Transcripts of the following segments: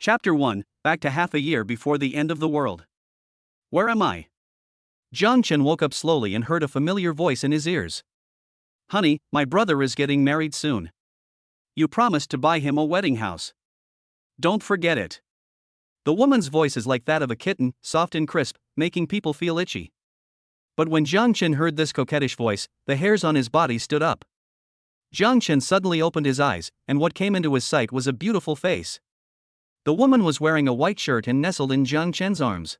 Chapter 1, back to half a year before the end of the world. Where am I? Jang Chen woke up slowly and heard a familiar voice in his ears. Honey, my brother is getting married soon. You promised to buy him a wedding house. Don't forget it. The woman's voice is like that of a kitten, soft and crisp, making people feel itchy. But when Jang Chen heard this coquettish voice, the hairs on his body stood up. Jang Chen suddenly opened his eyes, and what came into his sight was a beautiful face. The woman was wearing a white shirt and nestled in Jang Chen's arms.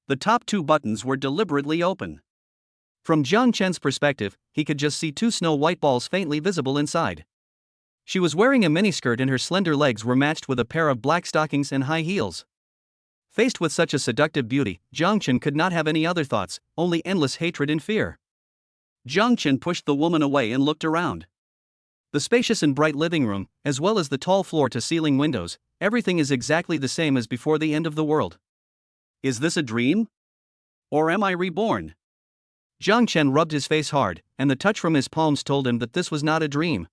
The top two buttons were deliberately open. From Jang Chen's perspective, he could just see two snow-white balls faintly visible inside. She was wearing a miniskirt and her slender legs were matched with a pair of black stockings and high heels. Faced with such a seductive beauty, Jang Chen could not have any other thoughts, only endless hatred and fear. Jang Chen pushed the woman away and looked around. The spacious and bright living room, as well as the tall floor-to-ceiling windows, everything is exactly the same as before the end of the world. Is this a dream? Or am I reborn? Jang Chen rubbed his face hard, and the touch from his palms told him that this was not a dream.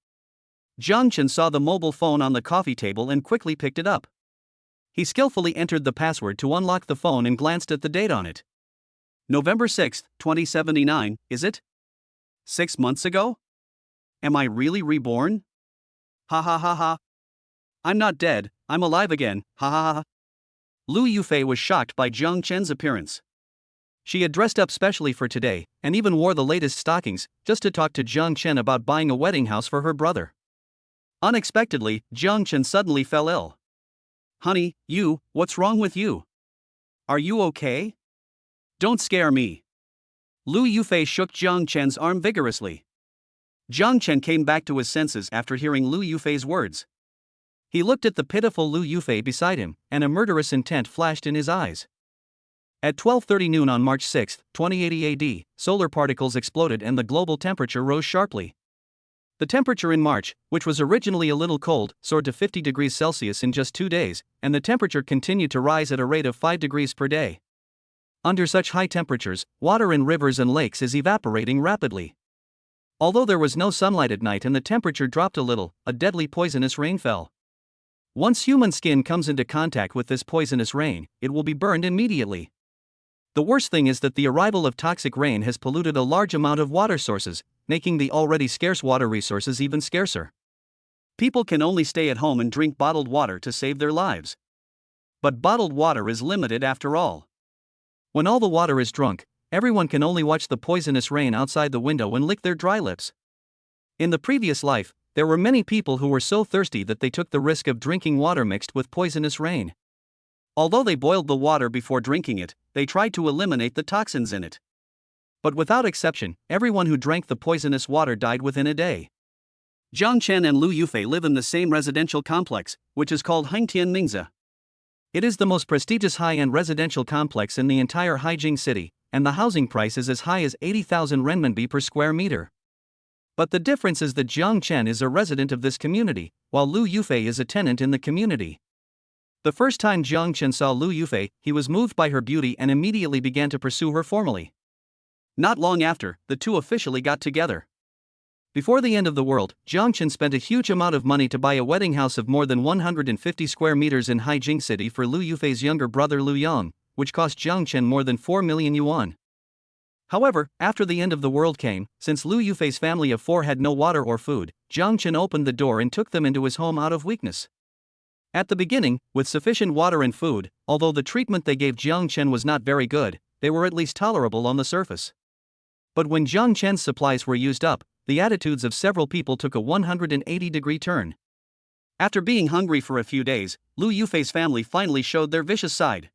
Jang Chen saw the mobile phone on the coffee table and quickly picked it up. He skillfully entered the password to unlock the phone and glanced at the date on it. November 6, 2079, is it? 6 months ago? Am I really reborn? Ha ha ha ha. I'm not dead, I'm alive again, ha ha ha. Lu Yufi was shocked by Jang Chen's appearance. She had dressed up specially for today, and even wore the latest stockings, just to talk to Jang Chen about buying a wedding house for her brother. Unexpectedly, Jang Chen suddenly fell ill. Honey, what's wrong with you? Are you okay? Don't scare me. Lu Yufi shook Jang Chen's arm vigorously. Jang Chen came back to his senses after hearing Lu Yufi's words. He looked at the pitiful Lu Yufi beside him, and a murderous intent flashed in his eyes. At 12:30 noon on March 6, 2080 AD, solar particles exploded and the global temperature rose sharply. The temperature in March, which was originally a little cold, soared to 50 degrees Celsius in just 2 days, and the temperature continued to rise at a rate of 5 degrees per day. Under such high temperatures, water in rivers and lakes is evaporating rapidly. Although there was no sunlight at night and the temperature dropped a little, a deadly poisonous rain fell. Once human skin comes into contact with this poisonous rain, it will be burned immediately. The worst thing is that the arrival of toxic rain has polluted a large amount of water sources, making the already scarce water resources even scarcer. People can only stay at home and drink bottled water to save their lives. But bottled water is limited after all. When all the water is drunk, everyone can only watch the poisonous rain outside the window and lick their dry lips. In the previous life, there were many people who were so thirsty that they took the risk of drinking water mixed with poisonous rain. Although they boiled the water before drinking it, they tried to eliminate the toxins in it. But without exception, everyone who drank the poisonous water died within a day. Jang Chen and Lu Yufi live in the same residential complex, which is called Hangtian Ningzi. It is the most prestigious high-end residential complex in the entire Haijing city, and the housing price is as high as 80,000 renminbi per square meter. But the difference is that Jang Chen is a resident of this community, while Lu Yufi is a tenant in the community. The first time Jang Chen saw Lu Yufi, he was moved by her beauty and immediately began to pursue her formally. Not long after, the two officially got together. Before the end of the world, Jang Chen spent a huge amount of money to buy a wedding house of more than 150 square meters in Haijing City for Lu Yufi's younger brother Lu Yang, which cost Jang Chen more than 4 million yuan. However, after the end of the world came, since Lu Yufi's family of 4 had no water or food, Jang Chen opened the door and took them into his home out of weakness. At the beginning, with sufficient water and food, although the treatment they gave Jang Chen was not very good, they were at least tolerable on the surface. But when Jang Chen's supplies were used up, the attitudes of several people took a 180-degree turn. After being hungry for a few days, Lu Yufi's family finally showed their vicious side.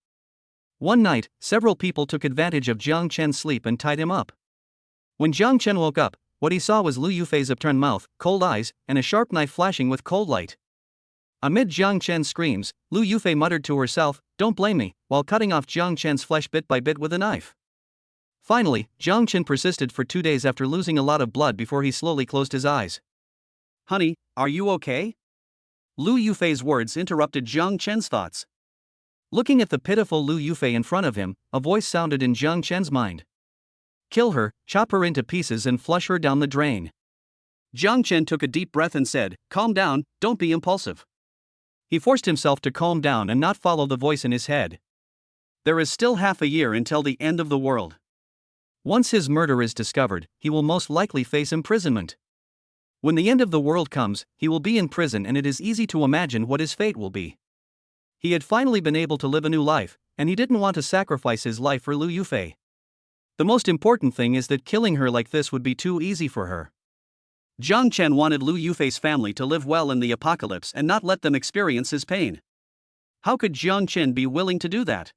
One night, several people took advantage of Jang Chen's sleep and tied him up. When Jang Chen woke up, what he saw was Lu Yufi's upturned mouth, cold eyes, and a sharp knife flashing with cold light. Amid Jang Chen's screams, Lu Yufi muttered to herself, "Don't blame me," while cutting off Jang Chen's flesh bit by bit with a knife. Finally, Jang Chen persisted for 2 days after losing a lot of blood before he slowly closed his eyes. "Honey, are you okay?" Lu Yufi's words interrupted Jang Chen's thoughts. Looking at the pitiful Lu Yufi in front of him, a voice sounded in Jang Chen's mind. "Kill her, chop her into pieces and flush her down the drain." Jang Chen took a deep breath and said, "Calm down, don't be impulsive. He forced himself to calm down and not follow the voice in his head. There is still half a year until the end of the world. Once his murder is discovered, he will most likely face imprisonment. When the end of the world comes, he will be in prison, and it is easy to imagine what his fate will be. He had finally been able to live a new life, and he didn't want to sacrifice his life for Lu Yufi. The most important thing is that killing her like this would be too easy for her. Jang Chen wanted Lu Yufi's family to live well in the apocalypse and not let them experience his pain. How could Jang Chen be willing to do that?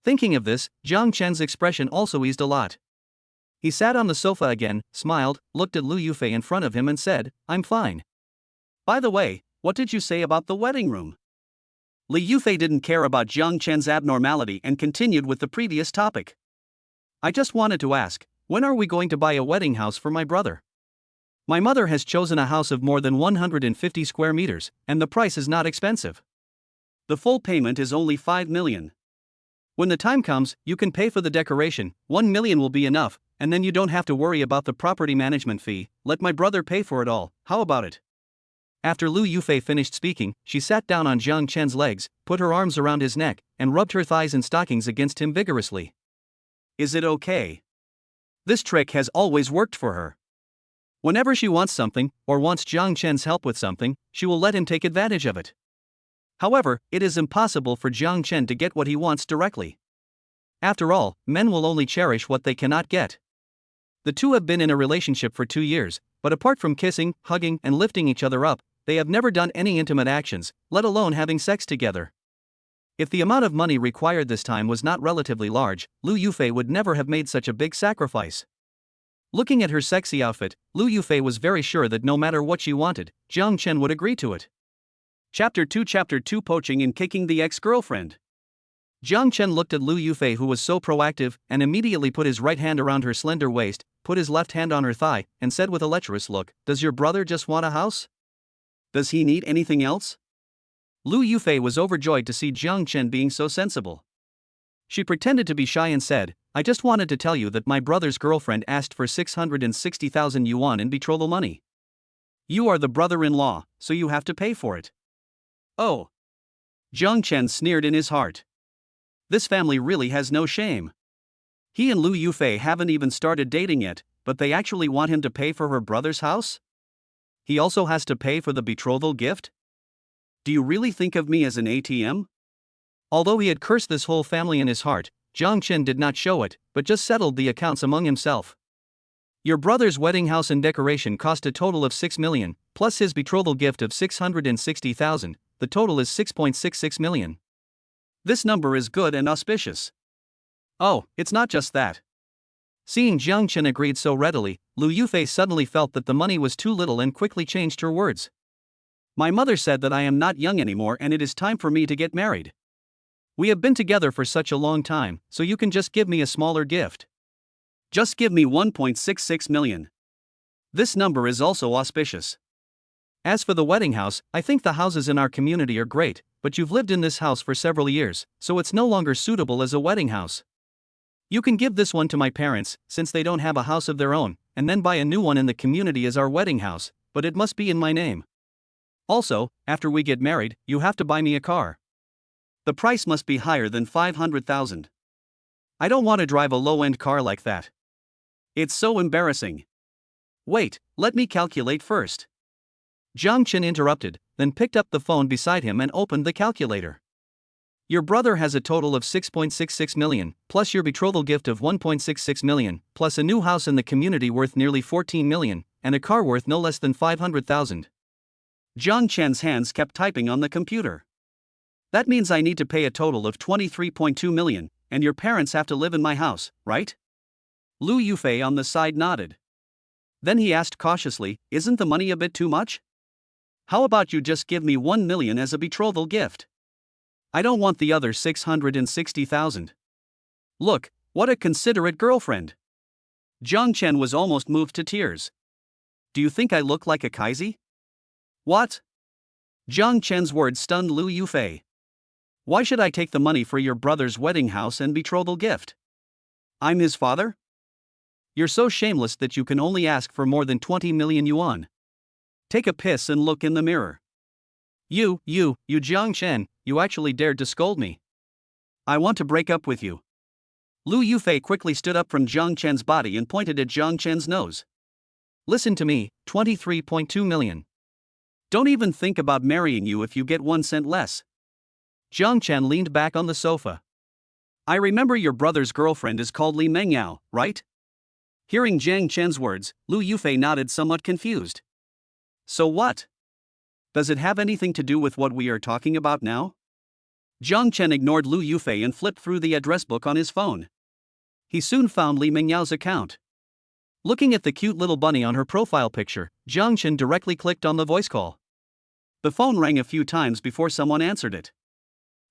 Thinking of this, Jang Chen's expression also eased a lot. He sat on the sofa again, smiled, looked at Lu Yufi in front of him and said, "I'm fine. By the way, what did you say about the wedding room?" Lu Yufi didn't care about Jang Chen's abnormality and continued with the previous topic. "I just wanted to ask, when are we going to buy a wedding house for my brother? My mother has chosen a house of more than 150 square meters, and the price is not expensive. The full payment is only 5 million. When the time comes, you can pay for the decoration, 1 million will be enough, and then you don't have to worry about the property management fee. Let my brother pay for it all, how about it?" After Lu Yufi finished speaking, she sat down on Jang Chen's legs, put her arms around his neck, and rubbed her thighs and stockings against him vigorously. Is it okay? This trick has always worked for her. Whenever she wants something, or wants Jang Chen's help with something, she will let him take advantage of it. However, it is impossible for Jang Chen to get what he wants directly. After all, men will only cherish what they cannot get. The two have been in a relationship for 2 years, but apart from kissing, hugging, and lifting each other up, they have never done any intimate actions, let alone having sex together. If the amount of money required this time was not relatively large, Lu Yufi would never have made such a big sacrifice. Looking at her sexy outfit, Lu Yufi was very sure that no matter what she wanted, Jang Chen would agree to it. Chapter 2 Poaching and Kicking the Ex-Girlfriend. Jang Chen looked at Lu Yufi, who was so proactive, and immediately put his right hand around her slender waist, put his left hand on her thigh, and said with a lecherous look, "Does your brother just want a house? Does he need anything else?" Lu Yufi was overjoyed to see Jang Chen being so sensible. She pretended to be shy and said, "I just wanted to tell you that my brother's girlfriend asked for 660,000 yuan in betrothal money. You are the brother-in-law, so you have to pay for it." Oh! Jang Chen sneered in his heart. This family really has no shame. He and Lu Yufi haven't even started dating yet, but they actually want him to pay for her brother's house? He also has to pay for the betrothal gift? Do you really think of me as an ATM? Although he had cursed this whole family in his heart, Jang Chen did not show it, but just settled the accounts among himself. Your brother's wedding house and decoration cost a total of 6 million, plus his betrothal gift of 660,000, the total is 6.66 million. This number is good and auspicious. Oh, it's not just that. Seeing Jang Chen agreed so readily, Lu Yufi suddenly felt that the money was too little and quickly changed her words. My mother said that I am not young anymore and it is time for me to get married. We have been together for such a long time, so you can just give me a smaller gift. Just give me 1.66 million. This number is also auspicious. As for the wedding house, I think the houses in our community are great, but you've lived in this house for several years, so it's no longer suitable as a wedding house. You can give this one to my parents, since they don't have a house of their own, and then buy a new one in the community as our wedding house, but it must be in my name. Also, after we get married, you have to buy me a car. The price must be higher than 500,000. I don't want to drive a low-end car like that. It's so embarrassing. Wait, let me calculate first. Jang Chen interrupted, then picked up the phone beside him and opened the calculator. Your brother has a total of 6.66 million, plus your betrothal gift of 1.66 million, plus a new house in the community worth nearly 14 million, and a car worth no less than 500,000. Jang Chen's hands kept typing on the computer. That means I need to pay a total of 23.2 million, and your parents have to live in my house, right? Lu Yufi on the side nodded. Then he asked cautiously, isn't the money a bit too much? How about you just give me 1 million as a betrothal gift? I don't want the other 660,000. Look, what a considerate girlfriend. Jang Chen was almost moved to tears. Do you think I look like a kaisi? What? Jang Chen's words stunned Lu Yufi. Why should I take the money for your brother's wedding house and betrothal gift? I'm his father? You're so shameless that you can only ask for more than 20 million yuan. Take a piss and look in the mirror. You Jang Chen, you actually dared to scold me. I want to break up with you. Lu Yufi quickly stood up from Jang Chen's body and pointed at Jang Chen's nose. Listen to me, 23.2 million. Don't even think about marrying you if you get 1 cent less. Jang Chen leaned back on the sofa. I remember your brother's girlfriend is called Li Mengyao, right? Hearing Jang Chen's words, Lu Yufi nodded, somewhat confused. So what? Does it have anything to do with what we are talking about now? Jang Chen ignored Lu Yufi and flipped through the address book on his phone. He soon found Li Mengyao's account. Looking at the cute little bunny on her profile picture, Jang Chen directly clicked on the voice call. The phone rang a few times before someone answered it.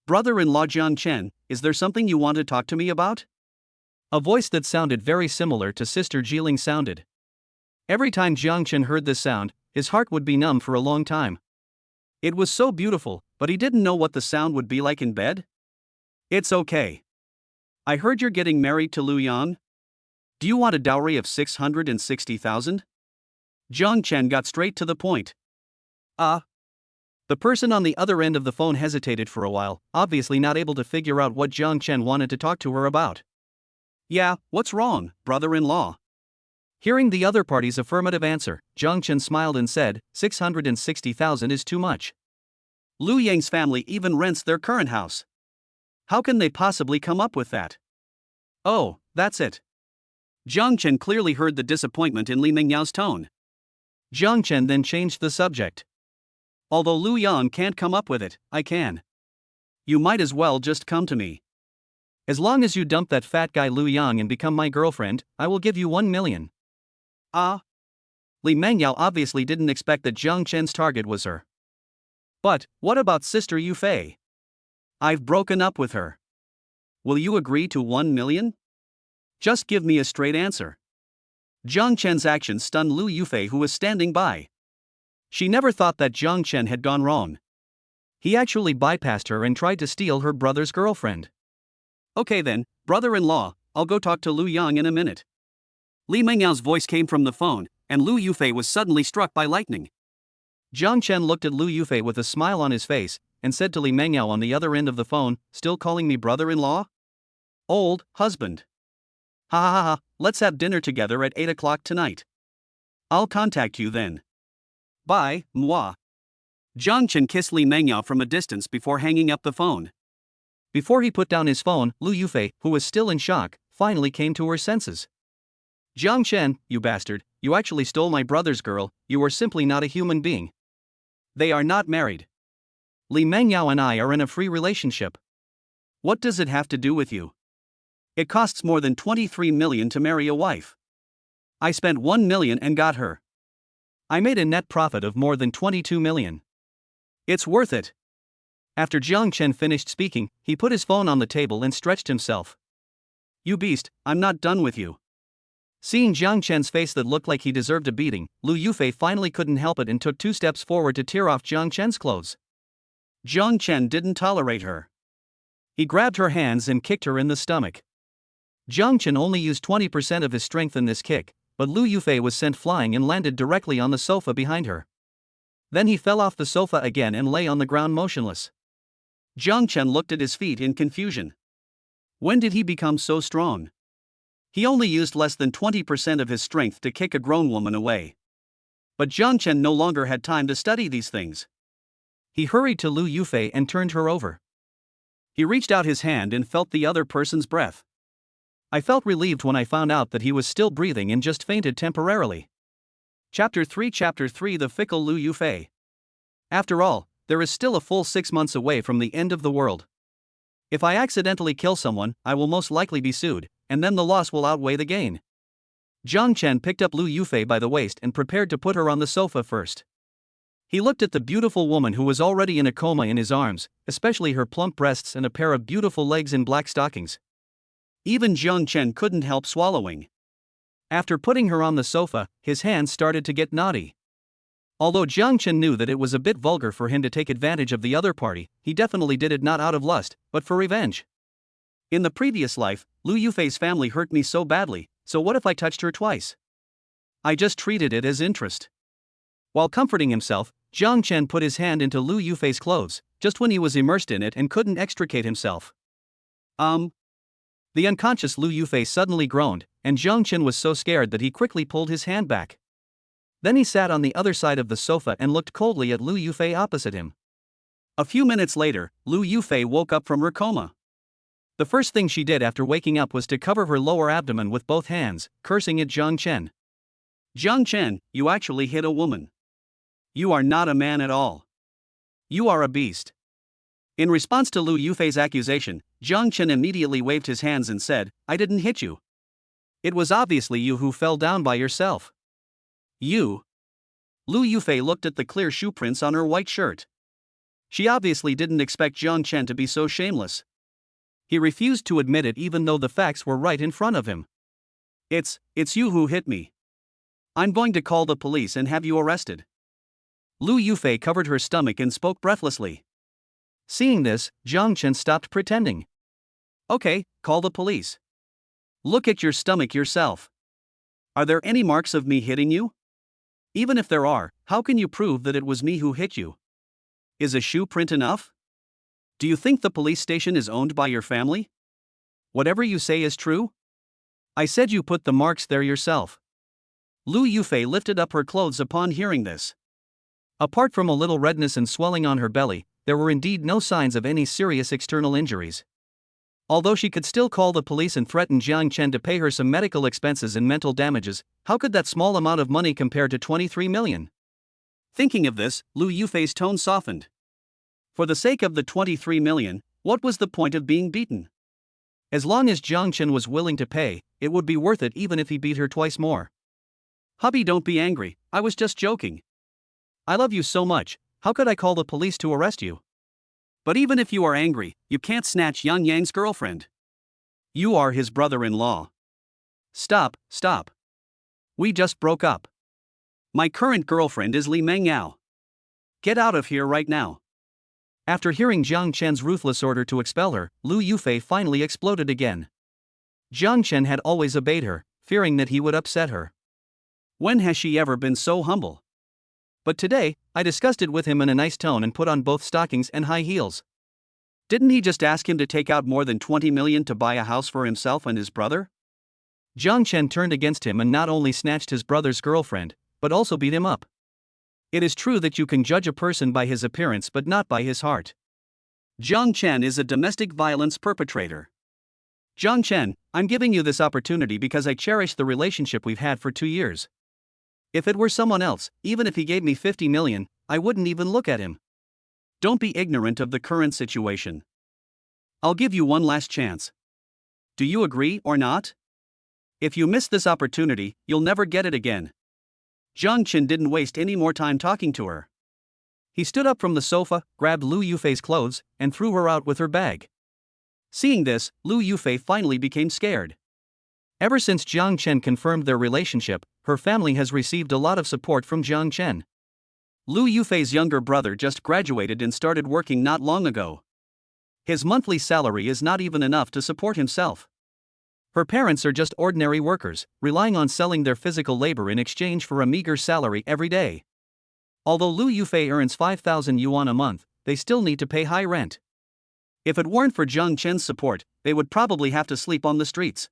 Brother-in-law Jang Chen, is there something you want to talk to me about? A voice that sounded very similar to Sister Jiling sounded. Every time Jang Chen heard this sound, his heart would be numb for a long time. It was so beautiful, but he didn't know what the sound would be like in bed. It's okay. I heard you're getting married to Lu Yan. Do you want a dowry of 660,000? Jang Chen got straight to the point. The person on the other end of the phone hesitated for a while, obviously not able to figure out what Jang Chen wanted to talk to her about. Yeah, what's wrong, brother-in-law? Hearing the other party's affirmative answer, Jang Chen smiled and said, 660,000 is too much. Lu Yang's family even rents their current house. How can they possibly come up with that? Oh, that's it. Jang Chen clearly heard the disappointment in Li Mengyao's tone. Jang Chen then changed the subject. Although Lu Yan can't come up with it, I can. You might as well just come to me. As long as you dump that fat guy Lu Yang and become my girlfriend, I will give you 1 million. Li Mengyao obviously didn't expect that Jang Chen's target was her. But, what about Sister Yufi? I've broken up with her. Will you agree to 1 million? Just give me a straight answer. Jang Chen's actions stunned Lu Yufi, who was standing by. She never thought that Jang Chen had gone wrong. He actually bypassed her and tried to steal her brother's girlfriend. Okay then, brother-in-law, I'll go talk to Lu Yang in a minute. Li Mengyao's voice came from the phone, and Lu Yufi was suddenly struck by lightning. Jang Chen looked at Lu Yufi with a smile on his face, and said to Li Mengyao on the other end of the phone, still calling me brother-in-law? Old husband. Ha ha ha ha, let's have dinner together at 8 o'clock tonight. I'll contact you then. Bye, moi. Jang Chen kissed Li Mengyao from a distance before hanging up the phone. Before he put down his phone, Lu Yufi, who was still in shock, finally came to her senses. Jang Chen, you bastard, you actually stole my brother's girl, you are simply not a human being. They are not married. Li Mengyao and I are in a free relationship. What does it have to do with you? It costs more than 23 million to marry a wife. I spent 1 million and got her. I made a net profit of more than 22 million. It's worth it. After Jang Chen finished speaking, he put his phone on the table and stretched himself. You beast, I'm not done with you. Seeing Jang Chen's face that looked like he deserved a beating, Lu Yufi finally couldn't help it and took 2 steps forward to tear off Jang Chen's clothes. Jang Chen didn't tolerate her. He grabbed her hands and kicked her in the stomach. Jang Chen only used 20% of his strength in this kick, but Lu Yufi was sent flying and landed directly on the sofa behind her. Then he fell off the sofa again and lay on the ground motionless. Jang Chen looked at his feet in confusion. When did he become so strong? He only used less than 20% of his strength to kick a grown woman away. But Jang Chen no longer had time to study these things. He hurried to Lu Yufi and turned her over. He reached out his hand and felt the other person's breath. I felt relieved when I found out that he was still breathing and just fainted temporarily. Chapter 3 The Fickle Lu Yufi. After all, there is still a full 6 months away from the end of the world. If I accidentally kill someone, I will most likely be sued, and then the loss will outweigh the gain. Jang Chen picked up Lu Yufi by the waist and prepared to put her on the sofa first. He looked at the beautiful woman who was already in a coma in his arms, especially her plump breasts and a pair of beautiful legs in black stockings. Even Jang Chen couldn't help swallowing. After putting her on the sofa, his hands started to get naughty. Although Jang Chen knew that it was a bit vulgar for him to take advantage of the other party, he definitely did it not out of lust, but for revenge. In the previous life, Lu Yufi's family hurt me so badly, so what if I touched her twice? I just treated it as interest. While comforting himself, Jang Chen put his hand into Lu Yufei's clothes, just when he was immersed in it and couldn't extricate himself. The unconscious Lu Yufei suddenly groaned, and Jang Chen was so scared that he quickly pulled his hand back. Then he sat on the other side of the sofa and looked coldly at Lu Yufei opposite him. A few minutes later, Lu Yufei woke up from her coma. The first thing she did after waking up was to cover her lower abdomen with both hands, cursing at Jang Chen. "Jang Chen, you actually hit a woman. You are not a man at all. You are a beast." In response to Lu Yufei's accusation, Jang Chen immediately waved his hands and said, "I didn't hit you. It was obviously you who fell down by yourself." "You?" Lu Yufei looked at the clear shoe prints on her white shirt. She obviously didn't expect Jang Chen to be so shameless. He refused to admit it even though the facts were right in front of him. It's you who hit me. I'm going to call the police and have you arrested." Lu Yufei covered her stomach and spoke breathlessly. Seeing this, Jang Chen stopped pretending. "Okay, call the police. Look at your stomach yourself. Are there any marks of me hitting you? Even if there are, how can you prove that it was me who hit you? Is a shoe print enough? Do you think the police station is owned by your family? Whatever you say is true? I said you put the marks there yourself." Lu Yufei lifted up her clothes upon hearing this. Apart from a little redness and swelling on her belly, there were indeed no signs of any serious external injuries. Although she could still call the police and threaten Jang Chen to pay her some medical expenses and mental damages, how could that small amount of money compare to 23 million? Thinking of this, Lu Yufei's tone softened. For the sake of the 23 million, what was the point of being beaten? As long as Jang Chen was willing to pay, it would be worth it even if he beat her twice more. "Hubby, don't be angry, I was just joking. I love you so much, how could I call the police to arrest you? But even if you are angry, you can't snatch Yang Yang's girlfriend. You are his brother-in-law. Stop. We just broke up. My current girlfriend is Li Mengyao. Get out of here right now." After hearing Jang Chen's ruthless order to expel her, Lu Yufei finally exploded again. Jang Chen had always obeyed her, fearing that he would upset her. When has she ever been so humble? But today, I discussed it with him in a nice tone and put on both stockings and high heels. Didn't he just ask him to take out more than 20 million to buy a house for himself and his brother? Jang Chen turned against him and not only snatched his brother's girlfriend, but also beat him up. It is true that you can judge a person by his appearance but not by his heart. Jang Chen is a domestic violence perpetrator. Jang Chen, I'm giving you this opportunity because I cherish the relationship we've had for 2 years. If it were someone else, even if he gave me 50 million, I wouldn't even look at him. Don't be ignorant of the current situation. I'll give you one last chance. Do you agree or not? If you miss this opportunity, you'll never get it again." Jang Chen didn't waste any more time talking to her. He stood up from the sofa, grabbed Lu Yufei's clothes, and threw her out with her bag. Seeing this, Lu Yufei finally became scared. Ever since Jang Chen confirmed their relationship, her family has received a lot of support from Jang Chen. Lu Yufei's younger brother just graduated and started working not long ago. His monthly salary is not even enough to support himself. Her parents are just ordinary workers, relying on selling their physical labor in exchange for a meager salary every day. Although Lu Yufei earns 5,000 yuan a month, they still need to pay high rent. If it weren't for Jang Chen's support, they would probably have to sleep on the streets.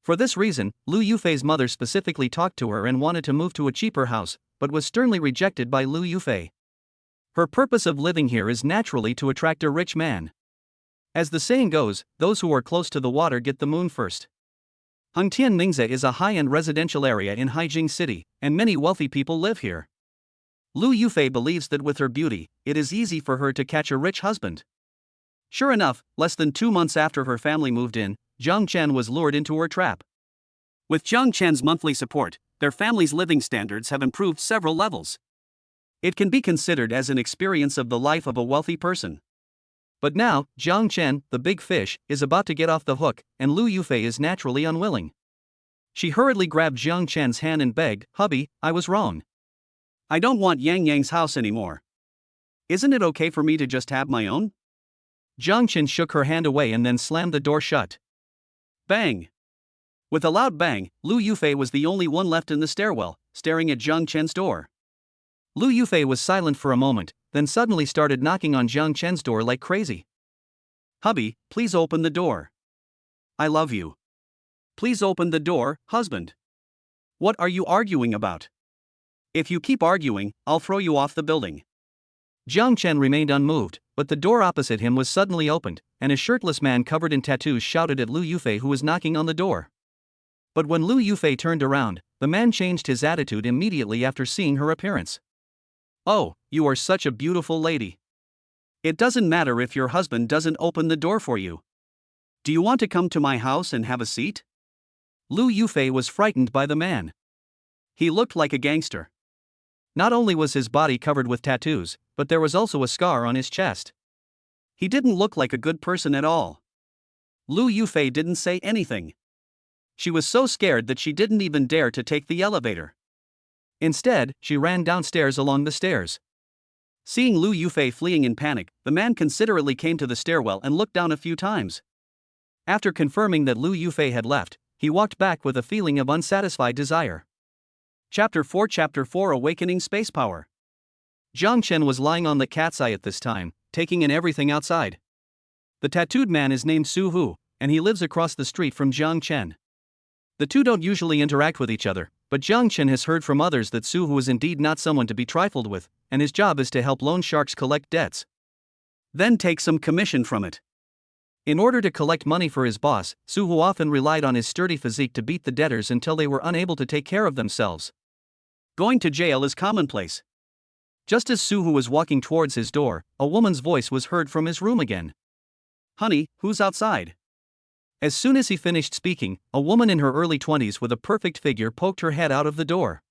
For this reason, Lu Yufei's mother specifically talked to her and wanted to move to a cheaper house, but was sternly rejected by Lu Yufei. Her purpose of living here is naturally to attract a rich man. As the saying goes, those who are close to the water get the moon first. Hengtian Ningze is a high-end residential area in Haijing City, and many wealthy people live here. Lu Yufei believes that with her beauty, it is easy for her to catch a rich husband. Sure enough, less than 2 months after her family moved in, Jang Chen was lured into her trap. With Jang Chen's monthly support, their family's living standards have improved several levels. It can be considered as an experience of the life of a wealthy person. But now, Jang Chen, the big fish, is about to get off the hook, and Lu Yufei is naturally unwilling. She hurriedly grabbed Jang Chen's hand and begged, "Hubby, I was wrong. I don't want Yang Yang's house anymore. Isn't it okay for me to just have my own?" Jang Chen shook her hand away and then slammed the door shut. Bang! With a loud bang, Lu Yufei was the only one left in the stairwell, staring at Jang Chen's door. Lu Yufi was silent for a moment, then suddenly started knocking on Jang Chen's door like crazy. "Hubby, please open the door. I love you. Please open the door, husband. What are you arguing about? If you keep arguing, I'll throw you off the building." Jang Chen remained unmoved, but the door opposite him was suddenly opened, and a shirtless man covered in tattoos shouted at Lu Yufi, who was knocking on the door. But when Lu Yufi turned around, the man changed his attitude immediately after seeing her appearance. "Oh, you are such a beautiful lady. It doesn't matter if your husband doesn't open the door for you. Do you want to come to my house and have a seat?" Lu Yufi was frightened by the man. He looked like a gangster. Not only was his body covered with tattoos, but there was also a scar on his chest. He didn't look like a good person at all. Lu Yufi didn't say anything. She was so scared that she didn't even dare to take the elevator. Instead, she ran downstairs along the stairs. Seeing Lu Yufi fleeing in panic, the man considerately came to the stairwell and looked down a few times. After confirming that Lu Yufi had left, he walked back with a feeling of unsatisfied desire. Chapter 4 Awakening Space Power. Jang Chen was lying on the cat's eye at this time, taking in everything outside. The tattooed man is named Su Hu, and he lives across the street from Jang Chen. The two don't usually interact with each other, but Jang Chen has heard from others that Su Hu is indeed not someone to be trifled with, and his job is to help loan sharks collect debts, then take some commission from it. In order to collect money for his boss, Su Hu often relied on his sturdy physique to beat the debtors until they were unable to take care of themselves. Going to jail is commonplace. Just as Su Hu was walking towards his door, a woman's voice was heard from his room again. "Honey, who's outside?" As soon as he finished speaking, a woman in her early 20s with a perfect figure poked her head out of the door.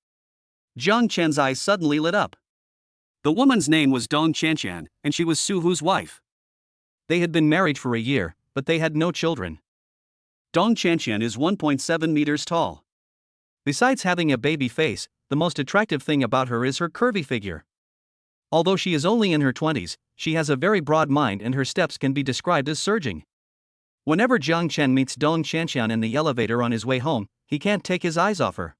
Jang Chen's eyes suddenly lit up. The woman's name was Dong Qianqian, and she was Su Hu's wife. They had been married for a year, but they had no children. Dong Qianqian is 1.7 meters tall. Besides having a baby face, the most attractive thing about her is her curvy figure. Although she is only in her 20s, she has a very broad mind and her steps can be described as surging. Whenever Jang Chen meets Dong Qianqian in the elevator on his way home, he can't take his eyes off her.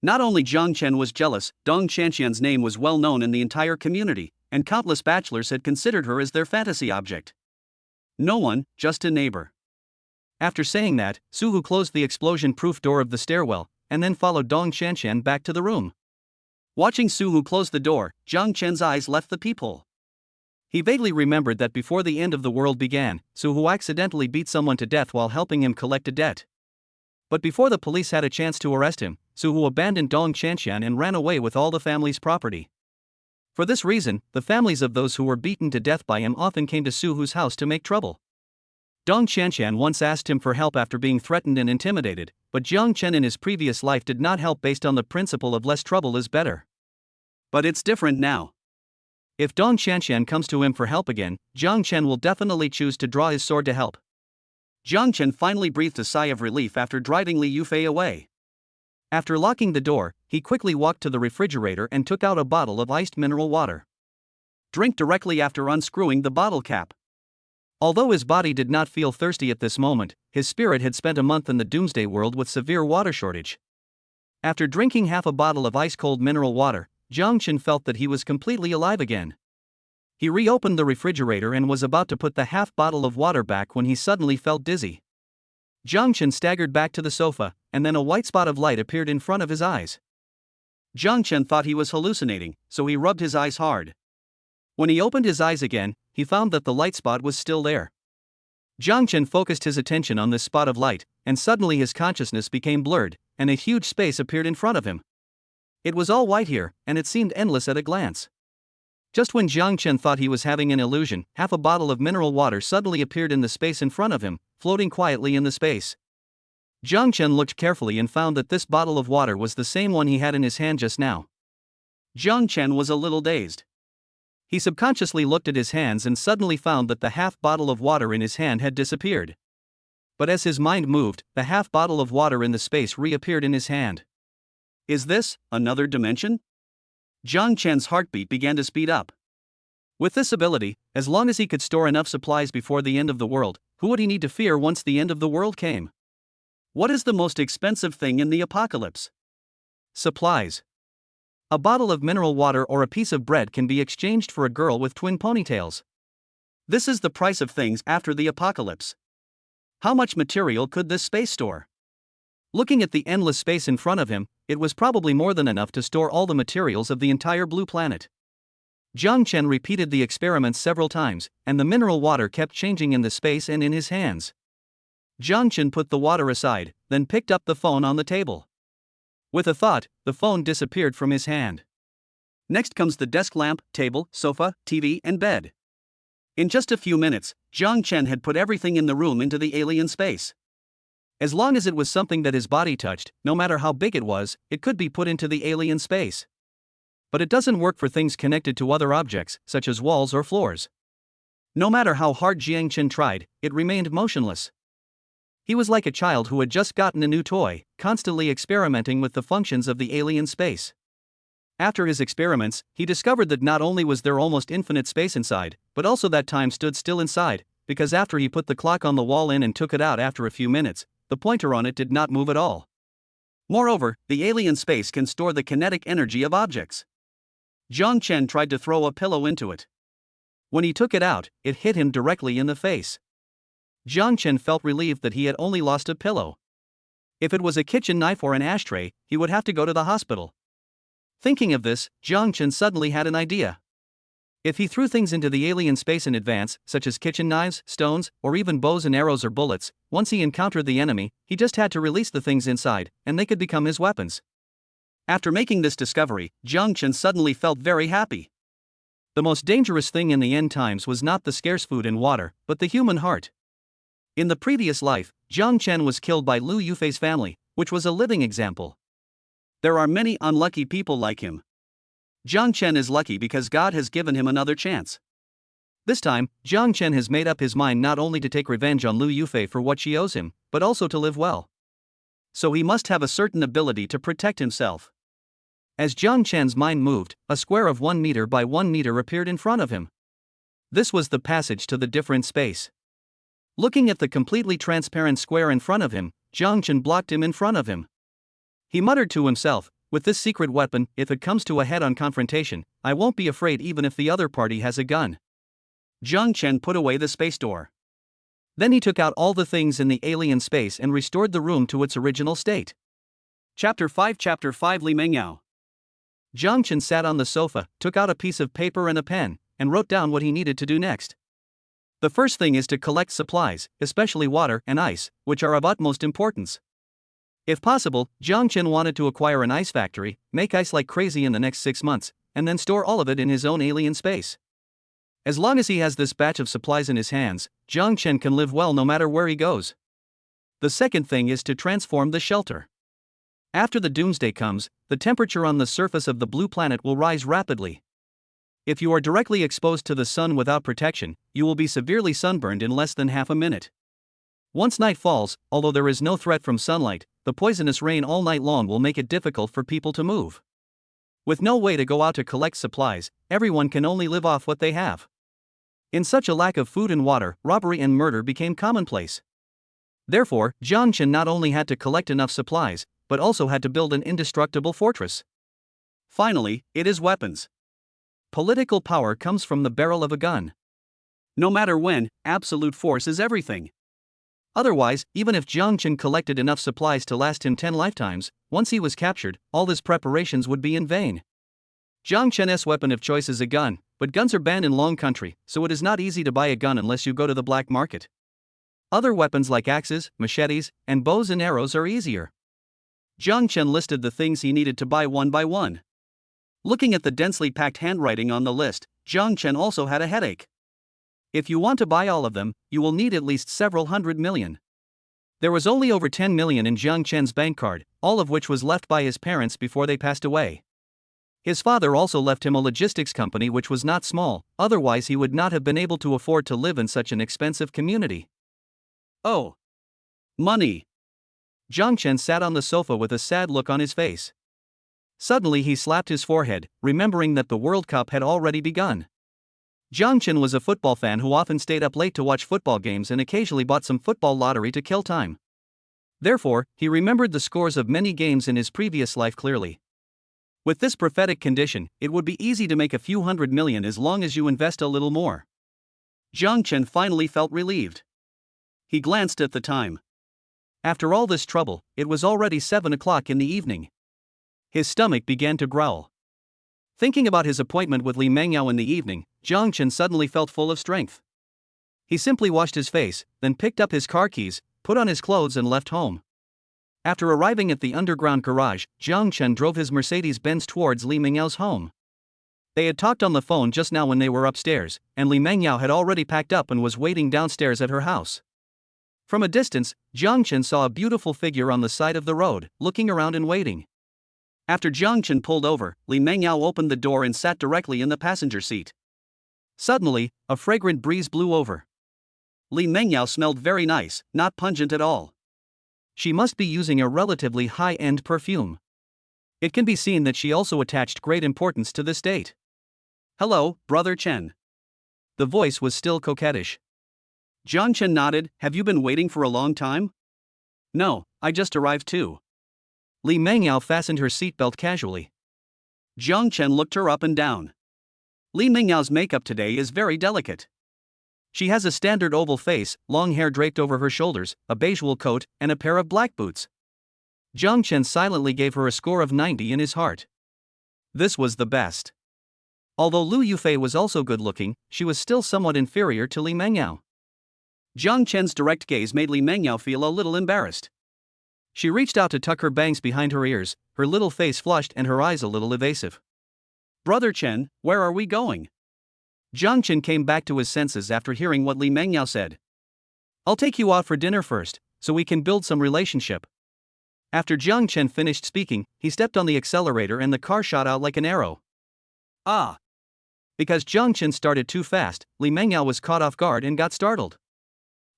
Not only Jang Chen was jealous, Dong Qianqian's name was well known in the entire community, and countless bachelors had considered her as their fantasy object. No one, just a neighbor. After saying that, Su Hu closed the explosion-proof door of the stairwell, and then followed Dong Qianqian back to the room. Watching Su Hu close the door, Jang Chen's eyes left the peephole. He vaguely remembered that before the end of the world began, Su Hu accidentally beat someone to death while helping him collect a debt. But before the police had a chance to arrest him, Su Hu abandoned Dong Qianqian and ran away with all the family's property. For this reason, the families of those who were beaten to death by him often came to Su Hu's house to make trouble. Dong Qianqian once asked him for help after being threatened and intimidated, but Jang Chen in his previous life did not help based on the principle of less trouble is better. But it's different now. If Dong Qianqian comes to him for help again, Jang Chen will definitely choose to draw his sword to help. Jang Chen finally breathed a sigh of relief after driving Lu Yufi away. After locking the door, he quickly walked to the refrigerator and took out a bottle of iced mineral water. Drink directly after unscrewing the bottle cap. Although his body did not feel thirsty at this moment, his spirit had spent a month in the doomsday world with severe water shortage. After drinking half a bottle of ice-cold mineral water, Jang Chen felt that he was completely alive again. He reopened the refrigerator and was about to put the half bottle of water back when he suddenly felt dizzy. Jang Chen staggered back to the sofa, and then a white spot of light appeared in front of his eyes. Jang Chen thought he was hallucinating, so he rubbed his eyes hard. When he opened his eyes again, he found that the light spot was still there. Jang Chen focused his attention on this spot of light, and suddenly his consciousness became blurred, and a huge space appeared in front of him. It was all white here, and it seemed endless at a glance. Just when Jang Chen thought he was having an illusion, half a bottle of mineral water suddenly appeared in the space in front of him, floating quietly in the space. Jang Chen looked carefully and found that this bottle of water was the same one he had in his hand just now. Jang Chen was a little dazed. He subconsciously looked at his hands and suddenly found that the half bottle of water in his hand had disappeared. But as his mind moved, the half bottle of water in the space reappeared in his hand. Is this another dimension? Jang Chen's heartbeat began to speed up. With this ability, as long as he could store enough supplies before the end of the world, who would he need to fear once the end of the world came? What is the most expensive thing in the apocalypse? Supplies. A bottle of mineral water or a piece of bread can be exchanged for a girl with twin ponytails. This is the price of things after the apocalypse. How much material could this space store? Looking at the endless space in front of him, it was probably more than enough to store all the materials of the entire blue planet. Jang Chen repeated the experiments several times, and the mineral water kept changing in the space and in his hands. Jang Chen put the water aside, then picked up the phone on the table. With a thought, the phone disappeared from his hand. Next comes the desk lamp, table, sofa, TV, and bed. In just a few minutes, Jang Chen had put everything in the room into the alien space. As long as it was something that his body touched, no matter how big it was, it could be put into the alien space. But it doesn't work for things connected to other objects, such as walls or floors. No matter how hard Jang Chen tried, it remained motionless. He was like a child who had just gotten a new toy, constantly experimenting with the functions of the alien space. After his experiments, he discovered that not only was there almost infinite space inside, but also that time stood still inside, because after he put the clock on the wall in and took it out after a few minutes, the pointer on it did not move at all. Moreover, the alien space can store the kinetic energy of objects. Jang Chen tried to throw a pillow into it. When he took it out, it hit him directly in the face. Jang Chen felt relieved that he had only lost a pillow. If it was a kitchen knife or an ashtray, he would have to go to the hospital. Thinking of this, Jang Chen suddenly had an idea. If he threw things into the alien space in advance, such as kitchen knives, stones, or even bows and arrows or bullets, once he encountered the enemy, he just had to release the things inside, and they could become his weapons. After making this discovery, Jang Chen suddenly felt very happy. The most dangerous thing in the end times was not the scarce food and water, but the human heart. In the previous life, Jang Chen was killed by Lu Yufi's family, which was a living example. There are many unlucky people like him. Jang Chen is lucky because God has given him another chance. This time, Jang Chen has made up his mind not only to take revenge on Lu Yufi for what she owes him, but also to live well. So he must have a certain ability to protect himself. As Jang Chen's mind moved, a square of 1 meter by 1 meter appeared in front of him. This was the passage to the different space. Looking at the completely transparent square in front of him, Jang Chen blocked him in front of him. He muttered to himself, with this secret weapon, if it comes to a head-on confrontation, I won't be afraid even if the other party has a gun. Jang Chen put away the space door. Then he took out all the things in the alien space and restored the room to its original state. Chapter 5 Li Mengyao. Jang Chen sat on the sofa, took out a piece of paper and a pen, and wrote down what he needed to do next. The first thing is to collect supplies, especially water and ice, which are of utmost importance. If possible, Jang Chen wanted to acquire an ice factory, make ice like crazy in the next 6 months, and then store all of it in his own alien space. As long as he has this batch of supplies in his hands, Jang Chen can live well no matter where he goes. The second thing is to transform the shelter. After the doomsday comes, the temperature on the surface of the blue planet will rise rapidly. If you are directly exposed to the sun without protection, you will be severely sunburned in less than half a minute. Once night falls, although there is no threat from sunlight, the poisonous rain all night long will make it difficult for people to move. With no way to go out to collect supplies, everyone can only live off what they have. In such a lack of food and water, robbery and murder became commonplace. Therefore, Jang Chen not only had to collect enough supplies, but also had to build an indestructible fortress. Finally, it is weapons. Political power comes from the barrel of a gun. No matter when, absolute force is everything. Otherwise, even if Jang Chen collected enough supplies to last him 10 lifetimes, once he was captured, all his preparations would be in vain. Jang Chen's weapon of choice is a gun, but guns are banned in Long Country, so it is not easy to buy a gun unless you go to the black market. Other weapons like axes, machetes, and bows and arrows are easier. Jang Chen listed the things he needed to buy one by one. Looking at the densely packed handwriting on the list, Jang Chen also had a headache. If you want to buy all of them, you will need at least several hundred million. There was only over 10 million in Jang Chen's bank card, all of which was left by his parents before they passed away. His father also left him a logistics company which was not small, otherwise he would not have been able to afford to live in such an expensive community. Oh. Money. Jang Chen sat on the sofa with a sad look on his face. Suddenly he slapped his forehead, remembering that the World Cup had already begun. Jang Chen was a football fan who often stayed up late to watch football games and occasionally bought some football lottery to kill time. Therefore, he remembered the scores of many games in his previous life clearly. With this prophetic condition, it would be easy to make a few $100 million as long as you invest a little more. Jang Chen finally felt relieved. He glanced at the time. After all this trouble, it was already 7 o'clock in the evening. His stomach began to growl. Thinking about his appointment with Li Mengyao in the evening, Jang Chen suddenly felt full of strength. He simply washed his face, then picked up his car keys, put on his clothes and left home. After arriving at the underground garage, Jang Chen drove his Mercedes-Benz towards Li Mengyao home. They had talked on the phone just now when they were upstairs, and Li Mengyao had already packed up and was waiting downstairs at her house. From a distance, Jang Chen saw a beautiful figure on the side of the road, looking around and waiting. After Jang Chen pulled over, Li Mengyao opened the door and sat directly in the passenger seat. Suddenly, a fragrant breeze blew over. Li Mengyao smelled very nice, not pungent at all. She must be using a relatively high-end perfume. It can be seen that she also attached great importance to this date. "Hello, Brother Chen." The voice was still coquettish. Jang Chen nodded. "Have you been waiting for a long time?" "No, I just arrived too." Li Mengyao fastened her seatbelt casually. Jang Chen looked her up and down. Li Mengyao's makeup today is very delicate. She has a standard oval face, long hair draped over her shoulders, a beige wool coat, and a pair of black boots. Jang Chen silently gave her a score of 90 in his heart. This was the best. Although Lu Yufi was also good-looking, she was still somewhat inferior to Li Mengyao. Jang Chen's direct gaze made Li Mengyao feel a little embarrassed. She reached out to tuck her bangs behind her ears, her little face flushed and her eyes a little evasive. "Brother Chen, where are we going?" Jang Chen came back to his senses after hearing what Li Mengyao said. "I'll take you out for dinner first, so we can build some relationship." After Jang Chen finished speaking, he stepped on the accelerator and the car shot out like an arrow. Ah! Because Jang Chen started too fast, Li Mengyao was caught off guard and got startled.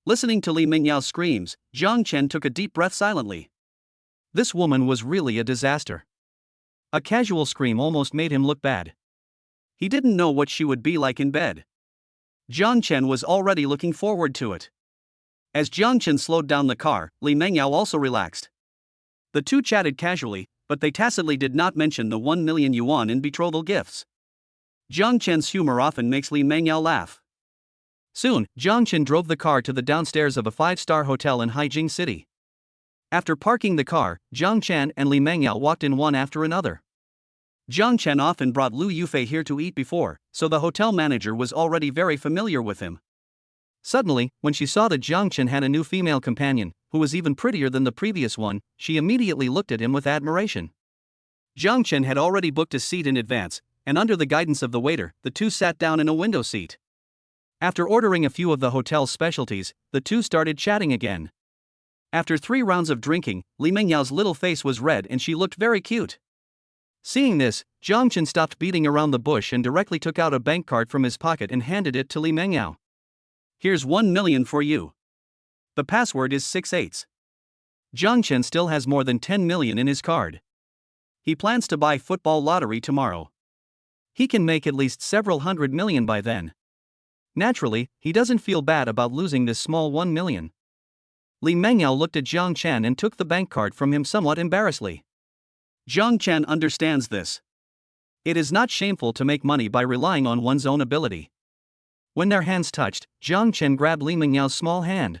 Listening to Li Mengyao's screams, Jang Chen took a deep breath silently. This woman was really a disaster. A casual scream almost made him look bad. He didn't know what she would be like in bed. Jang Chen was already looking forward to it. As Jang Chen slowed down the car, Li Mengyao also relaxed. The two chatted casually, but they tacitly did not mention the 1 million yuan in betrothal gifts. Jang Chen's humor often makes Li Mengyao laugh. Soon, Jang Chen drove the car to the downstairs of a 5-star hotel in Haijing City. After parking the car, Jang Chen and Li Mengyao walked in one after another. Jang Chen often brought Lu Yufi here to eat before, so the hotel manager was already very familiar with him. Suddenly, when she saw that Jang Chen had a new female companion, who was even prettier than the previous one, she immediately looked at him with admiration. Jang Chen had already booked a seat in advance, and under the guidance of the waiter, the two sat down in a window seat. After ordering a few of the hotel's specialties, the two started chatting again. After 3 rounds of drinking, Li Mengyao's little face was red and she looked very cute. Seeing this, Jang Chen stopped beating around the bush and directly took out a bank card from his pocket and handed it to Li Mengyao. "Here's 1 million for you. The password is 68. Jang Chen still has more than 10 million in his card. He plans to buy football lottery tomorrow. He can make at least several hundred million by then. Naturally, he doesn't feel bad about losing this small 1 million. Li Mengyao looked at Jang Chen and took the bank card from him somewhat embarrassedly. Jang Chen understands this. It is not shameful to make money by relying on one's own ability. When their hands touched, Jang Chen grabbed Li Mengyao's small hand.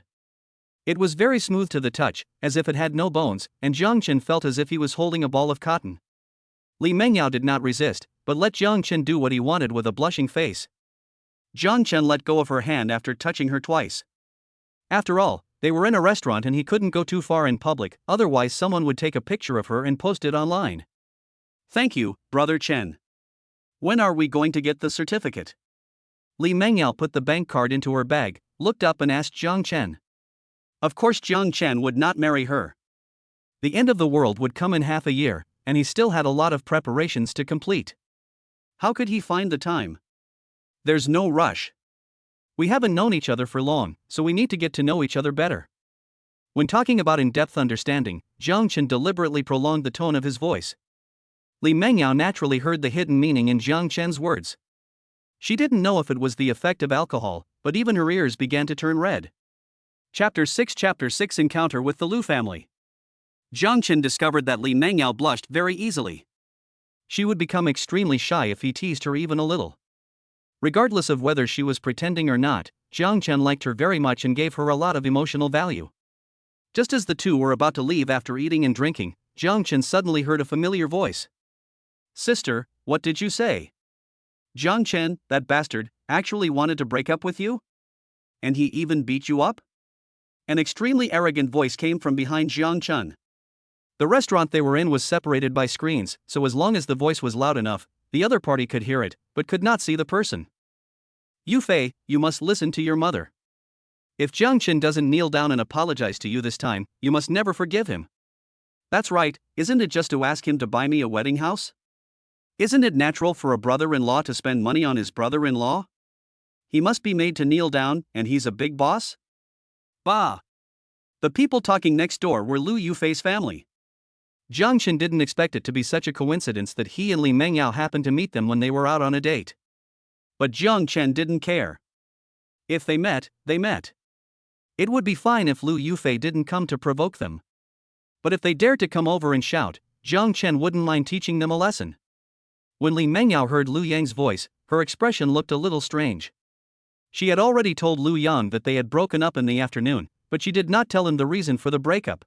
It was very smooth to the touch, as if it had no bones, and Jang Chen felt as if he was holding a ball of cotton. Li Mengyao did not resist, but let Jang Chen do what he wanted with a blushing face. Jang Chen let go of her hand after touching her twice. After all, they were in a restaurant and he couldn't go too far in public, otherwise someone would take a picture of her and post it online. "Thank you, Brother Chen. When are we going to get the certificate?" Li Mengyao put the bank card into her bag, looked up and asked Jang Chen. Of course Jang Chen would not marry her. The end of the world would come in half a year, and he still had a lot of preparations to complete. How could he find the time? There's no rush. We haven't known each other for long, so we need to get to know each other better. When talking about in-depth understanding, Jang Chen deliberately prolonged the tone of his voice. Li Mengyao naturally heard the hidden meaning in Jang Chen's words. She didn't know if it was the effect of alcohol, but even her ears began to turn red. Chapter 6 Encounter with the Lu family. Jang Chen discovered that Li Mengyao blushed very easily. She would become extremely shy if he teased her even a little. Regardless of whether she was pretending or not, Jang Chen liked her very much and gave her a lot of emotional value. Just as the two were about to leave after eating and drinking, Jang Chen suddenly heard a familiar voice. "Sister, what did you say? Jang Chen, that bastard, actually wanted to break up with you? And he even beat you up?" An extremely arrogant voice came from behind Jang Chen. The restaurant they were in was separated by screens, so as long as the voice was loud enough, the other party could hear it, but could not see the person. "Yufei, you must listen to your mother. If Jang Chen doesn't kneel down and apologize to you this time, you must never forgive him. That's right, isn't it just to ask him to buy me a wedding house? Isn't it natural for a brother-in-law to spend money on his brother-in-law? He must be made to kneel down, and he's a big boss?" Bah! The people talking next door were Lu Yufei's family. Jang Chen didn't expect it to be such a coincidence that he and Li Mengyao happened to meet them when they were out on a date. But Jang Chen didn't care. If they met, they met. It would be fine if Lu Yufei didn't come to provoke them. But if they dared to come over and shout, Jang Chen wouldn't mind teaching them a lesson. When Li Mengyao heard Lu Yang's voice, her expression looked a little strange. She had already told Lu Yang that they had broken up in the afternoon, but she did not tell him the reason for the breakup.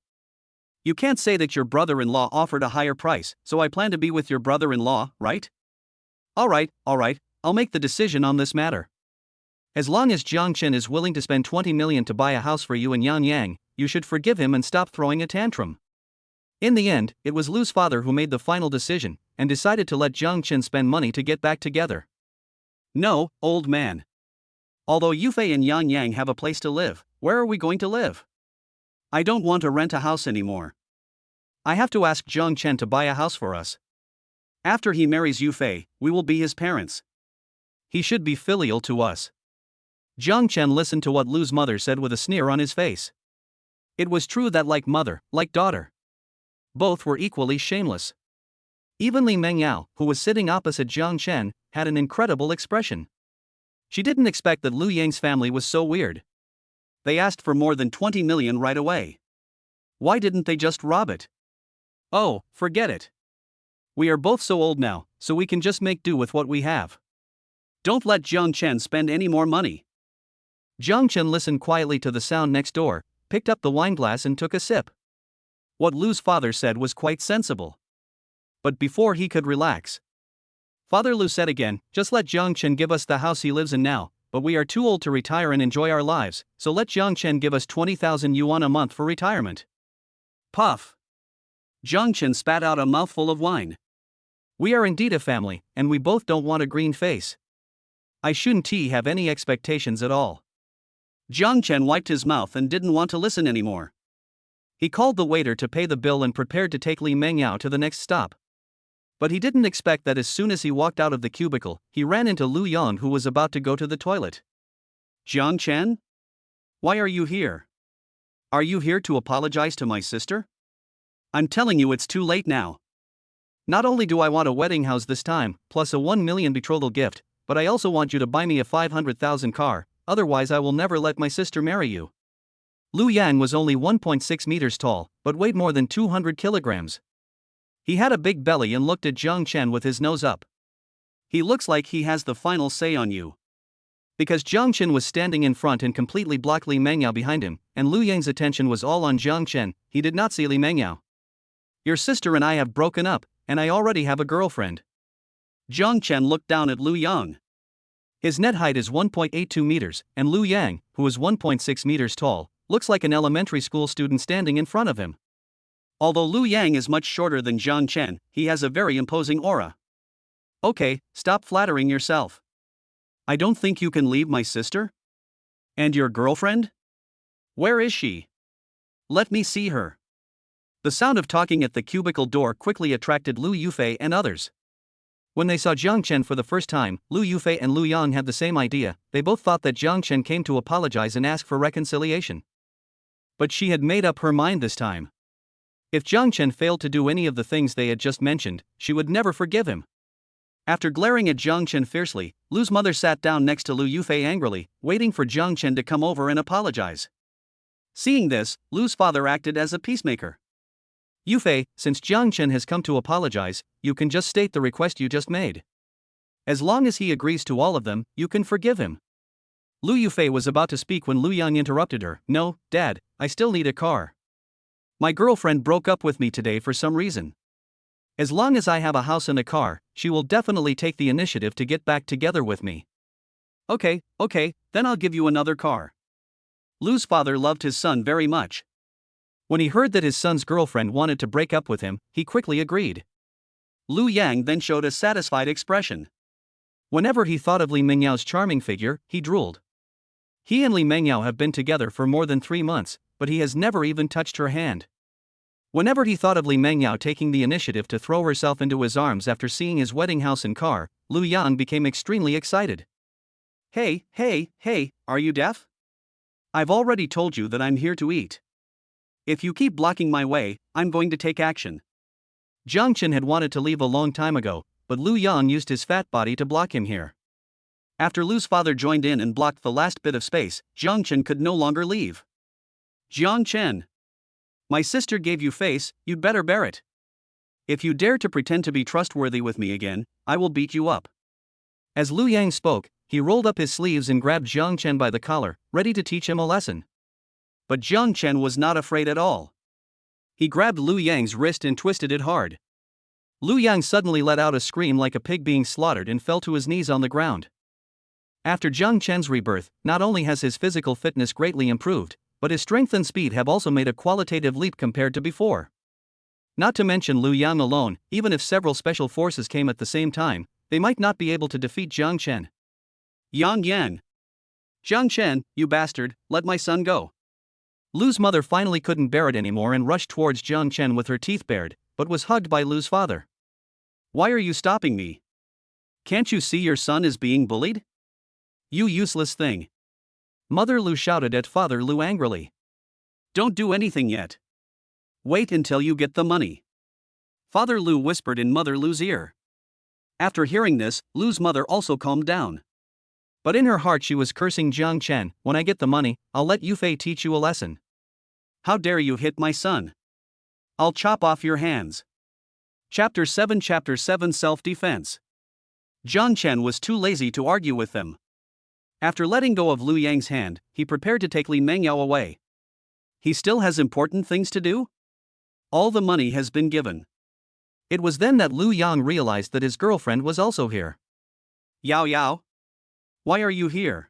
"You can't say that your brother-in-law offered a higher price, so I plan to be with your brother-in-law, right? Alright, I'll make the decision on this matter. As long as Jang Chen is willing to spend 20 million to buy a house for you and Yang Yang, you should forgive him and stop throwing a tantrum." In the end, it was Lu's father who made the final decision, and decided to let Jang Chen spend money to get back together. "No, old man. Although Yufei and Yang Yang have a place to live, where are we going to live? I don't want to rent a house anymore. I have to ask Jang Chen to buy a house for us. After he marries Yufei, we will be his parents. He should be filial to us." Jang Chen listened to what Lu's mother said with a sneer on his face. It was true that like mother, like daughter. Both were equally shameless. Even Li Mengyao, who was sitting opposite Jang Chen, had an incredible expression. She didn't expect that Lu Yang's family was so weird. They asked for more than 20 million right away. Why didn't they just rob it? Oh, forget it. We are both so old now, so we can just make do with what we have. Don't let Jang Chen spend any more money. Jang Chen listened quietly to the sound next door, picked up the wineglass and took a sip. What Lu's father said was quite sensible. But before he could relax, Father Lu said again, "Just let Jang Chen give us the house he lives in now, but we are too old to retire and enjoy our lives, so let Jang Chen give us 20,000 yuan a month for retirement." Puff! Jang Chen spat out a mouthful of wine. "We are indeed a family, and we both don't want a green face. I shouldn't have any expectations at all." Jang Chen wiped his mouth and didn't want to listen anymore. He called the waiter to pay the bill and prepared to take Li Mengyao to the next stop. But he didn't expect that as soon as he walked out of the cubicle, he ran into Lu Yang, who was about to go to the toilet. "Jang Chen? Why are you here? Are you here to apologize to my sister? I'm telling you it's too late now. Not only do I want a wedding house this time, plus a 1 million betrothal gift, but I also want you to buy me a 500,000 car, otherwise I will never let my sister marry you." Lu Yang was only 1.6 meters tall, but weighed more than 200 kilograms. He had a big belly and looked at Jang Chen with his nose up. "He looks like he has the final say on you." Because Jang Chen was standing in front and completely blocked Li Mengyao behind him, and Lu Yang's attention was all on Jang Chen, he did not see Li Mengyao. "Your sister and I have broken up, and I already have a girlfriend." Jang Chen looked down at Lu Yang. His net height is 1.82 meters, and Lu Yang, who is 1.6 meters tall, looks like an elementary school student standing in front of him. Although Lu Yang is much shorter than Jang Chen, he has a very imposing aura. "Okay, stop flattering yourself. I don't think you can leave my sister? And your girlfriend? Where is she? Let me see her." The sound of talking at the cubicle door quickly attracted Lu Yufei and others. When they saw Jang Chen for the first time, Lu Yufei and Lu Yang had the same idea. They both thought that Jang Chen came to apologize and ask for reconciliation. But she had made up her mind this time. If Jang Chen failed to do any of the things they had just mentioned, she would never forgive him. After glaring at Jang Chen fiercely, Lu's mother sat down next to Lu Yufei angrily, waiting for Jang Chen to come over and apologize. Seeing this, Lu's father acted as a peacemaker. Yufei, since Jang Chen has come to apologize, you can just state the request you just made. As long as he agrees to all of them, you can forgive him. Lu Yufi was about to speak when Lu Yang interrupted her. No, Dad, I still need a car. My girlfriend broke up with me today for some reason. As long as I have a house and a car, she will definitely take the initiative to get back together with me. Okay, then I'll give you another car. Lu's father loved his son very much. When he heard that his son's girlfriend wanted to break up with him, he quickly agreed. Lu Yang then showed a satisfied expression. Whenever he thought of Li Mengyao's charming figure, he drooled. He and Li Mengyao have been together for more than 3 months, but he has never even touched her hand. Whenever he thought of Li Mengyao taking the initiative to throw herself into his arms after seeing his wedding house and car, Lu Yang became extremely excited. Hey, are you deaf? I've already told you that I'm here to eat. If you keep blocking my way, I'm going to take action. Jang Chen had wanted to leave a long time ago, but Lu Yang used his fat body to block him here. After Lu's father joined in and blocked the last bit of space, Jang Chen could no longer leave. Jang Chen. My sister gave you face, you'd better bear it. If you dare to pretend to be trustworthy with me again, I will beat you up. As Lu Yang spoke, he rolled up his sleeves and grabbed Jang Chen by the collar, ready to teach him a lesson. But Jang Chen was not afraid at all. He grabbed Lu Yang's wrist and twisted it hard. Lu Yang suddenly let out a scream like a pig being slaughtered and fell to his knees on the ground. After Jang Chen's rebirth, not only has his physical fitness greatly improved, but his strength and speed have also made a qualitative leap compared to before. Not to mention Lu Yang alone, even if several special forces came at the same time, they might not be able to defeat Jang Chen. Yang Yan. Jang Chen, you bastard, let my son go. Lu's mother finally couldn't bear it anymore and rushed towards Jang Chen with her teeth bared, but was hugged by Lu's father. Why are you stopping me? Can't you see your son is being bullied? You useless thing. Mother Lu shouted at Father Lu angrily. Don't do anything yet. Wait until you get the money. Father Lu whispered in Mother Lu's ear. After hearing this, Lu's mother also calmed down. But in her heart she was cursing Jang Chen. When I get the money, I'll let Yufei teach you a lesson. How dare you hit my son? I'll chop off your hands. Chapter 7 Self-Defense. Jang Chen was too lazy to argue with them. After letting go of Lu Yang's hand, he prepared to take Li Mengyao away. He still has important things to do? All the money has been given. It was then that Lu Yang realized that his girlfriend was also here. Yao. Why are you here?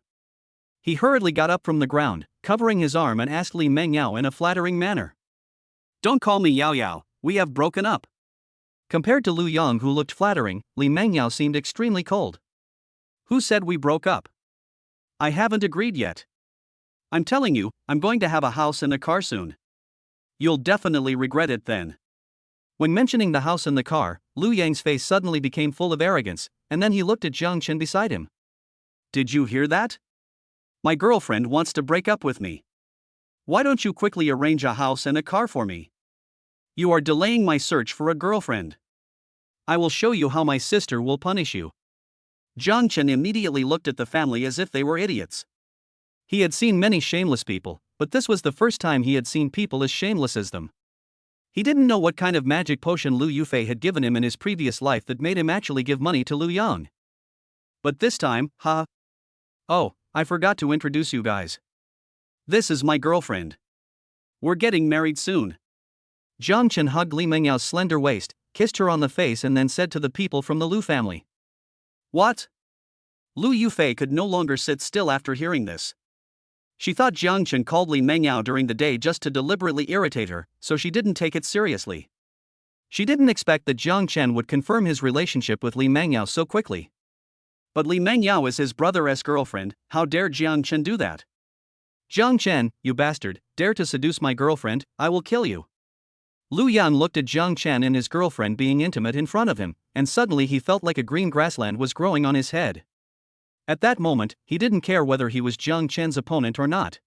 He hurriedly got up from the ground, covering his arm, and asked Li Mengyao in a flattering manner. Don't call me Yao, we have broken up. Compared to Lu Yang, who looked flattering, Li Mengyao seemed extremely cold. Who said we broke up? I haven't agreed yet. I'm telling you, I'm going to have a house and a car soon. You'll definitely regret it then. When mentioning the house and the car, Lu Yang's face suddenly became full of arrogance, and then he looked at Jang Chen beside him. Did you hear that? My girlfriend wants to break up with me. Why don't you quickly arrange a house and a car for me? You are delaying my search for a girlfriend. I will show you how my sister will punish you. Jang Chen immediately looked at the family as if they were idiots. He had seen many shameless people, but this was the first time he had seen people as shameless as them. He didn't know what kind of magic potion Lu Yufi had given him in his previous life that made him actually give money to Lu Yang. But this time, Oh, I forgot to introduce you guys. This is my girlfriend. We're getting married soon. Jang Chen hugged Li Mengyao's slender waist, kissed her on the face, and then said to the people from the Lu family. What? Lu Yufi could no longer sit still after hearing this. She thought Jang Chen called Li Mengyao during the day just to deliberately irritate her, so she didn't take it seriously. She didn't expect that Jang Chen would confirm his relationship with Li Mengyao so quickly. But Li Mengyao is his brother's girlfriend, how dare Jang Chen do that? Jang Chen, you bastard, dare to seduce my girlfriend, I will kill you. Lu Yan looked at Jang Chen and his girlfriend being intimate in front of him, and suddenly he felt like a green grassland was growing on his head. At that moment, he didn't care whether he was Jang Chen's opponent or not.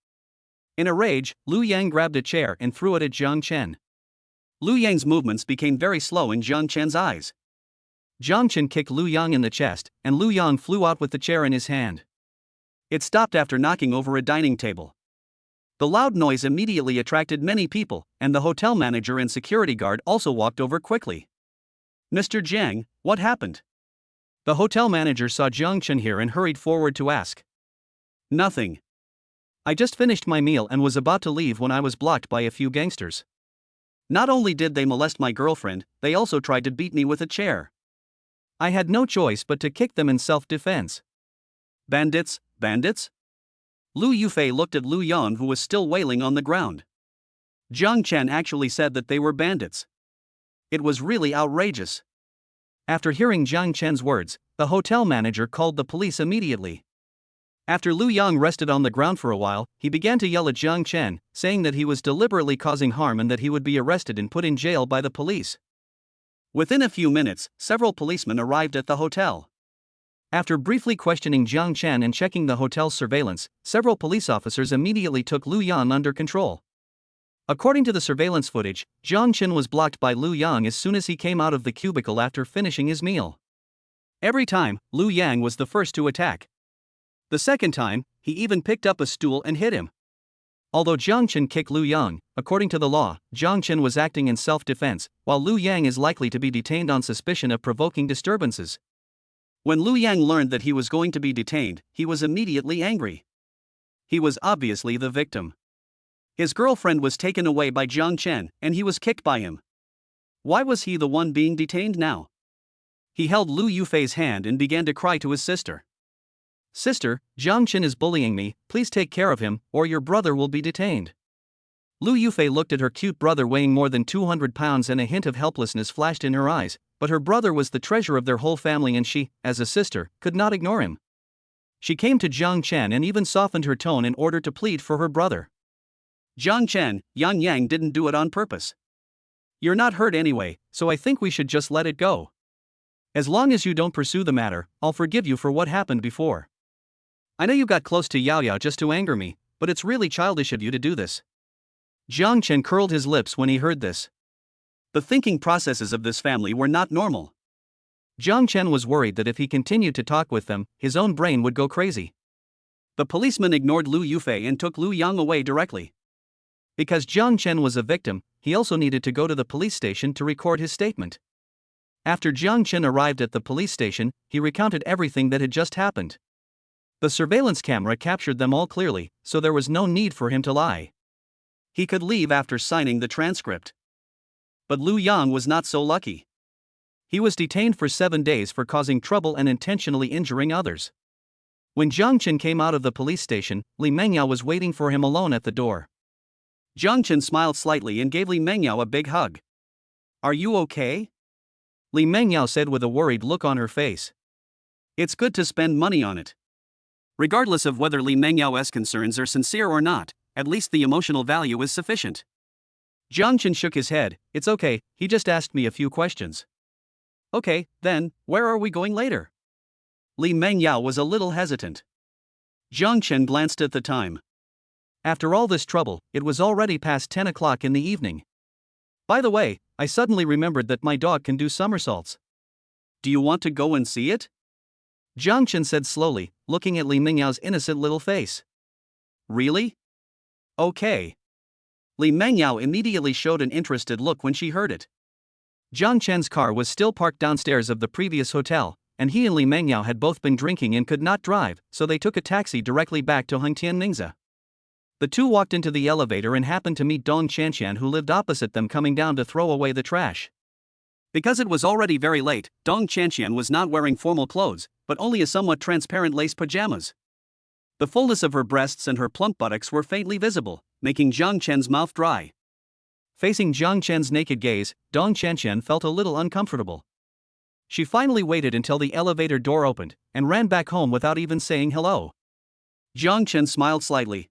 In a rage, Lu Yang grabbed a chair and threw it at Jang Chen. Lu Yang's movements became very slow in Jang Chen's eyes. Jang Chen kicked Lu Yang in the chest, and Lu Yang flew out with the chair in his hand. It stopped after knocking over a dining table. The loud noise immediately attracted many people, and the hotel manager and security guard also walked over quickly. "Mr. Jang, what happened?" The hotel manager saw Jang Chen here and hurried forward to ask. "Nothing. I just finished my meal and was about to leave when I was blocked by a few gangsters. Not only did they molest my girlfriend, they also tried to beat me with a chair. I had no choice but to kick them in self-defense." "Bandits, bandits?" Lu Yufi looked at Lu Yang, who was still wailing on the ground. Jang Chen actually said that they were bandits. It was really outrageous. After hearing Jang Chen's words, the hotel manager called the police immediately. After Lu Yang rested on the ground for a while, he began to yell at Jang Chen, saying that he was deliberately causing harm and that he would be arrested and put in jail by the police. Within a few minutes, several policemen arrived at the hotel. After briefly questioning Jang Chen and checking the hotel's surveillance, several police officers immediately took Lu Yang under control. According to the surveillance footage, Jang Chen was blocked by Lu Yang as soon as he came out of the cubicle after finishing his meal. Every time, Lu Yang was the first to attack. The second time, he even picked up a stool and hit him. Although Jang Chen kicked Lu Yang, according to the law, Jang Chen was acting in self-defense, while Lu Yang is likely to be detained on suspicion of provoking disturbances. When Lu Yang learned that he was going to be detained, he was immediately angry. He was obviously the victim. His girlfriend was taken away by Jang Chen, and he was kicked by him. Why was he the one being detained now? He held Lu Yufi's hand and began to cry to his sister. "Sister, Jang Chen is bullying me, please take care of him, or your brother will be detained." Lu Yufi looked at her cute brother weighing more than 200 pounds and a hint of helplessness flashed in her eyes, but her brother was the treasure of their whole family and she, as a sister, could not ignore him. She came to Jang Chen and even softened her tone in order to plead for her brother. "Jang Chen, Yang Yang didn't do it on purpose. You're not hurt anyway, so I think we should just let it go. As long as you don't pursue the matter, I'll forgive you for what happened before. I know you got close to Yao Yao just to anger me, but it's really childish of you to do this." Jang Chen curled his lips when he heard this. The thinking processes of this family were not normal. Jang Chen was worried that if he continued to talk with them, his own brain would go crazy. The policeman ignored Lu Yufi and took Lu Yang away directly. Because Jang Chen was a victim, he also needed to go to the police station to record his statement. After Jang Chen arrived at the police station, he recounted everything that had just happened. The surveillance camera captured them all clearly, so there was no need for him to lie. He could leave after signing the transcript. But Lu Yang was not so lucky. He was detained for 7 days for causing trouble and intentionally injuring others. When Jang Chen came out of the police station, Li Mengyao was waiting for him alone at the door. Jang Chen smiled slightly and gave Li Mengyao a big hug. "Are you okay?" Li Mengyao said with a worried look on her face. "It's good to spend money on it." Regardless of whether Li Mengyao's concerns are sincere or not, at least the emotional value is sufficient. Jang Chen shook his head. "It's okay, he just asked me a few questions." "Okay, then, where are we going later?" Li Mengyao was a little hesitant. Jang Chen glanced at the time. After all this trouble, it was already past 10 o'clock in the evening. "By the way, I suddenly remembered that my dog can do somersaults. Do you want to go and see it?" Jang Chen said slowly, looking at Li Mengyao's innocent little face. "Really? Okay." Li Mengyao immediately showed an interested look when she heard it. Jang Chen's car was still parked downstairs of the previous hotel, and he and Li Mengyao had both been drinking and could not drive, so they took a taxi directly back to Hengtian Ningxia. The two walked into the elevator and happened to meet Dong Qianqian, who lived opposite them, coming down to throw away the trash. Because it was already very late, Dong Qianqian was not wearing formal clothes, but only a somewhat transparent lace pajamas. The fullness of her breasts and her plump buttocks were faintly visible, making Jang Chen's mouth dry. Facing Jang Chen's naked gaze, Dong Qianqian felt a little uncomfortable. She finally waited until the elevator door opened, and ran back home without even saying hello. Jang Chen smiled slightly.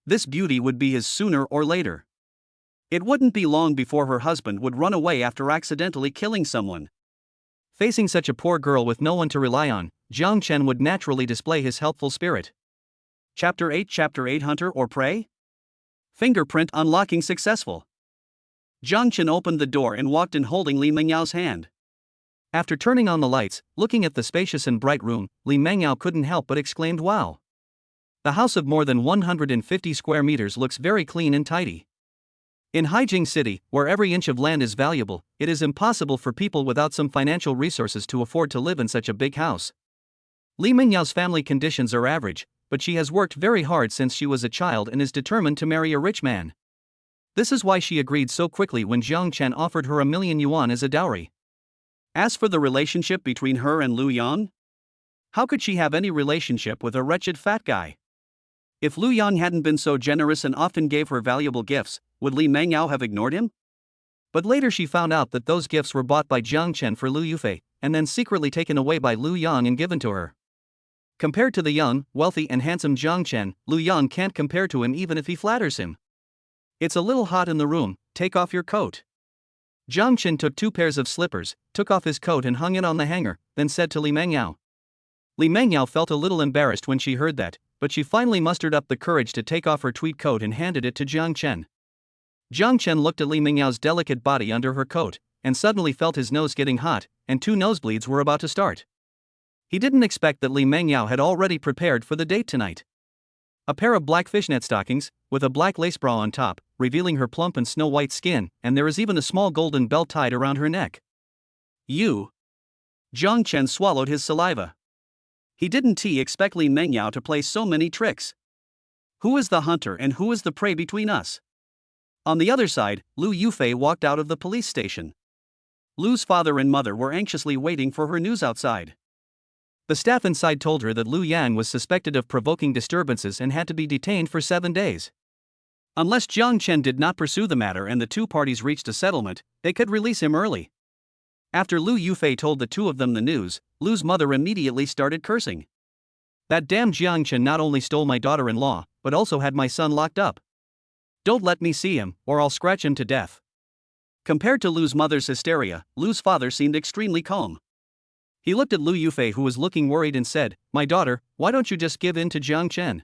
This beauty would be his sooner or later. It wouldn't be long before her husband would run away after accidentally killing someone. Facing such a poor girl with no one to rely on, Jang Chen would naturally display his helpful spirit. Chapter 8 Hunter or Prey? Fingerprint unlocking successful. Jang Chen opened the door and walked in holding Li Mengyao's hand. After turning on the lights, looking at the spacious and bright room, Li Mengyao couldn't help but exclaimed, "Wow! The house of more than 150 square meters looks very clean and tidy. In Haijing City, where every inch of land is valuable, it is impossible for people without some financial resources to afford to live in such a big house. Li Mingyao's family conditions are average, but she has worked very hard since she was a child and is determined to marry a rich man. This is why she agreed so quickly when Jang Chen offered her 1,000,000 yuan as a dowry. As for the relationship between her and Lu Yang, how could she have any relationship with a wretched fat guy? If Lu Yang hadn't been so generous and often gave her valuable gifts, would Li Mengyao have ignored him? But later she found out that those gifts were bought by Jang Chen for Lu Yufi, and then secretly taken away by Lu Yang and given to her. Compared to the young, wealthy and handsome Jang Chen, Lu Yang can't compare to him even if he flatters him. It's a little hot in the room, take off your coat. Jang Chen took 2 pairs of slippers, took off his coat and hung it on the hanger, then said to Li Mengyao. Li Mengyao felt a little embarrassed when she heard that, but she finally mustered up the courage to take off her tweed coat and handed it to Jang Chen. Jang Chen looked at Li Mingyao's delicate body under her coat, and suddenly felt his nose getting hot, and 2 nosebleeds were about to start. He didn't expect that Li Mengyao had already prepared for the date tonight. A pair of black fishnet stockings, with a black lace bra on top, revealing her plump and snow-white skin, and there is even a small golden belt tied around her neck. You. Jang Chen swallowed his saliva. He didn't expect Li Mengyao to play so many tricks. Who is the hunter and who is the prey between us? On the other side, Lu Yufi walked out of the police station. Lu's father and mother were anxiously waiting for her news outside. The staff inside told her that Lu Yang was suspected of provoking disturbances and had to be detained for 7 days. Unless Jang Chen did not pursue the matter and the 2 parties reached a settlement, they could release him early. After Lu Yufi told the 2 of them the news, Lu's mother immediately started cursing. That damn Jang Chen not only stole my daughter-in-law, but also had my son locked up. Don't let me see him, or I'll scratch him to death. Compared to Lu's mother's hysteria, Lu's father seemed extremely calm. He looked at Lu Yufi, who was looking worried, and said, "My daughter, why don't you just give in to Jang Chen?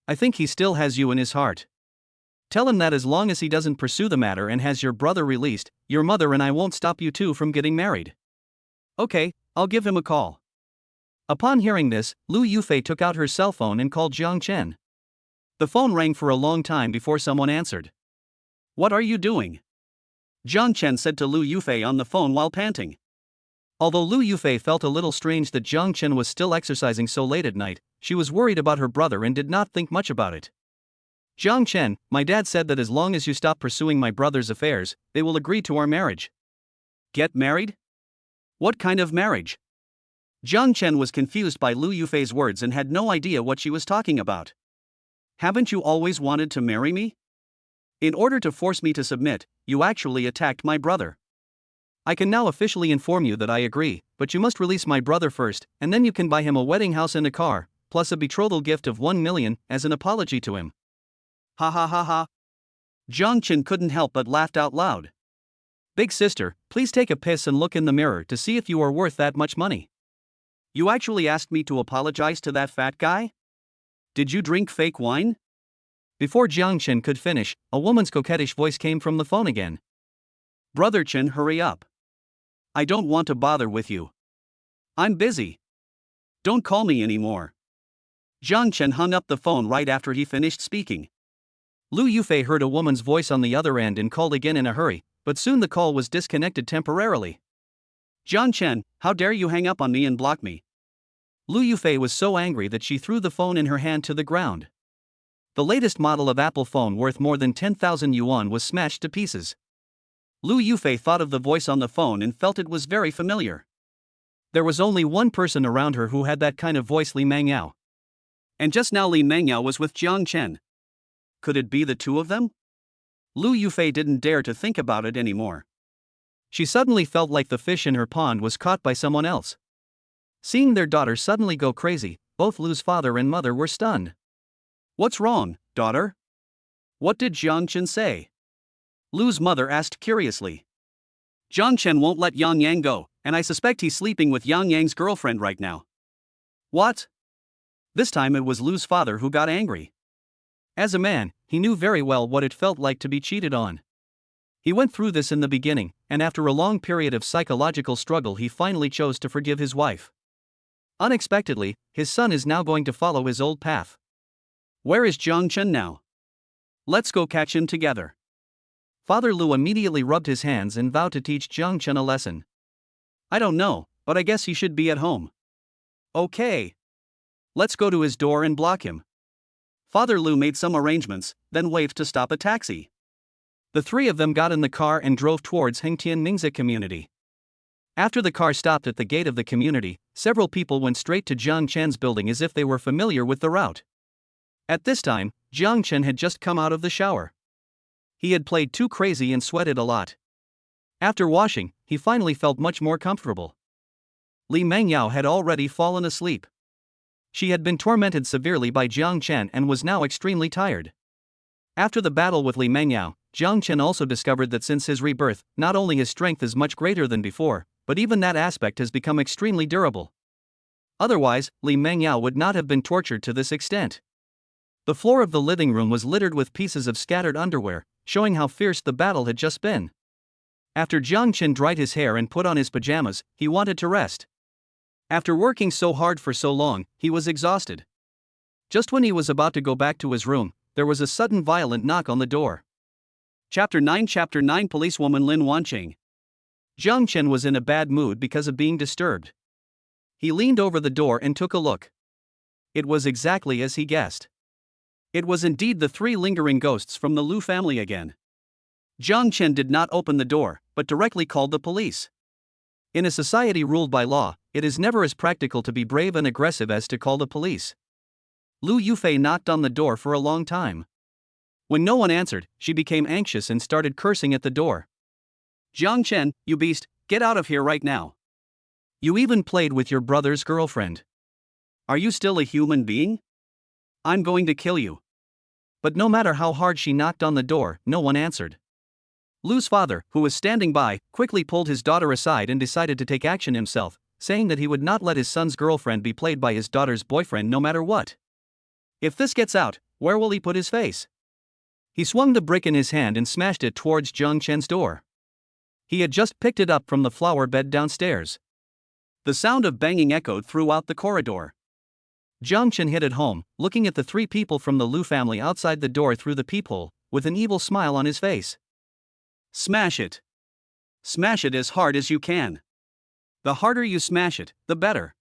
I think he still has you in his heart. Tell him that as long as he doesn't pursue the matter and has your brother released, your mother and I won't stop you 2 from getting married." "Okay, I'll give him a call." Upon hearing this, Lu Yufi took out her cell phone and called Jang Chen. The phone rang for a long time before someone answered. "What are you doing?" Jang Chen said to Lu Yufi on the phone while panting. Although Lu Yufi felt a little strange that Jang Chen was still exercising so late at night, she was worried about her brother and did not think much about it. "Jang Chen, my dad said that as long as you stop pursuing my brother's affairs, they will agree to our marriage." "Get married? What kind of marriage?" Jang Chen was confused by Lu Yufi's words and had no idea what she was talking about. "Haven't you always wanted to marry me? In order to force me to submit, you actually attacked my brother. I can now officially inform you that I agree, but you must release my brother first, and then you can buy him a wedding house and a car, plus a betrothal gift of 1,000,000 as an apology to him." Ha ha ha ha. Jang Chen couldn't help but laughed out loud. "Big sister, please take a piss and look in the mirror to see if you are worth that much money. You actually asked me to apologize to that fat guy? Did you drink fake wine?" Before Jang Chen could finish, a woman's coquettish voice came from the phone again. "Brother Chen, hurry up. I don't want to bother with you. I'm busy. Don't call me anymore." Jang Chen hung up the phone right after he finished speaking. Lu Yufi heard a woman's voice on the other end and called again in a hurry, but soon the call was disconnected temporarily. "Jang Chen, how dare you hang up on me and block me?" Lu Yufi was so angry that she threw the phone in her hand to the ground. The latest model of Apple phone worth more than 10,000 yuan was smashed to pieces. Lu Yufi thought of the voice on the phone and felt it was very familiar. There was only one person around her who had that kind of voice, Li Mengyao. And just now Li Mengyao was with Jang Chen. Could it be the 2 of them? Lu Yufi didn't dare to think about it anymore. She suddenly felt like the fish in her pond was caught by someone else. Seeing their daughter suddenly go crazy, both Lu's father and mother were stunned. "What's wrong, daughter? What did Jang Chen say?" Lu's mother asked curiously. "Jang Chen won't let Yang Yang go, and I suspect he's sleeping with Yang Yang's girlfriend right now." "What?" This time it was Lu's father who got angry. As a man, he knew very well what it felt like to be cheated on. He went through this in the beginning, and after a long period of psychological struggle he finally chose to forgive his wife. Unexpectedly, his son is now going to follow his old path. Where is Jang Chen now? Let's go catch him together. Father Lu immediately rubbed his hands and vowed to teach Jang Chen a lesson. I don't know, but I guess he should be at home. Okay. Let's go to his door and block him. Father Lu made some arrangements, then waved to stop a taxi. The three of them got in the car and drove towards Hengtian Ningzi community. After the car stopped at the gate of the community, several people went straight to Jang Chen's building as if they were familiar with the route. At this time, Jang Chen had just come out of the shower. He had played too crazy and sweated a lot. After washing, he finally felt much more comfortable. Li Mengyao had already fallen asleep. She had been tormented severely by Jang Chen and was now extremely tired. After the battle with Li Mengyao, Jang Chen also discovered that since his rebirth, not only his strength is much greater than before, but even that aspect has become extremely durable. Otherwise, Li Mengyao would not have been tortured to this extent. The floor of the living room was littered with pieces of scattered underwear, showing how fierce the battle had just been. After Jang Chen dried his hair and put on his pajamas, he wanted to rest. After working so hard for so long, he was exhausted. Just when he was about to go back to his room, there was a sudden violent knock on the door. Chapter 9 Policewoman Lin Wanqing. Jang Chen was in a bad mood because of being disturbed. He leaned over the door and took a look. It was exactly as he guessed. It was indeed the three lingering ghosts from the Lu family again. Jang Chen did not open the door, but directly called the police. In a society ruled by law, it is never as practical to be brave and aggressive as to call the police. Lu Yufi knocked on the door for a long time. When no one answered, she became anxious and started cursing at the door. Jang Chen, you beast, get out of here right now. You even played with your brother's girlfriend. Are you still a human being? I'm going to kill you. But no matter how hard she knocked on the door, no one answered. Lu's father, who was standing by, quickly pulled his daughter aside and decided to take action himself, saying that he would not let his son's girlfriend be played by his daughter's boyfriend no matter what. If this gets out, where will he put his face? He swung the brick in his hand and smashed it towards Jang Chen's door. He had just picked it up from the flower bed downstairs. The sound of banging echoed throughout the corridor. Jang Chen hid at home, looking at the three people from the Lu family outside the door through the peephole, with an evil smile on his face. Smash it. Smash it as hard as you can. The harder you smash it, the better.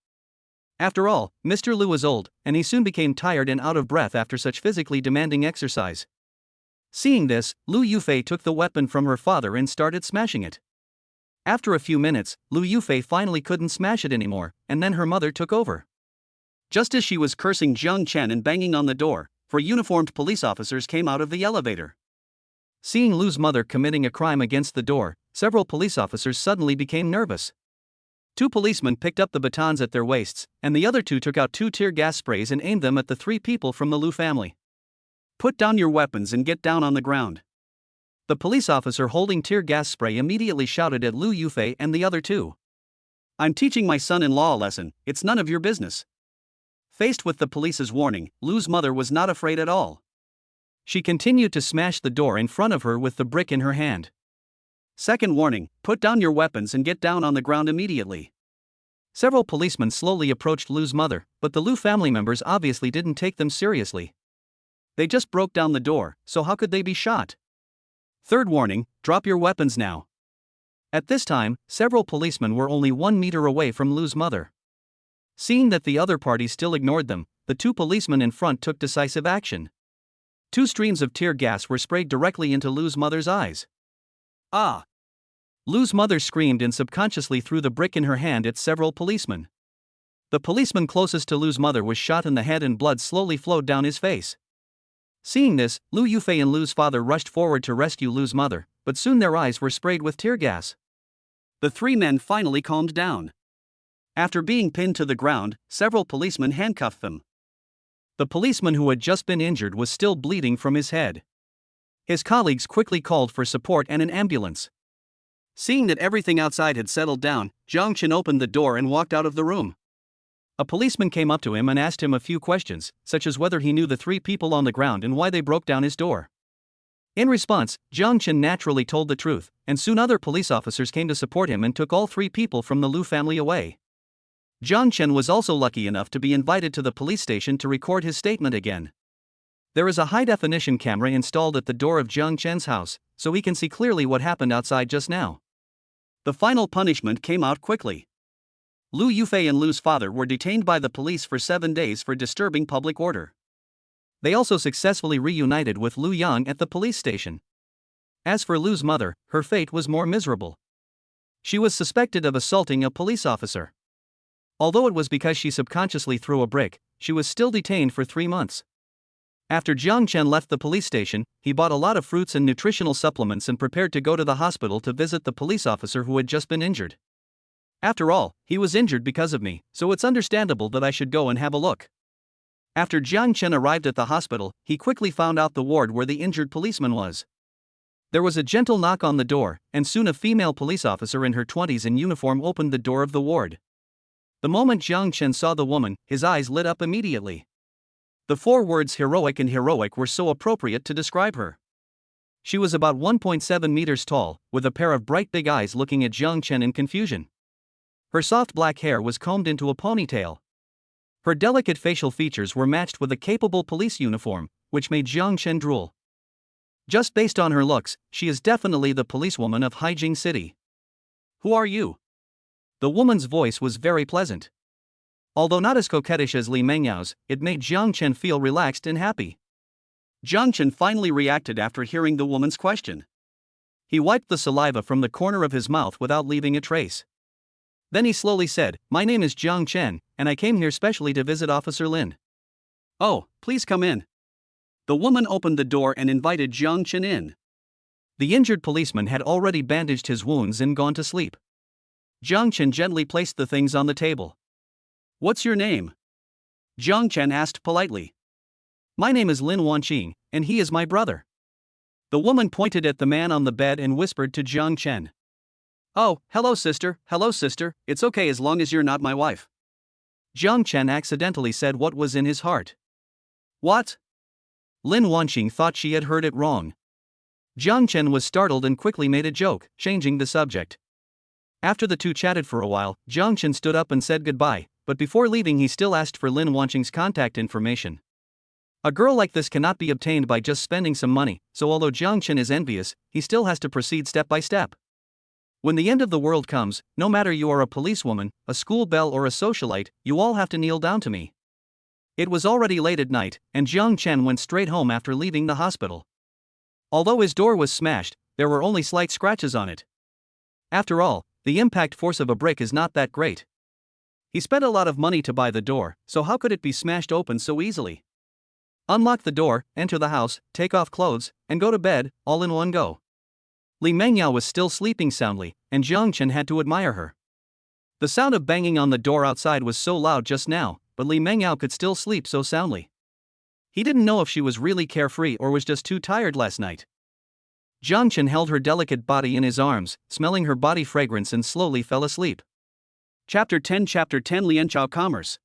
After all, Mr. Lu was old, and he soon became tired and out of breath after such physically demanding exercise. Seeing this, Lu Yufi took the weapon from her father and started smashing it. After a few minutes, Lu Yufi finally couldn't smash it anymore, and then her mother took over. Just as she was cursing Jang Chen and banging on the door, 4 uniformed police officers came out of the elevator. Seeing Lu's mother committing a crime against the door, several police officers suddenly became nervous. 2 policemen picked up the batons at their waists, and the other 2 took out 2 tear gas sprays and aimed them at the 3 people from the Lu family. Put down your weapons and get down on the ground. The police officer holding tear gas spray immediately shouted at Lu Yufi and the other 2. I'm teaching my son-in-law a lesson, it's none of your business. Faced with the police's warning, Lu's mother was not afraid at all. She continued to smash the door in front of her with the brick in her hand. Second warning, put down your weapons and get down on the ground immediately. Several policemen slowly approached Lu's mother, but the Lu family members obviously didn't take them seriously. They just broke down the door, so how could they be shot? Third warning, drop your weapons now. At this time, several policemen were only 1 meter away from Lu's mother. Seeing that the other party still ignored them, the 2 policemen in front took decisive action. 2 streams of tear gas were sprayed directly into Lu's mother's eyes. Ah! Lu's mother screamed and subconsciously threw the brick in her hand at several policemen. The policeman closest to Lu's mother was shot in the head and blood slowly flowed down his face. Seeing this, Lu Yufi and Lu's father rushed forward to rescue Lu's mother, but soon their eyes were sprayed with tear gas. The 3 men finally calmed down. After being pinned to the ground, several policemen handcuffed them. The policeman who had just been injured was still bleeding from his head. His colleagues quickly called for support and an ambulance. Seeing that everything outside had settled down, Jang Chen opened the door and walked out of the room. A policeman came up to him and asked him a few questions, such as whether he knew the 3 people on the ground and why they broke down his door. In response, Jang Chen naturally told the truth, and soon other police officers came to support him and took all 3 people from the Lu family away. Jang Chen was also lucky enough to be invited to the police station to record his statement again. There is a high-definition camera installed at the door of Jang Chen's house, so he can see clearly what happened outside just now. The final punishment came out quickly. Lu Yufi and Lu's father were detained by the police for 7 days for disturbing public order. They also successfully reunited with Lu Yang at the police station. As for Lu's mother, her fate was more miserable. She was suspected of assaulting a police officer. Although it was because she subconsciously threw a brick, she was still detained for 3 months. After Jang Chen left the police station, he bought a lot of fruits and nutritional supplements and prepared to go to the hospital to visit the police officer who had just been injured. After all, he was injured because of me, so it's understandable that I should go and have a look. After Jang Chen arrived at the hospital, he quickly found out the ward where the injured policeman was. There was a gentle knock on the door, and soon a female police officer in her 20s in uniform opened the door of the ward. The moment Jang Chen saw the woman, his eyes lit up immediately. The 4 words heroic and heroic were so appropriate to describe her. She was about 1.7 meters tall, with a pair of bright big eyes looking at Jang Chen in confusion. Her soft black hair was combed into a ponytail. Her delicate facial features were matched with a capable police uniform, which made Jang Chen drool. Just based on her looks, she is definitely the policewoman of Haijing City. Who are you? The woman's voice was very pleasant. Although not as coquettish as Li Mengyau's, it made Jang Chen feel relaxed and happy. Jang Chen finally reacted after hearing the woman's question. He wiped the saliva from the corner of his mouth without leaving a trace. Then he slowly said, "My name is Jang Chen, and I came here specially to visit Officer Lin." "Oh, please come in." The woman opened the door and invited Jang Chen in. The injured policeman had already bandaged his wounds and gone to sleep. Jang Chen gently placed the things on the table. "What's your name?" Jang Chen asked politely. "My name is Lin Wanqing, and he is my brother." The woman pointed at the man on the bed and whispered to Jang Chen. "Oh, hello sister, it's okay as long as you're not my wife." Jang Chen accidentally said what was in his heart. "What?" Lin Wanqing thought she had heard it wrong. Jang Chen was startled and quickly made a joke, changing the subject. After the two chatted for a while, Jang Chen stood up and said goodbye, but before leaving he still asked for Lin Wanqing's contact information. A girl like this cannot be obtained by just spending some money, so although Jang Chen is envious, he still has to proceed step by step. When the end of the world comes, no matter you are a policewoman, a school belle or a socialite, you all have to kneel down to me. It was already late at night, and Jang Chen went straight home after leaving the hospital. Although his door was smashed, there were only slight scratches on it. After all, the impact force of a brick is not that great. He spent a lot of money to buy the door, so how could it be smashed open so easily? Unlock the door, enter the house, take off clothes, and go to bed, all in one go. Li Mengyao was still sleeping soundly, and Jang Chen had to admire her. The sound of banging on the door outside was so loud just now, but Li Mengyao could still sleep so soundly. He didn't know if she was really carefree or was just too tired last night. Jang Chen held her delicate body in his arms, smelling her body fragrance and slowly fell asleep. Chapter 10 Lianchao Commerce.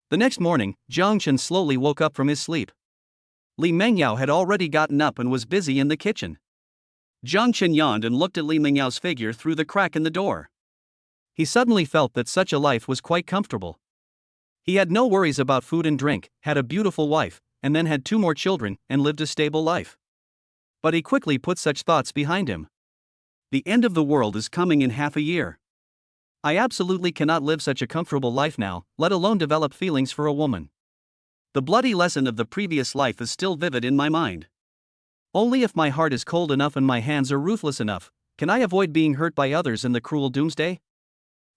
The next morning, Jang Chen slowly woke up from his sleep. Li Mengyao had already gotten up and was busy in the kitchen. Jang Chen yawned and looked at Li Mengyao's figure through the crack in the door. He suddenly felt that such a life was quite comfortable. He had no worries about food and drink, had a beautiful wife, and then had 2 more children, and lived a stable life. But he quickly put such thoughts behind him. The end of the world is coming in half a year. I absolutely cannot live such a comfortable life now, let alone develop feelings for a woman. The bloody lesson of the previous life is still vivid in my mind. Only if my heart is cold enough and my hands are ruthless enough, can I avoid being hurt by others in the cruel doomsday?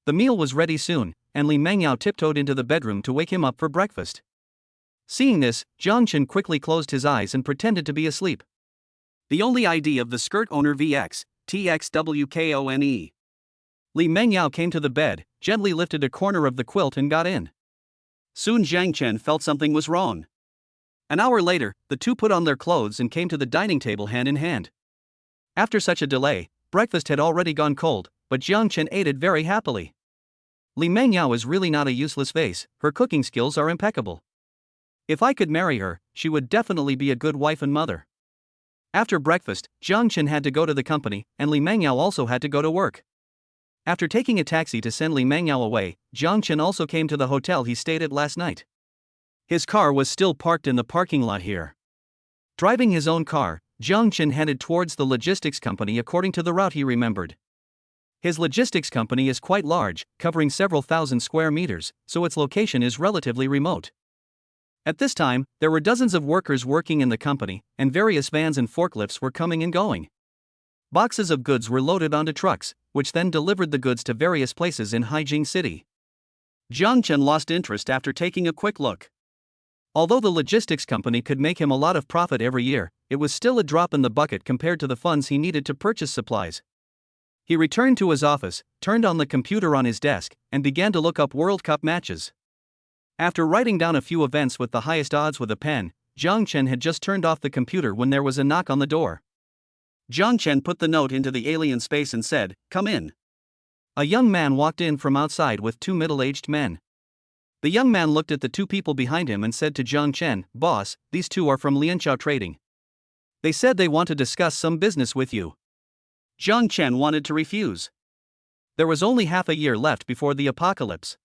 The meal was ready soon, and Li Mengyao tiptoed into the bedroom to wake him up for breakfast. Seeing this, Jang Chen quickly closed his eyes and pretended to be asleep. The only ID of the skirt owner VX, TXWKONE. Li Mengyao came to the bed, gently lifted a corner of the quilt and got in. Soon Jang Chen felt something was wrong. An hour later, the two put on their clothes and came to the dining table hand in hand. After such a delay, breakfast had already gone cold, but Jang Chen ate it very happily. Li Mengyao is really not a useless vase, her cooking skills are impeccable. If I could marry her, she would definitely be a good wife and mother. After breakfast, Jang Chen had to go to the company, and Li Mengyao also had to go to work. After taking a taxi to send Li Mengyao away, Jang Chen also came to the hotel he stayed at last night. His car was still parked in the parking lot here. Driving his own car, Jang Chen headed towards the logistics company according to the route he remembered. His logistics company is quite large, covering several thousand square meters, so its location is relatively remote. At this time, there were dozens of workers working in the company, and various vans and forklifts were coming and going. Boxes of goods were loaded onto trucks, which then delivered the goods to various places in Haijing City. Jang Chen lost interest after taking a quick look. Although the logistics company could make him a lot of profit every year, it was still a drop in the bucket compared to the funds he needed to purchase supplies. He returned to his office, turned on the computer on his desk, and began to look up World Cup matches. After writing down a few events with the highest odds with a pen, Jang Chen had just turned off the computer when there was a knock on the door. Jang Chen put the note into the alien space and said, "Come in." A young man walked in from outside with two middle-aged men. The young man looked at the two people behind him and said to Jang Chen, "Boss, these two are from Lianchao Trading. They said they want to discuss some business with you." Jang Chen wanted to refuse. There was only half a year left before the apocalypse.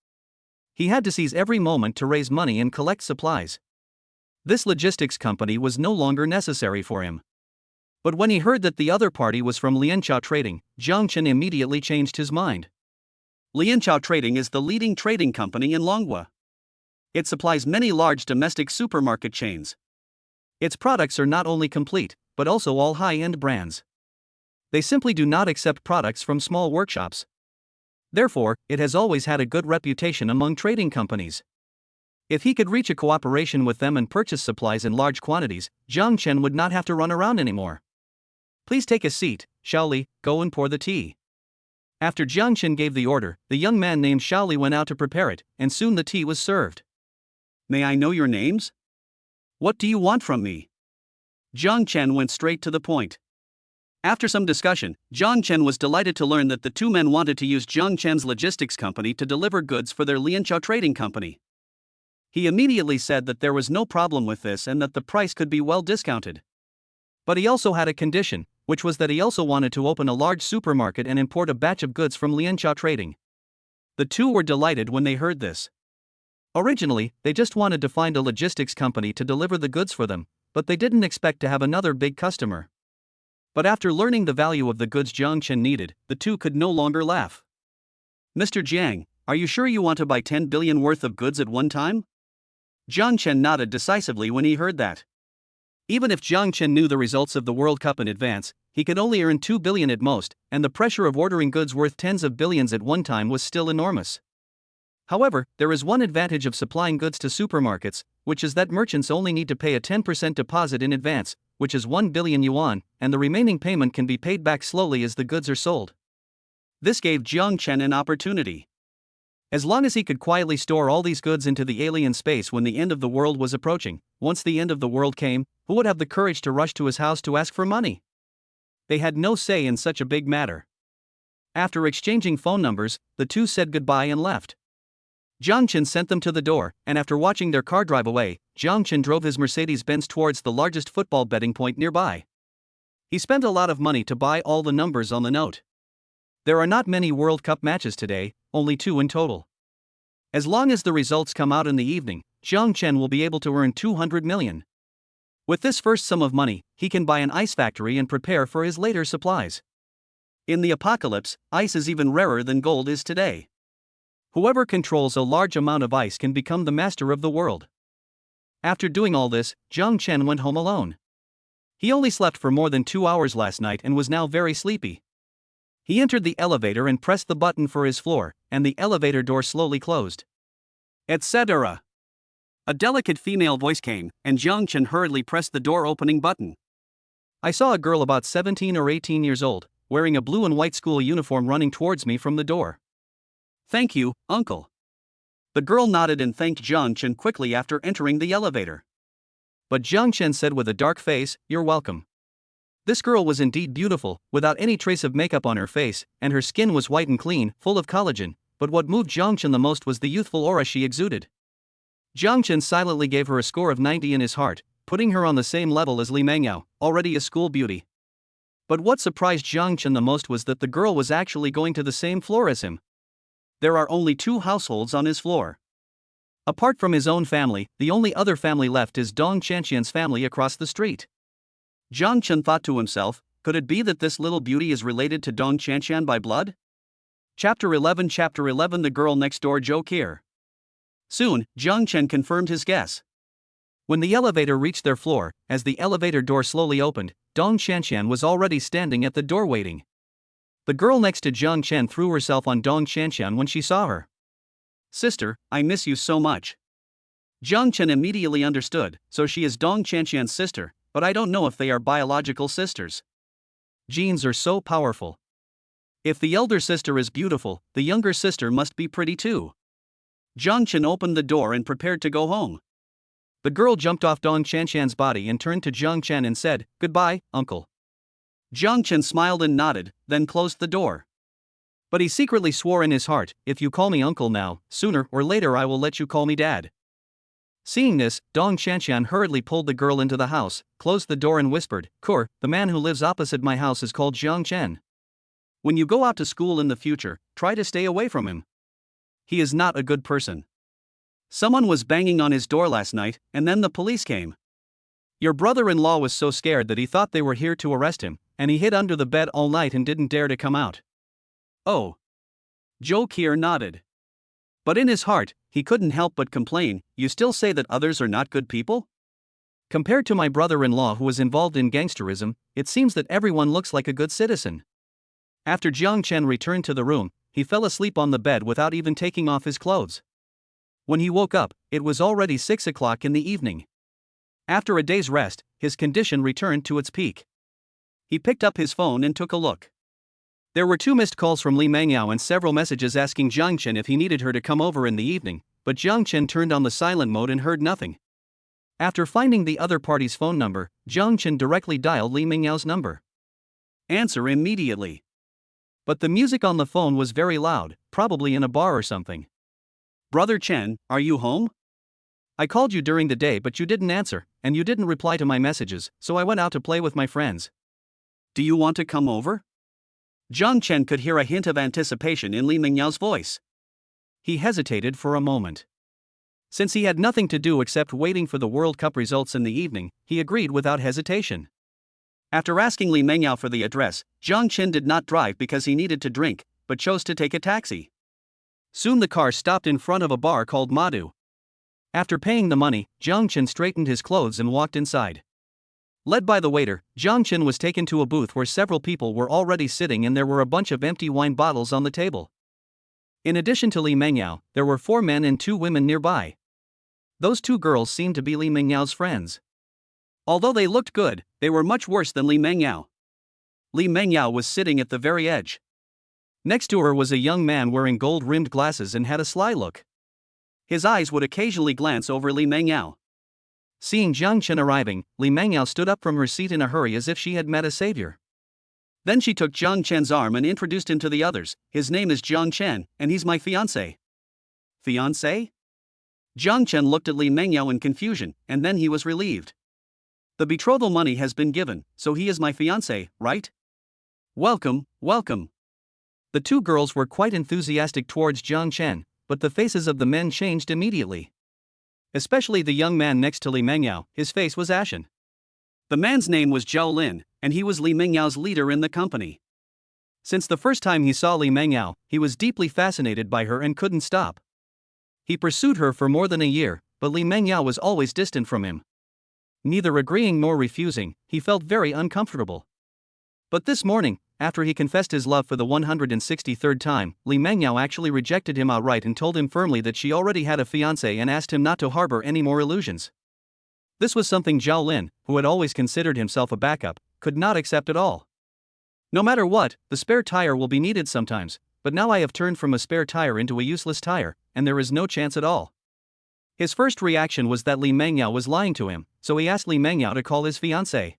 He had to seize every moment to raise money and collect supplies. This logistics company was no longer necessary for him. But when he heard that the other party was from Lianchao Trading, Jang Chen immediately changed his mind. Lianchao Trading is the leading trading company in Longhua. It supplies many large domestic supermarket chains. Its products are not only complete, but also all high-end brands. They simply do not accept products from small workshops. Therefore, it has always had a good reputation among trading companies. If he could reach a cooperation with them and purchase supplies in large quantities, Jang Chen would not have to run around anymore. "Please take a seat, Shaoli, go and pour the tea." After Jang Chen gave the order, the young man named Shaoli went out to prepare it, and soon the tea was served. "May I know your names? What do you want from me?" Jang Chen went straight to the point. After some discussion, Jang Chen was delighted to learn that the two men wanted to use Jang Chen's logistics company to deliver goods for their Lianchao Trading Company. He immediately said that there was no problem with this and that the price could be well discounted. But he also had a condition, which was that he also wanted to open a large supermarket and import a batch of goods from Lianchao Trading. The two were delighted when they heard this. Originally, they just wanted to find a logistics company to deliver the goods for them, but they didn't expect to have another big customer. But after learning the value of the goods Jang Chen needed, the two could no longer laugh. "Mr. Jiang, are you sure you want to buy 10 billion worth of goods at one time?" Jang Chen nodded decisively when he heard that. Even if Jang Chen knew the results of the World Cup in advance, he could only earn 2 billion at most, and the pressure of ordering goods worth tens of billions at one time was still enormous. However, there is one advantage of supplying goods to supermarkets, which is that merchants only need to pay a 10% deposit in advance, which is 1 billion yuan, and the remaining payment can be paid back slowly as the goods are sold. This gave Jang Chen an opportunity. As long as he could quietly store all these goods into the alien space when the end of the world was approaching, once the end of the world came, who would have the courage to rush to his house to ask for money? They had no say in such a big matter. After exchanging phone numbers, the two said goodbye and left. Jang Chen sent them to the door, and after watching their car drive away, Jang Chen drove his Mercedes-Benz towards the largest football betting point nearby. He spent a lot of money to buy all the numbers on the note. There are not many World Cup matches today, only 2 in total. As long as the results come out in the evening, Jang Chen will be able to earn 200 million. With this first sum of money, he can buy an ice factory and prepare for his later supplies. In the apocalypse, ice is even rarer than gold is today. Whoever controls a large amount of ice can become the master of the world. After doing all this, Jang Chen went home alone. He only slept for more than 2 hours last night and was now very sleepy. He entered the elevator and pressed the button for his floor, and the elevator door slowly closed. Etc. A delicate female voice came, and Jang Chen hurriedly pressed the door opening button. I saw a girl about 17 or 18 years old, wearing a blue and white school uniform running towards me from the door. Thank you, uncle. The girl nodded and thanked Jang Chen quickly after entering the elevator. But Jang Chen said with a dark face, "You're welcome." This girl was indeed beautiful, without any trace of makeup on her face, and her skin was white and clean, full of collagen, but what moved Jang Chen the most was the youthful aura she exuded. Jang Chen silently gave her a score of 90 in his heart, putting her on the same level as Li Mengyao, already a school beauty. But what surprised Jang Chen the most was that the girl was actually going to the same floor as him. There are only 2 households on his floor. Apart from his own family, the only other family left is Dong Chanxian's family across the street. Jang Chen thought to himself, could it be that this little beauty is related to Dong Chanshan by blood? Chapter 11 The Girl Next Door Joe Kier. Soon, Jang Chen confirmed his guess. When the elevator reached their floor, as the elevator door slowly opened, Dong Chanshan was already standing at the door waiting. The girl next to Jang Chen threw herself on Dong Chanshan when she saw her. Sister, I miss you so much. Jang Chen immediately understood, so she is Dong Chanshan's sister, but I don't know if they are biological sisters. Genes are so powerful. If the elder sister is beautiful, the younger sister must be pretty too. Jang Chen opened the door and prepared to go home. The girl jumped off Dong Chanshan's body and turned to Jang Chen and said, "Goodbye, uncle." Jang Chen smiled and nodded, then closed the door. But he secretly swore in his heart, if you call me uncle now, sooner or later I will let you call me dad. Seeing this, Dong Chanshan hurriedly pulled the girl into the house, closed the door and whispered, "Kur, the man who lives opposite my house is called Jang Chen. When you go out to school in the future, try to stay away from him. He is not a good person. Someone was banging on his door last night, and then the police came. Your brother-in-law was so scared that he thought they were here to arrest him, and he hid under the bed all night and didn't dare to come out." Oh. Joe Kier nodded. But in his heart, he couldn't help but complain, "You still say that others are not good people? Compared to my brother-in-law who was involved in gangsterism, it seems that everyone looks like a good citizen." After Jang Chen returned to the room, he fell asleep on the bed without even taking off his clothes. When he woke up, it was already 6 o'clock in the evening. After a day's rest, his condition returned to its peak. He picked up his phone and took a look. There were 2 missed calls from Li Mengyao and several messages asking Jang Chen if he needed her to come over in the evening, but Jang Chen turned on the silent mode and heard nothing. After finding the other party's phone number, Jang Chen directly dialed Li Mengyao's number. "Answer immediately." But the music on the phone was very loud, probably in a bar or something. "Brother Chen, are you home? I called you during the day but you didn't answer, and you didn't reply to my messages, so I went out to play with my friends. Do you want to come over?" Jang Chen could hear a hint of anticipation in Li Mengyao's voice. He hesitated for a moment. Since he had nothing to do except waiting for the World Cup results in the evening, he agreed without hesitation. After asking Li Mengyao for the address, Jang Chen did not drive because he needed to drink, but chose to take a taxi. Soon the car stopped in front of a bar called Madu. After paying the money, Jang Chen straightened his clothes and walked inside. Led by the waiter, Jang Chen was taken to a booth where several people were already sitting and there were a bunch of empty wine bottles on the table. In addition to Li Mengyao, there were 4 men and 2 women nearby. Those 2 girls seemed to be Li Mengyao's friends. Although they looked good, they were much worse than Li Mengyao. Li Mengyao was sitting at the very edge. Next to her was a young man wearing gold-rimmed glasses and had a sly look. His eyes would occasionally glance over Li Mengyao. Seeing Jang Chen arriving, Li Mengyao stood up from her seat in a hurry as if she had met a savior. Then she took Jang Chen's arm and introduced him to the others. "His name is Jang Chen, and he's my fiancé." "Fiancé?" Jang Chen looked at Li Mengyao in confusion, and then he was relieved. "The betrothal money has been given, so he is my fiancé, right? Welcome, welcome." The 2 girls were quite enthusiastic towards Jang Chen, but the faces of the men changed immediately. Especially the young man next to Li Mengyao, his face was ashen. The man's name was Zhao Lin, and he was Li Mengyao's leader in the company. Since the first time he saw Li Mengyao, he was deeply fascinated by her and couldn't stop. He pursued her for more than a year, but Li Mengyao was always distant from him. Neither agreeing nor refusing, he felt very uncomfortable. But this morning, after he confessed his love for the 163rd time, Li Mengyao actually rejected him outright and told him firmly that she already had a fiancé and asked him not to harbor any more illusions. This was something Zhao Lin, who had always considered himself a backup, could not accept at all. "No matter what, the spare tire will be needed sometimes, but now I have turned from a spare tire into a useless tire, and there is no chance at all." His first reaction was that Li Mengyao was lying to him, so he asked Li Mengyao to call his fiancé.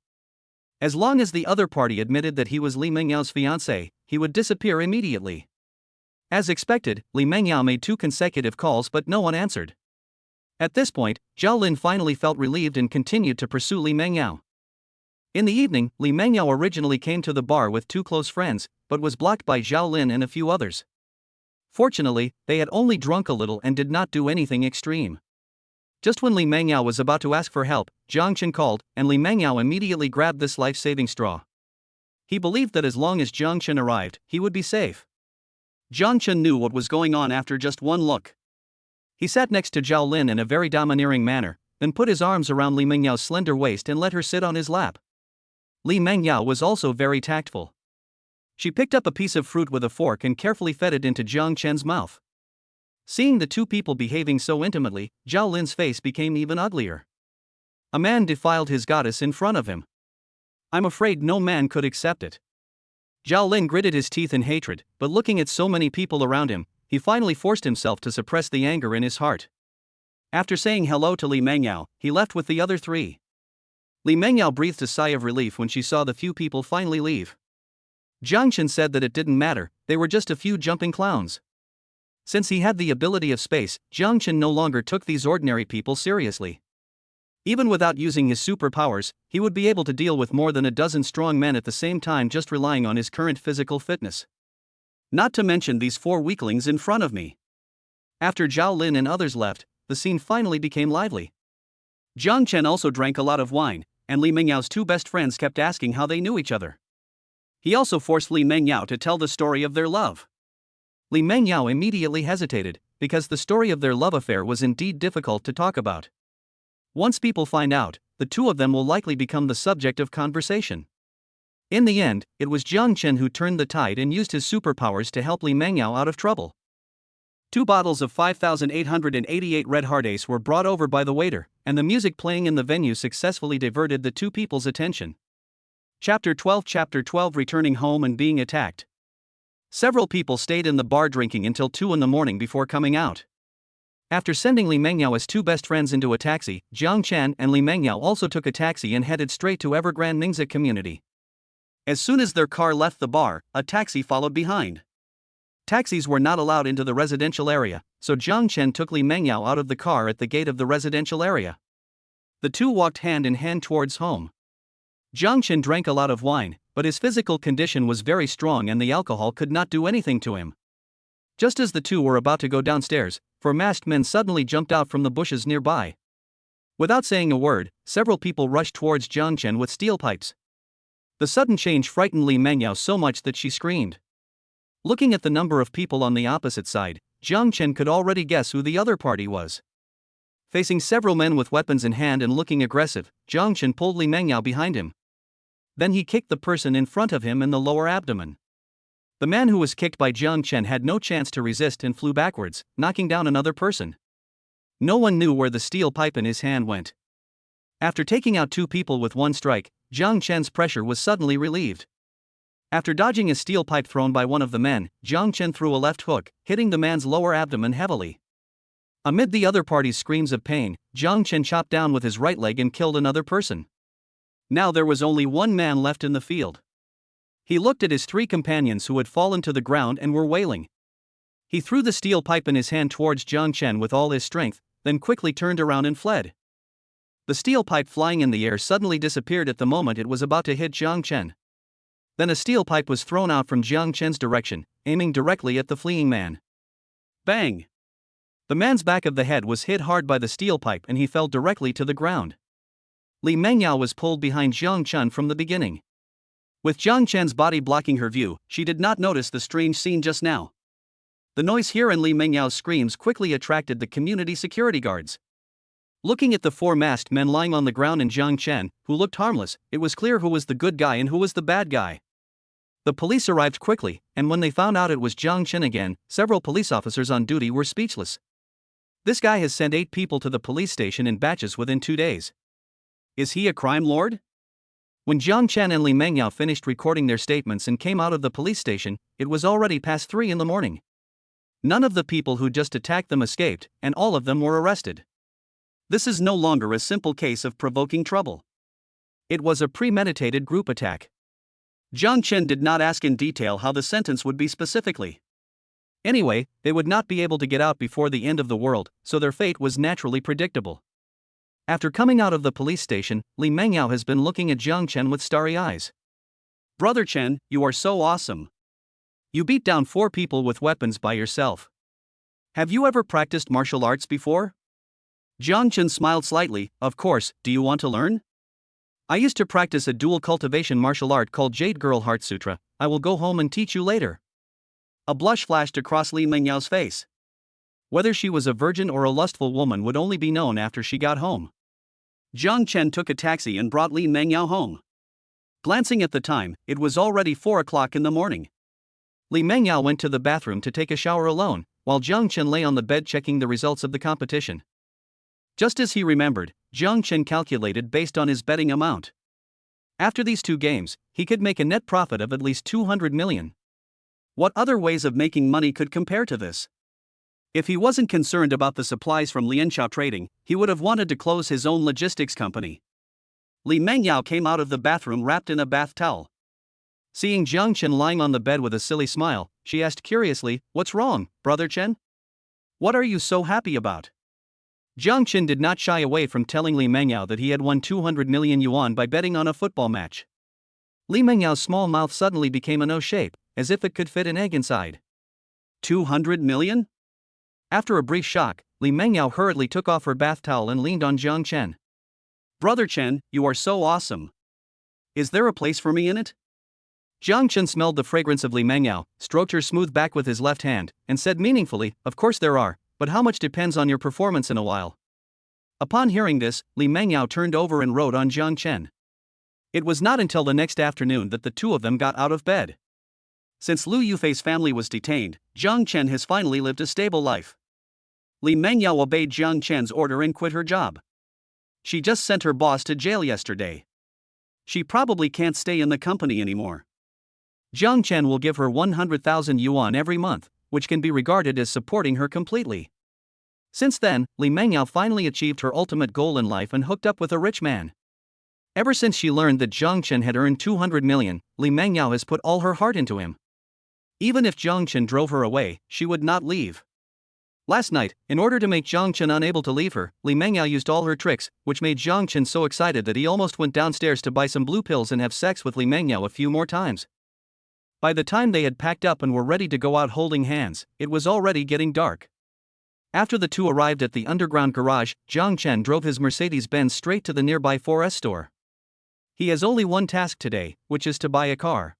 As long as the other party admitted that he was Li Mengyao's fiancé, he would disappear immediately. As expected, Li Mengyao made 2 consecutive calls but no one answered. At this point, Zhao Lin finally felt relieved and continued to pursue Li Mengyao. In the evening, Li Mengyao originally came to the bar with 2 close friends, but was blocked by Zhao Lin and a few others. Fortunately, they had only drunk a little and did not do anything extreme. Just when Li Mengyao was about to ask for help, Jang Chen called, and Li Mengyao immediately grabbed this life-saving straw. He believed that as long as Jang Chen arrived, he would be safe. Jang Chen knew what was going on after just one look. He sat next to Zhao Lin in a very domineering manner, then put his arms around Li Mengyao's slender waist and let her sit on his lap. Li Mengyao was also very tactful. She picked up a piece of fruit with a fork and carefully fed it into Jang Chen's mouth. Seeing the two people behaving so intimately, Zhao Lin's face became even uglier. A man defiled his goddess in front of him. I'm afraid no man could accept it. Zhao Lin gritted his teeth in hatred, but looking at so many people around him, he finally forced himself to suppress the anger in his heart. After saying hello to Li Mengyao, he left with the other three. Li Mengyao breathed a sigh of relief when she saw the few people finally leave. Jang Chen said that it didn't matter, they were just a few jumping clowns. Since he had the ability of space, Jang Chen no longer took these ordinary people seriously. Even without using his superpowers, he would be able to deal with more than a dozen strong men at the same time just relying on his current physical fitness. Not to mention these 4 weaklings in front of me. After Zhao Lin and others left, the scene finally became lively. Jang Chen also drank a lot of wine, and Li Mengyao's 2 best friends kept asking how they knew each other. He also forced Li Mengyao to tell the story of their love. Li Mengyao immediately hesitated, because the story of their love affair was indeed difficult to talk about. Once people find out, the two of them will likely become the subject of conversation. In the end, it was Jang Chen who turned the tide and used his superpowers to help Li Mengyao out of trouble. 2 bottles of 5,888 Red Hard Ace were brought over by the waiter, and the music playing in the venue successfully diverted the 2 people's attention. Chapter 12 Returning home and being attacked. Several people stayed in the bar drinking until 2 in the morning before coming out. After sending Li Mengyao's 2 best friends into a taxi, Jang Chen and Li Mengyao also took a taxi and headed straight to Evergrande Ningxia community. As soon as their car left the bar, a taxi followed behind. Taxis were not allowed into the residential area, so Jang Chen took Li Mengyao out of the car at the gate of the residential area. The two walked hand in hand towards home. Jang Chen drank a lot of wine, but his physical condition was very strong and the alcohol could not do anything to him. Just as the two were about to go downstairs, 4 masked men suddenly jumped out from the bushes nearby. Without saying a word, several people rushed towards Jang Chen with steel pipes. The sudden change frightened Li Mengyao so much that she screamed. Looking at the number of people on the opposite side, Jang Chen could already guess who the other party was. Facing several men with weapons in hand and looking aggressive, Jang Chen pulled Li Mengyao behind him. Then he kicked the person in front of him in the lower abdomen. The man who was kicked by Jang Chen had no chance to resist and flew backwards, knocking down another person. No one knew where the steel pipe in his hand went. After taking out 2 people with 1 strike, Jang Chen's pressure was suddenly relieved. After dodging a steel pipe thrown by one of the men, Jang Chen threw a left hook, hitting the man's lower abdomen heavily. Amid the other party's screams of pain, Jang Chen chopped down with his right leg and killed another person. Now there was only 1 man left in the field. He looked at his 3 companions who had fallen to the ground and were wailing. He threw the steel pipe in his hand towards Jang Chen with all his strength, then quickly turned around and fled. The steel pipe flying in the air suddenly disappeared at the moment it was about to hit Jang Chen. Then a steel pipe was thrown out from Jang Chen's direction, aiming directly at the fleeing man. Bang! The man's back of the head was hit hard by the steel pipe and he fell directly to the ground. Li Mengyao was pulled behind Jang Chen from the beginning. With Jang Chen's body blocking her view, she did not notice the strange scene just now. The noise here and Li Mengyao's screams quickly attracted the community security guards. Looking at the 4 masked men lying on the ground and Jang Chen, who looked harmless, it was clear who was the good guy and who was the bad guy. The police arrived quickly, and when they found out it was Jang Chen again, several police officers on duty were speechless. This guy has sent 8 people to the police station in batches within 2 days. Is he a crime lord? When Jang Chen and Li Mengyao finished recording their statements and came out of the police station, it was already past 3 in the morning. None of the people who just attacked them escaped, and all of them were arrested. This is no longer a simple case of provoking trouble. It was a premeditated group attack. Jang Chen did not ask in detail how the sentence would be specifically. Anyway, they would not be able to get out before the end of the world, so their fate was naturally predictable. After coming out of the police station, Li Mengyao has been looking at Jang Chen with starry eyes. Brother Chen, you are so awesome. You beat down 4 people with weapons by yourself. Have you ever practiced martial arts before? Jang Chen smiled slightly. Of course, do you want to learn? I used to practice a dual cultivation martial art called Jade Girl Heart Sutra. I will go home and teach you later. A blush flashed across Li Mengyao's face. Whether she was a virgin or a lustful woman would only be known after she got home. Jang Chen took a taxi and brought Li Mengyao home. Glancing at the time, it was already 4 o'clock in the morning. Li Mengyao went to the bathroom to take a shower alone, while Jang Chen lay on the bed checking the results of the competition. Just as he remembered, Jang Chen calculated based on his betting amount. After these 2 games, he could make a net profit of at least 200 million. What other ways of making money could compare to this? If he wasn't concerned about the supplies from Lianchao Trading, he would have wanted to close his own logistics company. Li Mengyao came out of the bathroom wrapped in a bath towel. Seeing Jang Chen lying on the bed with a silly smile, she asked curiously, "What's wrong, brother Chen? What are you so happy about?" Jang Chen did not shy away from telling Li Mengyao that he had won 200 million yuan by betting on a football match. Li Mengyao's small mouth suddenly became an O shape, as if it could fit an egg inside. 200 million? After a brief shock, Li Mengyao hurriedly took off her bath towel and leaned on Jang Chen. "Brother Chen, you are so awesome. Is there a place for me in it?" Jang Chen smelled the fragrance of Li Mengyao, stroked her smooth back with his left hand, and said meaningfully, "Of course there are, but how much depends on your performance in a while." Upon hearing this, Li Mengyao turned over and rode on Jang Chen. It was not until the next afternoon that the 2 of them got out of bed. Since Lu Yufi's family was detained, Jang Chen has finally lived a stable life. Li Mengyao obeyed Jang Chen's order and quit her job. She just sent her boss to jail yesterday. She probably can't stay in the company anymore. Jang Chen will give her 100,000 yuan every month, which can be regarded as supporting her completely. Since then, Li Mengyao finally achieved her ultimate goal in life and hooked up with a rich man. Ever since she learned that Jang Chen had earned 200 million, Li Mengyao has put all her heart into him. Even if Jang Chen drove her away, she would not leave. Last night, in order to make Jang Chen unable to leave her, Li Mengyao used all her tricks, which made Jang Chen so excited that he almost went downstairs to buy some blue pills and have sex with Li Mengyao a few more times. By the time they had packed up and were ready to go out holding hands, it was already getting dark. After the 2 arrived at the underground garage, Jang Chen drove his Mercedes-Benz straight to the nearby 4S store. He has only one task today, which is to buy a car.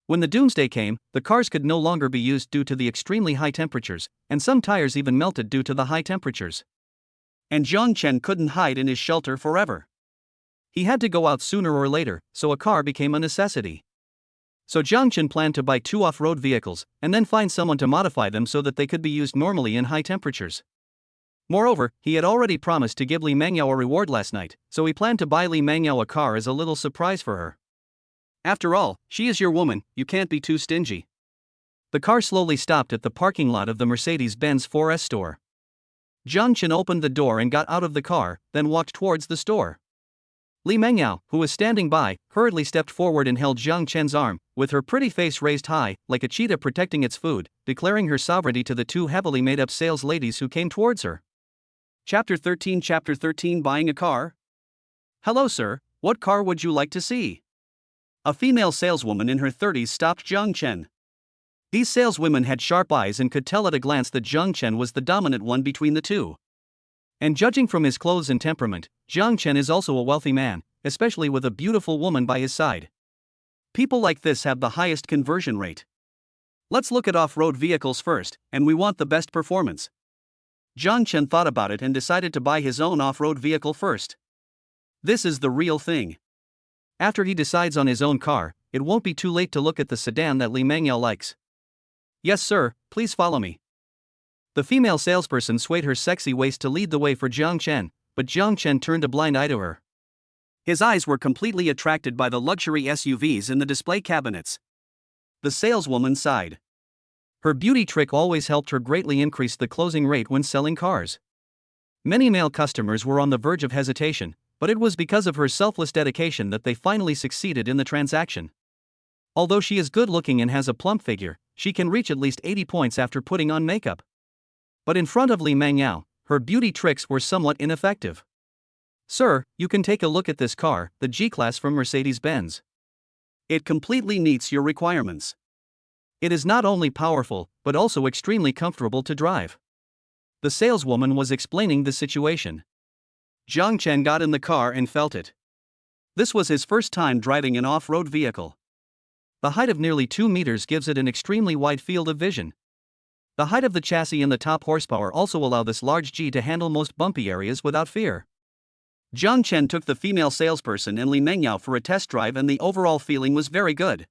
When the doomsday came, the cars could no longer be used due to the extremely high temperatures, and some tires even melted due to the high temperatures. And Jang Chen couldn't hide in his shelter forever. He had to go out sooner or later, so a car became a necessity. So Jang Chen planned to buy 2 off-road vehicles, and then find someone to modify them so that they could be used normally in high temperatures. Moreover, he had already promised to give Li Mengyao a reward last night, so he planned to buy Li Mengyao a car as a little surprise for her. After all, she is your woman, you can't be too stingy. The car slowly stopped at the parking lot of the Mercedes-Benz 4S store. Jang Chen opened the door and got out of the car, then walked towards the store. Li Mengyao, who was standing by, hurriedly stepped forward and held Jang Chen's arm, with her pretty face raised high, like a cheetah protecting its food, declaring her sovereignty to the 2 heavily made-up sales ladies who came towards her. Chapter 13 Buying a car? "Hello sir, what car would you like to see?" A female saleswoman in her 30s stopped Jang Chen. These saleswomen had sharp eyes and could tell at a glance that Jang Chen was the dominant one between the 2. And judging from his clothes and temperament, Jang Chen is also a wealthy man, especially with a beautiful woman by his side. People like this have the highest conversion rate. Let's look at off-road vehicles first, and we want the best performance. Jang Chen thought about it and decided to buy his own off-road vehicle first. This is the real thing. After he decides on his own car, it won't be too late to look at the sedan that Li Mengyao likes. "Yes sir, please follow me." The female salesperson swayed her sexy waist to lead the way for Jang Chen, but Jang Chen turned a blind eye to her. His eyes were completely attracted by the luxury SUVs in the display cabinets. The saleswoman sighed. Her beauty trick always helped her greatly increase the closing rate when selling cars. Many male customers were on the verge of hesitation, but it was because of her selfless dedication that they finally succeeded in the transaction. Although she is good-looking and has a plump figure, she can reach at least 80 points after putting on makeup. But in front of Li Mengyao, her beauty tricks were somewhat ineffective. "Sir, you can take a look at this car, the G-Class from Mercedes-Benz. It completely meets your requirements. It is not only powerful, but also extremely comfortable to drive. The saleswoman was explaining the situation. Jang Chen got in the car and felt it. This was his first time driving an off-road vehicle. The height of nearly 2 meters gives it an extremely wide field of vision. The height of the chassis and the top horsepower also allow this large G to handle most bumpy areas without fear. Jang Chen took the female salesperson and Li Mengyao for a test drive, and the overall feeling was very good.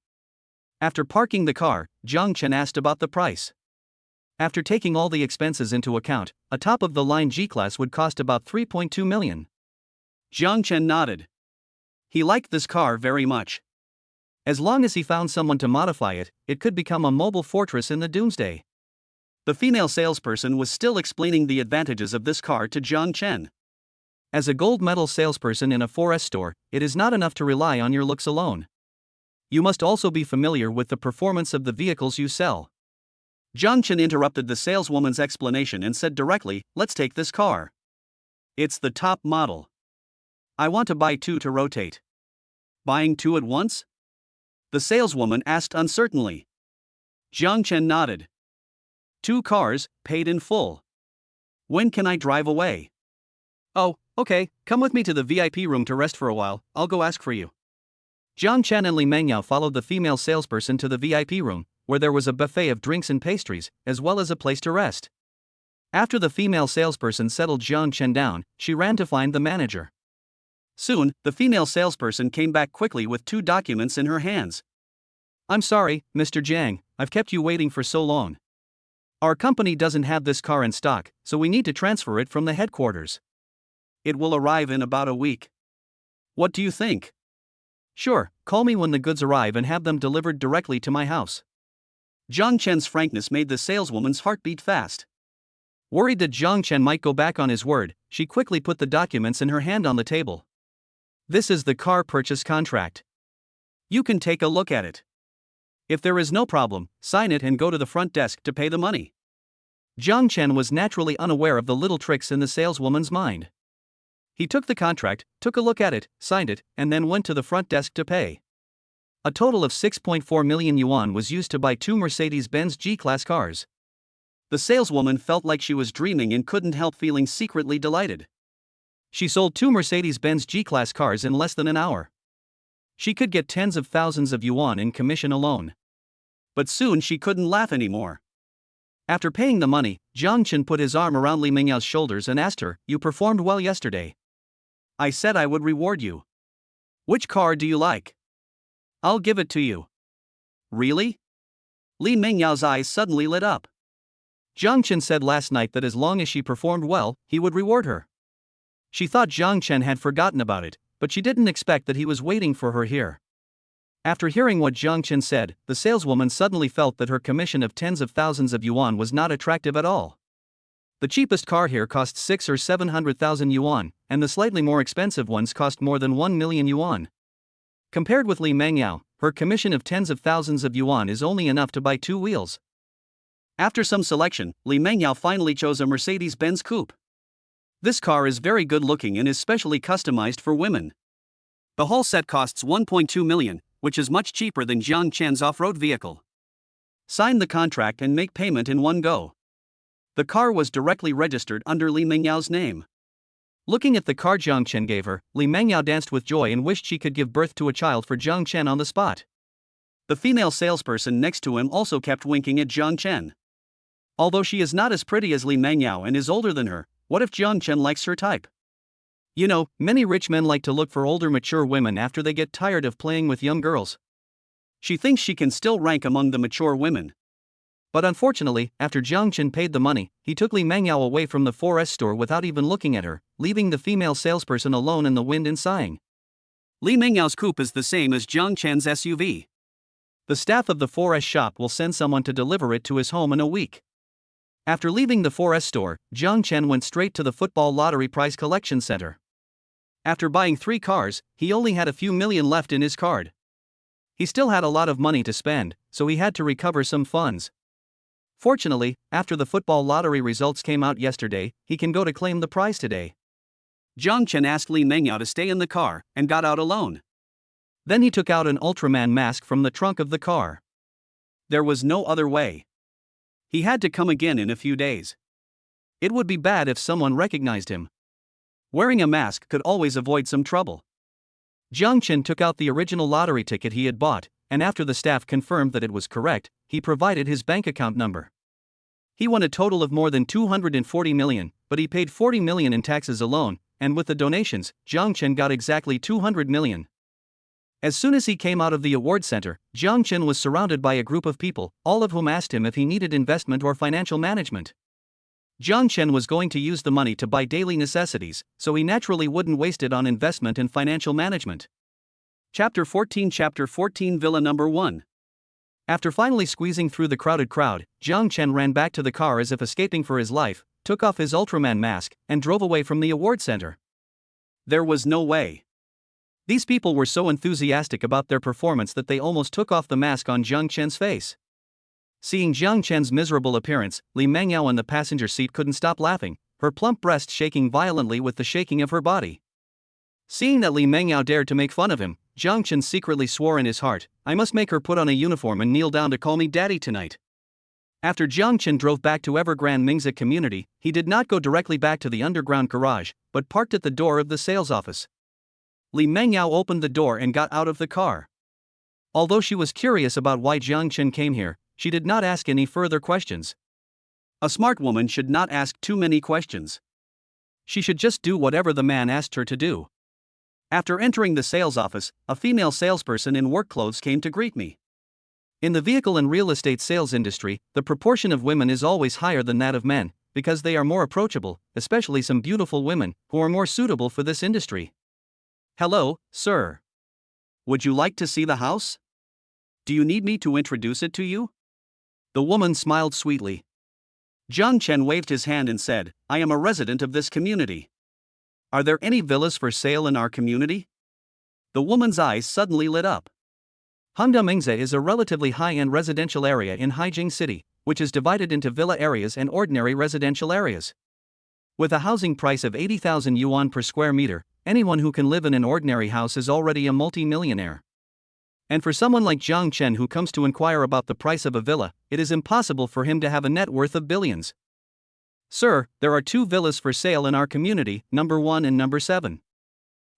After parking the car, Jang Chen asked about the price. After taking all the expenses into account, a top-of-the-line G-Class would cost about 3.2 million. Jang Chen nodded. He liked this car very much. As long as he found someone to modify it, it could become a mobile fortress in the doomsday. The female salesperson was still explaining the advantages of this car to Jang Chen. As a gold medal salesperson in a 4S store, it is not enough to rely on your looks alone. You must also be familiar with the performance of the vehicles you sell. Jang Chen interrupted the saleswoman's explanation and said directly, "Let's take this car. It's the top model. I want to buy 2 to rotate." "Buying 2 at once?" the saleswoman asked uncertainly. Jang Chen nodded. 2 cars, paid in full. "When can I drive away?" "Oh, okay, come with me to the VIP room to rest for a while, I'll go ask for you." Jang Chen and Li Mengyao followed the female salesperson to the VIP room, where there was a buffet of drinks and pastries, as well as a place to rest. After the female salesperson settled Jang Chen down, she ran to find the manager. Soon, the female salesperson came back quickly with 2 documents in her hands. "I'm sorry, Mr. Jang, I've kept you waiting for so long. Our company doesn't have this car in stock, so we need to transfer it from the headquarters. It will arrive in about a week. What do you think?" "Sure, call me when the goods arrive and have them delivered directly to my house." Jang Chen's frankness made the saleswoman's heart beat fast. Worried that Jang Chen might go back on his word, she quickly put the documents in her hand on the table. "This is the car purchase contract. You can take a look at it. If there is no problem, sign it and go to the front desk to pay the money." Jang Chen was naturally unaware of the little tricks in the saleswoman's mind. He took the contract, took a look at it, signed it, and then went to the front desk to pay. A total of 6.4 million yuan was used to buy 2 Mercedes-Benz G-Class cars. The saleswoman felt like she was dreaming and couldn't help feeling secretly delighted. She sold 2 Mercedes-Benz G-Class cars in less than an hour. She could get tens of thousands of yuan in commission alone. But soon she couldn't laugh anymore. After paying the money, Jang Chen put his arm around Li Mengyao's shoulders and asked her, "You performed well yesterday. I said I would reward you. Which car do you like? I'll give it to you." "Really?" Li Mengyao's eyes suddenly lit up. Jang Chen said last night that as long as she performed well, he would reward her. She thought Jang Chen had forgotten about it, but she didn't expect that he was waiting for her here. After hearing what Jang Chen said, the saleswoman suddenly felt that her commission of tens of thousands of yuan was not attractive at all. The cheapest car here cost 6 or 700,000 yuan, and the slightly more expensive ones cost more than 1 million yuan. Compared with Li Mengyao, her commission of tens of thousands of yuan is only enough to buy 2 wheels. After some selection, Li Mengyao finally chose a Mercedes-Benz coupe. This car is very good looking and is specially customized for women. The whole set costs 1.2 million, which is much cheaper than Jang Chen's off-road vehicle. Sign the contract and make payment in one go. The car was directly registered under Li Mengyao's name. Looking at the car Jang Chen gave her, Li Mengyao danced with joy and wished she could give birth to a child for Jang Chen on the spot. The female salesperson next to him also kept winking at Jang Chen. Although she is not as pretty as Li Mengyao and is older than her, what if Jang Chen likes her type? You know, many rich men like to look for older mature women after they get tired of playing with young girls. She thinks she can still rank among the mature women. But unfortunately, after Jang Chen paid the money, he took Li Mengyao away from the 4S store without even looking at her, leaving the female salesperson alone in the wind and sighing. Li Mengyao's coupe is the same as Jang Chen's SUV. The staff of the 4S shop will send someone to deliver it to his home in a week. After leaving the 4S store, Jang Chen went straight to the football lottery prize collection center. After buying 3 cars, he only had a few million left in his card. He still had a lot of money to spend, so he had to recover some funds. Fortunately, after the football lottery results came out yesterday, he can go to claim the prize today. Jang Chen asked Li Mengyao to stay in the car, and got out alone. Then he took out an Ultraman mask from the trunk of the car. There was no other way. He had to come again in a few days. It would be bad if someone recognized him. Wearing a mask could always avoid some trouble. Jang Chen took out the original lottery ticket he had bought, and after the staff confirmed that it was correct, he provided his bank account number. He won a total of more than 240 million, but he paid 40 million in taxes alone, and with the donations, Jang Chen got exactly 200 million. As soon as he came out of the award center, Jang Chen was surrounded by a group of people, all of whom asked him if he needed investment or financial management. Jang Chen was going to use the money to buy daily necessities, so he naturally wouldn't waste it on investment and financial management. Chapter 14 Villa Number 1. After finally squeezing through the crowded crowd, Jang Chen ran back to the car as if escaping for his life, took off his Ultraman mask, and drove away from the award center. There was no way. These people were so enthusiastic about their performance that they almost took off the mask on Jang Chen's face. Seeing Jang Chen's miserable appearance, Li Mengyao in the passenger seat couldn't stop laughing, her plump breast shaking violently with the shaking of her body. Seeing that Li Mengyao dared to make fun of him, Jang Chen secretly swore in his heart, "I must make her put on a uniform and kneel down to call me daddy tonight." After Jang Chen drove back to Evergrande Mingzi community, he did not go directly back to the underground garage, but parked at the door of the sales office. Li Mengyao opened the door and got out of the car. Although she was curious about why Jang Chen came here, she did not ask any further questions. A smart woman should not ask too many questions. She should just do whatever the man asked her to do. After entering the sales office, a female salesperson in work clothes came to greet me. In the vehicle and real estate sales industry, the proportion of women is always higher than that of men, because they are more approachable, especially some beautiful women, who are more suitable for this industry. "Hello, sir. Would you like to see the house? Do you need me to introduce it to you?" The woman smiled sweetly. Jang Chen waved his hand and said, "I am a resident of this community. Are there any villas for sale in our community?" The woman's eyes suddenly lit up. Hongda Mingzi is a relatively high-end residential area in Haijing City, which is divided into villa areas and ordinary residential areas. With a housing price of 80,000 yuan per square meter, anyone who can live in an ordinary house is already a multi-millionaire. And for someone like Jang Chen who comes to inquire about the price of a villa, it is impossible for him to have a net worth of billions. "Sir, there are 2 villas for sale in our community, number 1 and number 7.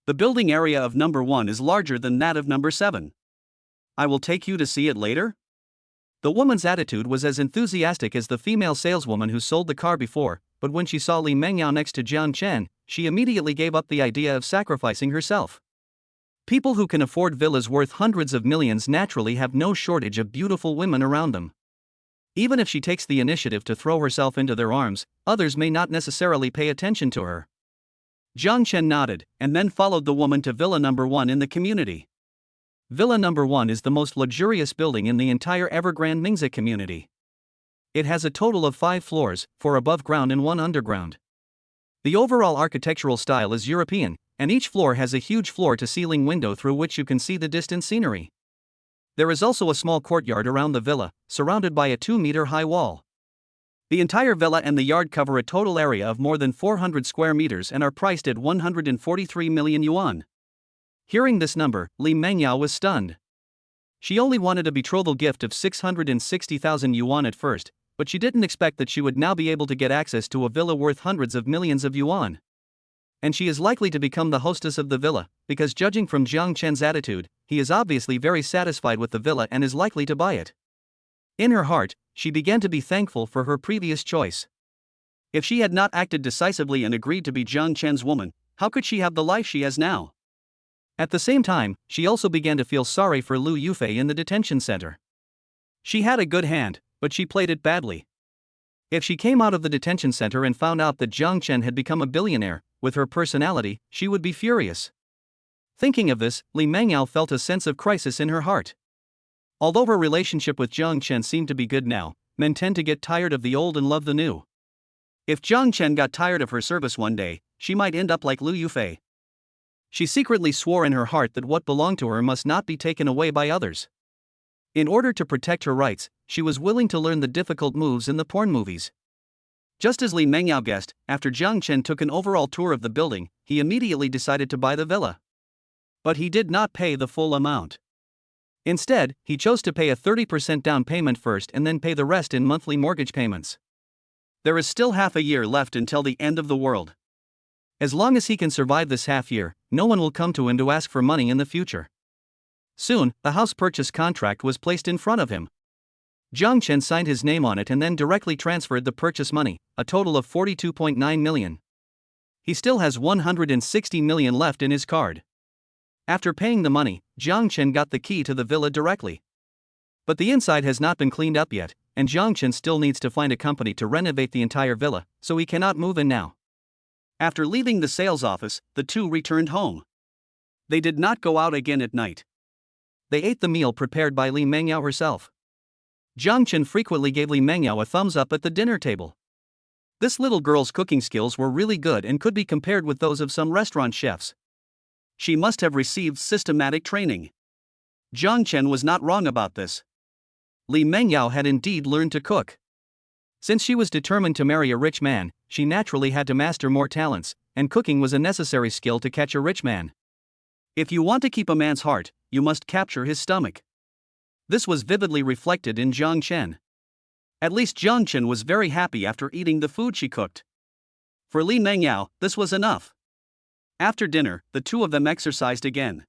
The building area of number 1 is larger than that of number 7. I will take you to see it later?" The woman's attitude was as enthusiastic as the female saleswoman who sold the car before, but when she saw Li Mengyao next to Jang Chen, she immediately gave up the idea of sacrificing herself. People who can afford villas worth hundreds of millions naturally have no shortage of beautiful women around them. Even if she takes the initiative to throw herself into their arms, others may not necessarily pay attention to her. Jang Chen nodded, and then followed the woman to Villa Number 1 in the community. Villa Number 1 is the most luxurious building in the entire Evergrande Mingzi community. It has a total of 5 floors, 4 above ground and 1 underground. The overall architectural style is European, and each floor has a huge floor-to-ceiling window through which you can see the distant scenery. There is also a small courtyard around the villa, surrounded by a 2-meter-high wall. The entire villa and the yard cover a total area of more than 400 square meters and are priced at 143 million yuan. Hearing this number, Li Mengyao was stunned. She only wanted a betrothal gift of 660,000 yuan at first, but she didn't expect that she would now be able to get access to a villa worth hundreds of millions of yuan. And she is likely to become the hostess of the villa, because judging from Jang Chen's attitude, he is obviously very satisfied with the villa and is likely to buy it. In her heart, she began to be thankful for her previous choice. If she had not acted decisively and agreed to be Jang Chen's woman, how could she have the life she has now? At the same time, she also began to feel sorry for Lu Yufi in the detention center. She had a good hand, but she played it badly. If she came out of the detention center and found out that Jang Chen had become a billionaire, with her personality, she would be furious. Thinking of this, Li Mengyao felt a sense of crisis in her heart. Although her relationship with Jang Chen seemed to be good now, men tend to get tired of the old and love the new. If Jang Chen got tired of her service one day, she might end up like Lu Yufi. She secretly swore in her heart that what belonged to her must not be taken away by others. In order to protect her rights, she was willing to learn the difficult moves in the porn movies. Just as Li Mengyao guessed, after Jang Chen took an overall tour of the building, he immediately decided to buy the villa. But he did not pay the full amount. Instead, he chose to pay a 30% down payment first and then pay the rest in monthly mortgage payments. There is still half a year left until the end of the world. As long as he can survive this half year, no one will come to him to ask for money in the future. Soon, the house purchase contract was placed in front of him. Jang Chen signed his name on it and then directly transferred the purchase money, a total of 42.9 million. He still has 160 million left in his card. After paying the money, Jang Chen got the key to the villa directly. But the inside has not been cleaned up yet, and Jang Chen still needs to find a company to renovate the entire villa, so he cannot move in now. After leaving the sales office, the two returned home. They did not go out again at night. They ate the meal prepared by Li Mengyao herself. Jang Chen frequently gave Li Mengyao a thumbs up at the dinner table. This little girl's cooking skills were really good and could be compared with those of some restaurant chefs. She must have received systematic training. Jang Chen was not wrong about this. Li Mengyao had indeed learned to cook. Since she was determined to marry a rich man, she naturally had to master more talents, and cooking was a necessary skill to catch a rich man. If you want to keep a man's heart, you must capture his stomach. This was vividly reflected in Jang Chen. At least Jang Chen was very happy after eating the food she cooked. For Li Mengyao, this was enough. After dinner, the two of them exercised again.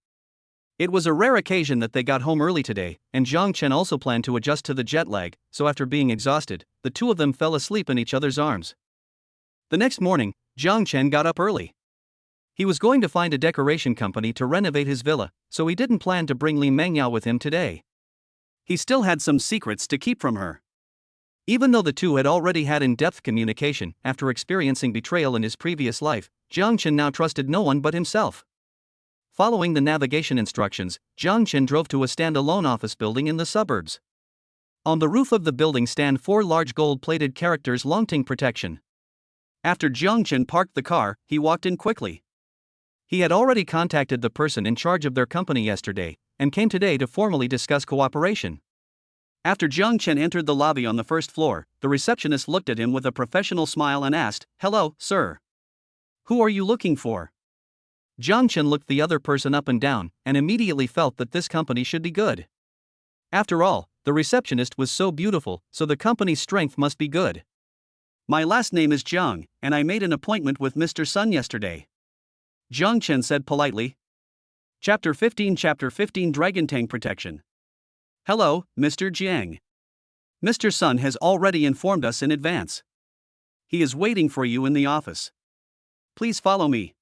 It was a rare occasion that they got home early today, and Jang Chen also planned to adjust to the jet lag, so after being exhausted, the two of them fell asleep in each other's arms. The next morning, Jang Chen got up early. He was going to find a decoration company to renovate his villa, so he didn't plan to bring Li Mengyao with him today. He still had some secrets to keep from her. Even though the two had already had in-depth communication after experiencing betrayal in his previous life, Jang Chen now trusted no one but himself. Following the navigation instructions, Jang Chen drove to a stand-alone office building in the suburbs. On the roof of the building stand 4 large gold-plated characters Confronting protection. After Jang Chen parked the car, he walked in quickly. He had already contacted the person in charge of their company yesterday, and came today to formally discuss cooperation. After Jang Chen entered the lobby on the first floor, the receptionist looked at him with a professional smile and asked, "Hello, sir. Who are you looking for?" Jang Chen looked the other person up and down, and immediately felt that this company should be good. After all, the receptionist was so beautiful, so the company's strength must be good. "My last name is Jiang, and I made an appointment with Mr. Sun yesterday," Jang Chen said politely. Chapter 15 Dragon Tank Protection. "Hello, Mr. Jiang. Mr. Sun has already informed us in advance. He is waiting for you in the office. Please follow me."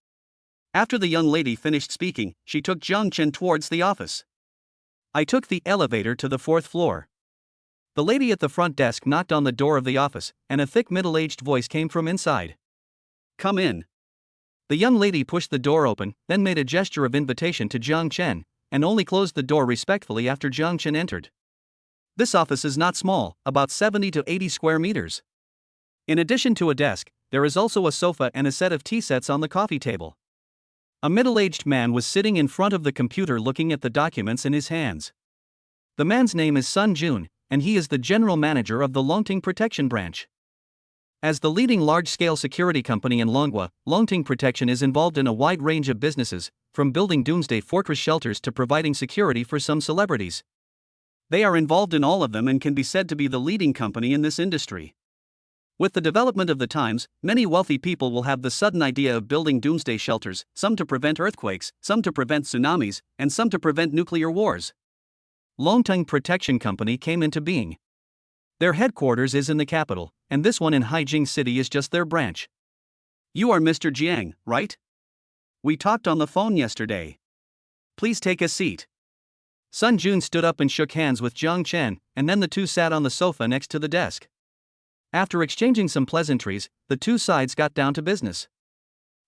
After the young lady finished speaking, she took Jang Chen towards the office. I took the elevator to the 4th floor. The lady at the front desk knocked on the door of the office, and a thick middle-aged voice came from inside. "Come in." The young lady pushed the door open, then made a gesture of invitation to Jang Chen, and only closed the door respectfully after Jang Chen entered. This office is not small, about 70 to 80 square meters. In addition to a desk, there is also a sofa and a set of tea sets on the coffee table. A middle-aged man was sitting in front of the computer looking at the documents in his hands. The man's name is Sun Jun, and he is the general manager of the Confronting Protection branch. As the leading large-scale security company in Longwa, Confronting Protection is involved in a wide range of businesses, from building doomsday fortress shelters to providing security for some celebrities. They are involved in all of them and can be said to be the leading company in this industry. With the development of the times, many wealthy people will have the sudden idea of building doomsday shelters, some to prevent earthquakes, some to prevent tsunamis, and some to prevent nuclear wars. Confronting Protection Company came into being. Their headquarters is in the capital, and this one in Haijing City is just their branch. "You are Mr. Jiang, right? We talked on the phone yesterday. Please take a seat." Sun Jun stood up and shook hands with Jang Chen, and then the two sat on the sofa next to the desk. After exchanging some pleasantries, the two sides got down to business.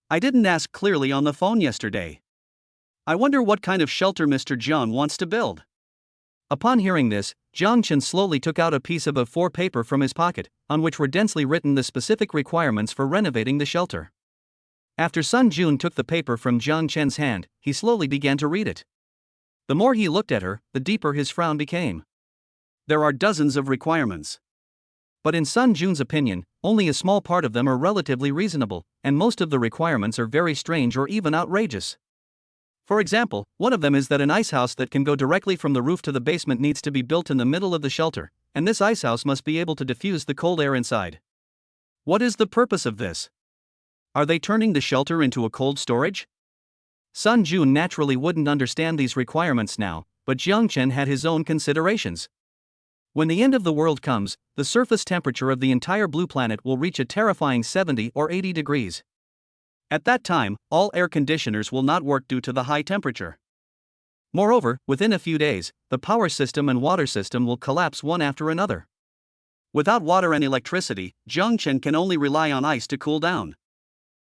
"I didn't ask clearly on the phone yesterday. I wonder what kind of shelter Mr. Jiang wants to build." Upon hearing this, Jang Chen slowly took out a piece of A4 paper from his pocket, on which were densely written the specific requirements for renovating the shelter. After Sun Jun took the paper from Jang Chen's hand, he slowly began to read it. The more he looked at her, the deeper his frown became. There are dozens of requirements. But in Sun Jun's opinion, only a small part of them are relatively reasonable, and most of the requirements are very strange or even outrageous. For example, one of them is that an icehouse that can go directly from the roof to the basement needs to be built in the middle of the shelter, and this icehouse must be able to diffuse the cold air inside. What is the purpose of this? Are they turning the shelter into a cold storage? Sun Jun naturally wouldn't understand these requirements now, but Jang Chen had his own considerations. When the end of the world comes, the surface temperature of the entire blue planet will reach a terrifying 70 or 80 degrees. At that time, all air conditioners will not work due to the high temperature. Moreover, within a few days, the power system and water system will collapse one after another. Without water and electricity, Jang Chen can only rely on ice to cool down.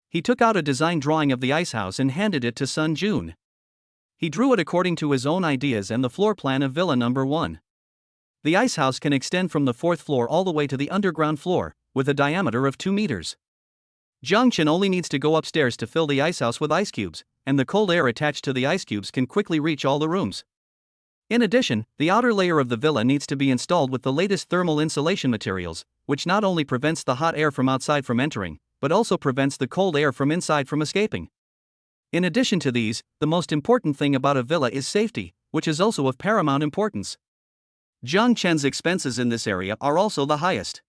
He took out a design drawing of the ice house and handed it to Sun Jun. He drew it according to his own ideas and the floor plan of Villa Number 1. The ice house can extend from the 4th floor all the way to the underground floor, with a diameter of 2 meters. Jang Chen only needs to go upstairs to fill the ice house with ice cubes, and the cold air attached to the ice cubes can quickly reach all the rooms. In addition, the outer layer of the villa needs to be installed with the latest thermal insulation materials, which not only prevents the hot air from outside from entering, but also prevents the cold air from inside from escaping. In addition to these, the most important thing about a villa is safety, which is also of paramount importance. Jang Chen's expenses in this area are also the highest.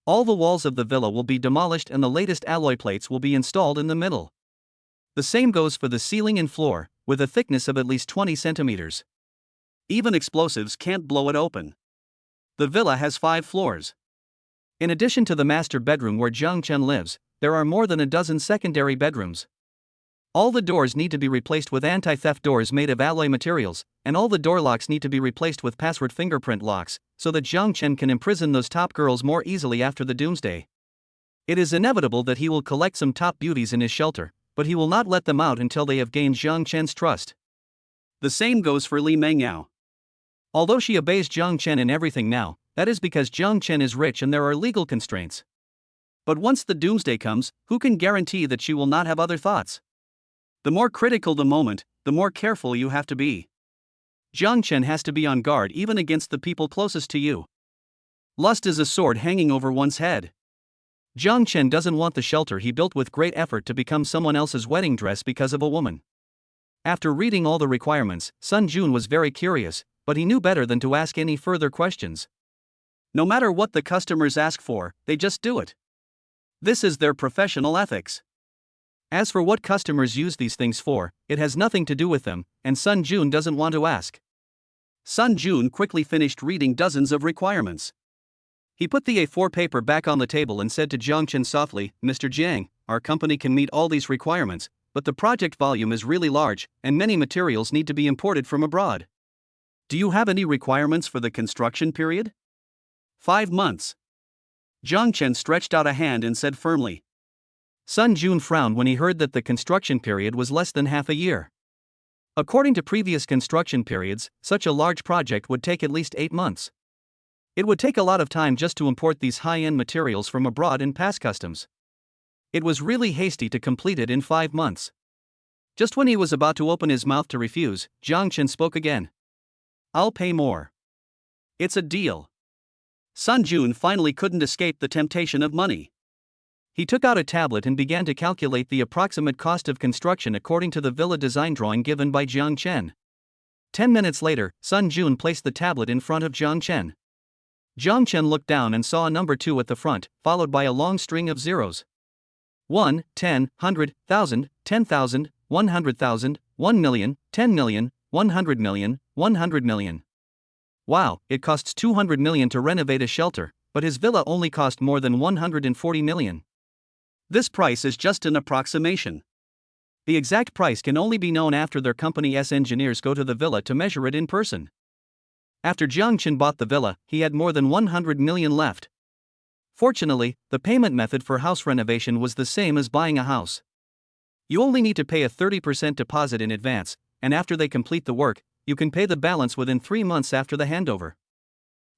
All the walls of the villa will be demolished and the latest alloy plates will be installed in the middle. The same goes for the ceiling and floor, with a thickness of at least 20 centimeters. Even explosives can't blow it open. The villa has 5 floors. In addition to the master bedroom where Jang Chen lives, there are more than a dozen secondary bedrooms. All the doors need to be replaced with anti-theft doors made of alloy materials, and all the door locks need to be replaced with password fingerprint locks, so that Jang Chen can imprison those top girls more easily after the doomsday. It is inevitable that he will collect some top beauties in his shelter, but he will not let them out until they have gained Jang Chen's trust. The same goes for Li Mengyao. Although she obeys Jang Chen in everything now, that is because Jang Chen is rich and there are legal constraints. But once the doomsday comes, who can guarantee that she will not have other thoughts? The more critical the moment, the more careful you have to be. Jang Chen has to be on guard even against the people closest to you. Lust is a sword hanging over one's head. Jang Chen doesn't want the shelter he built with great effort to become someone else's wedding dress because of a woman. After reading all the requirements, Sun Jun was very curious, but he knew better than to ask any further questions. No matter what the customers ask for, they just do it. This is their professional ethics. As for what customers use these things for, it has nothing to do with them, and Sun Jun doesn't want to ask. Sun Jun quickly finished reading dozens of requirements. He put the A4 paper back on the table and said to Jang Chen softly, "Mr. Jiang, our company can meet all these requirements, but the project volume is really large, and many materials need to be imported from abroad. Do you have any requirements for the construction period?" 5 months. Jang Chen stretched out a hand and said firmly. Sun Jun frowned when he heard that the construction period was less than half a year. According to previous construction periods, such a large project would take at least 8 months. It would take a lot of time just to import these high-end materials from abroad and pass customs. It was really hasty to complete it in 5 months. Just when he was about to open his mouth to refuse, Jang Chen spoke again. "I'll pay more. It's a deal." Sun Jun finally couldn't escape the temptation of money. He took out a tablet and began to calculate the approximate cost of construction according to the villa design drawing given by Jang Chen. 10 minutes later, Sun Jun placed the tablet in front of Jang Chen. Jang Chen looked down and saw a number 2 at the front, followed by a long string of zeros. 1, 10, 100, 1000, 10,000, 100,000, 1 million, 10 million, 100 million, 100 million. Wow, it costs 200 million to renovate a shelter, but his villa only cost more than 140 million. This price is just an approximation. The exact price can only be known after their company's engineers go to the villa to measure it in person. After Jang Chen bought the villa, he had more than 100 million left. Fortunately, the payment method for house renovation was the same as buying a house. You only need to pay a 30% deposit in advance, and after they complete the work, you can pay the balance within 3 months after the handover.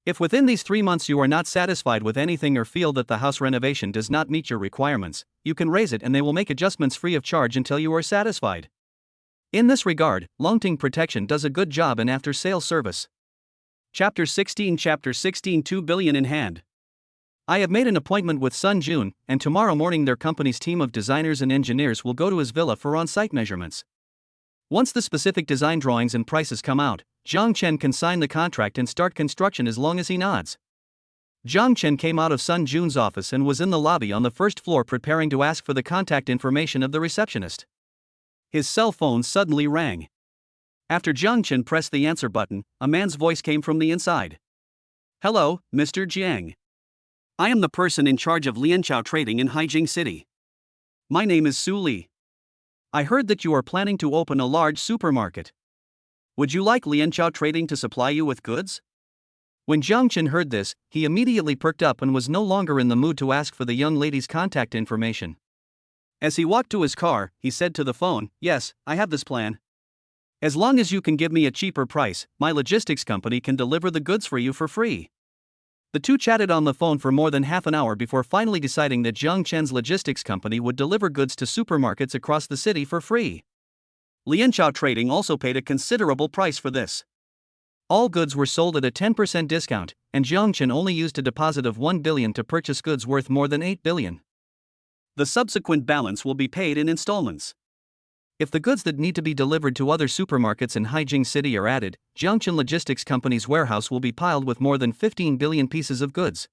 If within these 3 months you are not satisfied with anything or feel that the house renovation does not meet your requirements, you can raise it and they will make adjustments free of charge until you are satisfied. In this regard, Longting Protection does a good job in after-sales service. Chapter 16 2 billion in hand. I have made an appointment with Sun Jun, and tomorrow morning their company's team of designers and engineers will go to his villa for on-site measurements. Once the specific design drawings and prices come out, Jang Chen can sign the contract and start construction as long as he nods. Jang Chen came out of Sun Jun's office and was in the lobby on the first floor preparing to ask for the contact information of the receptionist. His cell phone suddenly rang. After Jang Chen pressed the answer button, a man's voice came from the inside. "Hello, Mr. Jiang. I am the person in charge of Lianchao trading in Haijing City. My name is Su Li. I heard that you are planning to open a large supermarket. Would you like Lianchao trading to supply you with goods?" When Jang Chen heard this, he immediately perked up and was no longer in the mood to ask for the young lady's contact information. As he walked to his car, he said to the phone, "Yes, I have this plan. As long as you can give me a cheaper price, my logistics company can deliver the goods for you for free." The two chatted on the phone for more than half an hour before finally deciding that Jang Chen's logistics company would deliver goods to supermarkets across the city for free. Lianchao Trading also paid a considerable price for this. All goods were sold at a 10% discount, and Jang Chen only used a deposit of 1 billion to purchase goods worth more than 8 billion. The subsequent balance will be paid in installments. If the goods that need to be delivered to other supermarkets in Haijing City are added, Jang Chen Logistics Company's warehouse will be piled with more than 15 billion pieces of goods.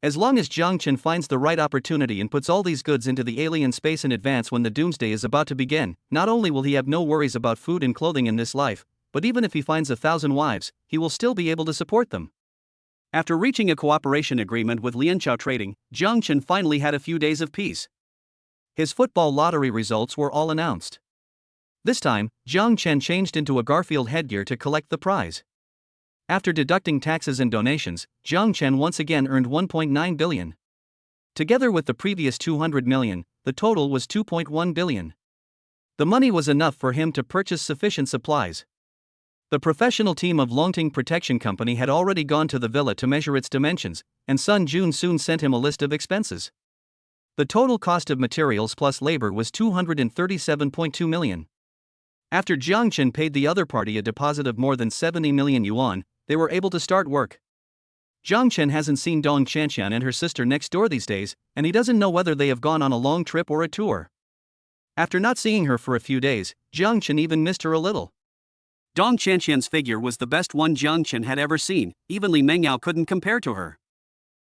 As long as Jang Chen finds the right opportunity and puts all these goods into the alien space in advance when the doomsday is about to begin, not only will he have no worries about food and clothing in this life, but even if he finds 1,000 wives, he will still be able to support them. After reaching a cooperation agreement with Lianchao Trading, Jang Chen finally had a few days of peace. His football lottery results were all announced. This time, Jang Chen changed into a Garfield headgear to collect the prize. After deducting taxes and donations, Jang Chen once again earned 1.9 billion. Together with the previous 200 million, the total was 2.1 billion. The money was enough for him to purchase sufficient supplies. The professional team of Longting Protection Company had already gone to the villa to measure its dimensions, and Sun Jun soon sent him a list of expenses. The total cost of materials plus labor was 237.2 million. After Jang Chen paid the other party a deposit of more than 70 million yuan, they were able to start work. Jang Chen hasn't seen Dong Qianqian and her sister next door these days, and he doesn't know whether they have gone on a long trip or a tour. After not seeing her for a few days, Jang Chen even missed her a little. Dong Qianqian's figure was the best one Jang Chen had ever seen, even Li Mengyao couldn't compare to her.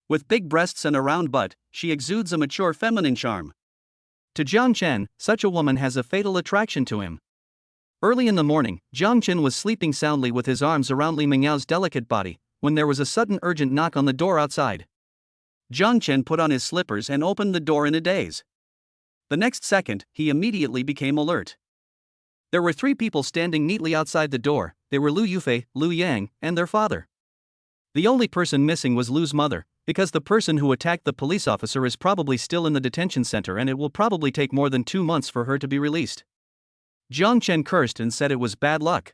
With big breasts and a round butt, she exudes a mature feminine charm. To Jang Chen, such a woman has a fatal attraction to him. Early in the morning, Jang Chen was sleeping soundly with his arms around Li Mengyao's delicate body, when there was a sudden urgent knock on the door outside. Jang Chen put on his slippers and opened the door in a daze. The next second, he immediately became alert. There were 3 people standing neatly outside the door. They were Lu Yufi, Lu Yang, and their father. The only person missing was Lu's mother, because the person who attacked the police officer is probably still in the detention center and it will probably take more than 2 months for her to be released. Jang Chen cursed and said it was bad luck.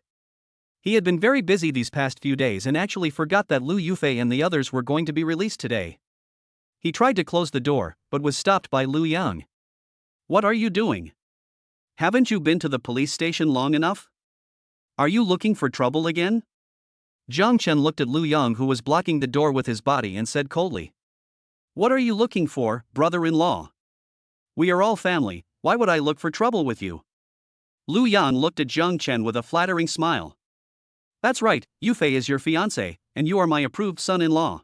He had been very busy these past few days and actually forgot that Lu Yufi and the others were going to be released today. He tried to close the door, but was stopped by Lu Yang. "What are you doing? Haven't you been to the police station long enough? Are you looking for trouble again?" Jang Chen looked at Lu Yang, who was blocking the door with his body, and said coldly, "What are you looking for, brother-in-law? We are all family, why would I look for trouble with you?" Lu Yang looked at Jang Chen with a flattering smile. "That's right, Yufei is your fiancé, and you are my approved son-in-law.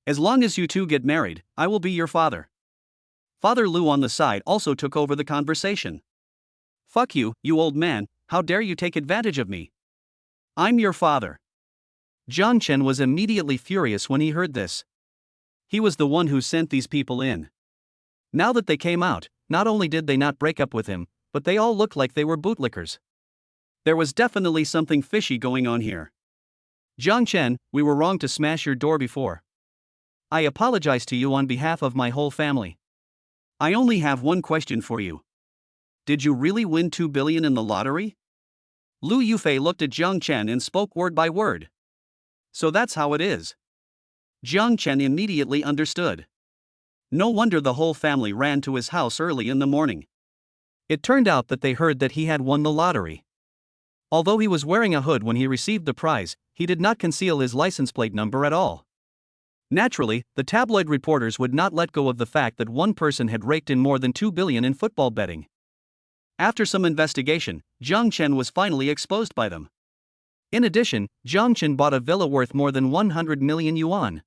As long as you two get married, I will be your father." Father Lu on the side also took over the conversation. "Fuck you, you old man, how dare you take advantage of me? I'm your father." Jang Chen was immediately furious when he heard this. He was the one who sent these people in. Now that they came out, not only did they not break up with him, but they all looked like they were bootlickers. There was definitely something fishy going on here. "Jang Chen, we were wrong to smash your door before. I apologize to you on behalf of my whole family. I only have one question for you. Did you really win 2 billion in the lottery?" Lu Yufi looked at Jang Chen and spoke word by word. "So that's how it is." Jang Chen immediately understood. No wonder the whole family ran to his house early in the morning. It turned out that they heard that he had won the lottery. Although he was wearing a hood when he received the prize, he did not conceal his license plate number at all. Naturally, the tabloid reporters would not let go of the fact that one person had raked in more than 2 billion in football betting. After some investigation, Jang Chen was finally exposed by them. In addition, Jang Chen bought a villa worth more than 100 million yuan.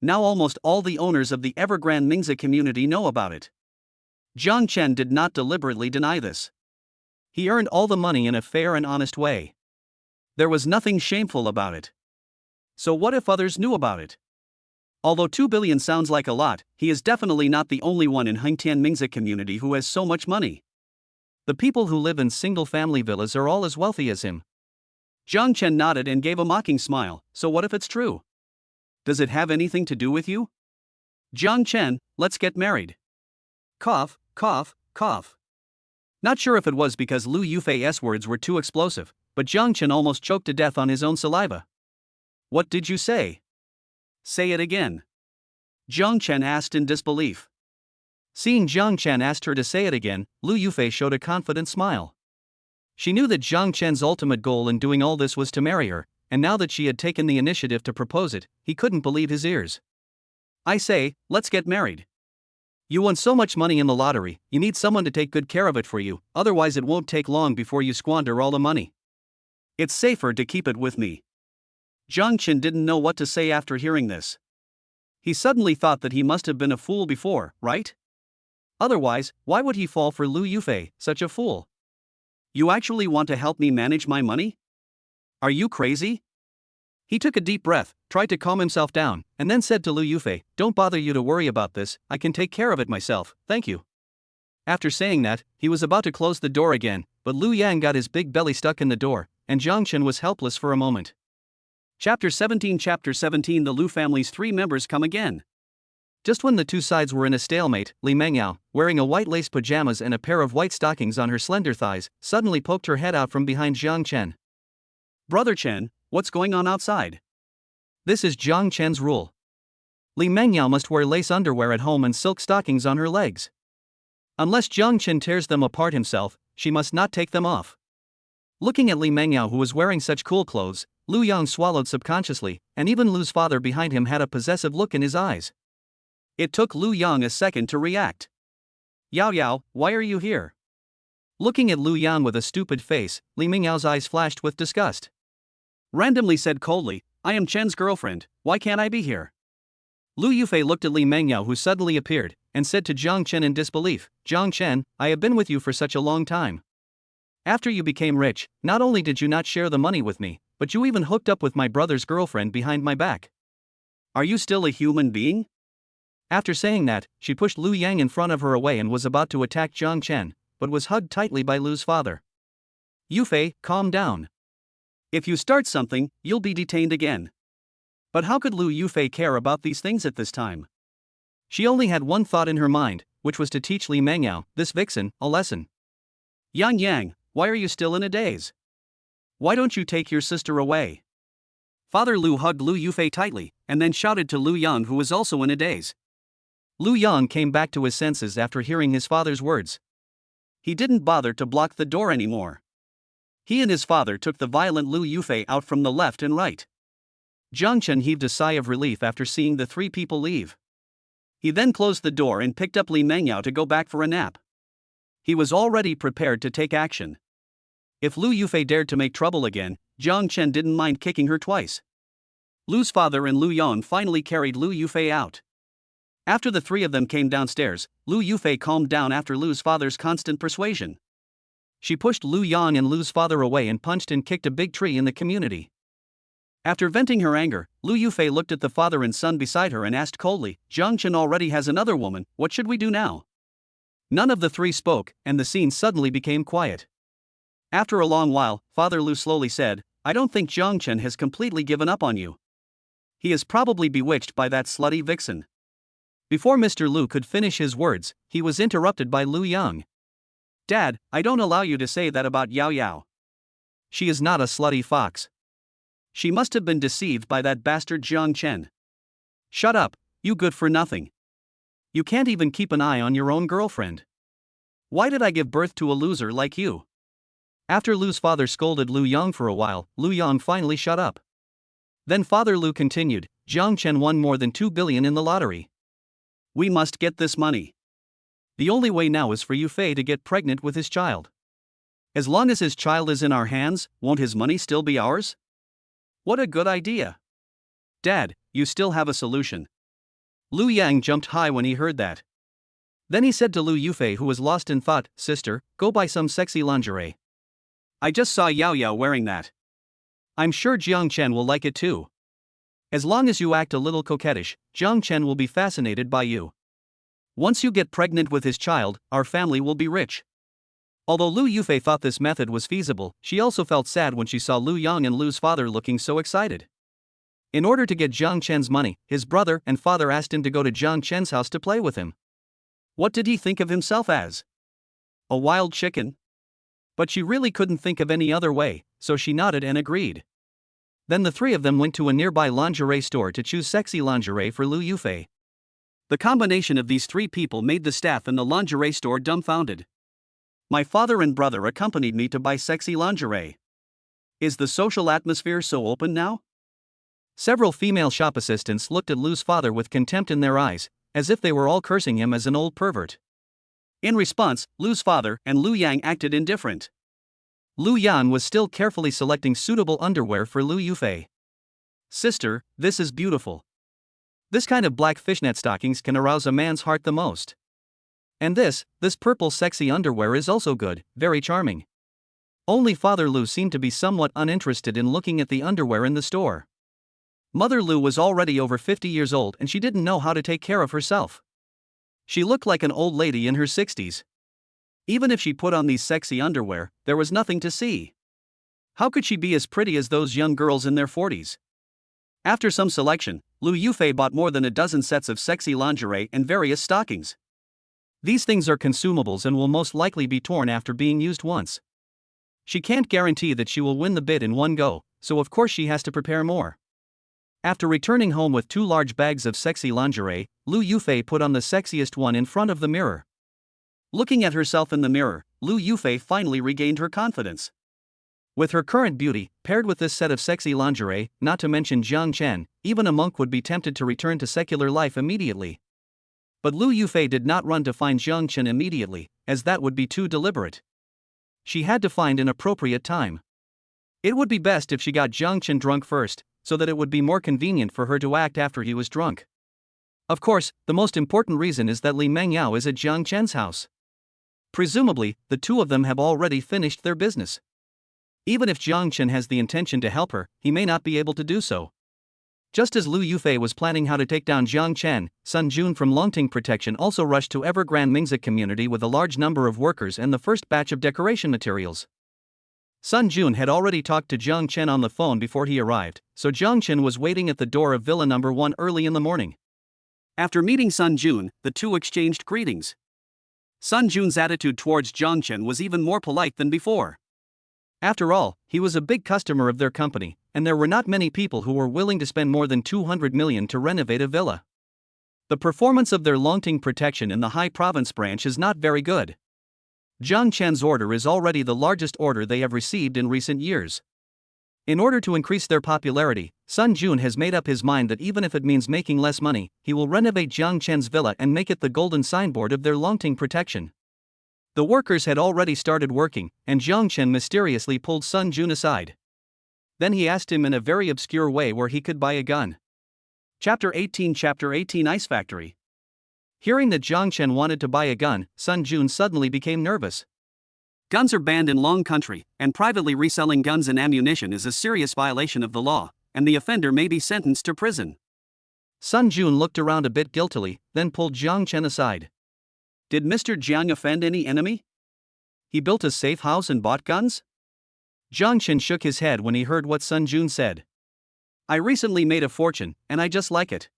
Now almost all the owners of the Evergrande Mingzi community know about it. Jang Chen did not deliberately deny this. He earned all the money in a fair and honest way. There was nothing shameful about it. So what if others knew about it? Although 2 billion sounds like a lot, he is definitely not the only one in Hengtian Mingzi community who has so much money. The people who live in single-family villas are all as wealthy as him. Jang Chen nodded and gave a mocking smile. So what if it's true? Does it have anything to do with you? Jang Chen, let's get married. Cough, cough, cough. Not sure if it was because Lu Yufi's words were too explosive, but Jang Chen almost choked to death on his own saliva. What did you say? Say it again. Jang Chen asked in disbelief. Seeing Jang Chen asked her to say it again, Lu Yufi showed a confident smile. She knew that Jang Chen's ultimate goal in doing all this was to marry her, and now that she had taken the initiative to propose it, he couldn't believe his ears. I say, let's get married. You won so much money in the lottery, you need someone to take good care of it for you, otherwise it won't take long before you squander all the money. It's safer to keep it with me. Jang Chen didn't know what to say after hearing this. He suddenly thought that he must have been a fool before, right? Otherwise, why would he fall for Lu Yufi, such a fool? You actually want to help me manage my money? Are you crazy? He took a deep breath, tried to calm himself down, and then said to Lu Yufi, don't bother you to worry about this, I can take care of it myself, thank you. After saying that, he was about to close the door again, but Lu Yang got his big belly stuck in the door, and Jang Chen was helpless for a moment. Chapter 17 The Lu family's 3 members come again. Just when the two sides were in a stalemate, Li Mengyao, wearing a white lace pajamas and a pair of white stockings on her slender thighs, suddenly poked her head out from behind Jang Chen. Brother Chen, what's going on outside? This is Jang Chen's rule. Li Mengyao must wear lace underwear at home and silk stockings on her legs. Unless Jang Chen tears them apart himself, she must not take them off. Looking at Li Mengyao, who was wearing such cool clothes, Lu Yang swallowed subconsciously, and even Lu's father behind him had a possessive look in his eyes. It took Lu Yang a second to react. Yao Yao, why are you here? Looking at Lu Yang with a stupid face, Li Mingyao's eyes flashed with disgust. Randomly said coldly, I am Chen's girlfriend, why can't I be here? Lu Yufi looked at Li Mengyao, who suddenly appeared, and said to Jang Chen in disbelief, Jang Chen, I have been with you for such a long time. After you became rich, not only did you not share the money with me, but you even hooked up with my brother's girlfriend behind my back. Are you still a human being? After saying that, she pushed Lu Yang in front of her away and was about to attack Jang Chen, but was hugged tightly by Lu's father. Yufi, calm down. If you start something, you'll be detained again. But how could Lu Yufi care about these things at this time? She only had one thought in her mind, which was to teach Li Mengyao, this vixen, a lesson. Yang, why are you still in a daze? Why don't you take your sister away? Father Lu hugged Lu Yufi tightly, and then shouted to Lu Yang, who was also in a daze. Lu Yang came back to his senses after hearing his father's words. He didn't bother to block the door anymore. He and his father took the violent Lu Yufi out from the left and right. Jang Chen heaved a sigh of relief after seeing the 3 people leave. He then closed the door and picked up Li Mengyao to go back for a nap. He was already prepared to take action. If Lu Yufi dared to make trouble again, Jang Chen didn't mind kicking her twice. Lu's father and Lu Yang finally carried Lu Yufi out. After the 3 of them came downstairs, Lu Yufi calmed down after Lu's father's constant persuasion. She pushed Lu Yang and Lu's father away and punched and kicked a big tree in the community. After venting her anger, Lu Yufi looked at the father and son beside her and asked coldly, Jang Chen already has another woman, what should we do now? None of the 3 spoke, and the scene suddenly became quiet. After a long while, Father Lu slowly said, I don't think Jang Chen has completely given up on you. He is probably bewitched by that slutty vixen. Before Mr. Lu could finish his words, he was interrupted by Lu Yang. Dad, I don't allow you to say that about Yao Yao. She is not a slutty fox. She must have been deceived by that bastard Jang Chen. Shut up, you good for nothing. You can't even keep an eye on your own girlfriend. Why did I give birth to a loser like you? After Lu's father scolded Lu Yang for a while, Lu Yang finally shut up. Then Father Lu continued, Jang Chen won more than 2 billion in the lottery. We must get this money. The only way now is for Yufi to get pregnant with his child. As long as his child is in our hands, won't his money still be ours? What a good idea. Dad, you still have a solution. Lu Yang jumped high when he heard that. Then he said to Lu Yufi, who was lost in thought, "Sister, go buy some sexy lingerie. I just saw Yao Yao wearing that. I'm sure Jang Chen will like it too. As long as you act a little coquettish, Jang Chen will be fascinated by you. Once you get pregnant with his child, our family will be rich." Although Lu Yufi thought this method was feasible, she also felt sad when she saw Lu Yang and Lu's father looking so excited. In order to get Jang Chen's money, his brother and father asked him to go to Jang Chen's house to play with him. What did he think of himself as? A wild chicken? But she really couldn't think of any other way, so she nodded and agreed. Then the three of them went to a nearby lingerie store to choose sexy lingerie for Lu Yufi. The combination of these three people made the staff in the lingerie store dumbfounded. My father and brother accompanied me to buy sexy lingerie. Is the social atmosphere so open now? Several female shop assistants looked at Lu's father with contempt in their eyes, as if they were all cursing him as an old pervert. In response, Lu's father and Lu Yang acted indifferent. Lu Yan was still carefully selecting suitable underwear for Lu Yufi. "Sister, this is beautiful. This kind of black fishnet stockings can arouse a man's heart the most. And this purple sexy underwear is also good, very charming." Only Father Lu seemed to be somewhat uninterested in looking at the underwear in the store. Mother Lu was already over 50 years old and she didn't know how to take care of herself. She looked like an old lady in her 60s. Even if she put on these sexy underwear, there was nothing to see. How could she be as pretty as those young girls in their 40s? After some selection, Lu Yufi bought more than a dozen sets of sexy lingerie and various stockings. These things are consumables and will most likely be torn after being used once. She can't guarantee that she will win the bid in one go, so of course she has to prepare more. After returning home with 2 large bags of sexy lingerie, Lu Yufi put on the sexiest one in front of the mirror. Looking at herself in the mirror, Lu Yufi finally regained her confidence. With her current beauty, paired with this set of sexy lingerie, not to mention Jang Chen, even a monk would be tempted to return to secular life immediately. But Lu Yufi did not run to find Jang Chen immediately, as that would be too deliberate. She had to find an appropriate time. It would be best if she got Jang Chen drunk first, so that it would be more convenient for her to act after he was drunk. Of course, the most important reason is that Li Mengyao is at Jang Chen's house. Presumably, the two of them have already finished their business. Even if Jang Chen has the intention to help her, he may not be able to do so. Just as Lu Yufi was planning how to take down Jang Chen, Sun Jun from Longting Protection also rushed to Evergrande Mingzi community with a large number of workers and the first batch of decoration materials. Sun Jun had already talked to Jang Chen on the phone before he arrived, so Jang Chen was waiting at the door of Villa number 1 early in the morning. After meeting Sun Jun, the two exchanged greetings. Sun Jun's attitude towards Jang Chen was even more polite than before. After all, he was a big customer of their company, and there were not many people who were willing to spend more than 200 million to renovate a villa. The performance of their Longting Protection in the High Province branch is not very good. Jang Chen's order is already the largest order they have received in recent years. In order to increase their popularity, Sun Jun has made up his mind that even if it means making less money, he will renovate Jang Chen's villa and make it the golden signboard of their Longting Protection. The workers had already started working, and Jang Chen mysteriously pulled Sun Jun aside. Then he asked him in a very obscure way where he could buy a gun. Chapter 18 Ice Factory. Hearing that Jang Chen wanted to buy a gun, Sun Jun suddenly became nervous. Guns are banned in Long Country, and privately reselling guns and ammunition is a serious violation of the law, and the offender may be sentenced to prison. Sun Jun looked around a bit guiltily, then pulled Jang Chen aside. Did Mr. Jiang offend any enemy? He built a safe house and bought guns? Jang Chen shook his head when he heard what Sun Jun said. I recently made a fortune, and I just like it.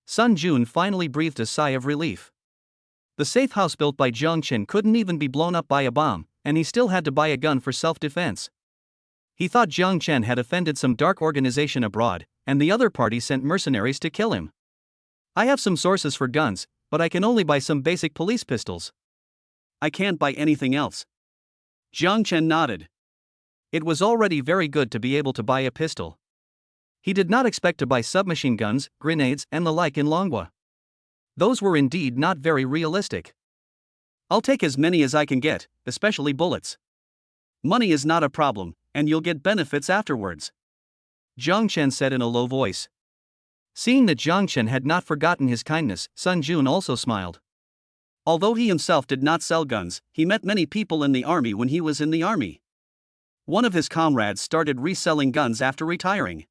Sun Jun finally breathed a sigh of relief. The safe house built by Jang Chen couldn't even be blown up by a bomb, and he still had to buy a gun for self-defense. He thought Jang Chen had offended some dark organization abroad, and the other party sent mercenaries to kill him. I have some sources for guns, but I can only buy some basic police pistols. I can't buy anything else. Jang Chen nodded. It was already very good to be able to buy a pistol. He did not expect to buy submachine guns, grenades, and the like in Longhua. Those were indeed not very realistic. I'll take as many as I can get, especially bullets. Money is not a problem, and you'll get benefits afterwards. Jang Chen said in a low voice. Seeing that Jang Chen had not forgotten his kindness, Sun Jun also smiled. Although he himself did not sell guns, he met many people in the army when he was in the army. One of his comrades started reselling guns after retiring.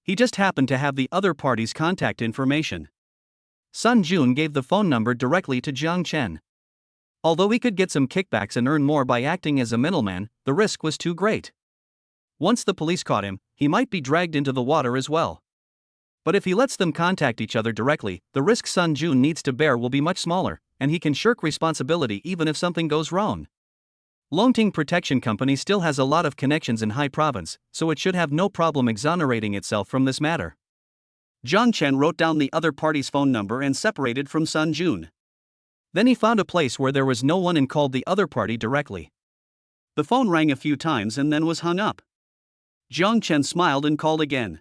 He just happened to have the other party's contact information. Sun Jun gave the phone number directly to Jang Chen. Although he could get some kickbacks and earn more by acting as a middleman, the risk was too great. Once the police caught him, he might be dragged into the water as well. But if he lets them contact each other directly, the risk Sun Jun needs to bear will be much smaller, and he can shirk responsibility even if something goes wrong. Longting Protection Company still has a lot of connections in High Province, so it should have no problem exonerating itself from this matter. Jang Chen wrote down the other party's phone number and separated from Sun Jun. Then he found a place where there was no one and called the other party directly. The phone rang a few times and then was hung up. Jang Chen smiled and called again.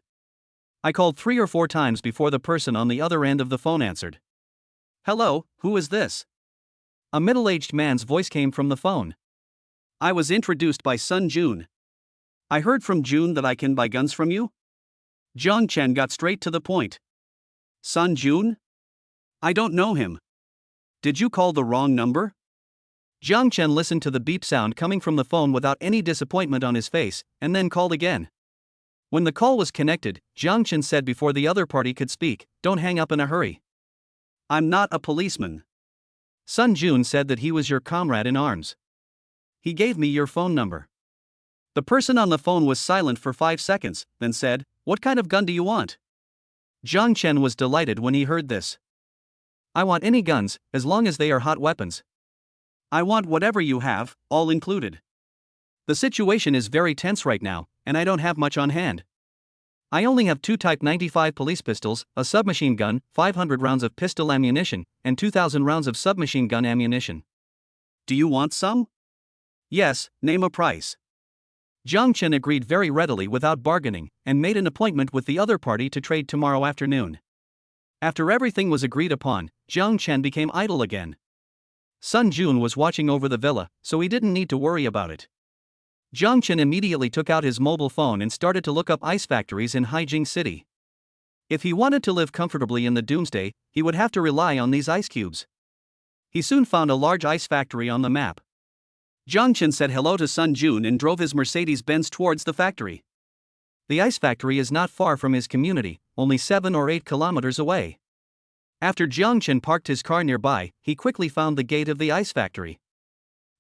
I called 3 or 4 times before the person on the other end of the phone answered. Hello, who is this? A middle-aged man's voice came from the phone. I was introduced by Sun Jun. I heard from Jun that I can buy guns from you? Jang Chen got straight to the point. Sun Jun? I don't know him. Did you call the wrong number? Jang Chen listened to the beep sound coming from the phone without any disappointment on his face, and then called again. When the call was connected, Jang Chen said before the other party could speak, "Don't hang up in a hurry. I'm not a policeman." Sun Jun said that he was your comrade in arms. He gave me your phone number. The person on the phone was silent for 5 seconds, then said, "What kind of gun do you want?" Jang Chen was delighted when he heard this. I want any guns, as long as they are hot weapons. I want whatever you have, all included. The situation is very tense right now, and I don't have much on hand. I only have 2 Type 95 police pistols, a submachine gun, 500 rounds of pistol ammunition, and 2,000 rounds of submachine gun ammunition. Do you want some? Yes, name a price. Jang Chen agreed very readily without bargaining, and made an appointment with the other party to trade tomorrow afternoon. After everything was agreed upon, Jang Chen became idle again. Sun Jun was watching over the villa, so he didn't need to worry about it. Jang Chen immediately took out his mobile phone and started to look up ice factories in Haijing City. If he wanted to live comfortably in the doomsday, he would have to rely on these ice cubes. He soon found a large ice factory on the map. Jang Chen said hello to Sun Jun and drove his Mercedes-Benz towards the factory. The ice factory is not far from his community, only 7 or 8 kilometers away. After Jang Chen parked his car nearby, he quickly found the gate of the ice factory.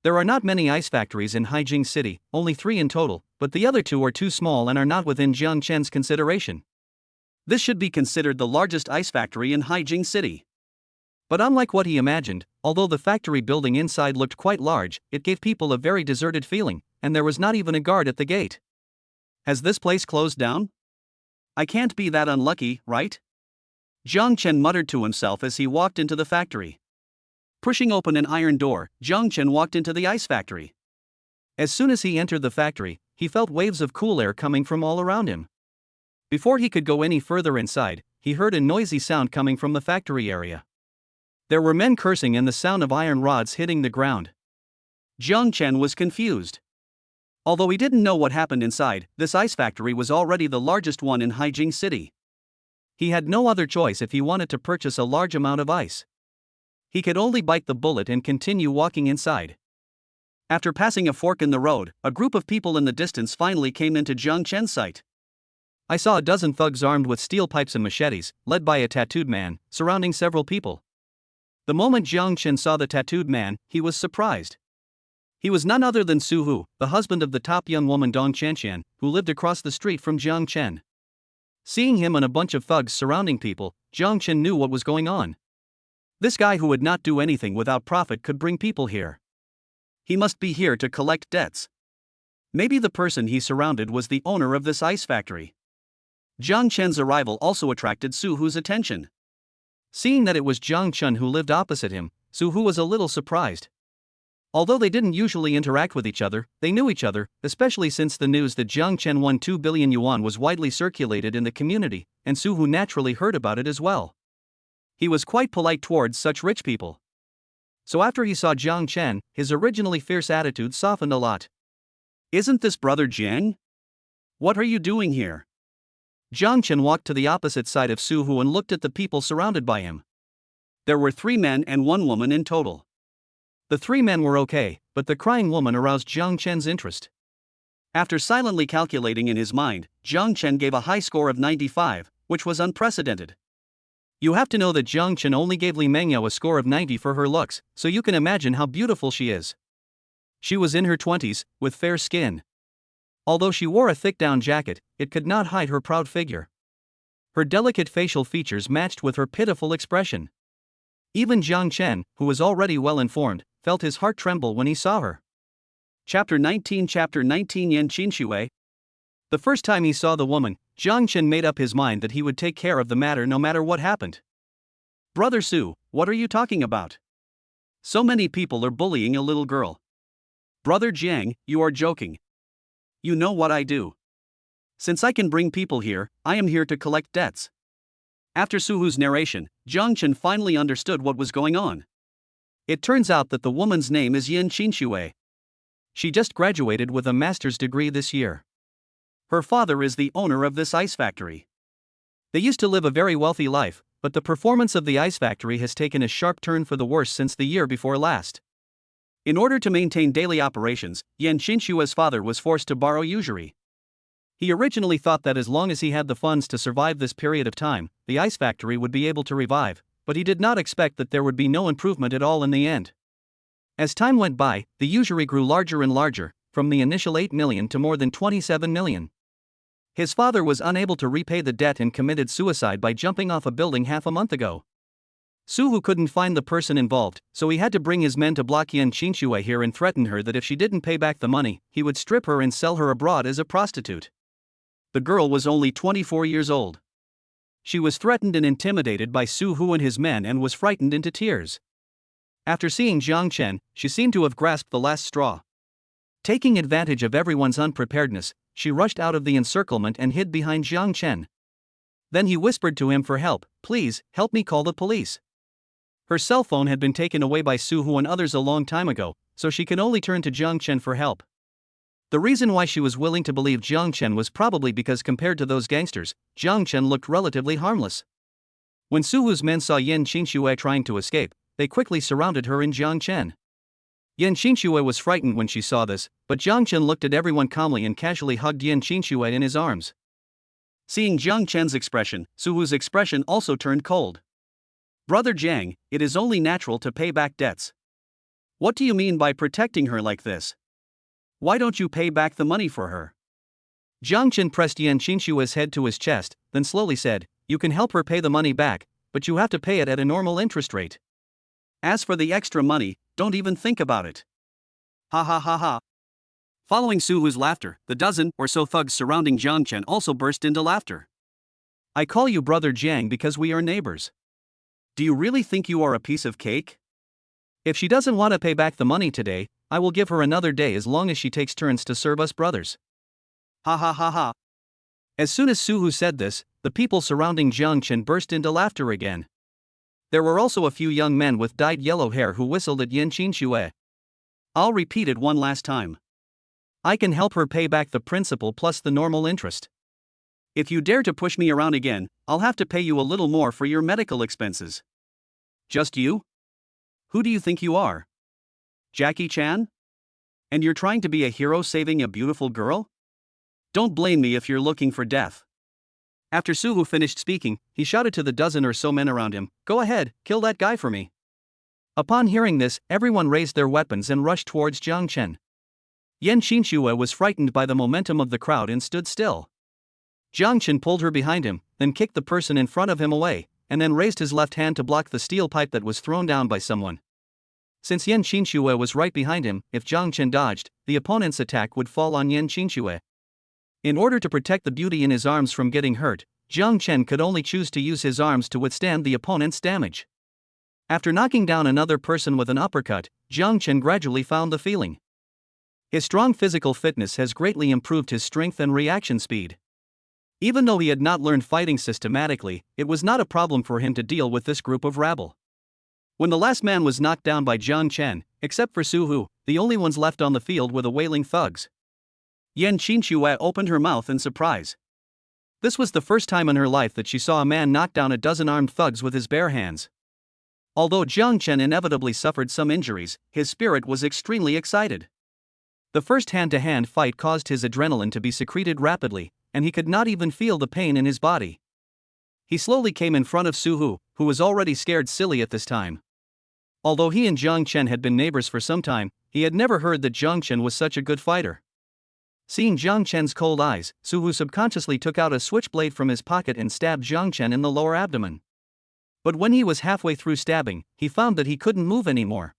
There are not many ice factories in Haijing City, only 3 in total, but the other 2 are too small and are not within Jang Chen's consideration. This should be considered the largest ice factory in Haijing City. But unlike what he imagined, although the factory building inside looked quite large, it gave people a very deserted feeling, and there was not even a guard at the gate. Has this place closed down? I can't be that unlucky, right? Jang Chen muttered to himself as he walked into the factory. Pushing open an iron door, Jang Chen walked into the ice factory. As soon as he entered the factory, he felt waves of cool air coming from all around him. Before he could go any further inside, he heard a noisy sound coming from the factory area. There were men cursing and the sound of iron rods hitting the ground. Jang Chen was confused. Although he didn't know what happened inside, this ice factory was already the largest one in Haijing City. He had no other choice if he wanted to purchase a large amount of ice. He could only bite the bullet and continue walking inside. After passing a fork in the road, a group of people in the distance finally came into Jang Chen's sight. I saw a dozen thugs armed with steel pipes and machetes, led by a tattooed man, surrounding several people. The moment Jang Chen saw the tattooed man, he was surprised. He was none other than Su Hu, the husband of the top young woman Dong Qianqian, who lived across the street from Jang Chen. Seeing him and a bunch of thugs surrounding people, Jang Chen knew what was going on. This guy who would not do anything without profit could bring people here. He must be here to collect debts. Maybe the person he surrounded was the owner of this ice factory. Jang Chen's arrival also attracted Su Hu's attention. Seeing that it was Jang Chen who lived opposite him, Su Hu was a little surprised. Although they didn't usually interact with each other, they knew each other, especially since the news that Jang Chen won 2 billion yuan was widely circulated in the community, and Su Hu naturally heard about it as well. He was quite polite towards such rich people. So after he saw Jang Chen, his originally fierce attitude softened a lot. Isn't this brother Jiang? What are you doing here? Jang Chen walked to the opposite side of Su Hu and looked at the people surrounded by him. There were 3 men and 1 woman in total. The 3 men were okay, but the crying woman aroused Jang Chen's interest. After silently calculating in his mind, Jang Chen gave a high score of 95, which was unprecedented. You have to know that Jang Chen only gave Li Mengyao a score of 90 for her looks, so you can imagine how beautiful she is. She was in her 20s, with fair skin. Although she wore a thick down jacket, it could not hide her proud figure. Her delicate facial features matched with her pitiful expression. Even Jang Chen, who was already well informed, felt his heart tremble when he saw her. Chapter 19 Yan Qinshui. The first time he saw the woman, Jang Chen made up his mind that he would take care of the matter no matter what happened. Brother Su, what are you talking about? So many people are bullying a little girl. Brother Jiang, you are joking. You know what I do. Since I can bring people here, I am here to collect debts. After Su Hu's narration, Jang Chen finally understood what was going on. It turns out that the woman's name is Yan Qinshui. She just graduated with a master's degree this year. Her father is the owner of this ice factory. They used to live a very wealthy life, but the performance of the ice factory has taken a sharp turn for the worse since the year before last. In order to maintain daily operations, Yan Qinshui's father was forced to borrow usury. He originally thought that as long as he had the funds to survive this period of time, the ice factory would be able to revive, but he did not expect that there would be no improvement at all in the end. As time went by, the usury grew larger and larger, from the initial 8 million to more than 27 million. His father was unable to repay the debt and committed suicide by jumping off a building half a month ago. Su Hu couldn't find the person involved, so he had to bring his men to block Yan Qinshui here and threaten her that if she didn't pay back the money, he would strip her and sell her abroad as a prostitute. The girl was only 24 years old. She was threatened and intimidated by Su Hu and his men and was frightened into tears. After seeing Jang Chen, she seemed to have grasped the last straw. Taking advantage of everyone's unpreparedness, she rushed out of the encirclement and hid behind Jang Chen. Then he whispered to him for help, "Please, help me call the police." Her cell phone had been taken away by Su Hu and others a long time ago, so she could only turn to Jang Chen for help. The reason why she was willing to believe Jang Chen was probably because compared to those gangsters, Jang Chen looked relatively harmless. When Su Hu's men saw Yan Qinshui trying to escape, they quickly surrounded her and Jang Chen. Yan Qinshui was frightened when she saw this, but Jang Chen looked at everyone calmly and casually hugged Yan Qinshui in his arms. Seeing Jang Chen's expression, Su Hu's expression also turned cold. "Brother Jiang, it is only natural to pay back debts. What do you mean by protecting her like this? Why don't you pay back the money for her?" Jang Chen pressed Yan Qinshui's head to his chest, then slowly said, "You can help her pay the money back, but you have to pay it at a normal interest rate. As for the extra money, don't even think about it." Ha ha ha ha. Following Su Hu's laughter, the dozen or so thugs surrounding Jang Chen also burst into laughter. "I call you Brother Jiang because we are neighbors. Do you really think you are a piece of cake? If she doesn't want to pay back the money today, I will give her another day as long as she takes turns to serve us brothers." Ha ha ha ha. As soon as Su Hu said this, the people surrounding Jang Chen burst into laughter again. There were also a few young men with dyed yellow hair who whistled at Yan Qinshui. "I'll repeat it one last time. I can help her pay back the principal plus the normal interest. If you dare to push me around again, I'll have to pay you a little more for your medical expenses." "Just you? Who do you think you are? Jackie Chan? And you're trying to be a hero saving a beautiful girl? Don't blame me if you're looking for death." After Su Hu finished speaking, he shouted to the dozen or so men around him, "Go ahead, kill that guy for me." Upon hearing this, everyone raised their weapons and rushed towards Jang Chen. Yan Qinshui was frightened by the momentum of the crowd and stood still. Jang Chen pulled her behind him, then kicked the person in front of him away, and then raised his left hand to block the steel pipe that was thrown down by someone. Since Yan Qinshui was right behind him, if Jang Chen dodged, the opponent's attack would fall on Yan Qinshui. In order to protect the beauty in his arms from getting hurt, Jang Chen could only choose to use his arms to withstand the opponent's damage. After knocking down another person with an uppercut, Jang Chen gradually found the feeling. His strong physical fitness has greatly improved his strength and reaction speed. Even though he had not learned fighting systematically, it was not a problem for him to deal with this group of rabble. When the last man was knocked down by Jang Chen, except for Su Hu, the only ones left on the field were the wailing thugs. Yan Qinshui opened her mouth in surprise. This was the first time in her life that she saw a man knock down a dozen armed thugs with his bare hands. Although Jang Chen inevitably suffered some injuries, his spirit was extremely excited. The first hand-to-hand fight caused his adrenaline to be secreted rapidly, and he could not even feel the pain in his body. He slowly came in front of Su-Hu, who was already scared silly at this time. Although he and Jang Chen had been neighbors for some time, he had never heard that Jang Chen was such a good fighter. Seeing Jang Chen's cold eyes, Su-Hu subconsciously took out a switchblade from his pocket and stabbed Jang Chen in the lower abdomen. But when he was halfway through stabbing, he found that he couldn't move anymore.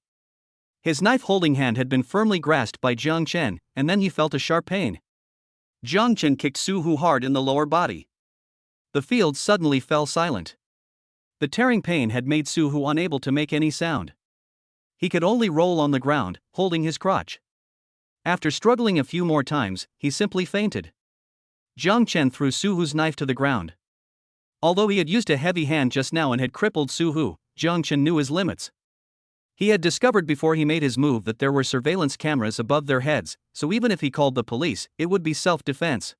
His knife-holding hand had been firmly grasped by Jang Chen, and then he felt a sharp pain. Jang Chen kicked Su-Hu hard in the lower body. The field suddenly fell silent. The tearing pain had made Su-Hu unable to make any sound. He could only roll on the ground, holding his crotch. After struggling a few more times, he simply fainted. Jang Chen threw Su-Hu's knife to the ground. Although he had used a heavy hand just now and had crippled Su-Hu, Jang Chen knew his limits. He had discovered before he made his move that there were surveillance cameras above their heads, so even if he called the police, it would be self-defense.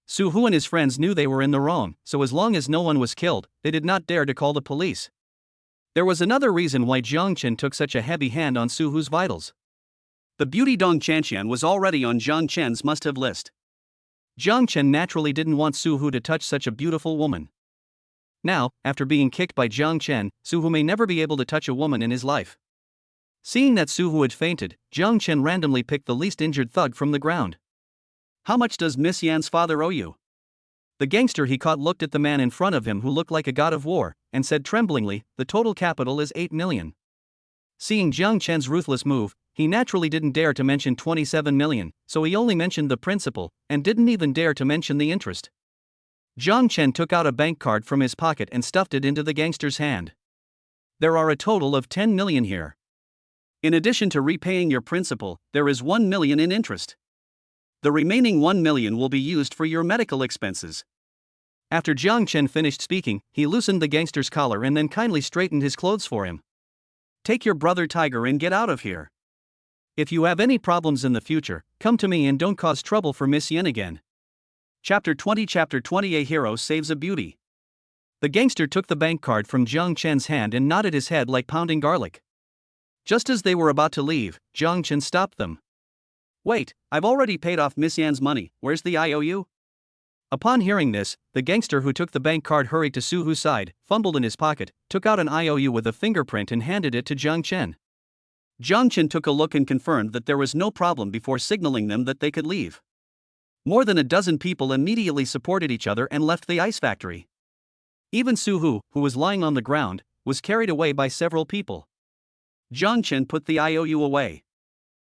Su-Hu and his friends knew they were in the wrong, so as long as no one was killed, they did not dare to call the police. There was another reason why Jang Chen took such a heavy hand on Su-Hu's vitals. The beauty Dong Chanqian was already on Jang Chen's must-have list. Jang Chen naturally didn't want Su-Hu to touch such a beautiful woman. Now, after being kicked by Jang Chen, Su-Hu may never be able to touch a woman in his life. Seeing that Su-Hu had fainted, Jang Chen randomly picked the least injured thug from the ground. "How much does Miss Yan's father owe you?" The gangster he caught looked at the man in front of him who looked like a god of war, and said tremblingly, "The total capital is 8 million. Seeing Jang Chen's ruthless move, he naturally didn't dare to mention 27 million, so he only mentioned the principal, and didn't even dare to mention the interest. Jang Chen took out a bank card from his pocket and stuffed it into the gangster's hand. "There are a total of 10 million here. In addition to repaying your principal, there is 1 million in interest. The remaining 1 million will be used for your medical expenses." After Jang Chen finished speaking, he loosened the gangster's collar and then kindly straightened his clothes for him. "Take your brother Tiger and get out of here. If you have any problems in the future, come to me and don't cause trouble for Miss Yen again." Chapter 20 A hero saves a beauty. The gangster took the bank card from Jang Chen's hand and nodded his head like pounding garlic. Just as they were about to leave, Jang Chen stopped them. "Wait, I've already paid off Miss Yan's money, where's the IOU?" Upon hearing this, the gangster who took the bank card hurried to Su-Hu's side, fumbled in his pocket, took out an IOU with a fingerprint and handed it to Jang Chen. Jang Chen took a look and confirmed that there was no problem before signaling them that they could leave. More than a dozen people immediately supported each other and left the ice factory. Even Su-Hu, who was lying on the ground, was carried away by several people. Jang Chen put the IOU away.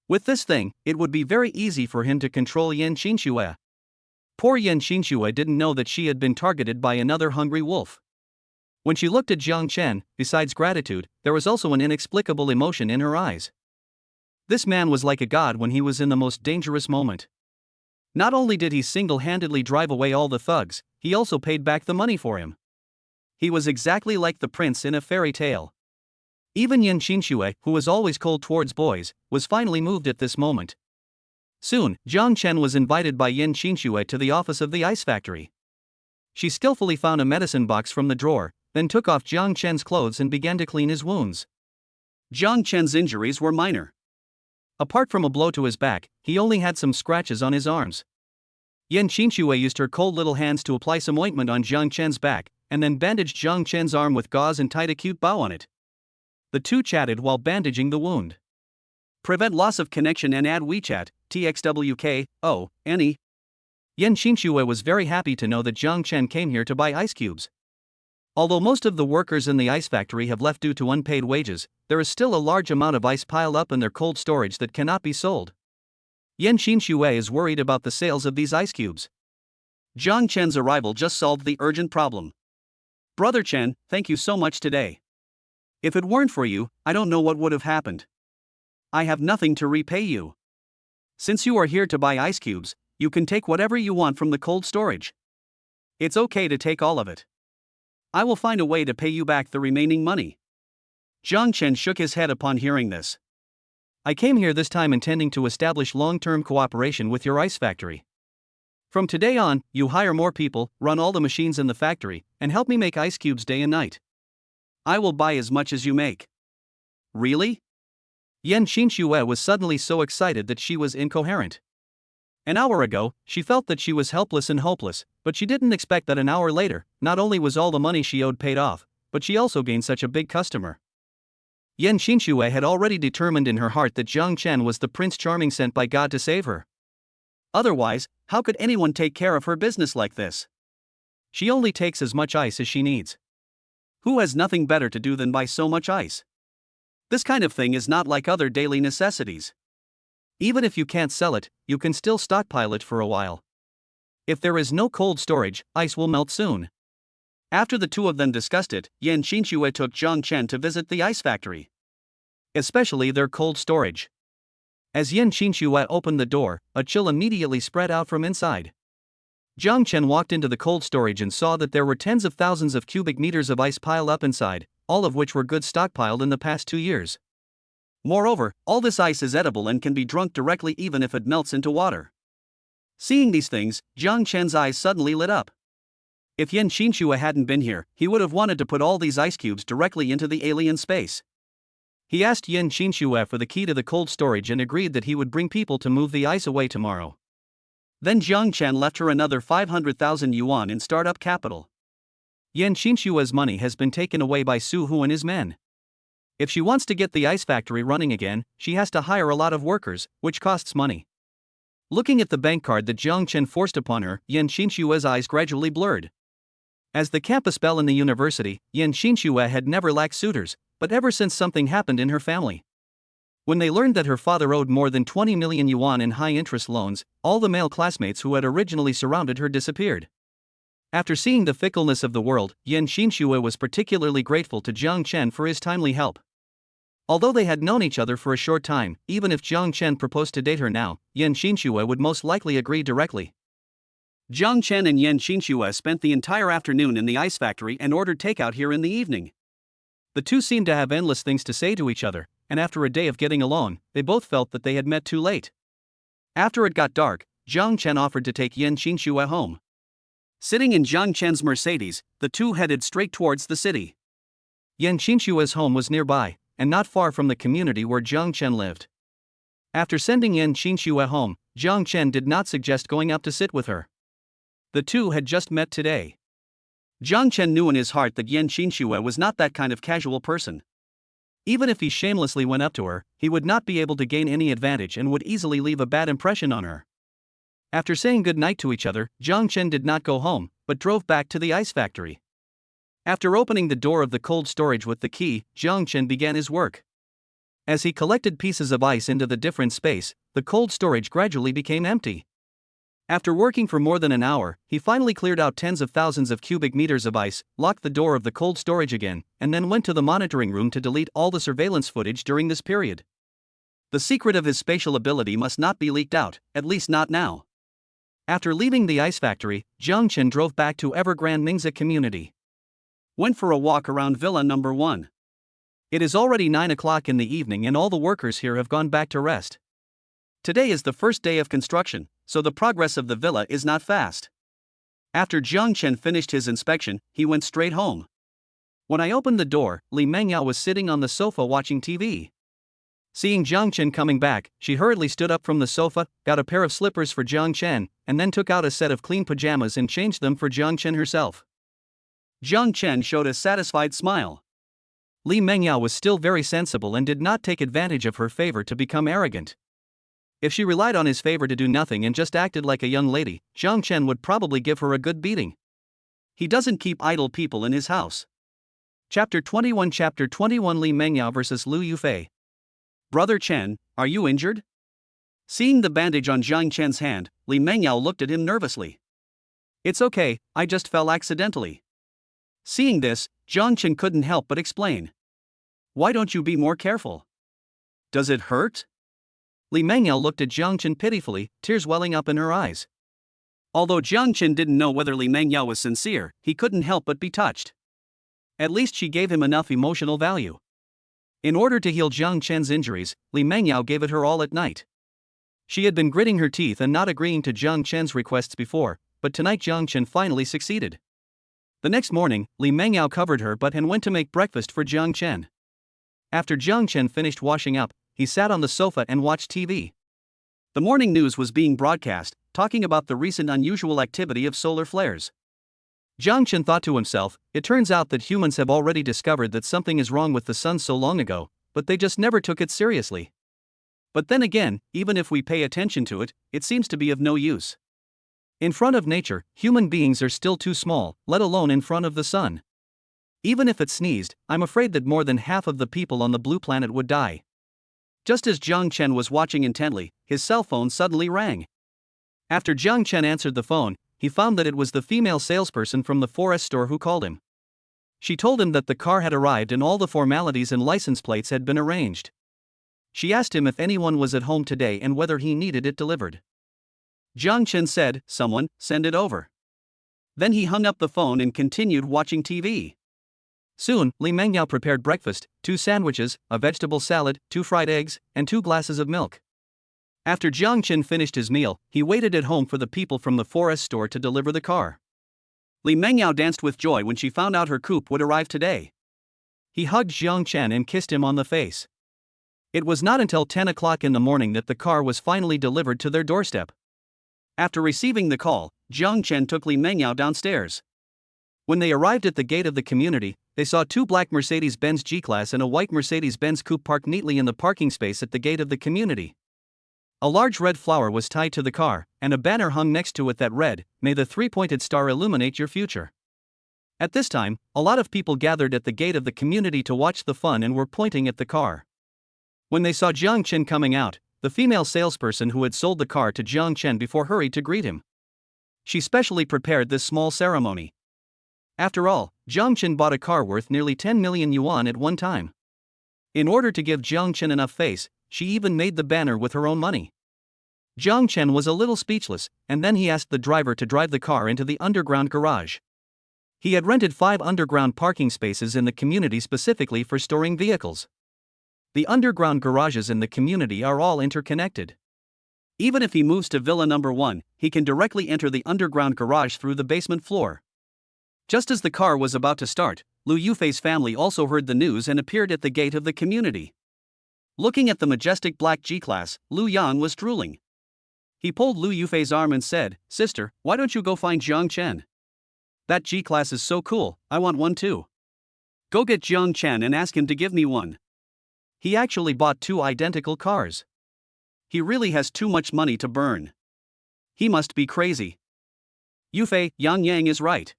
With this thing, it would be very easy for him to control Yan Qinxue. Poor Yan Qinxue didn't know that she had been targeted by another hungry wolf. When she looked at Jang Chen, besides gratitude, there was also an inexplicable emotion in her eyes. This man was like a god when he was in the most dangerous moment. Not only did he single-handedly drive away all the thugs, he also paid back the money for him. He was exactly like the prince in a fairy tale. Even Yan Qinxue, who was always cold towards boys, was finally moved at this moment. Soon, Jang Chen was invited by Yan Qinxue to the office of the ice factory. She skillfully found a medicine box from the drawer, then took off Jang Chen's clothes and began to clean his wounds. Jang Chen's injuries were minor. Apart from a blow to his back, he only had some scratches on his arms. Yan Qinxue used her cold little hands to apply some ointment on Jang Chen's back, and then bandaged Jang Chen's arm with gauze and tied a cute bow on it. The two chatted while bandaging the wound. "Prevent loss of connection and add WeChat, TXWK, any." Yan Qinxue was very happy to know that Jang Chen came here to buy ice cubes. Although most of the workers in the ice factory have left due to unpaid wages, there is still a large amount of ice piled up in their cold storage that cannot be sold. Yan Qinxue is worried about the sales of these ice cubes. Jang Chen's arrival just solved the urgent problem. "Brother Chen, thank you so much today. If it weren't for you, I don't know what would have happened. I have nothing to repay you. Since you are here to buy ice cubes, you can take whatever you want from the cold storage. It's okay to take all of it. I will find a way to pay you back the remaining money." Jang Chen shook his head upon hearing this. "I came here this time intending to establish long-term cooperation with your ice factory. From today on, you hire more people, run all the machines in the factory, and help me make ice cubes day and night. I will buy as much as you make. Really? Yan Xinxue was suddenly so excited that she was incoherent. An hour ago, she felt that she was helpless and hopeless, but she didn't expect that an hour later, not only was all the money she owed paid off, but she also gained such a big customer. Yan Xinxue had already determined in her heart that Jang Chen was the Prince Charming sent by God to save her. Otherwise, how could anyone take care of her business like this? She only takes as much ice as she needs. Who has nothing better to do than buy so much ice? This kind of thing is not like other daily necessities. Even if you can't sell it, you can still stockpile it for a while. If there is no cold storage, ice will melt soon. After the two of them discussed it, Yan Xinxue took Jang Chen to visit the ice factory. Especially their cold storage. As Yan Xinxue opened the door, a chill immediately spread out from inside. Jang Chen walked into the cold storage and saw that there were tens of thousands of cubic meters of ice piled up inside, all of which were goods stockpiled in the past 2 years. Moreover, all this ice is edible and can be drunk directly even if it melts into water. Seeing these things, Jang Chen's eyes suddenly lit up. If Yan Xinxue hadn't been here, he would have wanted to put all these ice cubes directly into the alien space. He asked Yan Xinxue for the key to the cold storage and agreed that he would bring people to move the ice away tomorrow. Then Jang Chen left her another 500,000 yuan in startup capital. Yan Xinxue's money has been taken away by Su Hu and his men. If she wants to get the ice factory running again, she has to hire a lot of workers, which costs money. Looking at the bank card that Jang Chen forced upon her, Yan Xinxue's eyes gradually blurred. As the campus belle in the university, Yan Xinxue had never lacked suitors, but ever since something happened in her family. When they learned that her father owed more than 20 million yuan in high-interest loans, all the male classmates who had originally surrounded her disappeared. After seeing the fickleness of the world, Yan Xinxue was particularly grateful to Jang Chen for his timely help. Although they had known each other for a short time, even if Jang Chen proposed to date her now, Yan Xinxue would most likely agree directly. Jang Chen and Yan Xinxue spent the entire afternoon in the ice factory and ordered takeout here in the evening. The two seemed to have endless things to say to each other, and after a day of getting along, they both felt that they had met too late. After it got dark, Jang Chen offered to take Yan Xinxue home. Sitting in Jang Chen's Mercedes, the two headed straight towards the city. Yan Xinxue's home was nearby, and not far from the community where Jang Chen lived. After sending Yan Xinxue home, Jang Chen did not suggest going up to sit with her. The two had just met today. Jang Chen knew in his heart that Yan Xinxue was not that kind of casual person. Even if he shamelessly went up to her, he would not be able to gain any advantage and would easily leave a bad impression on her. After saying good night to each other, Jang Chen did not go home, but drove back to the ice factory. After opening the door of the cold storage with the key, Jang Chen began his work. As he collected pieces of ice into the different space, the cold storage gradually became empty. After working for more than an hour, he finally cleared out tens of thousands of cubic meters of ice, locked the door of the cold storage again, and then went to the monitoring room to delete all the surveillance footage during this period. The secret of his spatial ability must not be leaked out, at least not now. After leaving the ice factory, Jang Chen drove back to Evergrande Ningxia community. Went for a walk around Villa number 1. It is already 9 o'clock in the evening and all the workers here have gone back to rest. Today is the first day of construction, so the progress of the villa is not fast. After Jang Chen finished his inspection, he went straight home. When I opened the door, Li Mengyao was sitting on the sofa watching TV. Seeing Jang Chen coming back, she hurriedly stood up from the sofa, got a pair of slippers for Jang Chen, and then took out a set of clean pajamas and changed them for Jang Chen herself. Jang Chen showed a satisfied smile. Li Mengyao was still very sensible and did not take advantage of her favor to become arrogant. If she relied on his favor to do nothing and just acted like a young lady, Jang Chen would probably give her a good beating. He doesn't keep idle people in his house. Chapter 21 Li Mengyao vs. Lu Yufi. Brother Chen, are you injured? Seeing the bandage on Jang Chen's hand, Li Mengyao looked at him nervously. It's okay, I just fell accidentally. Seeing this, Jang Chen couldn't help but explain. Why don't you be more careful? Does it hurt? Li Mengyao looked at Jang Chen pitifully, tears welling up in her eyes. Although Jang Chen didn't know whether Li Mengyao was sincere, he couldn't help but be touched. At least she gave him enough emotional value. In order to heal Jang Chen's injuries, Li Mengyao gave it her all at night. She had been gritting her teeth and not agreeing to Jang Chen's requests before, but tonight Jang Chen finally succeeded. The next morning, Li Mengyao covered her butt and went to make breakfast for Jang Chen. After Jang Chen finished washing up, he sat on the sofa and watched TV. The morning news was being broadcast, talking about the recent unusual activity of solar flares. Jang Chen thought to himself, it turns out that humans have already discovered that something is wrong with the sun so long ago, but they just never took it seriously. But then again, even if we pay attention to it, it seems to be of no use. In front of nature, human beings are still too small, let alone in front of the sun. Even if it sneezed, I'm afraid that more than half of the people on the blue planet would die. Just as Jang Chen was watching intently, his cell phone suddenly rang. After Jang Chen answered the phone, he found that it was the female salesperson from the forest store who called him. She told him that the car had arrived and all the formalities and license plates had been arranged. She asked him if anyone was at home today and whether he needed it delivered. Jang Chen said, "Someone, send it over." Then he hung up the phone and continued watching TV. Soon, Li Mengyao prepared breakfast, 2 sandwiches, a vegetable salad, 2 fried eggs, and 2 glasses of milk. After Jang Chen finished his meal, he waited at home for the people from the forest store to deliver the car. Li Mengyao danced with joy when she found out her coupe would arrive today. He hugged Jang Chen and kissed him on the face. It was not until 10 o'clock in the morning that the car was finally delivered to their doorstep. After receiving the call, Jang Chen took Li Mengyao downstairs. When they arrived at the gate of the community, they saw 2 black Mercedes-Benz G-Class and a white Mercedes-Benz coupe parked neatly in the parking space at the gate of the community. A large red flower was tied to the car, and a banner hung next to it that read, "May the 3-pointed star illuminate your future." At this time, a lot of people gathered at the gate of the community to watch the fun and were pointing at the car. When they saw Jang Chen coming out, the female salesperson who had sold the car to Jang Chen before hurried to greet him. She specially prepared this small ceremony. After all, Jang Chen bought a car worth nearly 10 million yuan at one time. In order to give Jang Chen enough face, she even made the banner with her own money. Jang Chen was a little speechless, and then he asked the driver to drive the car into the underground garage. He had rented 5 underground parking spaces in the community specifically for storing vehicles. The underground garages in the community are all interconnected. Even if he moves to Villa number 1, he can directly enter the underground garage through the basement floor. Just as the car was about to start, Lu Yufi's family also heard the news and appeared at the gate of the community. Looking at the majestic black G-Class, Lu Yan was drooling. He pulled Lu Yufi's arm and said, "Sister, why don't you go find Jang Chen? That G-Class is so cool, I want one too. Go get Jang Chen and ask him to give me one." He actually bought 2 identical cars. He really has too much money to burn. He must be crazy. Yufi, Yang Yang is right.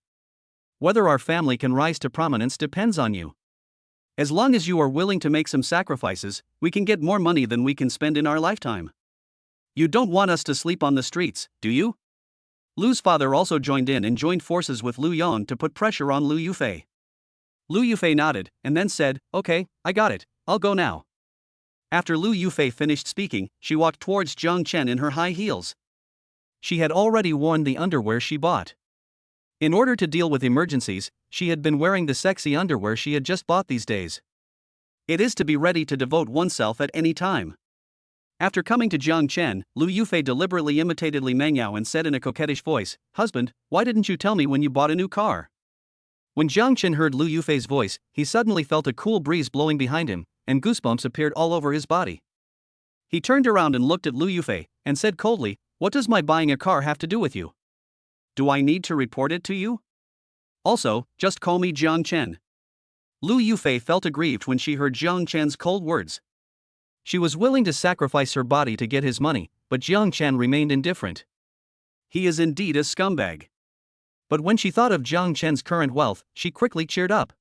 Whether our family can rise to prominence depends on you. As long as you are willing to make some sacrifices, we can get more money than we can spend in our lifetime. You don't want us to sleep on the streets, do you? Lu's father also joined in and joined forces with Lu Yan to put pressure on Lu Yufi. Lu Yufi nodded, and then said, "Okay, I got it, I'll go now." After Lu Yufi finished speaking, she walked towards Jang Chen in her high heels. She had already worn the underwear she bought. In order to deal with emergencies, she had been wearing the sexy underwear she had just bought these days. It is to be ready to devote oneself at any time. After coming to Jang Chen, Lu Yufi deliberately imitated Li Mengyao and said in a coquettish voice, "Husband, why didn't you tell me when you bought a new car?" When Jang Chen heard Lu Yufi's voice, he suddenly felt a cool breeze blowing behind him, and goosebumps appeared all over his body. He turned around and looked at Lu Yufi, and said coldly, "What does my buying a car have to do with you? Do I need to report it to you? Also, just call me Jang Chen." Lu Yufi felt aggrieved when she heard Jang Chen's cold words. She was willing to sacrifice her body to get his money, but Jang Chen remained indifferent. He is indeed a scumbag. But when she thought of Jang Chen's current wealth, she quickly cheered up.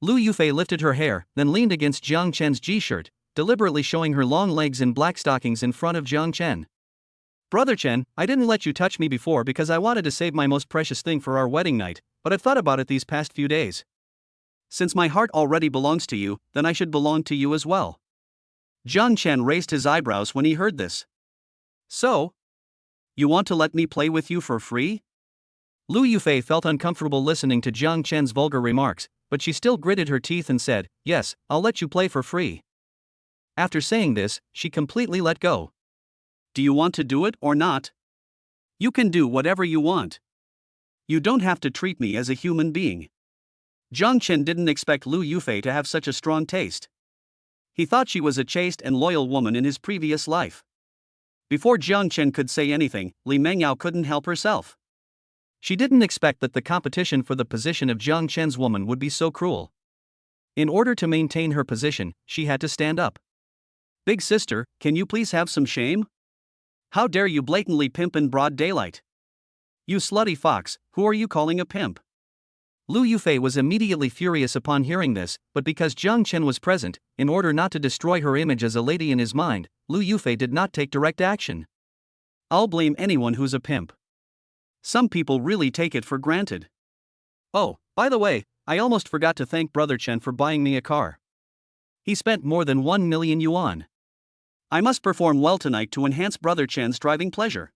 Lu Yufi lifted her hair, then leaned against Jang Chen's G-shirt, deliberately showing her long legs in black stockings in front of Jang Chen. "Brother Chen, I didn't let you touch me before because I wanted to save my most precious thing for our wedding night, but I've thought about it these past few days. Since my heart already belongs to you, then I should belong to you as well." Jang Chen raised his eyebrows when he heard this. "So? You want to let me play with you for free?" Lu Yufi felt uncomfortable listening to Jang Chen's vulgar remarks, but she still gritted her teeth and said, "Yes, I'll let you play for free." After saying this, she completely let go. Do you want to do it or not? You can do whatever you want. You don't have to treat me as a human being. Jang Chen didn't expect Lu Yufi to have such a strong taste. He thought she was a chaste and loyal woman in his previous life. Before Jang Chen could say anything, Li Mengyao couldn't help herself. She didn't expect that the competition for the position of Jang Chen's woman would be so cruel. In order to maintain her position, she had to stand up. Big sister, can you please have some shame? How dare you blatantly pimp in broad daylight? You slutty fox, who are you calling a pimp? Lu Yufi was immediately furious upon hearing this, but because Jang Chen was present, in order not to destroy her image as a lady in his mind, Lu Yufi did not take direct action. I'll blame anyone who's a pimp. Some people really take it for granted. Oh, by the way, I almost forgot to thank Brother Chen for buying me a car. He spent more than 1 million yuan. I must perform well tonight to enhance Brother Chen's driving pleasure.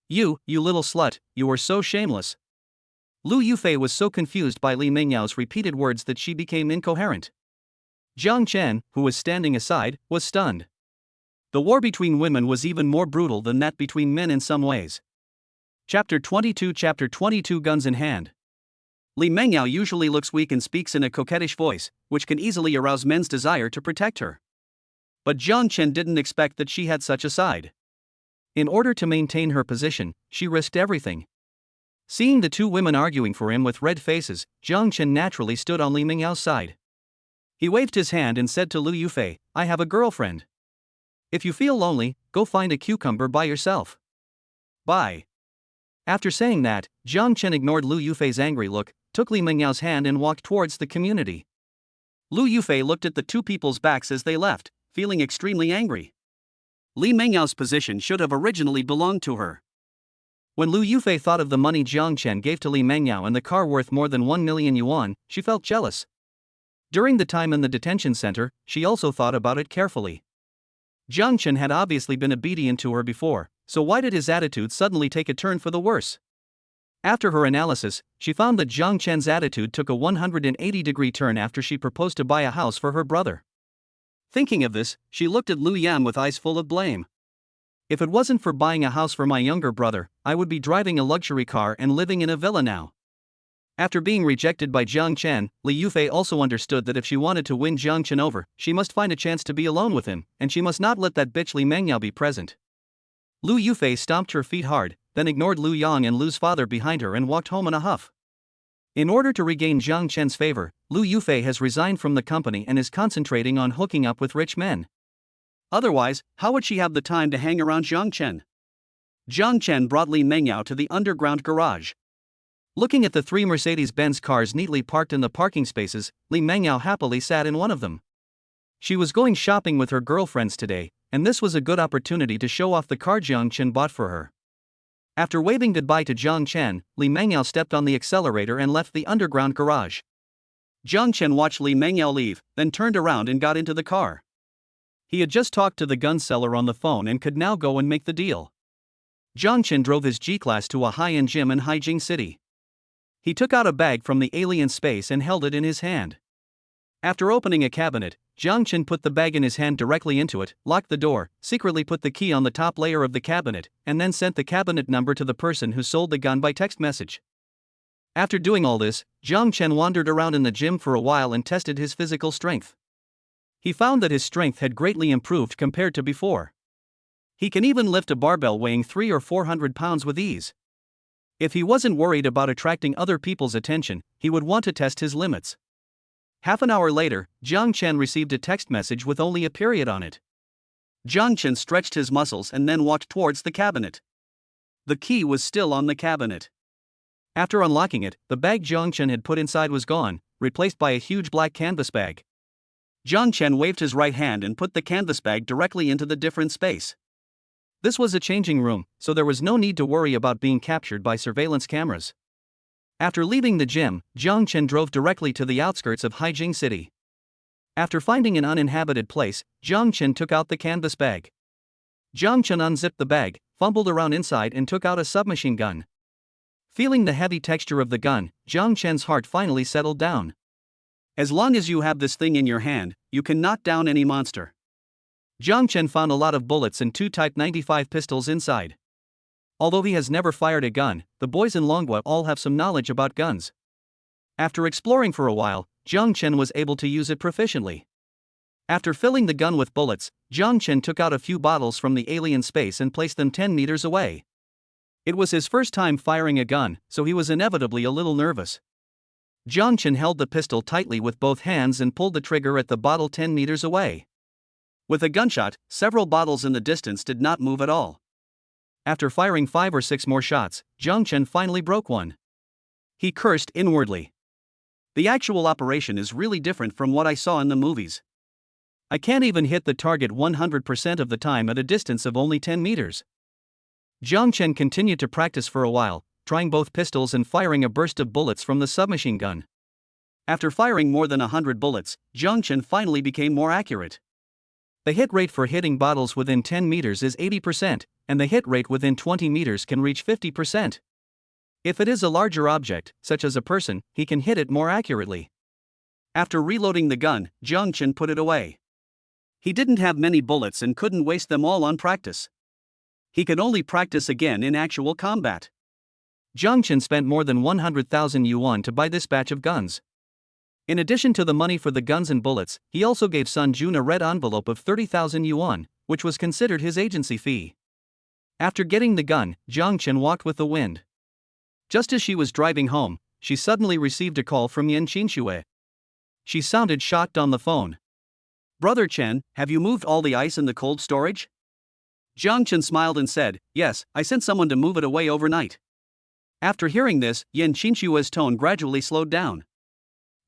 You little slut, you are so shameless. Lu Yufi was so confused by Li Mengyao's repeated words that she became incoherent. Jang Chen, who was standing aside, was stunned. The war between women was even more brutal than that between men in some ways. Chapter 22 Guns in Hand. Li Mengyao usually looks weak and speaks in a coquettish voice, which can easily arouse men's desire to protect her. But Jang Chen didn't expect that she had such a side. In order to maintain her position, she risked everything. Seeing the two women arguing for him with red faces, Jang Chen naturally stood on Li Mengyao's side. He waved his hand and said to Lu Yufi, I have a girlfriend. If you feel lonely, go find a cucumber by yourself. Bye. After saying that, Jang Chen ignored Lu Yufi's angry look, took Li Mengyao's hand and walked towards the community. Lu Yufi looked at the two people's backs as they left, feeling extremely angry. Li Mengyao's position should have originally belonged to her. When Lu Yufi thought of the money Jang Chen gave to Li Mengyao and the car worth more than 1 million yuan, she felt jealous. During the time in the detention center, she also thought about it carefully. Jang Chen had obviously been obedient to her before, so why did his attitude suddenly take a turn for the worse? After her analysis, she found that Jang Chen's attitude took a 180-degree turn after she proposed to buy a house for her brother. Thinking of this, she looked at Lu Yan with eyes full of blame. If it wasn't for buying a house for my younger brother, I would be driving a luxury car and living in a villa now. After being rejected by Jang Chen, Li Yufi also understood that if she wanted to win Jang Chen over, she must find a chance to be alone with him, and she must not let that bitch Li Mengyao be present. Lu Yufi stomped her feet hard, then ignored Lu Yang and Lu's father behind her and walked home in a huff. In order to regain Jang Chen's favor, Lu Yufi has resigned from the company and is concentrating on hooking up with rich men. Otherwise, how would she have the time to hang around Jang Chen? Jang Chen brought Li Mengyao to the underground garage. Looking at the 3 Mercedes-Benz cars neatly parked in the parking spaces, Li Mengyao happily sat in one of them. She was going shopping with her girlfriends today, and this was a good opportunity to show off the car Jang Chen bought for her. After waving goodbye to Jang Chen, Li Mengyao stepped on the accelerator and left the underground garage. Jang Chen watched Li Mengyao leave, then turned around and got into the car. He had just talked to the gun seller on the phone and could now go and make the deal. Jang Chen drove his G-Class to a high-end gym in Haijing City. He took out a bag from the alien space and held it in his hand. After opening a cabinet, Jang Chen put the bag in his hand directly into it, locked the door, secretly put the key on the top layer of the cabinet, and then sent the cabinet number to the person who sold the gun by text message. After doing all this, Jang Chen wandered around in the gym for a while and tested his physical strength. He found that his strength had greatly improved compared to before. He can even lift a barbell weighing 300 or 400 pounds with ease. If he wasn't worried about attracting other people's attention, he would want to test his limits. Half an hour later, Jang Chen received a text message with only a period on it. Jang Chen stretched his muscles and then walked towards the cabinet. The key was still on the cabinet. After unlocking it, the bag Jang Chen had put inside was gone, replaced by a huge black canvas bag. Jang Chen waved his right hand and put the canvas bag directly into the different space. This was a changing room, so there was no need to worry about being captured by surveillance cameras. After leaving the gym, Jang Chen drove directly to the outskirts of Haijing City. After finding an uninhabited place, Jang Chen took out the canvas bag. Jang Chen unzipped the bag, fumbled around inside and took out a submachine gun. Feeling the heavy texture of the gun, Jang Chen's heart finally settled down. As long as you have this thing in your hand, you can knock down any monster. Jang Chen found a lot of bullets and 2 Type 95 pistols inside. Although he has never fired a gun, the boys in Longhua all have some knowledge about guns. After exploring for a while, Jang Chen was able to use it proficiently. After filling the gun with bullets, Jang Chen took out a few bottles from the alien space and placed them 10 meters away. It was his first time firing a gun, so he was inevitably a little nervous. Jang Chen held the pistol tightly with both hands and pulled the trigger at the bottle 10 meters away. With a gunshot, several bottles in the distance did not move at all. After firing 5 or 6 more shots, Jang Chen finally broke one. He cursed inwardly. The actual operation is really different from what I saw in the movies. I can't even hit the target 100% of the time at a distance of only 10 meters. Jang Chen continued to practice for a while, trying both pistols and firing a burst of bullets from the submachine gun. After firing more than 100 bullets, Jang Chen finally became more accurate. The hit rate for hitting bottles within 10 meters is 80%, and the hit rate within 20 meters can reach 50%. If it is a larger object, such as a person, he can hit it more accurately. After reloading the gun, Jang Chen put it away. He didn't have many bullets and couldn't waste them all on practice. He could only practice again in actual combat. Jang Chen spent more than 100,000 yuan to buy this batch of guns. In addition to the money for the guns and bullets, he also gave Sun Jun a red envelope of 30,000 yuan, which was considered his agency fee. After getting the gun, Jang Chen walked with the wind. Just as she was driving home, she suddenly received a call from Yan Qinxue. She sounded shocked on the phone. "Brother Chen, have you moved all the ice in the cold storage?" Jang Chen smiled and said, "Yes, I sent someone to move it away overnight." After hearing this, Yan Qinxue's tone gradually slowed down.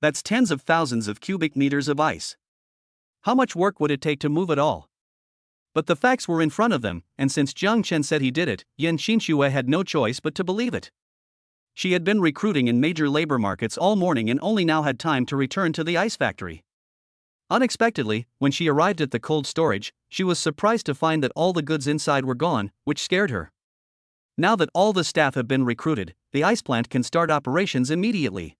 "That's tens of thousands of cubic meters of ice. How much work would it take to move it all?" But the facts were in front of them, and since Jang Chen said he did it, Yan Qinxue had no choice but to believe it. She had been recruiting in major labor markets all morning and only now had time to return to the ice factory. Unexpectedly, when she arrived at the cold storage, she was surprised to find that all the goods inside were gone, which scared her. Now that all the staff have been recruited, the ice plant can start operations immediately.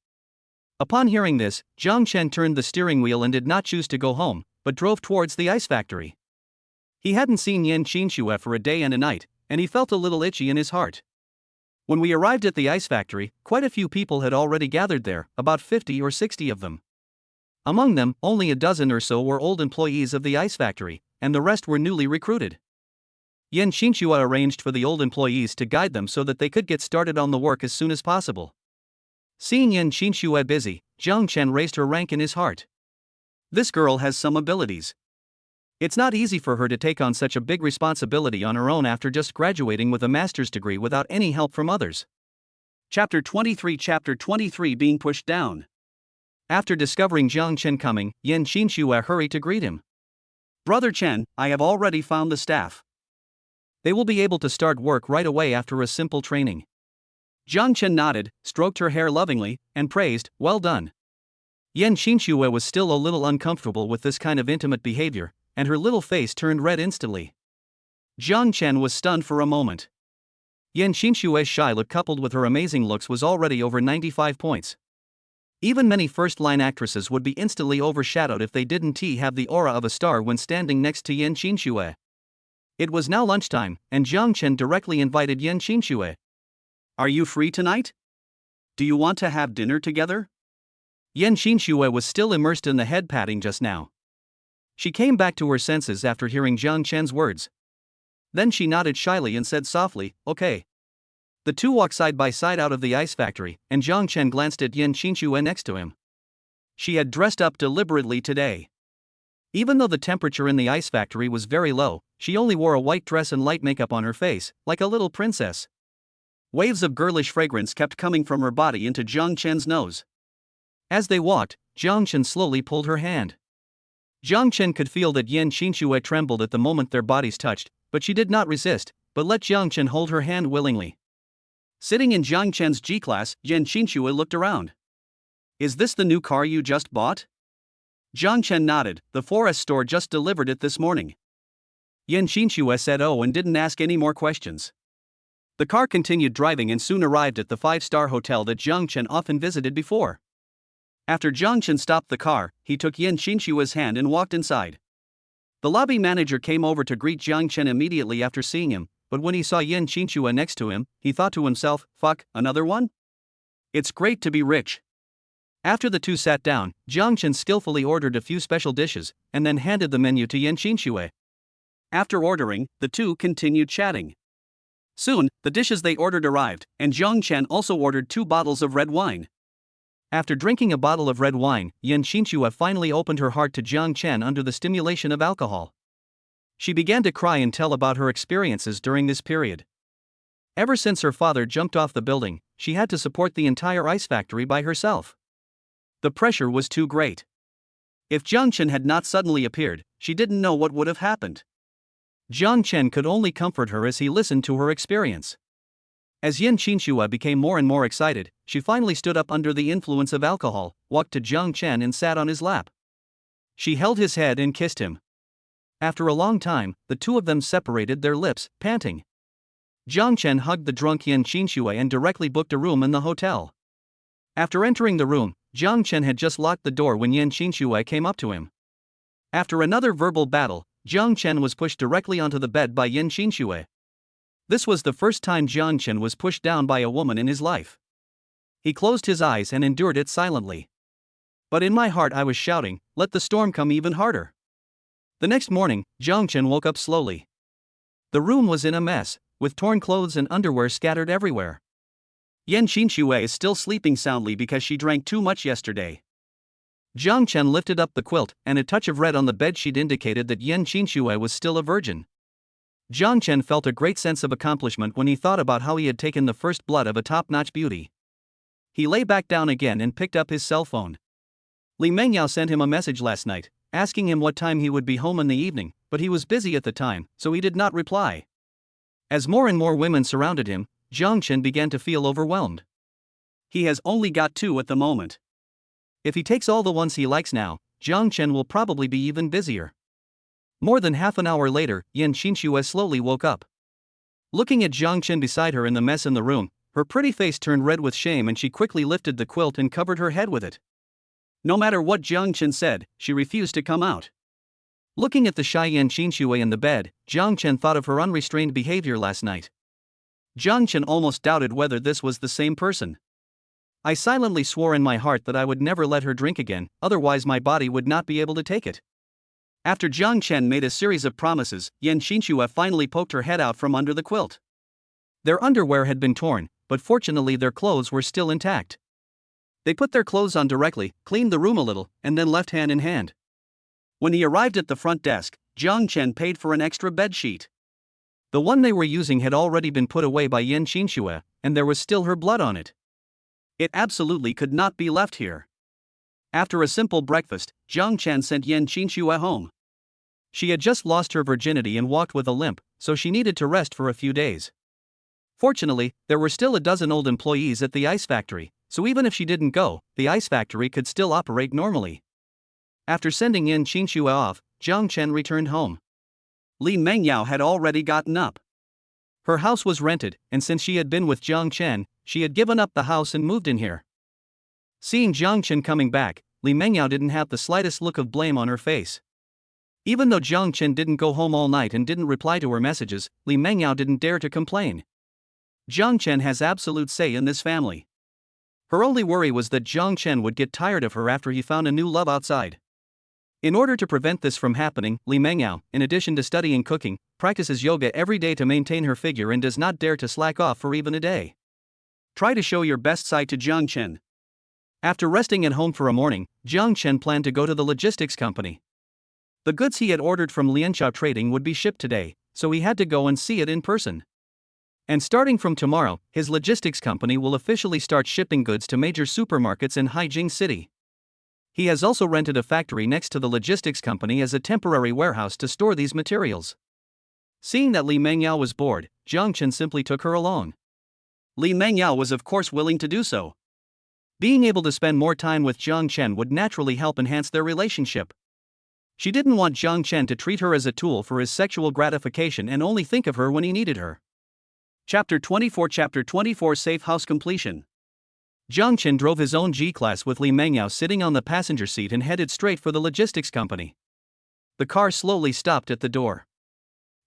Upon hearing this, Jang Chen turned the steering wheel and did not choose to go home, but drove towards the ice factory. He hadn't seen Yan Qinxue for a day and a night, and he felt a little itchy in his heart. When we arrived at the ice factory, quite a few people had already gathered there, about 50 or 60 of them. Among them, only a dozen or so were old employees of the ice factory, and the rest were newly recruited. Yan Qinxue arranged for the old employees to guide them so that they could get started on the work as soon as possible. Seeing Yan Qinxue busy, Jang Chen raised her rank in his heart. This girl has some abilities. It's not easy for her to take on such a big responsibility on her own after just graduating with a master's degree without any help from others. Chapter 23 being pushed down. After discovering Jang Chen coming, Yan Qinxue hurried to greet him. "Brother Chen, I have already found the staff. They will be able to start work right away after a simple training." Jang Chen nodded, stroked her hair lovingly, and praised, "Well done." Yan Qinxue was still a little uncomfortable with this kind of intimate behavior, and her little face turned red instantly. Jang Chen was stunned for a moment. Yan Qinxue's shy look coupled with her amazing looks was already over 95 points. Even many first-line actresses would be instantly overshadowed if they didn't have the aura of a star when standing next to Yan Qinxue. It was now lunchtime, and Jang Chen directly invited Yan Qinxue. "Are you free tonight? Do you want to have dinner together?" Yan Qinxue was still immersed in the head patting just now. She came back to her senses after hearing Jang Chen's words. Then she nodded shyly and said softly, "Okay." The two walked side by side out of the ice factory, and Jang Chen glanced at Yan Qinxue next to him. She had dressed up deliberately today. Even though the temperature in the ice factory was very low, she only wore a white dress and light makeup on her face, like a little princess. Waves of girlish fragrance kept coming from her body into Jang Chen's nose. As they walked, Jang Chen slowly pulled her hand. Jang Chen could feel that Yan Qinxue trembled at the moment their bodies touched, but she did not resist, but let Jang Chen hold her hand willingly. Sitting in Jang Chen's G-class, Yan Qinxue looked around. "Is this the new car you just bought?" Jang Chen nodded. "The Forest store just delivered it this morning." Yan Qinxue said oh and didn't ask any more questions. The car continued driving and soon arrived at the 5-star hotel that Jang Chen often visited before. After Jang Chen stopped the car, he took Yan Qinxue's hand and walked inside. The lobby manager came over to greet Jang Chen immediately after seeing him, but when he saw Yan Qingxue next to him, he thought to himself, fuck, another one? It's great to be rich. After the two sat down, Jang Chen skillfully ordered a few special dishes, and then handed the menu to Yan Qingxue. After ordering, the two continued chatting. Soon, the dishes they ordered arrived, and Jang Chen also ordered 2 bottles of red wine. After drinking a bottle of red wine, Yan Qingxue finally opened her heart to Jang Chen under the stimulation of alcohol. She began to cry and tell about her experiences during this period. Ever since her father jumped off the building, she had to support the entire ice factory by herself. The pressure was too great. If Jang Chen had not suddenly appeared, she didn't know what would have happened. Jang Chen could only comfort her as he listened to her experience. As Yan Qingxue became more and more excited, she finally stood up under the influence of alcohol, walked to Jang Chen and sat on his lap. She held his head and kissed him. After a long time, the two of them separated their lips, panting. Jang Chen hugged the drunk Yan Qingxue and directly booked a room in the hotel. After entering the room, Jang Chen had just locked the door when Yan Qingxue came up to him. After another verbal battle, Jang Chen was pushed directly onto the bed by Yan Qingxue. This was the first time Jang Chen was pushed down by a woman in his life. He closed his eyes and endured it silently. But in my heart I was shouting, let the storm come even harder. The next morning, Jang Chen woke up slowly. The room was in a mess, with torn clothes and underwear scattered everywhere. Yan Qingxue is still sleeping soundly because she drank too much yesterday. Jang Chen lifted up the quilt, and a touch of red on the bedsheet indicated that Yan Qingxue was still a virgin. Jang Chen felt a great sense of accomplishment when he thought about how he had taken the first blood of a top-notch beauty. He lay back down again and picked up his cell phone. Li Mengyao sent him a message last night, asking him what time he would be home in the evening, but he was busy at the time, so he did not reply. As more and more women surrounded him, Jang Chen began to feel overwhelmed. He has only got 2 at the moment. If he takes all the ones he likes now, Jang Chen will probably be even busier. More than half an hour later, Yan Qingxue slowly woke up. Looking at Jang Chen beside her in the mess in the room, her pretty face turned red with shame and she quickly lifted the quilt and covered her head with it. No matter what Jang Chen said, she refused to come out. Looking at the shy Yan Qingxue in the bed, Jang Chen thought of her unrestrained behavior last night. Jang Chen almost doubted whether this was the same person. I silently swore in my heart that I would never let her drink again, otherwise my body would not be able to take it. After Jang Chen made a series of promises, Yan Qingxue finally poked her head out from under the quilt. Their underwear had been torn, but fortunately their clothes were still intact. They put their clothes on directly, cleaned the room a little, and then left hand in hand. When he arrived at the front desk, Jang Chen paid for an extra bed sheet. The one they were using had already been put away by Yan Qingxue, and there was still her blood on it. It absolutely could not be left here. After a simple breakfast, Jang Chen sent Yan Qingxue home. She had just lost her virginity and walked with a limp, so she needed to rest for a few days. Fortunately, there were still a dozen old employees at the ice factory, so even if she didn't go, the ice factory could still operate normally. After sending Yan Qingxue off, Jang Chen returned home. Li Mengyao had already gotten up. Her house was rented, and since she had been with Jang Chen, she had given up the house and moved in here. Seeing Jang Chen coming back, Li Mengyao didn't have the slightest look of blame on her face. Even though Jang Chen didn't go home all night and didn't reply to her messages, Li Mengyao didn't dare to complain. Jang Chen has absolute say in this family. Her only worry was that Jang Chen would get tired of her after he found a new love outside. In order to prevent this from happening, Li Mengyao, in addition to studying cooking, practices yoga every day to maintain her figure and does not dare to slack off for even a day. Try to show your best side to Jang Chen. After resting at home for a morning, Jang Chen planned to go to the logistics company. The goods he had ordered from Lianchao Trading would be shipped today, so he had to go and see it in person. And starting from tomorrow, his logistics company will officially start shipping goods to major supermarkets in Haijing City. He has also rented a factory next to the logistics company as a temporary warehouse to store these materials. Seeing that Li Mengyao was bored, Jang Chen simply took her along. Li Mengyao was of course willing to do so. Being able to spend more time with Jang Chen would naturally help enhance their relationship. She didn't want Jang Chen to treat her as a tool for his sexual gratification and only think of her when he needed her. Chapter 24 Safe House Completion. Jang Chen drove his own G-Class with Li Mengyao sitting on the passenger seat and headed straight for the logistics company. the car slowly stopped at the door.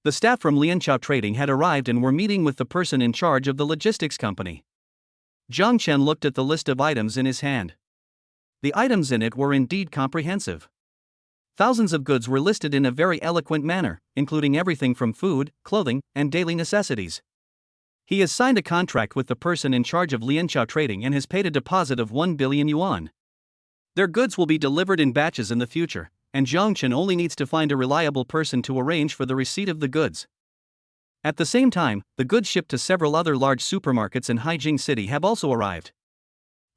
The staff from Lianchao Trading had arrived and were meeting with the person in charge of the logistics company. Jang Chen looked at the list of items in his hand. The items in it were indeed comprehensive. Thousands of goods were listed in a very eloquent manner, including everything from food, clothing, and daily necessities. He has signed a contract with the person in charge of Lianchao Trading and has paid a deposit of 1 billion yuan. Their goods will be delivered in batches in the future, and Jang Chen only needs to find a reliable person to arrange for the receipt of the goods. At the same time, the goods shipped to several other large supermarkets in Haijing City have also arrived.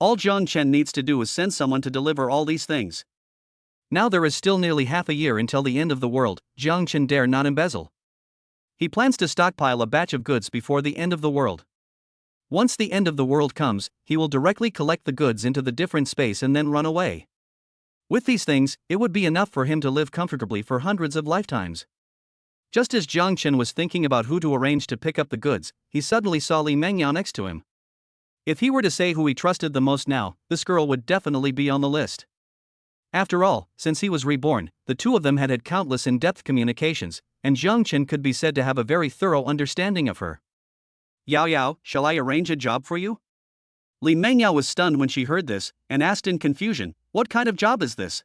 All Jang Chen needs to do is send someone to deliver all these things. Now there is still nearly half a year until the end of the world. Jang Chen dare not embezzle. He plans to stockpile a batch of goods before the end of the world. Once the end of the world comes, he will directly collect the goods into the different space and then run away. With these things, it would be enough for him to live comfortably for hundreds of lifetimes. Just as Jang Chen was thinking about who to arrange to pick up the goods, he suddenly saw Li Mengyao next to him. If he were to say who he trusted the most now, this girl would definitely be on the list. After all, since he was reborn, the two of them had had countless in-depth communications, and Jang Chen could be said to have a very thorough understanding of her. Yao Yao, shall I arrange a job for you? Li Mengyao was stunned when she heard this, and asked in confusion, what kind of job is this?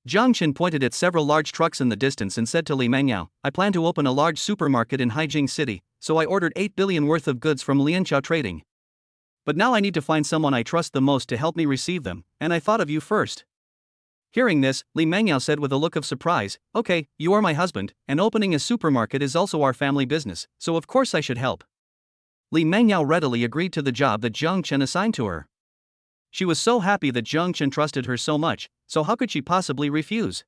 Jang Chen pointed at several large trucks in the distance and said to Li Mengyao, I plan to open a large supermarket in Haijing City, so I ordered 8 billion worth of goods from Lianchao Trading. But now I need to find someone I trust the most to help me receive them, and I thought of you first. Hearing this, Li Mengyao said with a look of surprise, okay, you are my husband, and opening a supermarket is also our family business, so of course I should help. Li Mengyao readily agreed to the job that Jang Chen assigned to her. She was so happy that Jang Chen trusted her so much, so how could she possibly refuse?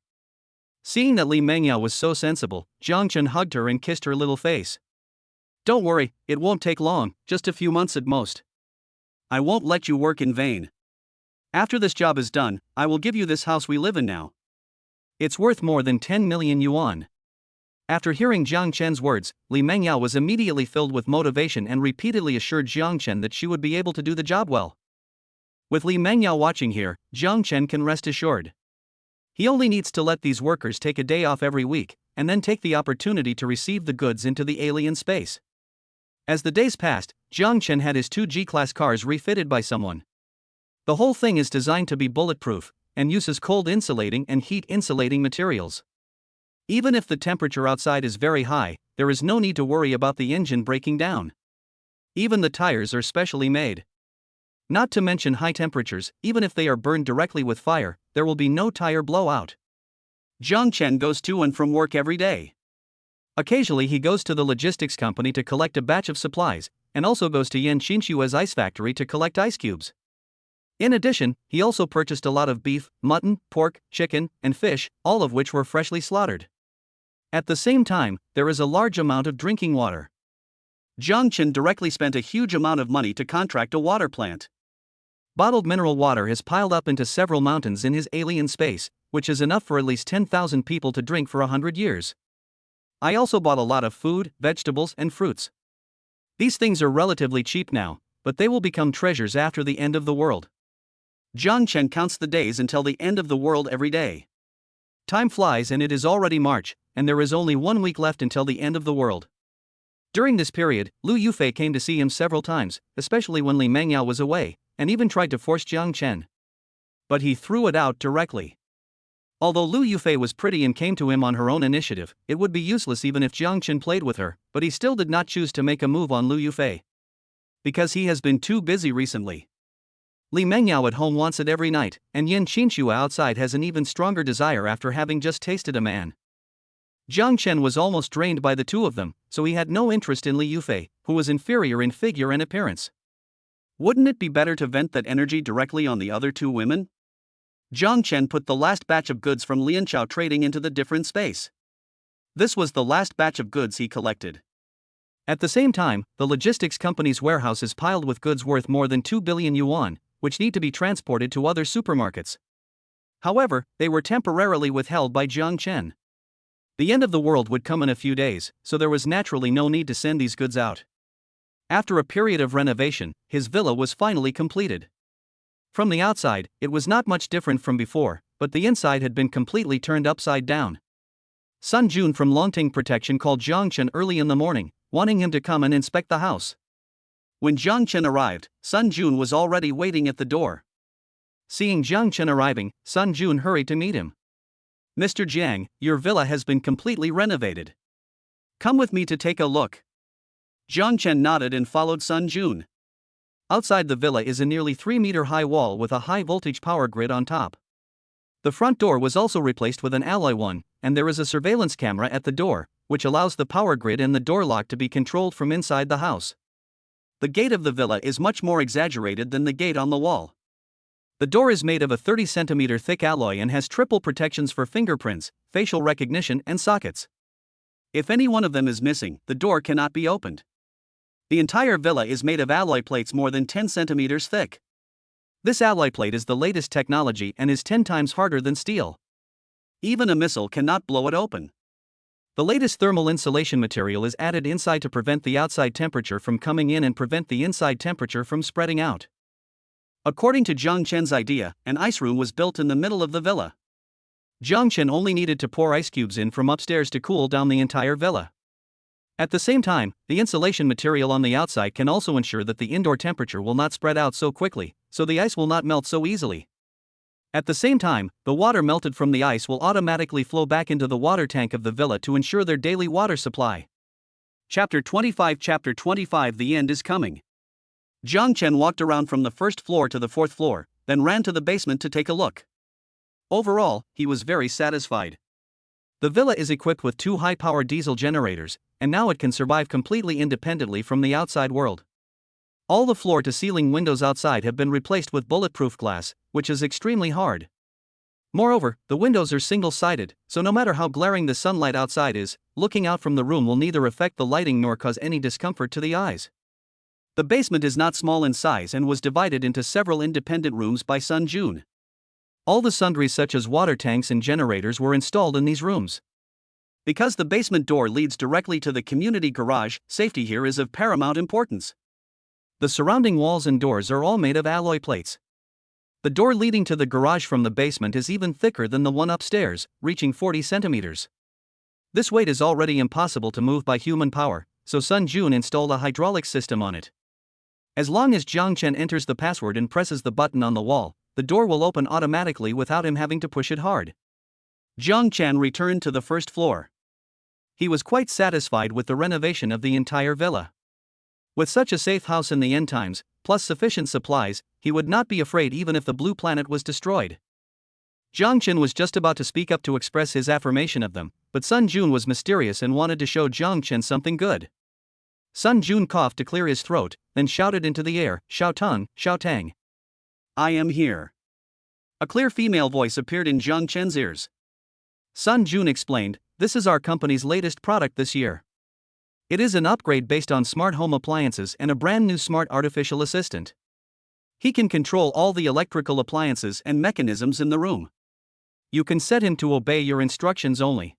Seeing that Li Mengyao was so sensible, Jang Chen hugged her and kissed her little face. Don't worry, it won't take long, just a few months at most. I won't let you work in vain. After this job is done, I will give you this house we live in now. It's worth more than 10 million yuan. After hearing Jang Chen's words, Li Mengyao was immediately filled with motivation and repeatedly assured Jang Chen that she would be able to do the job well. With Li Mengyao watching here, Jang Chen can rest assured. He only needs to let these workers take a day off every week, and then take the opportunity to receive the goods into the alien space. As the days passed, Jang Chen had his 2 G-class cars refitted by someone. The whole thing is designed to be bulletproof, and uses cold insulating and heat insulating materials. Even if the temperature outside is very high, there is no need to worry about the engine breaking down. Even the tires are specially made. Not to mention high temperatures, even if they are burned directly with fire, there will be no tire blowout. Jang Chen goes to and from work every day. Occasionally he goes to the logistics company to collect a batch of supplies, and also goes to Yan Qinshua's ice factory to collect ice cubes. In addition, he also purchased a lot of beef, mutton, pork, chicken, and fish, all of which were freshly slaughtered. At the same time, there is a large amount of drinking water. Jang Chen directly spent a huge amount of money to contract a water plant. Bottled mineral water has piled up into several mountains in his alien space, which is enough for at least 10,000 people to drink for 100 years. I also bought a lot of food, vegetables, and fruits. These things are relatively cheap now, but they will become treasures after the end of the world. Jang Chen counts the days until the end of the world every day. Time flies and it is already March, and there is only 1 week left until the end of the world. During this period, Lu Yufi came to see him several times, especially when Li Mengyao was away, and even tried to force Jang Chen. But he threw it out directly. Although Lu Yufi was pretty and came to him on her own initiative, it would be useless even if Jang Chen played with her, but he still did not choose to make a move on Lu Yufi. Because he has been too busy recently. Li Mengyao at home wants it every night, and Yan Qinshu outside has an even stronger desire after having just tasted a man. Jang Chen was almost drained by the two of them, so he had no interest in Li Yufi, who was inferior in figure and appearance. Wouldn't it be better to vent that energy directly on the other two women? Jang Chen put the last batch of goods from Lianchao Trading into the different space. This was the last batch of goods he collected. At the same time, the logistics company's warehouse is piled with goods worth more than 2 billion yuan, which need to be transported to other supermarkets. However, they were temporarily withheld by Jang Chen. The end of the world would come in a few days, so there was naturally no need to send these goods out. After a period of renovation, his villa was finally completed. From the outside, it was not much different from before, but the inside had been completely turned upside down. Sun Jun from Longting Protection called Jang Chen early in the morning, wanting him to come and inspect the house. When Jang Chen arrived, Sun Jun was already waiting at the door. Seeing Jang Chen arriving, Sun Jun hurried to meet him. "Mr. Jiang, your villa has been completely renovated. Come with me to take a look." Jang Chen nodded and followed Sun Jun. Outside the villa is a nearly 3-meter-high wall with a high-voltage power grid on top. The front door was also replaced with an alloy one, and there is a surveillance camera at the door, which allows the power grid and the door lock to be controlled from inside the house. The gate of the villa is much more exaggerated than the gate on the wall. The door is made of a 30-centimeter thick alloy and has triple protections for fingerprints, facial recognition, and sockets. If any one of them is missing, the door cannot be opened. The entire villa is made of alloy plates more than 10 centimeters thick. This alloy plate is the latest technology and is 10 times harder than steel. Even a missile cannot blow it open. The latest thermal insulation material is added inside to prevent the outside temperature from coming in and prevent the inside temperature from spreading out. According to Jang Chen's idea, an ice room was built in the middle of the villa. Jang Chen only needed to pour ice cubes in from upstairs to cool down the entire villa. At the same time, the insulation material on the outside can also ensure that the indoor temperature will not spread out so quickly, so the ice will not melt so easily. At the same time, the water melted from the ice will automatically flow back into the water tank of the villa to ensure their daily water supply. Chapter 25 The end is coming. Jang Chen walked around from the first floor to the fourth floor, then ran to the basement to take a look. Overall, he was very satisfied. The villa is equipped with 2 high-power diesel generators, and now it can survive completely independently from the outside world. All the floor-to-ceiling windows outside have been replaced with bulletproof glass, which is extremely hard. Moreover, the windows are single-sided, so no matter how glaring the sunlight outside is, looking out from the room will neither affect the lighting nor cause any discomfort to the eyes. The basement is not small in size and was divided into several independent rooms by Sun Jun. All the sundries such as water tanks and generators were installed in these rooms. Because the basement door leads directly to the community garage, safety here is of paramount importance. The surrounding walls and doors are all made of alloy plates. The door leading to the garage from the basement is even thicker than the one upstairs, reaching 40 centimeters. This weight is already impossible to move by human power, so Sun Jun installed a hydraulic system on it. As long as Jang Chen enters the password and presses the button on the wall, the door will open automatically without him having to push it hard. Jang Chen returned to the first floor. He was quite satisfied with the renovation of the entire villa. With such a safe house in the end times, plus sufficient supplies, he would not be afraid even if the blue planet was destroyed. Jang Chen was just about to speak up to express his affirmation of them, but Sun Jun was mysterious and wanted to show Jang Chen something good. Sun Jun coughed to clear his throat, then shouted into the air, "Xiao Tang, Xiao Tang. I am here." A clear female voice appeared in Jang Chen's ears. Sun Jun explained, "This is our company's latest product this year. It is an upgrade based on smart home appliances and a brand new smart artificial assistant. He can control all the electrical appliances and mechanisms in the room. You can set him to obey your instructions only.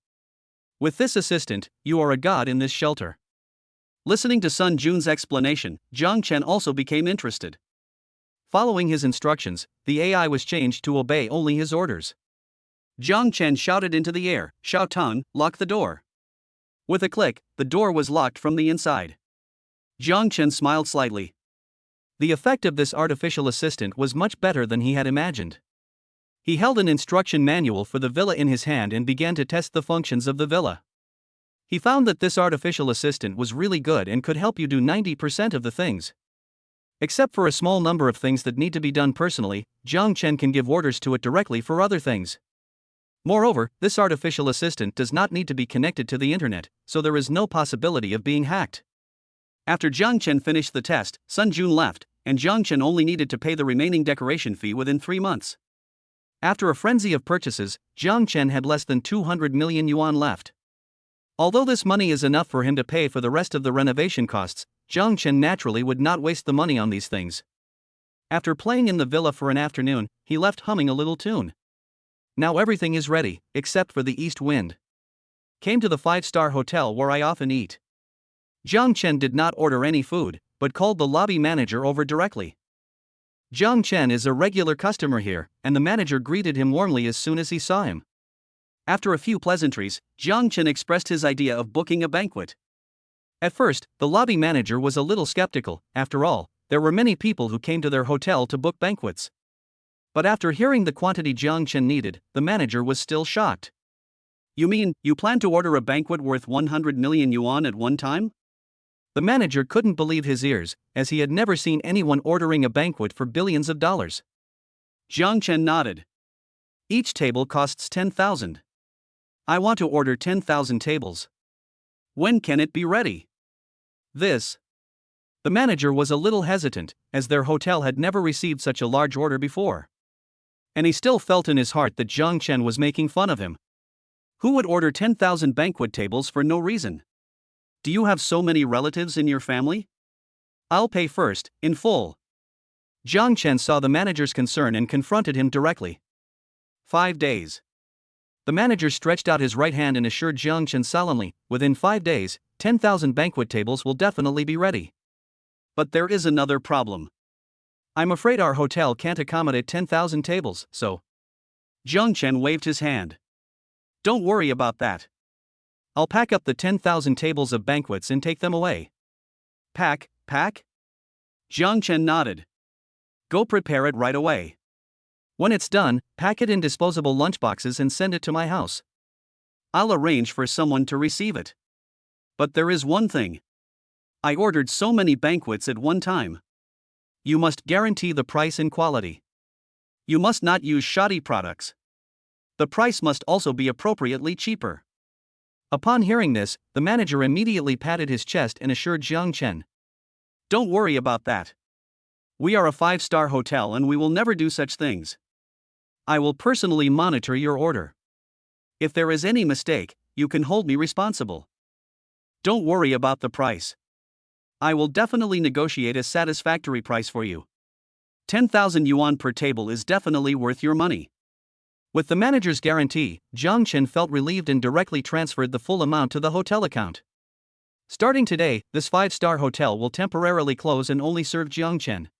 With this assistant, you are a god in this shelter." Listening to Sun Jun's explanation, Jang Chen also became interested. Following his instructions, the AI was changed to obey only his orders. Jang Chen shouted into the air, "Xiao Tang, lock the door." With a click, the door was locked from the inside. Jang Chen smiled slightly. The effect of this artificial assistant was much better than he had imagined. He held an instruction manual for the villa in his hand and began to test the functions of the villa. He found that this artificial assistant was really good and could help you do 90% of the things. Except for a small number of things that need to be done personally, Jang Chen can give orders to it directly for other things. Moreover, this artificial assistant does not need to be connected to the internet, so there is no possibility of being hacked. After Jang Chen finished the test, Sun Jun left, and Jang Chen only needed to pay the remaining decoration fee within 3 months. After a frenzy of purchases, Jang Chen had less than 200 million yuan left. Although this money is enough for him to pay for the rest of the renovation costs, Jang Chen naturally would not waste the money on these things. After playing in the villa for an afternoon, he left humming a little tune. "Now everything is ready, except for the east wind. Came to the 5-star hotel where I often eat." Jang Chen did not order any food, but called the lobby manager over directly. Jang Chen is a regular customer here, and the manager greeted him warmly as soon as he saw him. After a few pleasantries, Jang Chen expressed his idea of booking a banquet. At first, the lobby manager was a little skeptical. After all, there were many people who came to their hotel to book banquets. But after hearing the quantity Jang Chen needed, the manager was still shocked. "You mean, you plan to order a banquet worth 100 million yuan at one time?" The manager couldn't believe his ears, as he had never seen anyone ordering a banquet for billions of dollars. Jang Chen nodded. "Each table costs 10,000. I want to order 10,000 tables. When can it be ready?" The manager was a little hesitant, as their hotel had never received such a large order before. And he still felt in his heart that Jang Chen was making fun of him. Who would order 10,000 banquet tables for no reason? "Do you have so many relatives in your family?" "I'll pay first, in full." Jang Chen saw the manager's concern and confronted him directly. 5 days. The manager stretched out his right hand and assured Jang Chen solemnly, "Within 5 days, 10,000 banquet tables will definitely be ready. But there is another problem. I'm afraid our hotel can't accommodate 10,000 tables, so..." Jang Chen waved his hand. "Don't worry about that. I'll pack up the 10,000 tables of banquets and take them away." Pack? Jang Chen nodded. "Go prepare it right away. When it's done, pack it in disposable lunchboxes and send it to my house. I'll arrange for someone to receive it. But there is one thing. I ordered so many banquets at one time. You must guarantee the price and quality. You must not use shoddy products. The price must also be appropriately cheaper." Upon hearing this, the manager immediately patted his chest and assured Jang Chen, "Don't worry about that. We are a 5-star hotel and we will never do such things. I will personally monitor your order. If there is any mistake, you can hold me responsible. Don't worry about the price. I will definitely negotiate a satisfactory price for you. 10,000 yuan per table is definitely worth your money." With the manager's guarantee, Jang Chen felt relieved and directly transferred the full amount to the hotel account. Starting today, this 5-star hotel will temporarily close and only serve Jang Chen.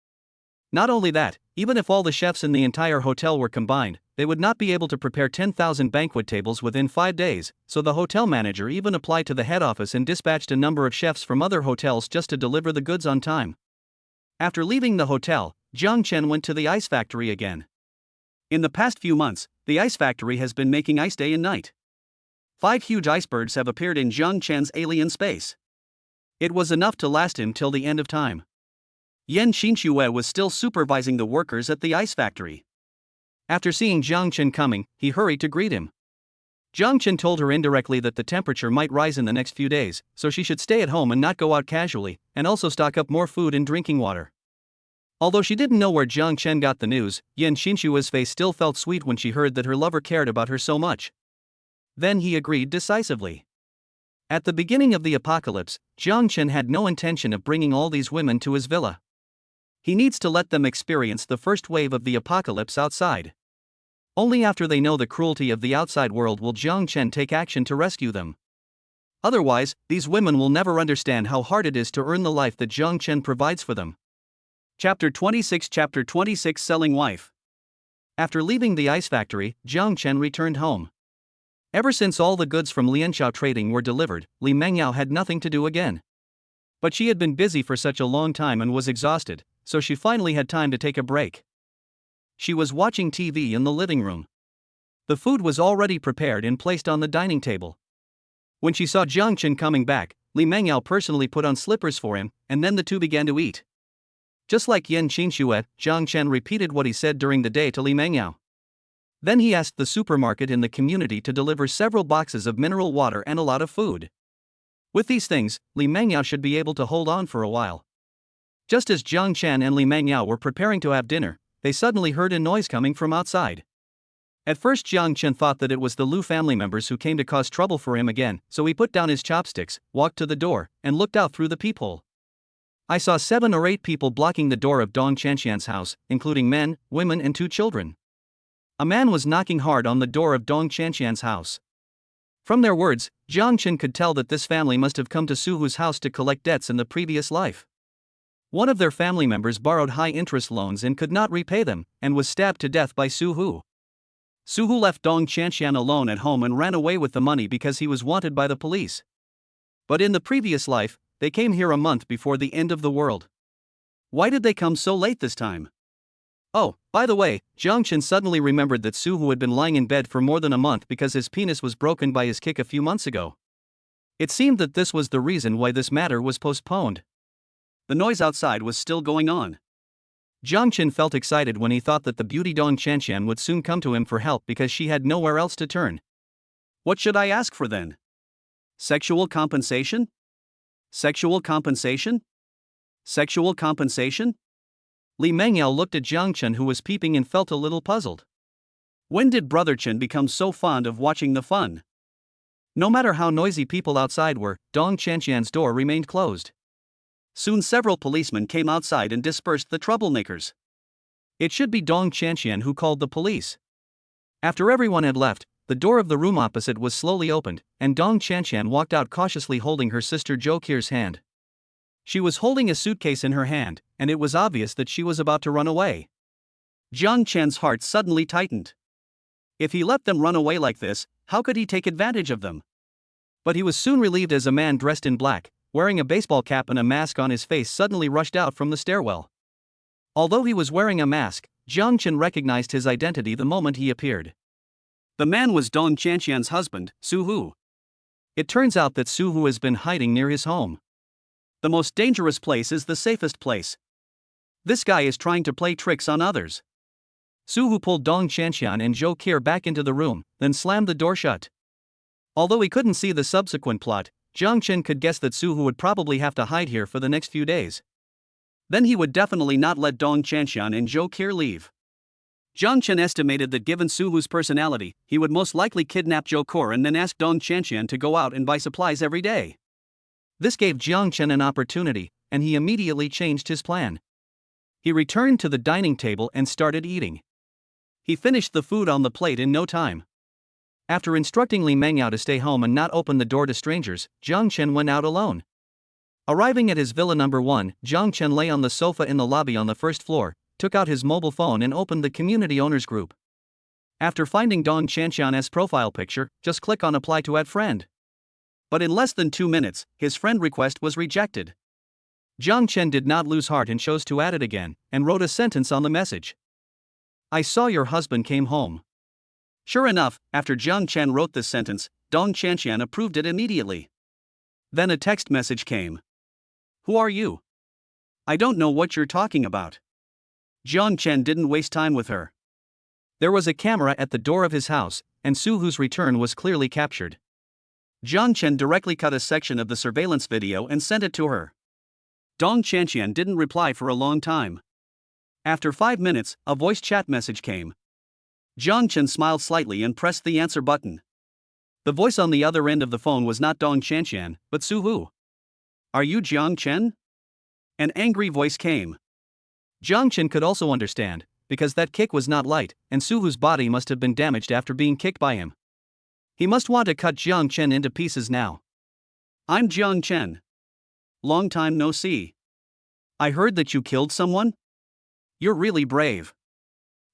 Not only that, even if all the chefs in the entire hotel were combined, they would not be able to prepare 10,000 banquet tables within 5 days, so the hotel manager even applied to the head office and dispatched a number of chefs from other hotels just to deliver the goods on time. After leaving the hotel, Jang Chen went to the ice factory again. In the past few months, the ice factory has been making ice day and night. 5 huge icebergs have appeared in Jang Chen's alien space. It was enough to last him till the end of time. Yan Xinxue was still supervising the workers at the ice factory. After seeing Jang Chen coming, he hurried to greet him. Jang Chen told her indirectly that the temperature might rise in the next few days, so she should stay at home and not go out casually, and also stock up more food and drinking water. Although she didn't know where Jang Chen got the news, Yan Xinxue's face still felt sweet when she heard that her lover cared about her so much. Then he agreed decisively. At the beginning of the apocalypse, Jang Chen had no intention of bringing all these women to his villa. He needs to let them experience the first wave of the apocalypse outside. Only after they know the cruelty of the outside world will Jang Chen take action to rescue them. Otherwise, these women will never understand how hard it is to earn the life that Jang Chen provides for them. Chapter 26 Selling Wife. After leaving the ice factory, Jang Chen returned home. Ever since all the goods from Lianxiao Trading were delivered, Li Mengyao had nothing to do again. But she had been busy for such a long time and was exhausted, so she finally had time to take a break. She was watching TV in the living room. The food was already prepared and placed on the dining table. When she saw Jang Chen coming back, Li Mengyao personally put on slippers for him, and then the two began to eat. Just like Yan Xinxue, Jang Chen repeated what he said during the day to Li Mengyao. Then he asked the supermarket in the community to deliver several boxes of mineral water and a lot of food. With these things, Li Mengyao should be able to hold on for a while. Just as Jang Chen and Li Mengyao were preparing to have dinner, they suddenly heard a noise coming from outside. At first Jang Chen thought that it was the Lu family members who came to cause trouble for him again, so he put down his chopsticks, walked to the door, and looked out through the peephole. I saw 7 or 8 people blocking the door of Dong Chanxian's house, including men, women and 2 children. A man was knocking hard on the door of Dong Chanxian's house. From their words, Jang Chen could tell that this family must have come to Su Hu's house to collect debts in the previous life. One of their family members borrowed high-interest loans and could not repay them, and was stabbed to death by Su Hu. Suhu left Dong Chanshan alone at home and ran away with the money because he was wanted by the police. But in the previous life, they came here a month before the end of the world. Why did they come so late this time? Oh, by the way, Jang Chen suddenly remembered that Suhu had been lying in bed for more than a month because his penis was broken by his kick a few months ago. It seemed that this was the reason why this matter was postponed. The noise outside was still going on. Jang Chen felt excited when he thought that the beauty Dong Chanshan would soon come to him for help because she had nowhere else to turn. What should I ask for then? Sexual compensation? Sexual compensation? Sexual compensation? Li Mengyao looked at Jang Chen, who was peeping, and felt a little puzzled. When did Brother Chen become so fond of watching the fun? No matter how noisy people outside were, Dong Chanshan's door remained closed. Soon several policemen came outside and dispersed the troublemakers. It should be Dong Chanshan who called the police. After everyone had left, the door of the room opposite was slowly opened, and Dong Chanshan walked out cautiously holding her sister Jo Kier's hand. She was holding a suitcase in her hand, and it was obvious that she was about to run away. Jang Chen's heart suddenly tightened. If he let them run away like this, how could he take advantage of them? But he was soon relieved as a man dressed in black, wearing a baseball cap and a mask on his face, suddenly rushed out from the stairwell. Although he was wearing a mask, Jang Chen recognized his identity the moment he appeared. The man was Dong Chanshan's husband, Suhu. It turns out that Suhu has been hiding near his home. The most dangerous place is the safest place. This guy is trying to play tricks on others. Suhu pulled Dong Chanshan and Jo Kier back into the room, then slammed the door shut. Although he couldn't see the subsequent plot, Jang Chen could guess that Suhu would probably have to hide here for the next few days. Then he would definitely not let Dong Chanshan and Jo Kier leave. Jang Chen estimated that given Suhu's personality, he would most likely kidnap Jo Kier and then ask Dong Chanshan to go out and buy supplies every day. This gave Jang Chen an opportunity, and he immediately changed his plan. He returned to the dining table and started eating. He finished the food on the plate in no time. After instructing Li Mengyao to stay home and not open the door to strangers, Jang Chen went out alone. Arriving at his villa number 1, Jang Chen lay on the sofa in the lobby on the first floor, took out his mobile phone and opened the community owners group. After finding Dong Chanshan's profile picture, just click on apply to add friend. But in less than 2 minutes, his friend request was rejected. Jang Chen did not lose heart and chose to add it again, and wrote a sentence on the message. I saw your husband came home. Sure enough, after Jang Chen wrote this sentence, Dong Chanshan approved it immediately. Then a text message came. Who are you? I don't know what you're talking about. Jang Chen didn't waste time with her. There was a camera at the door of his house, and Suhu's return was clearly captured. Jang Chen directly cut a section of the surveillance video and sent it to her. Dong Chanshan didn't reply for a long time. After 5 minutes, a voice chat message came. Jang Chen smiled slightly and pressed the answer button. The voice on the other end of the phone was not Dong Chanshan, but Suhu. Are you Jang Chen? An angry voice came. Jang Chen could also understand, because that kick was not light, and Suhu's body must have been damaged after being kicked by him. He must want to cut Jang Chen into pieces now. I'm Jang Chen. Long time no see. I heard that you killed someone? You're really brave.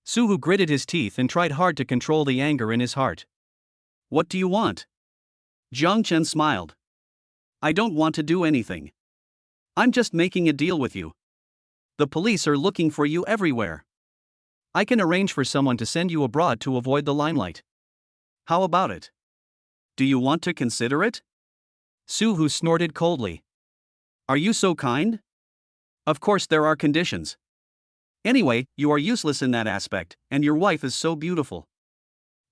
Suhu gritted his teeth and tried hard to control the anger in his heart. What do you want? Jang Chen smiled. I don't want to do anything. I'm just making a deal with you. The police are looking for you everywhere. I can arrange for someone to send you abroad to avoid the limelight. How about it? Do you want to consider it? Suhu snorted coldly. Are you so kind? Of course there are conditions. Anyway, you are useless in that aspect, and your wife is so beautiful.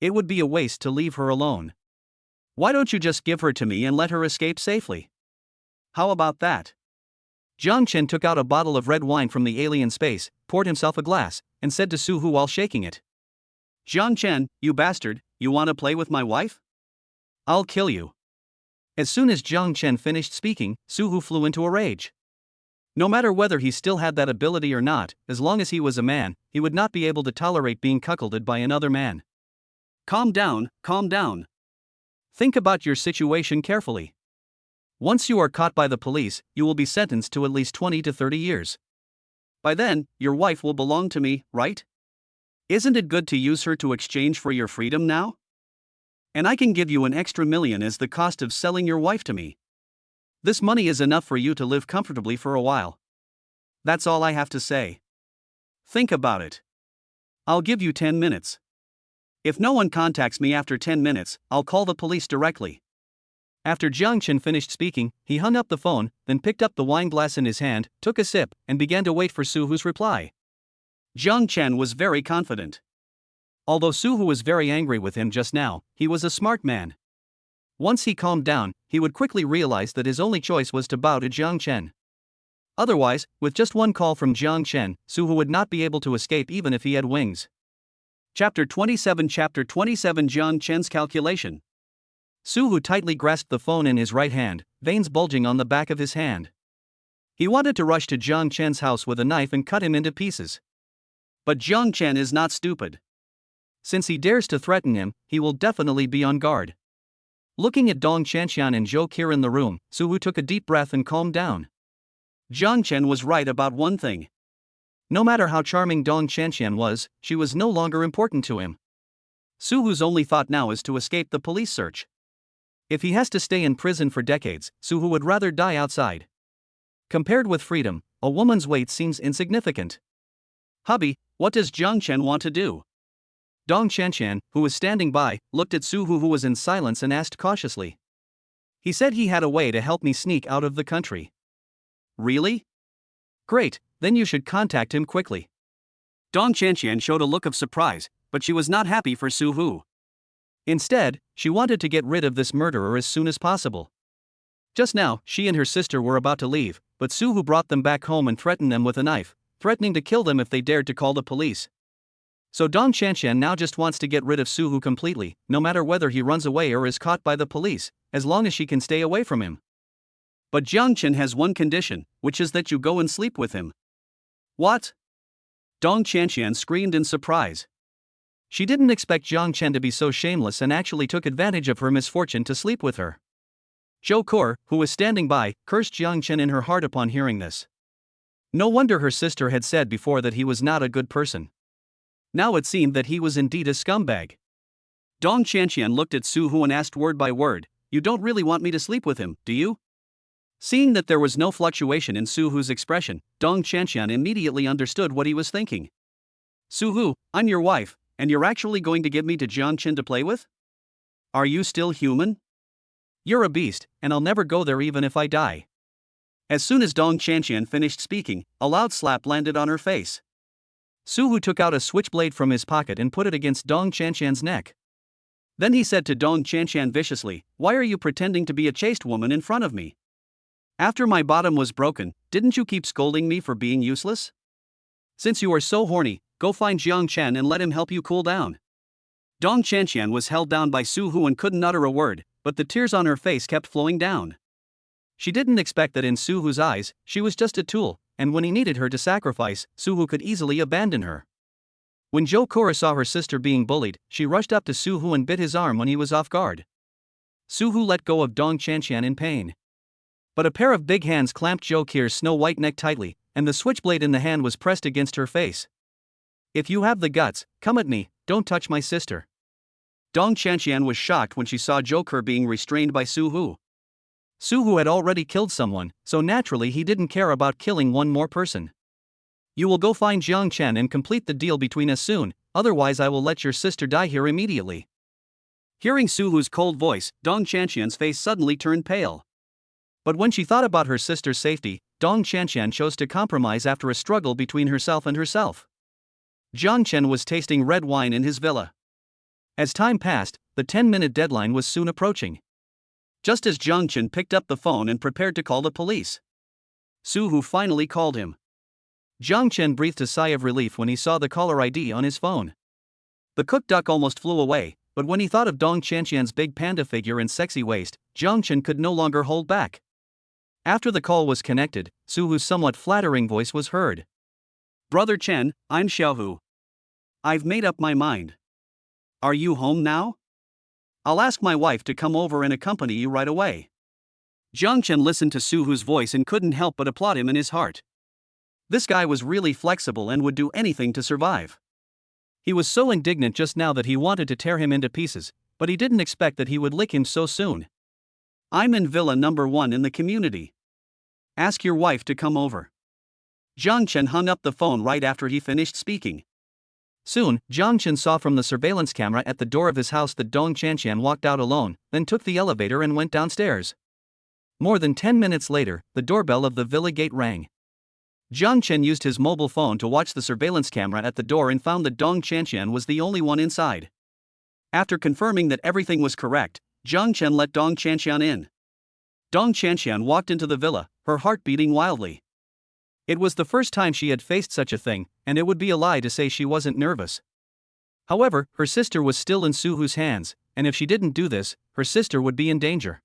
It would be a waste to leave her alone. Why don't you just give her to me and let her escape safely? How about that? Jang Chen took out a bottle of red wine from the alien space, poured himself a glass, and said to Suhu while shaking it. Jang Chen, you bastard, you want to play with my wife? I'll kill you. As soon as Jang Chen finished speaking, Suhu flew into a rage. No matter whether he still had that ability or not, as long as he was a man, he would not be able to tolerate being cuckolded by another man. Calm down, calm down. Think about your situation carefully. Once you are caught by the police, you will be sentenced to at least 20 to 30 years. By then, your wife will belong to me, right? Isn't it good to use her to exchange for your freedom now? And I can give you an extra $1 million as the cost of selling your wife to me. This money is enough for you to live comfortably for a while. That's all I have to say. Think about it. I'll give you 10 minutes. If no one contacts me after 10 minutes, I'll call the police directly. After Jang Chen finished speaking, he hung up the phone, then picked up the wine glass in his hand, took a sip, and began to wait for Suhu's reply. Jang Chen was very confident. Although Suhu was very angry with him just now, he was a smart man. Once he calmed down, he would quickly realize that his only choice was to bow to Jang Chen. Otherwise, with just one call from Jang Chen, Suhu would not be able to escape even if he had wings. Chapter 27 Jang Chen's calculation. Suhu tightly grasped the phone in his right hand, veins bulging on the back of his hand. He wanted to rush to Jang Chen's house with a knife and cut him into pieces. But Jang Chen is not stupid. Since he dares to threaten him, he will definitely be on guard. Looking at Dong Chanxian and Zhou Qi in the room, Suhu took a deep breath and calmed down. Jang Chen was right about one thing. No matter how charming Dong Chanxian was, she was no longer important to him. Suhu's only thought now is to escape the police search. If he has to stay in prison for decades, Suhu would rather die outside. Compared with freedom, a woman's weight seems insignificant. Hubby, what does Jang Chen want to do? Dong Chanxian, who was standing by, looked at Suhu, who was in silence, and asked cautiously. He said he had a way to help me sneak out of the country. Really? Great, then you should contact him quickly. Dong Chanxian showed a look of surprise, but she was not happy for Suhu. Instead, she wanted to get rid of this murderer as soon as possible. Just now, she and her sister were about to leave, but Suhu brought them back home and threatened them with a knife, threatening to kill them if they dared to call the police. So Dong Chanxian now just wants to get rid of Suhu completely, no matter whether he runs away or is caught by the police, as long as she can stay away from him. But Jang Chen has one condition, which is that you go and sleep with him. What? Dong Chanxian screamed in surprise. She didn't expect Jang Chen to be so shameless and actually took advantage of her misfortune to sleep with her. Zhou Qi, who was standing by, cursed Jang Chen in her heart upon hearing this. No wonder her sister had said before that he was not a good person. Now it seemed that he was indeed a scumbag. Dong Chanxian looked at Suhu and asked word by word, "You don't really want me to sleep with him, do you?" Seeing that there was no fluctuation in Suhu's expression, Dong Chanxian immediately understood what he was thinking. Suhu, I'm your wife, and you're actually going to give me to Jang Chen to play with? Are you still human? You're a beast, and I'll never go there even if I die. As soon as Dong Chanxian finished speaking, a loud slap landed on her face. Suhu took out a switchblade from his pocket and put it against Dong Chanxian's neck. Then he said to Dong Chanxian viciously, "Why are you pretending to be a chaste woman in front of me? After my bottom was broken, didn't you keep scolding me for being useless? Since you are so horny, go find Jang Chen and let him help you cool down." Dong Chanxian was held down by Suhu and couldn't utter a word, but the tears on her face kept flowing down. She didn't expect that in Suhu's eyes, she was just a tool, and when he needed her to sacrifice, Suhu could easily abandon her. When Zhou Qi saw her sister being bullied, she rushed up to Suhu and bit his arm when he was off guard. Suhu let go of Dong Chanxian in pain. But a pair of big hands clamped Zhou Qi's snow-white neck tightly, and the switchblade in the hand was pressed against her face. "If you have the guts, come at me, don't touch my sister." Dong Chanxian was shocked when she saw Zhou Qi being restrained by Suhu. Suhu had already killed someone, so naturally he didn't care about killing one more person. "You will go find Jang Chen and complete the deal between us soon, otherwise I will let your sister die here immediately." Hearing Suhu's cold voice, Dong Chanxian's face suddenly turned pale. But when she thought about her sister's safety, Dong Chanxian chose to compromise after a struggle between herself and herself. Jang Chen was tasting red wine in his villa. As time passed, the 10-minute deadline was soon approaching. Just as Jang Chen picked up the phone and prepared to call the police, Suhu finally called him. Jang Chen breathed a sigh of relief when he saw the caller ID on his phone. The cooked duck almost flew away, but when he thought of Dong Chanxian's big panda figure and sexy waist, Jang Chen could no longer hold back. After the call was connected, Suhu's somewhat flattering voice was heard. "Brother Chen, I'm Xiaohu. I've made up my mind. Are you home now? I'll ask my wife to come over and accompany you right away." Jang Chen listened to Suhu's voice and couldn't help but applaud him in his heart. This guy was really flexible and would do anything to survive. He was so indignant just now that he wanted to tear him into pieces, but he didn't expect that he would lick him so soon. I'm in villa number 1 in the community. Ask your wife to come over. Jang Chen hung up the phone right after he finished speaking. Soon, Jang Chen saw from the surveillance camera at the door of his house that Dong Qianqian walked out alone, then took the elevator and went downstairs. More than 10 minutes later, the doorbell of the villa gate rang. Jang Chen used his mobile phone to watch the surveillance camera at the door and found that Dong Qianqian was the only one inside. After confirming that everything was correct, Jang Chen let Dong Qianqian in. Dong Qianqian walked into the villa, her heart beating wildly. It was the first time she had faced such a thing, and it would be a lie to say she wasn't nervous. However, her sister was still in Suhu's hands, and if she didn't do this, her sister would be in danger.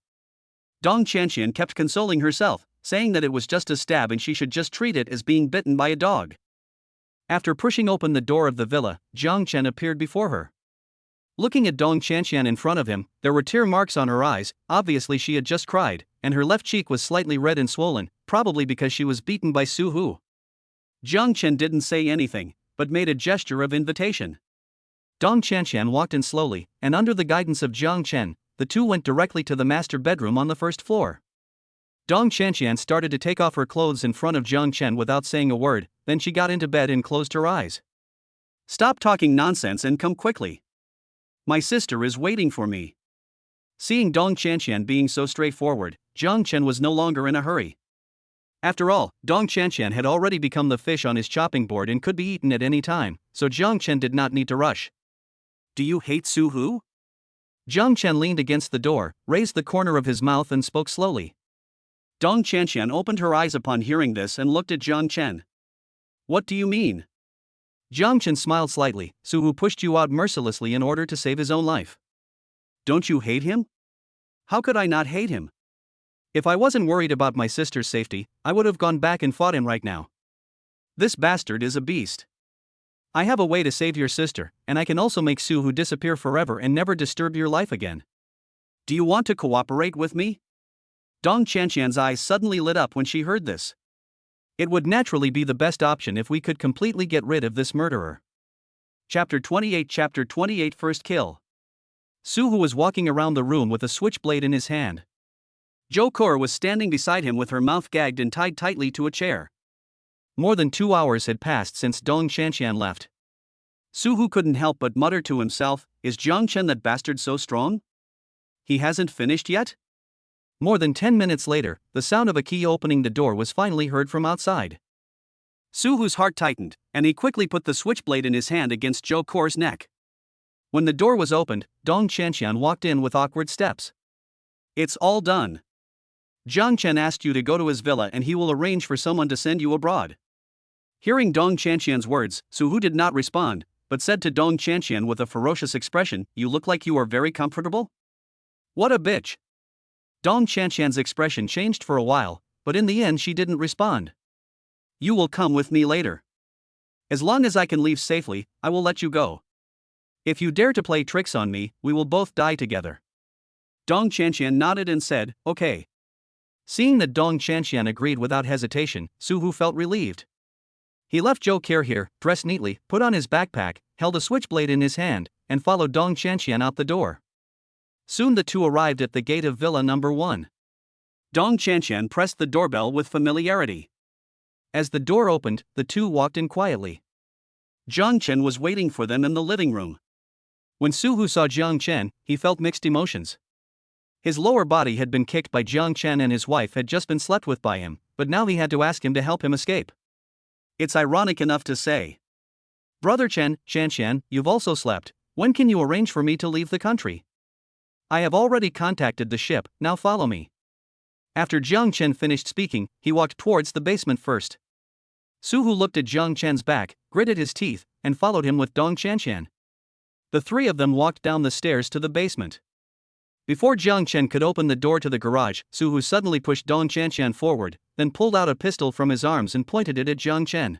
Dong Qianqian kept consoling herself, saying that it was just a stab and she should just treat it as being bitten by a dog. After pushing open the door of the villa, Jang Chen appeared before her. Looking at Dong Qianqian in front of him, there were tear marks on her eyes, obviously she had just cried, and her left cheek was slightly red and swollen, probably because she was beaten by Suhu. Jang Chen didn't say anything, but made a gesture of invitation. Dong Qianqian walked in slowly, and under the guidance of Jang Chen, the two went directly to the master bedroom on the first floor. Dong Qianqian started to take off her clothes in front of Jang Chen without saying a word, then she got into bed and closed her eyes. Stop talking nonsense and come quickly. My sister is waiting for me. Seeing Dong Qianqian being so straightforward, Jang Chen was no longer in a hurry. After all, Dong Qianqian had already become the fish on his chopping board and could be eaten at any time, so Jang Chen did not need to rush. Do you hate Suhu? Jang Chen leaned against the door, raised the corner of his mouth and spoke slowly. Dong Qianqian opened her eyes upon hearing this and looked at Jang Chen. What do you mean? Jang Chen smiled slightly. Suhu pushed you out mercilessly in order to save his own life. Don't you hate him? How could I not hate him? If I wasn't worried about my sister's safety, I would have gone back and fought him right now. This bastard is a beast. I have a way to save your sister, and I can also make Suhu disappear forever and never disturb your life again. Do you want to cooperate with me? Dong Qianqian's eyes suddenly lit up when she heard this. It would naturally be the best option if we could completely get rid of this murderer. Chapter 28 First Kill. Suhu was walking around the room with a switchblade in his hand. Zhou Kur was standing beside him with her mouth gagged and tied tightly to a chair. More than 2 hours had passed since Dong Qianqian left. Suhu couldn't help but mutter to himself, is Jang Chen that bastard so strong? He hasn't finished yet? More than 10 minutes later, the sound of a key opening the door was finally heard from outside. Suhu's heart tightened, and he quickly put the switchblade in his hand against Zhou Kur's neck. When the door was opened, Dong Qianqian walked in with awkward steps. It's all done. Jang Chen asked you to go to his villa and he will arrange for someone to send you abroad. Hearing Dong Qianqian's words, Suhu did not respond, but said to Dong Qianqian with a ferocious expression, you look like you are very comfortable? What a bitch. Dong Qianqian's expression changed for a while, but in the end she didn't respond. You will come with me later. As long as I can leave safely, I will let you go. If you dare to play tricks on me, we will both die together. Dong Qianqian nodded and said, okay. Seeing that Dong Qianqian agreed without hesitation, Suhu felt relieved. He left Zhou Kur here, dressed neatly, put on his backpack, held a switchblade in his hand, and followed Dong Qianqian out the door. Soon the two arrived at the gate of Villa number 1. Dong Qianqian pressed the doorbell with familiarity. As the door opened, the two walked in quietly. Jang Chen was waiting for them in the living room. When Suhu saw Jang Chen, he felt mixed emotions. His lower body had been kicked by Jang Chen and his wife had just been slept with by him, but now he had to ask him to help him escape. It's ironic enough to say. Brother Chen, you've also slept. When can you arrange for me to leave the country? I have already contacted the ship, now follow me. After Jang Chen finished speaking, he walked towards the basement first. Suhu looked at Jang Chen's back, gritted his teeth, and followed him with Dong Qianqian. The three of them walked down the stairs to the basement. Before Jang Chen could open the door to the garage, Suhu suddenly pushed Dong Qianqian forward, then pulled out a pistol from his arms and pointed it at Jang Chen.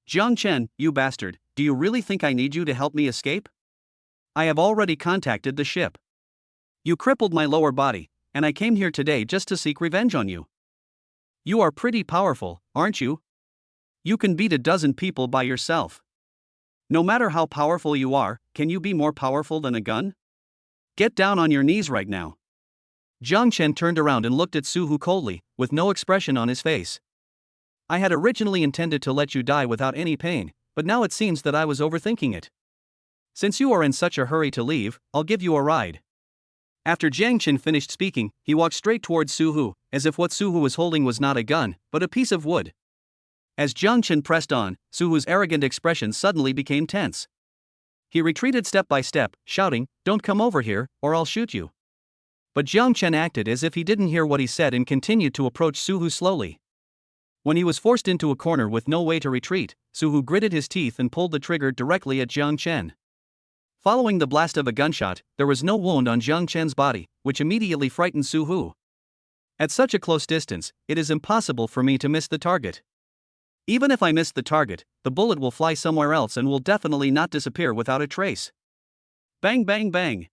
Jang Chen, you bastard, do you really think I need you to help me escape? I have already contacted the ship. You crippled my lower body, and I came here today just to seek revenge on you. You are pretty powerful, aren't you? You can beat a dozen people by yourself. No matter how powerful you are, can you be more powerful than a gun? Get down on your knees right now. Jang Chen turned around and looked at Suhu coldly, with no expression on his face. I had originally intended to let you die without any pain, but now it seems that I was overthinking it. Since you are in such a hurry to leave, I'll give you a ride. After Jang Chen finished speaking, he walked straight towards Suhu, as if what Suhu was holding was not a gun, but a piece of wood. As Jang Chen pressed on, Suhu's arrogant expression suddenly became tense. He retreated step by step, shouting, "Don't come over here, or I'll shoot you." But Jang Chen acted as if he didn't hear what he said and continued to approach Suhu slowly. When he was forced into a corner with no way to retreat, Suhu gritted his teeth and pulled the trigger directly at Jang Chen. Following the blast of a gunshot, there was no wound on Jang Chen's body, which immediately frightened Suhu. At such a close distance, it is impossible for me to miss the target. Even if I miss the target, the bullet will fly somewhere else and will definitely not disappear without a trace. Bang bang bang.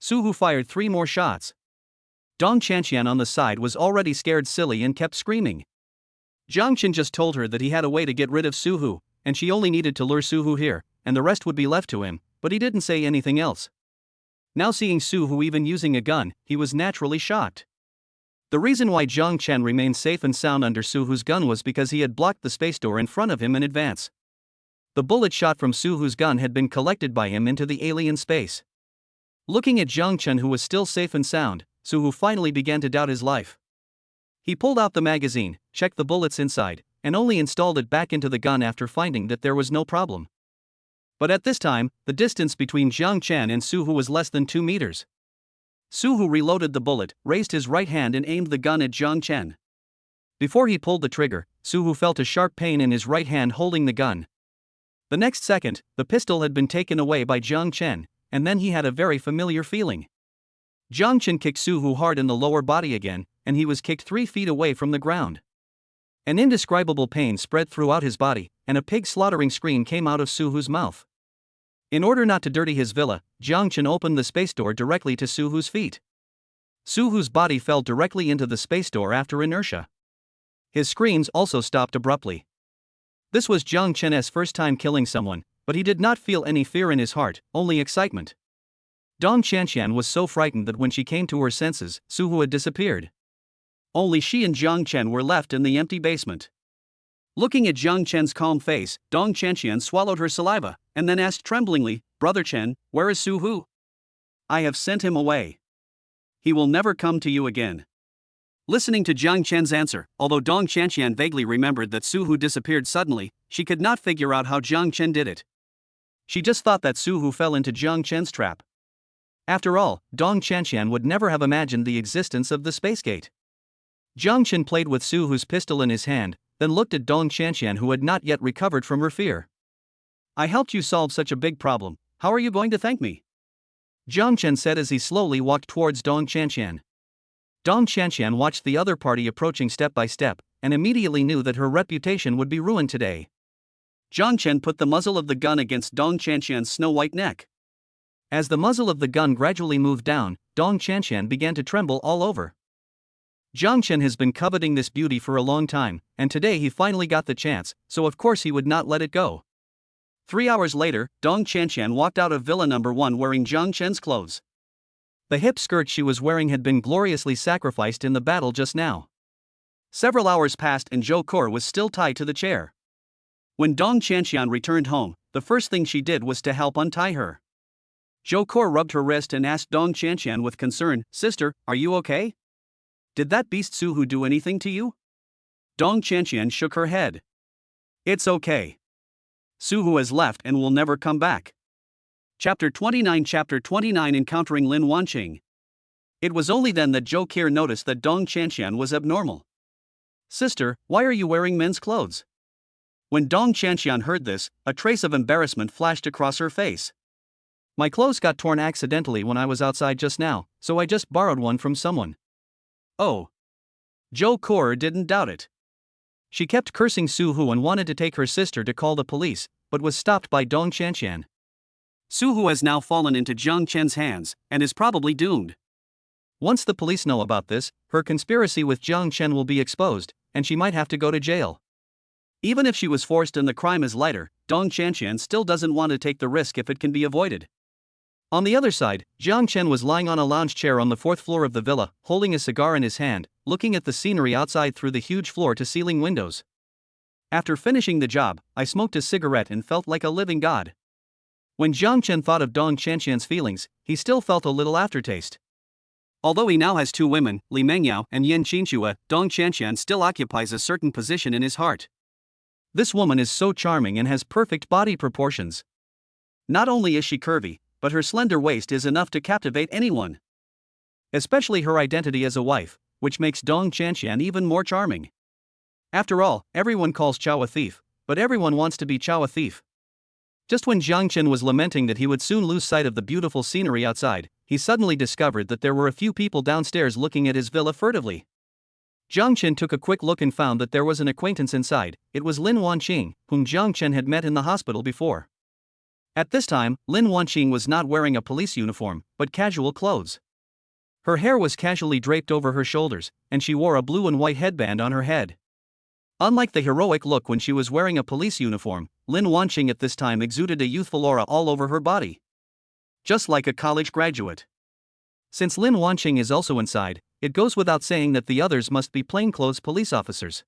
Suhu fired 3 more shots. Dong Chanxian on the side was already scared silly and kept screaming. Jang Chen just told her that he had a way to get rid of Suhu, and she only needed to lure Suhu here, and the rest would be left to him, but he didn't say anything else. Now seeing Suhu even using a gun, he was naturally shocked. The reason why Jang Chen remained safe and sound under Suhu's gun was because he had blocked the space door in front of him in advance. The bullet shot from Suhu's gun had been collected by him into the alien space. Looking at Jang Chen, who was still safe and sound, Suhu finally began to doubt his life. He pulled out the magazine, checked the bullets inside, and only installed it back into the gun after finding that there was no problem. But at this time, the distance between Jang Chen and Suhu was less than 2 meters. Suhu reloaded the bullet, raised his right hand and aimed the gun at Jang Chen. Before he pulled the trigger, Suhu felt a sharp pain in his right hand holding the gun. The next second, the pistol had been taken away by Jang Chen, and then he had a very familiar feeling. Jang Chen kicked Suhu hard in the lower body again, and he was kicked 3 feet away from the ground. An indescribable pain spread throughout his body, and a pig-slaughtering scream came out of Suhu's mouth. In order not to dirty his villa, Jang Chen opened the space door directly to Suhu's feet. Suhu's body fell directly into the space door after inertia. His screams also stopped abruptly. This was Jang Chen's first time killing someone, but he did not feel any fear in his heart, only excitement. Dong Chanxian was so frightened that when she came to her senses, Suhu had disappeared. Only she and Jang Chen were left in the empty basement. Looking at Jang Chen's calm face, Dong Chanxian swallowed her saliva, and then asked tremblingly, "Brother Chen, where is Suhu?" "I have sent him away. He will never come to you again." Listening to Jang Chen's answer, although Dong Chanxian vaguely remembered that Suhu disappeared suddenly, she could not figure out how Jang Chen did it. She just thought that Suhu fell into Jang Chen's trap. After all, Dong Chanxian would never have imagined the existence of the space gate. Jang Chen played with Suhu's pistol in his hand, then looked at Dong Chanxian, who had not yet recovered from her fear. "I helped you solve such a big problem, how are you going to thank me?" Jang Chen said as he slowly walked towards Dong Chanxian. Dong Chanxian watched the other party approaching step by step, and immediately knew that her reputation would be ruined today. Jang Chen put the muzzle of the gun against Dong Chanxian's snow-white neck. As the muzzle of the gun gradually moved down, Dong Chanxian began to tremble all over. Jang Chen has been coveting this beauty for a long time, and today he finally got the chance, so of course he would not let it go. 3 hours later, Dong Chanxian walked out of Villa Number 1 wearing Jang Chen's clothes. The hip skirt she was wearing had been gloriously sacrificed in the battle just now. Several hours passed and Zhou Kor was still tied to the chair. When Dong Chanxian returned home, the first thing she did was to help untie her. Zhou Kor rubbed her wrist and asked Dong Chanxian with concern, "Sister, are you okay? Did that beast Suhu do anything to you?" Dong Chanxian shook her head. "It's okay. Suhu has left and will never come back." Chapter 29 Encountering Lin Wanqing. It was only then that Zhou Kor noticed that Dong Chanxian was abnormal. "Sister, why are you wearing men's clothes?" When Dong Chanxian heard this, a trace of embarrassment flashed across her face. "My clothes got torn accidentally when I was outside just now, so I just borrowed one from someone." "Oh." Zhou Kor didn't doubt it. She kept cursing Suhu and wanted to take her sister to call the police, but was stopped by Dong Chanxian. Suhu has now fallen into Jang Chen's hands, and is probably doomed. Once the police know about this, her conspiracy with Jang Chen will be exposed, and she might have to go to jail. Even if she was forced and the crime is lighter, Dong Chen still doesn't want to take the risk if it can be avoided. On the other side, Jang Chen was lying on a lounge chair on the fourth floor of the villa, holding a cigar in his hand, looking at the scenery outside through the huge floor-to-ceiling windows. After finishing the job, I smoked a cigarette and felt like a living god. When Jang Chen thought of Dong Qianqian's feelings, he still felt a little aftertaste. Although he now has two women, Li Mengyao and Yan Qinxue, Dong Qianqian still occupies a certain position in his heart. This woman is so charming and has perfect body proportions. Not only is she curvy, but her slender waist is enough to captivate anyone. Especially her identity as a wife, which makes Dong Qianqian even more charming. After all, everyone calls Chao a thief, but everyone wants to be Chao a thief. Just when Jang Chen was lamenting that he would soon lose sight of the beautiful scenery outside, he suddenly discovered that there were a few people downstairs looking at his villa furtively. Jang Chen took a quick look and found that there was an acquaintance inside. It was Lin Wanqing, whom Jang Chen had met in the hospital before. At this time, Lin Wanqing was not wearing a police uniform, but casual clothes. Her hair was casually draped over her shoulders, and she wore a blue and white headband on her head. Unlike the heroic look when she was wearing a police uniform, Lin Wanqing at this time exuded a youthful aura all over her body. Just like a college graduate. Since Lin Wanqing is also inside, it goes without saying that the others must be plainclothes police officers.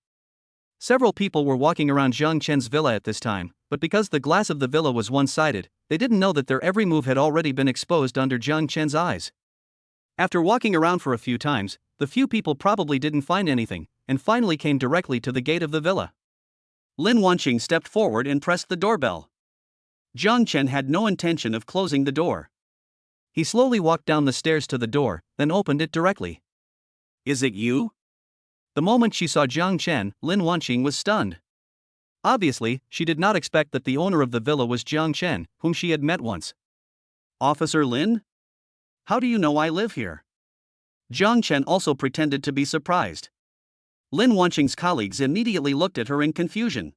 Several people were walking around Jang Chen's villa at this time, but because the glass of the villa was one-sided, they didn't know that their every move had already been exposed under Jang Chen's eyes. After walking around for a few times, the few people probably didn't find anything, and finally came directly to the gate of the villa. Lin Wanqing stepped forward and pressed the doorbell. Jang Chen had no intention of closing the door. He slowly walked down the stairs to the door, then opened it directly. "Is it you?" The moment she saw Jang Chen, Lin Wanqing was stunned. Obviously, she did not expect that the owner of the villa was Jang Chen, whom she had met once. "Officer Lin? How do you know I live here?" Jang Chen also pretended to be surprised. Lin Wanqing's colleagues immediately looked at her in confusion.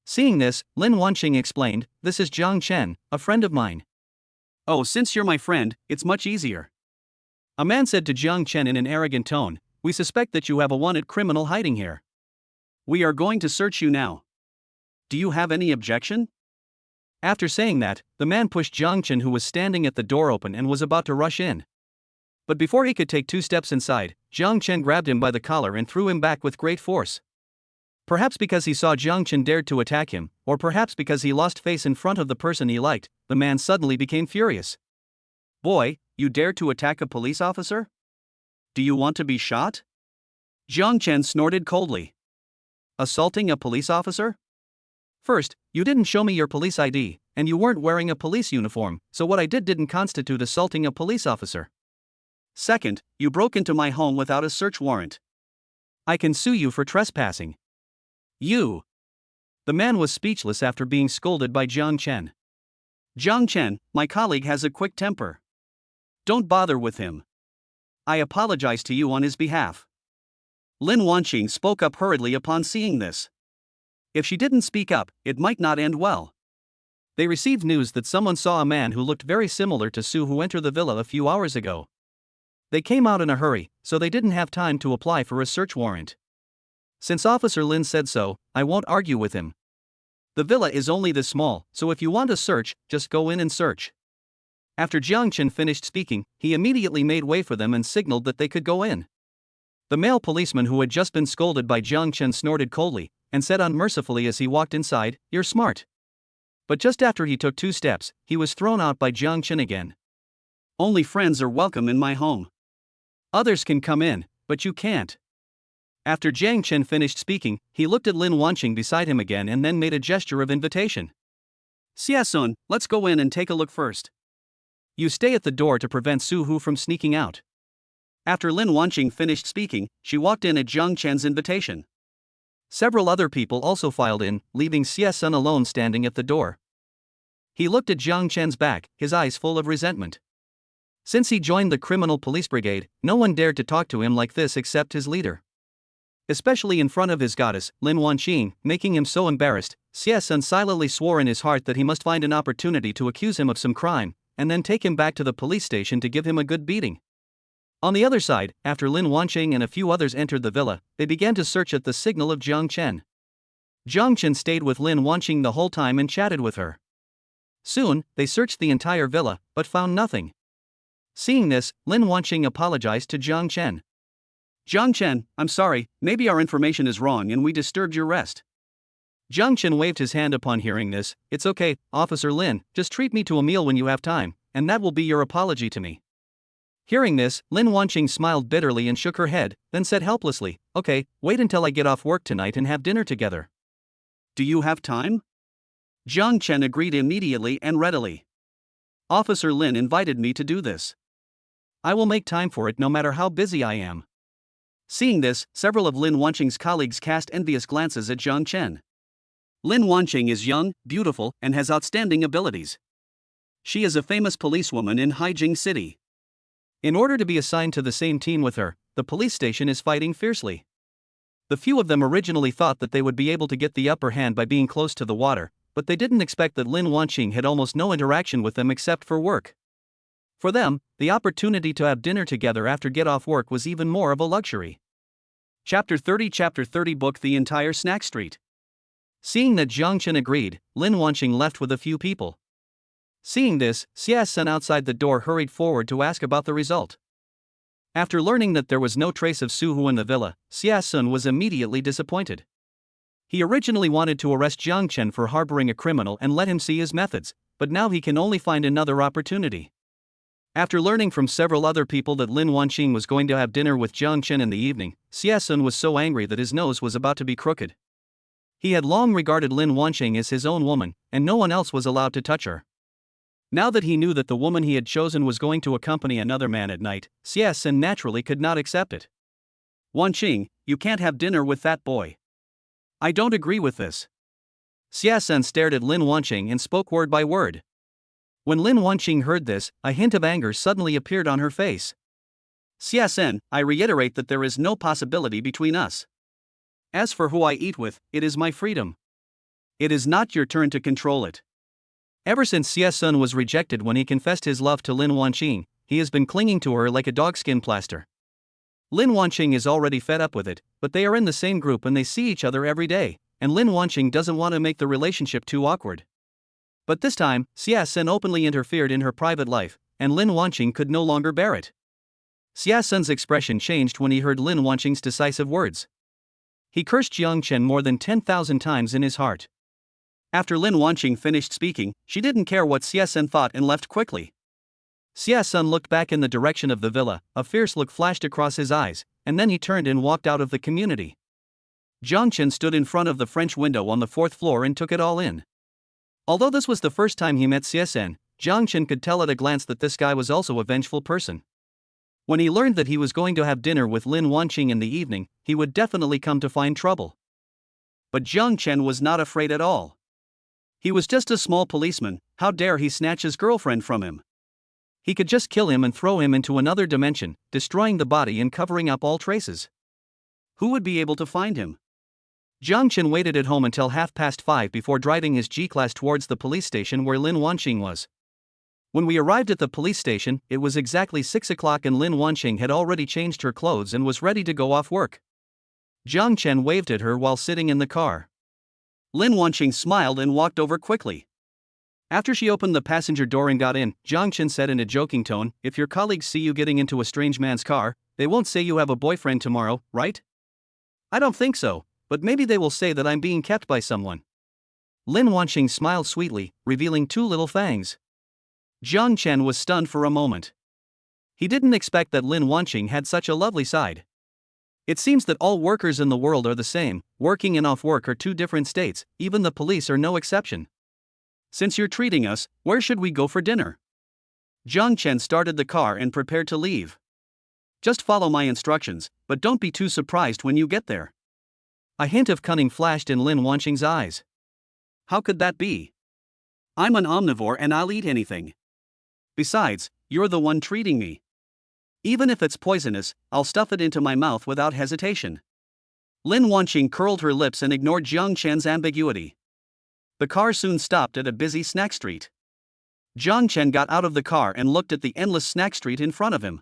Seeing this, Lin Wanqing explained, "This is Jang Chen, a friend of mine." "Oh, since you're my friend, it's much easier." A man said to Jang Chen in an arrogant tone, "We suspect that you have a wanted criminal hiding here. We are going to search you now. Do you have any objection?" After saying that, the man pushed Jang Chen, who was standing at the door, open and was about to rush in. But before he could take 2 steps inside, Jang Chen grabbed him by the collar and threw him back with great force. Perhaps because he saw Jang Chen dared to attack him, or perhaps because he lost face in front of the person he liked, the man suddenly became furious. "Boy, you dare to attack a police officer? Do you want to be shot?" Jang Chen snorted coldly. "Assaulting a police officer? First, you didn't show me your police ID, and you weren't wearing a police uniform, so what I did didn't constitute assaulting a police officer. Second, you broke into my home without a search warrant. I can sue you for trespassing." "You." The man was speechless after being scolded by Jang Chen. "Jang Chen, my colleague has a quick temper. Don't bother with him. I apologize to you on his behalf." Lin Wanqing spoke up hurriedly upon seeing this. If she didn't speak up, it might not end well. They received news that someone saw a man who looked very similar to Su who entered the villa a few hours ago. They came out in a hurry, so they didn't have time to apply for a search warrant. Since Officer Lin said so, I won't argue with him. The villa is only this small, so if you want to search, just go in and search. After Jang Chen finished speaking, he immediately made way for them and signaled that they could go in. The male policeman who had just been scolded by Jang Chen snorted coldly, and said unmercifully as he walked inside, "You're smart." But just after he took 2 steps, he was thrown out by Jang Chen again. "Only friends are welcome in my home. Others can come in, but you can't." After Jang Chen finished speaking, he looked at Lin Wanqing beside him again and then made a gesture of invitation. "Xia-sun, let's go in and take a look first. You stay at the door to prevent Su Hu from sneaking out." After Lin Wanqing finished speaking, she walked in at Jang Chen's invitation. Several other people also filed in, leaving Xia-sun alone standing at the door. He looked at Jang Chen's back, his eyes full of resentment. Since he joined the criminal police brigade, no one dared to talk to him like this except his leader. Especially in front of his goddess, Lin Wanqing, making him so embarrassed, Xia-sun silently swore in his heart that he must find an opportunity to accuse him of some crime, and then take him back to the police station to give him a good beating. On the other side, after Lin Wanqing and a few others entered the villa, they began to search at the signal of Jang Chen. Jang Chen stayed with Lin Wanqing the whole time and chatted with her. Soon, they searched the entire villa, but found nothing. Seeing this, Lin Wanqing apologized to Jang Chen. Jang Chen, I'm sorry, maybe our information is wrong and we disturbed your rest. Jang Chen waved his hand upon hearing this. It's okay, Officer Lin, just treat me to a meal when you have time, and that will be your apology to me. Hearing this, Lin Wanqing smiled bitterly and shook her head, then said helplessly, okay, wait until I get off work tonight and have dinner together. Do you have time? Jang Chen agreed immediately and readily. Officer Lin invited me to do this. I will make time for it no matter how busy I am. Seeing this, several of Lin Wanqing's colleagues cast envious glances at Jang Chen. Lin Wanqing is young, beautiful, and has outstanding abilities. She is a famous policewoman in Haijing City. In order to be assigned to the same team with her, the police station is fighting fiercely. The few of them originally thought that they would be able to get the upper hand by being close to the water, but they didn't expect that Lin Wanqing had almost no interaction with them except for work. For them, the opportunity to have dinner together after get off work was even more of a luxury. Chapter 30 Book the entire snack street. Seeing that Jang Chen agreed, Lin Wanqing left with a few people. Seeing this, Xia Sun outside the door hurried forward to ask about the result. After learning that there was no trace of Su Hu in the villa, Xia Sun was immediately disappointed. He originally wanted to arrest Jang Chen for harboring a criminal and let him see his methods, but now he can only find another opportunity. After learning from several other people that Lin Wanqing was going to have dinner with Jang Chen in the evening, Xia Sun was so angry that his nose was about to be crooked. He had long regarded Lin Wanqing as his own woman, and no one else was allowed to touch her. Now that he knew that the woman he had chosen was going to accompany another man at night, Xia Sun naturally could not accept it. Wanqing, you can't have dinner with that boy. I don't agree with this. Xia Sun stared at Lin Wanqing and spoke word by word. When Lin Wanqing heard this, a hint of anger suddenly appeared on her face. Xia Sun, I reiterate that there is no possibility between us. As for who I eat with, it is my freedom. It is not your turn to control it. Ever since Xia Sun was rejected when he confessed his love to Lin Wanqing, he has been clinging to her like a dogskin plaster. Lin Wanqing is already fed up with it, but they are in the same group and they see each other every day, and Lin Wanqing doesn't want to make the relationship too awkward. But this time, Xia Sun openly interfered in her private life, and Lin Wanqing could no longer bear it. Xia Sun's expression changed when he heard Lin Wanqing's decisive words. He cursed Jang Chen more than 10,000 times in his heart. After Lin Wanqing finished speaking, she didn't care what Xia Sun thought and left quickly. Xia Sun looked back in the direction of the villa, a fierce look flashed across his eyes, and then he turned and walked out of the community. Jang Chen stood in front of the French window on the 4th floor and took it all in. Although this was the first time he met Xia Sun, Jang Chen could tell at a glance that this guy was also a vengeful person. When he learned that he was going to have dinner with Lin Wanqing in the evening, he would definitely come to find trouble. But Jang Chen was not afraid at all. He was just a small policeman, how dare he snatch his girlfriend from him? He could just kill him and throw him into another dimension, destroying the body and covering up all traces. Who would be able to find him? Jang Chen waited at home until 5:30 before driving his G-Class towards the police station where Lin Wanqing was. When we arrived at the police station, it was exactly 6 o'clock and Lin Wanqing had already changed her clothes and was ready to go off work. Jang Chen waved at her while sitting in the car. Lin Wanqing smiled and walked over quickly. After she opened the passenger door and got in, Jang Chen said in a joking tone, if your colleagues see you getting into a strange man's car, they won't say you have a boyfriend tomorrow, right? I don't think so, but maybe they will say that I'm being kept by someone. Lin Wanqing smiled sweetly, revealing 2 little fangs. Jang Chen was stunned for a moment. He didn't expect that Lin Wanqing had such a lovely side. It seems that all workers in the world are the same, working and off work are 2 different states, even the police are no exception. Since you're treating us, where should we go for dinner? Jang Chen started the car and prepared to leave. Just follow my instructions, but don't be too surprised when you get there. A hint of cunning flashed in Lin Wanqing's eyes. How could that be? I'm an omnivore and I'll eat anything. Besides, you're the one treating me. Even if it's poisonous, I'll stuff it into my mouth without hesitation. Lin Wanqing curled her lips and ignored Jang Chen's ambiguity. The car soon stopped at a busy snack street. Jang Chen got out of the car and looked at the endless snack street in front of him.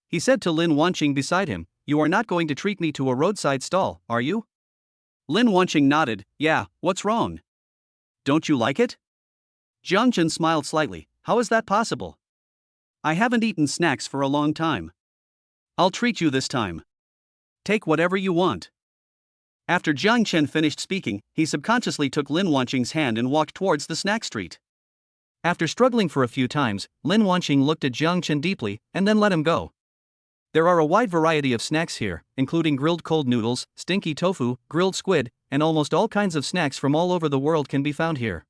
He said to Lin Wanqing beside him, you are not going to treat me to a roadside stall, are you? Lin Wanqing nodded. Yeah, what's wrong? Don't you like it? Jang Chen smiled slightly. How is that possible? I haven't eaten snacks for a long time. I'll treat you this time. Take whatever you want. After Jang Chen finished speaking, he subconsciously took Lin Wanqing's hand and walked towards the snack street. After struggling for a few times, Lin Wanqing looked at Jang Chen deeply and then let him go. There are a wide variety of snacks here, including grilled cold noodles, stinky tofu, grilled squid, and almost all kinds of snacks from all over the world can be found here.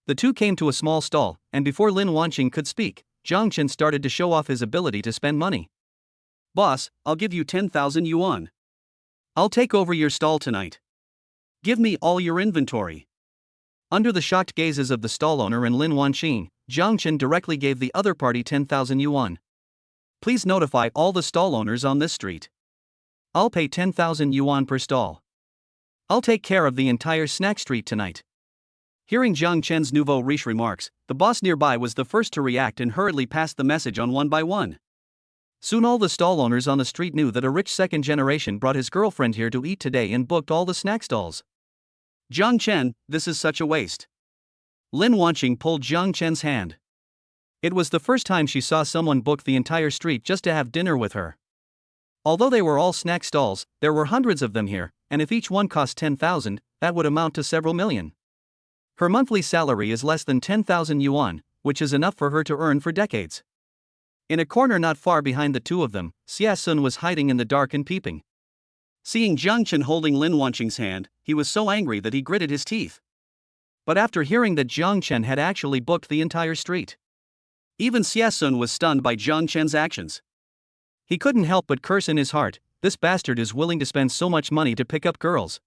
The two came to a small stall, and before Lin Wanqing could speak, Jang Chen started to show off his ability to spend money. Boss, I'll give you 10,000 yuan. I'll take over your stall tonight. Give me all your inventory. Under the shocked gazes of the stall owner and Lin Wanqing, Jang Chen directly gave the other party 10,000 yuan. Please notify all the stall owners on this street. I'll pay 10,000 yuan per stall. I'll take care of the entire snack street tonight. Hearing Jang Chen's nouveau riche remarks, the boss nearby was the first to react and hurriedly passed the message on one by one. Soon all the stall owners on the street knew that a rich second generation brought his girlfriend here to eat today and booked all the snack stalls. Jang Chen, this is such a waste. Lin Wanqing pulled Jang Chen's hand. It was the first time she saw someone book the entire street just to have dinner with her. Although they were all snack stalls, there were hundreds of them here, and if each one cost 10,000, that would amount to several million. Her monthly salary is less than 10,000 yuan, which is enough for her to earn for decades. In a corner not far behind the two of them, Xia Sun was hiding in the dark and peeping. Seeing Jang Chen holding Lin Wanqing's hand, he was so angry that he gritted his teeth. But after hearing that Jang Chen had actually booked the entire street, even Xia Sun was stunned by Jang Chen's actions. He couldn't help but curse in his heart, this bastard is willing to spend so much money to pick up girls.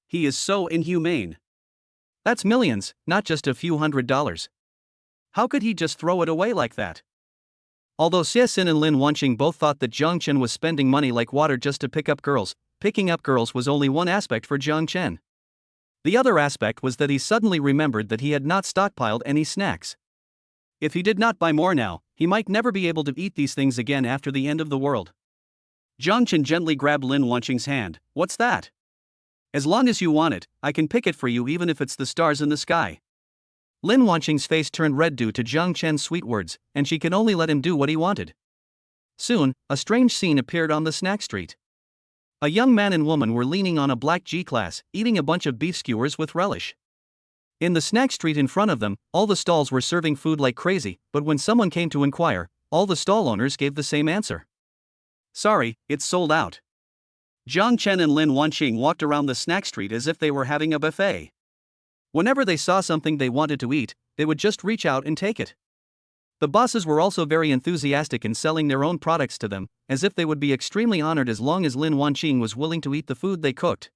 He is so inhumane. That's millions, not just a few $100s. How could he just throw it away like that? Although Xie Xin and Lin Wanqing both thought that Jang Chen was spending money like water just to pick up girls, picking up girls was only one aspect for Jang Chen. The other aspect was that he suddenly remembered that he had not stockpiled any snacks. If he did not buy more now, he might never be able to eat these things again after the end of the world. Jang Chen gently grabbed Lin Wanqing's hand. What's that? As long as you want it, I can pick it for you even if it's the stars in the sky. Lin Wanqing's face turned red due to Jang Chen's sweet words, and she could only let him do what he wanted. Soon, a strange scene appeared on the snack street. A young man and woman were leaning on a black G-Class, eating a bunch of beef skewers with relish. In the snack street in front of them, all the stalls were serving food like crazy, but when someone came to inquire, all the stall owners gave the same answer. Sorry, it's sold out. Jang Chen and Lin Wanqing walked around the snack street as if they were having a buffet. Whenever they saw something they wanted to eat, they would just reach out and take it. The bosses were also very enthusiastic in selling their own products to them, as if they would be extremely honored as long as Lin Wanqing was willing to eat the food they cooked.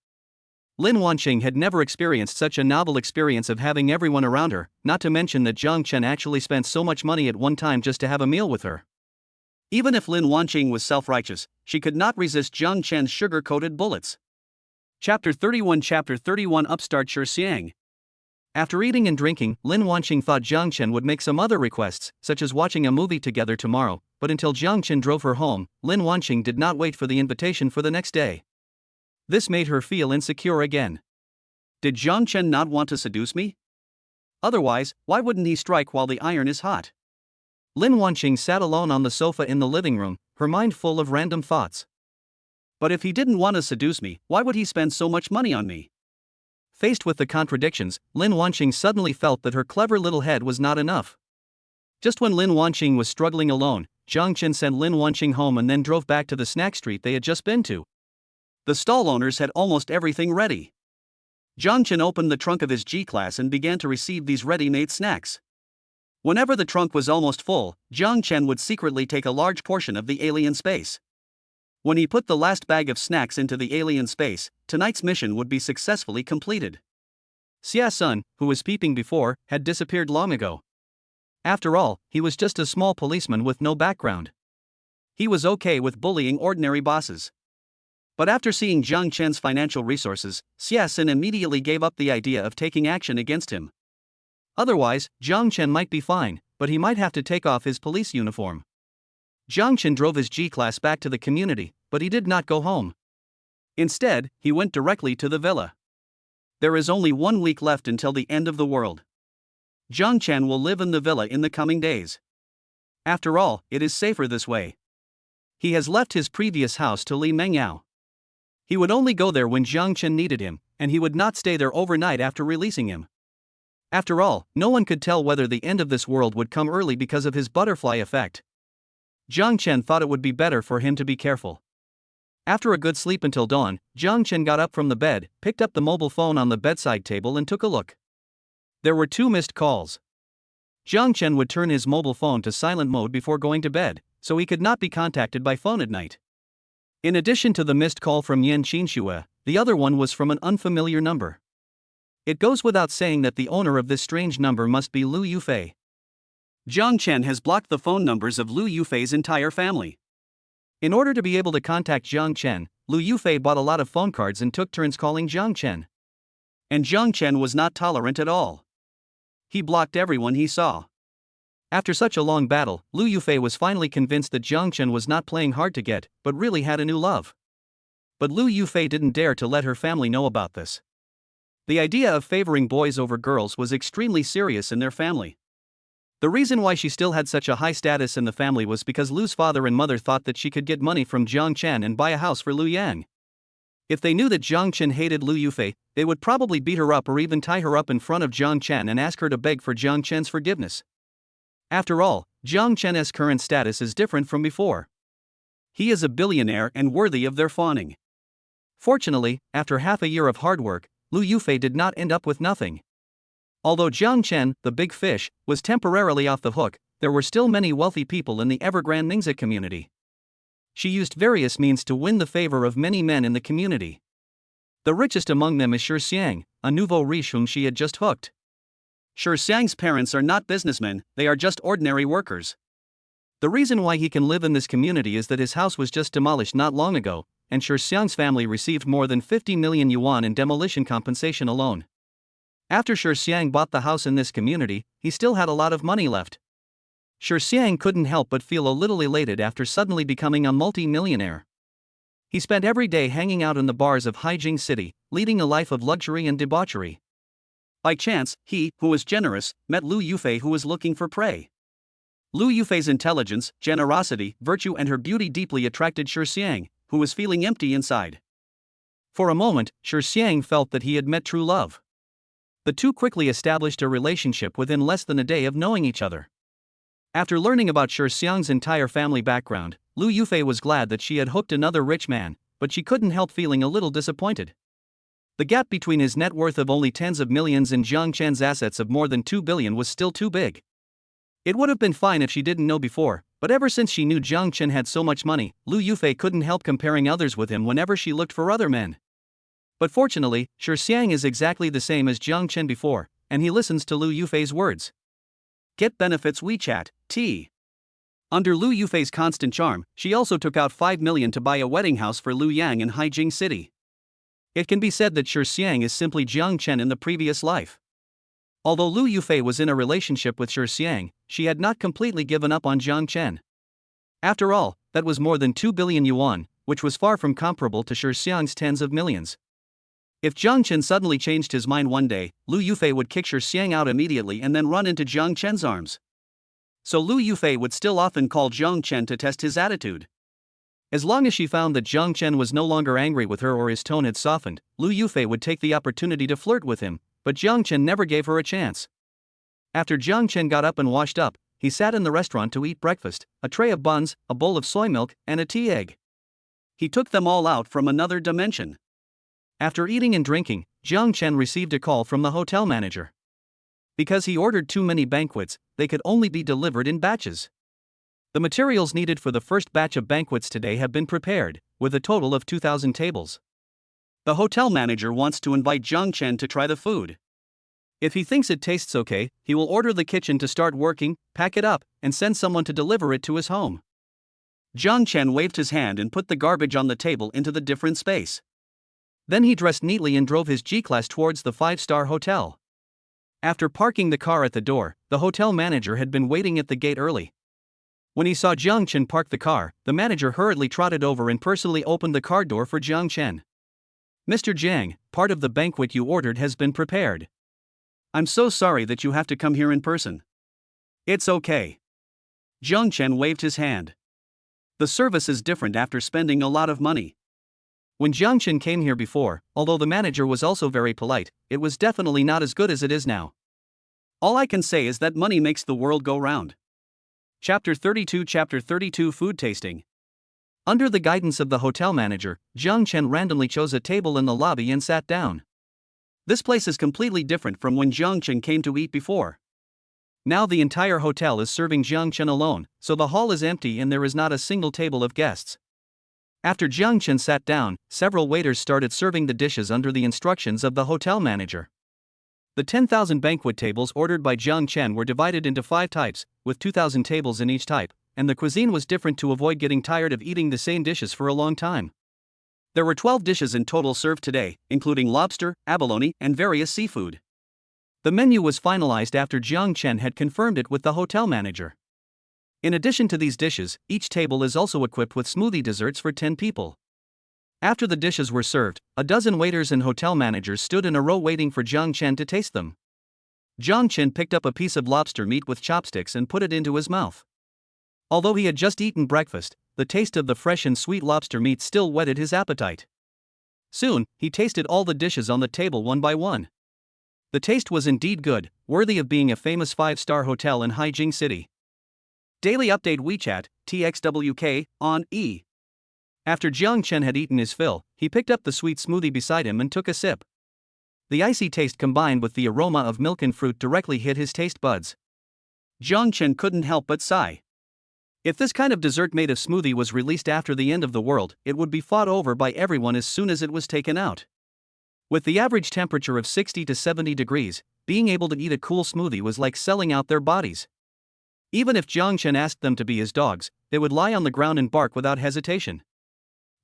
Lin Wanqing had never experienced such a novel experience of having everyone around her, not to mention that Jang Chen actually spent so much money at one time just to have a meal with her. Even if Lin Wanqing was self-righteous, she could not resist Jang Chen's sugar-coated bullets. Chapter 31 Upstart Shi Xiang. After eating and drinking, Lin Wanqing thought Jang Chen would make some other requests, such as watching a movie together tomorrow, but until Jang Chen drove her home, Lin Wanqing did not wait for the invitation for the next day. This made her feel insecure again. Did Jang Chen not want to seduce me? Otherwise, why wouldn't he strike while the iron is hot? Lin Wanqing sat alone on the sofa in the living room, her mind full of random thoughts. But if he didn't want to seduce me, why would he spend so much money on me? Faced with the contradictions, Lin Wanqing suddenly felt that her clever little head was not enough. Just when Lin Wanqing was struggling alone, Jang Chen sent Lin Wanqing home and then drove back to the snack street they had just been to. The stall owners had almost everything ready. Jang Chen opened the trunk of his G-Class and began to receive these ready-made snacks. Whenever the trunk was almost full, Jang Chen would secretly take a large portion of the alien space. When he put the last bag of snacks into the alien space, tonight's mission would be successfully completed. Xia Sun, who was peeping before, had disappeared long ago. After all, he was just a small policeman with no background. He was okay with bullying ordinary bosses. But after seeing Jang Chen's financial resources, Xia Sun immediately gave up the idea of taking action against him. Otherwise, Jang Chen might be fine, but he might have to take off his police uniform. Jang Chen drove his G-Class back to the community, but he did not go home. Instead, he went directly to the villa. There is only 1 week left until the end of the world. Jang Chen will live in the villa in the coming days. After all, it is safer this way. He has left his previous house to Li Mengyao. He would only go there when Jang Chen needed him, and he would not stay there overnight after releasing him. After all, no one could tell whether the end of this world would come early because of his butterfly effect. Jang Chen thought it would be better for him to be careful. After a good sleep until dawn, Jang Chen got up from the bed, picked up the mobile phone on the bedside table and took a look. There were 2 missed calls. Jang Chen would turn his mobile phone to silent mode before going to bed, so he could not be contacted by phone at night. In addition to the missed call from Yan Qinxue, the other one was from an unfamiliar number. It goes without saying that the owner of this strange number must be Lu Yufi. Jang Chen has blocked the phone numbers of Lu Yufi's entire family. In order to be able to contact Jang Chen, Lu Yufi bought a lot of phone cards and took turns calling Jang Chen. And Jang Chen was not tolerant at all. He blocked everyone he saw. After such a long battle, Lu Yufi was finally convinced that Jang Chen was not playing hard to get, but really had a new love. But Lu Yufi didn't dare to let her family know about this. The idea of favoring boys over girls was extremely serious in their family. The reason why she still had such a high status in the family was because Lu's father and mother thought that she could get money from Jang Chen and buy a house for Lu Yang. If they knew that Jang Chen hated Lu Yufi, they would probably beat her up or even tie her up in front of Jang Chen and ask her to beg for Jang Chen's forgiveness. After all, Jang Chen's current status is different from before. He is a billionaire and worthy of their fawning. Fortunately, after half a year of hard work, Lu Yufi did not end up with nothing. Although Jang Chen, the big fish, was temporarily off the hook, there were still many wealthy people in the Evergrande Ningxia community. She used various means to win the favor of many men in the community. The richest among them is Shi Xiang, a nouveau riche whom she had just hooked. Shi Xiang's parents are not businessmen, they are just ordinary workers. The reason why he can live in this community is that his house was just demolished not long ago, and Shi Xiang's family received more than 50 million yuan in demolition compensation alone. After Shi Xiang bought the house in this community, he still had a lot of money left. Shi Xiang couldn't help but feel a little elated after suddenly becoming a multi-millionaire. He spent every day hanging out in the bars of Haijing City, leading a life of luxury and debauchery. By chance, he, who was generous, met Lu Yufi, who was looking for prey. Lu Yufi's intelligence, generosity, virtue and her beauty deeply attracted Shi Xiang, who was feeling empty inside. For a moment, Shi Xiang felt that he had met true love. The two quickly established a relationship within less than a day of knowing each other. After learning about Shi Xiang's entire family background, Lu Yufi was glad that she had hooked another rich man, but she couldn't help feeling a little disappointed. The gap between his net worth of only tens of millions and Jang Chen's assets of more than 2 billion was still too big. It would have been fine if she didn't know before, but ever since she knew Jang Chen had so much money, Lu Yufi couldn't help comparing others with him whenever she looked for other men. But fortunately, Shi Xiang is exactly the same as Jang Chen before, and he listens to Lu Yufi's words. Get benefits WeChat, T. Under Lu Yufi's constant charm, she also took out 5 million to buy a wedding house for Lu Yang in Haijing City. It can be said that Shi Xiang is simply Jang Chen in the previous life. Although Lu Yufi was in a relationship with Shi Xiang, she had not completely given up on Jang Chen. After all, that was more than 2 billion yuan, which was far from comparable to Shi Xiang's tens of millions. If Jang Chen suddenly changed his mind one day, Lu Yufi would kick Shi Xiang out immediately and then run into Jang Chen's arms. So Lu Yufi would still often call Jang Chen to test his attitude. As long as she found that Jang Chen was no longer angry with her or his tone had softened, Lu Yufi would take the opportunity to flirt with him, but Jang Chen never gave her a chance. After Jang Chen got up and washed up, he sat in the restaurant to eat breakfast, a tray of buns, a bowl of soy milk, and a tea egg. He took them all out from another dimension. After eating and drinking, Jang Chen received a call from the hotel manager. Because he ordered too many banquets, they could only be delivered in batches. The materials needed for the first batch of banquets today have been prepared, with a total of 2,000 tables. The hotel manager wants to invite Jang Chen to try the food. If he thinks it tastes okay, he will order the kitchen to start working, pack it up, and send someone to deliver it to his home. Jang Chen waved his hand and put the garbage on the table into the different space. Then he dressed neatly and drove his G-Class towards the 5-star hotel. After parking the car at the door, the hotel manager had been waiting at the gate early. When he saw Jang Chen park the car, the manager hurriedly trotted over and personally opened the car door for Jang Chen. Mr. Jang, part of the banquet you ordered has been prepared. I'm so sorry that you have to come here in person. It's okay. Jang Chen waved his hand. The service is different after spending a lot of money. When Jang Chen came here before, although the manager was also very polite, it was definitely not as good as it is now. All I can say is that money makes the world go round. Chapter 32 Food Tasting. Under the guidance of the hotel manager, Jang Chen randomly chose a table in the lobby and sat down. This place is completely different from when Jang Chen came to eat before. Now the entire hotel is serving Jang Chen alone, so the hall is empty and there is not a single table of guests. After Jang Chen sat down, several waiters started serving the dishes under the instructions of the hotel manager. The 10,000 banquet tables ordered by Jang Chen were divided into 5 types, with 2,000 tables in each type, and the cuisine was different to avoid getting tired of eating the same dishes for a long time. There were 12 dishes in total served today, including lobster, abalone, and various seafood. The menu was finalized after Jang Chen had confirmed it with the hotel manager. In addition to these dishes, each table is also equipped with smoothie desserts for 10 people. After the dishes were served, a dozen waiters and hotel managers stood in a row waiting for Jang Chen to taste them. Jang Chen picked up a piece of lobster meat with chopsticks and put it into his mouth. Although he had just eaten breakfast, the taste of the fresh and sweet lobster meat still whetted his appetite. Soon, he tasted all the dishes on the table one by one. The taste was indeed good, worthy of being a famous 5-star hotel in Haijing City. Daily Update WeChat, TXWK, on E. After Jang Chen had eaten his fill, he picked up the sweet smoothie beside him and took a sip. The icy taste combined with the aroma of milk and fruit directly hit his taste buds. Jang Chen couldn't help but sigh. If this kind of dessert made of smoothie was released after the end of the world, it would be fought over by everyone as soon as it was taken out. With the average temperature of 60 to 70 degrees, being able to eat a cool smoothie was like selling out their bodies. Even if Jang Chen asked them to be his dogs, they would lie on the ground and bark without hesitation.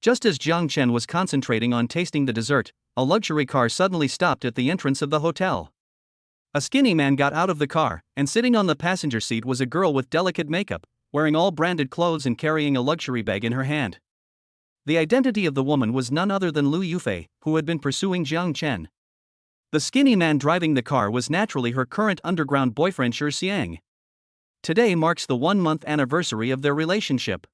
Just as Jang Chen was concentrating on tasting the dessert, a luxury car suddenly stopped at the entrance of the hotel. A skinny man got out of the car, and sitting on the passenger seat was a girl with delicate makeup, wearing all branded clothes and carrying a luxury bag in her hand. The identity of the woman was none other than Lu Yufi, who had been pursuing Jang Chen. The skinny man driving the car was naturally her current underground boyfriend Xiang. Today marks the 1-month anniversary of their relationship.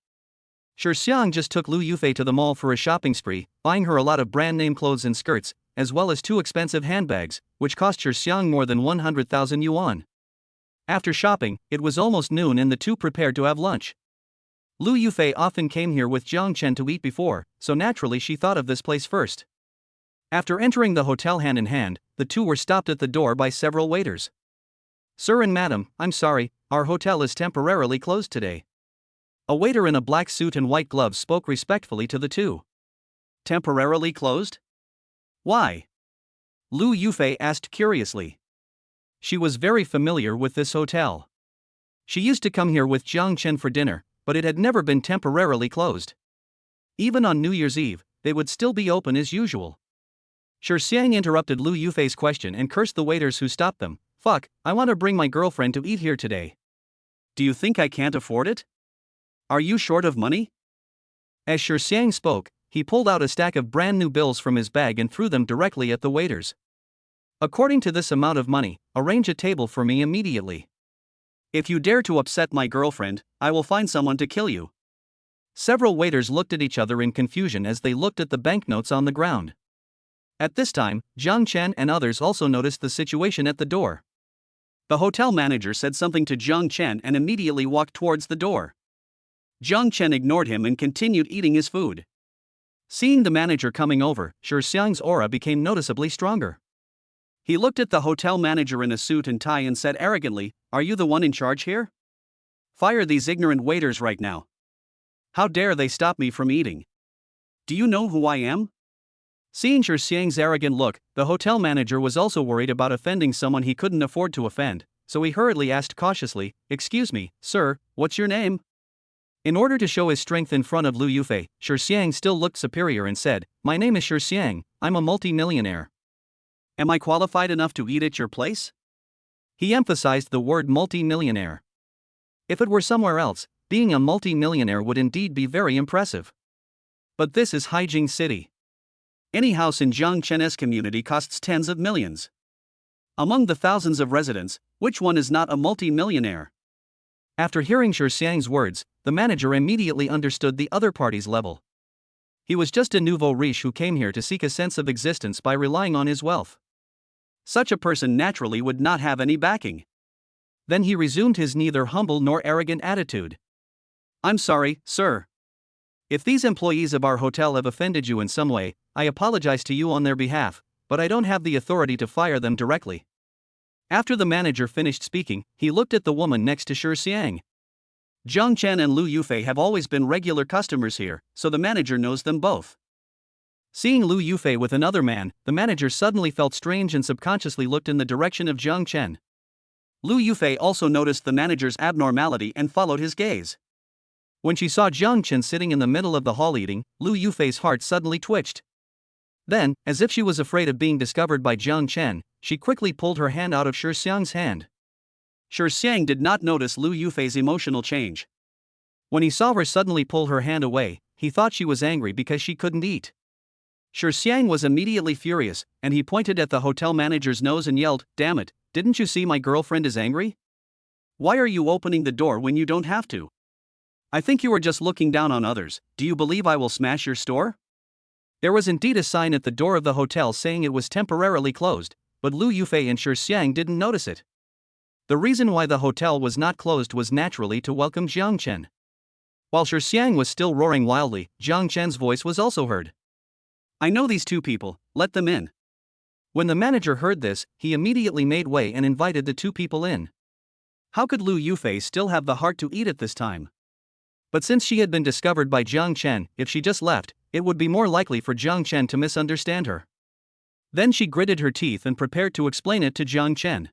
Xiang just took Lu Yufi to the mall for a shopping spree, buying her a lot of brand-name clothes and skirts, as well as 2 expensive handbags, which cost Xiang more than 100,000 yuan. After shopping, it was almost noon and the two prepared to have lunch. Lu Yufi often came here with Jang Chen to eat before, so naturally she thought of this place first. After entering the hotel hand in hand, the two were stopped at the door by several waiters. "Sir and madam, I'm sorry, our hotel is temporarily closed today." A waiter in a black suit and white gloves spoke respectfully to the two. "Temporarily closed? Why?" Lu Yufi asked curiously. She was very familiar with this hotel. She used to come here with Jang Chen for dinner, but it had never been temporarily closed. Even on New Year's Eve, they would still be open as usual. Xiang interrupted Lu Yufi's question and cursed the waiters who stopped them. "Fuck, I want to bring my girlfriend to eat here today. Do you think I can't afford it? Are you short of money?" As Xiang spoke, he pulled out a stack of brand new bills from his bag and threw them directly at the waiters. "According to this amount of money, arrange a table for me immediately. If you dare to upset my girlfriend, I will find someone to kill you." Several waiters looked at each other in confusion as they looked at the banknotes on the ground. At this time, Jang Chen and others also noticed the situation at the door. The hotel manager said something to Jang Chen and immediately walked towards the door. Jang Chen ignored him and continued eating his food. Seeing the manager coming over, Xiang's aura became noticeably stronger. He looked at the hotel manager in a suit and tie and said arrogantly, "Are you the one in charge here? Fire these ignorant waiters right now. How dare they stop me from eating? Do you know who I am?" Seeing Xiang's arrogant look, the hotel manager was also worried about offending someone he couldn't afford to offend, so he hurriedly asked cautiously, "Excuse me, sir, what's your name?" In order to show his strength in front of Lu Yufi, Xiang still looked superior and said, "My name is Xiang, I'm a multi-millionaire. Am I qualified enough to eat at your place?" He emphasized the word multi-millionaire. If it were somewhere else, being a multi-millionaire would indeed be very impressive. But this is Haijing City. Any house in Jang Chen's community costs tens of millions. Among the thousands of residents, which one is not a multi-millionaire? After hearing Shi Xiang's words, the manager immediately understood the other party's level. He was just a nouveau riche who came here to seek a sense of existence by relying on his wealth. Such a person naturally would not have any backing. Then he resumed his neither humble nor arrogant attitude. I'm sorry, sir. If these employees of our hotel have offended you in some way, I apologize to you on their behalf, but I don't have the authority to fire them directly. After the manager finished speaking, he looked at the woman next to Shi Xiang. Jang Chen and Lu Yufi have always been regular customers here, so the manager knows them both. Seeing Lu Yufi with another man, the manager suddenly felt strange and subconsciously looked in the direction of Jang Chen. Lu Yufi also noticed the manager's abnormality and followed his gaze. When she saw Jang Chen sitting in the middle of the hall eating, Lu Yufi's heart suddenly twitched. Then, as if she was afraid of being discovered by Jang Chen, she quickly pulled her hand out of Shi Xiang's hand. Shi Xiang did not notice Lu Yufi's emotional change. When he saw her suddenly pull her hand away, he thought she was angry because she couldn't eat. Shi Xiang was immediately furious, and he pointed at the hotel manager's nose and yelled, "Damn it, didn't you see my girlfriend is angry? Why are you opening the door when you don't have to? I think you are just looking down on others. Do you believe I will smash your store?" There was indeed a sign at the door of the hotel saying it was temporarily closed, but Lu Yufi and Shi Xiang didn't notice it. The reason why the hotel was not closed was naturally to welcome Jang Chen. While Shi Xiang was still roaring wildly, Jang Chen's voice was also heard. "I know these two people, let them in." When the manager heard this, he immediately made way and invited the two people in. How could Lu Yufi still have the heart to eat at this time? But since she had been discovered by Jang Chen, if she just left, it would be more likely for Jang Chen to misunderstand her. Then she gritted her teeth and prepared to explain it to Jang Chen.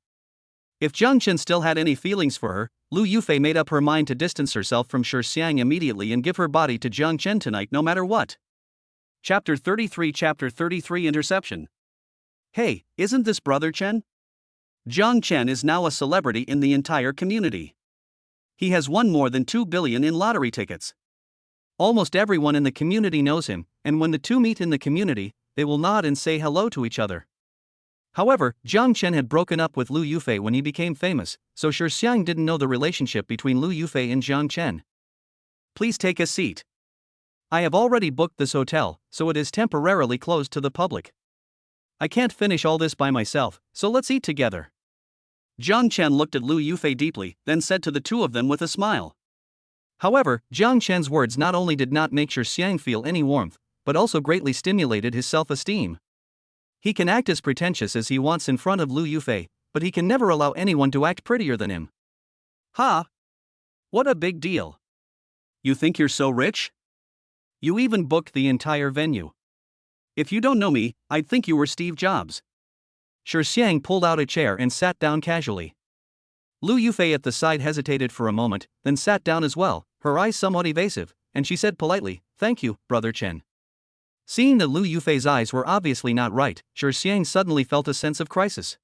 If Jang Chen still had any feelings for her, Lu Yufi made up her mind to distance herself from Shi Xiang immediately and give her body to Jang Chen tonight no matter what. Chapter 33 Interception. Hey, isn't this Brother Chen? Jang Chen is now a celebrity in the entire community. He has won more than 2 billion in lottery tickets. Almost everyone in the community knows him, and when the two meet in the community, they will nod and say hello to each other. However, Jang Chen had broken up with Lu Yufi when he became famous, so Shi Xiang didn't know the relationship between Lu Yufi and Jang Chen. Please take a seat. I have already booked this hotel, so it is temporarily closed to the public. I can't finish all this by myself, so let's eat together. Jang Chen looked at Lu Yufi deeply, then said to the two of them with a smile. However, Jang Chen's words not only did not make Shi Xiang feel any warmth, but also greatly stimulated his self-esteem. He can act as pretentious as he wants in front of Lu Yufi, but he can never allow anyone to act prettier than him. Ha! What a big deal. You think you're so rich? You even booked the entire venue. If you don't know me, I'd think you were Steve Jobs. Shi Xiang pulled out a chair and sat down casually. Lu Yufi at the side hesitated for a moment, then sat down as well, her eyes somewhat evasive, and she said politely, "Thank you, Brother Chen." Seeing that Lu Yufi's eyes were obviously not right, Shi Xiang suddenly felt a sense of crisis.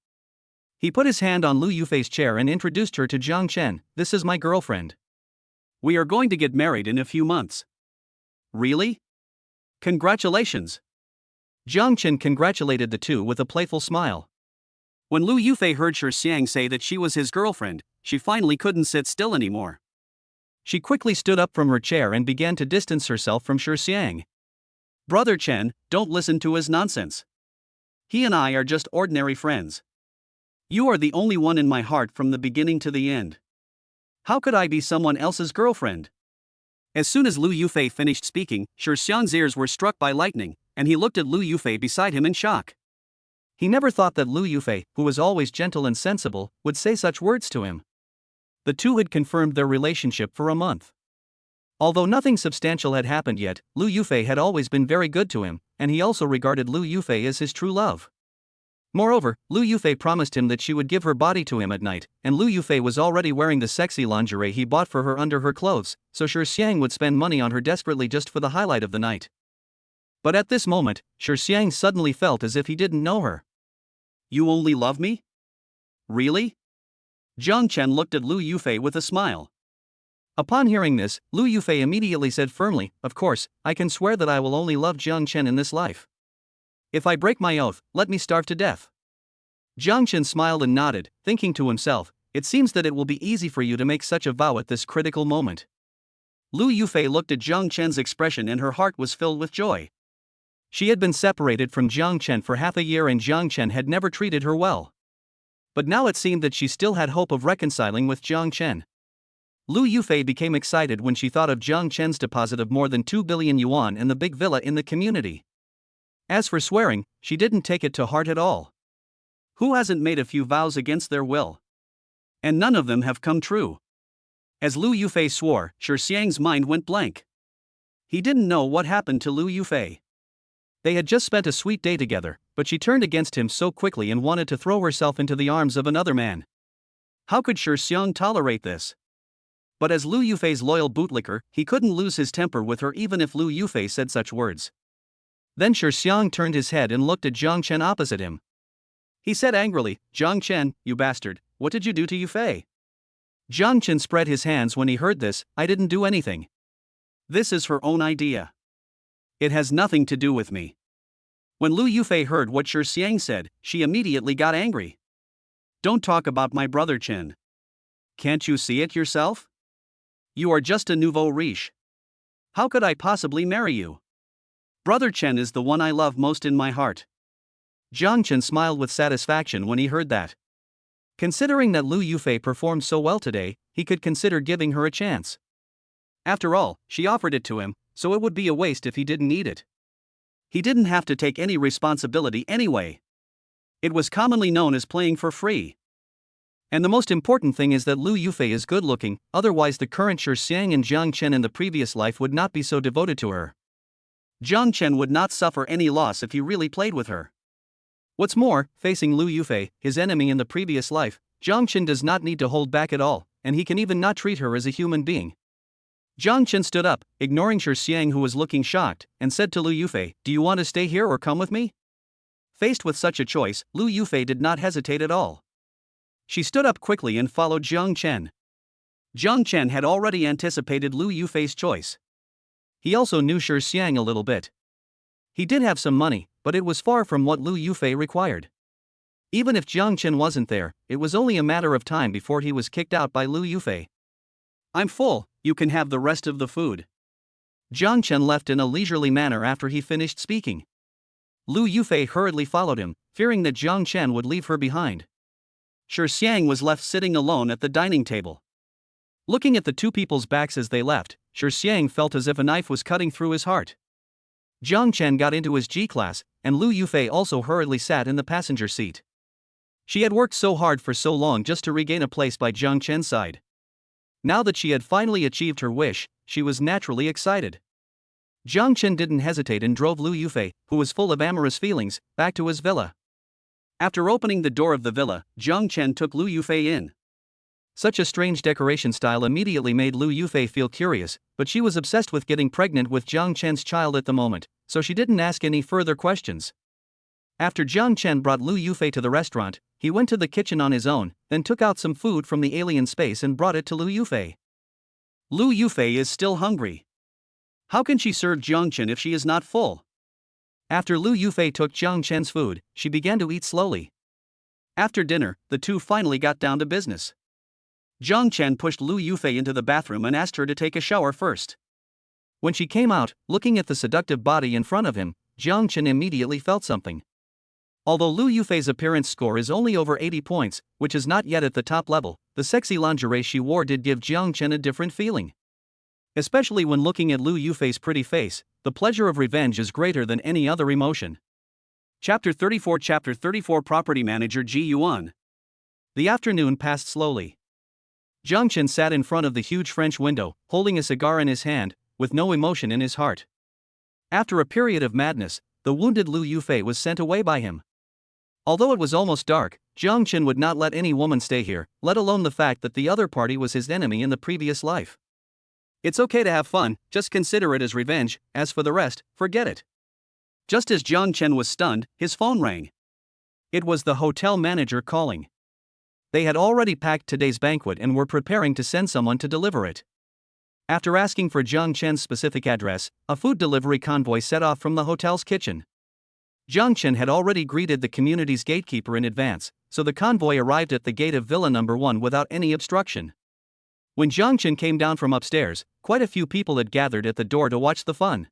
He put his hand on Lu Yufi's chair and introduced her to Jang Chen. "This is my girlfriend. We are going to get married in a few months." "Really? Congratulations." Jang Chen congratulated the two with a playful smile. When Lu Yufi heard Shi Xiang say that she was his girlfriend, she finally couldn't sit still anymore. She quickly stood up from her chair and began to distance herself from Shi Xiang. "Brother Chen, don't listen to his nonsense. He and I are just ordinary friends. You are the only one in my heart from the beginning to the end. How could I be someone else's girlfriend?" As soon as Lu Yufi finished speaking, Shi Xiang's ears were struck by lightning, and he looked at Lu Yufi beside him in shock. He never thought that Lu Yufi, who was always gentle and sensible, would say such words to him. The two had confirmed their relationship for a month. Although nothing substantial had happened yet, Lu Yufi had always been very good to him, and he also regarded Lu Yufi as his true love. Moreover, Lu Yufi promised him that she would give her body to him at night, and Lu Yufi was already wearing the sexy lingerie he bought for her under her clothes, so Shi Xiang would spend money on her desperately just for the highlight of the night. But at this moment, Shi Xiang suddenly felt as if he didn't know her. "You only love me? Really?" Jang Chen looked at Lu Yufi with a smile. Upon hearing this, Lu Yufi immediately said firmly, "Of course, I can swear that I will only love Jang Chen in this life." If I break my oath, let me starve to death. Jang Chen smiled and nodded, thinking to himself, it seems that it will be easy for you to make such a vow at this critical moment. Lu Yufi looked at Jang Chen's expression and her heart was filled with joy. She had been separated from Jang Chen for half a year and Jang Chen had never treated her well. But now it seemed that she still had hope of reconciling with Jang Chen. Lu Yufi became excited when she thought of Jang Chen's deposit of more than 2 billion yuan and the big villa in the community. As for swearing, she didn't take it to heart at all. Who hasn't made a few vows against their will? And none of them have come true. As Lu Yufi swore, Shi Xiang's mind went blank. He didn't know what happened to Lu Yufi. They had just spent a sweet day together, but she turned against him so quickly and wanted to throw herself into the arms of another man. How could Shi Xiang tolerate this? But as Lu Yufi's loyal bootlicker, he couldn't lose his temper with her even if Lu Yufi said such words. Then Shi Xiang turned his head and looked at Jang Chen opposite him. He said angrily, Jang Chen, you bastard, what did you do to Yufi? Jang Chen spread his hands when he heard this, I didn't do anything. This is her own idea. It has nothing to do with me. When Lu Yufi heard what Shi Xiang said, she immediately got angry. Don't talk about my brother Chen. Can't you see it yourself? You are just a nouveau riche. How could I possibly marry you? Brother Chen is the one I love most in my heart. Jang Chen smiled with satisfaction when he heard that. Considering that Lu Yufi performed so well today, he could consider giving her a chance. After all, she offered it to him, so it would be a waste if he didn't need it. He didn't have to take any responsibility anyway. It was commonly known as playing for free. And the most important thing is that Lu Yufi is good looking, otherwise the current Shi Xiang and Jang Chen in the previous life would not be so devoted to her. Jang Chen would not suffer any loss if he really played with her. What's more, facing Lu Yufi, his enemy in the previous life, Jang Chen does not need to hold back at all, and he can even not treat her as a human being. Jang Chen stood up, ignoring Shi Xiang who was looking shocked, and said to Lu Yufi, do you want to stay here or come with me? Faced with such a choice, Lu Yufi did not hesitate at all. She stood up quickly and followed Jang Chen. Jang Chen had already anticipated Lu Yufi's choice. He also knew Shi Xiang a little bit. He did have some money, but it was far from what Lu Yufi required. Even if Jang Chen wasn't there, it was only a matter of time before he was kicked out by Lu Yufi. I'm full, you can have the rest of the food. Jang Chen left in a leisurely manner after he finished speaking. Lu Yufi hurriedly followed him, fearing that Jang Chen would leave her behind. Shi Xiang was left sitting alone at the dining table. Looking at the two people's backs as they left, Shi Xiang felt as if a knife was cutting through his heart. Jang Chen got into his G-class, and Lu Yufi also hurriedly sat in the passenger seat. She had worked so hard for so long just to regain a place by Jang Chen's side. Now that she had finally achieved her wish, she was naturally excited. Jang Chen didn't hesitate and drove Lu Yufi, who was full of amorous feelings, back to his villa. After opening the door of the villa, Jang Chen took Lu Yufi in. Such a strange decoration style immediately made Lu Yufi feel curious, but she was obsessed with getting pregnant with Jang Chen's child at the moment, so she didn't ask any further questions. After Jang Chen brought Lu Yufi to the restaurant, he went to the kitchen on his own, then took out some food from the alien space and brought it to Lu Yufi. Lu Yufi is still hungry. How can she serve Jang Chen if she is not full? After Lu Yufi took Jang Chen's food, she began to eat slowly. After dinner, the two finally got down to business. Jang Chen pushed Lu Yufi into the bathroom and asked her to take a shower first. When she came out, looking at the seductive body in front of him, Jang Chen immediately felt something. Although Lu Yufi's appearance score is only over 80 points, which is not yet at the top level, the sexy lingerie she wore did give Jang Chen a different feeling. Especially when looking at Lu Yufi's pretty face, the pleasure of revenge is greater than any other emotion. Chapter 34 Property Manager Ji Yuan. The afternoon passed slowly. Jang Chen sat in front of the huge French window, holding a cigar in his hand, with no emotion in his heart. After a period of madness, the wounded Lu Yufi was sent away by him. Although it was almost dark, Jang Chen would not let any woman stay here, let alone the fact that the other party was his enemy in the previous life. It's okay to have fun, just consider it as revenge, as for the rest, forget it. Just as Jang Chen was stunned, his phone rang. It was the hotel manager calling. They had already packed today's banquet and were preparing to send someone to deliver it. After asking for Jang Chen's specific address, a food delivery convoy set off from the hotel's kitchen. Jang Chen had already greeted the community's gatekeeper in advance, so the convoy arrived at the gate of Villa Number 1 without any obstruction. When Jang Chen came down from upstairs, quite a few people had gathered at the door to watch the fun.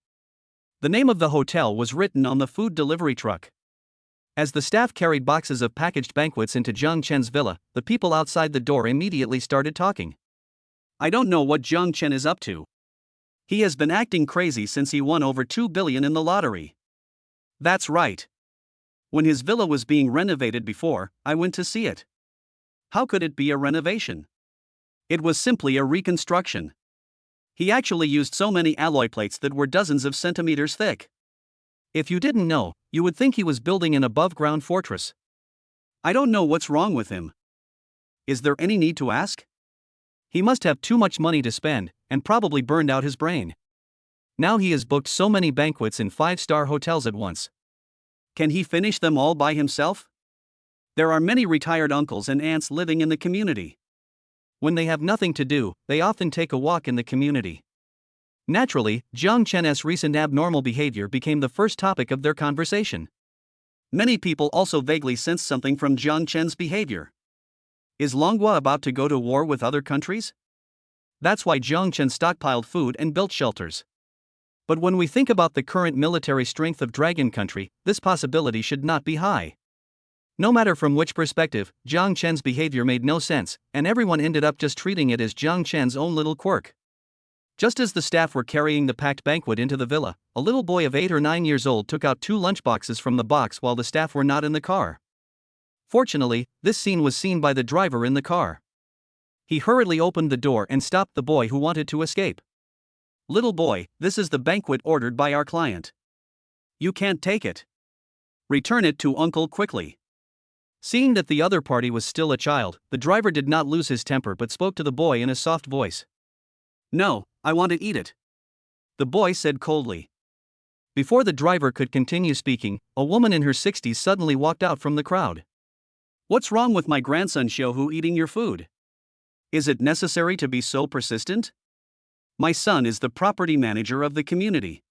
The name of the hotel was written on the food delivery truck. As the staff carried boxes of packaged banquets into Jang Chen's villa, the people outside the door immediately started talking. I don't know what Jang Chen is up to. He has been acting crazy since he won over 2 billion in the lottery. That's right. When his villa was being renovated before, I went to see it. How could it be a renovation? It was simply a reconstruction. He actually used so many alloy plates that were dozens of centimeters thick. If you didn't know, you would think he was building an above-ground fortress. I don't know what's wrong with him. Is there any need to ask? He must have too much money to spend, and probably burned out his brain. Now he has booked so many banquets in 5-star hotels at once. Can he finish them all by himself? There are many retired uncles and aunts living in the community. When they have nothing to do, they often take a walk in the community. Naturally, Jang Chen's recent abnormal behavior became the first topic of their conversation. Many people also vaguely sensed something from Jang Chen's behavior. Is Longhua about to go to war with other countries? That's why Jang Chen stockpiled food and built shelters. But when we think about the current military strength of Dragon Country, this possibility should not be high. No matter from which perspective, Jang Chen's behavior made no sense, and everyone ended up just treating it as Jang Chen's own little quirk. Just as the staff were carrying the packed banquet into the villa, a little boy of 8 or 9 years old took out 2 lunchboxes from the box while the staff were not in the car. Fortunately, this scene was seen by the driver in the car. He hurriedly opened the door and stopped the boy who wanted to escape. Little boy, this is the banquet ordered by our client. You can't take it. Return it to uncle quickly. Seeing that the other party was still a child, the driver did not lose his temper but spoke to the boy in a soft voice. No, I want to eat it. The boy said coldly. Before the driver could continue speaking, a woman in her 60s suddenly walked out from the crowd. What's wrong with my grandson Xiaohu eating your food? Is it necessary to be so persistent? My son is the property manager of the community.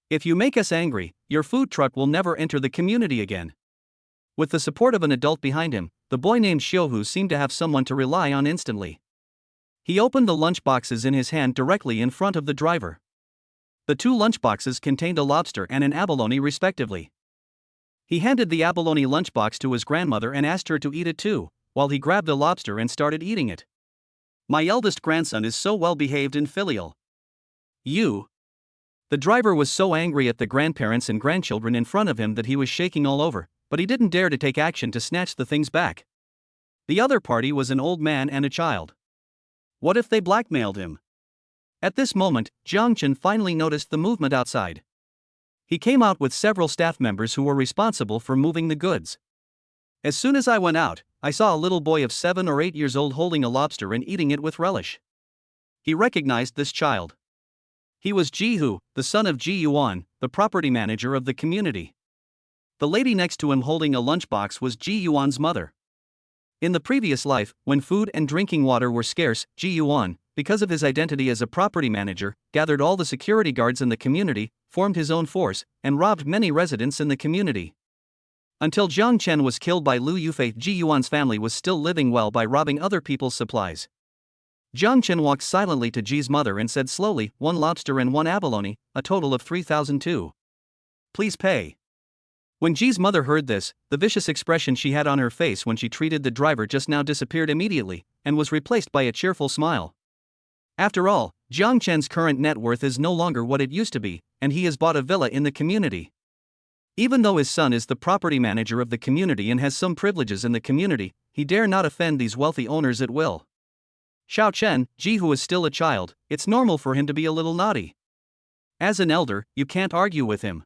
If you make us angry, your food truck will never enter the community again. With the support of an adult behind him, the boy named Xiaohu seemed to have someone to rely on instantly. He opened the lunchboxes in his hand directly in front of the driver. The 2 lunchboxes contained a lobster and an abalone respectively. He handed the abalone lunchbox to his grandmother and asked her to eat it too, while he grabbed the lobster and started eating it. My eldest grandson is so well behaved and filial. You. The driver was so angry at the grandparents and grandchildren in front of him that he was shaking all over, but he didn't dare to take action to snatch the things back. The other party was an old man and a child. What if they blackmailed him? At this moment, Jang Chen finally noticed the movement outside. He came out with several staff members who were responsible for moving the goods. As soon as I went out, I saw a little boy of 7 or 8 years old holding a lobster and eating it with relish. He recognized this child. He was Ji Hu, the son of Ji Yuan, the property manager of the community. The lady next to him holding a lunchbox was Ji Yuan's mother. In the previous life, when food and drinking water were scarce, Ji Yuan, because of his identity as a property manager, gathered all the security guards in the community, formed his own force, and robbed many residents in the community. Until Jang Chen was killed by Lu Yufi, Ji Yuan's family was still living well by robbing other people's supplies. Jang Chen walked silently to Ji's mother and said slowly, 1 lobster and 1 abalone, a total of 3,002. Please pay. When Ji's mother heard this, the vicious expression she had on her face when she treated the driver just now disappeared immediately, and was replaced by a cheerful smile. After all, Jang Chen's current net worth is no longer what it used to be, and he has bought a villa in the community. Even though his son is the property manager of the community and has some privileges in the community, he dare not offend these wealthy owners at will. Xiao Chen, Ji Hu is still a child, it's normal for him to be a little naughty. As an elder, you can't argue with him.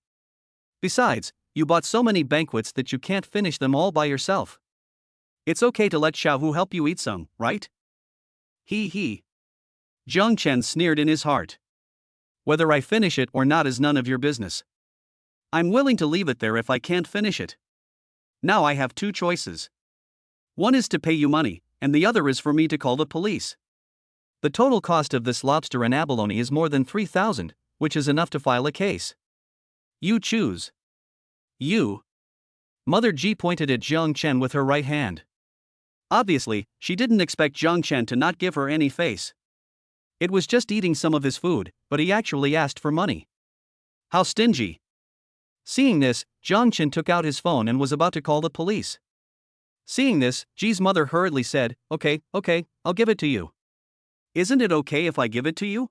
Besides, you bought so many banquets that you can't finish them all by yourself. It's okay to let Xiaohu help you eat some, right? He. Jang Chen sneered in his heart. Whether I finish it or not is none of your business. I'm willing to leave it there if I can't finish it. Now I have 2 choices. One is to pay you money, and the other is for me to call the police. The total cost of this lobster and abalone is more than 3,000, which is enough to file a case. You choose. You. Mother Ji pointed at Jang Chen with her right hand. Obviously, she didn't expect Jang Chen to not give her any face. It was just eating some of his food, but he actually asked for money. How stingy. Seeing this, Jang Chen took out his phone and was about to call the police. Seeing this, Ji's mother hurriedly said, Okay, I'll give it to you. Isn't it okay if I give it to you?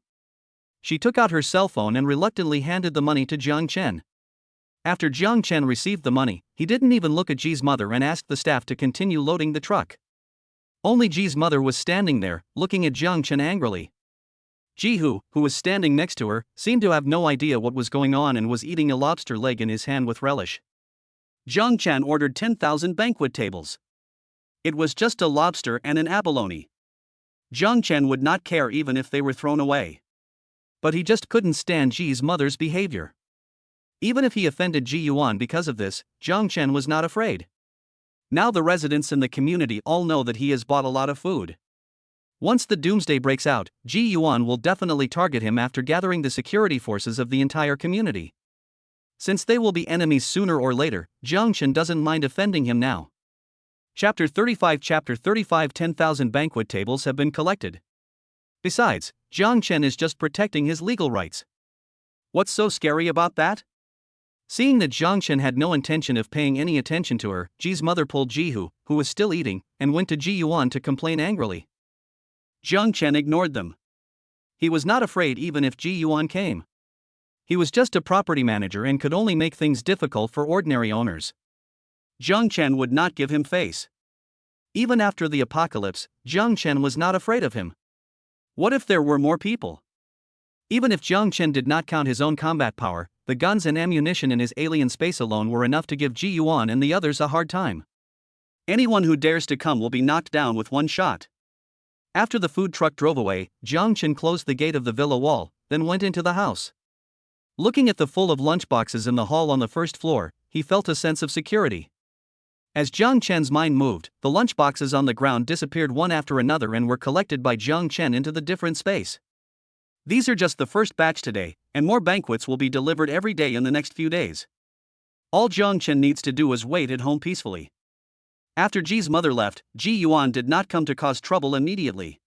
She took out her cell phone and reluctantly handed the money to Jang Chen. After Jang Chen received the money, he didn't even look at Ji's mother and asked the staff to continue loading the truck. Only Ji's mother was standing there, looking at Jang Chen angrily. Ji, who was standing next to her, seemed to have no idea what was going on and was eating a lobster leg in his hand with relish. Jang Chen ordered 10,000 banquet tables. It was just a lobster and an abalone. Jang Chen would not care even if they were thrown away. But he just couldn't stand Ji's mother's behavior. Even if he offended Ji Yuan because of this, Jang Chen was not afraid. Now the residents in the community all know that he has bought a lot of food. Once the doomsday breaks out, Ji Yuan will definitely target him after gathering the security forces of the entire community. Since they will be enemies sooner or later, Jang Chen doesn't mind offending him now. Chapter 35 10,000 banquet tables have been collected. Besides, Jang Chen is just protecting his legal rights. What's so scary about that? Seeing that Jang Chen had no intention of paying any attention to her, Ji's mother pulled Ji, who was still eating, and went to Ji Yuan to complain angrily. Jang Chen ignored them. He was not afraid even if Ji Yuan came. He was just a property manager and could only make things difficult for ordinary owners. Jang Chen would not give him face. Even after the apocalypse, Jang Chen was not afraid of him. What if there were more people? Even if Jang Chen did not count his own combat power, the guns and ammunition in his alien space alone were enough to give Ji Yuan and the others a hard time. Anyone who dares to come will be knocked down with one shot. After the food truck drove away, Jang Chen closed the gate of the villa wall, then went into the house. Looking at the full of lunchboxes in the hall on the first floor, he felt a sense of security. As Jang Chen's mind moved, the lunchboxes on the ground disappeared one after another and were collected by Jang Chen into the different space. These are just the first batch today, and more banquets will be delivered every day in the next few days. All Jang Chen needs to do is wait at home peacefully. After Ji's mother left, Ji Yuan did not come to cause trouble immediately.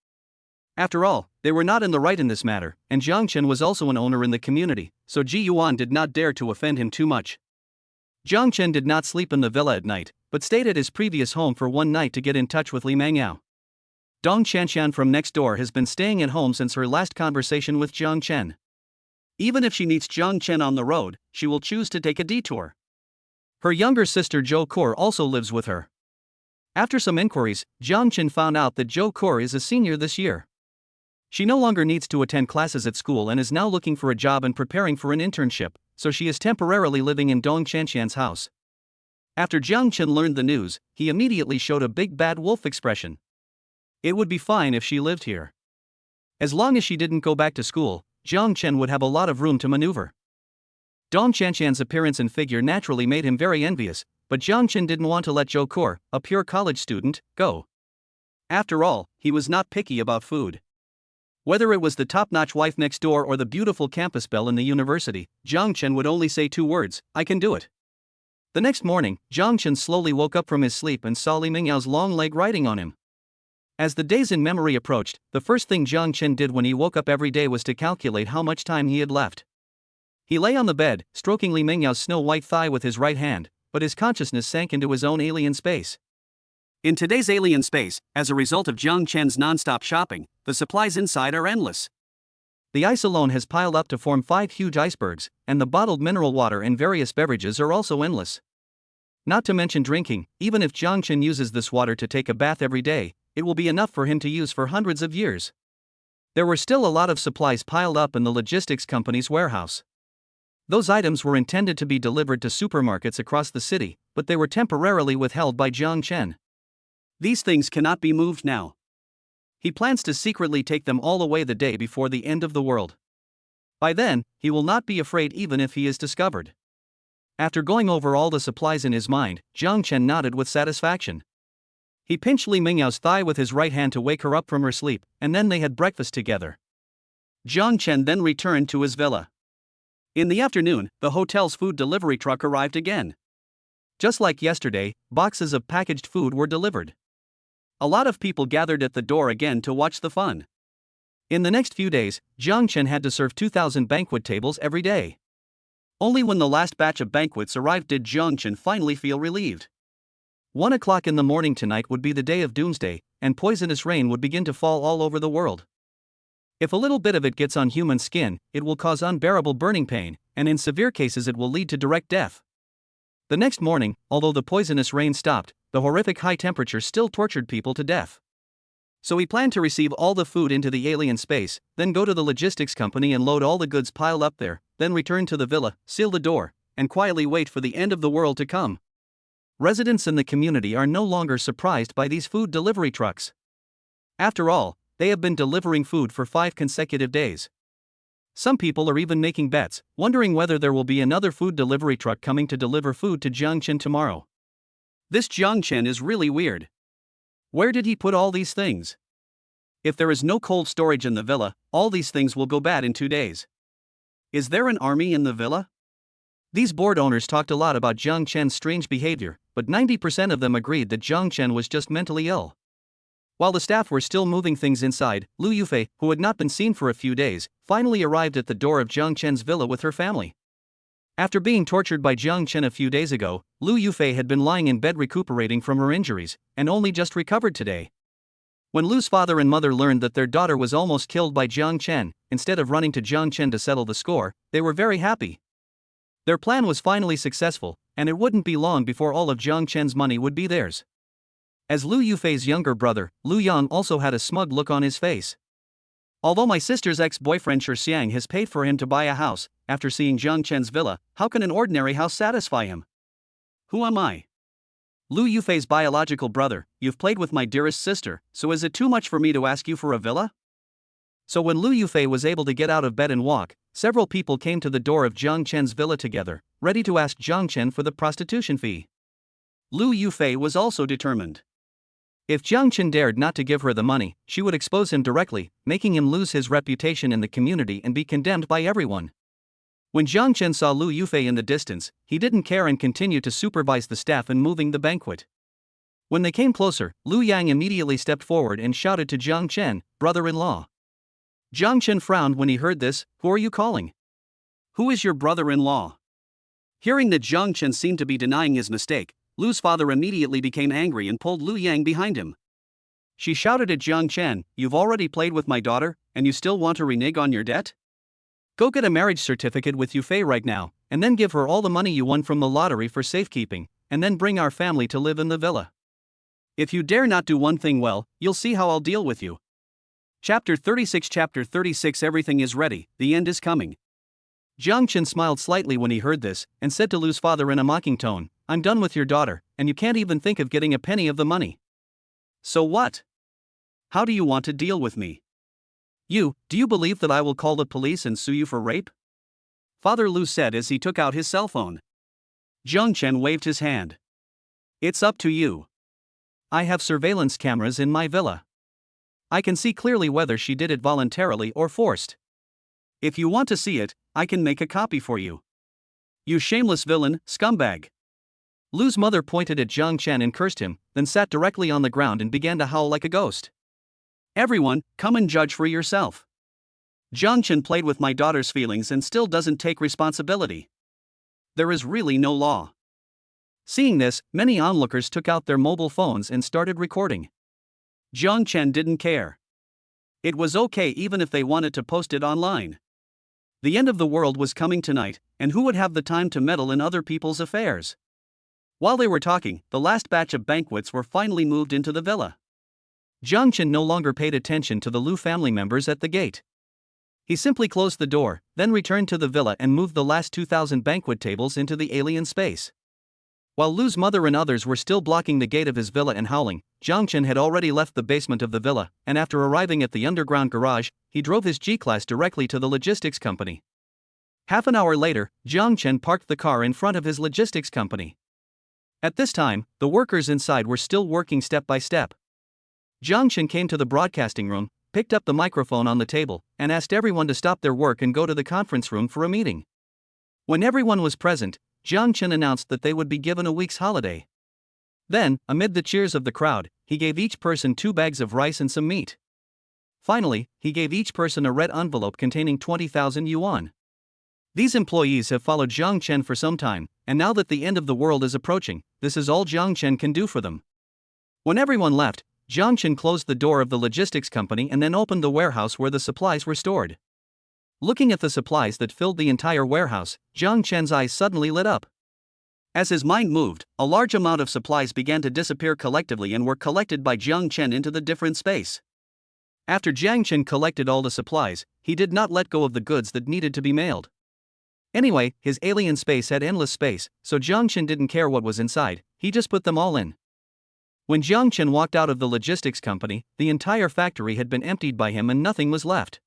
After all, they were not in the right in this matter, and Jang Chen was also an owner in the community, so Ji Yuan did not dare to offend him too much. Jang Chen did not sleep in the villa at night, but stayed at his previous home for one night to get in touch with Li Mangyao. Dong Chanshan from next door has been staying at home since her last conversation with Jang Chen. Even if she meets Jang Chen on the road, she will choose to take a detour. Her younger sister Zhou Kor also lives with her. After some inquiries, Jang Chen found out that Zhou Kor is a senior this year. She no longer needs to attend classes at school and is now looking for a job and preparing for an internship, so she is temporarily living in Dong Chanshan's house. After Jang Chen learned the news, he immediately showed a big bad wolf expression. It would be fine if she lived here. As long as she didn't go back to school, Jang Chen would have a lot of room to maneuver. Dong Chanshan's appearance and figure naturally made him very envious, but Jang Chen didn't want to let Zhou Kor, a pure college student, go. After all, he was not picky about food. Whether it was the top-notch wife next door or the beautiful campus belle in the university, Jang Chen would only say two words, I can do it. The next morning, Jang Chen slowly woke up from his sleep and saw Li Mingyao's long leg riding on him. As the days in memory approached, the first thing Jang Chen did when he woke up every day was to calculate how much time he had left. He lay on the bed, stroking Li Mingyao's snow-white thigh with his right hand, but his consciousness sank into his own alien space. In today's alien space, as a result of Jang Chen's non-stop shopping, the supplies inside are endless. The ice alone has piled up to form 5 huge icebergs, and the bottled mineral water and various beverages are also endless. Not to mention drinking, even if Jang Chen uses this water to take a bath every day, it will be enough for him to use for hundreds of years. There were still a lot of supplies piled up in the logistics company's warehouse. Those items were intended to be delivered to supermarkets across the city, but they were temporarily withheld by Jang Chen. These things cannot be moved now. He plans to secretly take them all away the day before the end of the world. By then, he will not be afraid even if he is discovered. After going over all the supplies in his mind, Jang Chen nodded with satisfaction. He pinched Li Mingyao's thigh with his right hand to wake her up from her sleep, and then they had breakfast together. Jang Chen then returned to his villa. In the afternoon, the hotel's food delivery truck arrived again. Just like yesterday, boxes of packaged food were delivered. A lot of people gathered at the door again to watch the fun. In the next few days, Jang Chen had to serve 2,000 banquet tables every day. Only when the last batch of banquets arrived did Jang Chen finally feel relieved. 1 o'clock in the morning tonight would be the day of doomsday, and poisonous rain would begin to fall all over the world. If a little bit of it gets on human skin, it will cause unbearable burning pain, and in severe cases it will lead to direct death. The next morning, although the poisonous rain stopped, the horrific high temperature still tortured people to death. So he planned to receive all the food into the alien space, then go to the logistics company and load all the goods piled up there, then return to the villa, seal the door, and quietly wait for the end of the world to come. Residents in the community are no longer surprised by these food delivery trucks. After all, they have been delivering food for 5 consecutive days. Some people are even making bets, wondering whether there will be another food delivery truck coming to deliver food to Jang Chen tomorrow. This Jang Chen is really weird. Where did he put all these things? If there is no cold storage in the villa, all these things will go bad in 2 days. Is there an army in the villa? These board owners talked a lot about Jang Chen's strange behavior, but 90% of them agreed that Jang Chen was just mentally ill. While the staff were still moving things inside, Lu Yufi, who had not been seen for a few days, finally arrived at the door of Jang Chen's villa with her family. After being tortured by Jang Chen a few days ago, Lu Yufi had been lying in bed recuperating from her injuries, and only just recovered today. When Lu's father and mother learned that their daughter was almost killed by Jang Chen, instead of running to Jang Chen to settle the score, they were very happy. Their plan was finally successful, and it wouldn't be long before all of Jang Chen's money would be theirs. As Lu Yufi's younger brother, Lu Yang also had a smug look on his face. Although my sister's ex-boyfriend Shi Xiang has paid for him to buy a house, after seeing Jang Chen's villa, how can an ordinary house satisfy him? Who am I? Lu Yufi's biological brother, you've played with my dearest sister, so is it too much for me to ask you for a villa? So when Lu Yufi was able to get out of bed and walk, several people came to the door of Jang Chen's villa together, ready to ask Jang Chen for the prostitution fee. Lu Yufi was also determined. If Jang Chen dared not to give her the money, she would expose him directly, making him lose his reputation in the community and be condemned by everyone. When Jang Chen saw Lu Yufi in the distance, he didn't care and continued to supervise the staff in moving the banquet. When they came closer, Lu Yang immediately stepped forward and shouted to Jang Chen, brother-in-law. Jang Chen frowned when he heard this. Who are you calling? Who is your brother-in-law? Hearing that Jang Chen seemed to be denying his mistake, Lu's father immediately became angry and pulled Lu Yang behind him. She shouted at Jang Chen, you've already played with my daughter, and you still want to renege on your debt? Go get a marriage certificate with Yufi right now, and then give her all the money you won from the lottery for safekeeping, and then bring our family to live in the villa. If you dare not do one thing well, you'll see how I'll deal with you. Chapter 36 Chapter 36 Everything is ready, the end is coming. Jang Chen smiled slightly when he heard this, and said to Lu's father in a mocking tone, I'm done with your daughter, and you can't even think of getting a penny of the money. So what? How do you want to deal with me? Do you believe that I will call the police and sue you for rape? Father Lu said as he took out his cell phone. Jang Chen waved his hand. It's up to you. I have surveillance cameras in my villa. I can see clearly whether she did it voluntarily or forced. If you want to see it, I can make a copy for you. You shameless villain, scumbag. Lu's mother pointed at Jang Chen and cursed him, then sat directly on the ground and began to howl like a ghost. Everyone, come and judge for yourself. Jang Chen played with my daughter's feelings and still doesn't take responsibility. There is really no law. Seeing this, many onlookers took out their mobile phones and started recording. Jang Chen didn't care. It was okay even if they wanted to post it online. The end of the world was coming tonight, and who would have the time to meddle in other people's affairs? While they were talking, the last batch of banquets were finally moved into the villa. Jang Chen no longer paid attention to the Lu family members at the gate. He simply closed the door, then returned to the villa and moved the last 2,000 banquet tables into the alien space. While Lu's mother and others were still blocking the gate of his villa and howling, Jang Chen had already left the basement of the villa, and after arriving at the underground garage, he drove his G-Class directly to the logistics company. Half an hour later, Jang Chen parked the car in front of his logistics company. At this time, the workers inside were still working step by step. Jang Chen came to the broadcasting room, picked up the microphone on the table, and asked everyone to stop their work and go to the conference room for a meeting. When everyone was present, Jang Chen announced that they would be given a week's holiday. Then, amid the cheers of the crowd, he gave each person 2 bags of rice and some meat. Finally, he gave each person a red envelope containing 20,000 yuan. These employees have followed Jang Chen for some time, and now that the end of the world is approaching, this is all Jang Chen can do for them. When everyone left, Jang Chen closed the door of the logistics company and then opened the warehouse where the supplies were stored. Looking at the supplies that filled the entire warehouse, Jang Chen's eyes suddenly lit up. As his mind moved, a large amount of supplies began to disappear collectively and were collected by Jang Chen into the different space. After Jang Chen collected all the supplies, he did not let go of the goods that needed to be mailed. Anyway, his alien space had endless space, so Jang Chen didn't care what was inside, he just put them all in. When Jang Chen walked out of the logistics company, the entire factory had been emptied by him and nothing was left.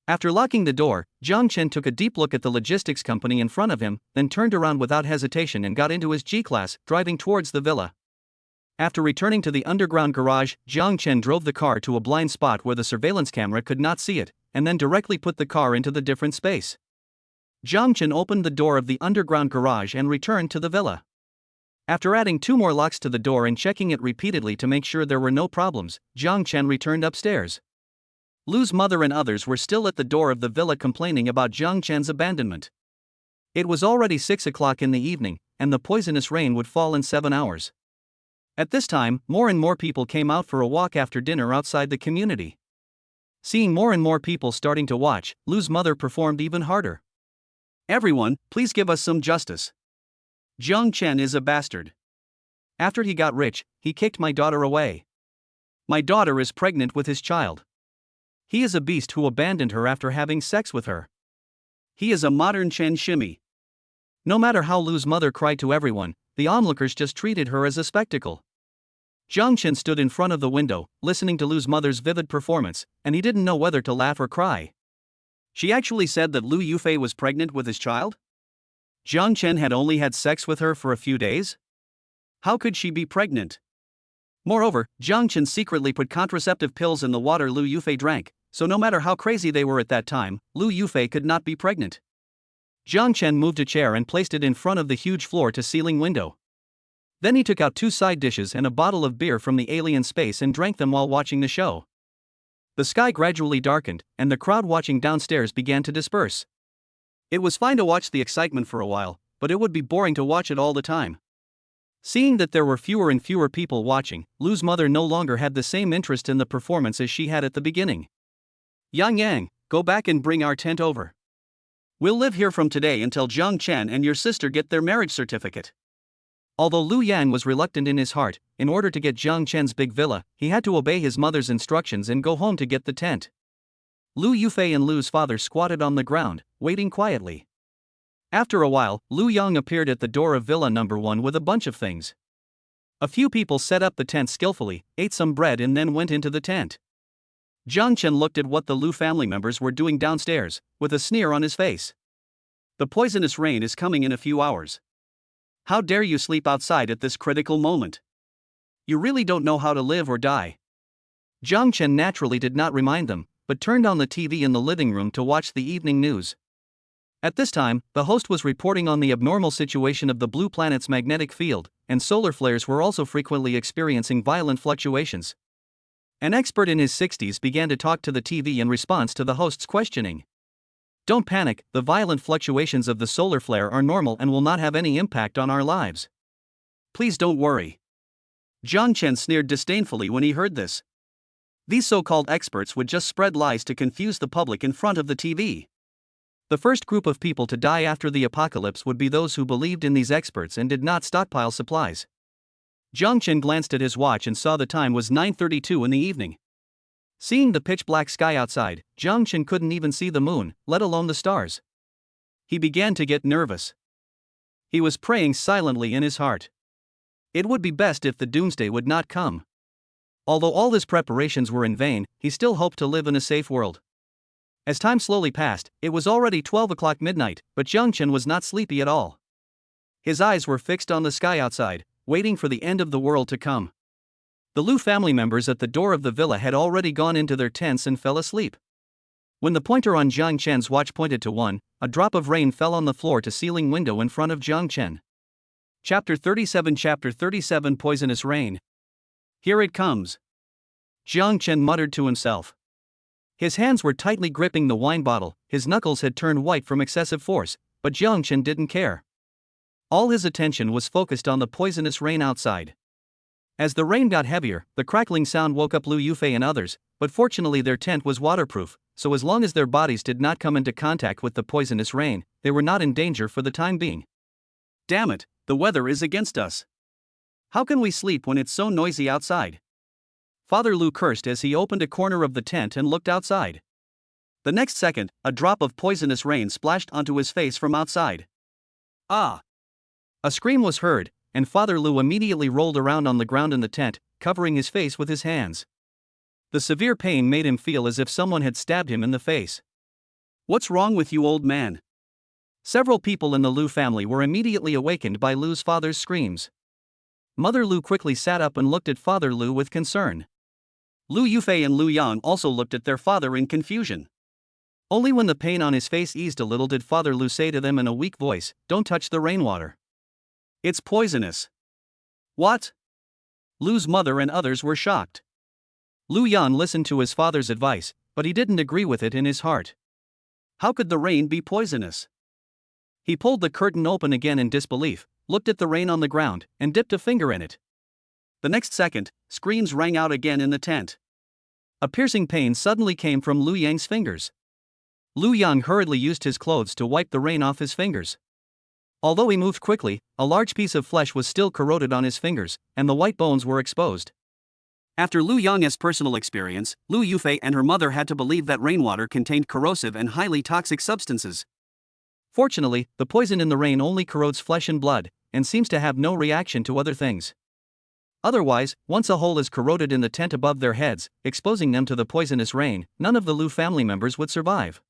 After locking the door, Jang Chen took a deep look at the logistics company in front of him, then turned around without hesitation and got into his G-Class, driving towards the villa. After returning to the underground garage, Jang Chen drove the car to a blind spot where the surveillance camera could not see it, and then directly put the car into the different space. Jang Chen opened the door of the underground garage and returned to the villa. After adding 2 more locks to the door and checking it repeatedly to make sure there were no problems, Jang Chen returned upstairs. Lu's mother and others were still at the door of the villa complaining about Jang Chen's abandonment. It was already 6 o'clock in the evening, and the poisonous rain would fall in 7 hours. At this time, more and more people came out for a walk after dinner outside the community. Seeing more and more people starting to watch, Lu's mother performed even harder. "Everyone, please give us some justice. Jang Chen is a bastard. After he got rich, he kicked my daughter away. My daughter is pregnant with his child. He is a beast who abandoned her after having sex with her. He is a modern Chen shimmy." No matter how Lu's mother cried to everyone, the onlookers just treated her as a spectacle. Jang Chen stood in front of the window, listening to Lu's mother's vivid performance, and he didn't know whether to laugh or cry. She actually said that Lu Yufi was pregnant with his child? Jang Chen had only had sex with her for a few days? How could she be pregnant? Moreover, Jang Chen secretly put contraceptive pills in the water Lu Yufi drank, so no matter how crazy they were at that time, Lu Yufi could not be pregnant. Jang Chen moved a chair and placed it in front of the huge floor-to-ceiling window. Then he took out 2 side dishes and a bottle of beer from the alien space and drank them while watching the show. The sky gradually darkened, and the crowd watching downstairs began to disperse. It was fine to watch the excitement for a while, but it would be boring to watch it all the time. Seeing that there were fewer and fewer people watching, Lu's mother no longer had the same interest in the performance as she had at the beginning. "Yang, go back and bring our tent over. We'll live here from today until Jang Chen and your sister get their marriage certificate." Although Lu Yang was reluctant in his heart, in order to get Jang Chen's big villa, he had to obey his mother's instructions and go home to get the tent. Lu Yufi and Lu's father squatted on the ground, waiting quietly. After a while, Lu Yang appeared at the door of Villa number 1 with a bunch of things. A few people set up the tent skillfully, ate some bread and then went into the tent. Jang Chen looked at what the Lu family members were doing downstairs, with a sneer on his face. "The poisonous rain is coming in a few hours. How dare you sleep outside at this critical moment? You really don't know how to live or die." Jang Chen naturally did not remind them, but turned on the TV in the living room to watch the evening news. At this time, the host was reporting on the abnormal situation of the blue planet's magnetic field, and solar flares were also frequently experiencing violent fluctuations. An expert in his 60s began to talk to the TV in response to the host's questioning. "Don't panic, the violent fluctuations of the solar flare are normal and will not have any impact on our lives. Please don't worry." Jang Chen sneered disdainfully when he heard this. These so-called experts would just spread lies to confuse the public in front of the TV. The first group of people to die after the apocalypse would be those who believed in these experts and did not stockpile supplies. Jang Chen glanced at his watch and saw the time was 9:32 in the evening. Seeing the pitch-black sky outside, Jang Chen couldn't even see the moon, let alone the stars. He began to get nervous. He was praying silently in his heart. It would be best if the doomsday would not come. Although all his preparations were in vain, he still hoped to live in a safe world. As time slowly passed, it was already 12 o'clock midnight, but Jang Chen was not sleepy at all. His eyes were fixed on the sky outside, waiting for the end of the world to come. The Lu family members at the door of the villa had already gone into their tents and fell asleep. When the pointer on Jang Chen's watch pointed to 1, a drop of rain fell on the floor-to-ceiling window in front of Jang Chen. Chapter 37 Poisonous Rain. Here it comes. Jang Chen muttered to himself. His hands were tightly gripping the wine bottle, his knuckles had turned white from excessive force, but Jang Chen didn't care. All his attention was focused on the poisonous rain outside. As the rain got heavier, the crackling sound woke up Lu Yufi and others, but fortunately their tent was waterproof, so as long as their bodies did not come into contact with the poisonous rain, they were not in danger for the time being. Damn it, the weather is against us. How can we sleep when it's so noisy outside? Father Lu cursed as he opened a corner of the tent and looked outside. The next second, a drop of poisonous rain splashed onto his face from outside. Ah! A scream was heard, and Father Lu immediately rolled around on the ground in the tent, covering his face with his hands. The severe pain made him feel as if someone had stabbed him in the face. What's wrong with you, old man? Several people in the Lu family were immediately awakened by Lu's father's screams. Mother Lu quickly sat up and looked at Father Lu with concern. Lu Yufi and Lu Yang also looked at their father in confusion. Only when the pain on his face eased a little did Father Lu say to them in a weak voice, "Don't touch the rainwater. It's poisonous." What? Lu's mother and others were shocked. Lu Yan listened to his father's advice, but he didn't agree with it in his heart. How could the rain be poisonous? He pulled the curtain open again in disbelief, looked at the rain on the ground, and dipped a finger in it. The next second, screams rang out again in the tent. A piercing pain suddenly came from Lu Yang's fingers. Lu Yang hurriedly used his clothes to wipe the rain off his fingers. Although he moved quickly, a large piece of flesh was still corroded on his fingers, and the white bones were exposed. After Lu Yang's personal experience, Lu Yufi and her mother had to believe that rainwater contained corrosive and highly toxic substances. Fortunately, the poison in the rain only corrodes flesh and blood, and seems to have no reaction to other things. Otherwise, once a hole is corroded in the tent above their heads, exposing them to the poisonous rain, none of the Lu family members would survive.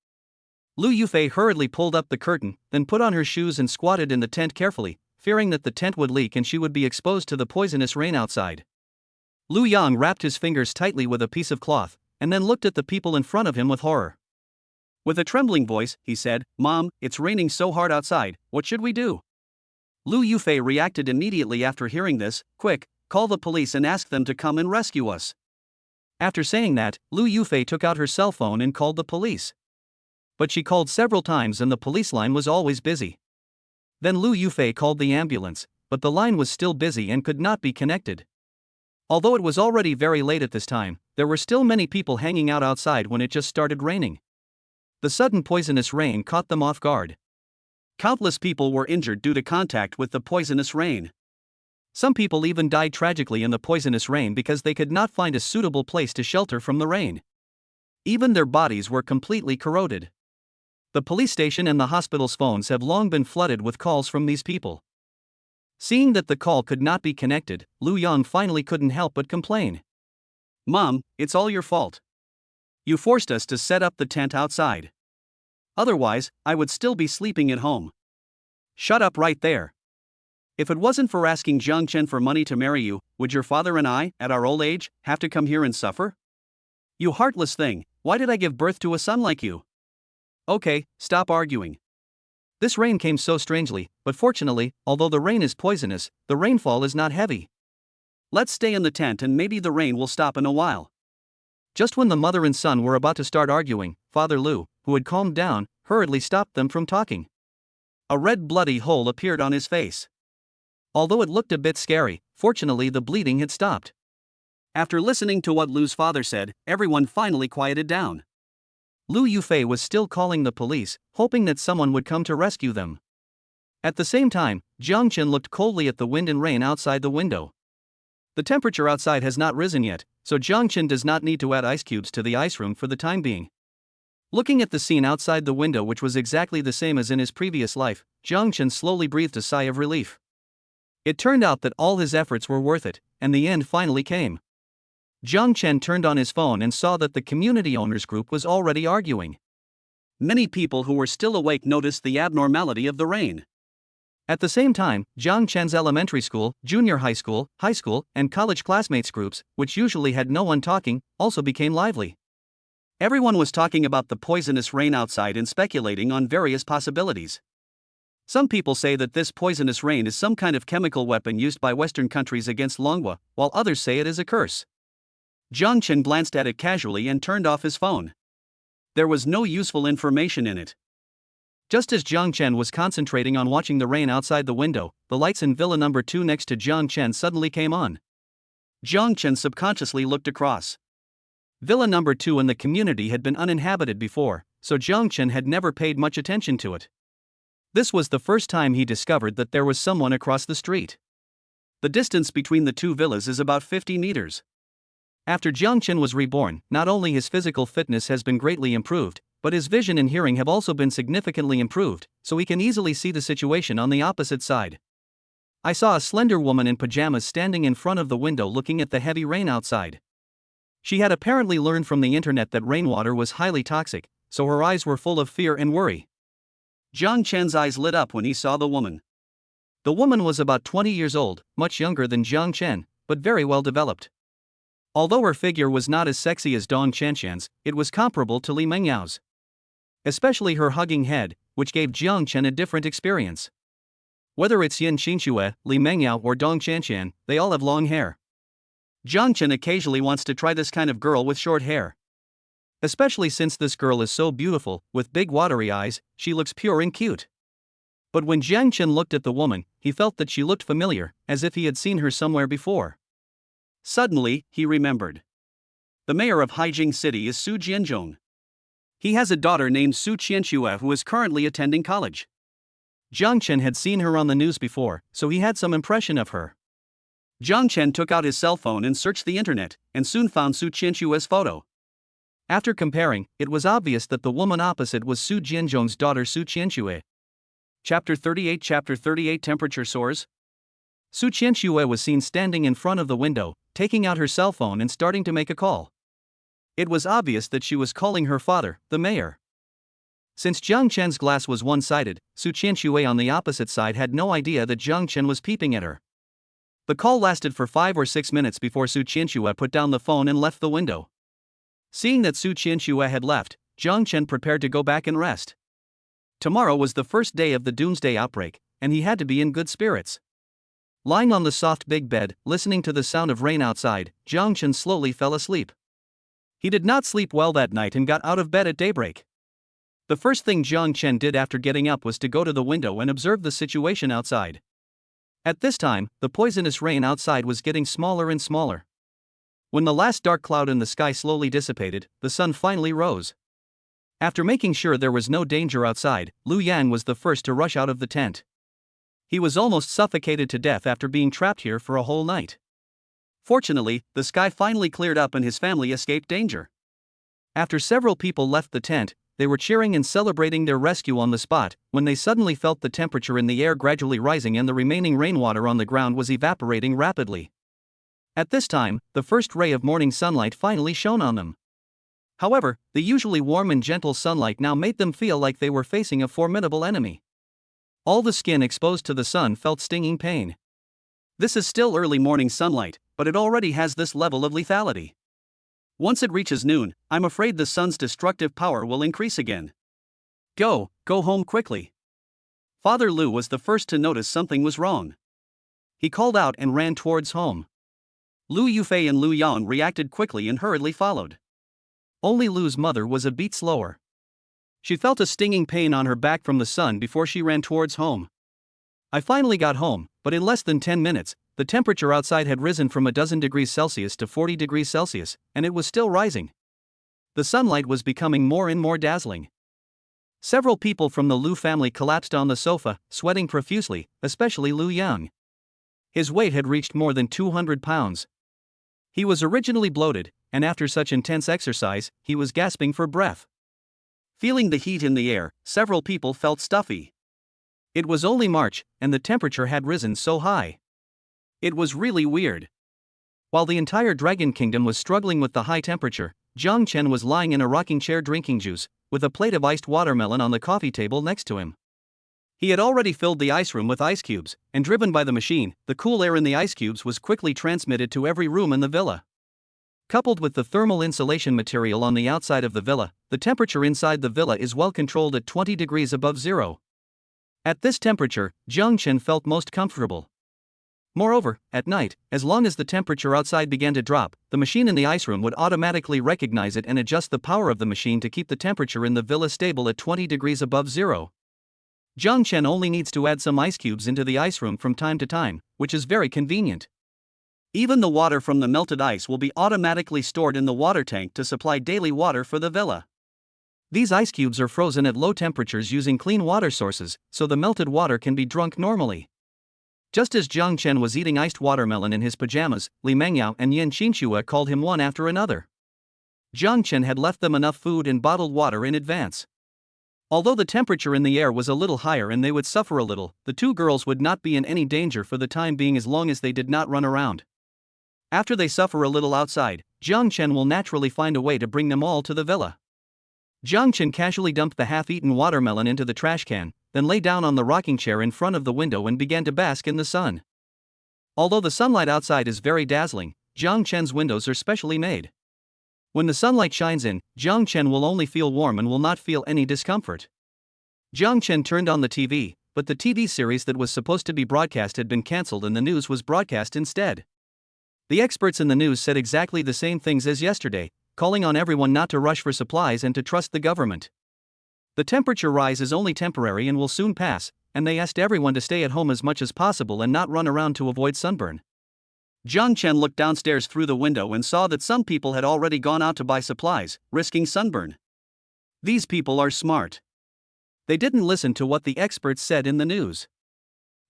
Lu Yufi hurriedly pulled up the curtain, then put on her shoes and squatted in the tent carefully, fearing that the tent would leak and she would be exposed to the poisonous rain outside. Lu Yang wrapped his fingers tightly with a piece of cloth, and then looked at the people in front of him with horror. With a trembling voice, he said, "Mom, it's raining so hard outside, what should we do?" Lu Yufi reacted immediately after hearing this. "Quick, call the police and ask them to come and rescue us." After saying that, Lu Yufi took out her cell phone and called the police. But she called several times and the police line was always busy. Then Lu Yufi called the ambulance, but the line was still busy and could not be connected. Although it was already very late at this time, there were still many people hanging out outside when it just started raining. The sudden poisonous rain caught them off guard. Countless people were injured due to contact with the poisonous rain. Some people even died tragically in the poisonous rain because they could not find a suitable place to shelter from the rain. Even their bodies were completely corroded. The police station and the hospital's phones have long been flooded with calls from these people. Seeing that the call could not be connected, Lu Yang finally couldn't help but complain. "Mom, it's all your fault. You forced us to set up the tent outside. Otherwise, I would still be sleeping at home." "Shut up right there. If it wasn't for asking Jang Chen for money to marry you, would your father and I, at our old age, have to come here and suffer? You heartless thing, why did I give birth to a son like you?" "Okay, stop arguing." This rain came so strangely, but fortunately, although the rain is poisonous, the rainfall is not heavy. "Let's stay in the tent and maybe the rain will stop in a while." Just when the mother and son were about to start arguing, Father Lu, who had calmed down, hurriedly stopped them from talking. A red bloody hole appeared on his face. Although it looked a bit scary, fortunately the bleeding had stopped. After listening to what Lu's father said, everyone finally quieted down. Lu Yufi was still calling the police, hoping that someone would come to rescue them. At the same time, Jang Chen looked coldly at the wind and rain outside the window. The temperature outside has not risen yet, so Jang Chen does not need to add ice cubes to the ice room for the time being. Looking at the scene outside the window, which was exactly the same as in his previous life, Jang Chen slowly breathed a sigh of relief. It turned out that all his efforts were worth it, and the end finally came. Jang Chen turned on his phone and saw that the community owners group was already arguing. Many people who were still awake noticed the abnormality of the rain. At the same time, Jang Chen's elementary school, junior high school, and college classmates groups, which usually had no one talking, also became lively. Everyone was talking about the poisonous rain outside and speculating on various possibilities. Some people say that this poisonous rain is some kind of chemical weapon used by Western countries against Longwa, while others say it is a curse. Jang Chen glanced at it casually and turned off his phone. There was no useful information in it. Just as Jang Chen was concentrating on watching the rain outside the window, the lights in Villa number 2 next to Jang Chen suddenly came on. Jang Chen subconsciously looked across. Villa number 2 in the community had been uninhabited before, so Jang Chen had never paid much attention to it. This was the first time he discovered that there was someone across the street. The distance between the two villas is about 50 meters. After Jang Chen was reborn, not only his physical fitness has been greatly improved, but his vision and hearing have also been significantly improved, so he can easily see the situation on the opposite side. I saw a slender woman in pajamas standing in front of the window looking at the heavy rain outside. She had apparently learned from the internet that rainwater was highly toxic, so her eyes were full of fear and worry. Jang Chen's eyes lit up when he saw the woman. The woman was about 20 years old, much younger than Jang Chen, but very well developed. Although her figure was not as sexy as Dong Qianshan's, it was comparable to Li Mengyao's. Especially her hugging head, which gave Jang Chen a different experience. Whether it's Yin Xinxue, Li Mengyao or Dong Qianshan, they all have long hair. Jang Chen occasionally wants to try this kind of girl with short hair. Especially since this girl is so beautiful, with big watery eyes, she looks pure and cute. But when Jang Chen looked at the woman, he felt that she looked familiar, as if he had seen her somewhere before. Suddenly, he remembered. The mayor of Haijing City is Su Jianzhong. He has a daughter named Su Qianxue who is currently attending college. Jang Chen had seen her on the news before, so he had some impression of her. Jang Chen took out his cell phone and searched the internet, and soon found Su Qianxue's photo. After comparing, it was obvious that the woman opposite was Su Jianzhong's daughter Su Qianxue. Chapter 38 Temperature soars. Su Qianxue was seen standing in front of the window, taking out her cell phone and starting to make a call. It was obvious that she was calling her father, the mayor. Since Jang Chen's glass was one-sided, Su Qianxue on the opposite side had no idea that Jang Chen was peeping at her. The call lasted for 5 or 6 minutes before Su Qianxue put down the phone and left the window. Seeing that Su Qianxue had left, Jang Chen prepared to go back and rest. Tomorrow was the first day of the doomsday outbreak, and he had to be in good spirits. Lying on the soft big bed, listening to the sound of rain outside, Jang Chen slowly fell asleep. He did not sleep well that night and got out of bed at daybreak. The first thing Jang Chen did after getting up was to go to the window and observe the situation outside. At this time, the poisonous rain outside was getting smaller and smaller. When the last dark cloud in the sky slowly dissipated, the sun finally rose. After making sure there was no danger outside, Lu Yang was the first to rush out of the tent. He was almost suffocated to death after being trapped here for a whole night. Fortunately, the sky finally cleared up and his family escaped danger. After several people left the tent, they were cheering and celebrating their rescue on the spot, when they suddenly felt the temperature in the air gradually rising and the remaining rainwater on the ground was evaporating rapidly. At this time, the first ray of morning sunlight finally shone on them. However, the usually warm and gentle sunlight now made them feel like they were facing a formidable enemy. All the skin exposed to the sun felt stinging pain. This is still early morning sunlight, but it already has this level of lethality. Once it reaches noon, I'm afraid the sun's destructive power will increase again. Go home quickly. Father Lu was the first to notice something was wrong. He called out and ran towards home. Lu Yufi and Lu Yang reacted quickly and hurriedly followed. Only Lu's mother was a beat slower. She felt a stinging pain on her back from the sun before she ran towards home. I finally got home, but in less than 10 minutes, the temperature outside had risen from 12 degrees Celsius to 40 degrees Celsius, and it was still rising. The sunlight was becoming more and more dazzling. Several people from the Lu family collapsed on the sofa, sweating profusely, especially Lu Yang. His weight had reached more than 200 pounds. He was originally bloated, and after such intense exercise, he was gasping for breath. Feeling the heat in the air, several people felt stuffy. It was only March, and the temperature had risen so high. It was really weird. While the entire Dragon Kingdom was struggling with the high temperature, Jang Chen was lying in a rocking chair drinking juice, with a plate of iced watermelon on the coffee table next to him. He had already filled the ice room with ice cubes, and driven by the machine, the cool air in the ice cubes was quickly transmitted to every room in the villa. Coupled with the thermal insulation material on the outside of the villa, the temperature inside the villa is well controlled at 20 degrees above zero. At this temperature, Jang Chen felt most comfortable. Moreover, at night, as long as the temperature outside began to drop, the machine in the ice room would automatically recognize it and adjust the power of the machine to keep the temperature in the villa stable at 20 degrees above zero. Jang Chen only needs to add some ice cubes into the ice room from time to time, which is very convenient. Even the water from the melted ice will be automatically stored in the water tank to supply daily water for the villa. These ice cubes are frozen at low temperatures using clean water sources, so the melted water can be drunk normally. Just as Jang Chen was eating iced watermelon in his pajamas, Li Mengyao and Yan Xinxue called him one after another. Jang Chen had left them enough food and bottled water in advance. Although the temperature in the air was a little higher and they would suffer a little, the two girls would not be in any danger for the time being as long as they did not run around. After they suffer a little outside, Jang Chen will naturally find a way to bring them all to the villa. Jang Chen casually dumped the half-eaten watermelon into the trash can, then lay down on the rocking chair in front of the window and began to bask in the sun. Although the sunlight outside is very dazzling, Jang Chen's windows are specially made. When the sunlight shines in, Jang Chen will only feel warm and will not feel any discomfort. Jang Chen turned on the TV, but the TV series that was supposed to be broadcast had been cancelled and the news was broadcast instead. The experts in the news said exactly the same things as yesterday, calling on everyone not to rush for supplies and to trust the government. The temperature rise is only temporary and will soon pass, and they asked everyone to stay at home as much as possible and not run around to avoid sunburn. Jang Chen looked downstairs through the window and saw that some people had already gone out to buy supplies, risking sunburn. These people are smart. They didn't listen to what the experts said in the news.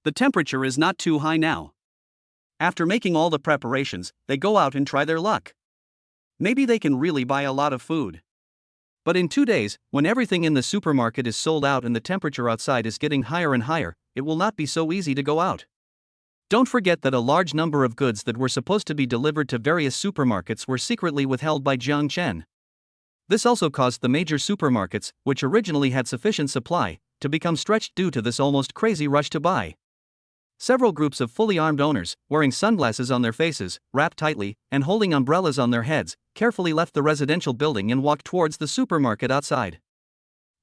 The temperature is not too high now. After making all the preparations, they go out and try their luck. Maybe they can really buy a lot of food. But in 2 days, when everything in the supermarket is sold out and the temperature outside is getting higher and higher, it will not be so easy to go out. Don't forget that a large number of goods that were supposed to be delivered to various supermarkets were secretly withheld by Jang Chen. This also caused the major supermarkets, which originally had sufficient supply, to become stretched due to this almost crazy rush to buy. Several groups of fully armed owners, wearing sunglasses on their faces, wrapped tightly, and holding umbrellas on their heads, carefully left the residential building and walked towards the supermarket outside.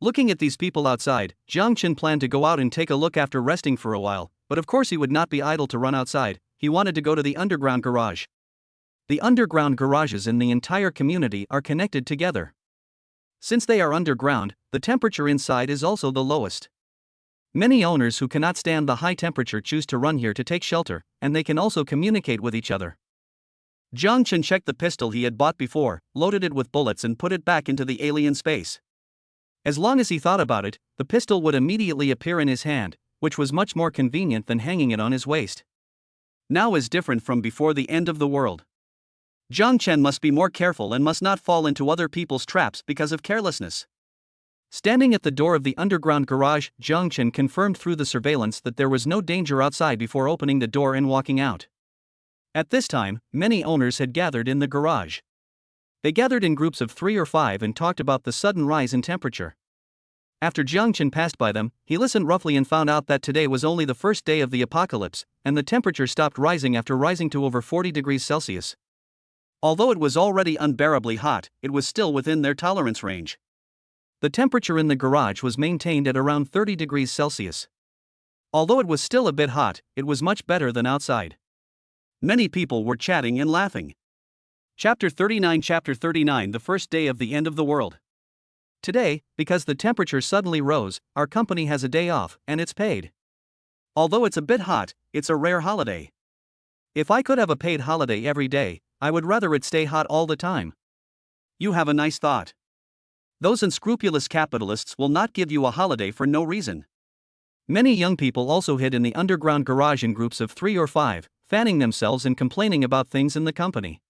Looking at these people outside, Jang Chen planned to go out and take a look after resting for a while, but of course he would not be idle to run outside. He wanted to go to the underground garage. The underground garages in the entire community are connected together. Since they are underground, the temperature inside is also the lowest. Many owners who cannot stand the high temperature choose to run here to take shelter, and they can also communicate with each other. Jang Chen checked the pistol he had bought before, loaded it with bullets and put it back into the alien space. As long as he thought about it, the pistol would immediately appear in his hand, which was much more convenient than hanging it on his waist. Now is different from before the end of the world. Jang Chen must be more careful and must not fall into other people's traps because of carelessness. Standing at the door of the underground garage, Jang Chen confirmed through the surveillance that there was no danger outside before opening the door and walking out. At this time, many owners had gathered in the garage. They gathered in groups of 3 or 5 and talked about the sudden rise in temperature. After Jang Chen passed by them, he listened roughly and found out that today was only the first day of the apocalypse, and the temperature stopped rising after rising to over 40 degrees Celsius. Although it was already unbearably hot, it was still within their tolerance range. The temperature in the garage was maintained at around 30 degrees Celsius. Although it was still a bit hot, it was much better than outside. Many people were chatting and laughing. Chapter 39 The first day of the end of the world. Today, because the temperature suddenly rose, our company has a day off, and it's paid. Although it's a bit hot, it's a rare holiday. If I could have a paid holiday every day, I would rather it stay hot all the time. You have a nice thought. Those unscrupulous capitalists will not give you a holiday for no reason. Many young people also hid in the underground garage in groups of 3 or 5, fanning themselves and complaining about things in the company.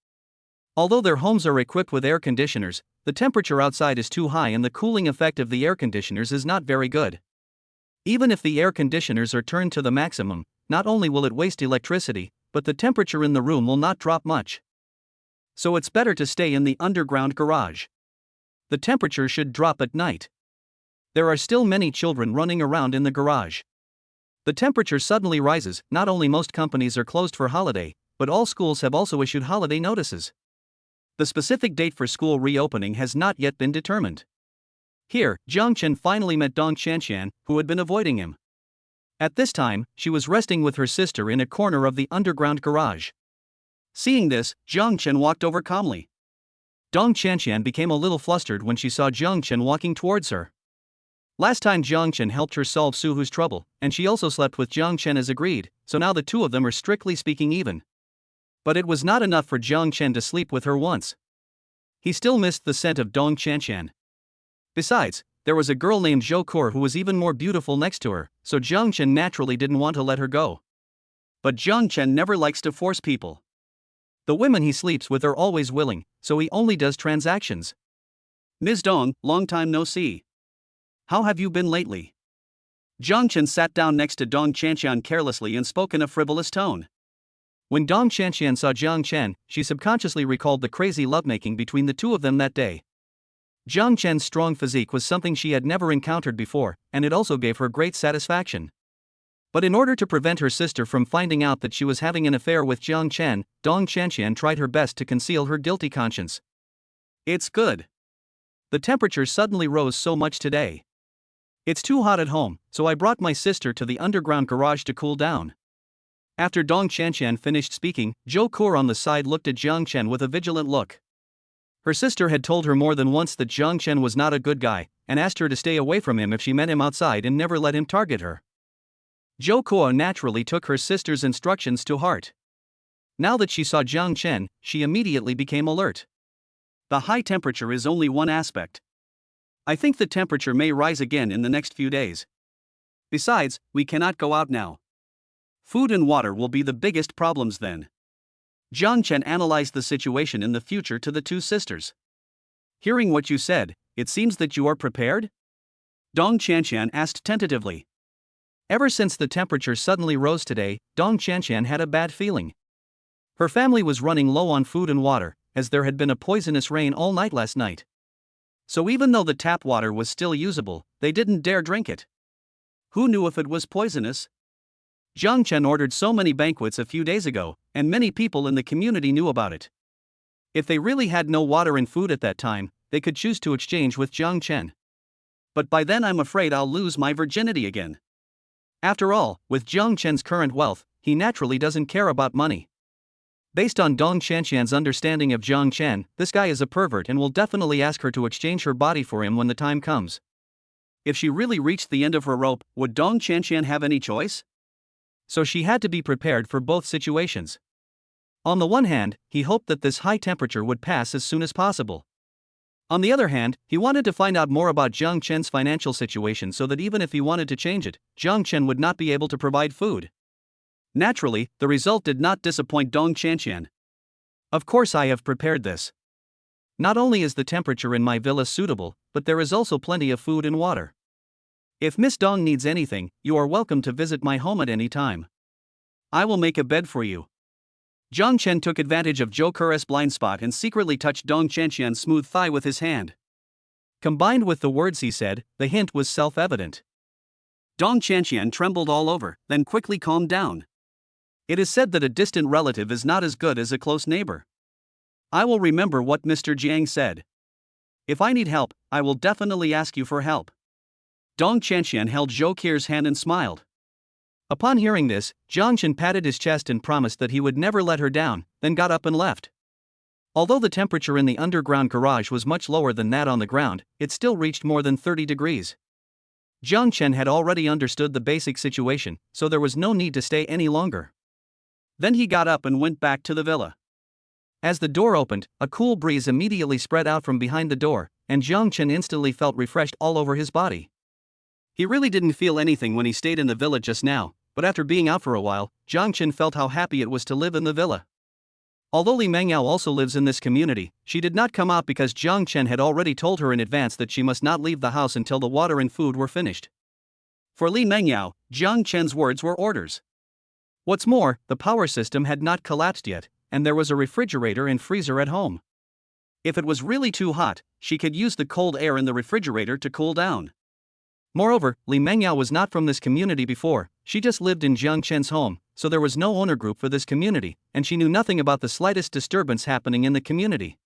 Although their homes are equipped with air conditioners, the temperature outside is too high and the cooling effect of the air conditioners is not very good. Even if the air conditioners are turned to the maximum, not only will it waste electricity, but the temperature in the room will not drop much. So it's better to stay in the underground garage. The temperature should drop at night. There are still many children running around in the garage. The temperature suddenly rises. Not only most companies are closed for holiday, but all schools have also issued holiday notices. The specific date for school reopening has not yet been determined. Here, Jang Chen finally met Dong Qianqian, who had been avoiding him. At this time, she was resting with her sister in a corner of the underground garage. Seeing this, Jang Chen walked over calmly. Dong Qianqian became a little flustered when she saw Jang Chen walking towards her. Last time Jang Chen helped her solve Suhu's trouble, and she also slept with Jang Chen as agreed, so now the two of them are strictly speaking even. But it was not enough for Jang Chen to sleep with her once. He still missed the scent of Dong Qianqian. Besides, there was a girl named Zhou Kur who was even more beautiful next to her, so Jang Chen naturally didn't want to let her go. But Jang Chen never likes to force people. The women he sleeps with are always willing, so he only does transactions. Ms. Dong, long time no see. How have you been lately? Jang Chen sat down next to Dong Qianqian carelessly and spoke in a frivolous tone. When Dong Qianqian saw Jang Chen, she subconsciously recalled the crazy lovemaking between the two of them that day. Jang Chen's strong physique was something she had never encountered before, and it also gave her great satisfaction. But in order to prevent her sister from finding out that she was having an affair with Jang Chen, Dong Qianqian tried her best to conceal her guilty conscience. It's good. The temperature suddenly rose so much today. It's too hot at home, so I brought my sister to the underground garage to cool down. After Dong Qianqian finished speaking, Zhou Kur on the side looked at Jang Chen with a vigilant look. Her sister had told her more than once that Jang Chen was not a good guy, and asked her to stay away from him if she met him outside and never let him target her. Zhou Kur naturally took her sister's instructions to heart. Now that she saw Jang Chen, she immediately became alert. The high temperature is only one aspect. I think the temperature may rise again in the next few days. Besides, we cannot go out now. Food and water will be the biggest problems then. Jang Chen analyzed the situation in the future to the two sisters. Hearing what you said, it seems that you are prepared? Dong Qianqian asked tentatively. Ever since the temperature suddenly rose today, Dong Qianqian had a bad feeling. Her family was running low on food and water, as there had been a poisonous rain all night last night. So even though the tap water was still usable, they didn't dare drink it. Who knew if it was poisonous? Jang Chen ordered so many banquets a few days ago, and many people in the community knew about it. If they really had no water and food at that time, they could choose to exchange with Jang Chen. But by then I'm afraid I'll lose my virginity again. After all, with Jang Chen's current wealth, he naturally doesn't care about money. Based on Dong Qianqian's understanding of Jang Chen, this guy is a pervert and will definitely ask her to exchange her body for him when the time comes. If she really reached the end of her rope, would Dong Qianqian have any choice? So she had to be prepared for both situations. On the one hand, he hoped that this high temperature would pass as soon as possible. On the other hand, he wanted to find out more about Jang Chen's financial situation so that even if he wanted to change it, Jang Chen would not be able to provide food. Naturally, the result did not disappoint Dong Qianqian. Of course I have prepared this. Not only is the temperature in my villa suitable, but there is also plenty of food and water. If Miss Dong needs anything, you are welcome to visit my home at any time. I will make a bed for you. Jang Chen took advantage of Zhou Kur's blind spot and secretly touched Dong Qianqian's smooth thigh with his hand. Combined with the words he said, the hint was self-evident. Dong Qianqian trembled all over, then quickly calmed down. It is said that a distant relative is not as good as a close neighbor. I will remember what Mr. Jiang said. If I need help, I will definitely ask you for help. Dong Qianqian held Zhou Kir's hand and smiled. Upon hearing this, Jang Chen patted his chest and promised that he would never let her down, then got up and left. Although the temperature in the underground garage was much lower than that on the ground, it still reached more than 30 degrees. Jang Chen had already understood the basic situation, so there was no need to stay any longer. Then he got up and went back to the villa. As the door opened, a cool breeze immediately spread out from behind the door, and Jang Chen instantly felt refreshed all over his body. He really didn't feel anything when he stayed in the villa just now, but after being out for a while, Jang Chen felt how happy it was to live in the villa. Although Li Mengyao also lives in this community, she did not come out because Jang Chen had already told her in advance that she must not leave the house until the water and food were finished. For Li Mengyao, Jang Chen's words were orders. What's more, the power system had not collapsed yet, and there was a refrigerator and freezer at home. If it was really too hot, she could use the cold air in the refrigerator to cool down. Moreover, Li Mengyao was not from this community before, she just lived in Jang Chen's home, so there was no owner group for this community, and she knew nothing about the slightest disturbance happening in the community.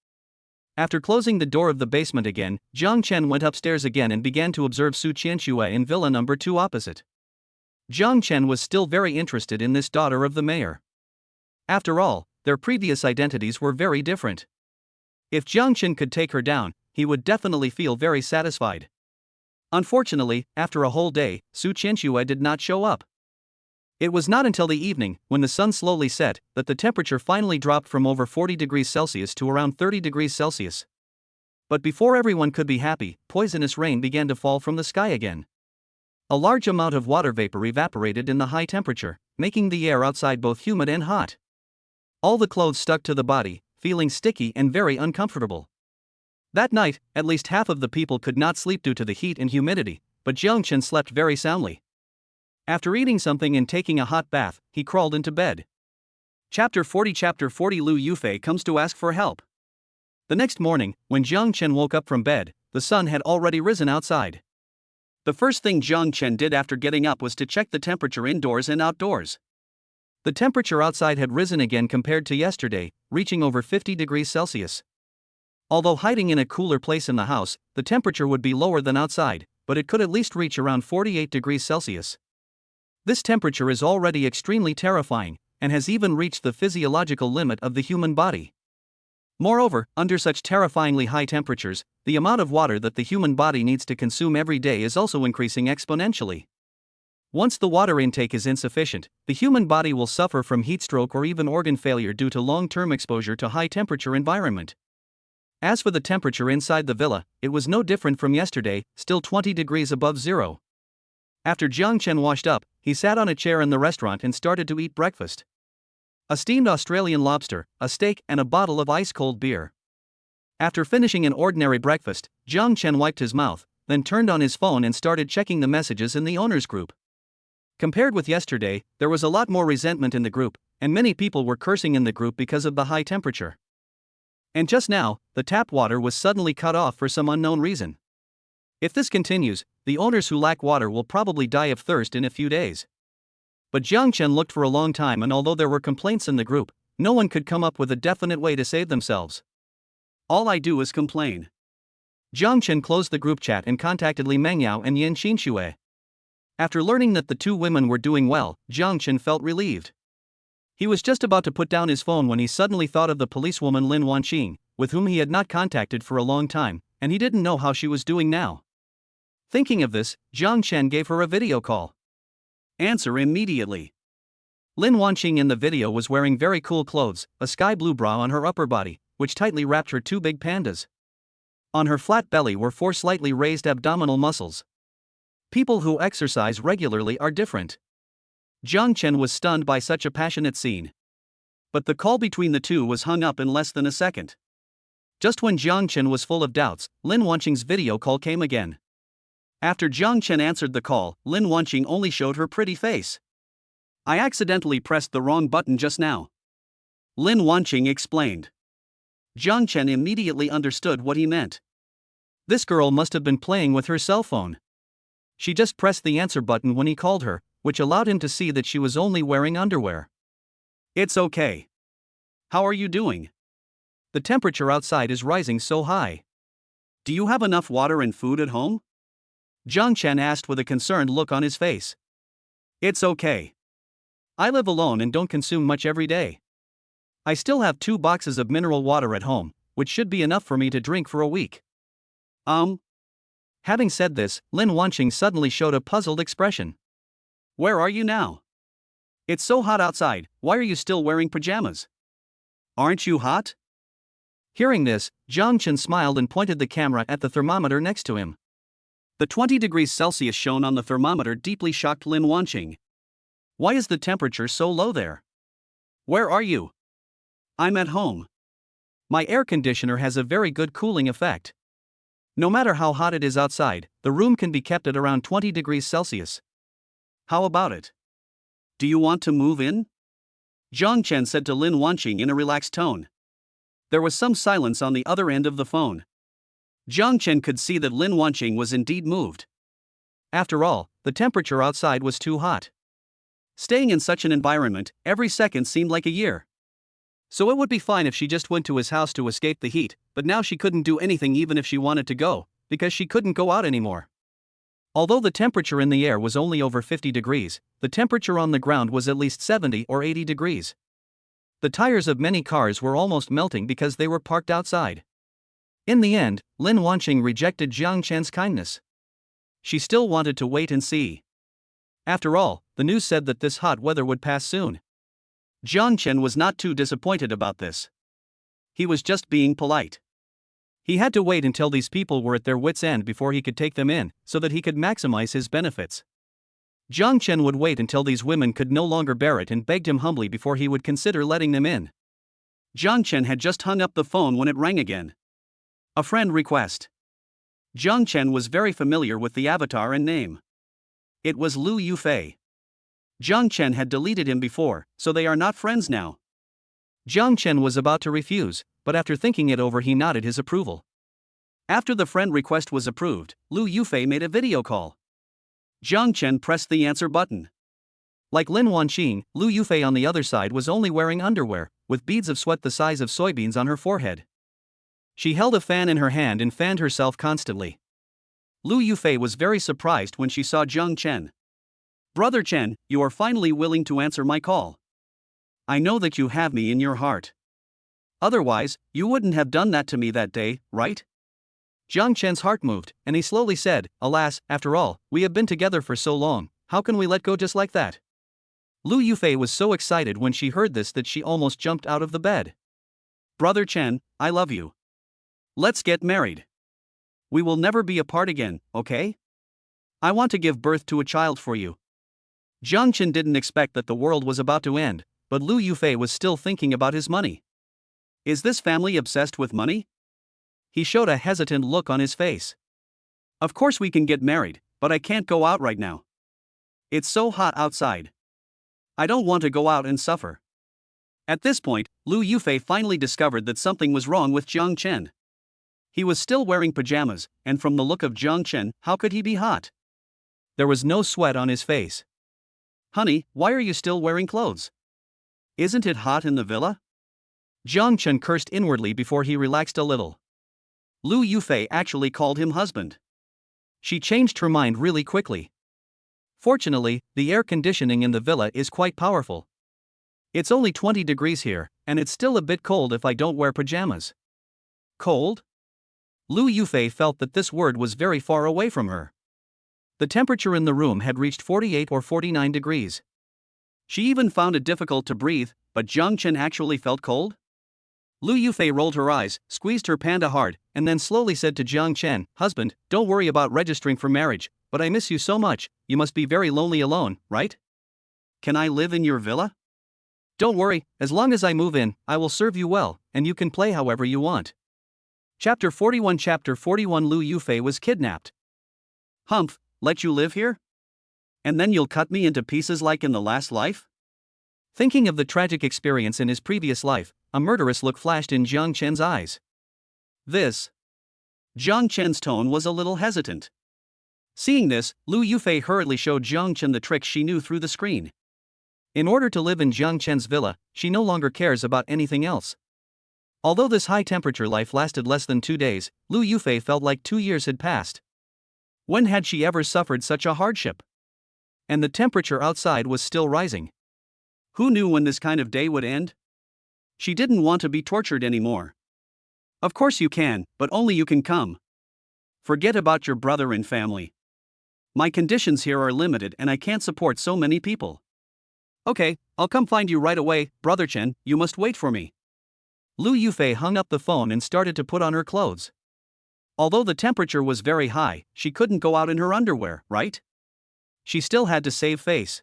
After closing the door of the basement again, Jang Chen went upstairs again and began to observe Su Qianxue in villa number 2 opposite. Jang Chen was still very interested in this daughter of the mayor. After all, their previous identities were very different. If Jang Chen could take her down, he would definitely feel very satisfied. Unfortunately, after a whole day, Su Qianxue did not show up. It was not until the evening, when the sun slowly set, that the temperature finally dropped from over 40 degrees Celsius to around 30 degrees Celsius. But before everyone could be happy, poisonous rain began to fall from the sky again. A large amount of water vapor evaporated in the high temperature, making the air outside both humid and hot. All the clothes stuck to the body, feeling sticky and very uncomfortable. That night, at least half of the people could not sleep due to the heat and humidity, but Jang Chen slept very soundly. After eating something and taking a hot bath, he crawled into bed. Chapter 40 Lu Yufi comes to ask for help. The next morning, when Jang Chen woke up from bed, the sun had already risen outside. The first thing Jang Chen did after getting up was to check the temperature indoors and outdoors. The temperature outside had risen again compared to yesterday, reaching over 50 degrees Celsius. Although hiding in a cooler place in the house, the temperature would be lower than outside, but it could at least reach around 48 degrees Celsius. This temperature is already extremely terrifying, and has even reached the physiological limit of the human body. Moreover, under such terrifyingly high temperatures, the amount of water that the human body needs to consume every day is also increasing exponentially. Once the water intake is insufficient, the human body will suffer from heat stroke or even organ failure due to long-term exposure to high-temperature environment. As for the temperature inside the villa, it was no different from yesterday, still 20 degrees above zero. After Jang Chen washed up, he sat on a chair in the restaurant and started to eat breakfast. A steamed Australian lobster, a steak, and a bottle of ice-cold beer. After finishing an ordinary breakfast, Jang Chen wiped his mouth, then turned on his phone and started checking the messages in the owners group. Compared with yesterday, there was a lot more resentment in the group, and many people were cursing in the group because of the high temperature. And just now, the tap water was suddenly cut off for some unknown reason. If this continues, the owners who lack water will probably die of thirst in a few days. But Jang Chen looked for a long time, and although there were complaints in the group, no one could come up with a definite way to save themselves. All I do is complain. Jang Chen closed the group chat and contacted Li Mengyao and Yin Qinshui. After learning that the two women were doing well, Jang Chen felt relieved. He was just about to put down his phone when he suddenly thought of the policewoman Lin Wanqing, with whom he had not contacted for a long time, and he didn't know how she was doing now. Thinking of this, Jang Chen gave her a video call. Answer immediately. Lin Wanqing in the video was wearing very cool clothes, a sky blue bra on her upper body, which tightly wrapped her two big pandas. On her flat belly were 4 slightly raised abdominal muscles. People who exercise regularly are different. Jang Chen was stunned by such a passionate scene. But the call between the two was hung up in less than a second. Just when Jang Chen was full of doubts, Lin Wanqing's video call came again. After Jang Chen answered the call, Lin Wanqing only showed her pretty face. I accidentally pressed the wrong button just now. Lin Wanqing explained. Jang Chen immediately understood what he meant. This girl must have been playing with her cell phone. She just pressed the answer button when he called her, which allowed him to see that she was only wearing underwear. It's okay. How are you doing? The temperature outside is rising so high. Do you have enough water and food at home? Jang Chen asked with a concerned look on his face. It's okay. I live alone and don't consume much every day. I still have 2 boxes of mineral water at home, which should be enough for me to drink for a week. Having said this, Lin Wanqing suddenly showed a puzzled expression. Where are you now? It's so hot outside, why are you still wearing pajamas? Aren't you hot? Hearing this, Jang Chen smiled and pointed the camera at the thermometer next to him. The 20 degrees Celsius shown on the thermometer deeply shocked Lin Wanqing. Why is the temperature so low there? Where are you? I'm at home. My air conditioner has a very good cooling effect. No matter how hot it is outside, the room can be kept at around 20 degrees Celsius. How about it? Do you want to move in? Jang Chen said to Lin Wanqing in a relaxed tone. There was some silence on the other end of the phone. Jang Chen could see that Lin Wanqing was indeed moved. After all, the temperature outside was too hot. Staying in such an environment, every second seemed like a year. So it would be fine if she just went to his house to escape the heat, but now she couldn't do anything even if she wanted to go, because she couldn't go out anymore. Although the temperature in the air was only over 50 degrees, the temperature on the ground was at least 70 or 80 degrees. The tires of many cars were almost melting because they were parked outside. In the end, Lin Wanqing rejected Jang Chen's kindness. She still wanted to wait and see. After all, the news said that this hot weather would pass soon. Jang Chen was not too disappointed about this. He was just being polite. He had to wait until these people were at their wits' end before he could take them in, so that he could maximize his benefits. Jang Chen would wait until these women could no longer bear it and begged him humbly before he would consider letting them in. Jang Chen had just hung up the phone when it rang again. A friend request. Jang Chen was very familiar with the avatar and name. It was Lu Yufi. Jang Chen had deleted him before, so they are not friends now. Jang Chen was about to refuse, but after thinking it over he nodded his approval. After the friend request was approved, Lu Yufi made a video call. Jang Chen pressed the answer button. Like Lin Wanqing, Lu Yufi on the other side was only wearing underwear, with beads of sweat the size of soybeans on her forehead. She held a fan in her hand and fanned herself constantly. Lu Yufi was very surprised when she saw Jang Chen. "Brother Chen, you are finally willing to answer my call. I know that you have me in your heart. Otherwise, you wouldn't have done that to me that day, right?" Jang Chen's heart moved, and he slowly said, "Alas, after all, we have been together for so long, how can we let go just like that?" Lu Yufi was so excited when she heard this that she almost jumped out of the bed. "Brother Chen, I love you. Let's get married. We will never be apart again, okay? I want to give birth to a child for you." Jang Chen didn't expect that the world was about to end, but Lu Yufi was still thinking about his money. Is this family obsessed with money? He showed a hesitant look on his face. "Of course we can get married, but I can't go out right now. It's so hot outside. I don't want to go out and suffer." At this point, Lu Yufi finally discovered that something was wrong with Jang Chen. He was still wearing pajamas, and from the look of Jang Chen, how could he be hot? There was no sweat on his face. "Honey, why are you still wearing clothes? Isn't it hot in the villa?" Jang Chen cursed inwardly before he relaxed a little. Lu Yufi actually called him husband. She changed her mind really quickly. Fortunately, the air conditioning in the villa is quite powerful. It's only 20 degrees here, and it's still a bit cold if I don't wear pajamas. Cold? Lu Yufi felt that this word was very far away from her. The temperature in the room had reached 48 or 49 degrees. She even found it difficult to breathe, but Jang Chen actually felt cold? Lu Yufi rolled her eyes, squeezed her panda hard, and then slowly said to Jang Chen, "Husband, don't worry about registering for marriage, but I miss you so much, you must be very lonely alone, right? Can I live in your villa? Don't worry, as long as I move in, I will serve you well, and you can play however you want." Chapter 41 Lu Yufi was kidnapped. "Humph, let you live here? And then you'll cut me into pieces like in the last life?" Thinking of the tragic experience in his previous life, a murderous look flashed in Jang Chen's eyes. This. Jang Chen's tone was a little hesitant. Seeing this, Lu Yufi hurriedly showed Jang Chen the trick she knew through the screen. In order to live in Jang Chen's villa, she no longer cares about anything else. Although this high-temperature life lasted less than 2 days, Lu Yufi felt like 2 years had passed. When had she ever suffered such a hardship? And the temperature outside was still rising. Who knew when this kind of day would end? She didn't want to be tortured anymore. "Of course you can, but only you can come. Forget about your brother and family. My conditions here are limited and I can't support so many people." "Okay, I'll come find you right away, Brother Chen, you must wait for me." Lu Yufi hung up the phone and started to put on her clothes. Although the temperature was very high, she couldn't go out in her underwear, right? She still had to save face.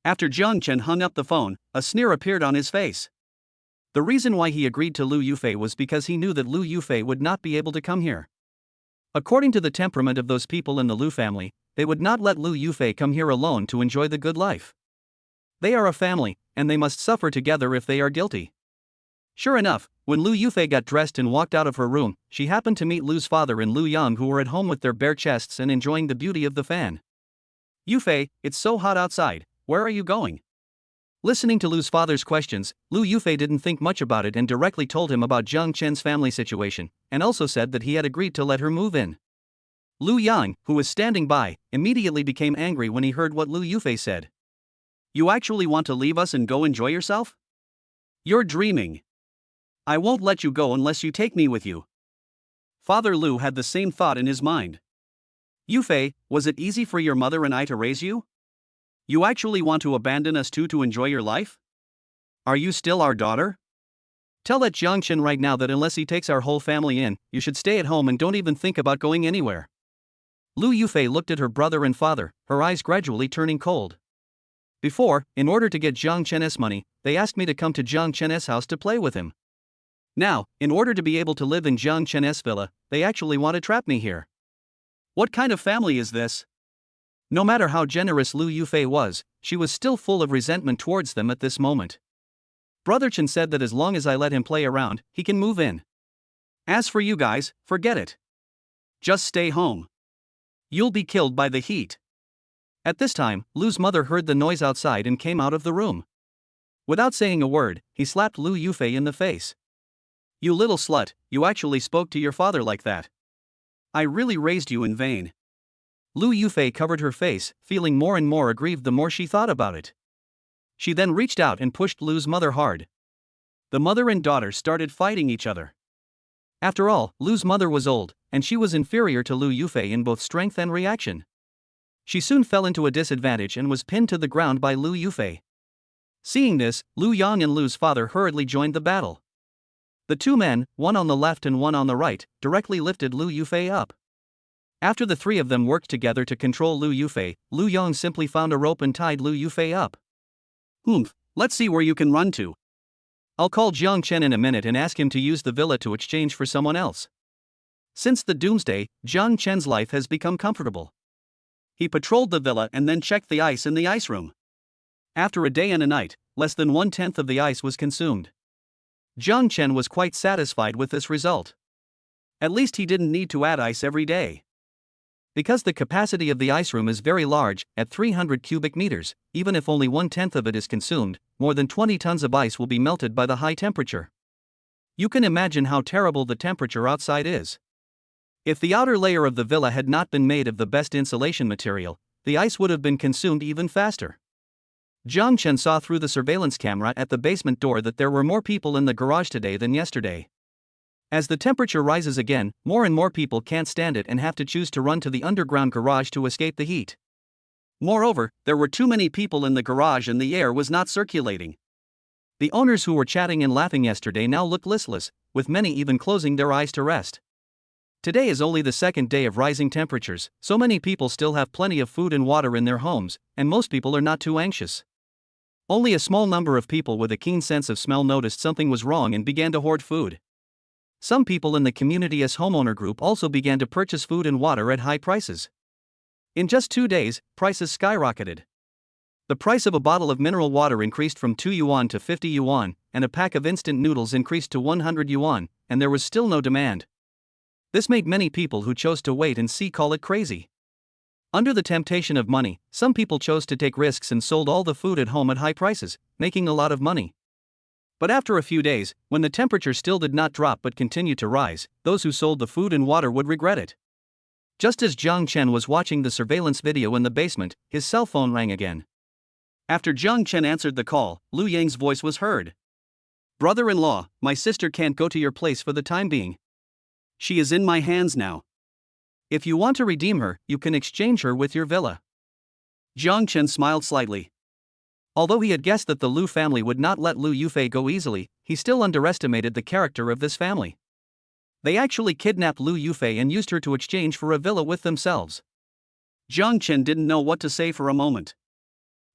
After Jang Chen hung up the phone, a sneer appeared on his face. The reason why he agreed to Lu Yufi was because he knew that Lu Yufi would not be able to come here. According to the temperament of those people in the Lu family, they would not let Lu Yufi come here alone to enjoy the good life. They are a family, and they must suffer together if they are guilty. Sure enough, when Lu Yufi got dressed and walked out of her room, she happened to meet Lu's father and Lu Yang, who were at home with their bare chests and enjoying the beauty of the fan. "Yufi, it's so hot outside, where are you going?" Listening to Lu's father's questions, Lu Yufi didn't think much about it and directly told him about Jang Chen's family situation, and also said that he had agreed to let her move in. Lu Yang, who was standing by, immediately became angry when he heard what Lu Yufi said. You actually want to leave us and go enjoy yourself? You're dreaming. I won't let you go unless you take me with you. Father Lu had the same thought in his mind. Yufi, was it easy for your mother and I to raise you? You actually want to abandon us too to enjoy your life? Are you still our daughter? Tell that Jang Chen right now that unless he takes our whole family in, you should stay at home and don't even think about going anywhere. Lu Yufi looked at her brother and father, her eyes gradually turning cold. Before, in order to get Jang Chen's money, they asked me to come to Jang Chen's house to play with him. Now, in order to be able to live in Jang Chen's villa, they actually want to trap me here. What kind of family is this? No matter how generous Lu Yufi was, she was still full of resentment towards them at this moment. Brother Chen said that as long as I let him play around, he can move in. As for you guys, forget it. Just stay home. You'll be killed by the heat. At this time, Lu's mother heard the noise outside and came out of the room. Without saying a word, he slapped Lu Yufi in the face. You little slut, you actually spoke to your father like that. I really raised you in vain. Lu Yufi covered her face, feeling more and more aggrieved the more she thought about it. She then reached out and pushed Lu's mother hard. The mother and daughter started fighting each other. After all, Lu's mother was old, and she was inferior to Lu Yufi in both strength and reaction. She soon fell into a disadvantage and was pinned to the ground by Lu Yufi. Seeing this, Lu Yang and Lu's father hurriedly joined the battle. The two men, one on the left and one on the right, directly lifted Lu Yufi up. After the three of them worked together to control Lu Yufi, Lu Yang simply found a rope and tied Lu Yufi up. Let's see where you can run to. I'll call Jang Chen in a minute and ask him to use the villa to exchange for someone else. Since the doomsday, Jang Chen's life has become comfortable. He patrolled the villa and then checked the ice in the ice room. After a day and a night, less than 1/10 of the ice was consumed. Jang Chen was quite satisfied with this result. At least he didn't need to add ice every day. Because the capacity of the ice room is very large, at 300 cubic meters, even if only 1/10 of it is consumed, more than 20 tons of ice will be melted by the high temperature. You can imagine how terrible the temperature outside is. If the outer layer of the villa had not been made of the best insulation material, the ice would have been consumed even faster. Jang Chen saw through the surveillance camera at the basement door that there were more people in the garage today than yesterday. As the temperature rises again, more and more people can't stand it and have to choose to run to the underground garage to escape the heat. Moreover, there were too many people in the garage and the air was not circulating. The owners who were chatting and laughing yesterday now looked listless, with many even closing their eyes to rest. Today is only the second day of rising temperatures, so many people still have plenty of food and water in their homes, and most people are not too anxious. Only a small number of people with a keen sense of smell noticed something was wrong and began to hoard food. Some people in the community's homeowner group also began to purchase food and water at high prices. In just 2 days, prices skyrocketed. The price of a bottle of mineral water increased from 2 yuan to 50 yuan, and a pack of instant noodles increased to 100 yuan, and there was still no demand. This made many people who chose to wait and see call it crazy. Under the temptation of money, some people chose to take risks and sold all the food at home at high prices, making a lot of money. But after a few days, when the temperature still did not drop but continued to rise, those who sold the food and water would regret it. Just as Jang Chen was watching the surveillance video in the basement, his cell phone rang again. After Jang Chen answered the call, Lu Yang's voice was heard. Brother-in-law, my sister can't go to your place for the time being. She is in my hands now. If you want to redeem her, you can exchange her with your villa. Jang Chen smiled slightly. Although he had guessed that the Lu family would not let Lu Yufi go easily, he still underestimated the character of this family. They actually kidnapped Lu Yufi and used her to exchange for a villa with themselves. Jang Chen didn't know what to say for a moment.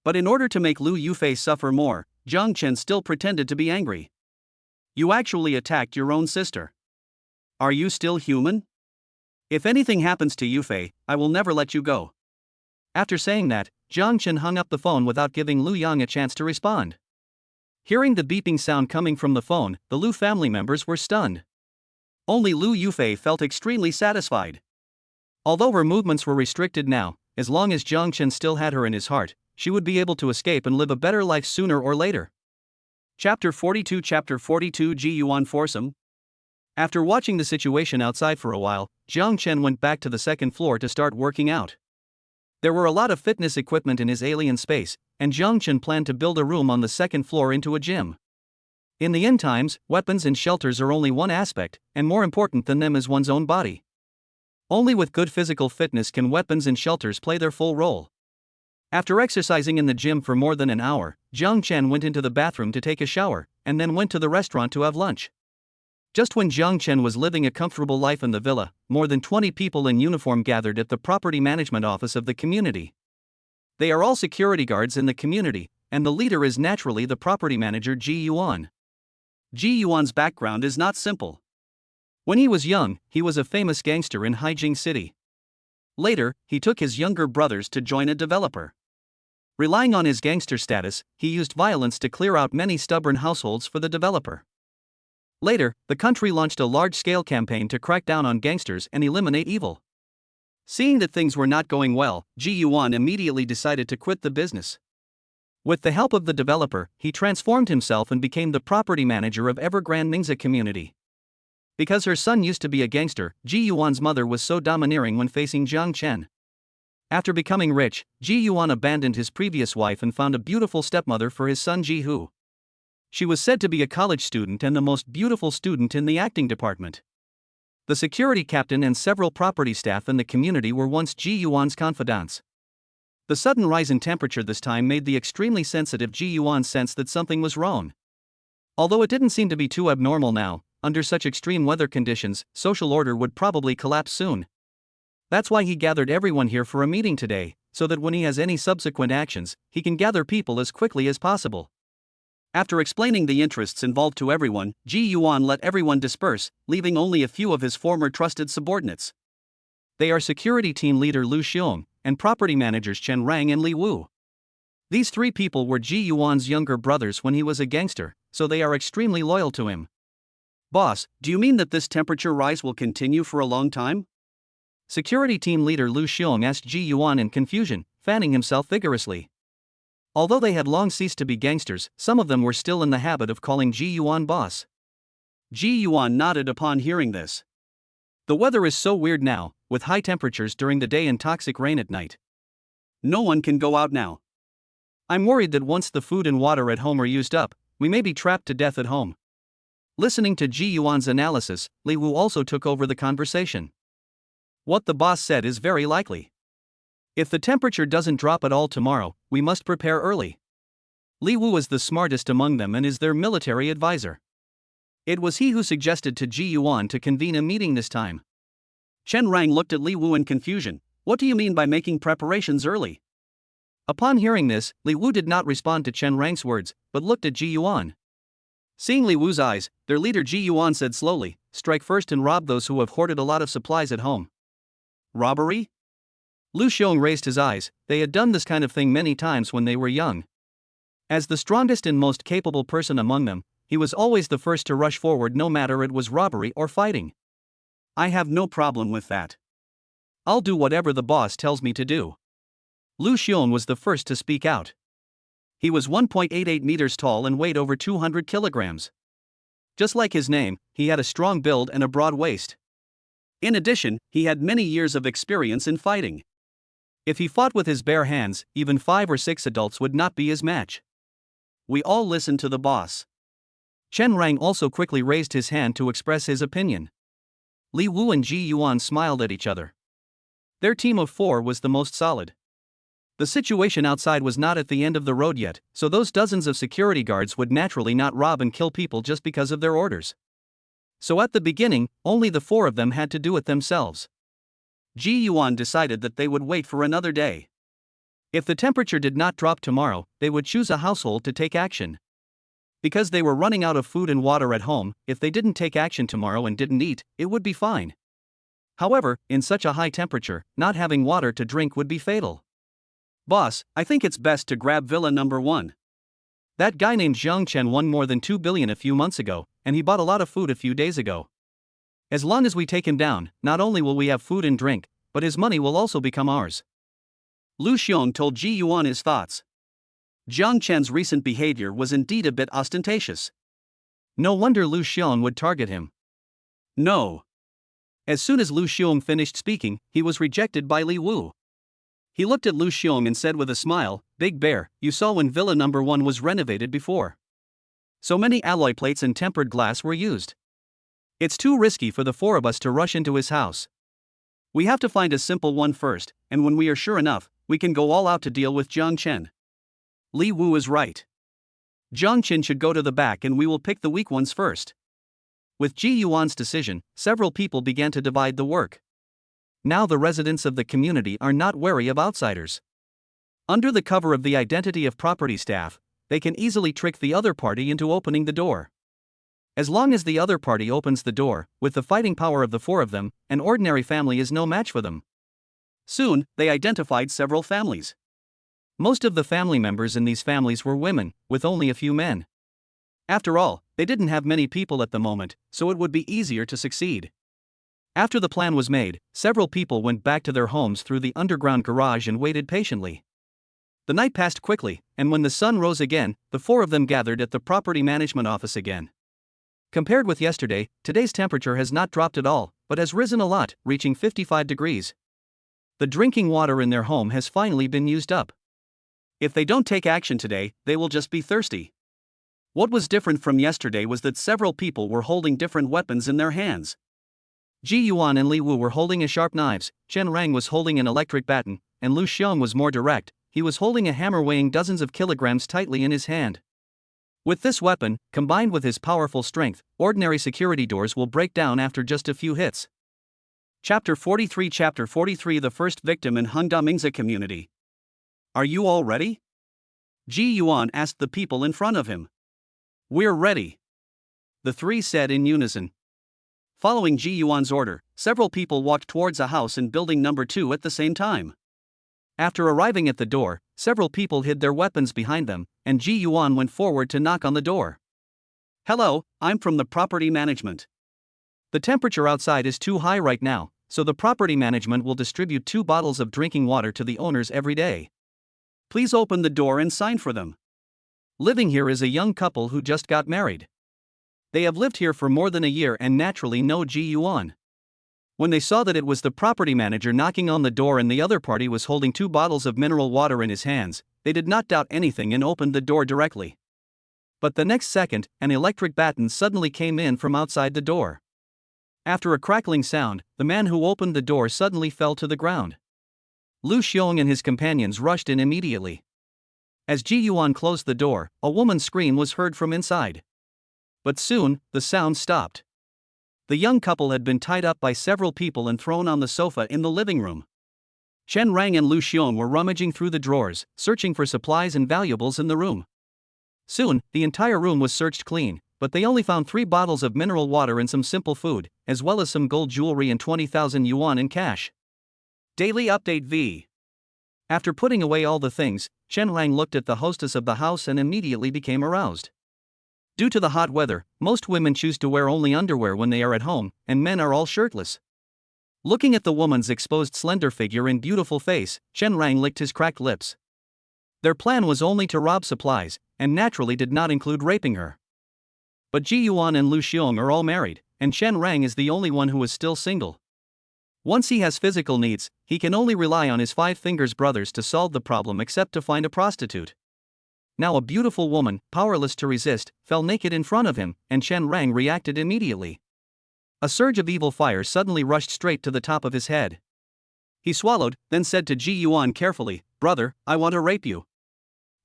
But in order to make Lu Yufi suffer more, Jang Chen still pretended to be angry. You actually attacked your own sister. Are you still human? If anything happens to Yufi, I will never let you go. After saying that, Jang Chen hung up the phone without giving Lu Yang a chance to respond. Hearing the beeping sound coming from the phone, the Lu family members were stunned. Only Lu Yufi felt extremely satisfied. Although her movements were restricted now, as long as Jang Chen still had her in his heart, she would be able to escape and live a better life sooner or later. Chapter 42 Ji Yuan Foursome. After watching the situation outside for a while, Jang Chen went back to the second floor to start working out. There were a lot of fitness equipment in his alien space, and Jang Chen planned to build a room on the second floor into a gym. In the end times, weapons and shelters are only one aspect, and more important than them is one's own body. Only with good physical fitness can weapons and shelters play their full role. After exercising in the gym for more than an hour, Jang Chen went into the bathroom to take a shower, and then went to the restaurant to have lunch. Just when Jang Chen was living a comfortable life in the villa, more than 20 people in uniform gathered at the property management office of the community. They are all security guards in the community, and the leader is naturally the property manager Ji Yuan. Ji Yuan's background is not simple. When he was young, he was a famous gangster in Haijing City. Later, he took his younger brothers to join a developer. Relying on his gangster status, he used violence to clear out many stubborn households for the developer. Later, the country launched a large-scale campaign to crack down on gangsters and eliminate evil. Seeing that things were not going well, Ji Yuan immediately decided to quit the business. With the help of the developer, he transformed himself and became the property manager of Evergrande Ningxia community. Because her son used to be a gangster, Ji Yuan's mother was so domineering when facing Jang Chen. After becoming rich, Ji Yuan abandoned his previous wife and found a beautiful stepmother for his son Ji Hu. She was said to be a college student and the most beautiful student in the acting department. The security captain and several property staff in the community were once Ji Yuan's confidants. The sudden rise in temperature this time made the extremely sensitive Ji Yuan sense that something was wrong. Although it didn't seem to be too abnormal now, under such extreme weather conditions, social order would probably collapse soon. That's why he gathered everyone here for a meeting today, so that when he has any subsequent actions, he can gather people as quickly as possible. After explaining the interests involved to everyone, Ji Yuan let everyone disperse, leaving only a few of his former trusted subordinates. They are security team leader Lu Xiong, and property managers Chen Rang and Li Wu. These three people were Ji Yuan's younger brothers when he was a gangster, so they are extremely loyal to him. Boss, do you mean that this temperature rise will continue for a long time? Security team leader Lu Xiong asked Ji Yuan in confusion, fanning himself vigorously. Although they had long ceased to be gangsters, some of them were still in the habit of calling Ji Yuan boss. Ji Yuan nodded upon hearing this. The weather is so weird now, with high temperatures during the day and toxic rain at night. No one can go out now. I'm worried that once the food and water at home are used up, we may be trapped to death at home. Listening to Ji Yuan's analysis, Li Wu also took over the conversation. What the boss said is very likely. If the temperature doesn't drop at all tomorrow, we must prepare early. Li Wu is the smartest among them and is their military advisor. It was he who suggested to Ji Yuan to convene a meeting this time. Chen Rang looked at Li Wu in confusion. What do you mean by making preparations early? Upon hearing this, Li Wu did not respond to Chen Rang's words, but looked at Ji Yuan. Seeing Li Wu's eyes, their leader Ji Yuan said slowly, "Strike first and rob those who have hoarded a lot of supplies at home." Robbery? Lu Xiong raised his eyes. They had done this kind of thing many times when they were young. As the strongest and most capable person among them, he was always the first to rush forward no matter it was robbery or fighting. I have no problem with that. I'll do whatever the boss tells me to do. Lu Xiong was the first to speak out. He was 1.88 meters tall and weighed over 200 kilograms. Just like his name, he had a strong build and a broad waist. In addition, he had many years of experience in fighting. If he fought with his bare hands, even 5 or 6 adults would not be his match. We all listened to the boss. Chen Rang also quickly raised his hand to express his opinion. Li Wu and Ji Yuan smiled at each other. Their team of 4 was the most solid. The situation outside was not at the end of the road yet, so those dozens of security guards would naturally not rob and kill people just because of their orders. So at the beginning, only the 4 of them had to do it themselves. Ji Yuan decided that they would wait for another day. If the temperature did not drop tomorrow, they would choose a household to take action. Because they were running out of food and water at home, if they didn't take action tomorrow and didn't eat, it would be fine. However, in such a high temperature, not having water to drink would be fatal. Boss, I think it's best to grab villa number 1. That guy named Jang Chen won more than 2 billion a few months ago, and he bought a lot of food a few days ago. As long as we take him down, not only will we have food and drink, but his money will also become ours. Lu Xiong told Ji Yuan his thoughts. Jang Chen's recent behavior was indeed a bit ostentatious. No wonder Lu Xiong would target him. No. As soon as Lu Xiong finished speaking, he was rejected by Li Wu. He looked at Lu Xiong and said with a smile, "Big Bear, you saw when Villa number 1 was renovated before. So many alloy plates and tempered glass were used. It's too risky for the four of us to rush into his house. We have to find a simple one first, and when we are sure enough, we can go all out to deal with Jang Chen." Li Wu is right. Jang Chen should go to the back and we will pick the weak ones first. With Ji Yuan's decision, several people began to divide the work. Now the residents of the community are not wary of outsiders. Under the cover of the identity of property staff, they can easily trick the other party into opening the door. As long as the other party opens the door, with the fighting power of the four of them, an ordinary family is no match for them. Soon, they identified several families. Most of the family members in these families were women, with only a few men. After all, they didn't have many people at the moment, so it would be easier to succeed. After the plan was made, several people went back to their homes through the underground garage and waited patiently. The night passed quickly, and when the sun rose again, the four of them gathered at the property management office again. Compared with yesterday, today's temperature has not dropped at all, but has risen a lot, reaching 55 degrees. The drinking water in their home has finally been used up. If they don't take action today, they will just be thirsty. What was different from yesterday was that several people were holding different weapons in their hands. Ji Yuan and Li Wu were holding sharp knives, Chen Rang was holding an electric baton, and Lu Xiong was more direct. He was holding a hammer weighing dozens of kilograms tightly in his hand. With this weapon, combined with his powerful strength, ordinary security doors will break down after just a few hits. Chapter 43 The first victim in Hengda community. Are you all ready? Ji Yuan asked the people in front of him. We're ready. The three said in unison. Following Ji Yuan's order, several people walked towards a house in building number 2 at the same time. After arriving at the door, several people hid their weapons behind them, and Ji Yuan went forward to knock on the door. Hello, I'm from the property management. The temperature outside is too high right now, so the property management will distribute 2 bottles of drinking water to the owners every day. Please open the door and sign for them. Living here is a young couple who just got married. They have lived here for more than a year and naturally know Ji Yuan. When they saw that it was the property manager knocking on the door and the other party was holding 2 bottles of mineral water in his hands, they did not doubt anything and opened the door directly. But the next second, an electric baton suddenly came in from outside the door. After a crackling sound, the man who opened the door suddenly fell to the ground. Lu Xiong and his companions rushed in immediately. As Ji Yuan closed the door, a woman's scream was heard from inside. But soon, the sound stopped. The young couple had been tied up by several people and thrown on the sofa in the living room. Chen Rang and Lu Xiong were rummaging through the drawers, searching for supplies and valuables in the room. Soon, the entire room was searched clean, but they only found 3 bottles of mineral water and some simple food, as well as some gold jewelry and 20,000 yuan in cash. Daily Update V. After putting away all the things, Chen Rang looked at the hostess of the house and immediately became aroused. Due to the hot weather, most women choose to wear only underwear when they are at home, and men are all shirtless. Looking at the woman's exposed slender figure and beautiful face, Chen Rang licked his cracked lips. Their plan was only to rob supplies, and naturally did not include raping her. But Ji Yuan and Lu Xiong are all married, and Chen Rang is the only one who is still single. Once he has physical needs, he can only rely on his 5 fingers brothers to solve the problem except to find a prostitute. Now a beautiful woman, powerless to resist, fell naked in front of him, and Chen Rang reacted immediately. A surge of evil fire suddenly rushed straight to the top of his head. He swallowed, then said to Ji Yuan carefully, "Brother, I want to rape you."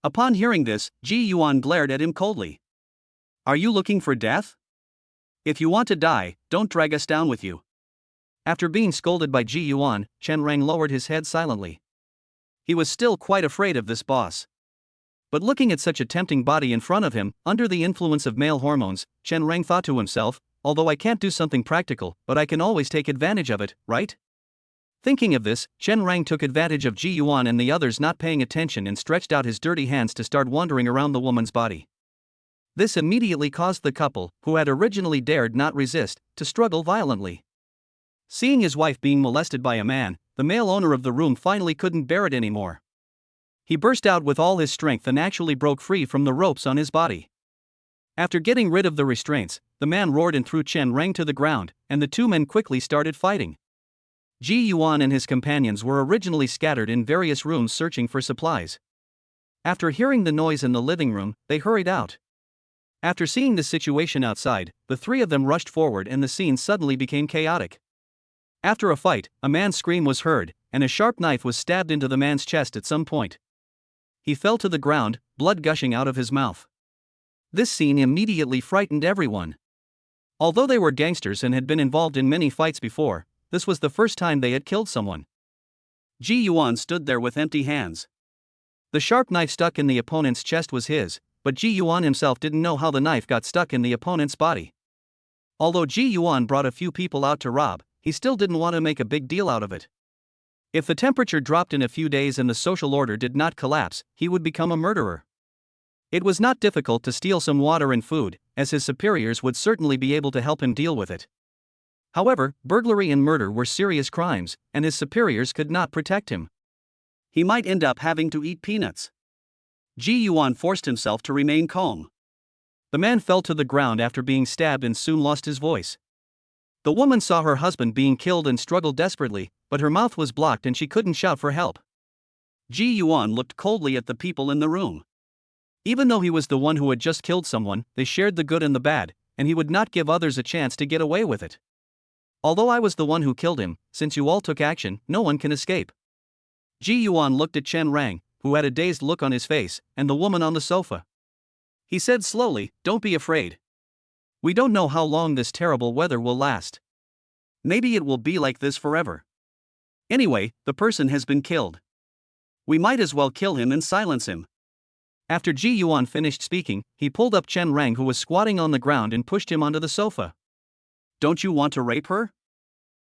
Upon hearing this, Ji Yuan glared at him coldly. "Are you looking for death? If you want to die, don't drag us down with you." After being scolded by Ji Yuan, Chen Rang lowered his head silently. He was still quite afraid of this boss. But looking at such a tempting body in front of him, under the influence of male hormones, Chen Rang thought to himself, although I can't do something practical, but I can always take advantage of it, right? Thinking of this, Chen Rang took advantage of Ji Yuan and the others not paying attention and stretched out his dirty hands to start wandering around the woman's body. This immediately caused the couple, who had originally dared not resist, to struggle violently. Seeing his wife being molested by a man, the male owner of the room finally couldn't bear it anymore. He burst out with all his strength and actually broke free from the ropes on his body. After getting rid of the restraints, the man roared and threw Chen Rang to the ground, and the two men quickly started fighting. Ji Yuan and his companions were originally scattered in various rooms searching for supplies. After hearing the noise in the living room, they hurried out. After seeing the situation outside, the three of them rushed forward and the scene suddenly became chaotic. After a fight, a man's scream was heard, and a sharp knife was stabbed into the man's chest at some point. He fell to the ground, blood gushing out of his mouth. This scene immediately frightened everyone. Although they were gangsters and had been involved in many fights before, this was the first time they had killed someone. Ji Yuan stood there with empty hands. The sharp knife stuck in the opponent's chest was his, but Ji Yuan himself didn't know how the knife got stuck in the opponent's body. Although Ji Yuan brought a few people out to rob, he still didn't want to make a big deal out of it. If the temperature dropped in a few days and the social order did not collapse, he would become a murderer. It was not difficult to steal some water and food, as his superiors would certainly be able to help him deal with it. However, burglary and murder were serious crimes, and his superiors could not protect him. He might end up having to eat peanuts. Ji Yuan forced himself to remain calm. The man fell to the ground after being stabbed and soon lost his voice. The woman saw her husband being killed and struggled desperately, but her mouth was blocked and she couldn't shout for help. Ji Yuan looked coldly at the people in the room. Even though he was the one who had just killed someone, they shared the good and the bad, and he would not give others a chance to get away with it. Although I was the one who killed him, since you all took action, no one can escape. Ji Yuan looked at Chen Rang, who had a dazed look on his face, and the woman on the sofa. He said slowly, "Don't be afraid. We don't know how long this terrible weather will last. Maybe it will be like this forever. Anyway, the person has been killed. We might as well kill him and silence him." After Ji Yuan finished speaking, he pulled up Chen Rang, who was squatting on the ground, and pushed him onto the sofa. "Don't you want to rape her?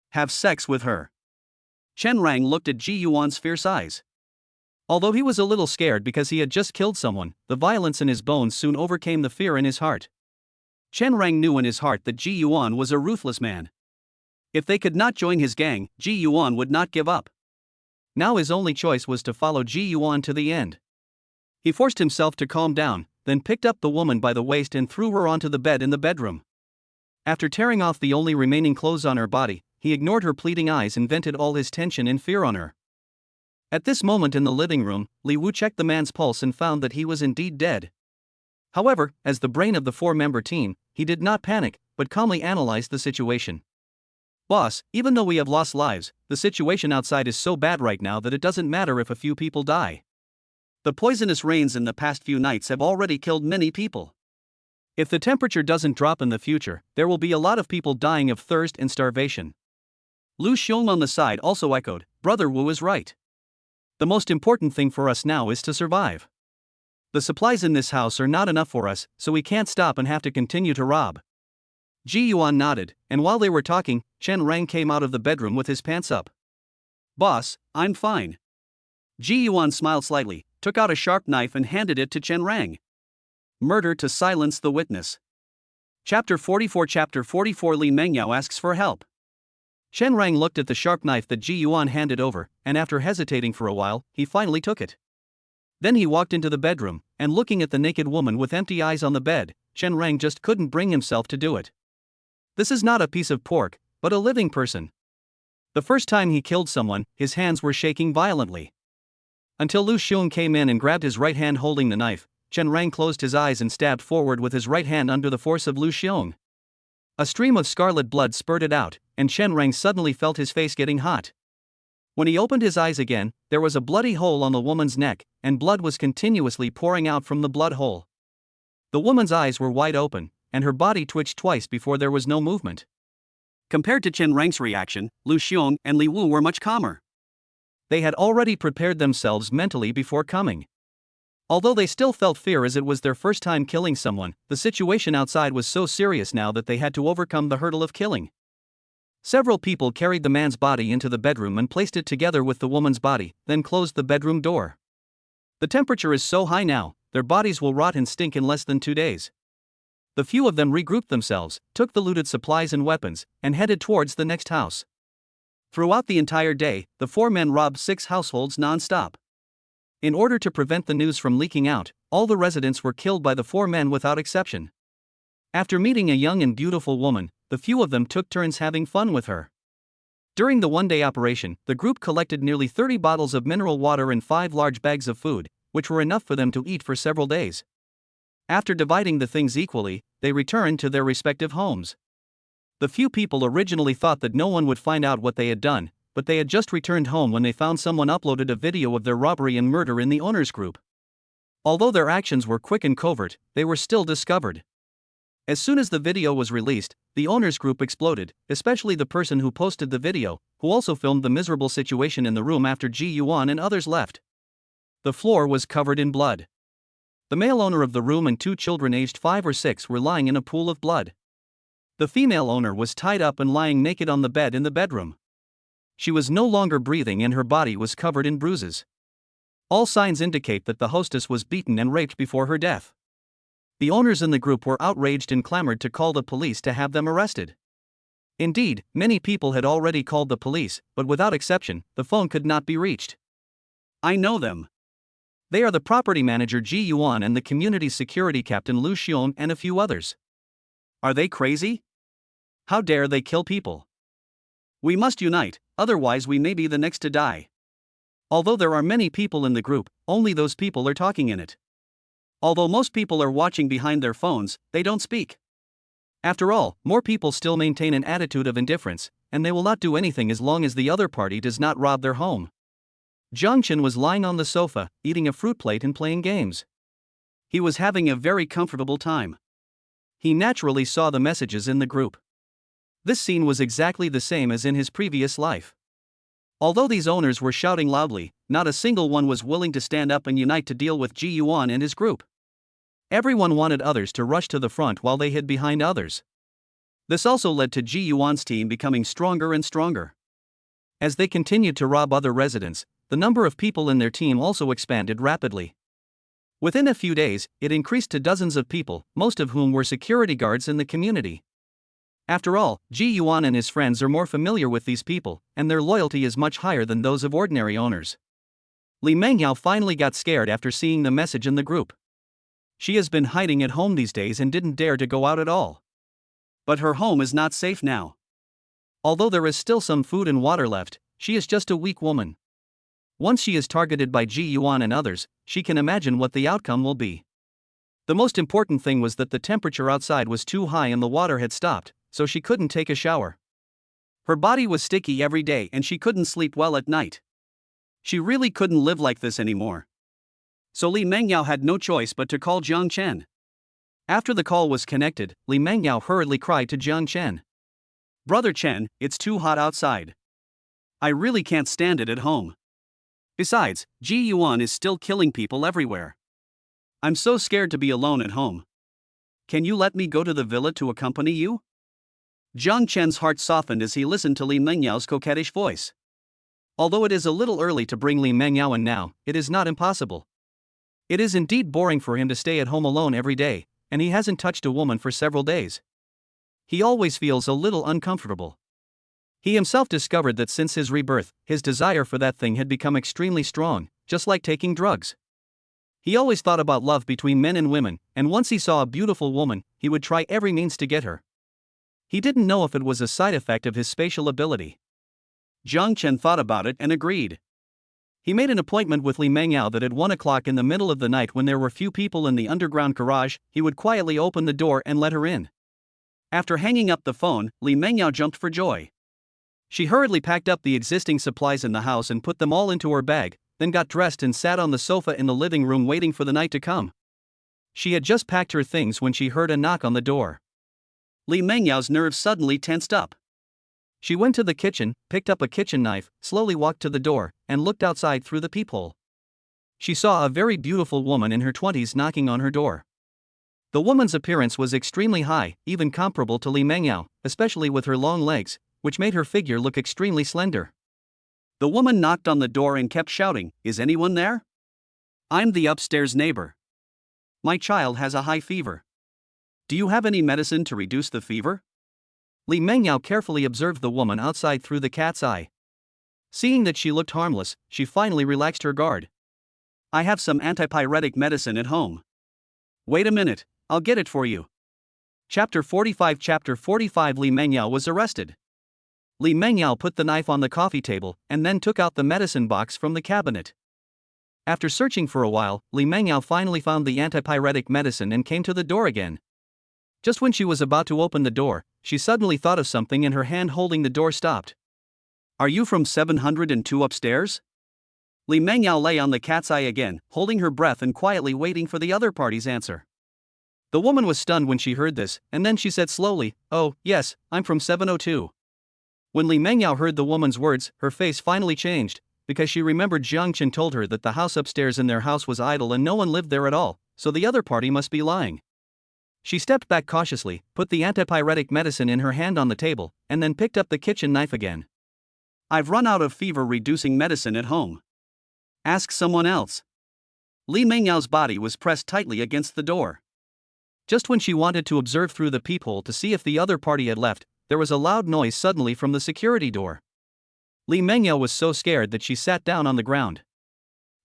Have sex with her?" Chen Rang looked at Ji Yuan's fierce eyes. Although he was a little scared because he had just killed someone, the violence in his bones soon overcame the fear in his heart. Chen Rang knew in his heart that Ji Yuan was a ruthless man. If they could not join his gang, Ji Yuan would not give up. Now his only choice was to follow Ji Yuan to the end. He forced himself to calm down, then picked up the woman by the waist and threw her onto the bed in the bedroom. After tearing off the only remaining clothes on her body, he ignored her pleading eyes and vented all his tension and fear on her. At this moment in the living room, Li Wu checked the man's pulse and found that he was indeed dead. However, as the brain of the four-member team, he did not panic, but calmly analyzed the situation. "Boss, even though we have lost lives, the situation outside is so bad right now that it doesn't matter if a few people die. The poisonous rains in the past few nights have already killed many people. If the temperature doesn't drop in the future, there will be a lot of people dying of thirst and starvation." Lu Xiong on the side also echoed, "Brother Wu is right. The most important thing for us now is to survive. The supplies in this house are not enough for us, so we can't stop and have to continue to rob." Ji Yuan nodded, and while they were talking, Chen Rang came out of the bedroom with his pants up. "Boss, I'm fine." Ji Yuan smiled slightly, took out a sharp knife and handed it to Chen Rang. Murder to silence the witness. Chapter 44 Li Mengyao asks for help. Chen Rang looked at the sharp knife that Ji Yuan handed over, and after hesitating for a while, he finally took it. Then he walked into the bedroom, and looking at the naked woman with empty eyes on the bed, Chen Rang just couldn't bring himself to do it. This is not a piece of pork, but a living person. The first time he killed someone, his hands were shaking violently. Until Lu Xiong came in and grabbed his right hand holding the knife, Chen Rang closed his eyes and stabbed forward with his right hand under the force of Lu Xiong. A stream of scarlet blood spurted out, and Chen Rang suddenly felt his face getting hot. When he opened his eyes again, there was a bloody hole on the woman's neck, and blood was continuously pouring out from the blood hole. The woman's eyes were wide open, and her body twitched twice before there was no movement. Compared to Chen Rang's reaction, Lu Xiong and Li Wu were much calmer. They had already prepared themselves mentally before coming. Although they still felt fear as it was their first time killing someone, the situation outside was so serious now that they had to overcome the hurdle of killing. Several people carried the man's body into the bedroom and placed it together with the woman's body, then closed the bedroom door. The temperature is so high now, their bodies will rot and stink in less than 2 days. The few of them regrouped themselves, took the looted supplies and weapons, and headed towards the next house. Throughout the entire day, the 4 men robbed 6 households non-stop. In order to prevent the news from leaking out, all the residents were killed by the 4 men without exception. After meeting a young and beautiful woman, the few of them took turns having fun with her. During the one-day operation, the group collected nearly 30 bottles of mineral water and 5 large bags of food, which were enough for them to eat for several days. After dividing the things equally, they returned to their respective homes. The few people originally thought that no one would find out what they had done, but they had just returned home when they found someone uploaded a video of their robbery and murder in the owners group. Although their actions were quick and covert, they were still discovered. As soon as the video was released, the owners group exploded, especially the person who posted the video, who also filmed the miserable situation in the room after Ji Yuan and others left. The floor was covered in blood. The male owner of the room and 2 children aged 5 or 6 were lying in a pool of blood. The female owner was tied up and lying naked on the bed in the bedroom. She was no longer breathing and her body was covered in bruises. All signs indicate that the hostess was beaten and raped before her death. The owners in the group were outraged and clamored to call the police to have them arrested. Indeed, many people had already called the police, but without exception, the phone could not be reached. I know them. They are the property manager Ji Yuan and the community security captain Lu Xiong and a few others. Are they crazy? How dare they kill people? We must unite, otherwise we may be the next to die. Although there are many people in the group, only those people are talking in it. Although most people are watching behind their phones, they don't speak. After all, more people still maintain an attitude of indifference, and they will not do anything as long as the other party does not rob their home. Jang Chen was lying on the sofa, eating a fruit plate and playing games. He was having a very comfortable time. He naturally saw the messages in the group. This scene was exactly the same as in his previous life. Although these owners were shouting loudly, not a single one was willing to stand up and unite to deal with Ji Yuan and his group. Everyone wanted others to rush to the front while they hid behind others. This also led to Ji Yuan's team becoming stronger and stronger. As they continued to rob other residents, the number of people in their team also expanded rapidly. Within a few days, it increased to dozens of people, most of whom were security guards in the community. After all, Ji Yuan and his friends are more familiar with these people, and their loyalty is much higher than those of ordinary owners. Li Mengyao finally got scared after seeing the message in the group. She has been hiding at home these days and didn't dare to go out at all. But her home is not safe now. Although there is still some food and water left, she is just a weak woman. Once she is targeted by Ji Yuan and others, she can imagine what the outcome will be. The most important thing was that the temperature outside was too high and the water had stopped, so she couldn't take a shower. Her body was sticky every day and she couldn't sleep well at night. She really couldn't live like this anymore. So Li Mengyao had no choice but to call Jang Chen. After the call was connected, Li Mengyao hurriedly cried to Jang Chen. "Brother Chen, it's too hot outside. I really can't stand it at home. Besides, Ji Yuan is still killing people everywhere. I'm so scared to be alone at home. Can you let me go to the villa to accompany you?" Jang Chen's heart softened as he listened to Li Mengyao's coquettish voice. Although it is a little early to bring Li Mengyao in now, it is not impossible. It is indeed boring for him to stay at home alone every day, and he hasn't touched a woman for several days. He always feels a little uncomfortable. He himself discovered that since his rebirth, his desire for that thing had become extremely strong, just like taking drugs. He always thought about love between men and women, and once he saw a beautiful woman, he would try every means to get her. He didn't know if it was a side effect of his spatial ability. Jang Chen thought about it and agreed. He made an appointment with Li Mengyao that at 1 o'clock in the middle of the night, when there were few people in the underground garage, he would quietly open the door and let her in. After hanging up the phone, Li Mengyao jumped for joy. She hurriedly packed up the existing supplies in the house and put them all into her bag, then got dressed and sat on the sofa in the living room waiting for the night to come. She had just packed her things when she heard a knock on the door. Li Mengyao's nerves suddenly tensed up. She went to the kitchen, picked up a kitchen knife, slowly walked to the door, and looked outside through the peephole. She saw a very beautiful woman in her 20s knocking on her door. The woman's appearance was extremely high, even comparable to Li Mengyao, especially with her long legs, which made her figure look extremely slender. The woman knocked on the door and kept shouting, "Is anyone there? I'm the upstairs neighbor. My child has a high fever. Do you have any medicine to reduce the fever?" Li Mengyao carefully observed the woman outside through the cat's eye. Seeing that she looked harmless, she finally relaxed her guard. I have some antipyretic medicine at home. Wait a minute, I'll get it for you. Chapter 45 Li Mengyao was arrested. Li Mengyao put the knife on the coffee table and then took out the medicine box from the cabinet. After searching for a while, Li Mengyao finally found the antipyretic medicine and came to the door again. Just when she was about to open the door, she suddenly thought of something and her hand holding the door stopped. Are you from 702 upstairs? Li Mengyao lay on the cat's eye again, holding her breath and quietly waiting for the other party's answer. The woman was stunned when she heard this, and then she said slowly, "Oh, yes, I'm from 702. When Li Mengyao heard the woman's words, her face finally changed, because she remembered Jang Chen told her that the house upstairs in their house was idle and no one lived there at all, so the other party must be lying. She stepped back cautiously, put the antipyretic medicine in her hand on the table, and then picked up the kitchen knife again. I've run out of fever-reducing medicine at home. Ask someone else. Li Mengyao's body was pressed tightly against the door. Just when she wanted to observe through the peephole to see if the other party had left, there was a loud noise suddenly from the security door. Li Mengyao was so scared that she sat down on the ground.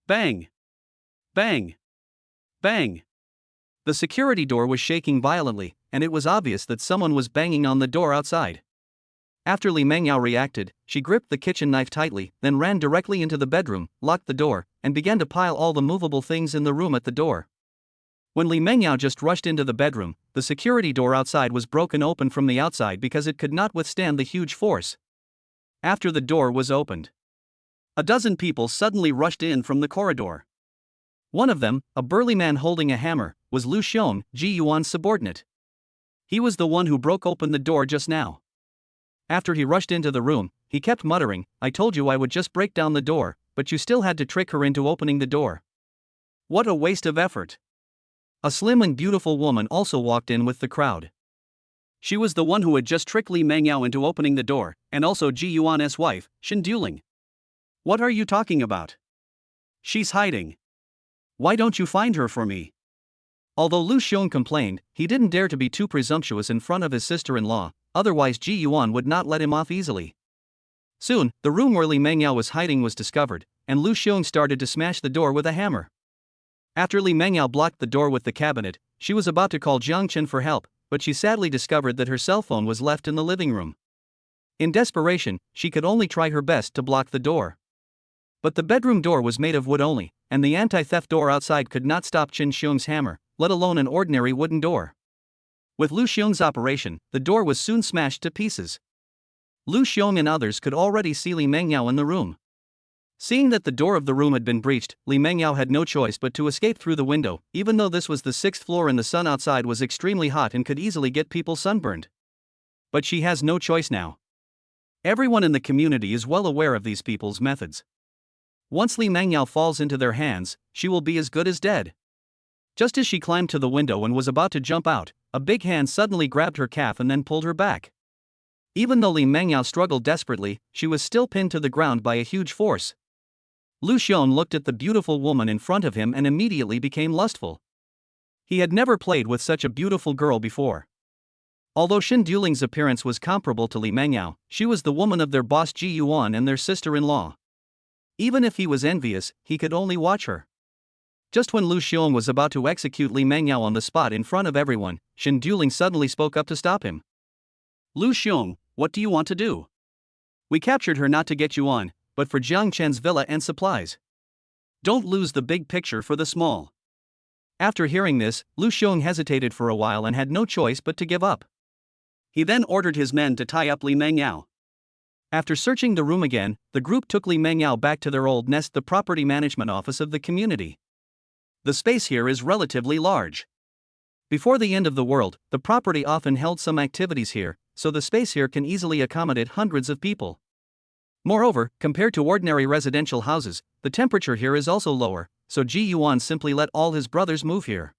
Bang! Bang! Bang! The security door was shaking violently, and it was obvious that someone was banging on the door outside. After Li Mengyao reacted, she gripped the kitchen knife tightly, then ran directly into the bedroom, locked the door, and began to pile all the movable things in the room at the door. When Li Mengyao just rushed into the bedroom, the security door outside was broken open from the outside because it could not withstand the huge force. After the door was opened, a dozen people suddenly rushed in from the corridor. One of them, a burly man holding a hammer, was Lu Xiong, Ji Yuan's subordinate. He was the one who broke open the door just now. After he rushed into the room, he kept muttering, "I told you I would just break down the door, but you still had to trick her into opening the door. What a waste of effort." A slim and beautiful woman also walked in with the crowd. She was the one who had just tricked Li Mengyao into opening the door, and also Ji Yuan's wife, Shen Duling. What are you talking about? She's hiding. Why don't you find her for me? Although Lu Xiong complained, he didn't dare to be too presumptuous in front of his sister-in-law, otherwise Ji Yuan would not let him off easily. Soon, the room where Li Mengyao was hiding was discovered, and Lu Xiong started to smash the door with a hammer. After Li Mengyao blocked the door with the cabinet, she was about to call Jang Chen for help, but she sadly discovered that her cell phone was left in the living room. In desperation, she could only try her best to block the door. But the bedroom door was made of wood only, and the anti-theft door outside could not stop Chen Xiong's hammer, let alone an ordinary wooden door. With Lu Xiong's operation, the door was soon smashed to pieces. Lu Xiong and others could already see Li Mengyao in the room. Seeing that the door of the room had been breached, Li Mengyao had no choice but to escape through the window, even though this was the 6th floor and the sun outside was extremely hot and could easily get people sunburned. But she has no choice now. Everyone in the community is well aware of these people's methods. Once Li Mengyao falls into their hands, she will be as good as dead. Just as she climbed to the window and was about to jump out, a big hand suddenly grabbed her calf and then pulled her back. Even though Li Mengyao struggled desperately, she was still pinned to the ground by a huge force. Lu Xiong looked at the beautiful woman in front of him and immediately became lustful. He had never played with such a beautiful girl before. Although Shen Duling's appearance was comparable to Li Mengyao, she was the woman of their boss Ji Yuan and their sister-in-law. Even if he was envious, he could only watch her. Just when Lu Xiong was about to execute Li Mengyao on the spot in front of everyone, Shen Duling suddenly spoke up to stop him. Lu Xiong, what do you want to do? We captured her not to get you on, but for Jang Chen's villa and supplies. Don't lose the big picture for the small. After hearing this, Lu Xiong hesitated for a while and had no choice but to give up. He then ordered his men to tie up Li Mengyao. After searching the room again, the group took Li Mengyao back to their old nest, the property management office of the community. The space here is relatively large. Before the end of the world, the property often held some activities here, so the space here can easily accommodate hundreds of people. Moreover, compared to ordinary residential houses, the temperature here is also lower, so Ji Yuan simply let all his brothers move here.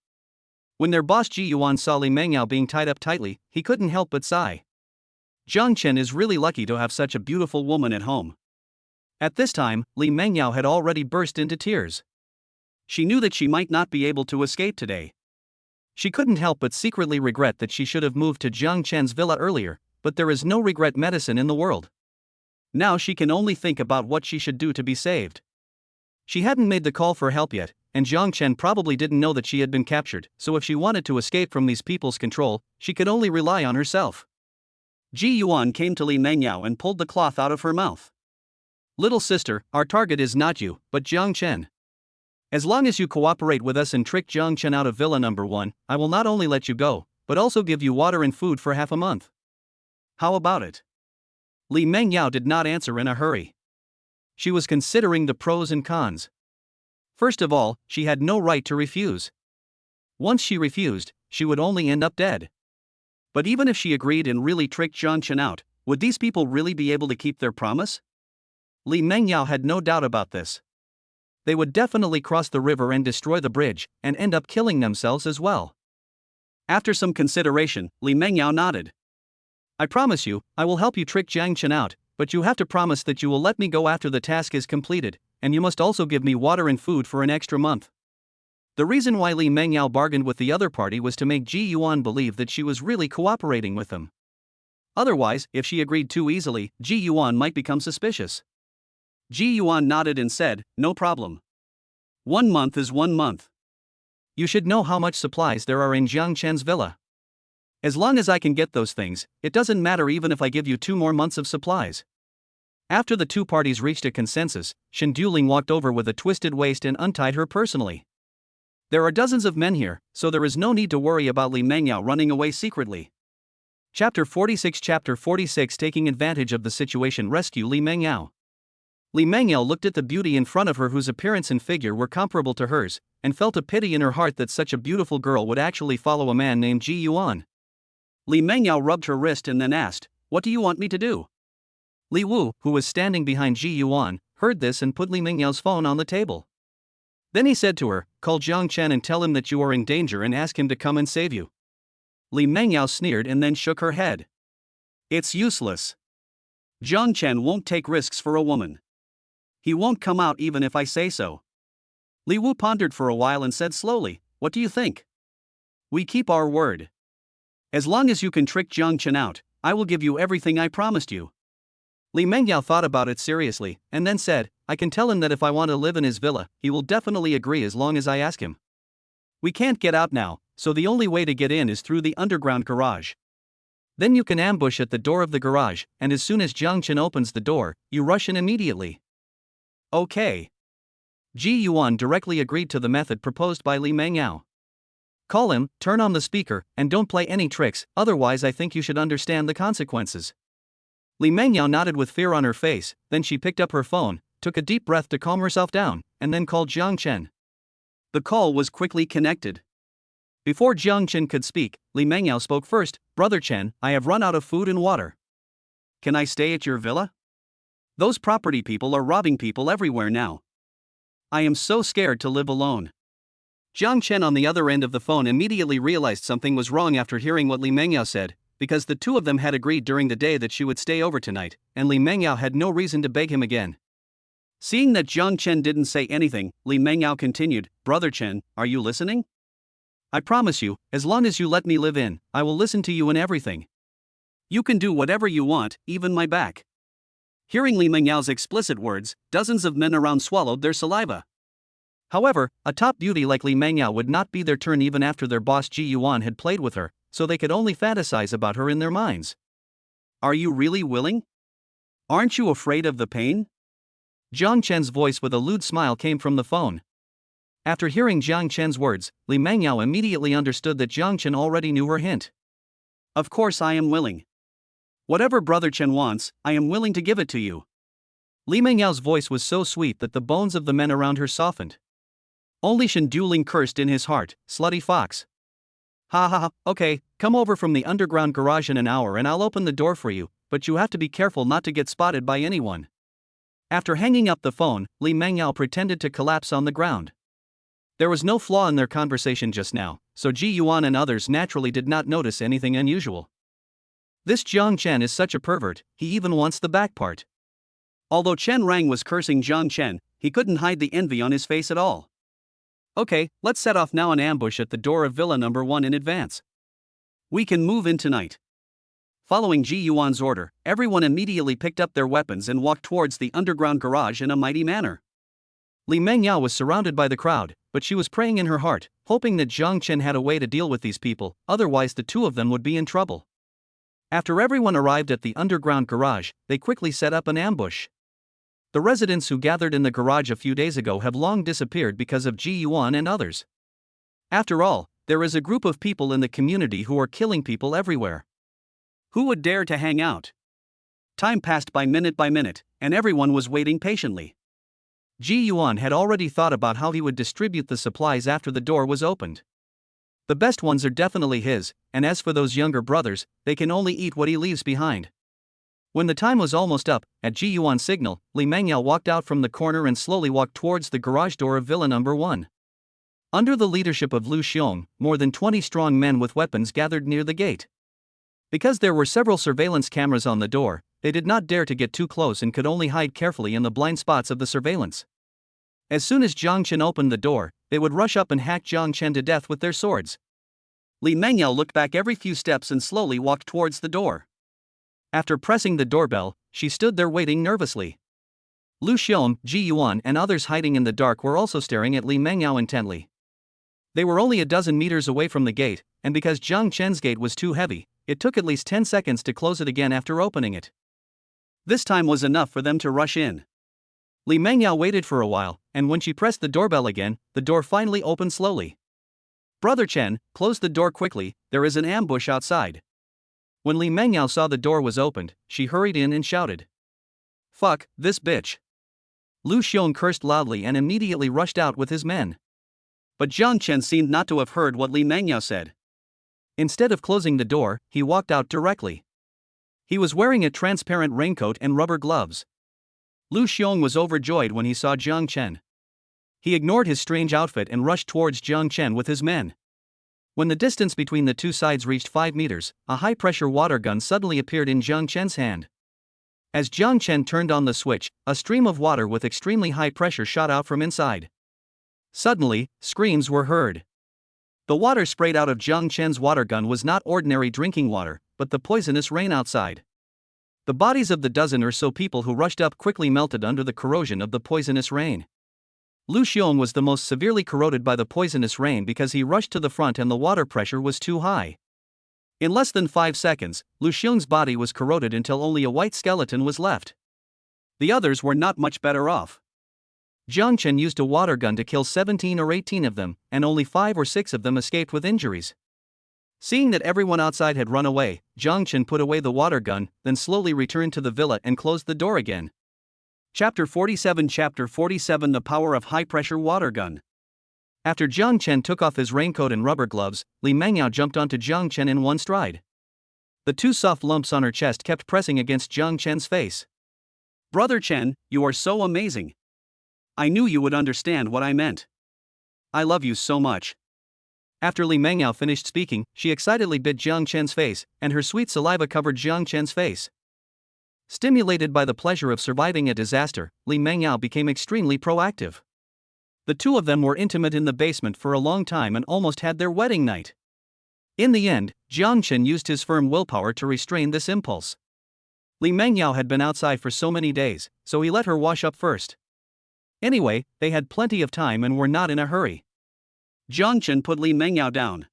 When their boss Ji Yuan saw Li Mengyao being tied up tightly, he couldn't help but sigh. Jang Chen is really lucky to have such a beautiful woman at home. At this time, Li Mengyao had already burst into tears. She knew that she might not be able to escape today. She couldn't help but secretly regret that she should have moved to Jang Chen's villa earlier, but there is no regret medicine in the world. Now she can only think about what she should do to be saved. She hadn't made the call for help yet, and Jang Chen probably didn't know that she had been captured, so if she wanted to escape from these people's control, she could only rely on herself. Ji Yuan came to Li Mengyao and pulled the cloth out of her mouth. Little sister, our target is not you, but Jang Chen. As long as you cooperate with us and trick Jang Chen out of Villa number 1, I will not only let you go, but also give you water and food for half a month. How about it? Li Mengyao did not answer in a hurry. She was considering the pros and cons. First of all, she had no right to refuse. Once she refused, she would only end up dead. But even if she agreed and really tricked Jang Chen out, would these people really be able to keep their promise? Li Mengyao had no doubt about this. They would definitely cross the river and destroy the bridge, and end up killing themselves as well. After some consideration, Li Mengyao nodded. I promise you, I will help you trick Jang Chen out, but you have to promise that you will let me go after the task is completed, and you must also give me water and food for an extra month. The reason why Li Mengyao bargained with the other party was to make Ji Yuan believe that she was really cooperating with them. Otherwise, if she agreed too easily, Ji Yuan might become suspicious. Ji Yuan nodded and said, no problem. 1 month is 1 month. You should know how much supplies there are in Jang Chen's villa. As long as I can get those things, it doesn't matter even if I give you 2 more months of supplies. After the two parties reached a consensus, Shen Duling walked over with a twisted waist and untied her personally. There are dozens of men here, so there is no need to worry about Li Mengyao running away secretly. Chapter 46 Taking advantage of the situation, rescue Li Mengyao. Li Mengyao looked at the beauty in front of her whose appearance and figure were comparable to hers, and felt a pity in her heart that such a beautiful girl would actually follow a man named Ji Yuan. Li Mengyao rubbed her wrist and then asked, what do you want me to do? Li Wu, who was standing behind Ji Yuan, heard this and put Li Mengyao's phone on the table. Then he said to her, call Jang Chen and tell him that you are in danger and ask him to come and save you. Li Mengyao sneered and then shook her head. It's useless. Jang Chen won't take risks for a woman. He won't come out even if I say so. Li Wu pondered for a while and said slowly, what do you think? We keep our word. As long as you can trick Jang Chen out, I will give you everything I promised you. Li Mengyao thought about it seriously, and then said, I can tell him that if I want to live in his villa, he will definitely agree as long as I ask him. We can't get out now, so the only way to get in is through the underground garage. Then you can ambush at the door of the garage, and as soon as Jang Chen opens the door, you rush in immediately. Okay. Ji Yuan directly agreed to the method proposed by Li Mengyao. Call him, turn on the speaker, and don't play any tricks, otherwise I think you should understand the consequences. Li Mengyao nodded with fear on her face, then she picked up her phone, took a deep breath to calm herself down, and then called Jang Chen. The call was quickly connected. Before Jang Chen could speak, Li Mengyao spoke first, Brother Chen, I have run out of food and water. Can I stay at your villa? Those property people are robbing people everywhere now. I am so scared to live alone. Jang Chen on the other end of the phone immediately realized something was wrong after hearing what Li Mengyao said, because the two of them had agreed during the day that she would stay over tonight, and Li Mengyao had no reason to beg him again. Seeing that Jang Chen didn't say anything, Li Mengyao continued, Brother Chen, are you listening? I promise you, as long as you let me live in, I will listen to you in everything. You can do whatever you want, even my back. Hearing Li Mengyao's explicit words, dozens of men around swallowed their saliva. However, a top beauty like Li Mengyao would not be their turn even after their boss Ji Yuan had played with her, so they could only fantasize about her in their minds. Are you really willing? Aren't you afraid of the pain? Jang Chen's voice with a lewd smile came from the phone. After hearing Jang Chen's words, Li Mengyao immediately understood that Jang Chen already knew her hint. Of course I am willing. Whatever Brother Chen wants, I am willing to give it to you. Li Mengyao's voice was so sweet that the bones of the men around her softened. Only Shen Duling cursed in his heart, slutty fox. Ha ha ha, okay, come over from the underground garage in an hour and I'll open the door for you, but you have to be careful not to get spotted by anyone. After hanging up the phone, Li Mengyao pretended to collapse on the ground. There was no flaw in their conversation just now, so Ji Yuan and others naturally did not notice anything unusual. This Jang Chen is such a pervert, he even wants the back part. Although Chen Rang was cursing Jang Chen, he couldn't hide the envy on his face at all. Okay, let's set off now and ambush at the door of Villa number 1 in advance. We can move in tonight. Following Ji Yuan's order, everyone immediately picked up their weapons and walked towards the underground garage in a mighty manner. Li Mengyao was surrounded by the crowd, but she was praying in her heart, hoping that Jang Chen had a way to deal with these people, otherwise the two of them would be in trouble. After everyone arrived at the underground garage, they quickly set up an ambush. The residents who gathered in the garage a few days ago have long disappeared because of Ji Yuan and others. After all, there is a group of people in the community who are killing people everywhere. Who would dare to hang out? Time passed by minute, and everyone was waiting patiently. Ji Yuan had already thought about how he would distribute the supplies after the door was opened. The best ones are definitely his, and as for those younger brothers, they can only eat what he leaves behind. When the time was almost up, at Ji Yuan's signal, Li Mengyao walked out from the corner and slowly walked towards the garage door of Villa number 1. Under the leadership of Lu Xiong, more than 20 strong men with weapons gathered near the gate. Because there were several surveillance cameras on the door, they did not dare to get too close and could only hide carefully in the blind spots of the surveillance. As soon as Jang Chen opened the door, they would rush up and hack Jang Chen to death with their swords. Li Mengyao looked back every few steps and slowly walked towards the door. After pressing the doorbell, she stood there waiting nervously. Lu Xiong, Ji Yuan and others hiding in the dark were also staring at Li Mengyao intently. They were only a dozen meters away from the gate, and because Jang Chen's gate was too heavy, it took at least 10 seconds to close it again after opening it. This time was enough for them to rush in. Li Mengyao waited for a while, and when she pressed the doorbell again, the door finally opened slowly. "Brother Chen, close the door quickly, there is an ambush outside." When Li Mengyao saw the door was opened, she hurried in and shouted, "Fuck, this bitch." Lu Xiong cursed loudly and immediately rushed out with his men. But Jang Chen seemed not to have heard what Li Mengyao said. Instead of closing the door, he walked out directly. He was wearing a transparent raincoat and rubber gloves. Lu Xiong was overjoyed when he saw Jang Chen. He ignored his strange outfit and rushed towards Jang Chen with his men. When the distance between the two sides reached 5 meters, a high-pressure water gun suddenly appeared in Jang Chen's hand. As Jang Chen turned on the switch, a stream of water with extremely high pressure shot out from inside. Suddenly, screams were heard. The water sprayed out of Jang Chen's water gun was not ordinary drinking water, but the poisonous rain outside. The bodies of the dozen or so people who rushed up quickly melted under the corrosion of the poisonous rain. Lu Xiong was the most severely corroded by the poisonous rain because he rushed to the front and the water pressure was too high. In less than 5 seconds, Lu Xiong's body was corroded until only a white skeleton was left. The others were not much better off. Jang Chen used a water gun to kill 17 or 18 of them, and only 5 or 6 of them escaped with injuries. Seeing that everyone outside had run away, Jang Chen put away the water gun, then slowly returned to the villa and closed the door again. Chapter 47 The Power of High-Pressure Water Gun. After Jang Chen took off his raincoat and rubber gloves, Li Mengyao jumped onto Jang Chen in one stride. The 2 soft lumps on her chest kept pressing against Jang Chen's face. "Brother Chen, you are so amazing. I knew you would understand what I meant. I love you so much." After Li Mengyao finished speaking, she excitedly bit Jang Chen's face, and her sweet saliva covered Jang Chen's face. Stimulated by the pleasure of surviving a disaster, Li Mengyao became extremely proactive. The two of them were intimate in the basement for a long time and almost had their wedding night. In the end, Jang Chen used his firm willpower to restrain this impulse. Li Mengyao had been outside for so many days, so he let her wash up first. Anyway, they had plenty of time and were not in a hurry. Jang Chen put Li Mengyao down.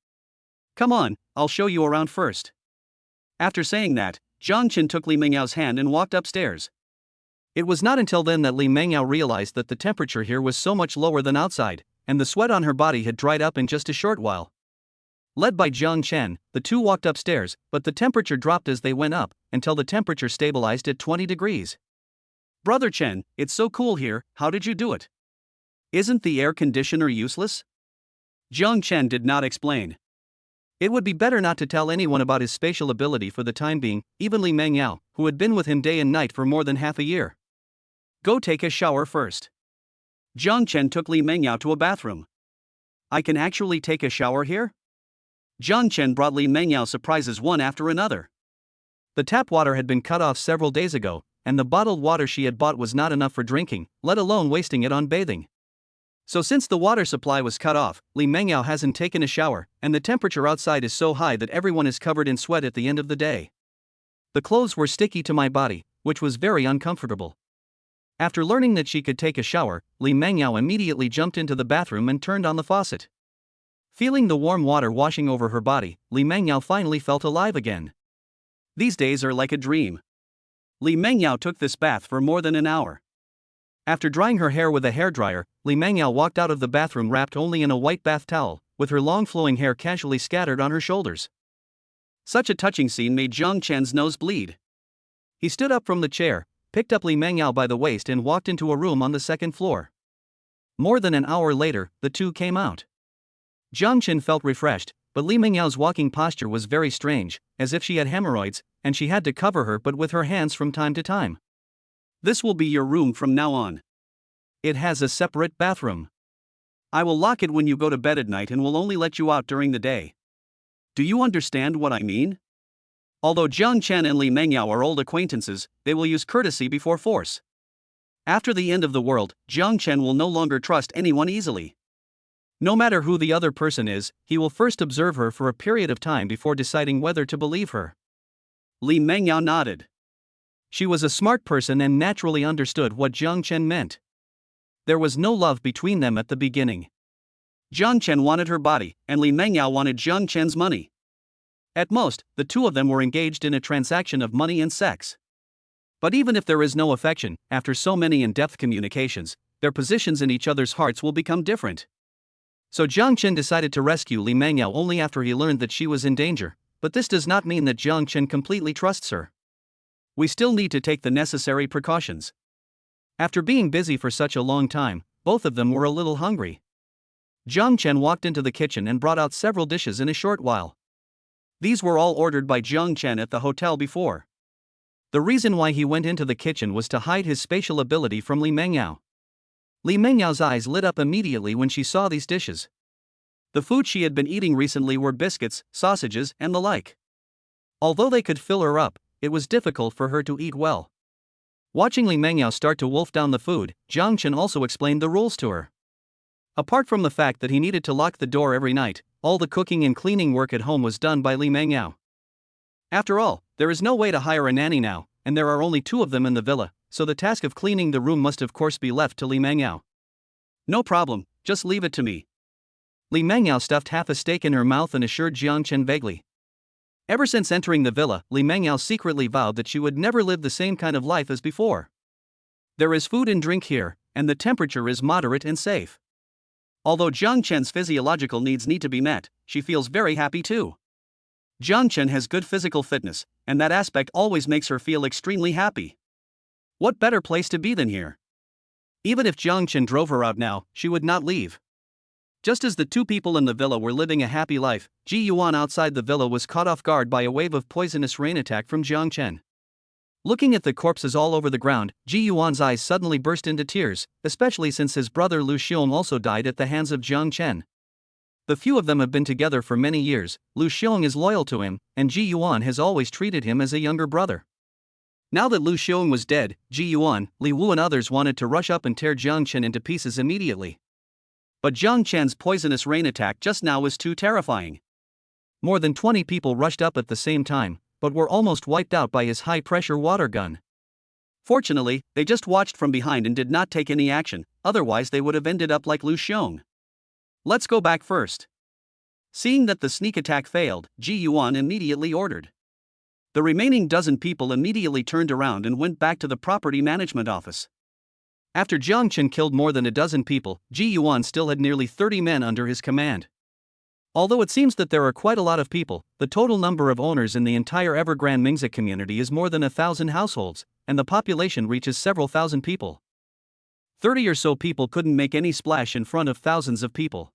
"Come on, I'll show you around first." After saying that, Jang Chen took Li Mengyao's hand and walked upstairs. It was not until then that Li Mengyao realized that the temperature here was so much lower than outside, and the sweat on her body had dried up in just a short while. Led by Jang Chen, the two walked upstairs, but the temperature dropped as they went up, until the temperature stabilized at 20 degrees. "Brother Chen, it's so cool here, how did you do it? Isn't the air conditioner useless?" Jang Chen did not explain. It would be better not to tell anyone about his spatial ability for the time being, even Li Mengyao, who had been with him day and night for more than half a year. "Go take a shower first." Jang Chen took Li Mengyao to a bathroom. "I can actually take a shower here?" Jang Chen brought Li Mengyao surprises one after another. The tap water had been cut off several days ago, and the bottled water she had bought was not enough for drinking, let alone wasting it on bathing. So since the water supply was cut off, Li Mengyao hasn't taken a shower, and the temperature outside is so high that everyone is covered in sweat at the end of the day. The clothes were sticky to my body, which was very uncomfortable. After learning that she could take a shower, Li Mengyao immediately jumped into the bathroom and turned on the faucet. Feeling the warm water washing over her body, Li Mengyao finally felt alive again. These days are like a dream. Li Mengyao took this bath for more than an hour. After drying her hair with a hairdryer, Li Mengyao walked out of the bathroom wrapped only in a white bath towel, with her long flowing hair casually scattered on her shoulders. Such a touching scene made Jang Chen's nose bleed. He stood up from the chair, picked up Li Mengyao by the waist and walked into a room on the second floor. More than an hour later, the two came out. Jang Chen felt refreshed, but Li Mengyao's walking posture was very strange, as if she had hemorrhoids, and she had to cover her butt with her hands from time to time. This will be your room from now on. It has a separate bathroom. I will lock it when you go to bed at night and will only let you out during the day. Do you understand what I mean? Although Jang Chen and Li Mengyao are old acquaintances, they will use courtesy before force. After the end of the world, Jang Chen will no longer trust anyone easily. No matter who the other person is, he will first observe her for a period of time before deciding whether to believe her. Li Mengyao nodded. She was a smart person and naturally understood what Jang Chen meant. There was no love between them at the beginning. Jang Chen wanted her body, and Li Mengyao wanted Jang Chen's money. At most, the two of them were engaged in a transaction of money and sex. But even if there is no affection, after so many in-depth communications, their positions in each other's hearts will become different. So Jang Chen decided to rescue Li Mengyao only after he learned that she was in danger, but this does not mean that Jang Chen completely trusts her. We still need to take the necessary precautions. After being busy for such a long time, both of them were a little hungry. Jang Chen walked into the kitchen and brought out several dishes in a short while. These were all ordered by Jang Chen at the hotel before. The reason why he went into the kitchen was to hide his spatial ability from Li Mengyao. Li Mengyao's eyes lit up immediately when she saw these dishes. The food she had been eating recently were biscuits, sausages, and the like. Although they could fill her up, it was difficult for her to eat well. Watching Li Mengyao start to wolf down the food, Jang Chen also explained the rules to her. Apart from the fact that he needed to lock the door every night, all the cooking and cleaning work at home was done by Li Mengyao. After all, there is no way to hire a nanny now, and there are only two of them in the villa, so the task of cleaning the room must of course be left to Li Mengyao. No problem, just leave it to me. Li Mengyao stuffed half a steak in her mouth and assured Jang Chen vaguely. Ever since entering the villa, Li Mengyao secretly vowed that she would never live the same kind of life as before. There is food and drink here, and the temperature is moderate and safe. Although Jang Chen's physiological needs need to be met, she feels very happy too. Jang Chen has good physical fitness, and that aspect always makes her feel extremely happy. What better place to be than here? Even if Jang Chen drove her out now, she would not leave. Just as the two people in the villa were living a happy life, Ji Yuan outside the villa was caught off guard by a wave of poisonous rain attack from Jang Chen. Looking at the corpses all over the ground, Ji Yuan's eyes suddenly burst into tears, especially since his brother Lu Xiong also died at the hands of Jang Chen. The few of them have been together for many years, Lu Xiong is loyal to him, and Ji Yuan has always treated him as a younger brother. Now that Lu Xiong was dead, Ji Yuan, Li Wu and others wanted to rush up and tear Jang Chen into pieces immediately. But Jang Chen's poisonous rain attack just now was too terrifying. More than 20 people rushed up at the same time, but were almost wiped out by his high-pressure water gun. Fortunately, they just watched from behind and did not take any action, otherwise they would have ended up like Lu Xiong. Let's go back first. Seeing that the sneak attack failed, Ji Yuan immediately ordered. The remaining dozen people immediately turned around and went back to the property management office. After Jang Chen killed more than a dozen people, Ji Yuan still had nearly 30 men under his command. Although it seems that there are quite a lot of people, the total number of owners in the entire Evergrande Mingzi community is more than 1,000 households, and the population reaches several thousand people. 30 or so people couldn't make any splash in front of thousands of people.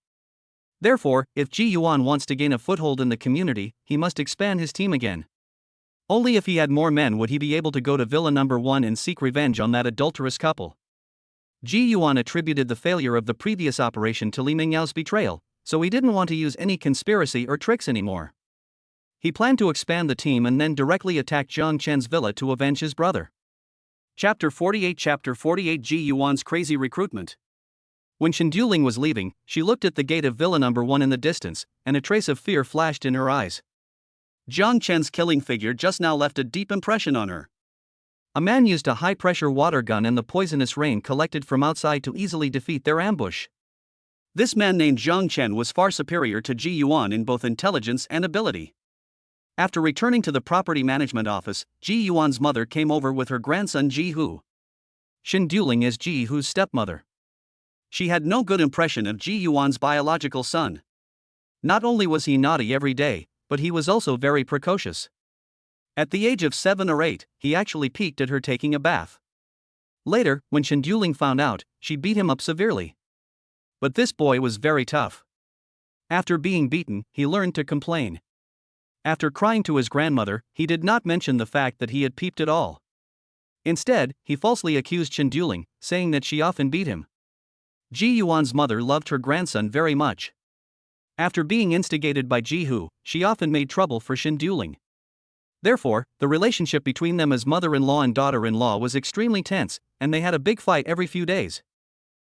Therefore, if Ji Yuan wants to gain a foothold in the community, he must expand his team again. Only if he had more men would he be able to go to Villa Number 1 and seek revenge on that adulterous couple. Ji Yuan attributed the failure of the previous operation to Li Mengyao's betrayal, so he didn't want to use any conspiracy or tricks anymore. He planned to expand the team and then directly attack Jang Chen's villa to avenge his brother. Chapter 48 Ji Yuan's crazy recruitment. When Shen Duling was leaving, she looked at the gate of Villa Number 1 in the distance, and a trace of fear flashed in her eyes. Jang Chen's killing figure just now left a deep impression on her. A man used a high-pressure water gun and the poisonous rain collected from outside to easily defeat their ambush. This man named Jang Chen was far superior to Ji Yuan in both intelligence and ability. After returning to the property management office, Ji Yuan's mother came over with her grandson Ji Hu. Shen Duling is Ji Hu's stepmother. She had no good impression of Ji Yuan's biological son. Not only was he naughty every day, but he was also very precocious. At the age of 7 or 8, he actually peeked at her taking a bath. Later, when Shen Duling found out, she beat him up severely. But this boy was very tough. After being beaten, he learned to complain. After crying to his grandmother, he did not mention the fact that he had peeped at all. Instead, he falsely accused Shen Duling, saying that she often beat him. Ji Yuan's mother loved her grandson very much. After being instigated by Ji Hu, she often made trouble for Shen Duling. Therefore, the relationship between them as mother-in-law and daughter-in-law was extremely tense, and they had a big fight every few days.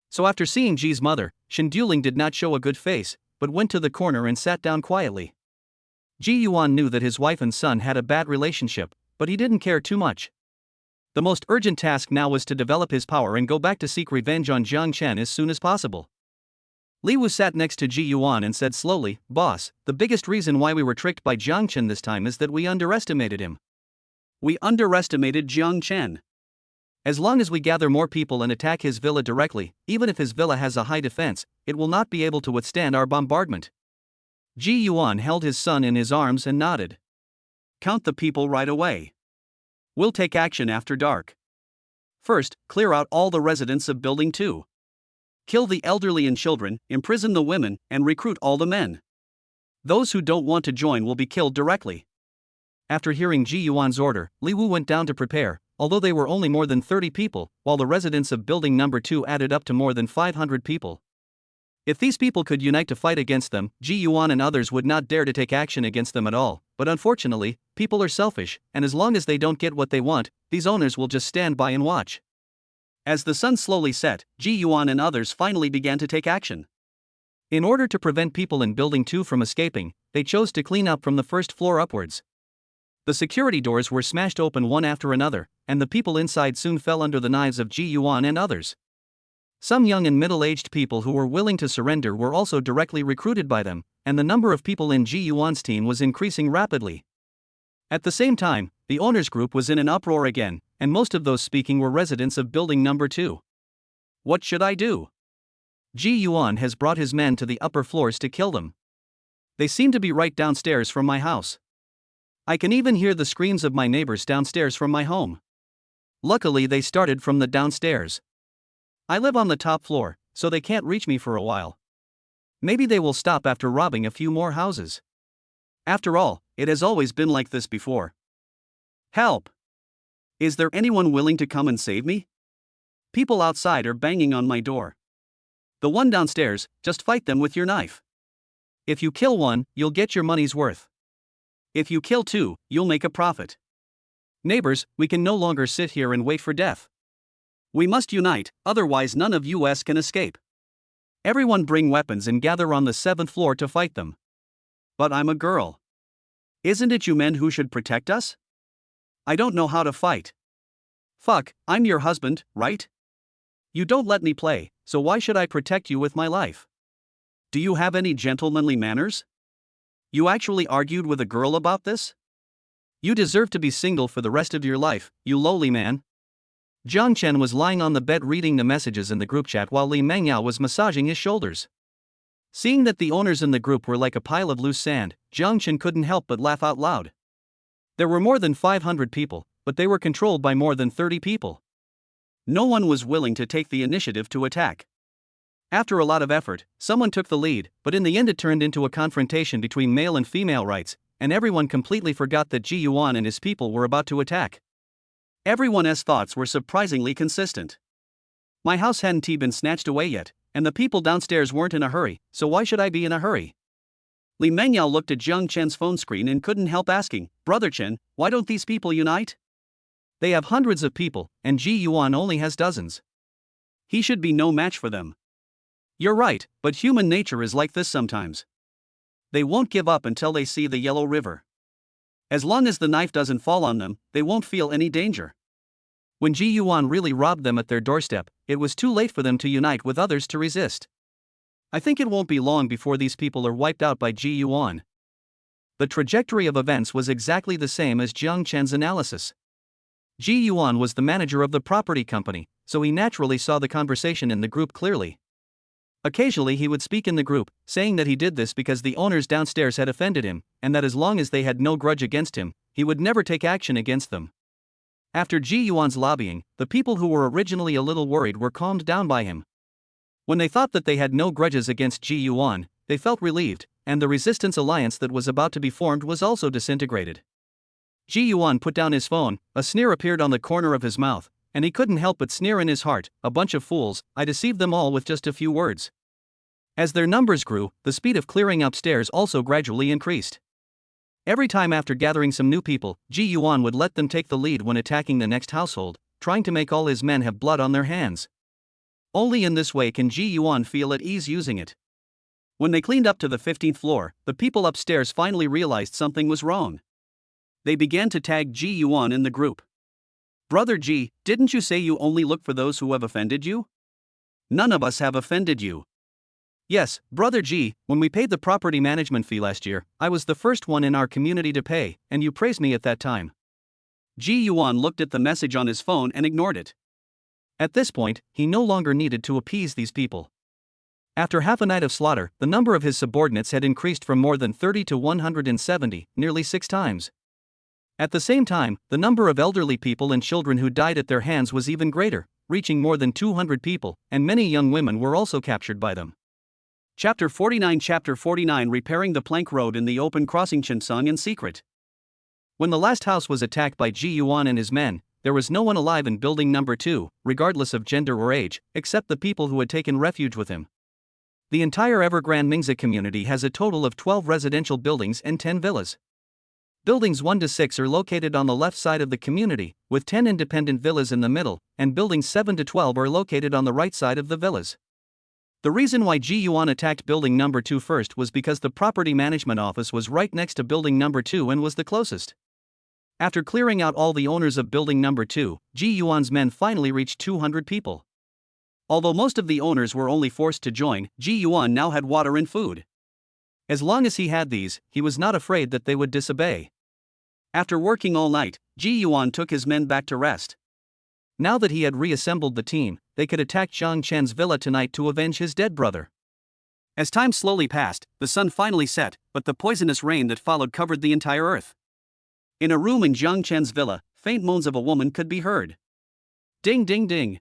So after seeing Ji's mother, Shen Duling did not show a good face, but went to the corner and sat down quietly. Ji Yuan knew that his wife and son had a bad relationship, but he didn't care too much. The most urgent task now was to develop his power and go back to seek revenge on Jang Chen as soon as possible. Li Wu sat next to Ji Yuan and said slowly, "Boss, the biggest reason why we were tricked by Jang Chen this time is that we underestimated him. We underestimated Jang Chen. As long as we gather more people and attack his villa directly, even if his villa has a high defense, it will not be able to withstand our bombardment." Ji Yuan held his son in his arms and nodded. "Count the people right away. We'll take action after dark. First, clear out all the residents of Building 2. Kill the elderly and children, imprison the women, and recruit all the men. Those who don't want to join will be killed directly." After hearing Ji Yuan's order, Li Wu went down to prepare, although they were only more than 30 people, while the residents of Building Number 2 added up to more than 500 people. If these people could unite to fight against them, Ji Yuan and others would not dare to take action against them at all, but unfortunately, people are selfish, and as long as they don't get what they want, these owners will just stand by and watch. As the sun slowly set, Ji Yuan and others finally began to take action. In order to prevent people in Building 2 from escaping, they chose to clean up from the first floor upwards. The security doors were smashed open one after another, and the people inside soon fell under the knives of Ji Yuan and others. Some young and middle-aged people who were willing to surrender were also directly recruited by them, and the number of people in Ji Yuan's team was increasing rapidly. At the same time, the owners group was in an uproar again, and most of those speaking were residents of Building Number 2. "What should I do? Ji Yuan has brought his men to the upper floors to kill them. They seem to be right downstairs from my house. I can even hear the screams of my neighbors downstairs from my home. Luckily they started from the downstairs. I live on the top floor, so they can't reach me for a while. Maybe they will stop after robbing a few more houses. After all, it has always been like this before. Help! Is there anyone willing to come and save me? People outside are banging on my door. The one downstairs, just fight them with your knife. If you kill one, you'll get your money's worth. If you kill two, you'll make a profit. Neighbors, we can no longer sit here and wait for death. We must unite, otherwise none of us can escape. Everyone bring weapons and gather on the 7th floor to fight them. But I'm a girl. Isn't it you men who should protect us? I don't know how to fight. Fuck, I'm your husband, right? You don't let me play, so why should I protect you with my life? Do you have any gentlemanly manners? You actually argued with a girl about this? You deserve to be single for the rest of your life, you lowly man. Jang Chen was lying on the bed reading the messages in the group chat while Li Mengyao was massaging his shoulders. Seeing that the owners in the group were like a pile of loose sand, Jang Chen couldn't help but laugh out loud. There were more than 500 people, but they were controlled by more than 30 people. No one was willing to take the initiative to attack. After a lot of effort, someone took the lead, but in the end it turned into a confrontation between male and female rights, and everyone completely forgot that Ji Yuan and his people were about to attack. Everyone's thoughts were surprisingly consistent. My house hadn't been snatched away yet, and the people downstairs weren't in a hurry, so why should I be in a hurry? Li Mengyao looked at Jang Chen's phone screen and couldn't help asking, "Brother Chen, why don't these people unite? They have hundreds of people, and Ji Yuan only has dozens. He should be no match for them." You're right, but human nature is like this sometimes. They won't give up until they see the Yellow River. As long as the knife doesn't fall on them, they won't feel any danger. When Ji Yuan really robbed them at their doorstep, it was too late for them to unite with others to resist. I think it won't be long before these people are wiped out by Ji Yuan. The trajectory of events was exactly the same as Jang Chen's analysis. Ji Yuan was the manager of the property company, so he naturally saw the conversation in the group clearly. Occasionally he would speak in the group, saying that he did this because the owners downstairs had offended him, and that as long as they had no grudge against him, he would never take action against them. After Ji Yuan's lobbying, the people who were originally a little worried were calmed down by him. When they thought that they had no grudges against Ji Yuan, they felt relieved, and the resistance alliance that was about to be formed was also disintegrated. Ji Yuan put down his phone, a sneer appeared on the corner of his mouth, and he couldn't help but sneer in his heart, "A bunch of fools, I deceived them all with just a few words." As their numbers grew, the speed of clearing upstairs also gradually increased. Every time after gathering some new people, Ji Yuan would let them take the lead when attacking the next household, trying to make all his men have blood on their hands. Only in this way can Ji Yuan feel at ease using it. When they cleaned up to the 15th floor, the people upstairs finally realized something was wrong. They began to tag Ji Yuan in the group. "Brother Ji, didn't you say you only look for those who have offended you? None of us have offended you." "Yes, Brother Ji, when we paid the property management fee last year, I was the first one in our community to pay, and you praised me at that time." Ji Yuan looked at the message on his phone and ignored it. At this point, he no longer needed to appease these people. After half a night of slaughter, the number of his subordinates had increased from more than 30 to 170, nearly 6 times. At the same time, the number of elderly people and children who died at their hands was even greater, reaching more than 200 people, and many young women were also captured by them. Chapter 49 Repairing the plank road in the open crossing Chengsong in secret. When the last house was attacked by Ji Yuan and his men, there was no one alive in building number 2, regardless of gender or age, except the people who had taken refuge with him. The entire Evergrande Mingzi community has a total of 12 residential buildings and 10 villas. Buildings 1 to 6 are located on the left side of the community, with 10 independent villas in the middle, and buildings 7 to 12 are located on the right side of the villas. The reason why Ji Yuan attacked building number 2 first was because the property management office was right next to building number 2 and was the closest. After clearing out all the owners of building number 2, Ji Yuan's men finally reached 200 people. Although most of the owners were only forced to join, Ji Yuan now had water and food. As long as he had these, he was not afraid that they would disobey. After working all night, Ji Yuan took his men back to rest. Now that he had reassembled the team, they could attack Jang Chen's villa tonight to avenge his dead brother. As time slowly passed, the sun finally set, but the poisonous rain that followed covered the entire earth. In a room in Jang Chen's villa, faint moans of a woman could be heard. Ding ding ding.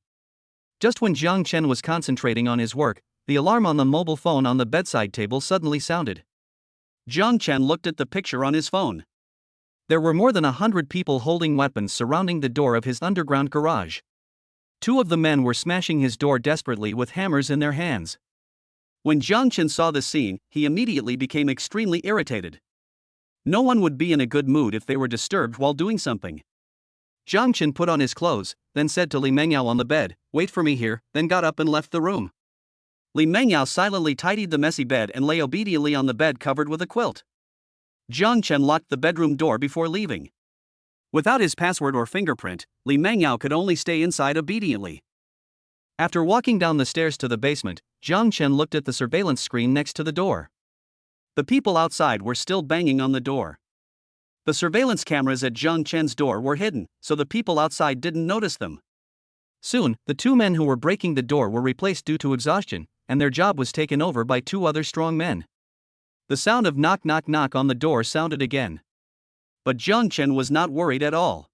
Just when Jang Chen was concentrating on his work, the alarm on the mobile phone on the bedside table suddenly sounded. Jang Chen looked at the picture on his phone. There were more than 100 people holding weapons surrounding the door of his underground garage. 2 of the men were smashing his door desperately with hammers in their hands. When Jang Chen saw the scene, he immediately became extremely irritated. No one would be in a good mood if they were disturbed while doing something. Jang Chen put on his clothes, then said to Li Mengyao on the bed, "Wait for me here," then got up and left the room. Li Mengyao silently tidied the messy bed and lay obediently on the bed covered with a quilt. Jang Chen locked the bedroom door before leaving. Without his password or fingerprint, Li Mengyao could only stay inside obediently. After walking down the stairs to the basement, Jang Chen looked at the surveillance screen next to the door. The people outside were still banging on the door. The surveillance cameras at Jang Chen's door were hidden, so the people outside didn't notice them. Soon, the 2 men who were breaking the door were replaced due to exhaustion, and their job was taken over by 2 other strong men. The sound of knock knock knock on the door sounded again. But Jang Chen was not worried at all.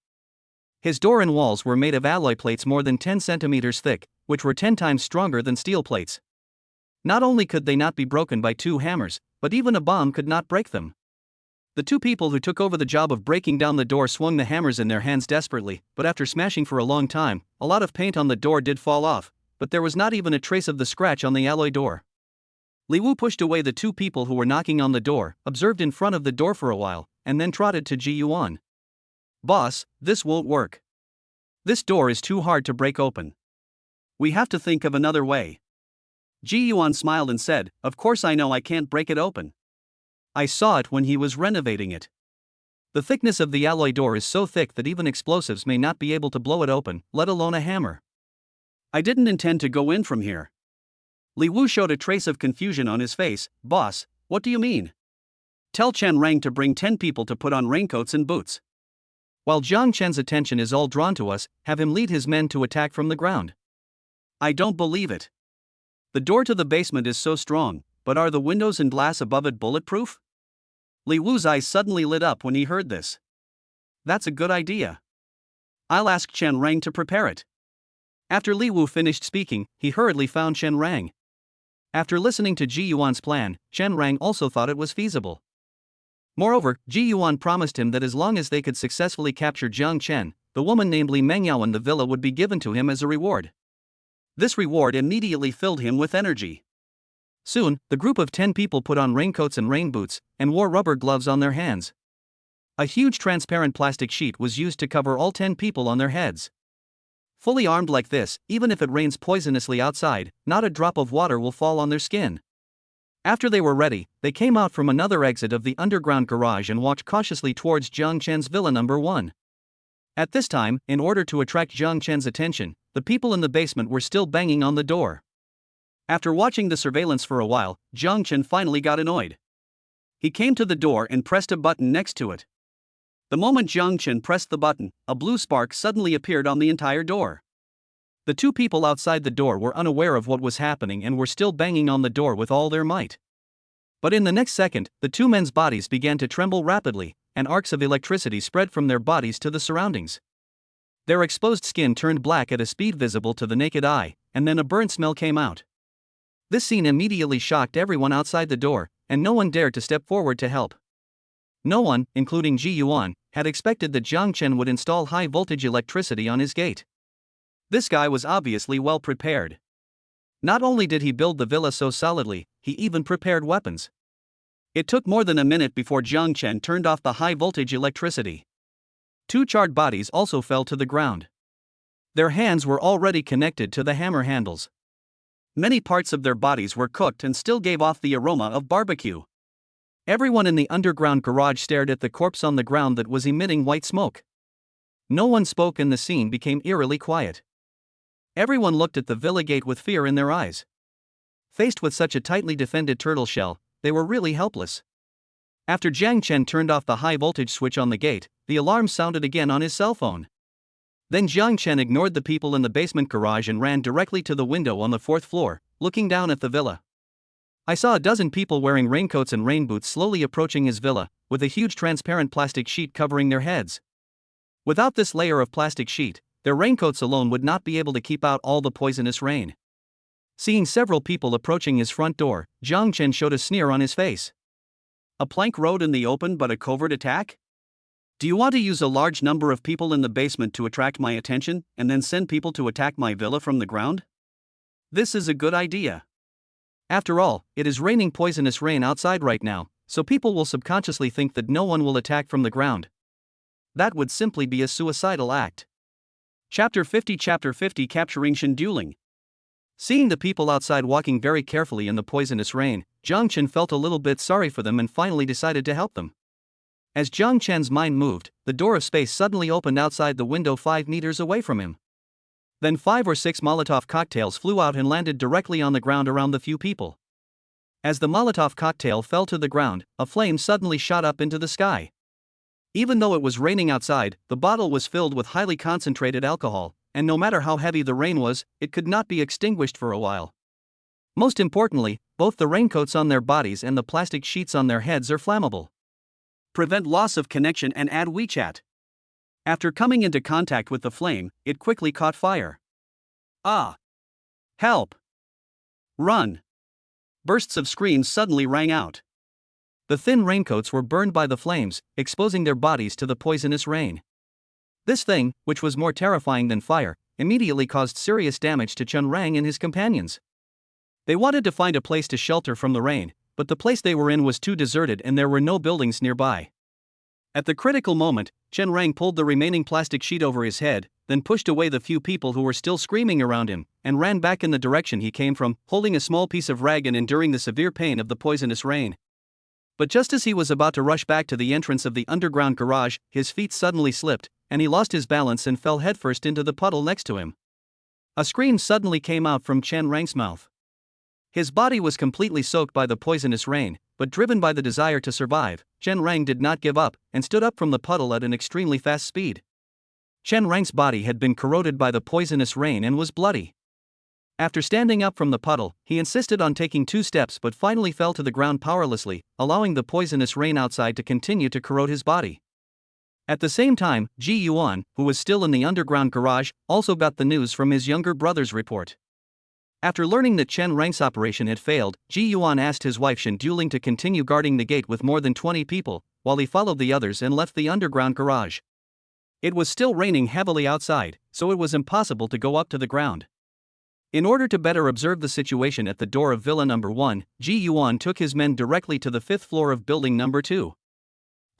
His door and walls were made of alloy plates more than 10 centimeters thick, which were 10 times stronger than steel plates. Not only could they not be broken by 2 hammers, but even a bomb could not break them. The 2 people who took over the job of breaking down the door swung the hammers in their hands desperately, but after smashing for a long time, a lot of paint on the door did fall off, but there was not even a trace of the scratch on the alloy door. Li Wu pushed away the 2 people who were knocking on the door, observed in front of the door for a while, and then trotted to Ji Yuan. "Boss, this won't work. This door is too hard to break open. We have to think of another way." Ji Yuan smiled and said, "Of course I know I can't break it open. I saw it when he was renovating it. The thickness of the alloy door is so thick that even explosives may not be able to blow it open, let alone a hammer. I didn't intend to go in from here. Li Wu showed a trace of confusion on his face. Boss, what do you mean? Tell Chen Rang to bring 10 people to put on raincoats and boots. While Jang Chen's attention is all drawn to us, have him lead his men to attack from the ground. I don't believe it. The door to the basement is so strong, but are the windows and glass above it bulletproof? Li Wu's eyes suddenly lit up when he heard this. That's a good idea. I'll ask Chen Rang to prepare it. After Li Wu finished speaking, he hurriedly found Chen Rang. After listening to Ji Yuan's plan, Chen Rang also thought it was feasible. Moreover, Ji Yuan promised him that as long as they could successfully capture Jang Chen, the woman named Li Mengyao and the villa would be given to him as a reward. This reward immediately filled him with energy. Soon, the group of 10 people put on raincoats and rain boots, and wore rubber gloves on their hands. A huge transparent plastic sheet was used to cover all 10 people on their heads. Fully armed like this, even if it rains poisonously outside, not a drop of water will fall on their skin. After they were ready, they came out from another exit of the underground garage and walked cautiously towards Jang Chen's villa number 1. At this time, in order to attract Jang Chen's attention, the people in the basement were still banging on the door. After watching the surveillance for a while, Jang Chen finally got annoyed. He came to the door and pressed a button next to it. The moment Jang Chen pressed the button, a blue spark suddenly appeared on the entire door. The 2 people outside the door were unaware of what was happening and were still banging on the door with all their might. But in the next second, the 2 men's bodies began to tremble rapidly, and arcs of electricity spread from their bodies to the surroundings. Their exposed skin turned black at a speed visible to the naked eye, and then a burnt smell came out. This scene immediately shocked everyone outside the door, and no one dared to step forward to help. No one, including Ji Yuan, had expected that Jang Chen would install high-voltage electricity on his gate. This guy was obviously well prepared. Not only did he build the villa so solidly, he even prepared weapons. It took more than a minute before Jang Chen turned off the high-voltage electricity. 2 charred bodies also fell to the ground. Their hands were already connected to the hammer handles. Many parts of their bodies were cooked and still gave off the aroma of barbecue. Everyone in the underground garage stared at the corpse on the ground that was emitting white smoke. No one spoke and the scene became eerily quiet. Everyone looked at the villa gate with fear in their eyes. Faced with such a tightly defended turtle shell, they were really helpless. After Jang Chen turned off the high-voltage switch on the gate, the alarm sounded again on his cell phone. Then Jang Chen ignored the people in the basement garage and ran directly to the window on the 4th floor, looking down at the villa. I saw a dozen people wearing raincoats and rain boots slowly approaching his villa, with a huge transparent plastic sheet covering their heads. Without this layer of plastic sheet, their raincoats alone would not be able to keep out all the poisonous rain. Seeing several people approaching his front door, Jang Chen showed a sneer on his face. A plank road in the open but a covert attack? Do you want to use a large number of people in the basement to attract my attention, and then send people to attack my villa from the ground? This is a good idea. After all, it is raining poisonous rain outside right now, so people will subconsciously think that no one will attack from the ground. That would simply be a suicidal act. Chapter 50 Capturing Shen Dueling. Seeing the people outside walking very carefully in the poisonous rain, Jang Chen felt a little bit sorry for them and finally decided to help them. As Jang Chen's mind moved, the door of space suddenly opened outside the window 5 meters away from him. Then 5 or 6 Molotov cocktails flew out and landed directly on the ground around the few people. As the Molotov cocktail fell to the ground, a flame suddenly shot up into the sky. Even though it was raining outside, the bottle was filled with highly concentrated alcohol, and no matter how heavy the rain was, it could not be extinguished for a while. Most importantly, both the raincoats on their bodies and the plastic sheets on their heads are flammable. Prevent loss of connection and add WeChat. After coming into contact with the flame, it quickly caught fire. Ah! Help! Run! Bursts of screams suddenly rang out. The thin raincoats were burned by the flames, exposing their bodies to the poisonous rain. This thing, which was more terrifying than fire, immediately caused serious damage to Chen Rang and his companions. They wanted to find a place to shelter from the rain, but the place they were in was too deserted and there were no buildings nearby. At the critical moment, Chen Rang pulled the remaining plastic sheet over his head, then pushed away the few people who were still screaming around him, and ran back in the direction he came from, holding a small piece of rag and enduring the severe pain of the poisonous rain. But just as he was about to rush back to the entrance of the underground garage, his feet suddenly slipped, and he lost his balance and fell headfirst into the puddle next to him. A scream suddenly came out from Chen Rang's mouth. His body was completely soaked by the poisonous rain, but driven by the desire to survive, Chen Rang did not give up and stood up from the puddle at an extremely fast speed. Chen Rang's body had been corroded by the poisonous rain and was bloody. After standing up from the puddle, he insisted on taking 2 steps but finally fell to the ground powerlessly, allowing the poisonous rain outside to continue to corrode his body. At the same time, Ji Yuan, who was still in the underground garage, also got the news from his younger brother's report. After learning that Chen Rang's operation had failed, Ji Yuan asked his wife Shen Duling to continue guarding the gate with more than 20 people, while he followed the others and left the underground garage. It was still raining heavily outside, so it was impossible to go up to the ground. In order to better observe the situation at the door of Villa Number 1, Ji Yuan took his men directly to the 5th floor of Building Number 2.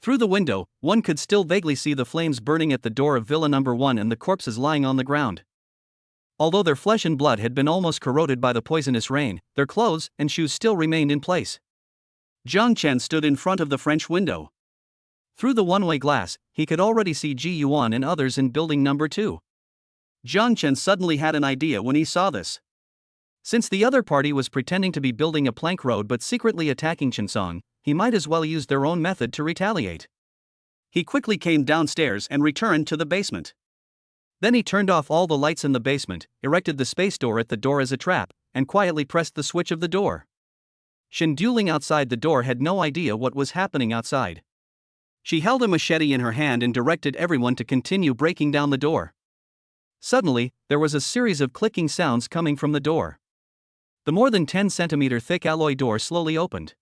Through the window, one could still vaguely see the flames burning at the door of Villa Number 1 and the corpses lying on the ground. Although their flesh and blood had been almost corroded by the poisonous rain, their clothes and shoes still remained in place. Jang Chen stood in front of the French window. Through the one-way glass, he could already see Ji Yuan and others in Building Number 2. Jang Chen suddenly had an idea when he saw this. Since the other party was pretending to be building a plank road but secretly attacking Chensong, he might as well use their own method to retaliate. He quickly came downstairs and returned to the basement. Then he turned off all the lights in the basement, erected the space door at the door as a trap, and quietly pressed the switch of the door. Shen Duling outside the door had no idea what was happening outside. She held a machete in her hand and directed everyone to continue breaking down the door. Suddenly, there was a series of clicking sounds coming from the door. The more than 10-centimeter thick alloy door slowly opened.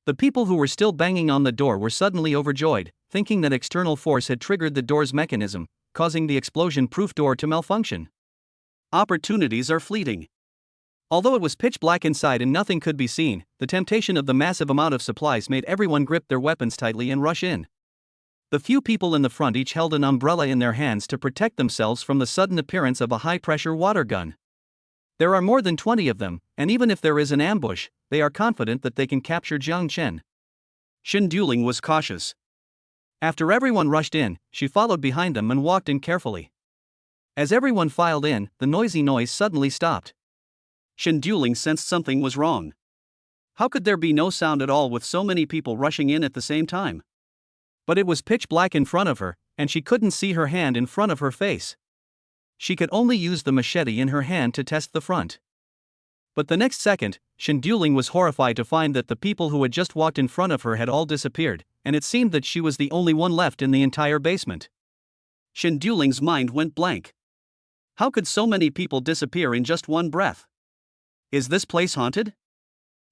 The people who were still banging on the door were suddenly overjoyed, thinking that external force had triggered the door's mechanism, causing the explosion-proof door to malfunction. Opportunities are fleeting. Although it was pitch black inside and nothing could be seen, the temptation of the massive amount of supplies made everyone grip their weapons tightly and rush in. The few people in the front each held an umbrella in their hands to protect themselves from the sudden appearance of a high-pressure water gun. There are more than 20 of them, and even if there is an ambush, they are confident that they can capture Jang Chen. Shen Duling was cautious. After everyone rushed in, she followed behind them and walked in carefully. As everyone filed in, the noisy noise suddenly stopped. Shen Duling sensed something was wrong. How could there be no sound at all with so many people rushing in at the same time? But it was pitch black in front of her, and she couldn't see her hand in front of her face. She could only use the machete in her hand to test the front. But the next second, Shen Duling was horrified to find that the people who had just walked in front of her had all disappeared, and it seemed that she was the only one left in the entire basement. Shen Duling's mind went blank. How could so many people disappear in just one breath? Is this place haunted?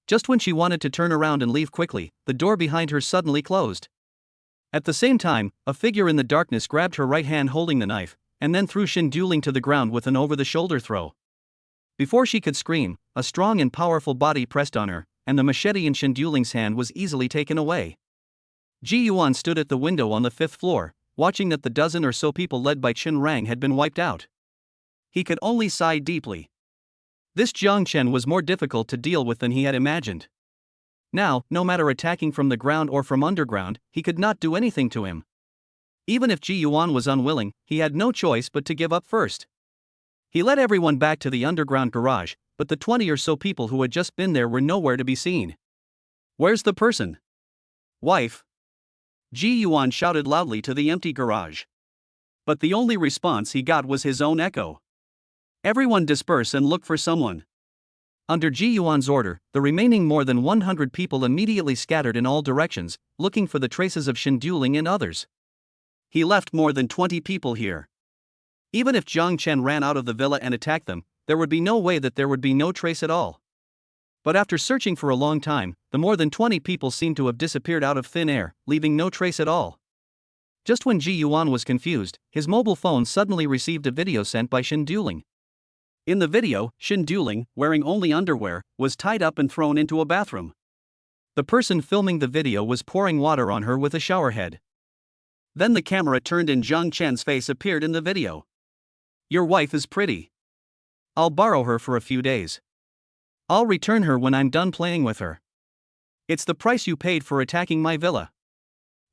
Just when she wanted to turn around and leave quickly, the door behind her suddenly closed. At the same time, a figure in the darkness grabbed her right hand holding the knife, and then threw Shen Duling to the ground with an over-the-shoulder throw. Before she could scream, a strong and powerful body pressed on her, and the machete in Shen Duling's hand was easily taken away. Ji Yuan stood at the window on the 5th floor, watching that the dozen or so people led by Chen Rang had been wiped out. He could only sigh deeply. This Jang Chen was more difficult to deal with than he had imagined. Now, no matter attacking from the ground or from underground, he could not do anything to him. Even if Ji Yuan was unwilling, he had no choice but to give up first. He led everyone back to the underground garage, but the 20 or so people who had just been there were nowhere to be seen. "Where's the person? Wife?" Ji Yuan shouted loudly to the empty garage. But the only response he got was his own echo. "Everyone disperse and look for someone." Under Ji Yuan's order, the remaining more than 100 people immediately scattered in all directions, looking for the traces of Shen Duling and others. He left more than 20 people here. Even if Jang Chen ran out of the villa and attacked them, there would be no way that there would be no trace at all. But after searching for a long time, the more than 20 people seemed to have disappeared out of thin air, leaving no trace at all. Just when Ji Yuan was confused, his mobile phone suddenly received a video sent by Shen Duling. In the video, Shen Duling, wearing only underwear, was tied up and thrown into a bathroom. The person filming the video was pouring water on her with a shower head. Then the camera turned and Jang Chen's face appeared in the video. "Your wife is pretty. I'll borrow her for a few days. I'll return her when I'm done playing with her." It's the price you paid for attacking my villa.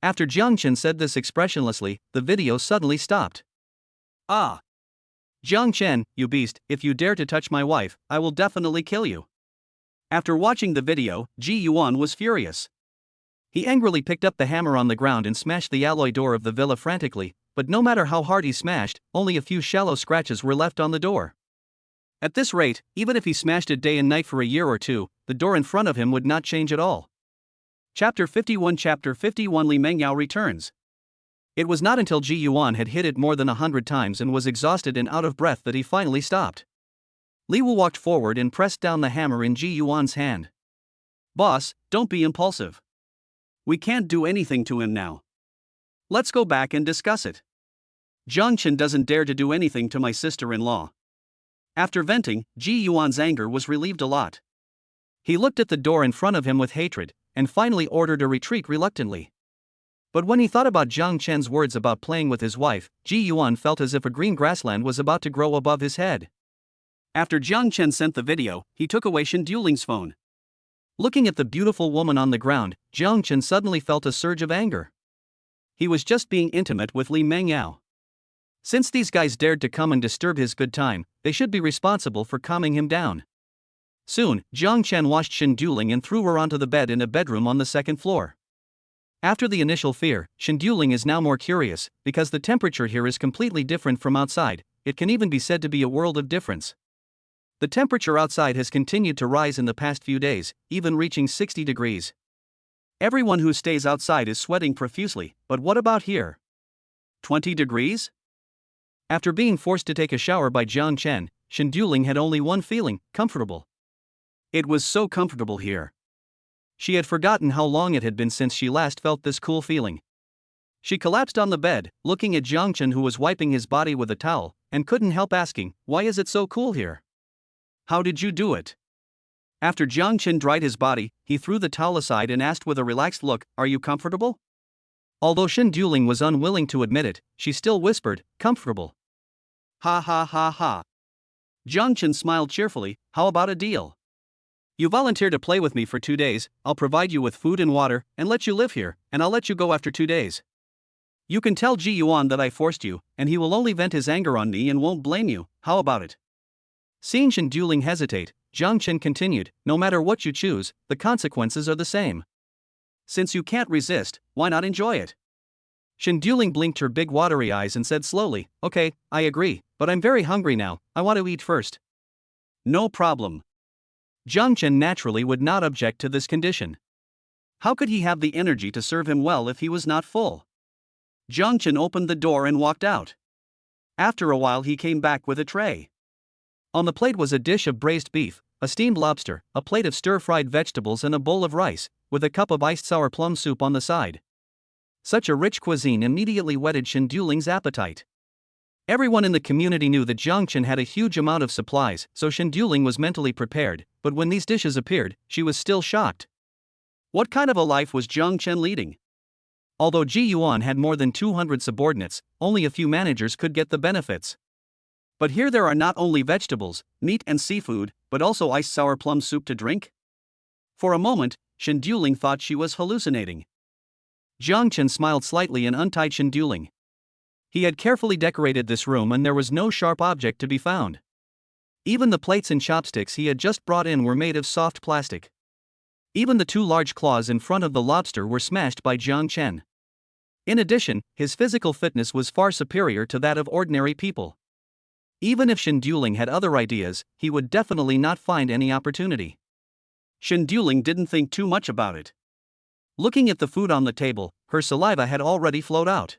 After Jang Chen said this expressionlessly, the video suddenly stopped. Ah! Jang Chen, you beast, if you dare to touch my wife, I will definitely kill you. After watching the video, Ji Yuan was furious. He angrily picked up the hammer on the ground and smashed the alloy door of the villa frantically, but no matter how hard he smashed, only a few shallow scratches were left on the door. At this rate, even if he smashed it day and night for a year or two, the door in front of him would not change at all. Chapter 51 Li Mengyao returns. It was not until Ji Yuan had hit it more than 100 times and was exhausted and out of breath that he finally stopped. Li Wu walked forward and pressed down the hammer in Ji Yuan's hand. Boss, don't be impulsive. We can't do anything to him now. Let's go back and discuss it. Jang Chen doesn't dare to do anything to my sister-in-law. After venting, Ji Yuan's anger was relieved a lot. He looked at the door in front of him with hatred, and finally ordered a retreat reluctantly. But when he thought about Jang Chen's words about playing with his wife, Ji Yuan felt as if a green grassland was about to grow above his head. After Jang Chen sent the video, he took away Shen Duling's phone. Looking at the beautiful woman on the ground, Jang Chen suddenly felt a surge of anger. He was just being intimate with Li Mengyao. Since these guys dared to come and disturb his good time, they should be responsible for calming him down. Soon, Jang Chen washed Shen Duling and threw her onto the bed in a bedroom on the second floor. After the initial fear, Shen Duling is now more curious, because the temperature here is completely different from outside. It can even be said to be a world of difference. The temperature outside has continued to rise in the past few days, even reaching 60 degrees. Everyone who stays outside is sweating profusely, but what about here? 20 degrees? After being forced to take a shower by Jang Chen, Shen Duling had only one feeling: comfortable. It was so comfortable here. She had forgotten how long it had been since she last felt this cool feeling. She collapsed on the bed, looking at Jang Chen, who was wiping his body with a towel, and couldn't help asking, "Why is it so cool here? How did you do it?" After Jang Chen dried his body, he threw the towel aside and asked with a relaxed look, "Are you comfortable?" Although Shen Duling was unwilling to admit it, she still whispered, "Comfortable." Ha ha ha ha. Jang Chen smiled cheerfully. "How about a deal? You volunteer to play with me for 2 days, I'll provide you with food and water, and let you live here, and I'll let you go after 2 days. You can tell Ji Yuan that I forced you, and he will only vent his anger on me and won't blame you. How about it?" Seeing Shen Duling hesitate, Jang Chen continued, "No matter what you choose, the consequences are the same. Since you can't resist, why not enjoy it?" Shen Duling blinked her big watery eyes and said slowly, "Okay, I agree, but I'm very hungry now, I want to eat first." "No problem." Jang Chen naturally would not object to this condition. How could he have the energy to serve him well if he was not full? Jang Chen opened the door and walked out. After a while he came back with a tray. On the plate was a dish of braised beef, a steamed lobster, a plate of stir-fried vegetables and a bowl of rice, with a cup of iced sour plum soup on the side. Such a rich cuisine immediately whetted Shen Duling's appetite. Everyone in the community knew that Jang Chen had a huge amount of supplies, so Shen Duling was mentally prepared, but when these dishes appeared, she was still shocked. What kind of a life was Jang Chen leading? Although Ji Yuan had more than 200 subordinates, only a few managers could get the benefits. But here there are not only vegetables, meat and seafood, but also iced sour plum soup to drink? For a moment, Shen Duling thought she was hallucinating. Jang Chen smiled slightly and untied Shen Duling. He had carefully decorated this room and there was no sharp object to be found. Even the plates and chopsticks he had just brought in were made of soft plastic. Even the 2 large claws in front of the lobster were smashed by Jang Chen. In addition, his physical fitness was far superior to that of ordinary people. Even if Shen Duling had other ideas, he would definitely not find any opportunity. Shen Duling didn't think too much about it. Looking at the food on the table, her saliva had already flowed out.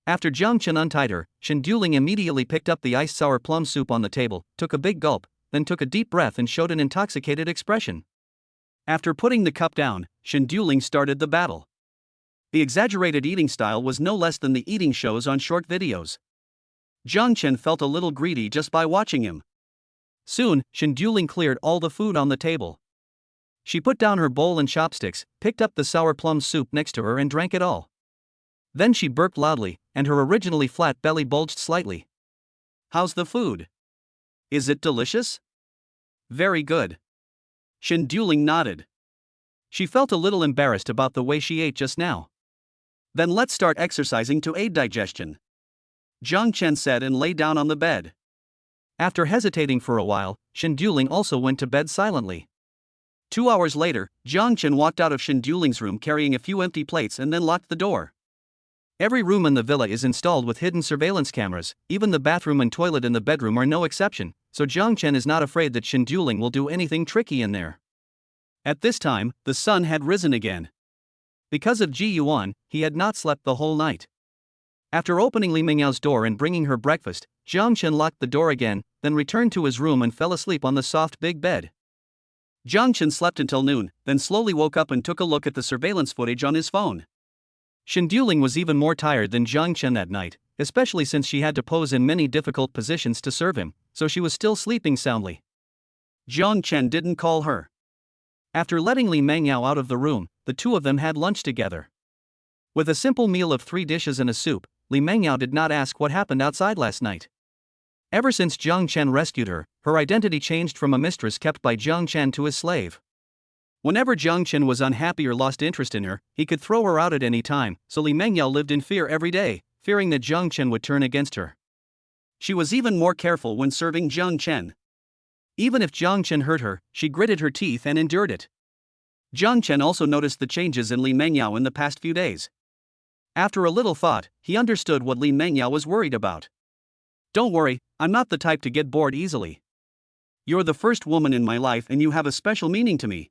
After Jang Chen untied her, Shen Duling immediately picked up the iced sour plum soup on the table, took a big gulp, then took a deep breath and showed an intoxicated expression. After putting the cup down, Shen Duling started the battle. The exaggerated eating style was no less than the eating shows on short videos. Jang Chen felt a little greedy just by watching him. Soon, Shen Duling cleared all the food on the table. She put down her bowl and chopsticks, picked up the sour plum soup next to her and drank it all. Then she burped loudly, and her originally flat belly bulged slightly. "How's the food? Is it delicious?" "Very good." Shen Duling nodded. She felt a little embarrassed about the way she ate just now. Then let's start exercising to aid digestion, Jang Chen said and lay down on the bed. After hesitating for a while, Shen Duling also went to bed silently. 2 hours later, Jang Chen walked out of Shen Duling's room carrying a few empty plates and then locked the door. Every room in the villa is installed with hidden surveillance cameras, even the bathroom and toilet in the bedroom are no exception, so Jang Chen is not afraid that Shen Duling will do anything tricky in there. At this time, the sun had risen again. Because of Ji Yuan, he had not slept the whole night. After opening Li Mengyao's door and bringing her breakfast, Jang Chen locked the door again, then returned to his room and fell asleep on the soft big bed. Jang Chen slept until noon, then slowly woke up and took a look at the surveillance footage on his phone. Shen Duling was even more tired than Jang Chen that night, especially since she had to pose in many difficult positions to serve him, so she was still sleeping soundly. Jang Chen didn't call her. After letting Li Mengyao out of the room, the two of them had lunch together. With a simple meal of 3 dishes and a soup, Li Mengyao did not ask what happened outside last night. Ever since Jang Chen rescued her, her identity changed from a mistress kept by Jang Chen to his slave. Whenever Jang Chen was unhappy or lost interest in her, he could throw her out at any time, so Li Mengyao lived in fear every day, fearing that Jang Chen would turn against her. She was even more careful when serving Jang Chen. Even if Jang Chen hurt her, she gritted her teeth and endured it. Jang Chen also noticed the changes in Li Mengyao in the past few days. After a little thought, he understood what Li Mengyao was worried about. Don't worry, I'm not the type to get bored easily. You're the first woman in my life and you have a special meaning to me.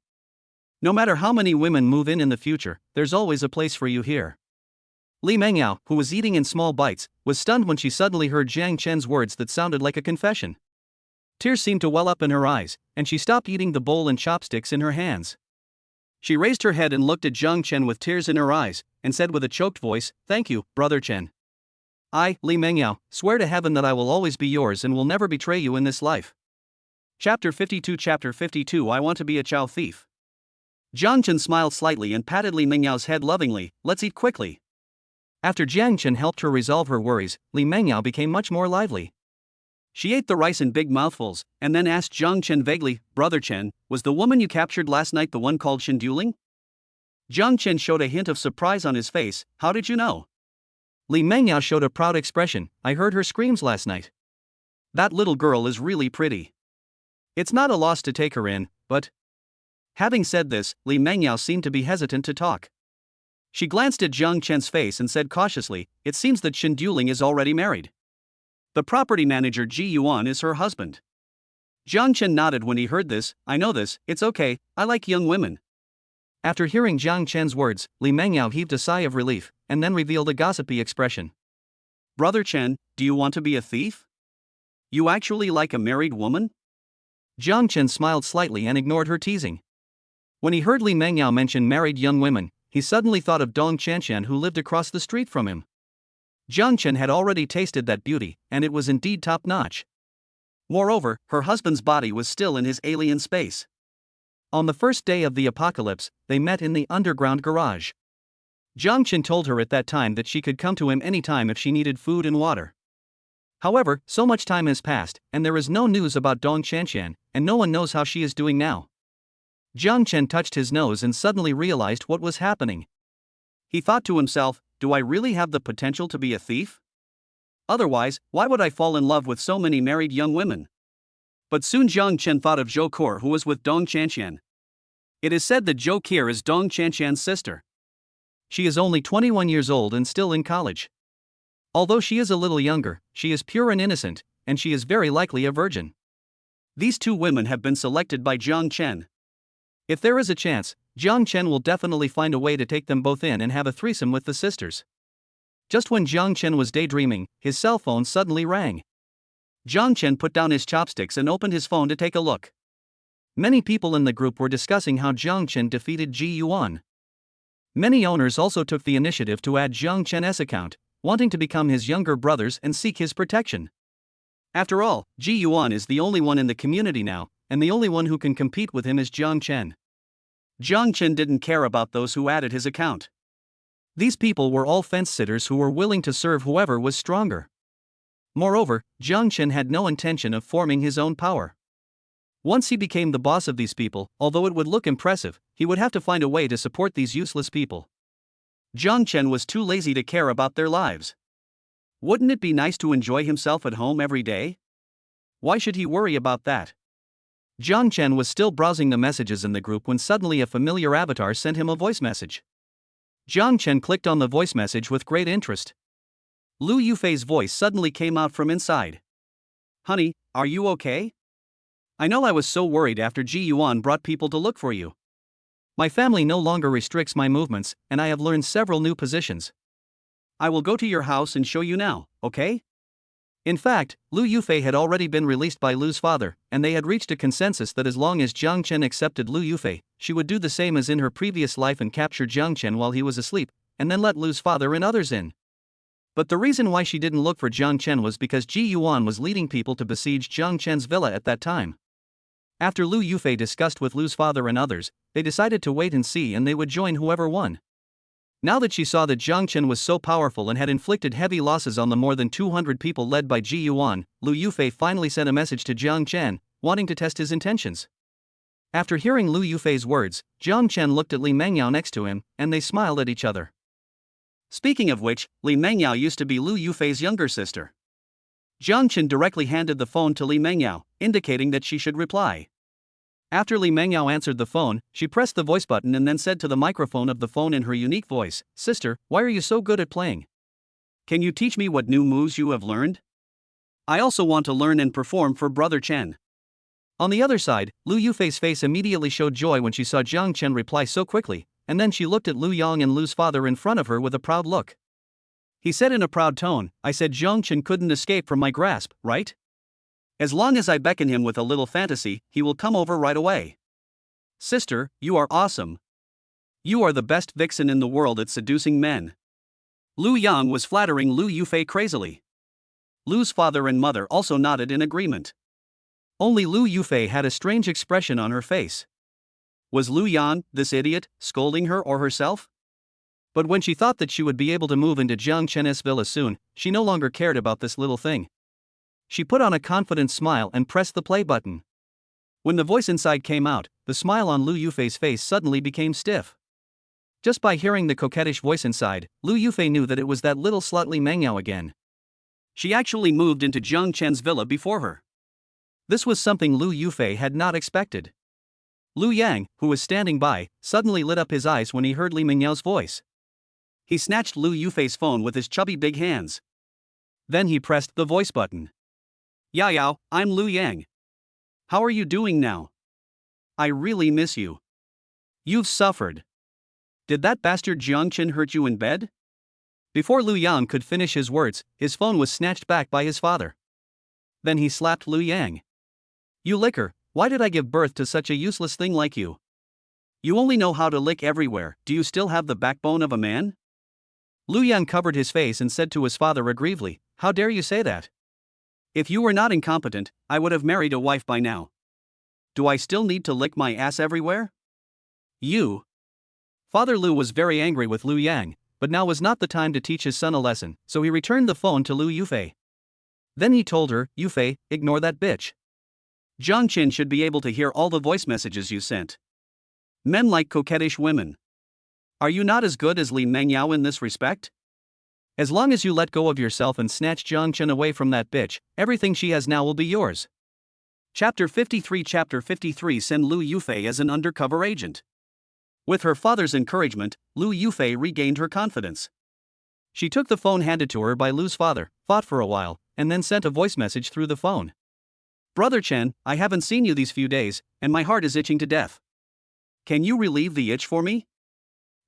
No matter how many women move in the future, there's always a place for you here. Li Mengyao, who was eating in small bites, was stunned when she suddenly heard Jang Chen's words that sounded like a confession. Tears seemed to well up in her eyes, and she stopped eating the bowl and chopsticks in her hands. She raised her head and looked at Jang Chen with tears in her eyes, and said with a choked voice, "Thank you, Brother Chen. I, Li Mengyao, swear to heaven that I will always be yours and will never betray you in this life." Chapter 52 I want to be a chow thief. Jang Chen smiled slightly and patted Li Mengyao's head lovingly. "Let's eat quickly." After Jang Chen helped her resolve her worries, Li Mengyao became much more lively. She ate the rice in big mouthfuls, and then asked Jang Chen vaguely, "Brother Chen, was the woman you captured last night the one called Shen Duling?" Jang Chen showed a hint of surprise on his face. "How did you know?" Li Mengyao showed a proud expression. "I heard her screams last night. That little girl is really pretty. It's not a loss to take her in, but..." Having said this, Li Mengyao seemed to be hesitant to talk. She glanced at Jang Chen's face and said cautiously, "It seems that Shen Duling is already married. The property manager Ji Yuan is her husband." Jang Chen nodded when he heard this. "I know this, it's okay, I like young women." After hearing Jang Chen's words, Li Mengyao heaved a sigh of relief, and then revealed a gossipy expression. "Brother Chen, do you want to be a thief? You actually like a married woman?" Jang Chen smiled slightly and ignored her teasing. When he heard Li Mengyao mention married young women, he suddenly thought of Dong Qianqian who lived across the street from him. Jang Chen had already tasted that beauty, and it was indeed top-notch. Moreover, her husband's body was still in his alien space. On the first day of the apocalypse, they met in the underground garage. Jang Chen told her at that time that she could come to him anytime if she needed food and water. However, so much time has passed, and there is no news about Dong Qianqian, and no one knows how she is doing now. Jang Chen touched his nose and suddenly realized what was happening. He thought to himself, "Do I really have the potential to be a thief? Otherwise, why would I fall in love with so many married young women?" But soon Jang Chen thought of Zhou Kor who was with Dong Qianqian. It is said that Zhou Kor is Dong Qianqian's sister. She is only 21 years old and still in college. Although she is a little younger, she is pure and innocent, and she is very likely a virgin. These two women have been selected by Jang Chen. If there is a chance, Jang Chen will definitely find a way to take them both in and have a threesome with the sisters. Just when Jang Chen was daydreaming, his cell phone suddenly rang. Jang Chen put down his chopsticks and opened his phone to take a look. Many people in the group were discussing how Jang Chen defeated Ji Yuan. Many owners also took the initiative to add Jang Chen's account, wanting to become his younger brothers and seek his protection. After all, Ji Yuan is the only one in the community now, and the only one who can compete with him is Jang Chen. Jang Chen didn't care about those who added his account. These people were all fence-sitters who were willing to serve whoever was stronger. Moreover, Jang Chen had no intention of forming his own power. Once he became the boss of these people, although it would look impressive, he would have to find a way to support these useless people. Jang Chen was too lazy to care about their lives. Wouldn't it be nice to enjoy himself at home every day? Why should he worry about that? Jang Chen was still browsing the messages in the group when suddenly a familiar avatar sent him a voice message. Jang Chen clicked on the voice message with great interest. Lu Yufi's voice suddenly came out from inside. Honey, are you okay? I know I was so worried after Ji Yuan brought people to look for you. My family no longer restricts my movements, and I have learned several new positions. I will go to your house and show you now, okay? In fact, Lu Yufi had already been released by Lu's father, and they had reached a consensus that as long as Jang Chen accepted Lu Yufi, she would do the same as in her previous life and capture Jang Chen while he was asleep, and then let Lu's father and others in. But the reason why she didn't look for Jang Chen was because Ji Yuan was leading people to besiege Jang Chen's villa at that time. After Lu Yufi discussed with Lu's father and others, they decided to wait and see, and they would join whoever won. Now that she saw that Jang Chen was so powerful and had inflicted heavy losses on the more than 200 people led by Ji Yuan, Lu Yufi finally sent a message to Jang Chen, wanting to test his intentions. After hearing Lu Yufi's words, Jang Chen looked at Li Mengyao next to him, and they smiled at each other. Speaking of which, Li Mengyao used to be Lu Yufi's younger sister. Jang Chen directly handed the phone to Li Mengyao, indicating that she should reply. After Li Mengyao answered the phone, she pressed the voice button and then said to the microphone of the phone in her unique voice, "Sister, why are you so good at playing? Can you teach me what new moves you have learned? I also want to learn and perform for Brother Chen." On the other side, Lu Yufi's face immediately showed joy when she saw Jang Chen reply so quickly, and then she looked at Lu Yang and Lu's father in front of her with a proud look. He said in a proud tone, "I said Jang Chen couldn't escape from my grasp, right? As long as I beckon him with a little fantasy, he will come over right away. Sister, you are awesome. You are the best vixen in the world at seducing men." Lu Yang was flattering Lu Yufi crazily. Lu's father and mother also nodded in agreement. Only Lu Yufi had a strange expression on her face. Was Lu Yang, this idiot, scolding her or herself? But when she thought that she would be able to move into Jang Chen's villa soon, she no longer cared about this little thing. She put on a confident smile and pressed the play button. When the voice inside came out, the smile on Lu Yufi's face suddenly became stiff. Just by hearing the coquettish voice inside, Lu Yufi knew that it was that little slut Li Mengyao again. She actually moved into Jang Chen's villa before her. This was something Lu Yufi had not expected. Lu Yang, who was standing by, suddenly lit up his eyes when he heard Li Mengyao's voice. He snatched Lu Yufi's phone with his chubby big hands. Then he pressed the voice button. "Yao, I'm Lu Yang. How are you doing now? I really miss you. You've suffered. Did that bastard Jang Chen hurt you in bed?" Before Lu Yang could finish his words, his phone was snatched back by his father. Then he slapped Lu Yang. "You licker, why did I give birth to such a useless thing like you? You only know how to lick everywhere, do you still have the backbone of a man?" Lu Yang covered his face and said to his father aggrievedly, "How dare you say that? If you were not incompetent, I would have married a wife by now. Do I still need to lick my ass everywhere? You." Father Lu was very angry with Lu Yang, but now was not the time to teach his son a lesson, so he returned the phone to Lu Yufi. Then he told her, "Yufi, ignore that bitch. Jang Chen should be able to hear all the voice messages you sent. Men like coquettish women. Are you not as good as Li Mengyao in this respect? As long as you let go of yourself and snatch Jang Chen away from that bitch, everything she has now will be yours." Chapter 53 Send Lu Yufi as an undercover agent. With her father's encouragement, Lu Yufi regained her confidence. She took the phone handed to her by Lu's father, thought for a while, and then sent a voice message through the phone. "Brother Chen, I haven't seen you these few days, and my heart is itching to death. Can you relieve the itch for me?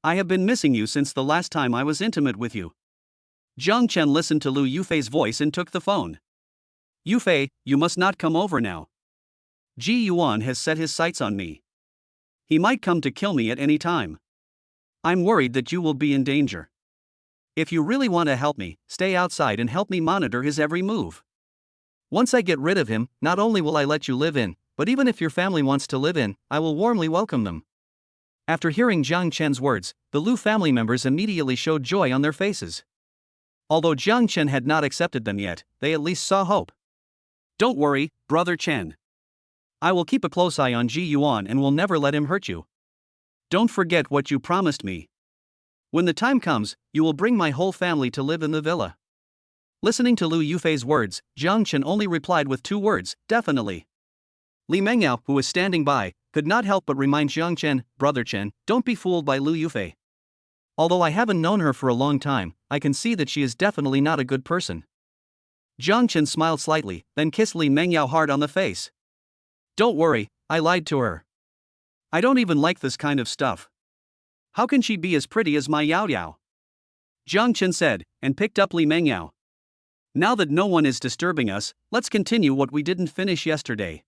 I have been missing you since the last time I was intimate with you." Jang Chen listened to Lu Yufi's voice and took the phone. "Yufi, you must not come over now. Ji Yuan has set his sights on me. He might come to kill me at any time. I'm worried that you will be in danger. If you really want to help me, stay outside and help me monitor his every move. Once I get rid of him, not only will I let you live in, but even if your family wants to live in, I will warmly welcome them." After hearing Jang Chen's words, the Lu family members immediately showed joy on their faces. Although Jang Chen had not accepted them yet, they at least saw hope. "Don't worry, Brother Chen. I will keep a close eye on Ji Yuan and will never let him hurt you. Don't forget what you promised me. When the time comes, you will bring my whole family to live in the villa. Listening to Lu Yufi's words, Jang Chen only replied with 2 words, definitely. Li Mengyao, who was standing by, could not help but remind Jang Chen, Brother Chen, don't be fooled by Lu Yufi. Although I haven't known her for a long time, I can see that she is definitely not a good person. Jang Chen smiled slightly, then kissed Li Mengyao hard on the face. Don't worry, I lied to her. I don't even like this kind of stuff. How can she be as pretty as my Yao Yao? Jang Chen said, and picked up Li Mengyao. Now that no one is disturbing us, let's continue what we didn't finish yesterday.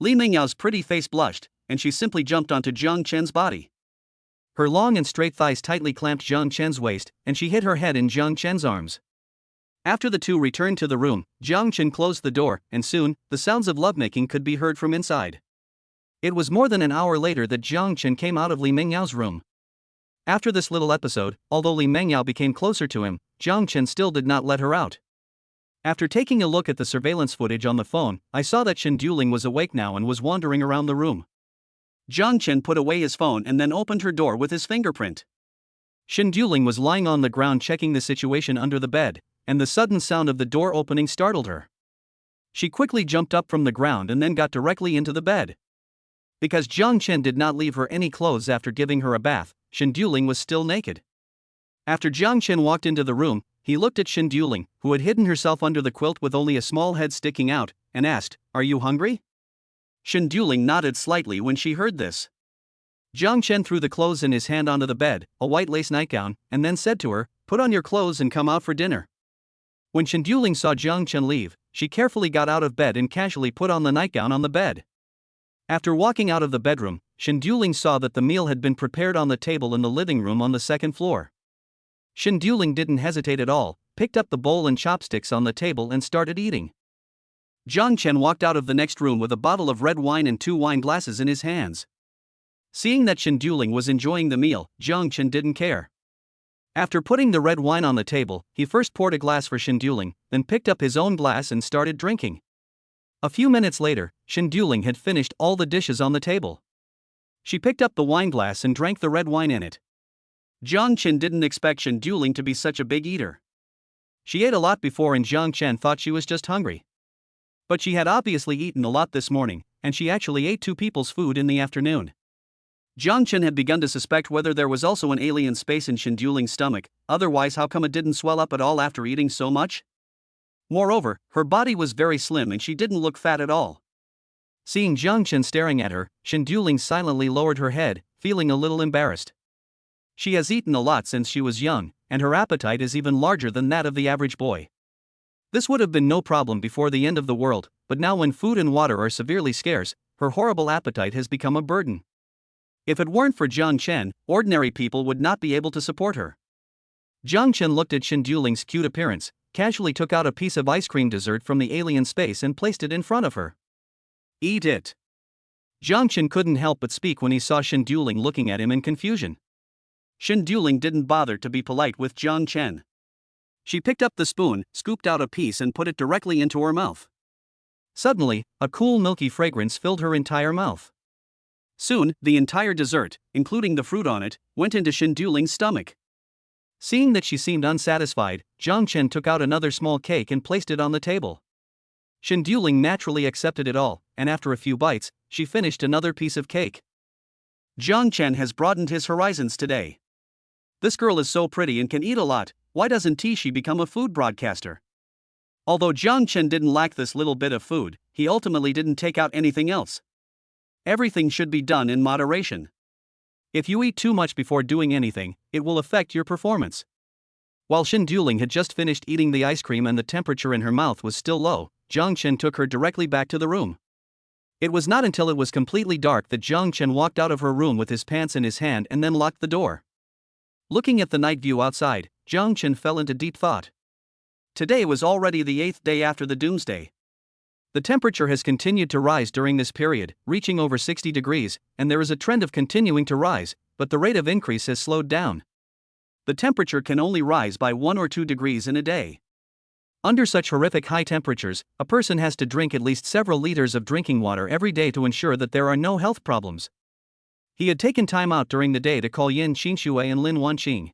Li Mengyao's pretty face blushed, and she simply jumped onto Jang Chen's body. Her long and straight thighs tightly clamped Jang Chen's waist, and she hid her head in Jang Chen's arms. After the two returned to the room, Jang Chen closed the door, and soon, the sounds of lovemaking could be heard from inside. It was more than an hour later that Jang Chen came out of Li Mengyao's room. After this little episode, although Li Mengyao became closer to him, Jang Chen still did not let her out. After taking a look at the surveillance footage on the phone, I saw that Shen Duling was awake now and was wandering around the room. Jang Chen put away his phone and then opened her door with his fingerprint. Shen Duling was lying on the ground checking the situation under the bed, and the sudden sound of the door opening startled her. She quickly jumped up from the ground and then got directly into the bed. Because Jang Chen did not leave her any clothes after giving her a bath, Shen Duling was still naked. After Jang Chen walked into the room, he looked at Shen Duling, who had hidden herself under the quilt with only a small head sticking out, and asked, "Are you hungry?" Shen Duling nodded slightly when she heard this. Jang Chen threw the clothes in his hand onto the bed, a white lace nightgown, and then said to her, "Put on your clothes and come out for dinner." When Shen Duling saw Jang Chen leave, she carefully got out of bed and casually put on the nightgown on the bed. After walking out of the bedroom, Shen Duling saw that the meal had been prepared on the table in the living room on the 2nd floor. Shen Duling didn't hesitate at all, picked up the bowl and chopsticks on the table and started eating. Jang Chen walked out of the next room with a bottle of red wine and 2 wine glasses in his hands. Seeing that Shen Duling was enjoying the meal, Jang Chen didn't care. After putting the red wine on the table, he first poured a glass for Shen Duling, then picked up his own glass and started drinking. A few minutes later, Shen Duling had finished all the dishes on the table. She picked up the wine glass and drank the red wine in it. Jang Chen didn't expect Shen Duling to be such a big eater. She ate a lot before and Jang Chen thought she was just hungry. But she had obviously eaten a lot this morning, and she actually ate 2 people's food in the afternoon. Jang Chen had begun to suspect whether there was also an alien space in Shen Duling's stomach, otherwise how come it didn't swell up at all after eating so much? Moreover, her body was very slim and she didn't look fat at all. Seeing Jang Chen staring at her, Shen Duling silently lowered her head, feeling a little embarrassed. She has eaten a lot since she was young, and her appetite is even larger than that of the average boy. This would have been no problem before the end of the world, but now when food and water are severely scarce, her horrible appetite has become a burden. If it weren't for Jang Chen, ordinary people would not be able to support her. Jang Chen looked at Shen Duling's cute appearance, casually took out a piece of ice cream dessert from the alien space and placed it in front of her. "Eat it." Jang Chen couldn't help but speak when he saw Shen Duling looking at him in confusion. Shen Duling didn't bother to be polite with Jang Chen. She picked up the spoon, scooped out a piece and put it directly into her mouth. Suddenly, a cool milky fragrance filled her entire mouth. Soon, the entire dessert, including the fruit on it, went into Shen Duling's stomach. Seeing that she seemed unsatisfied, Jang Chen took out another small cake and placed it on the table. Shen Duling naturally accepted it all, and after a few bites, she finished another piece of cake. Jang Chen has broadened his horizons today. This girl is so pretty and can eat a lot, why doesn't she become a food broadcaster? Although Jang Chen didn't lack this little bit of food, he ultimately didn't take out anything else. Everything should be done in moderation. If you eat too much before doing anything, it will affect your performance. While Shen Duling had just finished eating the ice cream and the temperature in her mouth was still low, Jang Chen took her directly back to the room. It was not until it was completely dark that Jang Chen walked out of her room with his pants in his hand and then locked the door. Looking at the night view outside, Jang Chen fell into deep thought. Today was already the 8th day after the doomsday. The temperature has continued to rise during this period, reaching over 60 degrees, and there is a trend of continuing to rise, but the rate of increase has slowed down. The temperature can only rise by 1 or 2 degrees in a day. Under such horrific high temperatures, a person has to drink at least several liters of drinking water every day to ensure that there are no health problems. He had taken time out during the day to call Yin Qinshui and Lin Wanqing.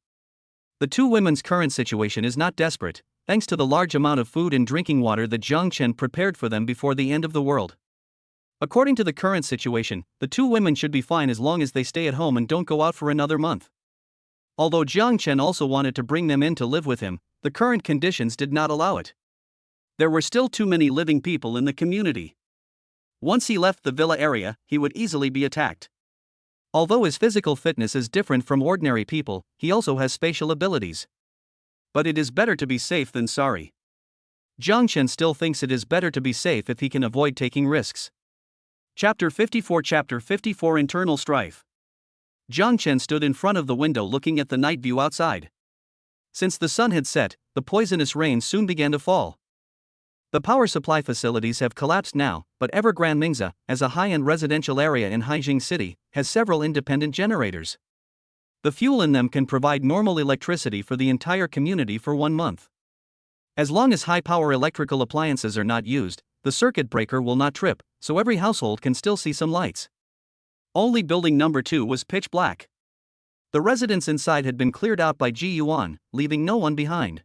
The two women's current situation is not desperate, thanks to the large amount of food and drinking water that Jang Chen prepared for them before the end of the world. According to the current situation, the two women should be fine as long as they stay at home and don't go out for another month. Although Jang Chen also wanted to bring them in to live with him, the current conditions did not allow it. There were still too many living people in the community. Once he left the villa area, he would easily be attacked. Although his physical fitness is different from ordinary people, he also has spatial abilities. But it is better to be safe than sorry. Jang Chen still thinks it is better to be safe if he can avoid taking risks. Chapter 54 Internal Strife. Jang Chen stood in front of the window looking at the night view outside. Since the sun had set, the poisonous rain soon began to fall. The power supply facilities have collapsed now, but Evergrande Mingza, as a high-end residential area in Haijing City, has several independent generators. The fuel in them can provide normal electricity for the entire community for 1 month. As long as high-power electrical appliances are not used, the circuit breaker will not trip, so every household can still see some lights. Only building number 2 was pitch black. The residents inside had been cleared out by Ji Yuan, leaving no one behind.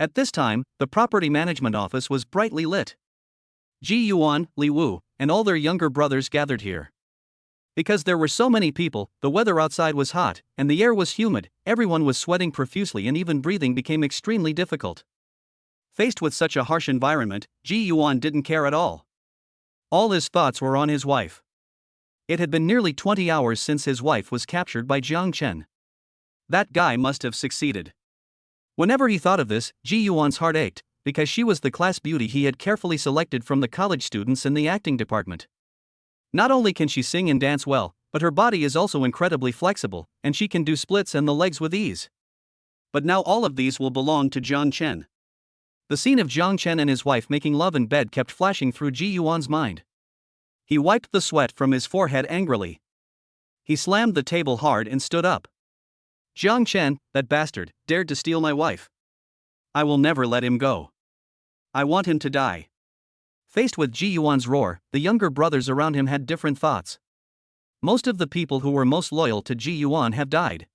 At this time, the property management office was brightly lit. Ji Yuan, Li Wu, and all their younger brothers gathered here. Because there were so many people, the weather outside was hot, and the air was humid, everyone was sweating profusely and even breathing became extremely difficult. Faced with such a harsh environment, Ji Yuan didn't care at all. All his thoughts were on his wife. It had been nearly 20 hours since his wife was captured by Jang Chen. That guy must have succeeded. Whenever he thought of this, Ji Yuan's heart ached, because she was the class beauty he had carefully selected from the college students in the acting department. Not only can she sing and dance well, but her body is also incredibly flexible, and she can do splits and the legs with ease. But now all of these will belong to Jang Chen. The scene of Jang Chen and his wife making love in bed kept flashing through Ji Yuan's mind. He wiped the sweat from his forehead angrily. He slammed the table hard and stood up. Jang Chen, that bastard, dared to steal my wife. I will never let him go. I want him to die. Faced with Ji Yuan's roar, the younger brothers around him had different thoughts. Most of the people who were most loyal to Ji Yuan have died.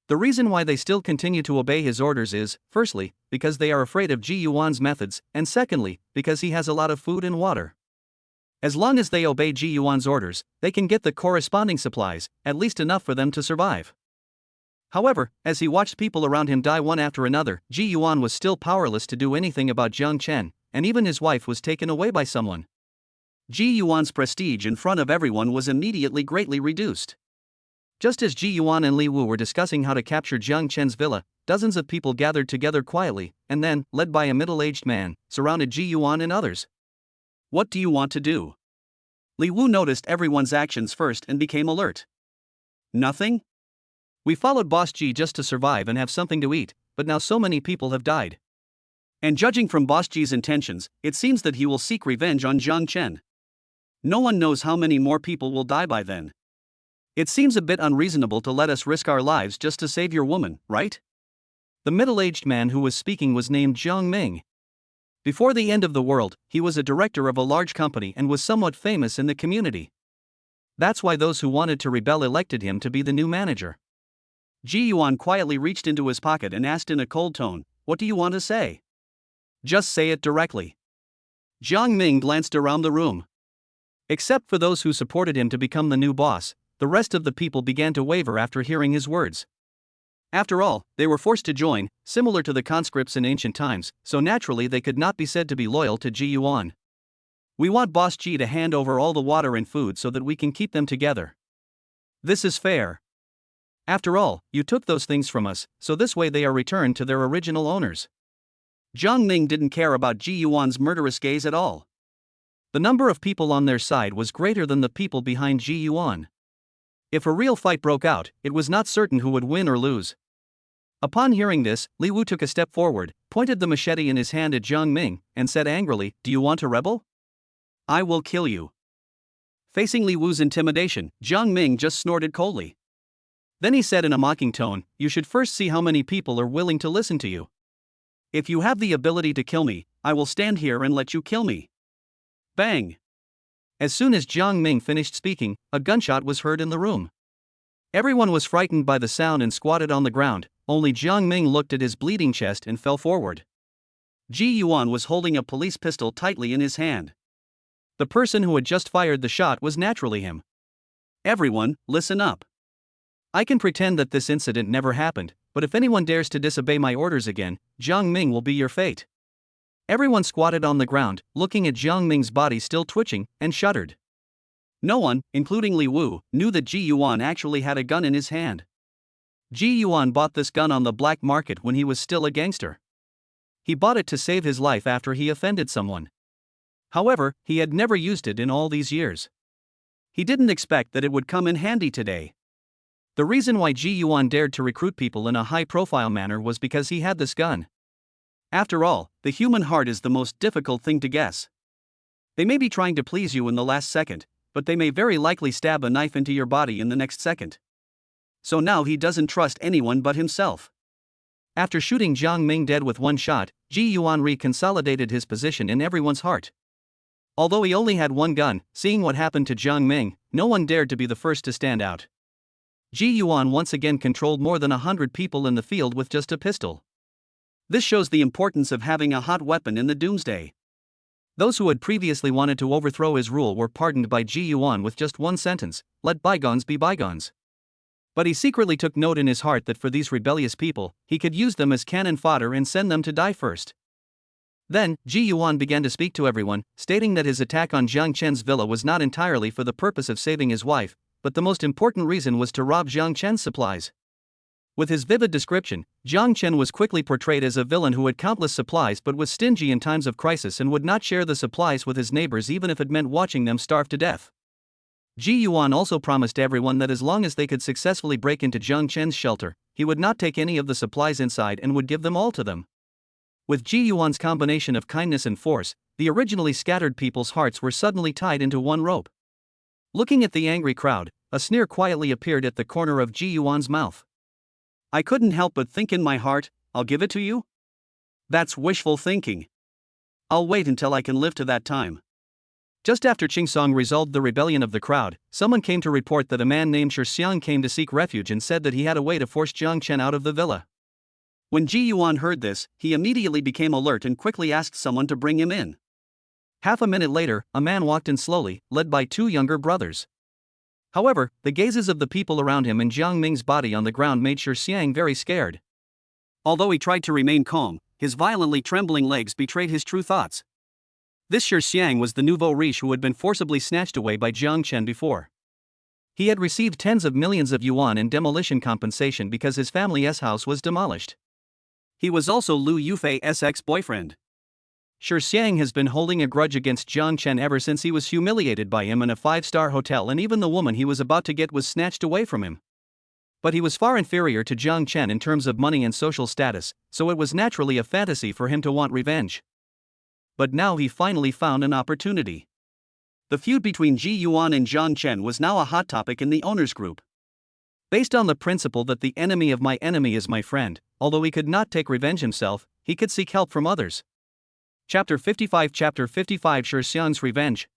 The reason why they still continue to obey his orders is, firstly, because they are afraid of Ji Yuan's methods, and secondly, because he has a lot of food and water. As long as they obey Ji Yuan's orders, they can get the corresponding supplies, at least enough for them to survive. However, as he watched people around him die one after another, Ji Yuan was still powerless to do anything about Jang Chen, and even his wife was taken away by someone. Ji Yuan's prestige in front of everyone was immediately greatly reduced. Just as Ji Yuan and Li Wu were discussing how to capture Jang Chen's villa, dozens of people gathered together quietly, and then, led by a middle-aged man, surrounded Ji Yuan and others. What do you want to do? Li Wu noticed everyone's actions first and became alert. Nothing? We followed Boss Ji just to survive and have something to eat, but now so many people have died. And judging from Boss Ji's intentions, it seems that he will seek revenge on Jang Chen. No one knows how many more people will die by then. It seems a bit unreasonable to let us risk our lives just to save your woman, right? The middle-aged man who was speaking was named Jiang Ming. Before the end of the world, he was a director of a large company and was somewhat famous in the community. That's why those who wanted to rebel elected him to be the new manager. Ji Yuan quietly reached into his pocket and asked in a cold tone, "What do you want to say?" "Just say it directly." Jiang Ming glanced around the room. Except for those who supported him to become the new boss, the rest of the people began to waver after hearing his words. After all, they were forced to join, similar to the conscripts in ancient times, so naturally they could not be said to be loyal to Ji Yuan. "We want Boss Ji to hand over all the water and food so that we can keep them together. This is fair. After all, you took those things from us, so this way they are returned to their original owners." Jiang Ming didn't care about Ji Yuan's murderous gaze at all. The number of people on their side was greater than the people behind Ji Yuan. If a real fight broke out, it was not certain who would win or lose. Upon hearing this, Li Wu took a step forward, pointed the machete in his hand at Jiang Ming, and said angrily, "Do you want to rebel? I will kill you." Facing Li Wu's intimidation, Jiang Ming just snorted coldly. Then he said in a mocking tone, "You should first see how many people are willing to listen to you. If you have the ability to kill me, I will stand here and let you kill me." Bang! As soon as Jiang Ming finished speaking, a gunshot was heard in the room. Everyone was frightened by the sound and squatted on the ground. Only Jiang Ming looked at his bleeding chest and fell forward. Ji Yuan was holding a police pistol tightly in his hand. The person who had just fired the shot was naturally him. Everyone, listen up. I can pretend that this incident never happened, but if anyone dares to disobey my orders again, Jiang Ming will be your fate. Everyone squatted on the ground, looking at Jiang Ming's body still twitching, and shuddered. No one, including Li Wu, knew that Ji Yuan actually had a gun in his hand. Ji Yuan bought this gun on the black market when he was still a gangster. He bought it to save his life after he offended someone. However, he had never used it in all these years. He didn't expect that it would come in handy today. The reason why Ji Yuan dared to recruit people in a high-profile manner was because he had this gun. After all, the human heart is the most difficult thing to guess. They may be trying to please you in the last second, but they may very likely stab a knife into your body in the next second. So now he doesn't trust anyone but himself. After shooting Jiang Ming dead with one shot, Ji Yuan reconsolidated his position in everyone's heart. Although he only had one gun, seeing what happened to Jiang Ming, no one dared to be the first to stand out. Ji Yuan once again controlled more than 100 people in the field with just a pistol. This shows the importance of having a hot weapon in the doomsday. Those who had previously wanted to overthrow his rule were pardoned by Ji Yuan with just one sentence: let bygones be bygones. But he secretly took note in his heart that for these rebellious people, he could use them as cannon fodder and send them to die first. Then, Ji Yuan began to speak to everyone, stating that his attack on Jang Chen's villa was not entirely for the purpose of saving his wife, but the most important reason was to rob Jang Chen's supplies. With his vivid description, Jang Chen was quickly portrayed as a villain who had countless supplies but was stingy in times of crisis and would not share the supplies with his neighbors even if it meant watching them starve to death. Ji Yuan also promised everyone that as long as they could successfully break into Jang Chen's shelter, he would not take any of the supplies inside and would give them all to them. With Ji Yuan's combination of kindness and force, the originally scattered people's hearts were suddenly tied into one rope. Looking at the angry crowd, a sneer quietly appeared at the corner of Ji Yuan's mouth. I couldn't help but think in my heart, I'll give it to you? That's wishful thinking. I'll wait until I can live to that time. Just after Qing Song resolved the rebellion of the crowd, someone came to report that a man named Shi Xiang came to seek refuge and said that he had a way to force Jiang Chen out of the villa. When Ji Yuan heard this, he immediately became alert and quickly asked someone to bring him in. Half a minute later, a man walked in slowly, led by two younger brothers. However, the gazes of the people around him and Jiang Ming's body on the ground made Shi Xiang very scared. Although he tried to remain calm, his violently trembling legs betrayed his true thoughts. This Shi Xiang was the nouveau riche who had been forcibly snatched away by Jiang Chen before. He had received tens of millions of yuan in demolition compensation because his family's house was demolished. He was also Lu Yufi's ex-boyfriend. Shi Xiang has been holding a grudge against Jiang Chen ever since he was humiliated by him in a 5-star hotel, and even the woman he was about to get was snatched away from him. But he was far inferior to Jiang Chen in terms of money and social status, so it was naturally a fantasy for him to want revenge. But now he finally found an opportunity. The feud between Ji Yuan and Jiang Chen was now a hot topic in the owners group. Based on the principle that the enemy of my enemy is my friend, although he could not take revenge himself, he could seek help from others. Chapter 55 Shi Xiang's Revenge.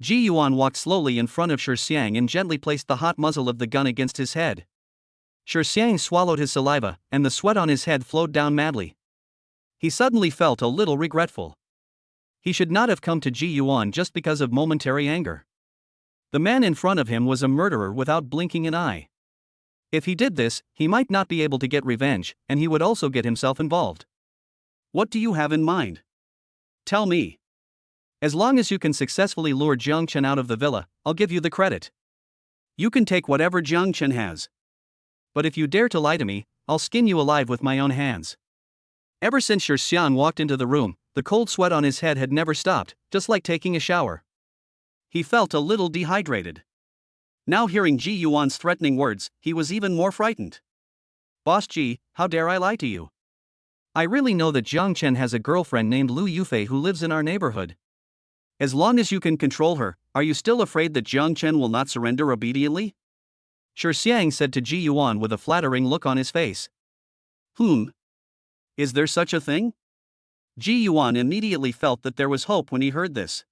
Ji Yuan walked slowly in front of Shi Xiang and gently placed the hot muzzle of the gun against his head. Shi Xiang swallowed his saliva, and the sweat on his head flowed down madly. He suddenly felt a little regretful. He should not have come to Ji Yuan just because of momentary anger. The man in front of him was a murderer without blinking an eye. If he did this, he might not be able to get revenge, and he would also get himself involved. What do you have in mind? Tell me. As long as you can successfully lure Jiang Chen out of the villa, I'll give you the credit. You can take whatever Jiang Chen has. But if you dare to lie to me, I'll skin you alive with my own hands. Ever since Shi Xiang walked into the room, the cold sweat on his head had never stopped, just like taking a shower. He felt a little dehydrated. Now hearing Ji Yuan's threatening words, he was even more frightened. Boss Ji, how dare I lie to you? I really know that Jiang Chen has a girlfriend named Lu Yufi who lives in our neighborhood. As long as you can control her, are you still afraid that Jiang Chen will not surrender obediently? Shi Xiang said to Ji Yuan with a flattering look on his face. Is there such a thing? Ji Yuan immediately felt that there was hope when he heard this.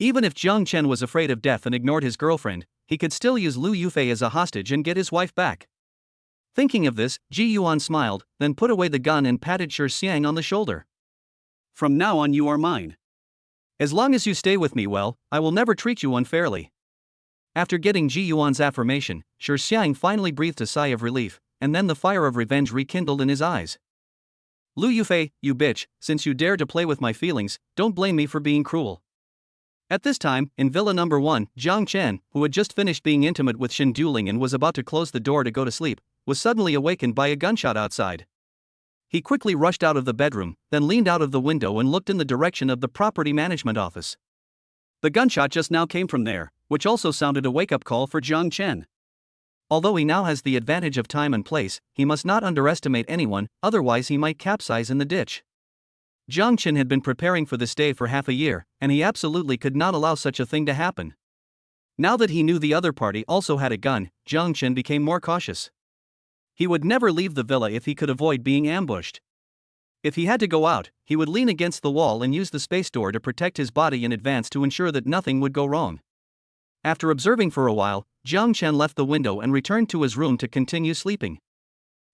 Even if Jang Chen was afraid of death and ignored his girlfriend, he could still use Lu Yufi as a hostage and get his wife back. Thinking of this, Ji Yuan smiled, then put away the gun and patted Shi Xiang on the shoulder. From now on you are mine. As long as you stay with me well, I will never treat you unfairly. After getting Ji Yuan's affirmation, Shi Xiang finally breathed a sigh of relief, and then the fire of revenge rekindled in his eyes. Lu Yufi, you bitch, since you dare to play with my feelings, don't blame me for being cruel. At this time, in Villa Number 1, Jang Chen, who had just finished being intimate with Shen Duling and was about to close the door to go to sleep, was suddenly awakened by a gunshot outside. He quickly rushed out of the bedroom, then leaned out of the window and looked in the direction of the property management office. The gunshot just now came from there, which also sounded a wake-up call for Jang Chen. Although he now has the advantage of time and place, he must not underestimate anyone, otherwise he might capsize in the ditch. Jang Chen had been preparing for this day for half a year, and he absolutely could not allow such a thing to happen. Now that he knew the other party also had a gun, Jang Chen became more cautious. He would never leave the villa if he could avoid being ambushed. If he had to go out, he would lean against the wall and use the space door to protect his body in advance to ensure that nothing would go wrong. After observing for a while, Jang Chen left the window and returned to his room to continue sleeping.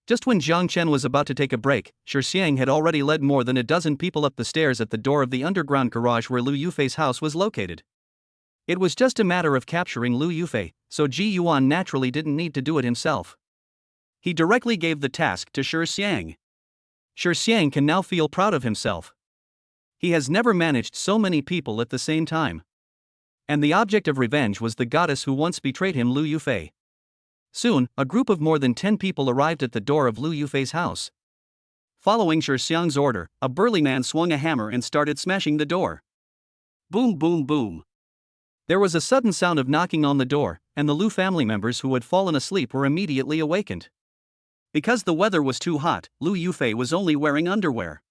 Just when Jang Chen was about to take a break, Shi Xiang had already led more than a dozen people up the stairs at the door of the underground garage where Lu Yufi's house was located. It was just a matter of capturing Lu Yufi, so Ji Yuan naturally didn't need to do it himself. He directly gave the task to Shi Xiang. Shi Xiang can now feel proud of himself. He has never managed so many people at the same time. And the object of revenge was the goddess who once betrayed him, Lu Yufi. Soon, a group of more than 10 people arrived at the door of Lu Yufi's house. Following Shi Xiang's order, a burly man swung a hammer and started smashing the door. Boom, boom, boom. There was a sudden sound of knocking on the door, and the Lu family members who had fallen asleep were immediately awakened. Because the weather was too hot, Lu Yufi was only wearing underwear.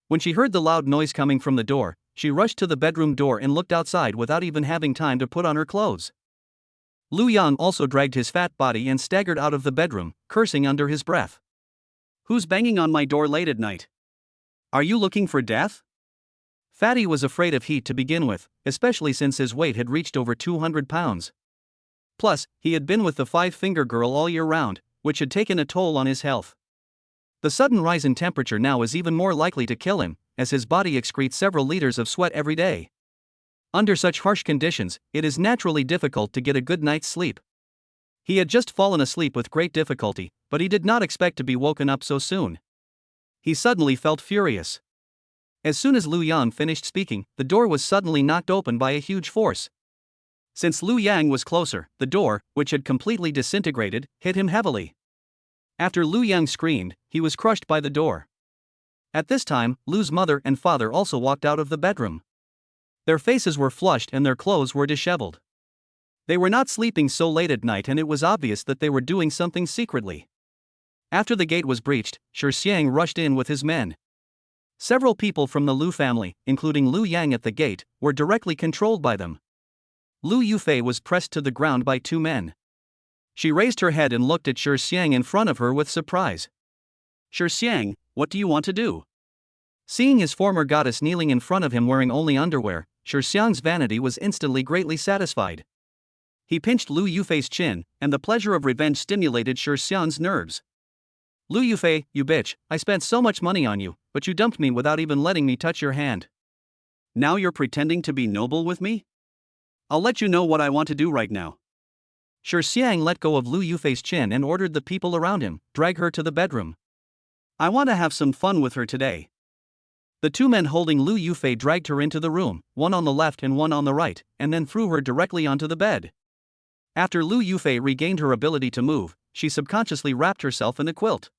When she heard the loud noise coming from the door, she rushed to the bedroom door and looked outside without even having time to put on her clothes. Lu Yang also dragged his fat body and staggered out of the bedroom, cursing under his breath. Who's banging on my door late at night? Are you looking for death? Fatty was afraid of heat to begin with, especially since his weight had reached over 200 pounds. Plus, he had been with the five-finger girl all year round, which had taken a toll on his health. The sudden rise in temperature now is even more likely to kill him, as his body excretes several liters of sweat every day. Under such harsh conditions, it is naturally difficult to get a good night's sleep. He had just fallen asleep with great difficulty, but he did not expect to be woken up so soon. He suddenly felt furious. As soon as Lu Yang finished speaking, the door was suddenly knocked open by a huge force. Since Lu Yang was closer, the door, which had completely disintegrated, hit him heavily. After Lu Yang screamed, he was crushed by the door. At this time, Lu's mother and father also walked out of the bedroom. Their faces were flushed and their clothes were disheveled. They were not sleeping so late at night and it was obvious that they were doing something secretly. After the gate was breached, Shi Xiang rushed in with his men. Several people from the Lu family, including Lu Yang at the gate, were directly controlled by them. Lu Yufi was pressed to the ground by two men. She raised her head and looked at Shi Xiang in front of her with surprise. Shi Xiang, what do you want to do? Seeing his former goddess kneeling in front of him wearing only underwear, Shi Xiang's vanity was instantly greatly satisfied. He pinched Lu Yufi's chin, and the pleasure of revenge stimulated Shi Xiang's nerves. Lu Yufi, you bitch, I spent so much money on you, but you dumped me without even letting me touch your hand. Now you're pretending to be noble with me? I'll let you know what I want to do right now. Shi Xiang let go of Lu Yufi's chin and ordered the people around him, drag her to the bedroom. I want to have some fun with her today. The two men holding Lu Yufi dragged her into the room, one on the left and one on the right, and then threw her directly onto the bed. After Lu Yufi regained her ability to move, she subconsciously wrapped herself in a quilt.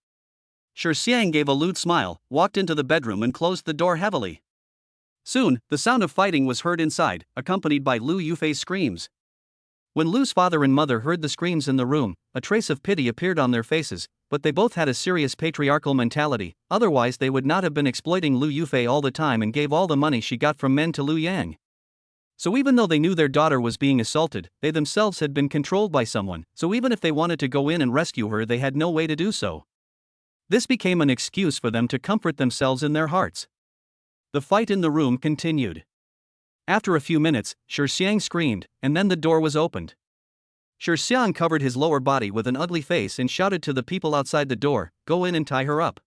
Shi Xiang gave a lewd smile, walked into the bedroom and closed the door heavily. Soon, the sound of fighting was heard inside, accompanied by Lu Yufi's screams. When Lu's father and mother heard the screams in the room, a trace of pity appeared on their faces, but they both had a serious patriarchal mentality, otherwise they would not have been exploiting Lu Yufi all the time and gave all the money she got from men to Lu Yang. So even though they knew their daughter was being assaulted, they themselves had been controlled by someone, so even if they wanted to go in and rescue her they had no way to do so. This became an excuse for them to comfort themselves in their hearts. The fight in the room continued. After a few minutes, Shi Xiang screamed, and then the door was opened. Shi Xiang covered his lower body with an ugly face and shouted to the people outside the door, "Go in and tie her up."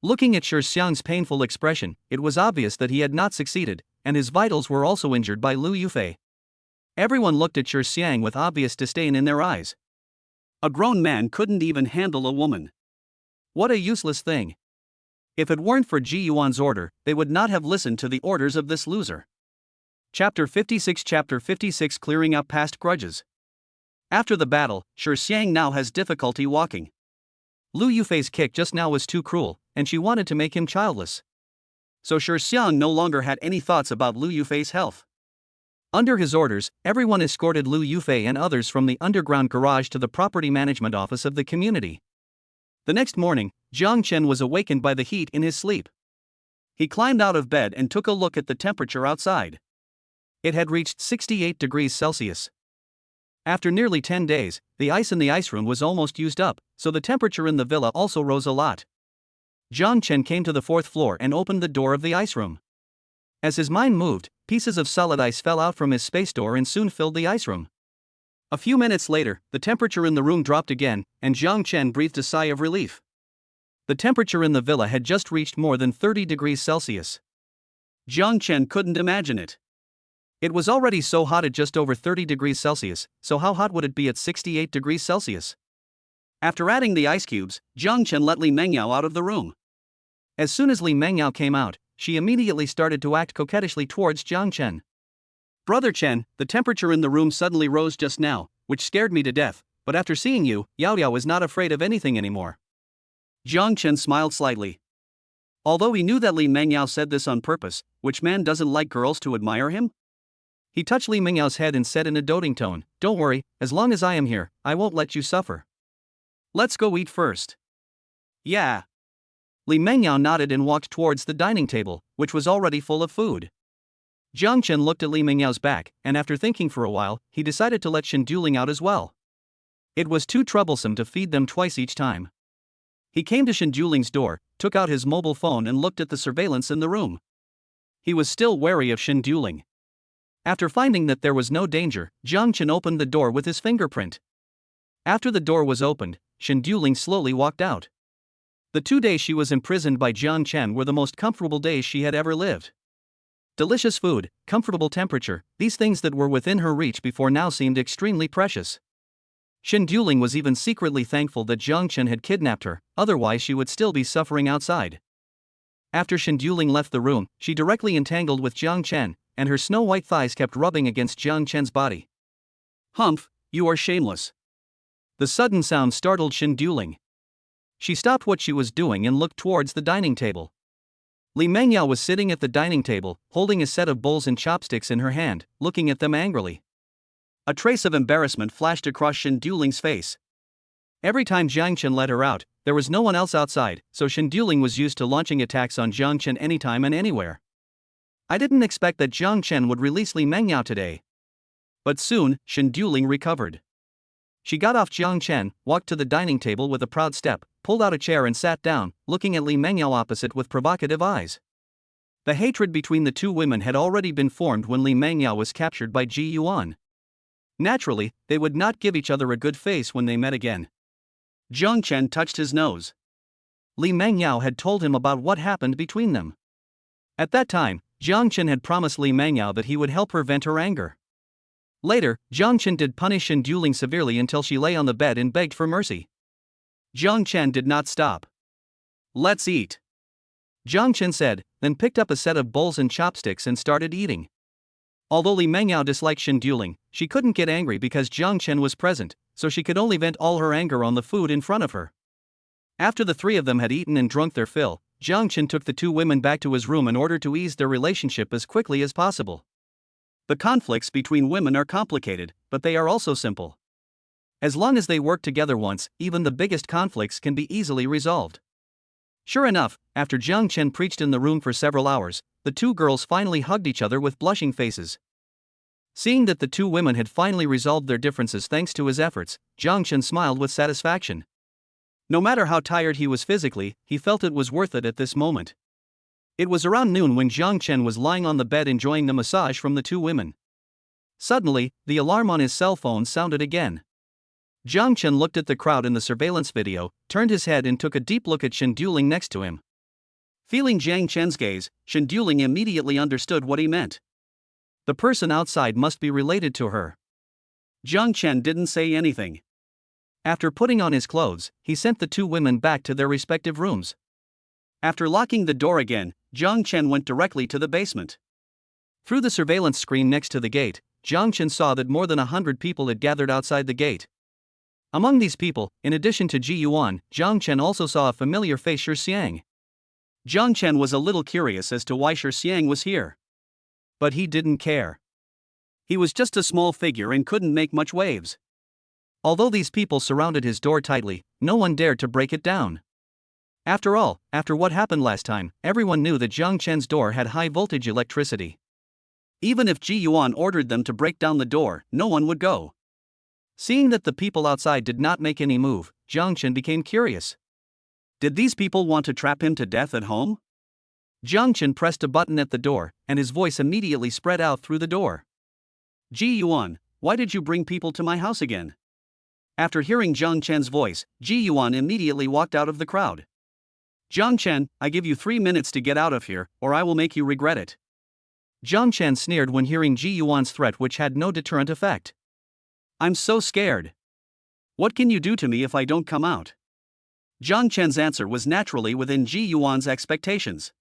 Looking at Shi Xiang's painful expression, it was obvious that he had not succeeded, and his vitals were also injured by Lu Yufi. Everyone looked at Shi Xiang with obvious disdain in their eyes. A grown man couldn't even handle a woman. What a useless thing. If it weren't for Ji Yuan's order, they would not have listened to the orders of this loser. Chapter 56 Clearing up past grudges. After the battle, Shi Xiang now has difficulty walking. Lu Yufi's kick just now was too cruel, and she wanted to make him childless. So Shi Xiang no longer had any thoughts about Lu Yufi's health. Under his orders, everyone escorted Lu Yufi and others from the underground garage to the property management office of the community. The next morning, Jang Chen was awakened by the heat in his sleep. He climbed out of bed and took a look at the temperature outside. It had reached 68 degrees Celsius. After nearly 10 days, the ice in the ice room was almost used up, so the temperature in the villa also rose a lot. Jang Chen came to the 4th floor and opened the door of the ice room. As his mind moved, pieces of solid ice fell out from his space door and soon filled the ice room. A few minutes later, the temperature in the room dropped again, and Jang Chen breathed a sigh of relief. The temperature in the villa had just reached more than 30 degrees Celsius. Jang Chen couldn't imagine it. It was already so hot at just over 30 degrees Celsius, so how hot would it be at 68 degrees Celsius? After adding the ice cubes, Jang Chen let Li Mengyao out of the room. As soon as Li Mengyao came out, she immediately started to act coquettishly towards Jang Chen. "Brother Chen, the temperature in the room suddenly rose just now, which scared me to death, but after seeing you, Yao Yao is not afraid of anything anymore." Jang Chen smiled slightly. Although he knew that Li Mengyao said this on purpose, which man doesn't like girls to admire him? He touched Li Mengyao's head and said in a doting tone, "Don't worry, as long as I am here, I won't let you suffer. Let's go eat first." "Yeah." Li Mengyao nodded and walked towards the dining table, which was already full of food. Jang Chen looked at Li Mengyao's back, and after thinking for a while, he decided to let Shen Duling out as well. It was too troublesome to feed them twice each time. He came to Shen Duling's door, took out his mobile phone and looked at the surveillance in the room. He was still wary of Shen Duling. After finding that there was no danger, Jang Chen opened the door with his fingerprint. After the door was opened, Shen Duling slowly walked out. The 2 days she was imprisoned by Jang Chen were the most comfortable days she had ever lived. Delicious food, comfortable temperature, these things that were within her reach before now seemed extremely precious. Shen Duling was even secretly thankful that Jang Chen had kidnapped her, otherwise she would still be suffering outside. After Shen Duling left the room, she directly entangled with Jang Chen, and her snow-white thighs kept rubbing against Jang Chen's body. "Humph, you are shameless." The sudden sound startled Shen Duling. She stopped what she was doing and looked towards the dining table. Li Mengyao was sitting at the dining table, holding a set of bowls and chopsticks in her hand, looking at them angrily. A trace of embarrassment flashed across Shen Duling's face. Every time Jang Chen let her out, there was no one else outside, so Shen Duling was used to launching attacks on Jang Chen anytime and anywhere. I didn't expect that Jang Chen would release Li Mengyao today. But soon, Shen Duling recovered. She got off Jang Chen, walked to the dining table with a proud step, pulled out a chair and sat down, looking at Li Mengyao opposite with provocative eyes. The hatred between the two women had already been formed when Li Mengyao was captured by Ji Yuan. Naturally, they would not give each other a good face when they met again. Jang Chen touched his nose. Li Mengyao had told him about what happened between them. At that time, Jang Chen had promised Li Mengyao that he would help her vent her anger. Later, Jang Chen did punish Shen Duling severely until she lay on the bed and begged for mercy. Jang Chen did not stop. "Let's eat," Jang Chen said, then picked up a set of bowls and chopsticks and started eating. Although Li Mengyao disliked Shen Duling, she couldn't get angry because Jang Chen was present, so she could only vent all her anger on the food in front of her. After the three of them had eaten and drunk their fill, Jang Chen took the two women back to his room in order to ease their relationship as quickly as possible. The conflicts between women are complicated, but they are also simple. As long as they work together once, even the biggest conflicts can be easily resolved. Sure enough, after Jang Chen preached in the room for several hours, the two girls finally hugged each other with blushing faces. Seeing that the two women had finally resolved their differences thanks to his efforts, Jang Chen smiled with satisfaction. No matter how tired he was physically, he felt it was worth it at this moment. It was around noon when Jang Chen was lying on the bed enjoying the massage from the two women. Suddenly, the alarm on his cell phone sounded again. Jang Chen looked at the crowd in the surveillance video, turned his head and took a deep look at Shen Duling next to him. Feeling Jang Chen's gaze, Shen Duling immediately understood what he meant. The person outside must be related to her. Jang Chen didn't say anything. After putting on his clothes, he sent the two women back to their respective rooms. After locking the door again, Jang Chen went directly to the basement. Through the surveillance screen next to the gate, Jang Chen saw that more than 100 people had gathered outside the gate. Among these people, in addition to Ji Yuan, Jang Chen also saw a familiar face, Shi Xiang. Jang Chen was a little curious as to why Shi Xiang was here. But he didn't care. He was just a small figure and couldn't make much waves. Although these people surrounded his door tightly, no one dared to break it down. After all, after what happened last time, everyone knew that Jang Chen's door had high-voltage electricity. Even if Ji Yuan ordered them to break down the door, no one would go. Seeing that the people outside did not make any move, Jang Chen became curious. Did these people want to trap him to death at home? Jang Chen pressed a button at the door, and his voice immediately spread out through the door. Ji Yuan, why did you bring people to my house again? After hearing Jang Chen's voice, Ji Yuan immediately walked out of the crowd. Jang Chen, I give you 3 minutes to get out of here, or I will make you regret it. Jang Chen sneered when hearing Ji Yuan's threat, which had no deterrent effect. I'm so scared. What can you do to me if I don't come out? Jang Chen's answer was naturally within Ji Yuan's expectations.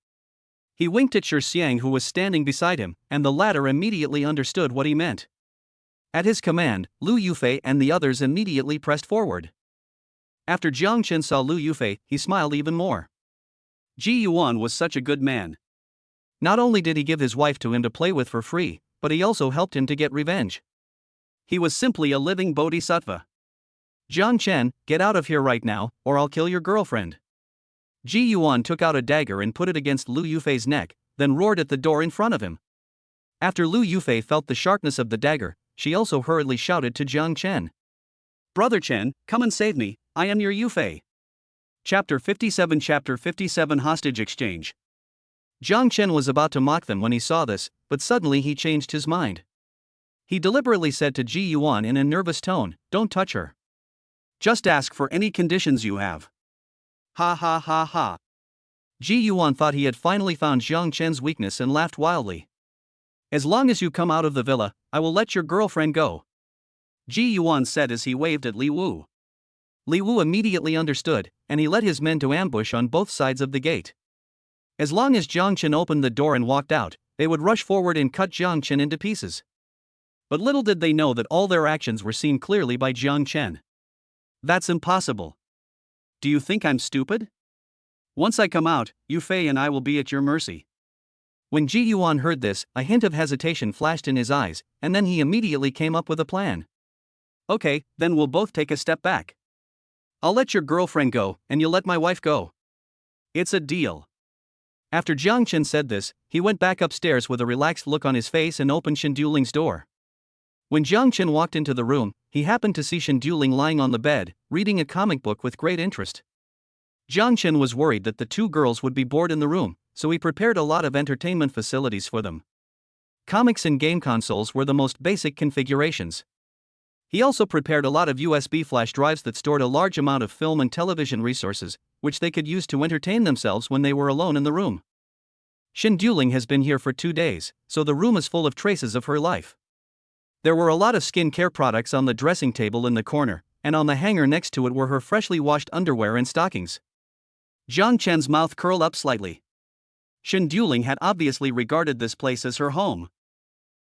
He winked at Shi Xiang, who was standing beside him, and the latter immediately understood what he meant. At his command, Lu Yufi and the others immediately pressed forward. After Jang Chen saw Lu Yufi, he smiled even more. Ji Yuan was such a good man. Not only did he give his wife to him to play with for free, but he also helped him to get revenge. He was simply a living bodhisattva. Jang Chen, get out of here right now, or I'll kill your girlfriend. Ji Yuan took out a dagger and put it against Lu Yufi's neck, then roared at the door in front of him. After Lu Yufi felt the sharpness of the dagger, she also hurriedly shouted to Jang Chen. Brother Chen, come and save me, I am your Yufi. Chapter 57 Hostage Exchange. Jang Chen was about to mock them when he saw this, but suddenly he changed his mind. He deliberately said to Ji Yuan in a nervous tone, don't touch her. Just ask for any conditions you have. Ha ha ha ha. Ji Yuan thought he had finally found Jang Chen's weakness and laughed wildly. As long as you come out of the villa, I will let your girlfriend go. Ji Yuan said as he waved at Li Wu. Li Wu immediately understood, and he led his men to ambush on both sides of the gate. As long as Jang Chen opened the door and walked out, they would rush forward and cut Jang Chen into pieces. But little did they know that all their actions were seen clearly by Jang Chen. That's impossible. Do you think I'm stupid? Once I come out, Yu Fei and I will be at your mercy. When Ji Yuan heard this, a hint of hesitation flashed in his eyes, and then he immediately came up with a plan. Okay, then we'll both take a step back. I'll let your girlfriend go, and you'll let my wife go. It's a deal. After Jang Chen said this, he went back upstairs with a relaxed look on his face and opened Shen Duling's door. When Jang Chen walked into the room, he happened to see Shen Duling lying on the bed, reading a comic book with great interest. Jang Chen was worried that the two girls would be bored in the room, so he prepared a lot of entertainment facilities for them. Comics and game consoles were the most basic configurations. He also prepared a lot of USB flash drives that stored a large amount of film and television resources, which they could use to entertain themselves when they were alone in the room. Shen Duling has been here for 2 days, so the room is full of traces of her life. There were a lot of skincare products on the dressing table in the corner, and on the hanger next to it were her freshly washed underwear and stockings. Jang Chen's mouth curled up slightly. Shen Duling had obviously regarded this place as her home.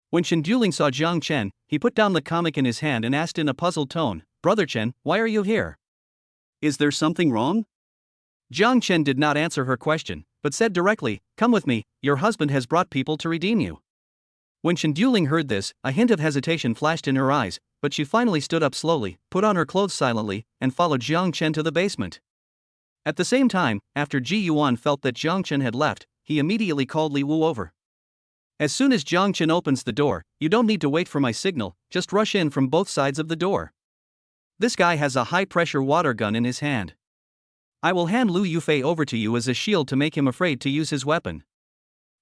When Shen Duling saw Jang Chen, he put down the comic in his hand and asked in a puzzled tone, Brother Chen, why are you here? Is there something wrong? Jang Chen did not answer her question, but said directly, come with me, your husband has brought people to redeem you. When Shen Duling heard this, a hint of hesitation flashed in her eyes, but she finally stood up slowly, put on her clothes silently, and followed Jang Chen to the basement. At the same time, after Ji Yuan felt that Jang Chen had left, he immediately called Li Wu over. As soon as Jang Chen opens the door, you don't need to wait for my signal, just rush in from both sides of the door. This guy has a high-pressure water gun in his hand. I will hand Lu Yufei over to you as a shield to make him afraid to use his weapon.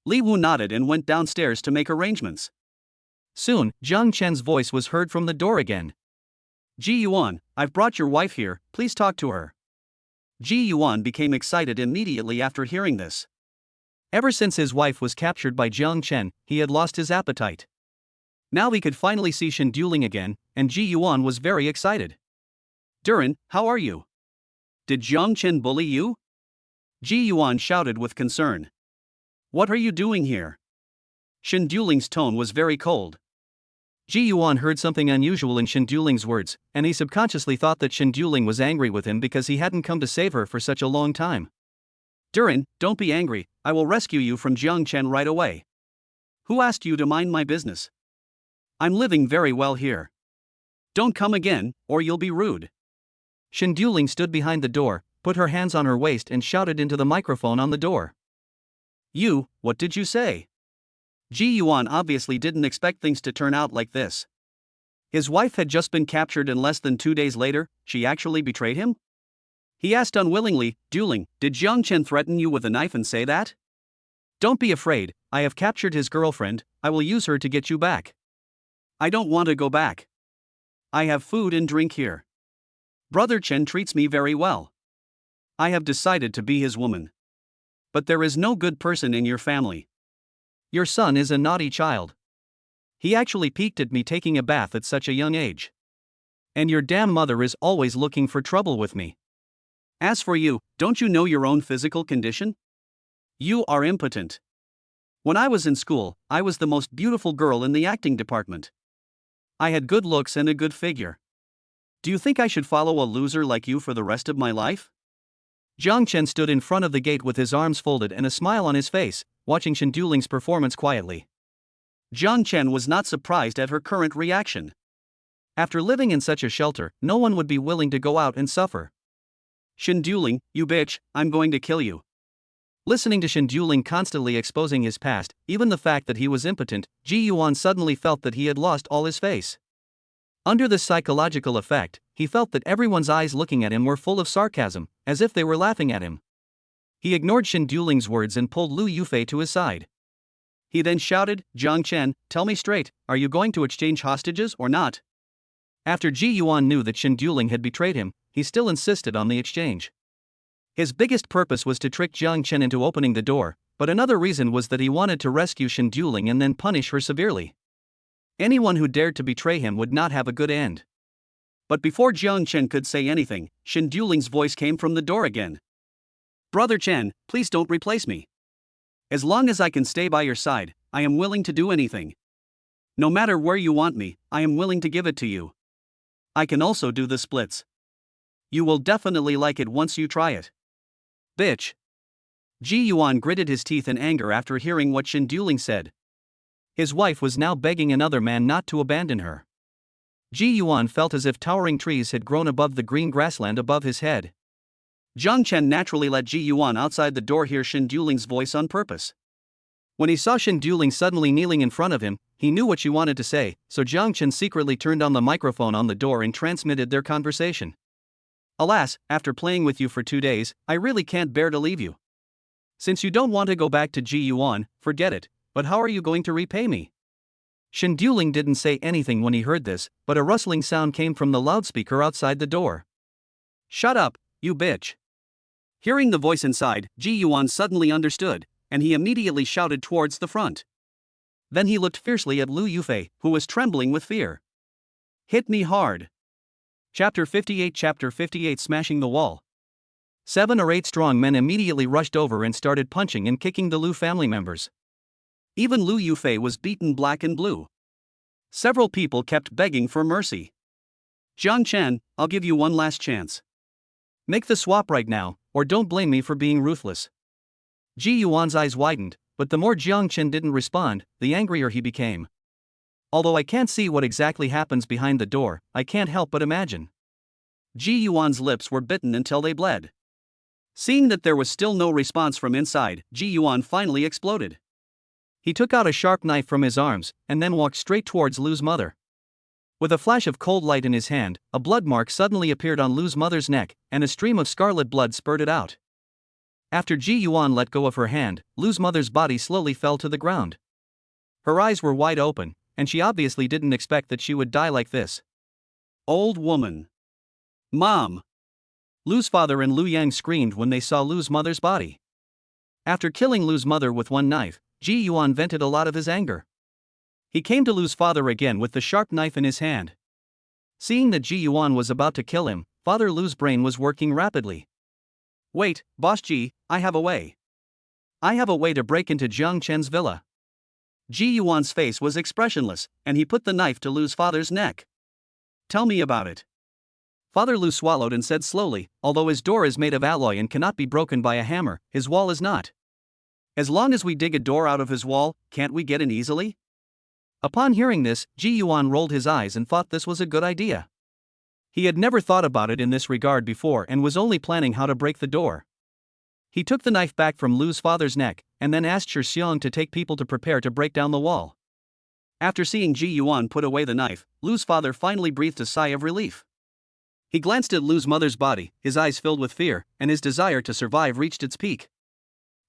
Li Wu nodded and went downstairs to make arrangements. Soon, Jang Chen's voice was heard from the door again. Ji Yuan, I've brought your wife here, please talk to her. Ji Yuan became excited immediately after hearing this. Ever since his wife was captured by Jang Chen, he had lost his appetite. Now he could finally see Shen Duling again, and Ji Yuan was very excited. Durin, how are you? Did Jang Chen bully you? Ji Yuan shouted with concern. What are you doing here? Shen Duling's tone was very cold. Ji Yuan heard something unusual in Shen Duling's words, and he subconsciously thought that Shen Duling was angry with him because he hadn't come to save her for such a long time. Durin, don't be angry, I will rescue you from Jang Chen right away. Who asked you to mind my business? I'm living very well here. Don't come again, or you'll be rude. Shen Duling stood behind the door, put her hands on her waist and shouted into the microphone on the door. You, what did you say? Ji Yuan obviously didn't expect things to turn out like this. His wife had just been captured and less than 2 days later, she actually betrayed him? He asked unwillingly, Duling, did Jang Chen threaten you with a knife and say that? Don't be afraid, I have captured his girlfriend, I will use her to get you back. I don't want to go back. I have food and drink here. Brother Chen treats me very well. I have decided to be his woman. But there is no good person in your family. Your son is a naughty child. He actually peeked at me taking a bath at such a young age. And your damn mother is always looking for trouble with me. As for you, don't you know your own physical condition? You are impotent. When I was in school, I was the most beautiful girl in the acting department. I had good looks and a good figure. Do you think I should follow a loser like you for the rest of my life? Jang Chen stood in front of the gate with his arms folded and a smile on his face, watching Shen Duling's performance quietly. Jang Chen was not surprised at her current reaction. After living in such a shelter, no one would be willing to go out and suffer. Shen Duling, you bitch, I'm going to kill you. Listening to Shen Duling constantly exposing his past, even the fact that he was impotent, Ji Yuan suddenly felt that he had lost all his face. Under this psychological effect, he felt that everyone's eyes looking at him were full of sarcasm, as if they were laughing at him. He ignored Shen Duling's words and pulled Lu Yufi to his side. He then shouted, Jang Chen, tell me straight, are you going to exchange hostages or not? After Ji Yuan knew that Shen Duling had betrayed him, he still insisted on the exchange. His biggest purpose was to trick Jang Chen into opening the door, but another reason was that he wanted to rescue Shen Duling and then punish her severely. Anyone who dared to betray him would not have a good end. But before Jang Chen could say anything, Shen Duling's voice came from the door again. Brother Chen, please don't replace me. As long as I can stay by your side, I am willing to do anything. No matter where you want me, I am willing to give it to you. I can also do the splits. You will definitely like it once you try it. Bitch. Ji Yuan gritted his teeth in anger after hearing what Shen Duling said. His wife was now begging another man not to abandon her. Ji Yuan felt as if towering trees had grown above the green grassland above his head. Jang Chen naturally let Ji Yuan outside the door hear Shen Duling's voice on purpose. When he saw Shen Duling suddenly kneeling in front of him, he knew what she wanted to say, so Jang Chen secretly turned on the microphone on the door and transmitted their conversation. Alas, after playing with you for 2 days, I really can't bear to leave you. Since you don't want to go back to Ji Yuan, forget it, but how are you going to repay me? Shen Duling didn't say anything when he heard this, but a rustling sound came from the loudspeaker outside the door. Shut up, you bitch. Hearing the voice inside, Ji Yuan suddenly understood, and he immediately shouted towards the front. Then he looked fiercely at Lu Yufi, who was trembling with fear. Hit me hard. Chapter 58 Smashing the Wall. 7 or 8 strong men immediately rushed over and started punching and kicking the Lu family members. Even Lu Yufi was beaten black and blue. Several people kept begging for mercy. Jang Chen, I'll give you one last chance. Make the swap right now, or don't blame me for being ruthless. Ji Yuan's eyes widened, but the more Jang Chen didn't respond, the angrier he became. Although I can't see what exactly happens behind the door, I can't help but imagine. Ji Yuan's lips were bitten until they bled. Seeing that there was still no response from inside, Ji Yuan finally exploded. He took out a sharp knife from his arms, and then walked straight towards Lu's mother. With a flash of cold light in his hand, a blood mark suddenly appeared on Lu's mother's neck, and a stream of scarlet blood spurted out. After Ji Yuan let go of her hand, Lu's mother's body slowly fell to the ground. Her eyes were wide open, and she obviously didn't expect that she would die like this. Old woman. Mom! Lu's father and Lu Yang screamed when they saw Lu's mother's body. After killing Lu's mother with one knife, Ji Yuan vented a lot of his anger. He came to Lu's father again with the sharp knife in his hand. Seeing that Ji Yuan was about to kill him, Father Lu's brain was working rapidly. Wait, Boss Ji, I have a way. I have a way to break into Jang Chen's villa. Ji Yuan's face was expressionless, and he put the knife to Lu's father's neck. Tell me about it. Father Lu swallowed and said slowly, although his door is made of alloy and cannot be broken by a hammer, his wall is not. As long as we dig a door out of his wall, can't we get in easily? Upon hearing this, Ji Yuan rolled his eyes and thought this was a good idea. He had never thought about it in this regard before and was only planning how to break the door. He took the knife back from Lu's father's neck, and then asked Shi Xiong to take people to prepare to break down the wall. After seeing Ji Yuan put away the knife, Lu's father finally breathed a sigh of relief. He glanced at Lu's mother's body, his eyes filled with fear, and his desire to survive reached its peak.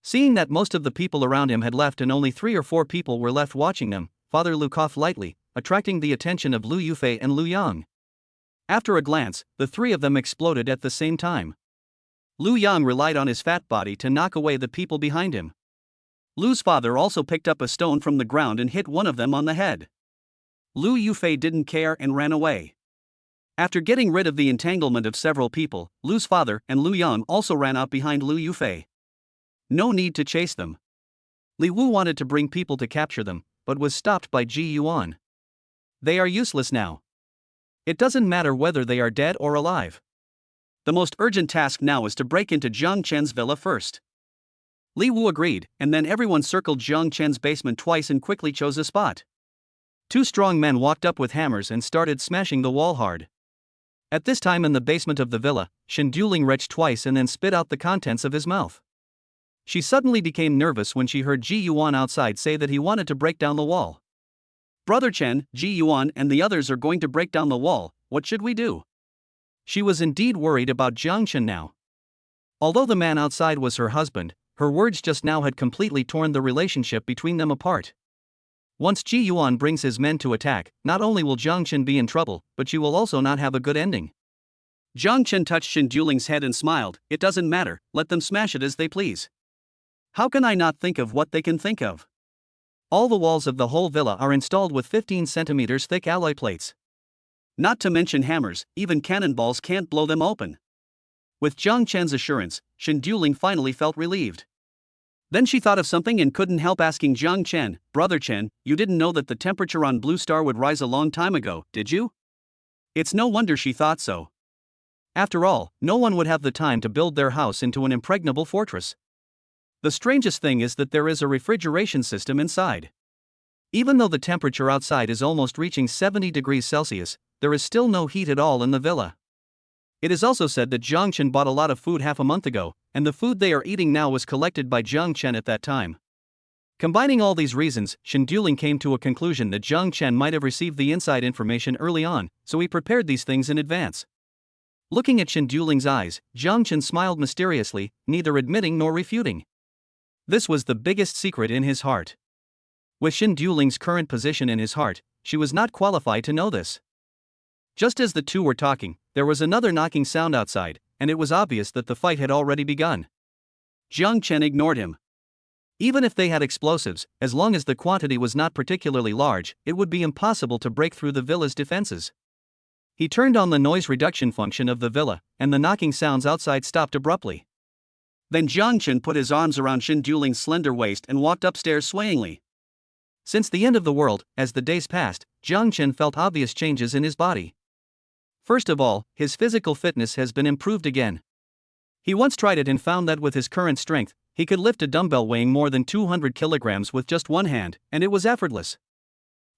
Seeing that most of the people around him had left and only 3 or 4 people were left watching them, Father Lu coughed lightly, attracting the attention of Lu Yufi and Lu Yang. After a glance, the 3 of them exploded at the same time. Lu Yang relied on his fat body to knock away the people behind him. Lu's father also picked up a stone from the ground and hit one of them on the head. Lu Yufi didn't care and ran away. After getting rid of the entanglement of several people, Lu's father and Lu Yang also ran out behind Lu Yufi. No need to chase them. Li Wu wanted to bring people to capture them, but was stopped by Ji Yuan. They are useless now. It doesn't matter whether they are dead or alive. The most urgent task now is to break into Jang Chen's villa first. Li Wu agreed, and then everyone circled Jang Chen's basement twice and quickly chose a spot. 2 strong men walked up with hammers and started smashing the wall hard. At this time in the basement of the villa, Shen Duling retched twice and then spit out the contents of his mouth. She suddenly became nervous when she heard Ji Yuan outside say that he wanted to break down the wall. Brother Chen, Ji Yuan and the others are going to break down the wall, what should we do? She was indeed worried about Jang Chen now. Although the man outside was her husband, her words just now had completely torn the relationship between them apart. Once Ji Yuan brings his men to attack, not only will Jang Chen be in trouble, but she will also not have a good ending. Jang Chen touched Shen Duling's head and smiled, it doesn't matter, let them smash it as they please. How can I not think of what they can think of? All the walls of the whole villa are installed with 15 centimeters thick alloy plates. Not to mention hammers, even cannonballs can't blow them open. With Jang Chen's assurance, Shen Duling finally felt relieved. Then she thought of something and couldn't help asking Jang Chen, Brother Chen, you didn't know that the temperature on Blue Star would rise a long time ago, did you? It's no wonder she thought so. After all, no one would have the time to build their house into an impregnable fortress. The strangest thing is that there is a refrigeration system inside. Even though the temperature outside is almost reaching 70 degrees Celsius, there is still no heat at all in the villa. It is also said that Jang Chen bought a lot of food half a month ago, and the food they are eating now was collected by Jang Chen at that time. Combining all these reasons, Shen Duling came to a conclusion that Jang Chen might have received the inside information early on, so he prepared these things in advance. Looking at Shen Duling's eyes, Jang Chen smiled mysteriously, neither admitting nor refuting. This was the biggest secret in his heart. With Shen Duling's current position in his heart, she was not qualified to know this. Just as the two were talking, there was another knocking sound outside, and it was obvious that the fight had already begun. Jang Chen ignored him. Even if they had explosives, as long as the quantity was not particularly large, it would be impossible to break through the villa's defenses. He turned on the noise reduction function of the villa, and the knocking sounds outside stopped abruptly. Then Jang Chen put his arms around Shen Duling's slender waist and walked upstairs swayingly. Since the end of the world, as the days passed, Jang Chen felt obvious changes in his body. First of all, his physical fitness has been improved again. He once tried it and found that with his current strength, he could lift a dumbbell weighing more than 200 kilograms with just one hand, and it was effortless.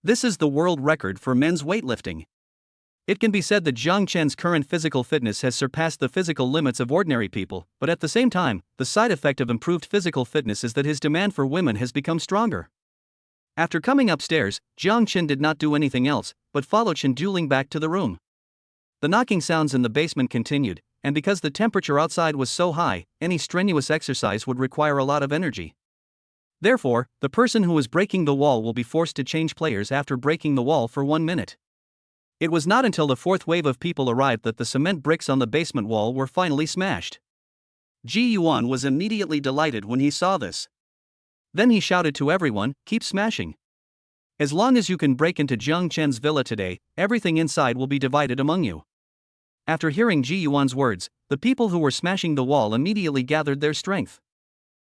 This is the world record for men's weightlifting. It can be said that Jang Chen's current physical fitness has surpassed the physical limits of ordinary people, but at the same time, the side effect of improved physical fitness is that his demand for women has become stronger. After coming upstairs, Jang Chen did not do anything else, but followed Shen Duling back to the room. The knocking sounds in the basement continued, and because the temperature outside was so high, any strenuous exercise would require a lot of energy. Therefore, the person who is breaking the wall will be forced to change players after breaking the wall for 1 minute. It was not until the fourth wave of people arrived that the cement bricks on the basement wall were finally smashed. Ji Yuan was immediately delighted when he saw this. Then he shouted to everyone, "Keep smashing. As long as you can break into Jang Chen's villa today, everything inside will be divided among you." After hearing Ji Yuan's words, the people who were smashing the wall immediately gathered their strength.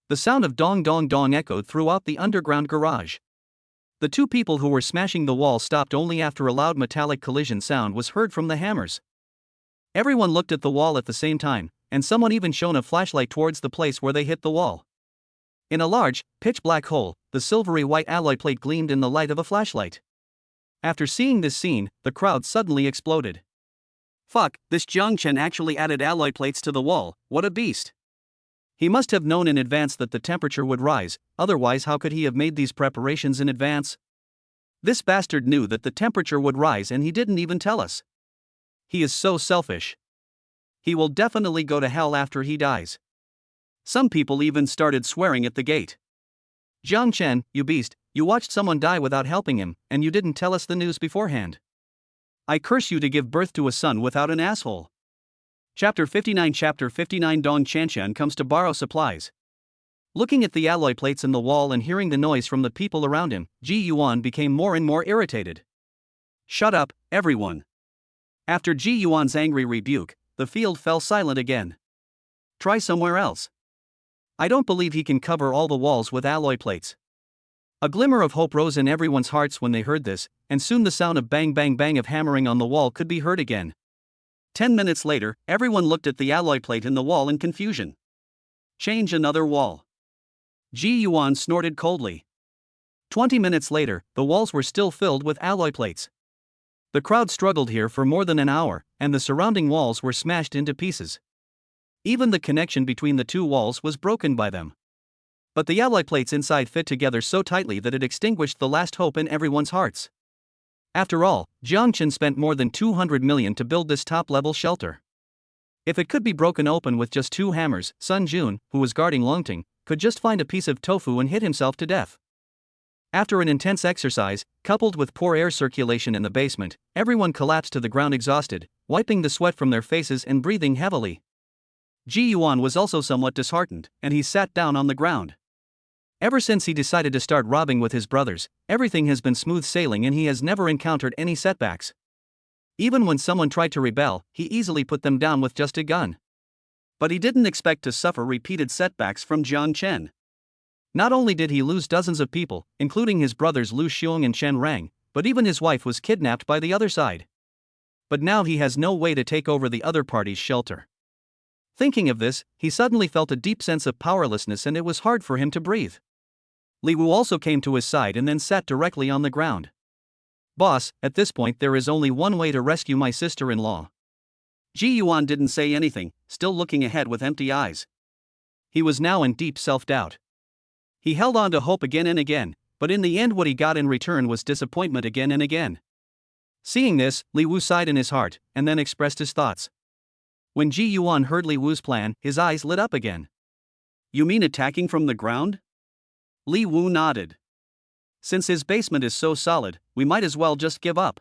The sound of dong dong dong echoed throughout the underground garage. The two people who were smashing the wall stopped only after a loud metallic collision sound was heard from the hammers. Everyone looked at the wall at the same time, and someone even shone a flashlight towards the place where they hit the wall. In a large, pitch-black hole, the silvery white alloy plate gleamed in the light of a flashlight. After seeing this scene, the crowd suddenly exploded. "Fuck, this Jang Chen actually added alloy plates to the wall, what a beast. He must have known in advance that the temperature would rise, otherwise how could he have made these preparations in advance? This bastard knew that the temperature would rise and he didn't even tell us. He is so selfish. He will definitely go to hell after he dies." Some people even started swearing at the gate. "Jang Chen, you beast, you watched someone die without helping him, and you didn't tell us the news beforehand. I curse you to give birth to a son without an asshole." Chapter 59 Dong Chanshan comes to borrow supplies. Looking at the alloy plates in the wall and hearing the noise from the people around him, Ji Yuan became more and more irritated. "Shut up, everyone." After Ji Yuan's angry rebuke, the field fell silent again. "Try somewhere else. I don't believe he can cover all the walls with alloy plates." A glimmer of hope rose in everyone's hearts when they heard this, and soon the sound of bang bang bang of hammering on the wall could be heard again. 10 minutes later, everyone looked at the alloy plate in the wall in confusion. "Change another wall." Ji Yuan snorted coldly. 20 minutes later, the walls were still filled with alloy plates. The crowd struggled here for more than an hour, and the surrounding walls were smashed into pieces. Even the connection between the two walls was broken by them. But the alloy plates inside fit together so tightly that it extinguished the last hope in everyone's hearts. After all, Jang Chen spent more than 200 million to build this top-level shelter. If it could be broken open with just 2 hammers, Sun Jun, who was guarding Longting, could just find a piece of tofu and hit himself to death. After an intense exercise, coupled with poor air circulation in the basement, everyone collapsed to the ground exhausted, wiping the sweat from their faces and breathing heavily. Ji Yuan was also somewhat disheartened, and he sat down on the ground. Ever since he decided to start robbing with his brothers, everything has been smooth sailing and he has never encountered any setbacks. Even when someone tried to rebel, he easily put them down with just a gun. But he didn't expect to suffer repeated setbacks from Jang Chen. Not only did he lose dozens of people, including his brothers Lu Xiong and Chen Rang, but even his wife was kidnapped by the other side. But now he has no way to take over the other party's shelter. Thinking of this, he suddenly felt a deep sense of powerlessness and it was hard for him to breathe. Li Wu also came to his side and then sat directly on the ground. "Boss, at this point there is only one way to rescue my sister-in-law." Ji Yuan didn't say anything, still looking ahead with empty eyes. He was now in deep self-doubt. He held on to hope again and again, but in the end what he got in return was disappointment again and again. Seeing this, Li Wu sighed in his heart, and then expressed his thoughts. When Ji Yuan heard Li Wu's plan, his eyes lit up again. "You mean attacking from the ground?" Li Wu nodded. "Since his basement is so solid, we might as well just give up.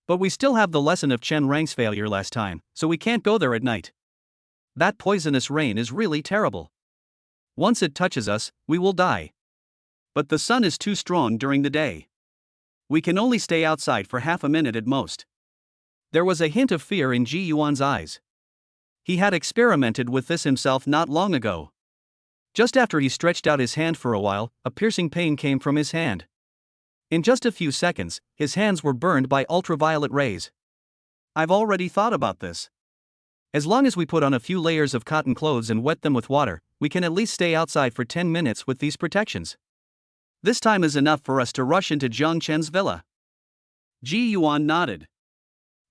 But we still have the lesson of Chen Rang's failure last time, so we can't go there at night. That poisonous rain is really terrible. Once it touches us, we will die. But the sun is too strong during the day. We can only stay outside for half a minute at most." There was a hint of fear in Ji Yuan's eyes. He had experimented with this himself not long ago. Just after he stretched out his hand for a while, a piercing pain came from his hand. In just a few seconds, his hands were burned by ultraviolet rays. "I've already thought about this. As long as we put on a few layers of cotton clothes and wet them with water, we can at least stay outside for 10 minutes with these protections. This time is enough for us to rush into Jang Chen's villa." Ji Yuan nodded.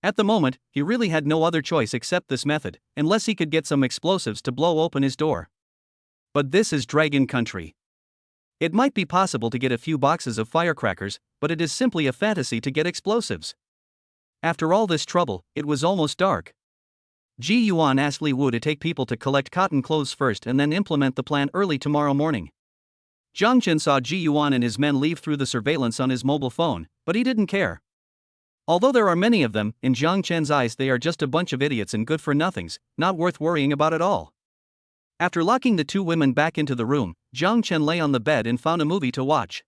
At the moment, he really had no other choice except this method, unless he could get some explosives to blow open his door. But this is Dragon Country. It might be possible to get a few boxes of firecrackers, but it is simply a fantasy to get explosives. After all this trouble, it was almost dark. Ji Yuan asked Li Wu to take people to collect cotton clothes first and then implement the plan early tomorrow morning. Jang Chen saw Ji Yuan and his men leave through the surveillance on his mobile phone, but he didn't care. Although there are many of them, in Jang Chen's eyes they are just a bunch of idiots and good-for-nothings, not worth worrying about at all. After locking the two women back into the room, Jang Chen lay on the bed and found a movie to watch.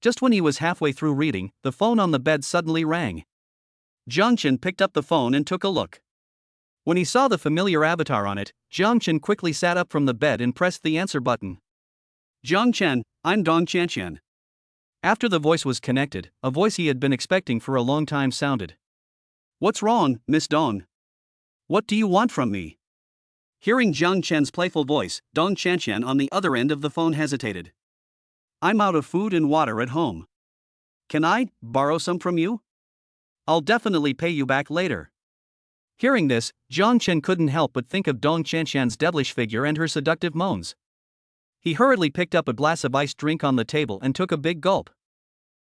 Just when he was halfway through reading, the phone on the bed suddenly rang. Jang Chen picked up the phone and took a look. When he saw the familiar avatar on it, Jang Chen quickly sat up from the bed and pressed the answer button. Jang Chen, I'm Dong Chen. After the voice was connected, a voice he had been expecting for a long time sounded. What's wrong, Miss Dong? What do you want from me? Hearing Jang Chen's playful voice, Dong Chen on the other end of the phone hesitated. I'm out of food and water at home. Can I borrow some from you? I'll definitely pay you back later. Hearing this, Jang Chen couldn't help but think of Dong Chen devilish figure and her seductive moans. He hurriedly picked up a glass of iced drink on the table and took a big gulp.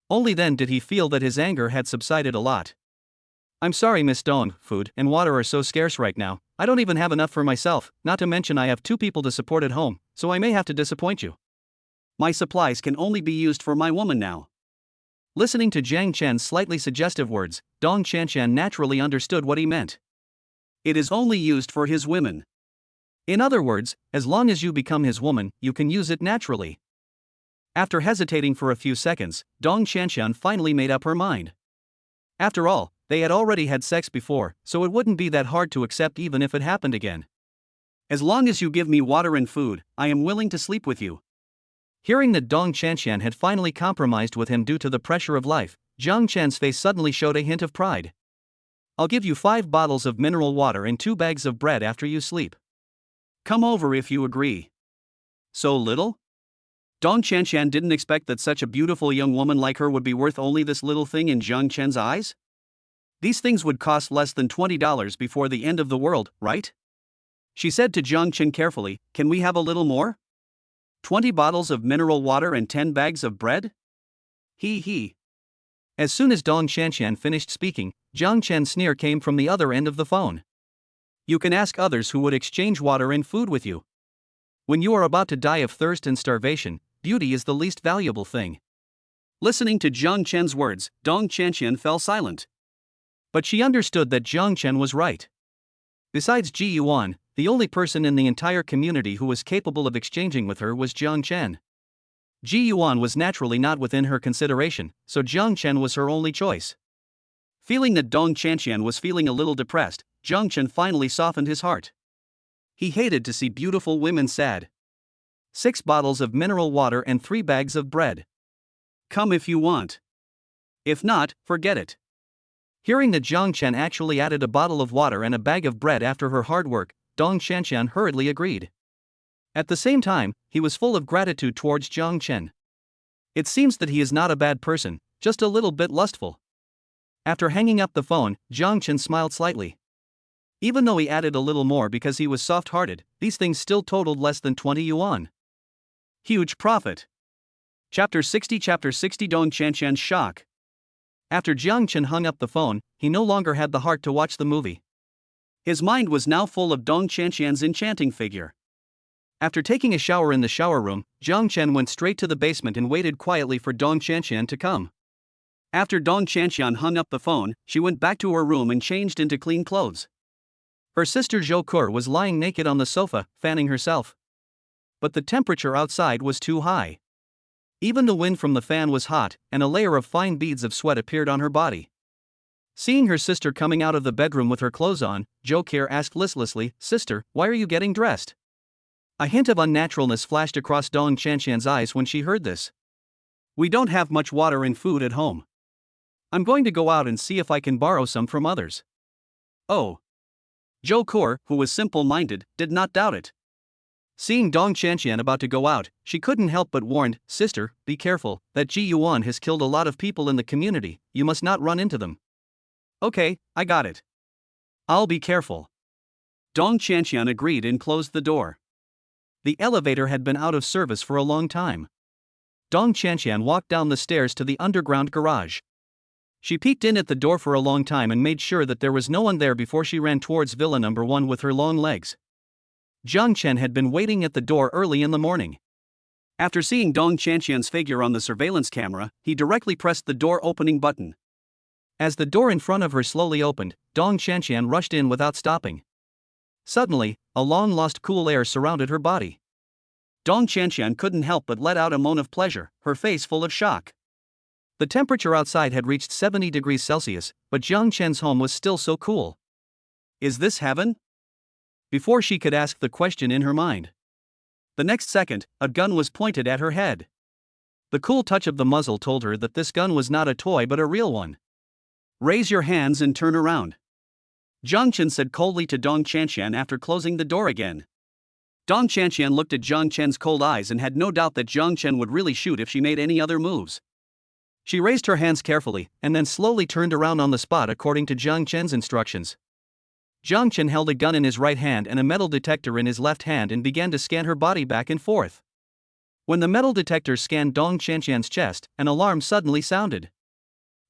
Only then did he feel that his anger had subsided a lot. I'm sorry, Miss Dong, food and water are so scarce right now, I don't even have enough for myself, not to mention I have 2 people to support at home, so I may have to disappoint you. My supplies can only be used for my woman now. Listening to Jang Chen's slightly suggestive words, Dong Chen naturally understood what he meant. It is only used for his women. In other words, as long as you become his woman, you can use it naturally. After hesitating for a few seconds, Dong Chen finally made up her mind. After all, they had already had sex before, so it wouldn't be that hard to accept even if it happened again. As long as you give me water and food, I am willing to sleep with you. Hearing that Dong Chen had finally compromised with him due to the pressure of life, Jang Chen's face suddenly showed a hint of pride. I'll give you 5 bottles of mineral water and 2 bags of bread after you sleep. Come over if you agree. So little? Dong Chen didn't expect that such a beautiful young woman like her would be worth only this little thing in Jang Chen's eyes? These things would cost less than $20 before the end of the world, right? She said to Jang Chen carefully, can we have a little more? 20 bottles of mineral water and 10 bags of bread? He. As soon as Dong Chen finished speaking, Jang Chen's sneer came from the other end of the phone. You can ask others who would exchange water and food with you. When you are about to die of thirst and starvation, beauty is the least valuable thing. Listening to Jang Chen's words, Dong Chen fell silent. But she understood that Jang Chen was right. Besides Ji Yuan, the only person in the entire community who was capable of exchanging with her was Jang Chen. Ji Yuan was naturally not within her consideration, so Jang Chen was her only choice. Feeling that Dong Chen was feeling a little depressed, Jang Chen finally softened his heart. He hated to see beautiful women sad. 6 bottles of mineral water and 3 bags of bread. Come if you want. If not, forget it. Hearing that Jang Chen actually added a bottle of water and a bag of bread after her hard work, Dong Chen hurriedly agreed. At the same time, he was full of gratitude towards Jang Chen. It seems that he is not a bad person, just a little bit lustful. After hanging up the phone, Jang Chen smiled slightly. Even though he added a little more because he was soft-hearted, these things still totaled less than 20 yuan. Huge profit. Chapter 60 Dong Chen shock. After Jang Chen hung up the phone, he no longer had the heart to watch the movie. His mind was now full of Dong Chen's enchanting figure. After taking a shower in the shower room, Jang Chen went straight to the basement and waited quietly for Dong Chen to come. After Dong Chen hung up the phone, she went back to her room and changed into clean clothes. Her sister Zhou Kur was lying naked on the sofa, fanning herself. But the temperature outside was too high. Even the wind from the fan was hot, and a layer of fine beads of sweat appeared on her body. Seeing her sister coming out of the bedroom with her clothes on, Zhou Kur asked listlessly, "Sister, why are you getting dressed?" A hint of unnaturalness flashed across Dong Chen eyes when she heard this. We don't have much water and food at home. I'm going to go out and see if I can borrow some from others. Oh. Zhou Kur, who was simple-minded, did not doubt it. Seeing Dong Chen about to go out, she couldn't help but warned, "Sister, be careful, that Ji Yuan has killed a lot of people in the community, you must not run into them." Okay, I got it. I'll be careful. Dong Chen agreed and closed the door. The elevator had been out of service for a long time. Dong Chen walked down the stairs to the underground garage. She peeked in at the door for a long time and made sure that there was no one there before she ran towards Villa number 1 with her long legs. Jang Chen had been waiting at the door early in the morning. After seeing Dong Chanqian's figure on the surveillance camera, he directly pressed the door opening button. As the door in front of her slowly opened, Dong Chanqian rushed in without stopping. Suddenly, a long-lost cool air surrounded her body. Dong Chanqian couldn't help but let out a moan of pleasure, her face full of shock. The temperature outside had reached 70 degrees Celsius, but Jang Chen's home was still so cool. Is this heaven? Before she could ask the question in her mind, the next second, a gun was pointed at her head. The cool touch of the muzzle told her that this gun was not a toy but a real one. Raise your hands and turn around, Jang Chen said coldly to Dong Chanqian after closing the door again. Dong Chanqian looked at Jang Chen's cold eyes and had no doubt that Jang Chen would really shoot if she made any other moves. She raised her hands carefully and then slowly turned around on the spot according to Jang Chen's instructions. Jang Chen held a gun in his right hand and a metal detector in his left hand and began to scan her body back and forth. When the metal detector scanned Dong Chanqian's chest, an alarm suddenly sounded.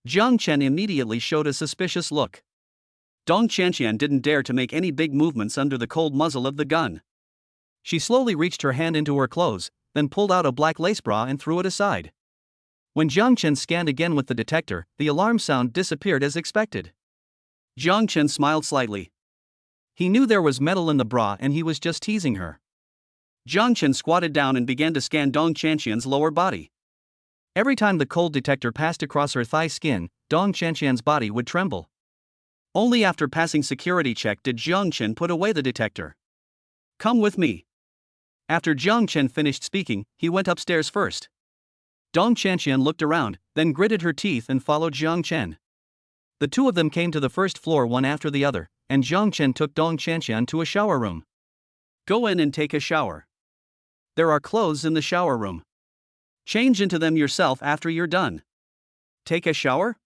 Jang Chen immediately showed a suspicious look. Dong Chanqian didn't dare to make any big movements under the cold muzzle of the gun. She slowly reached her hand into her clothes, then pulled out a black lace bra and threw it aside. When Jang Chen scanned again with the detector, the alarm sound disappeared as expected. Jang Chen smiled slightly. He knew there was metal in the bra and he was just teasing her. Jang Chen squatted down and began to scan Dong Chanqian's lower body. Every time the cold detector passed across her thigh skin, Dong Chanqian's body would tremble. Only after passing security check did Jang Chen put away the detector. Come with me. After Jang Chen finished speaking, he went upstairs first. Dong Chanqian looked around, then gritted her teeth and followed Jang Chen. The two of them came to the first floor one after the other, and Jang Chen took Dong Chanqian to a shower room. Go in and take a shower. There are clothes in the shower room. Change into them yourself after you're done. Take a shower?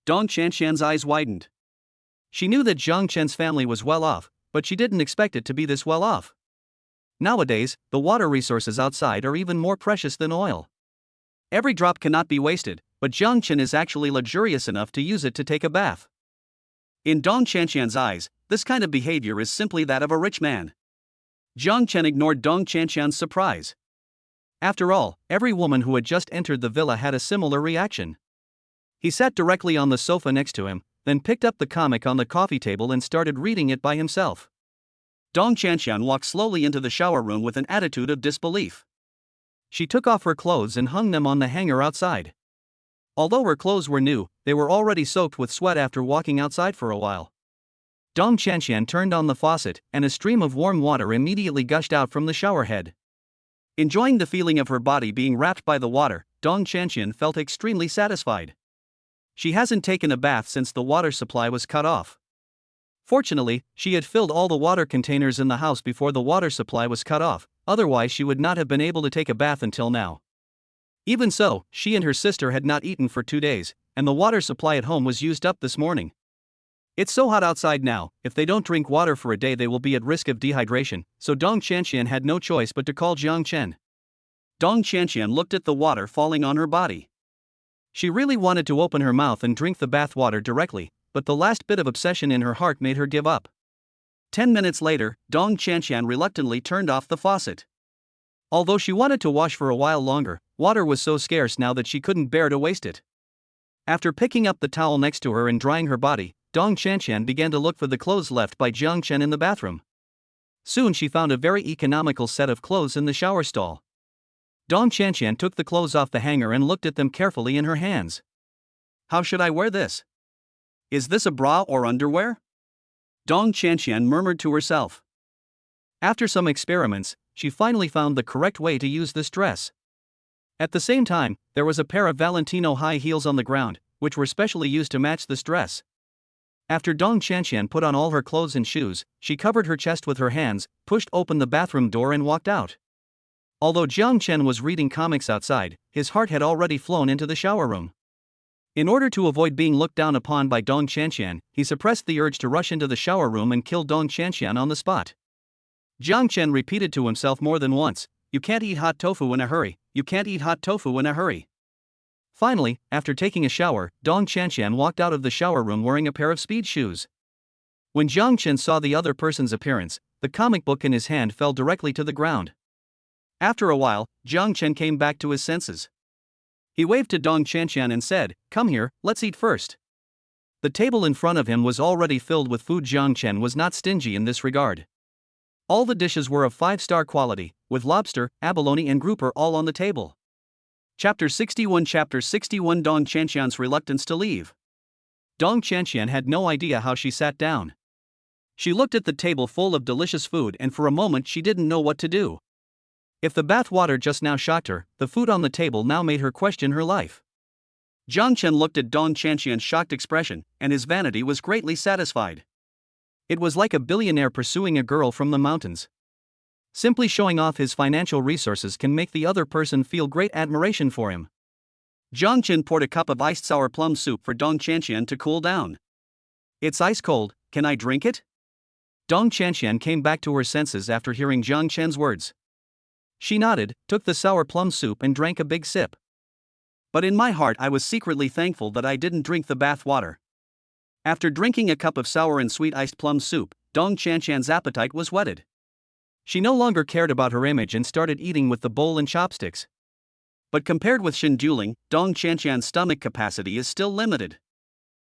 Dong Chanqian's eyes widened. She knew that Jang Chen's family was well off, but she didn't expect it to be this well off. Nowadays, the water resources outside are even more precious than oil. Every drop cannot be wasted, but Jang Chen is actually luxurious enough to use it to take a bath. In Dong Chanqian's eyes, this kind of behavior is simply that of a rich man. Jang Chen ignored Dong Chanqian's surprise. After all, every woman who had just entered the villa had a similar reaction. He sat directly on the sofa next to him, then picked up the comic on the coffee table and started reading it by himself. Dong Chanqian walked slowly into the shower room with an attitude of disbelief. She took off her clothes and hung them on the hanger outside. Although her clothes were new, they were already soaked with sweat after walking outside for a while. Dong Chanqian turned on the faucet, and a stream of warm water immediately gushed out from the shower head. Enjoying the feeling of her body being wrapped by the water, Dong Chanqian felt extremely satisfied. She hasn't taken a bath since the water supply was cut off. Fortunately, she had filled all the water containers in the house before the water supply was cut off, otherwise she would not have been able to take a bath until now. Even so, she and her sister had not eaten for 2 days, and the water supply at home was used up this morning. It's so hot outside now, if they don't drink water for a day they will be at risk of dehydration, so Dong Chanqian had no choice but to call Jang Chen. Dong Chanqian looked at the water falling on her body. She really wanted to open her mouth and drink the bath water directly, but the last bit of obsession in her heart made her give up. 10 minutes later, Dong Chanqian reluctantly turned off the faucet. Although she wanted to wash for a while longer, water was so scarce now that she couldn't bear to waste it. After picking up the towel next to her and drying her body, Dong Chanqian began to look for the clothes left by Jang Chen in the bathroom. Soon she found a very economical set of clothes in the shower stall. Dong Chanqian took the clothes off the hanger and looked at them carefully in her hands. How should I wear this? Is this a bra or underwear? Dong Chanqian murmured to herself. After some experiments, she finally found the correct way to use this dress. At the same time, there was a pair of Valentino high heels on the ground, which were specially used to match this dress. After Dong Chanqian put on all her clothes and shoes, she covered her chest with her hands, pushed open the bathroom door and walked out. Although Jang Chen was reading comics outside, his heart had already flown into the shower room. In order to avoid being looked down upon by Dong Chanqian, he suppressed the urge to rush into the shower room and kill Dong Chanqian on the spot. Jang Chen repeated to himself more than once, "You can't eat hot tofu in a hurry, you can't eat hot tofu in a hurry." Finally, after taking a shower, Dong Chen walked out of the shower room wearing a pair of speed shoes. When Jang Chen saw the other person's appearance, the comic book in his hand fell directly to the ground. After a while, Jang Chen came back to his senses. He waved to Dong Chen and said, "Come here, let's eat first." The table in front of him was already filled with food. Jang Chen was not stingy in this regard. All the dishes were of 5-star quality, with lobster, abalone and grouper all on the table. Chapter 61 Dong Chen reluctance to leave. Dong Chen had no idea how she sat down. She looked at the table full of delicious food and for a moment she didn't know what to do. If the bath water just now shocked her, the food on the table now made her question her life. Jang Chen looked at Dong Chen shocked expression, and his vanity was greatly satisfied. It was like a billionaire pursuing a girl from the mountains. Simply showing off his financial resources can make the other person feel great admiration for him. Jang Chen poured a cup of iced sour plum soup for Dong Chen to cool down. "It's ice cold, can I drink it?" Dong Chen came back to her senses after hearing Jang Chen's words. She nodded, took the sour plum soup and drank a big sip. But in my heart I was secretly thankful that I didn't drink the bath water. After drinking a cup of sour and sweet iced plum soup, Dong Chen appetite was whetted. She no longer cared about her image and started eating with the bowl and chopsticks. But compared with Shen Duling, Dong Chen stomach capacity is still limited.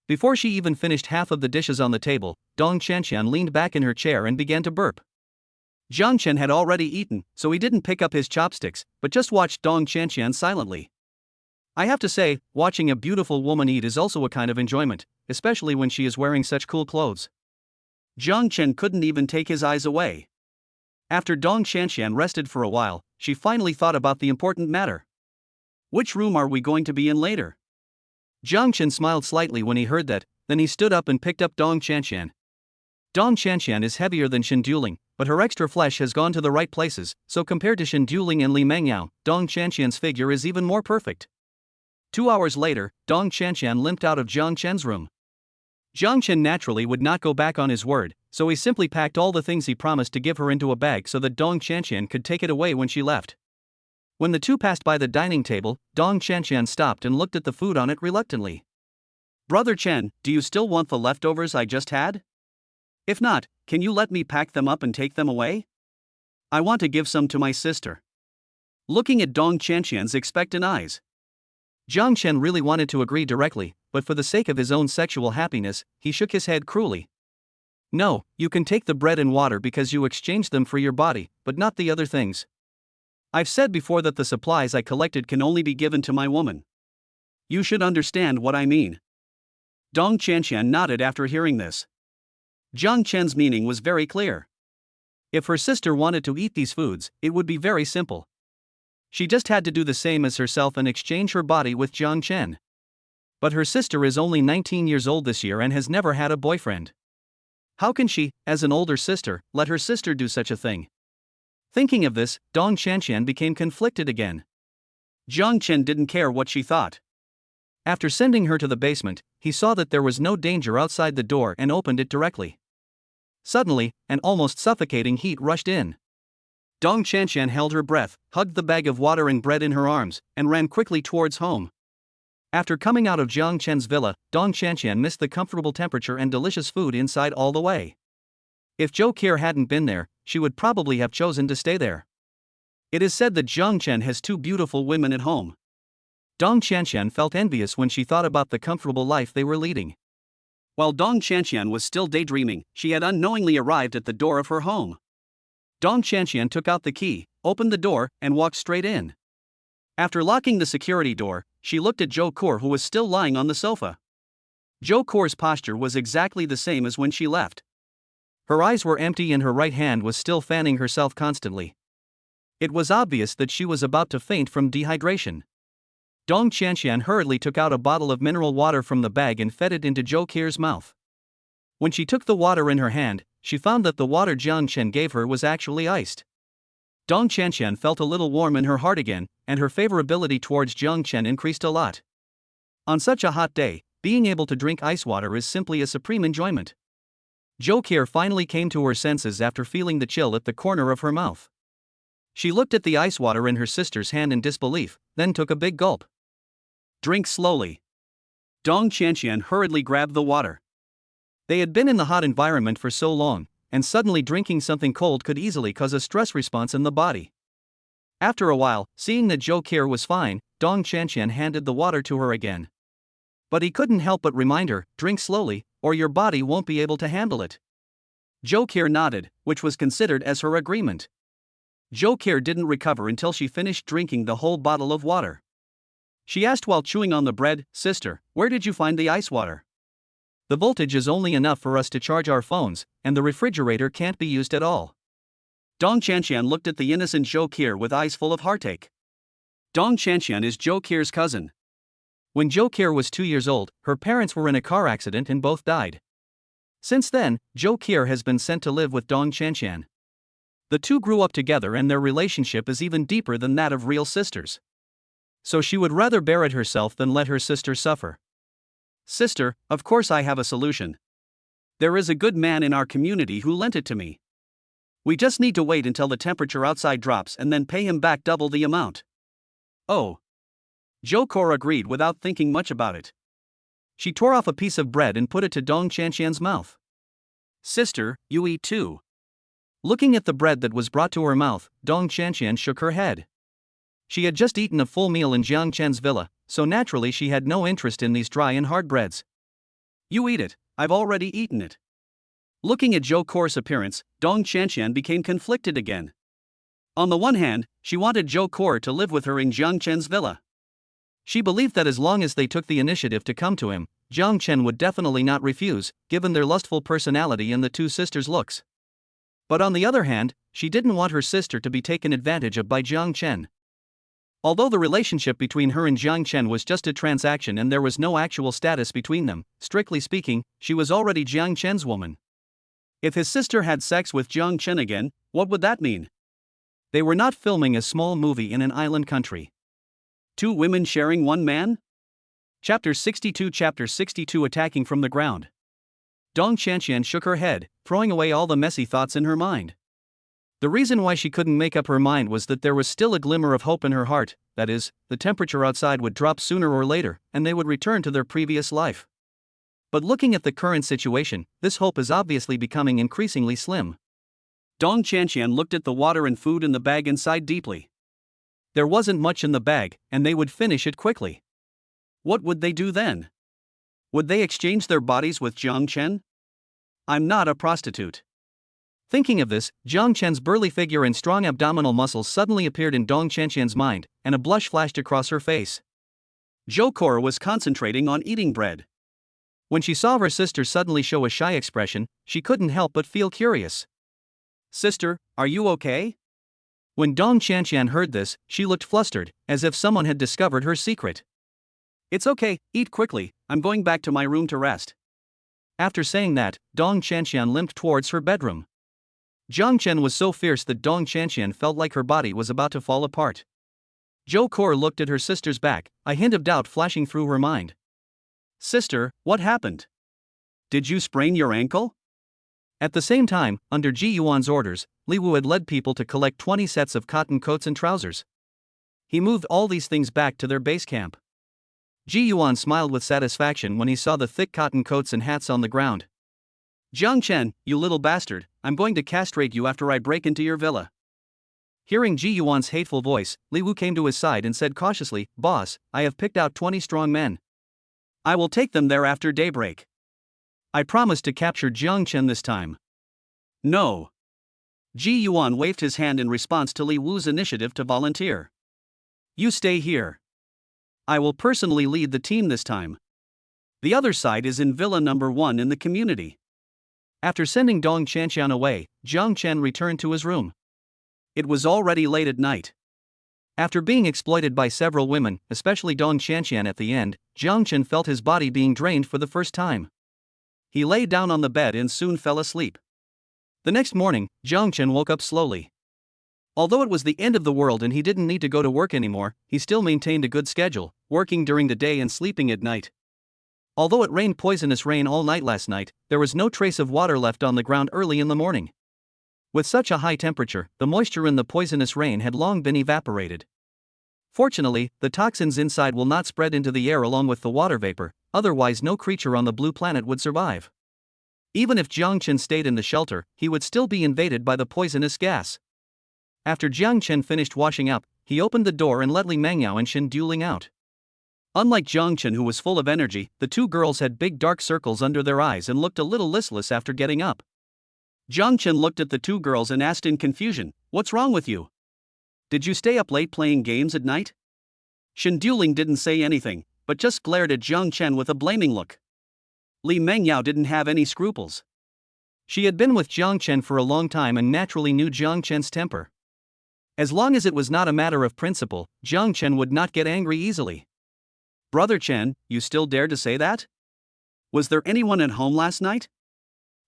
Before she even finished half of the dishes on the table, Dong Chen leaned back in her chair and began to burp. Jang Chen had already eaten, so he didn't pick up his chopsticks, but just watched Dong Chen silently. I have to say, watching a beautiful woman eat is also a kind of enjoyment, especially when she is wearing such cool clothes. Jang Chen couldn't even take his eyes away. After Dong Chen rested for a while, she finally thought about the important matter. "Which room are we going to be in later?" Jang Chen smiled slightly when he heard that, then he stood up and picked up Dong Chen. Dong Chen is heavier than Shen Duling, but her extra flesh has gone to the right places, so compared to Shen Duling and Li Mengyao, Dong Chen's figure is even more perfect. 2 hours later, Dong Chen limped out of Jang Chen's room. Jang Chen naturally would not go back on his word, so he simply packed all the things he promised to give her into a bag so that Dong Chen could take it away when she left. When the two passed by the dining table, Dong Chen stopped and looked at the food on it reluctantly. "Brother Chen, do you still want the leftovers I just had? If not, can you let me pack them up and take them away? I want to give some to my sister." Looking at Dong Chen's expectant eyes, Jang Chen really wanted to agree directly, but for the sake of his own sexual happiness, he shook his head cruelly. "No, you can take the bread and water because you exchanged them for your body, but not the other things. I've said before that the supplies I collected can only be given to my woman. You should understand what I mean." Dong Chen nodded after hearing this. Jang Chen's meaning was very clear. If her sister wanted to eat these foods, it would be very simple. She just had to do the same as herself and exchange her body with Jang Chen. But her sister is only 19 years old this year and has never had a boyfriend. How can she, as an older sister, let her sister do such a thing? Thinking of this, Dong Chen became conflicted again. Jang Chen didn't care what she thought. After sending her to the basement, he saw that there was no danger outside the door and opened it directly. Suddenly, an almost suffocating heat rushed in. Dong Chen held her breath, hugged the bag of water and bread in her arms, and ran quickly towards home. After coming out of Jang Chen's villa, Dong Chen missed the comfortable temperature and delicious food inside all the way. If Zhou Qier hadn't been there, she would probably have chosen to stay there. It is said that Jang Chen has 2 beautiful women at home. Dong Chen felt envious when she thought about the comfortable life they were leading. While Dong Chen was still daydreaming, she had unknowingly arrived at the door of her home. Dong Chen took out the key, opened the door, and walked straight in. After locking the security door, she looked at Zhou Qier, who was still lying on the sofa. Zhou Qier's posture was exactly the same as when she left. Her eyes were empty and her right hand was still fanning herself constantly. It was obvious that she was about to faint from dehydration. Dong Chen hurriedly took out a bottle of mineral water from the bag and fed it into Zhou Qier's mouth. When she took the water in her hand, she found that the water Jang Chen gave her was actually iced. Dong Chen felt a little warm in her heart again, and her favorability towards Jang Chen increased a lot. On such a hot day, being able to drink ice water is simply a supreme enjoyment. Zhou Qier finally came to her senses after feeling the chill at the corner of her mouth. She looked at the ice water in her sister's hand in disbelief, then took a big gulp. Drink slowly. Dong Qianqian hurriedly grabbed the water. They had been in the hot environment for so long, and suddenly drinking something cold could easily cause a stress response in the body. After a while, seeing that Zhou Qian was fine, Dong Qianqian handed the water to her again. But he couldn't help but remind her, drink slowly, or your body won't be able to handle it. Zhou Qian nodded, which was considered as her agreement. Zhou Qian didn't recover until she finished drinking the whole bottle of water. She asked while chewing on the bread, "Sister, where did you find the ice water? The voltage is only enough for us to charge our phones, and the refrigerator can't be used at all." Dong Qianqian looked at the innocent Zhou Qian with eyes full of heartache. Dong Qianqian is Zhou Qian's cousin. When Zhou Qian was 2 years old, her parents were in a car accident and both died. Since then, Zhou Qian has been sent to live with Dong Qianqian. The two grew up together and their relationship is even deeper than that of real sisters. So she would rather bear it herself than let her sister suffer. "Sister, of course I have a solution. There is a good man in our community who lent it to me. We just need to wait until the temperature outside drops and then pay him back double the amount." "Oh." Zhou Qian agreed without thinking much about it. She tore off a piece of bread and put it to Dong Qianqian's mouth. "Sister, you eat too." Looking at the bread that was brought to her mouth, Dong Qianqian shook her head. She had just eaten a full meal in Jang Chen's villa, so naturally she had no interest in these dry and hard breads. "You eat it, I've already eaten it." Looking at Zhou Qian's appearance, Dong Qianqian became conflicted again. On the one hand, she wanted Zhou Qian to live with her in Jang Chen's villa. She believed that as long as they took the initiative to come to him, Jang Chen would definitely not refuse, given their lustful personality and the two sisters' looks. But on the other hand, she didn't want her sister to be taken advantage of by Jang Chen. Although the relationship between her and Jang Chen was just a transaction and there was no actual status between them, strictly speaking, she was already Jang Chen's woman. If his sister had sex with Jang Chen again, what would that mean? They were not filming a small movie in an island country. Two women sharing one man? Chapter 62 Attacking from the ground. Dong Qianqian shook her head, throwing away all the messy thoughts in her mind. The reason why she couldn't make up her mind was that there was still a glimmer of hope in her heart, that is, the temperature outside would drop sooner or later, and they would return to their previous life. But looking at the current situation, this hope is obviously becoming increasingly slim. Dong Qianqian looked at the water and food in the bag and sighed deeply. There wasn't much in the bag, and they would finish it quickly. What would they do then? Would they exchange their bodies with Jang Chen? "I'm not a prostitute." Thinking of this, Jang Chen's burly figure and strong abdominal muscles suddenly appeared in Dong Qianqian's mind, and a blush flashed across her face. Zhou Qian was concentrating on eating bread. When she saw her sister suddenly show a shy expression, she couldn't help but feel curious. "Sister, are you okay?" When Dong Qianqian heard this, she looked flustered, as if someone had discovered her secret. "It's okay, eat quickly, I'm going back to my room to rest." After saying that, Dong Qianqian limped towards her bedroom. Jang Chen was so fierce that Dong Qianqian felt like her body was about to fall apart. Zhou Qian looked at her sister's back, a hint of doubt flashing through her mind. "Sister, what happened? Did you sprain your ankle?" At the same time, under Ji Yuan's orders, Li Wu had led people to collect 20 sets of cotton coats and trousers. He moved all these things back to their base camp. Ji Yuan smiled with satisfaction when he saw the thick cotton coats and hats on the ground. "Jang Chen, you little bastard, I'm going to castrate you after I break into your villa." Hearing Ji Yuan's hateful voice, Li Wu came to his side and said cautiously, "Boss, I have picked out 20 strong men. I will take them there after daybreak. I promise to capture Jang Chen this time." "No." Ji Yuan waved his hand in response to Li Wu's initiative to volunteer. "You stay here. I will personally lead the team this time. The other side is in Villa number 1 in the community." After sending Dong Qianqian away, Jang Chen returned to his room. It was already late at night. After being exploited by several women, especially Dong Qianqian at the end, Jang Chen felt his body being drained for the first time. He lay down on the bed and soon fell asleep. The next morning, Jang Chen woke up slowly. Although it was the end of the world and he didn't need to go to work anymore, he still maintained a good schedule, working during the day and sleeping at night. Although it rained poisonous rain all night last night, there was no trace of water left on the ground early in the morning. With such a high temperature, the moisture in the poisonous rain had long been evaporated. Fortunately, the toxins inside will not spread into the air along with the water vapor, otherwise no creature on the blue planet would survive. Even if Jang Chen stayed in the shelter, he would still be invaded by the poisonous gas. After Jang Chen finished washing up, he opened the door and let Li Mengyao and Shen Duling out. Unlike Jang Chen, who was full of energy, the two girls had big dark circles under their eyes and looked a little listless after getting up. Jang Chen looked at the two girls and asked in confusion, "What's wrong with you? Did you stay up late playing games at night?" Shen Duling didn't say anything, but just glared at Jang Chen with a blaming look. Li Mengyao didn't have any scruples. She had been with Jang Chen for a long time and naturally knew Jang Chen's temper. As long as it was not a matter of principle, Jang Chen would not get angry easily. "Brother Chen, you still dare to say that? Was there anyone at home last night?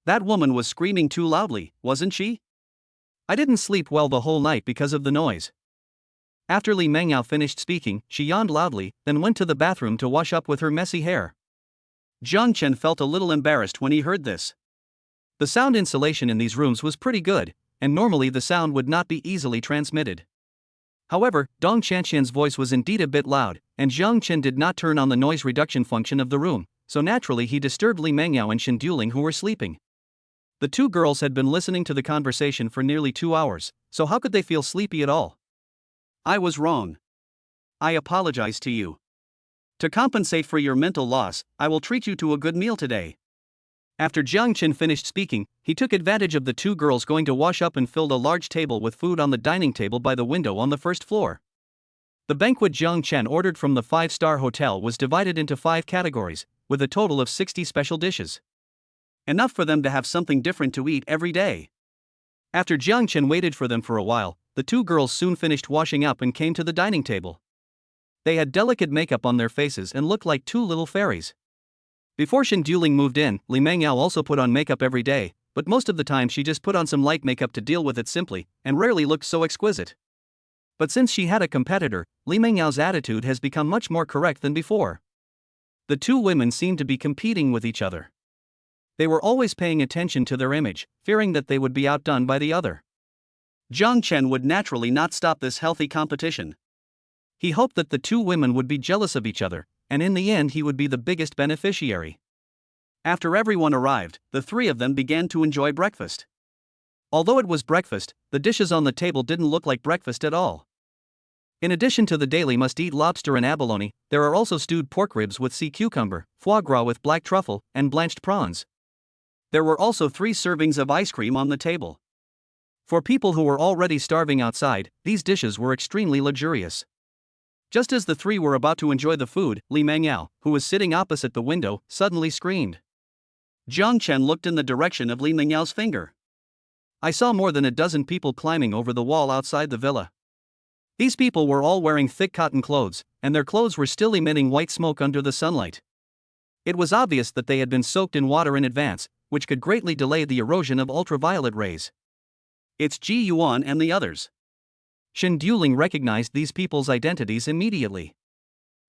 That woman was screaming too loudly, wasn't she? I didn't sleep well the whole night because of the noise." After Li Mengyao finished speaking, she yawned loudly, then went to the bathroom to wash up with her messy hair. Jang Chen felt a little embarrassed when he heard this. The sound insulation in these rooms was pretty good, and normally the sound would not be easily transmitted. However, Dong Chanxian's voice was indeed a bit loud, and Jang Chen did not turn on the noise reduction function of the room, so naturally he disturbed Li Mengyao and Shen Duling, who were sleeping. The two girls had been listening to the conversation for nearly 2 hours, so how could they feel sleepy at all? "I was wrong. I apologize to you. To compensate for your mental loss, I will treat you to a good meal today." After Jang Chen finished speaking, he took advantage of the two girls going to wash up and filled a large table with food on the dining table by the window on the first floor. The banquet Jang Chen ordered from the 5-star hotel was divided into 5 categories, with a total of 60 special dishes. Enough for them to have something different to eat every day. After Jang Chen waited for them for a while, the two girls soon finished washing up and came to the dining table. They had delicate makeup on their faces and looked like 2 little fairies. Before Shen Duling moved in, Li Mengyao also put on makeup every day, but most of the time she just put on some light makeup to deal with it simply, and rarely looked so exquisite. But since she had a competitor, Li Mengyao's attitude has become much more correct than before. The two women seemed to be competing with each other. They were always paying attention to their image, fearing that they would be outdone by the other. Jang Chen would naturally not stop this healthy competition. He hoped that the two women would be jealous of each other, and in the end he would be the biggest beneficiary. After everyone arrived, the 3 of them began to enjoy breakfast. Although it was breakfast, the dishes on the table didn't look like breakfast at all. In addition to the daily must-eat lobster and abalone, there are also stewed pork ribs with sea cucumber, foie gras with black truffle, and blanched prawns. There were also 3 servings of ice cream on the table. For people who were already starving outside, these dishes were extremely luxurious. Just as the 3 were about to enjoy the food, Li Mengyao, who was sitting opposite the window, suddenly screamed. Jang Chen looked in the direction of Li Mengyao's finger. "I saw more than a dozen people climbing over the wall outside the villa. These people were all wearing thick cotton clothes, and their clothes were still emitting white smoke under the sunlight. It was obvious that they had been soaked in water in advance, which could greatly delay the erosion of ultraviolet rays. It's Ji Yuan and the others." Shen Duling recognized these people's identities immediately.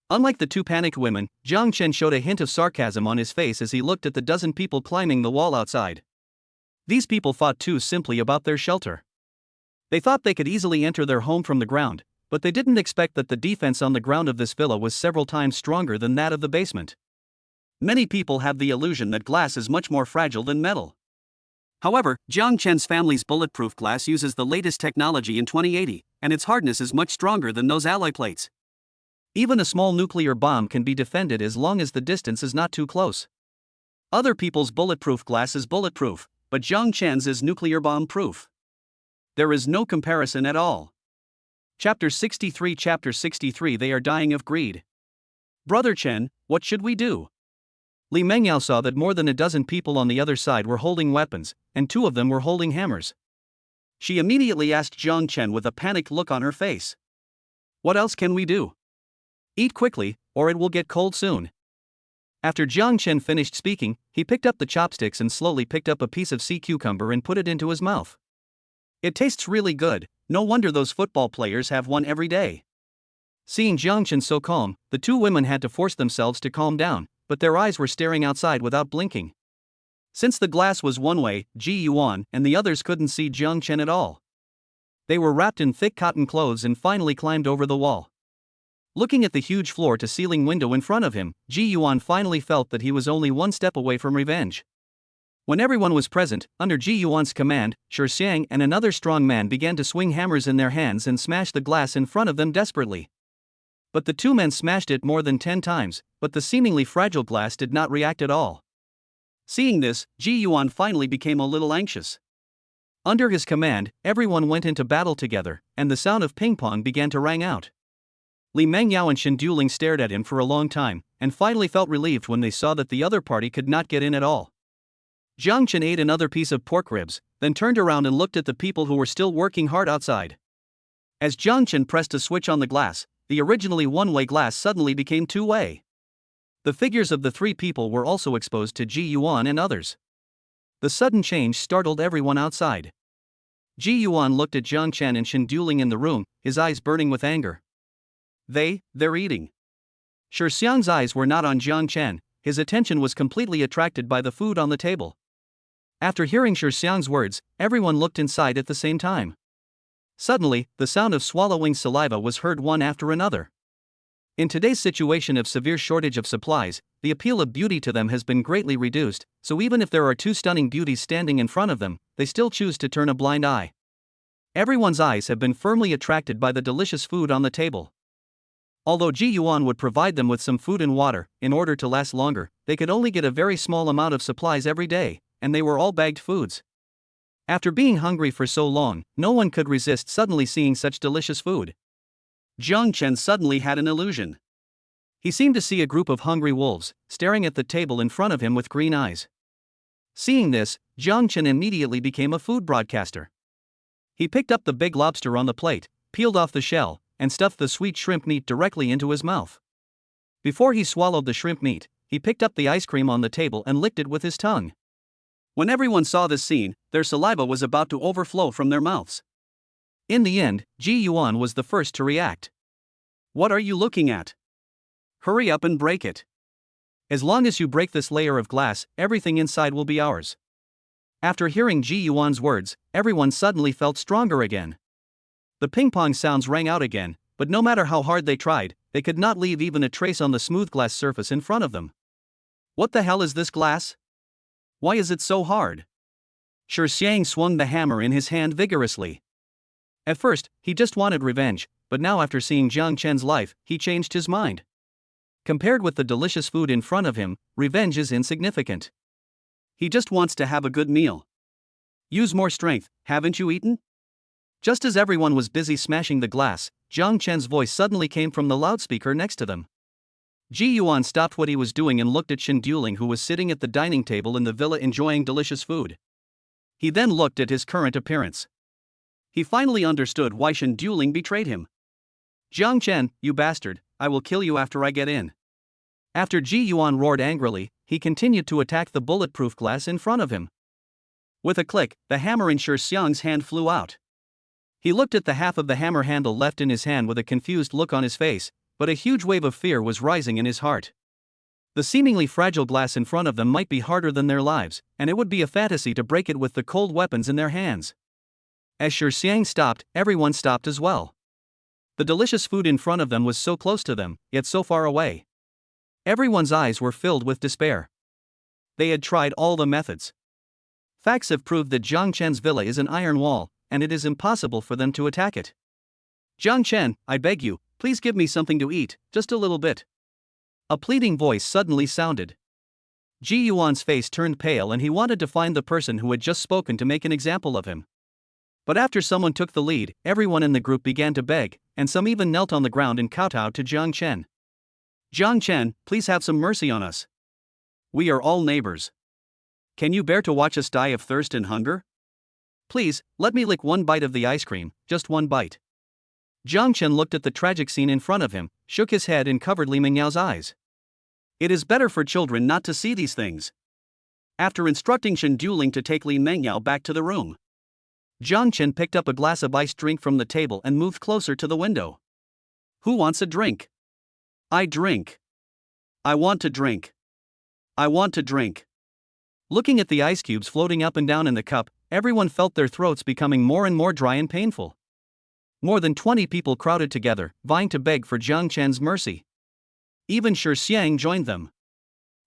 Unlike the 2 panicked women, Jang Chen showed a hint of sarcasm on his face as he looked at the dozen people climbing the wall outside. These people fought too simply about their shelter. They thought they could easily enter their home from the ground, but they didn't expect that the defense on the ground of this villa was several times stronger than that of the basement. Many people have the illusion that glass is much more fragile than metal. However, Jang Chen's family's bulletproof glass uses the latest technology in 2080, and its hardness is much stronger than those alloy plates. Even a small nuclear bomb can be defended as long as the distance is not too close. Other people's bulletproof glass is bulletproof, but Jang Chen's is nuclear bomb proof. There is no comparison at all. Chapter 63 They are dying of greed. "Brother Chen, what should we do?" Li Mengyao saw that more than a dozen people on the other side were holding weapons, and 2 of them were holding hammers. She immediately asked Jang Chen with a panicked look on her face. "What else can we do? Eat quickly, or it will get cold soon." After Jang Chen finished speaking, he picked up the chopsticks and slowly picked up a piece of sea cucumber and put it into his mouth. "It tastes really good, no wonder those football players have one every day." Seeing Jang Chen so calm, the 2 women had to force themselves to calm down, but their eyes were staring outside without blinking. Since the glass was one way, Ji Yuan and the others couldn't see Jang Chen at all. They were wrapped in thick cotton clothes and finally climbed over the wall. Looking at the huge floor-to-ceiling window in front of him, Ji Yuan finally felt that he was only one step away from revenge. When everyone was present, under Ji Yuan's command, Shi Xiang and another strong man began to swing hammers in their hands and smash the glass in front of them desperately. But the two men smashed it more than 10 times, but the seemingly fragile glass did not react at all. Seeing this, Ji Yuan finally became a little anxious. Under his command, everyone went into battle together, and the sound of ping-pong began to ring out. Li Mengyao and Shen Duling stared at him for a long time, and finally felt relieved when they saw that the other party could not get in at all. Jang Chen ate another piece of pork ribs, then turned around and looked at the people who were still working hard outside. As Jang Chen pressed a switch on the glass, the originally one-way glass suddenly became two-way. The figures of the three people were also exposed to Ji Yuan and others. The sudden change startled everyone outside. Ji Yuan looked at Jang Chen and Shen Duling in the room, his eyes burning with anger. They're eating. Shi Xiang's eyes were not on Jang Chen, his attention was completely attracted by the food on the table. After hearing Shi Xiang's words, everyone looked inside at the same time. Suddenly, the sound of swallowing saliva was heard one after another. In today's situation of severe shortage of supplies, the appeal of beauty to them has been greatly reduced, so even if there are two stunning beauties standing in front of them, they still choose to turn a blind eye. Everyone's eyes have been firmly attracted by the delicious food on the table. Although Ji Yuan would provide them with some food and water, in order to last longer, they could only get a very small amount of supplies every day, and they were all bagged foods. After being hungry for so long, no one could resist suddenly seeing such delicious food. Jang Chen suddenly had an illusion. He seemed to see a group of hungry wolves, staring at the table in front of him with green eyes. Seeing this, Jang Chen immediately became a food broadcaster. He picked up the big lobster on the plate, peeled off the shell, and stuffed the sweet shrimp meat directly into his mouth. Before he swallowed the shrimp meat, he picked up the ice cream on the table and licked it with his tongue. When everyone saw this scene, their saliva was about to overflow from their mouths. In the end, Ji Yuan was the first to react. What are you looking at? Hurry up and break it. As long as you break this layer of glass, everything inside will be ours. After hearing Ji Yuan's words, everyone suddenly felt stronger again. The ping-pong sounds rang out again, but no matter how hard they tried, they could not leave even a trace on the smooth glass surface in front of them. What the hell is this glass? Why is it so hard? Shi Xiang swung the hammer in his hand vigorously. At first, he just wanted revenge, but now after seeing Jang Chen's life, he changed his mind. Compared with the delicious food in front of him, revenge is insignificant. He just wants to have a good meal. Use more strength, haven't you eaten? Just as everyone was busy smashing the glass, Jang Chen's voice suddenly came from the loudspeaker next to them. Ji Yuan stopped what he was doing and looked at Shen Duling, who was sitting at the dining table in the villa enjoying delicious food. He then looked at his current appearance. He finally understood why Shen Duling betrayed him. Jang Chen, you bastard, I will kill you after I get in. After Ji Yuan roared angrily, he continued to attack the bulletproof glass in front of him. With a click, the hammer in Shi Xiang's hand flew out. He looked at the half of the hammer handle left in his hand with a confused look on his face, but a huge wave of fear was rising in his heart. The seemingly fragile glass in front of them might be harder than their lives, and it would be a fantasy to break it with the cold weapons in their hands. As Shi Xiang stopped, everyone stopped as well. The delicious food in front of them was so close to them, yet so far away. Everyone's eyes were filled with despair. They had tried all the methods. Facts have proved that Jang Chen's villa is an iron wall, and it is impossible for them to attack it. Jang Chen, I beg you, please give me something to eat, just a little bit. A pleading voice suddenly sounded. Ji Yuan's face turned pale and he wanted to find the person who had just spoken to make an example of him. But after someone took the lead, everyone in the group began to beg, and some even knelt on the ground and kowtowed to Jang Chen. Jang Chen, please have some mercy on us. We are all neighbors. Can you bear to watch us die of thirst and hunger? Please, let me lick one bite of the ice cream, just one bite. Jang Chen looked at the tragic scene in front of him, shook his head and covered Li Mengyao's eyes. It is better for children not to see these things. After instructing Shen Duling to take Li Mengyao back to the room, Jang Chen picked up a glass of iced drink from the table and moved closer to the window. Who wants a drink? I drink. I want to drink. I want to drink. Looking at the ice cubes floating up and down in the cup, everyone felt their throats becoming more and more dry and painful. More than 20 people crowded together, vying to beg for Jang Chen's mercy. Even Shi Xiang joined them.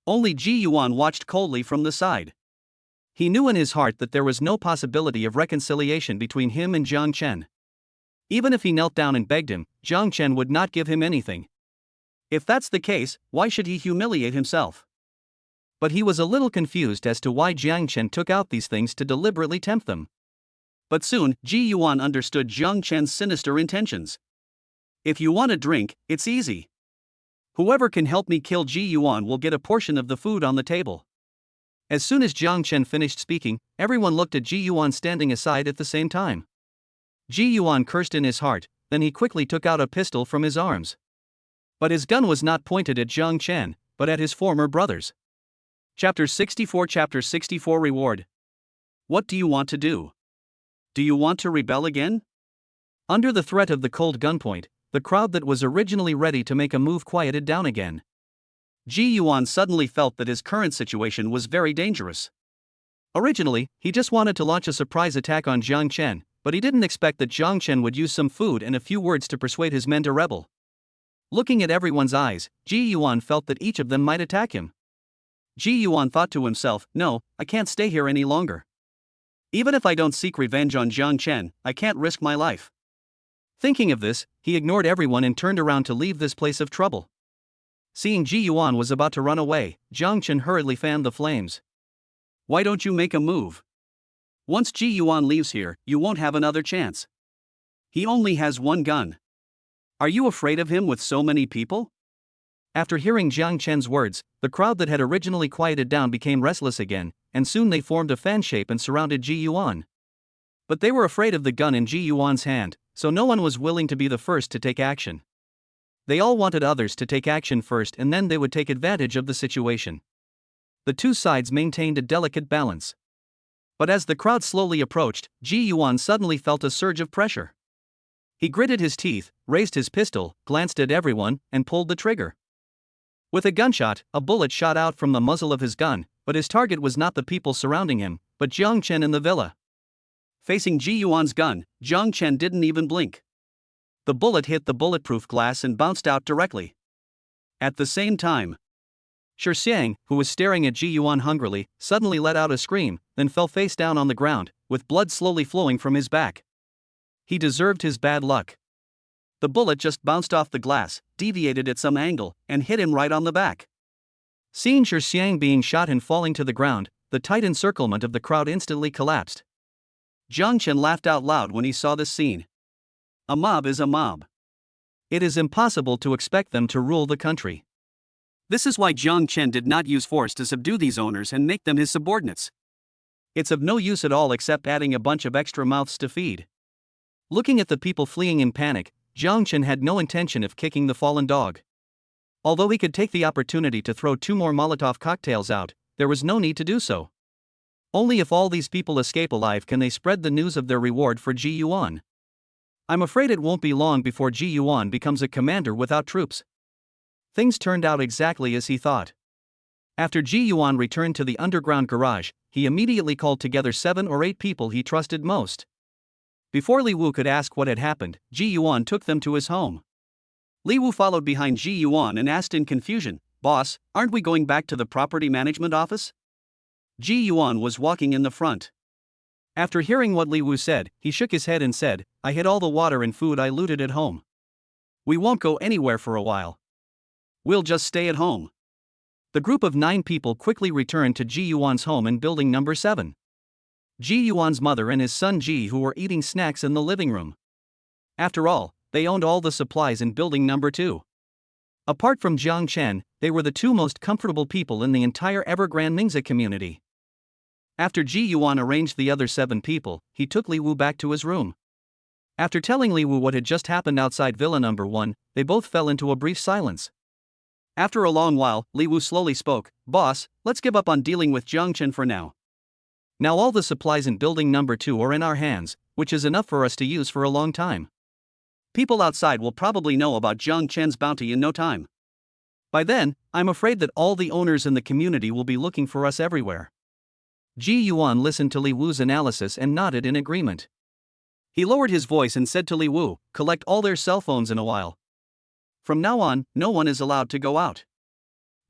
Only Ji Yuan watched coldly from the side. He knew in his heart that there was no possibility of reconciliation between him and Jang Chen. Even if he knelt down and begged him, Jang Chen would not give him anything. If that's the case, why should he humiliate himself? But he was a little confused as to why Jang Chen took out these things to deliberately tempt them. But soon, Ji Yuan understood Jang Chen's sinister intentions. If you want a drink, it's easy. Whoever can help me kill Ji Yuan will get a portion of the food on the table. As soon as Jang Chen finished speaking, everyone looked at Ji Yuan standing aside at the same time. Ji Yuan cursed in his heart, then he quickly took out a pistol from his arms. But his gun was not pointed at Jang Chen, but at his former brothers. Chapter 64 Reward. What do you want to do? Do you want to rebel again? Under the threat of the cold gunpoint, the crowd that was originally ready to make a move quieted down again. Ji Yuan suddenly felt that his current situation was very dangerous. Originally, he just wanted to launch a surprise attack on Jang Chen, but he didn't expect that Jang Chen would use some food and a few words to persuade his men to rebel. Looking at everyone's eyes, Ji Yuan felt that each of them might attack him. Ji Yuan thought to himself, no, I can't stay here any longer. Even if I don't seek revenge on Jang Chen, I can't risk my life. Thinking of this, he ignored everyone and turned around to leave this place of trouble. Seeing Ji Yuan was about to run away, Jang Chen hurriedly fanned the flames. Why don't you make a move? Once Ji Yuan leaves here, you won't have another chance. He only has one gun. Are you afraid of him with so many people? After hearing Jang Chen's words, the crowd that had originally quieted down became restless again, and soon they formed a fan shape and surrounded Ji Yuan. But they were afraid of the gun in Ji Yuan's hand, so no one was willing to be the first to take action. They all wanted others to take action first and then they would take advantage of the situation. The two sides maintained a delicate balance. But as the crowd slowly approached, Ji Yuan suddenly felt a surge of pressure. He gritted his teeth, raised his pistol, glanced at everyone, and pulled the trigger. With a gunshot, a bullet shot out from the muzzle of his gun, but his target was not the people surrounding him, but Jang Chen in the villa. Facing Ji Yuan's gun, Jang Chen didn't even blink. The bullet hit the bulletproof glass and bounced out directly. At the same time, Shi Xiang, who was staring at Ji Yuan hungrily, suddenly let out a scream, then fell face down on the ground, with blood slowly flowing from his back. He deserved his bad luck. The bullet just bounced off the glass, deviated at some angle, and hit him right on the back. Seeing Shi Xiang being shot and falling to the ground, the tight encirclement of the crowd instantly collapsed. Jang Chen laughed out loud when he saw this scene. A mob is a mob. It is impossible to expect them to rule the country. This is why Jang Chen did not use force to subdue these owners and make them his subordinates. It's of no use at all except adding a bunch of extra mouths to feed. Looking at the people fleeing in panic, Jang Chen had no intention of kicking the fallen dog. Although he could take the opportunity to throw 2 more Molotov cocktails out, there was no need to do so. Only if all these people escape alive can they spread the news of their reward for Ji Yuan. I'm afraid it won't be long before Ji Yuan becomes a commander without troops. Things turned out exactly as he thought. After Ji Yuan returned to the underground garage, he immediately called together 7 or 8 people he trusted most. Before Li Wu could ask what had happened, Ji Yuan took them to his home. Li Wu followed behind Ji Yuan and asked in confusion, "Boss, aren't we going back to the property management office?" Ji Yuan was walking in the front. After hearing what Li Wu said, he shook his head and said, "I hid all the water and food I looted at home. We won't go anywhere for a while. We'll just stay at home." The group of 9 people quickly returned to Ji Yuan's home in building number 7. Ji Yuan's mother and his son Ji who were eating snacks in the living room. After all, they owned all the supplies in building number 2. Apart from Jang Chen, they were the 2 most comfortable people in the entire Evergrande Ningxia community. After Ji Yuan arranged the other 7 people, he took Li Wu back to his room. After telling Li Wu what had just happened outside Villa number 1, they both fell into a brief silence. After a long while, Li Wu slowly spoke, "Boss, let's give up on dealing with Jang Chen for now. Now all the supplies in building number 2 are in our hands, which is enough for us to use for a long time. People outside will probably know about Jang Chen's bounty in no time. By then, I'm afraid that all the owners in the community will be looking for us everywhere." Ji Yuan listened to Li Wu's analysis and nodded in agreement. He lowered his voice and said to Li Wu, "Collect all their cell phones in a while. From now on, no one is allowed to go out.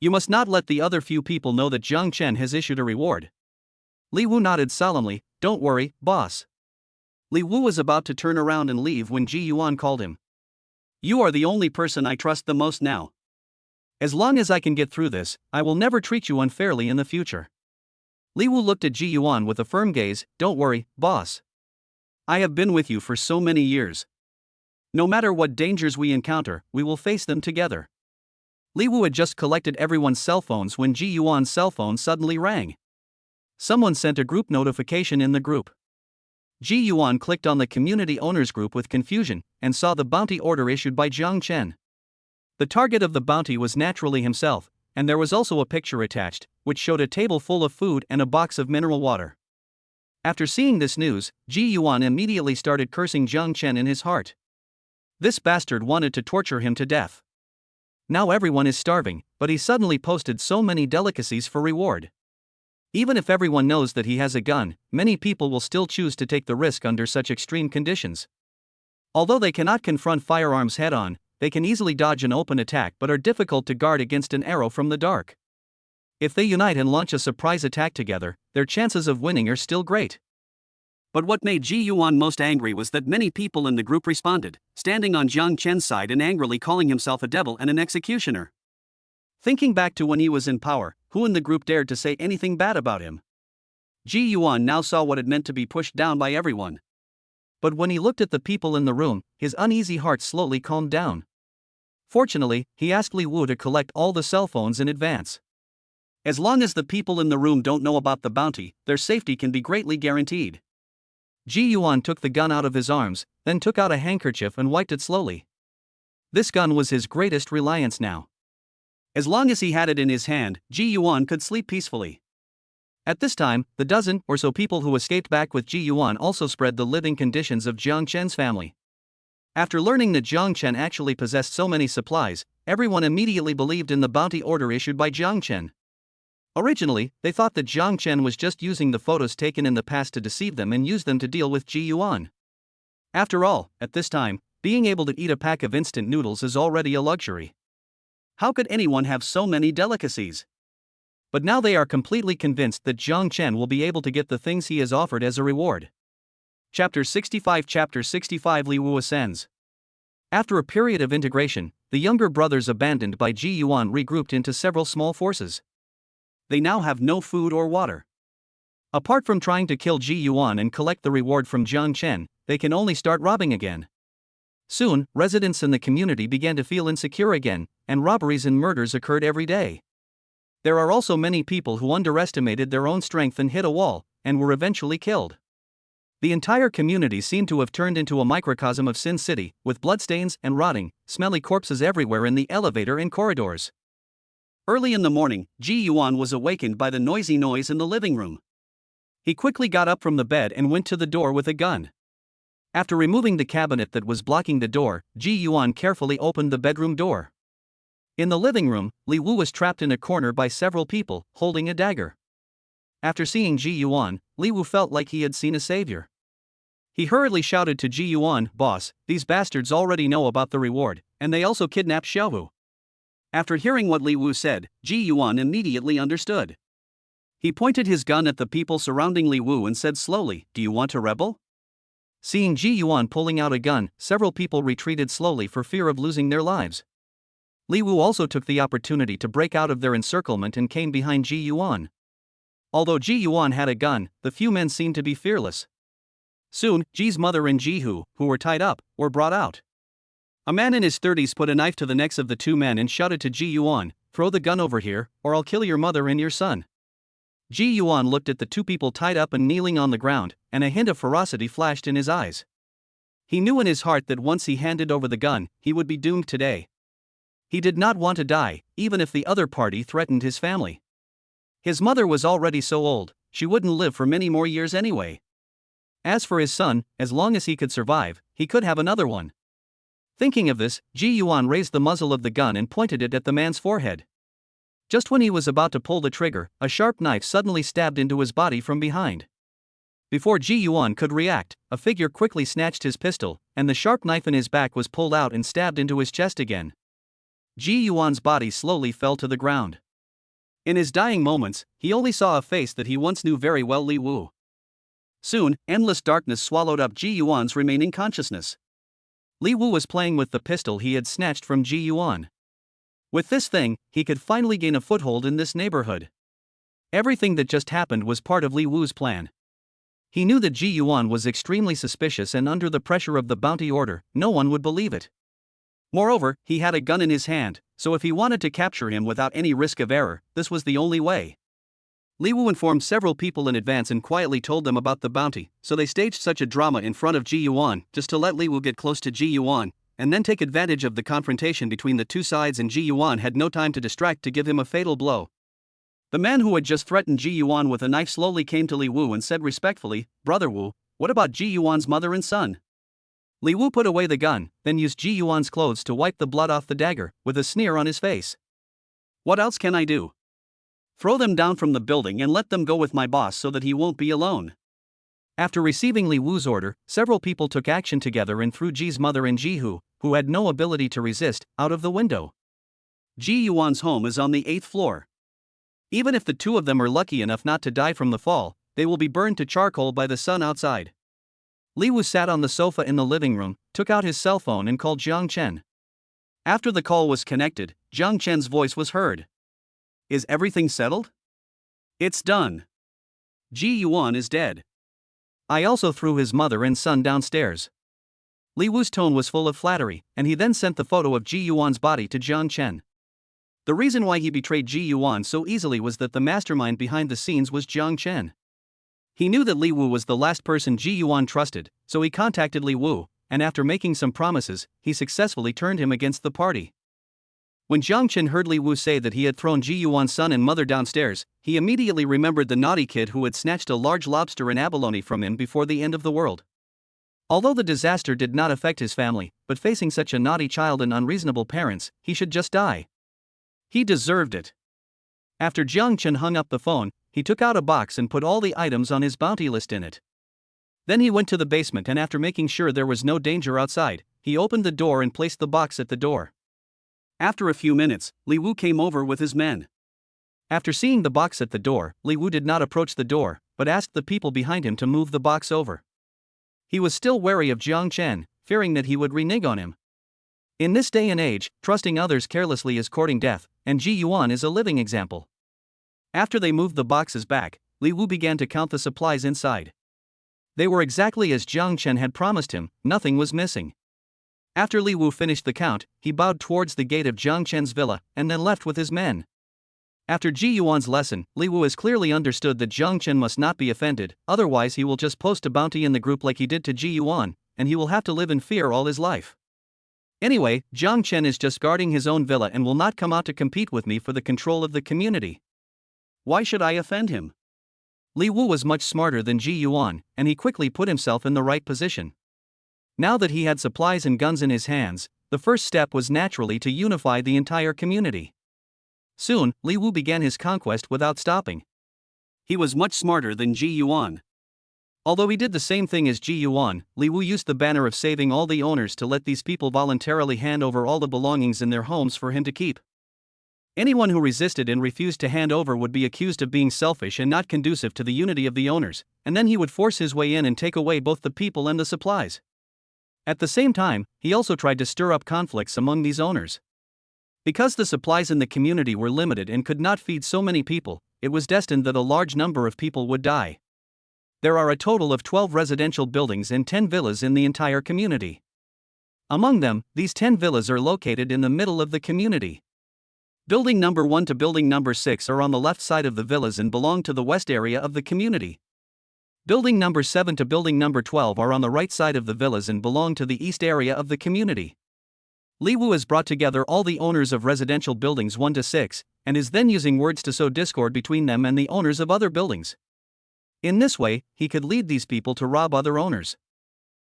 You must not let the other few people know that Jang Chen has issued a reward." Li Wu nodded solemnly. "Don't worry, boss." Li Wu was about to turn around and leave when Ji Yuan called him. "You are the only person I trust the most now. As long as I can get through this, I will never treat you unfairly in the future." Li Wu looked at Ji Yuan with a firm gaze. "Don't worry, boss. I have been with you for so many years. No matter what dangers we encounter, we will face them together." Li Wu had just collected everyone's cell phones when Ji Yuan's cell phone suddenly rang. Someone sent a group notification in the group. Ji Yuan clicked on the community owners group with confusion and saw the bounty order issued by Jang Chen. The target of the bounty was naturally himself, and there was also a picture attached, which showed a table full of food and a box of mineral water. After seeing this news, Ji Yuan immediately started cursing Jang Chen in his heart. This bastard wanted to torture him to death. Now everyone is starving, but he suddenly posted so many delicacies for reward. Even if everyone knows that he has a gun, many people will still choose to take the risk under such extreme conditions. Although they cannot confront firearms head-on, they can easily dodge an open attack but are difficult to guard against an arrow from the dark. If they unite and launch a surprise attack together, their chances of winning are still great. But what made Ji Yuan most angry was that many people in the group responded, standing on Jang Chen's side and angrily calling himself a devil and an executioner. Thinking back to when he was in power, who in the group dared to say anything bad about him? Ji Yuan now saw what it meant to be pushed down by everyone. But when he looked at the people in the room, his uneasy heart slowly calmed down. Fortunately, he asked Li Wu to collect all the cell phones in advance. As long as the people in the room don't know about the bounty, their safety can be greatly guaranteed. Ji Yuan took the gun out of his arms, then took out a handkerchief and wiped it slowly. This gun was his greatest reliance now. As long as he had it in his hand, Ji Yuan could sleep peacefully. At this time, the dozen or so people who escaped back with Ji Yuan also spread the living conditions of Jang Chen's family. After learning that Jang Chen actually possessed so many supplies, everyone immediately believed in the bounty order issued by Jang Chen. Originally, they thought that Jang Chen was just using the photos taken in the past to deceive them and use them to deal with Ji Yuan. After all, at this time, being able to eat a pack of instant noodles is already a luxury. How could anyone have so many delicacies? But now they are completely convinced that Jang Chen will be able to get the things he has offered as a reward. Chapter 65 Li Wu ascends. After a period of integration, the younger brothers abandoned by Ji Yuan regrouped into several small forces. They now have no food or water. Apart from trying to kill Ji Yuan and collect the reward from Jang Chen, they can only start robbing again. Soon, residents in the community began to feel insecure again, and robberies and murders occurred every day. There are also many people who underestimated their own strength and hit a wall, and were eventually killed. The entire community seemed to have turned into a microcosm of Sin City, with bloodstains and rotting, smelly corpses everywhere in the elevator and corridors. Early in the morning, Ji Yuan was awakened by the noisy noise in the living room. He quickly got up from the bed and went to the door with a gun. After removing the cabinet that was blocking the door, Ji Yuan carefully opened the bedroom door. In the living room, Li Wu was trapped in a corner by several people, holding a dagger. After seeing Ji Yuan, Li Wu felt like he had seen a savior. He hurriedly shouted to Ji Yuan, "Boss, these bastards already know about the reward, and they also kidnapped Xiaowu." After hearing what Li Wu said, Ji Yuan immediately understood. He pointed his gun at the people surrounding Li Wu and said slowly, "Do you want to rebel?" Seeing Ji Yuan pulling out a gun, several people retreated slowly for fear of losing their lives. Li Wu also took the opportunity to break out of their encirclement and came behind Ji Yuan. Although Ji Yuan had a gun, the few men seemed to be fearless. Soon, Ji's mother and Jihu, who were tied up, were brought out. A man in his 30s put a knife to the necks of the two men and shouted to Ji Yuan, "Throw the gun over here, or I'll kill your mother and your son." Ji Yuan looked at the two people tied up and kneeling on the ground, and a hint of ferocity flashed in his eyes. He knew in his heart that once he handed over the gun, he would be doomed today. He did not want to die, even if the other party threatened his family. His mother was already so old, she wouldn't live for many more years anyway. As for his son, as long as he could survive, he could have another one. Thinking of this, Ji Yuan raised the muzzle of the gun and pointed it at the man's forehead. Just when he was about to pull the trigger, a sharp knife suddenly stabbed into his body from behind. Before Ji Yuan could react, a figure quickly snatched his pistol, and the sharp knife in his back was pulled out and stabbed into his chest again. Ji Yuan's body slowly fell to the ground. In his dying moments, he only saw a face that he once knew very well, Li Wu. Soon, endless darkness swallowed up Ji Yuan's remaining consciousness. Li Wu was playing with the pistol he had snatched from Ji Yuan. With this thing, he could finally gain a foothold in this neighborhood. Everything that just happened was part of Li Wu's plan. He knew that Ji Yuan was extremely suspicious, and under the pressure of the bounty order, no one would believe it. Moreover, he had a gun in his hand, so if he wanted to capture him without any risk of error, this was the only way. Li Wu informed several people in advance and quietly told them about the bounty, so they staged such a drama in front of Ji Yuan just to let Li Wu get close to Ji Yuan, and then take advantage of the confrontation between the two sides, and Ji Yuan had no time to distract to give him a fatal blow. The man who had just threatened Ji Yuan with a knife slowly came to Li Wu and said respectfully, "Brother Wu, what about Ji Yuan's mother and son?" Li Wu put away the gun, then used Ji Yuan's clothes to wipe the blood off the dagger, with a sneer on his face. "What else can I do? Throw them down from the building and let them go with my boss so that he won't be alone." After receiving Li Wu's order, several people took action together and threw Ji's mother and Ji Hu, who had no ability to resist, out of the window. Ji Yuan's home is on the 8th floor. Even if the two of them are lucky enough not to die from the fall, they will be burned to charcoal by the sun outside. Li Wu sat on the sofa in the living room, took out his cell phone and called Jang Chen. After the call was connected, Jang Chen's voice was heard. "Is everything settled?" "It's done. Ji Yuan is dead. I also threw his mother and son downstairs." Li Wu's tone was full of flattery, and he then sent the photo of Ji Yuan's body to Jang Chen. The reason why he betrayed Ji Yuan so easily was that the mastermind behind the scenes was Jang Chen. He knew that Li Wu was the last person Ji Yuan trusted, so he contacted Li Wu, and after making some promises, he successfully turned him against the party. When Jang Chen heard Li Wu say that he had thrown Ji Yuan's son and mother downstairs, he immediately remembered the naughty kid who had snatched a large lobster and abalone from him before the end of the world. Although the disaster did not affect his family, but facing such a naughty child and unreasonable parents, he should just die. He deserved it. After Jang Chen hung up the phone, he took out a box and put all the items on his bounty list in it. Then he went to the basement, and after making sure there was no danger outside, he opened the door and placed the box at the door. After a few minutes, Li Wu came over with his men. After seeing the box at the door, Li Wu did not approach the door, but asked the people behind him to move the box over. He was still wary of Jang Chen, fearing that he would renege on him. In this day and age, trusting others carelessly is courting death, and Ji Yuan is a living example. After they moved the boxes back, Li Wu began to count the supplies inside. They were exactly as Jang Chen had promised him, nothing was missing. After Li Wu finished the count, he bowed towards the gate of Jang Chen's villa, and then left with his men. After Ji Yuan's lesson, Li Wu has clearly understood that Jang Chen must not be offended, otherwise he will just post a bounty in the group like he did to Ji Yuan, and he will have to live in fear all his life. Anyway, Jang Chen is just guarding his own villa and will not come out to compete with me for the control of the community. Why should I offend him? Li Wu was much smarter than Ji Yuan, and he quickly put himself in the right position. Now that he had supplies and guns in his hands, the first step was naturally to unify the entire community. Soon, Li Wu began his conquest without stopping. He was much smarter than Ji Yuan. Although he did the same thing as Ji Yuan, Li Wu used the banner of saving all the owners to let these people voluntarily hand over all the belongings in their homes for him to keep. Anyone who resisted and refused to hand over would be accused of being selfish and not conducive to the unity of the owners, and then he would force his way in and take away both the people and the supplies. At the same time, he also tried to stir up conflicts among these owners. Because the supplies in the community were limited and could not feed so many people, it was destined that a large number of people would die. There are a total of 12 residential buildings and 10 villas in the entire community. Among them, these 10 villas are located in the middle of the community. Building number 1 to building number 6 are on the left side of the villas and belong to the west area of the community. Building number 7 to building number 12 are on the right side of the villas and belong to the east area of the community. Li Wu has brought together all the owners of residential buildings 1 to 6, and is then using words to sow discord between them and the owners of other buildings. In this way, he could lead these people to rob other owners.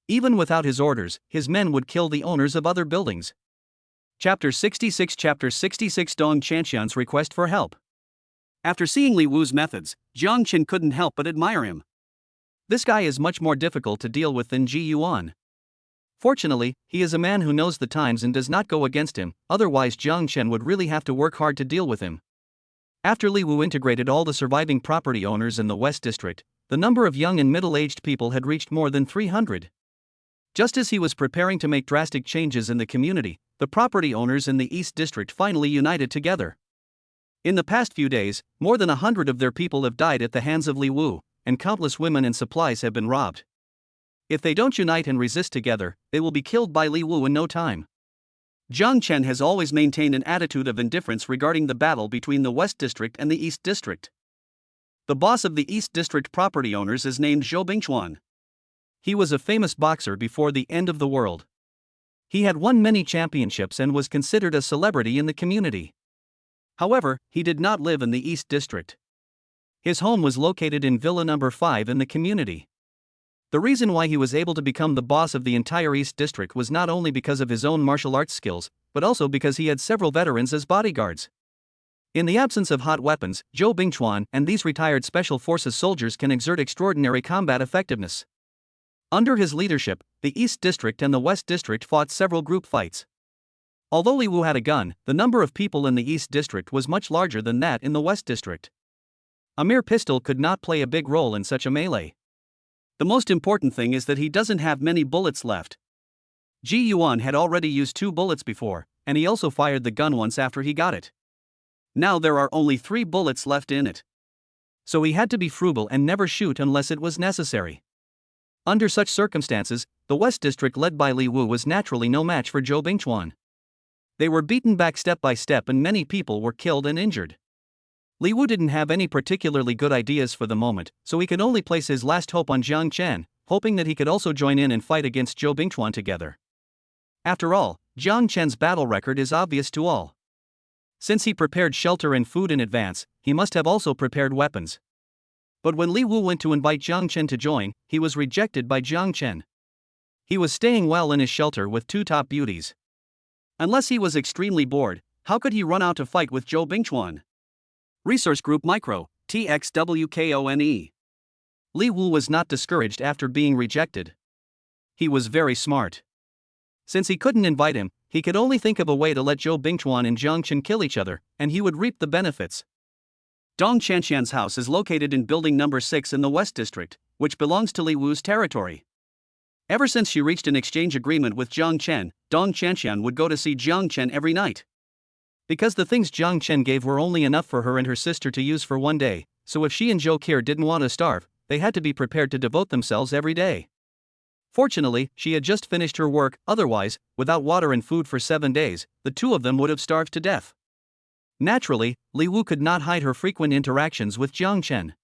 Even without his orders, his men would kill the owners of other buildings. Chapter 66 Dong Chanxian's request for help. After seeing Li Wu's methods, Jiang Chen couldn't help but admire him. This guy is much more difficult to deal with than Ji Yuan. Fortunately, he is a man who knows the times and does not go against him, otherwise Jang Chen would really have to work hard to deal with him. After Li Wu integrated all the surviving property owners in the West District, the number of young and middle-aged people had reached more than 300. Just as he was preparing to make drastic changes in the community, the property owners in the East District finally united together. In the past few days, more than 100 of their people have died at the hands of Li Wu, and countless women and supplies have been robbed. If they don't unite and resist together, they will be killed by Li Wu in no time. Jang Chen has always maintained an attitude of indifference regarding the battle between the West District and the East District. The boss of the East District property owners is named Zhou Bingchuan. He was a famous boxer before the end of the world. He had won many championships and was considered a celebrity in the community. However, he did not live in the East District. His home was located in Villa number 5 in the community. The reason why he was able to become the boss of the entire East District was not only because of his own martial arts skills, but also because he had several veterans as bodyguards. In the absence of hot weapons, Zhou Bingchuan and these retired Special Forces soldiers can exert extraordinary combat effectiveness. Under his leadership, the East District and the West District fought several group fights. Although Li Wu had a gun, the number of people in the East District was much larger than that in the West District. A mere pistol could not play a big role in such a melee. The most important thing is that he doesn't have many bullets left. Ji Yuan had already used 2 bullets before, and he also fired the gun once after he got it. Now there are only 3 bullets left in it. So he had to be frugal and never shoot unless it was necessary. Under such circumstances, the West District led by Li Wu was naturally no match for Zhou Bingchuan. They were beaten back step by step and many people were killed and injured. Li Wu didn't have any particularly good ideas for the moment, so he could only place his last hope on Jang Chen, hoping that he could also join in and fight against Zhou Bingchuan together. After all, Jang Chen's battle record is obvious to all. Since he prepared shelter and food in advance, he must have also prepared weapons. But when Li Wu went to invite Jang Chen to join, he was rejected by Jang Chen. He was staying well in his shelter with 2 top beauties. Unless he was extremely bored, how could he run out to fight with Zhou Bingchuan? Resource Group Micro, TXWKONE. Li Wu was not discouraged after being rejected. He was very smart. Since he couldn't invite him, he could only think of a way to let Zhou Bingchuan and Jang Chen kill each other, and he would reap the benefits. Dong Qianxian's house is located in building number 6 in the West District, which belongs to Li Wu's territory. Ever since she reached an exchange agreement with Jang Chen, Dong Qianxian would go to see Jang Chen every night. Because the things Jang Chen gave were only enough for her and her sister to use for one day, so if she and Zhou Qir didn't want to starve, they had to be prepared to devote themselves every day. Fortunately, she had just finished her work, otherwise, without water and food for 7 days, the 2 of them would have starved to death. Naturally, Li Wu could not hide her frequent interactions with Jang Chen.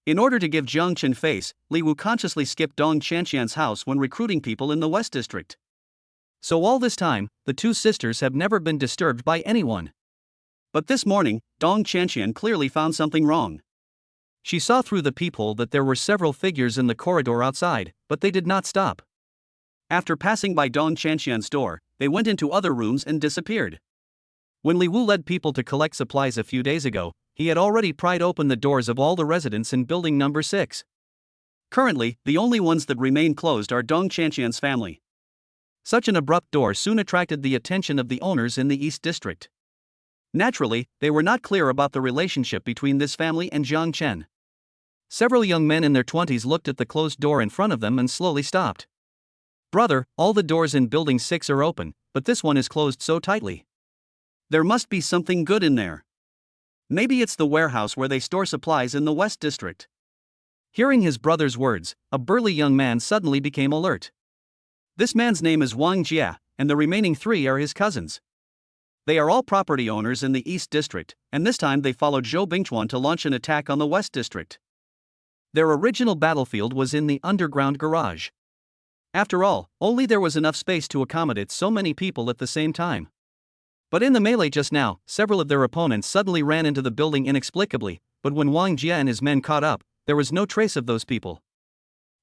In order to give Jang Chen face, Li Wu consciously skipped Dong Qianxian's house when recruiting people in the West District. So all this time, the 2 sisters have never been disturbed by anyone. But this morning, Dong Qianxian clearly found something wrong. She saw through the peephole that there were several figures in the corridor outside, but they did not stop. After passing by Dong Qianxian's door, they went into other rooms and disappeared. When Li Wu led people to collect supplies a few days ago, he had already pried open the doors of all the residents in building number 6. Currently, the only ones that remain closed are Dong Qianxian's family. Such an abrupt door soon attracted the attention of the owners in the East District. Naturally, they were not clear about the relationship between this family and Jang Chen. Several young men in their 20s looked at the closed door in front of them and slowly stopped. "Brother, all the doors in building 6 are open, but this one is closed so tightly. There must be something good in there. Maybe it's the warehouse where they store supplies in the West District." Hearing his brother's words, a burly young man suddenly became alert. This man's name is Wang Jia, and the remaining 3 are his cousins. They are all property owners in the East District, and this time they followed Zhou Bingchuan to launch an attack on the West District. Their original battlefield was in the underground garage. After all, only there was enough space to accommodate so many people at the same time. But in the melee just now, several of their opponents suddenly ran into the building inexplicably, but when Wang Jia and his men caught up, there was no trace of those people.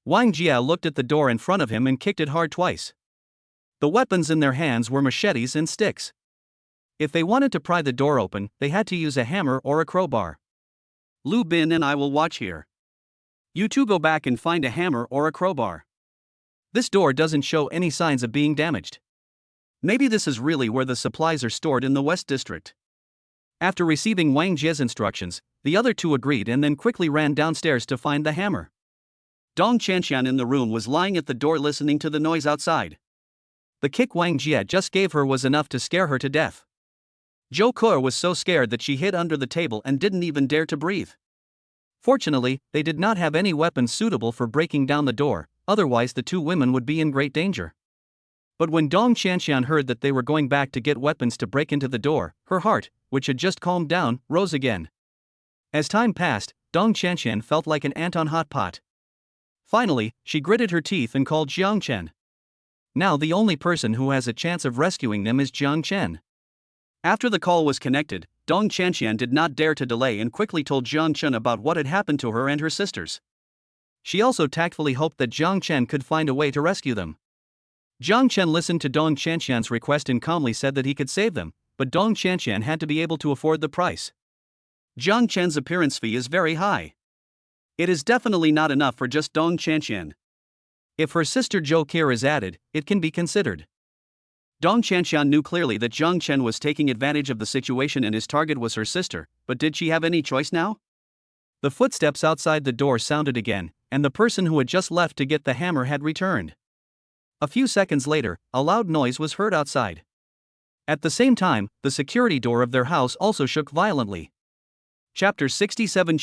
Wang Jia looked at the door in front of him and kicked it hard twice. The weapons in their hands were machetes and sticks. If they wanted to pry the door open, they had to use a hammer or a crowbar. "Lu Bin and I will watch here. You two go back and find a hammer or a crowbar. This door doesn't show any signs of being damaged. Maybe this is really where the supplies are stored in the West District. After receiving Wang Jie's instructions, the other two agreed and then quickly ran downstairs to find the hammer. Dong Qianqian in the room was lying at the door listening to the noise outside. The kick Wang Jie just gave her was enough to scare her to death. Zhou Ke was so scared that she hid under the table and didn't even dare to breathe. Fortunately, they did not have any weapons suitable for breaking down the door, otherwise the two women would be in great danger. But when Dong Qianqian heard that they were going back to get weapons to break into the door, her heart, which had just calmed down, rose again. As time passed, Dong Qianqian felt like an ant on hot pot. Finally, she gritted her teeth and called Jang Chen. Now the only person who has a chance of rescuing them is Jang Chen. After the call was connected, Dong Qianqian did not dare to delay and quickly told Jang Chen about what had happened to her and her sisters. She also tactfully hoped that Jang Chen could find a way to rescue them. Jang Chen listened to Dong Qianqian's request and calmly said that he could save them, but Dong Qianqian had to be able to afford the price. Jang Chen's appearance fee is very high. It is definitely not enough for just Dong Qianqian. If her sister Zhou Ke is added, it can be considered. Dong Qianqian knew clearly that Jang Chen was taking advantage of the situation and his target was her sister, but did she have any choice now? The footsteps outside the door sounded again, and the person who had just left to get the hammer had returned. A few seconds later, a loud noise was heard outside. At the same time, the security door of their house also shook violently. Chapter 67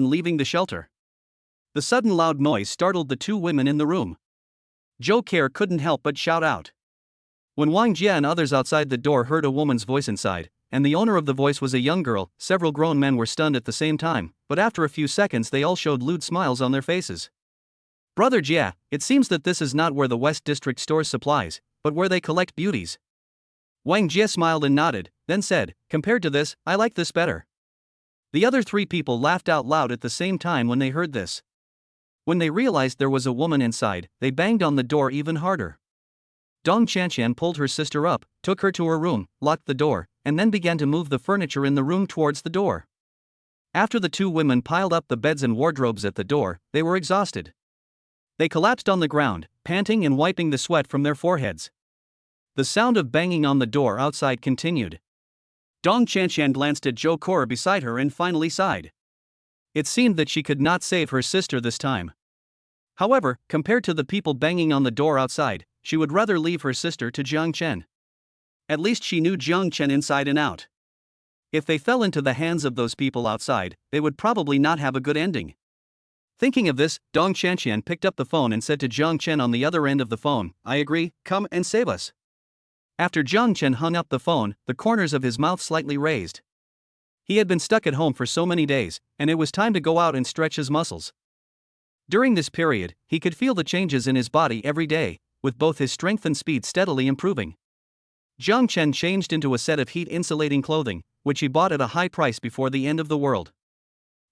Leaving the shelter. The sudden loud noise startled the two women in the room. Zhou Ke couldn't help but shout out. When Wang Jie and others outside the door heard a woman's voice inside, and the owner of the voice was a young girl, several grown men were stunned at the same time, but after a few seconds they all showed lewd smiles on their faces. Brother Jie, it seems that this is not where the West District stores supplies, but where they collect beauties. Wang Jie smiled and nodded, then said, compared to this, I like this better. The other three people laughed out loud at the same time when they heard this. When they realized there was a woman inside, they banged on the door even harder. Dong Qianqian pulled her sister up, took her to her room, locked the door, and then began to move the furniture in the room towards the door. After the two women piled up the beds and wardrobes at the door, they were exhausted. They collapsed on the ground, panting and wiping the sweat from their foreheads. The sound of banging on the door outside continued. Dong Qianqian glanced at Zhou Ke beside her and finally sighed. It seemed that she could not save her sister this time. However, compared to the people banging on the door outside, she would rather leave her sister to Jang Chen. At least she knew Jang Chen inside and out. If they fell into the hands of those people outside, they would probably not have a good ending. Thinking of this, Dong Qianqian picked up the phone and said to Jang Chen on the other end of the phone, I agree, come and save us. After Jang Chen hung up the phone, the corners of his mouth slightly raised. He had been stuck at home for so many days, and it was time to go out and stretch his muscles. During this period, he could feel the changes in his body every day, with both his strength and speed steadily improving. Jang Chen changed into a set of heat-insulating clothing, which he bought at a high price before the end of the world.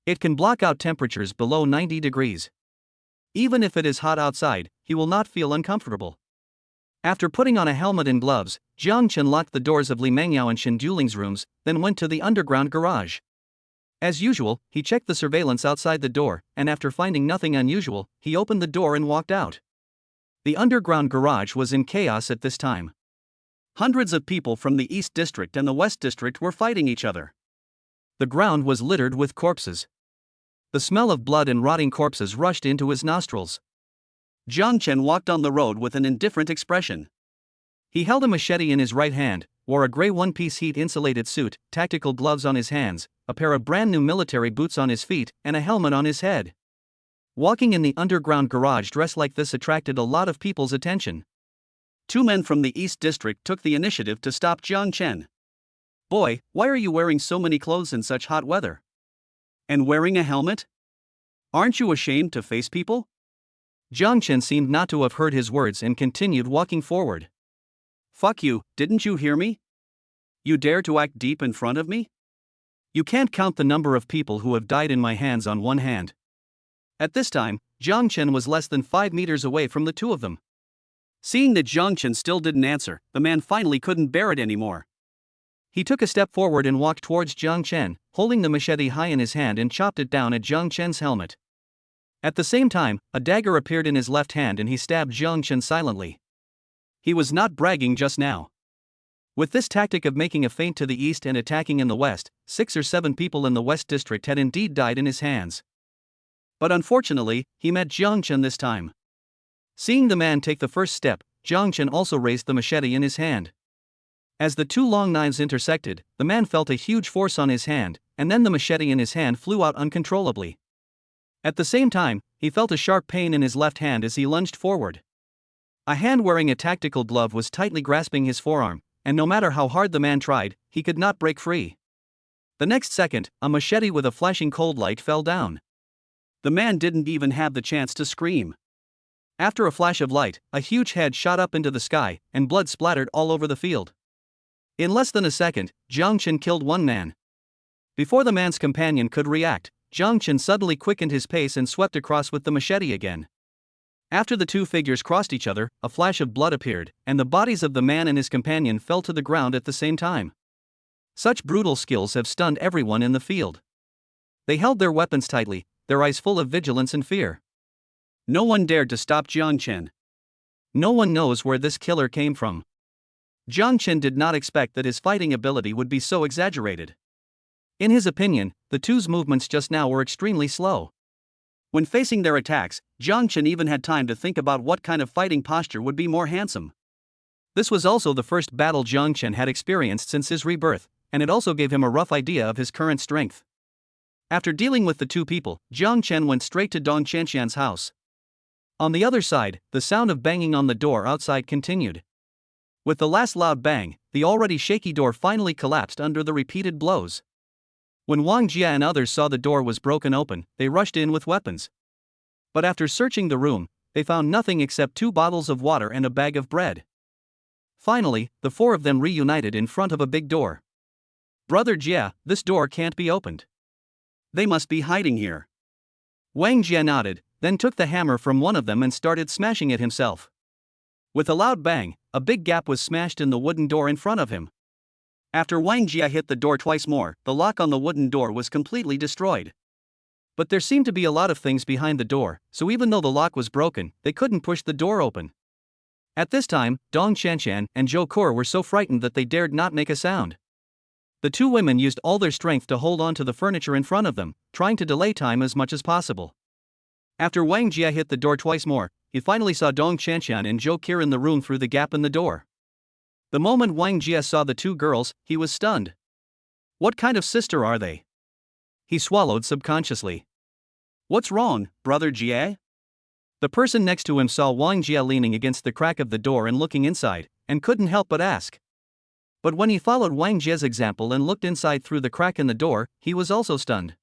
It can block out temperatures below 90 degrees. Even if it is hot outside, he will not feel uncomfortable. After putting on a helmet and gloves, Jiang Chen locked the doors of Li Mengyao and Shen Duling's rooms, then went to the underground garage. As usual, he checked the surveillance outside the door, and after finding nothing unusual, he opened the door and walked out. The underground garage was in chaos at this time. Hundreds of people from the East District and the West District were fighting each other. The ground was littered with corpses. The smell of blood and rotting corpses rushed into his nostrils. Jiang Chen walked on the road with an indifferent expression. He held a machete in his right hand, wore a gray one-piece heat-insulated suit, tactical gloves on his hands, a pair of brand-new military boots on his feet, and a helmet on his head. Walking in the underground garage dressed like this attracted a lot of people's attention. Two men from the East District took the initiative to stop Jiang Chen. Boy, why are you wearing so many clothes in such hot weather? And wearing a helmet? Aren't you ashamed to face people? Jiang Chen seemed not to have heard his words and continued walking forward. Fuck you, didn't you hear me? You dare to act deep in front of me? You can't count the number of people who have died in my hands on one hand. At this time, Jiang Chen was less than 5 meters away from the two of them. Seeing that Jiang Chen still didn't answer, the man finally couldn't bear it anymore. He took a step forward and walked towards Jiang Chen, holding the machete high in his hand and chopped it down at Jiang Chen's helmet. At the same time, a dagger appeared in his left hand and he stabbed Jang Chen silently. He was not bragging just now. With this tactic of making a feint to the east and attacking in the west, 6 or 7 people in the West District had indeed died in his hands. But unfortunately, he met Jang Chen this time. Seeing the man take the first step, Jang Chen also raised the machete in his hand. As the two long knives intersected, the man felt a huge force on his hand, and then the machete in his hand flew out uncontrollably. At the same time, he felt a sharp pain in his left hand as he lunged forward. A hand wearing a tactical glove was tightly grasping his forearm, and no matter how hard the man tried, he could not break free. The next second, a machete with a flashing cold light fell down. The man didn't even have the chance to scream. After a flash of light, a huge head shot up into the sky, and blood splattered all over the field. In less than a second, Jang Chen killed one man. Before the man's companion could react, Jang Chen suddenly quickened his pace and swept across with the machete again. After the two figures crossed each other, a flash of blood appeared, and the bodies of the man and his companion fell to the ground at the same time. Such brutal skills have stunned everyone in the field. They held their weapons tightly, their eyes full of vigilance and fear. No one dared to stop Jang Chen. No one knows where this killer came from. Jang Chen did not expect that his fighting ability would be so exaggerated. In his opinion, the two's movements just now were extremely slow. When facing their attacks, Jang Chen even had time to think about what kind of fighting posture would be more handsome. This was also the first battle Jang Chen had experienced since his rebirth, and it also gave him a rough idea of his current strength. After dealing with the two people, Jang Chen went straight to Dong Qianxian's house. On the other side, the sound of banging on the door outside continued. With the last loud bang, the already shaky door finally collapsed under the repeated blows. When Wang Jia and others saw the door was broken open, they rushed in with weapons. But after searching the room, they found nothing except 2 bottles of water and a bag of bread. Finally, the 4 of them reunited in front of a big door. "Brother Jia, this door can't be opened. They must be hiding here." Wang Jia nodded, then took the hammer from one of them and started smashing it himself. With a loud bang, a big gap was smashed in the wooden door in front of him. After Wang Jia hit the door twice more, the lock on the wooden door was completely destroyed. But there seemed to be a lot of things behind the door, so even though the lock was broken, they couldn't push the door open. At this time, Dong Qianxian and Zhou Kur were so frightened that they dared not make a sound. The two women used all their strength to hold on to the furniture in front of them, trying to delay time as much as possible. After Wang Jia hit the door twice more, he finally saw Dong Qianxian and Zhou Kur in the room through the gap in the door. The moment Wang Jia saw the two girls, he was stunned. What kind of sister are they? He swallowed subconsciously. What's wrong, brother Jia? The person next to him saw Wang Jia leaning against the crack of the door and looking inside, and couldn't help but ask. But when he followed Wang Jia's example and looked inside through the crack in the door, he was also stunned.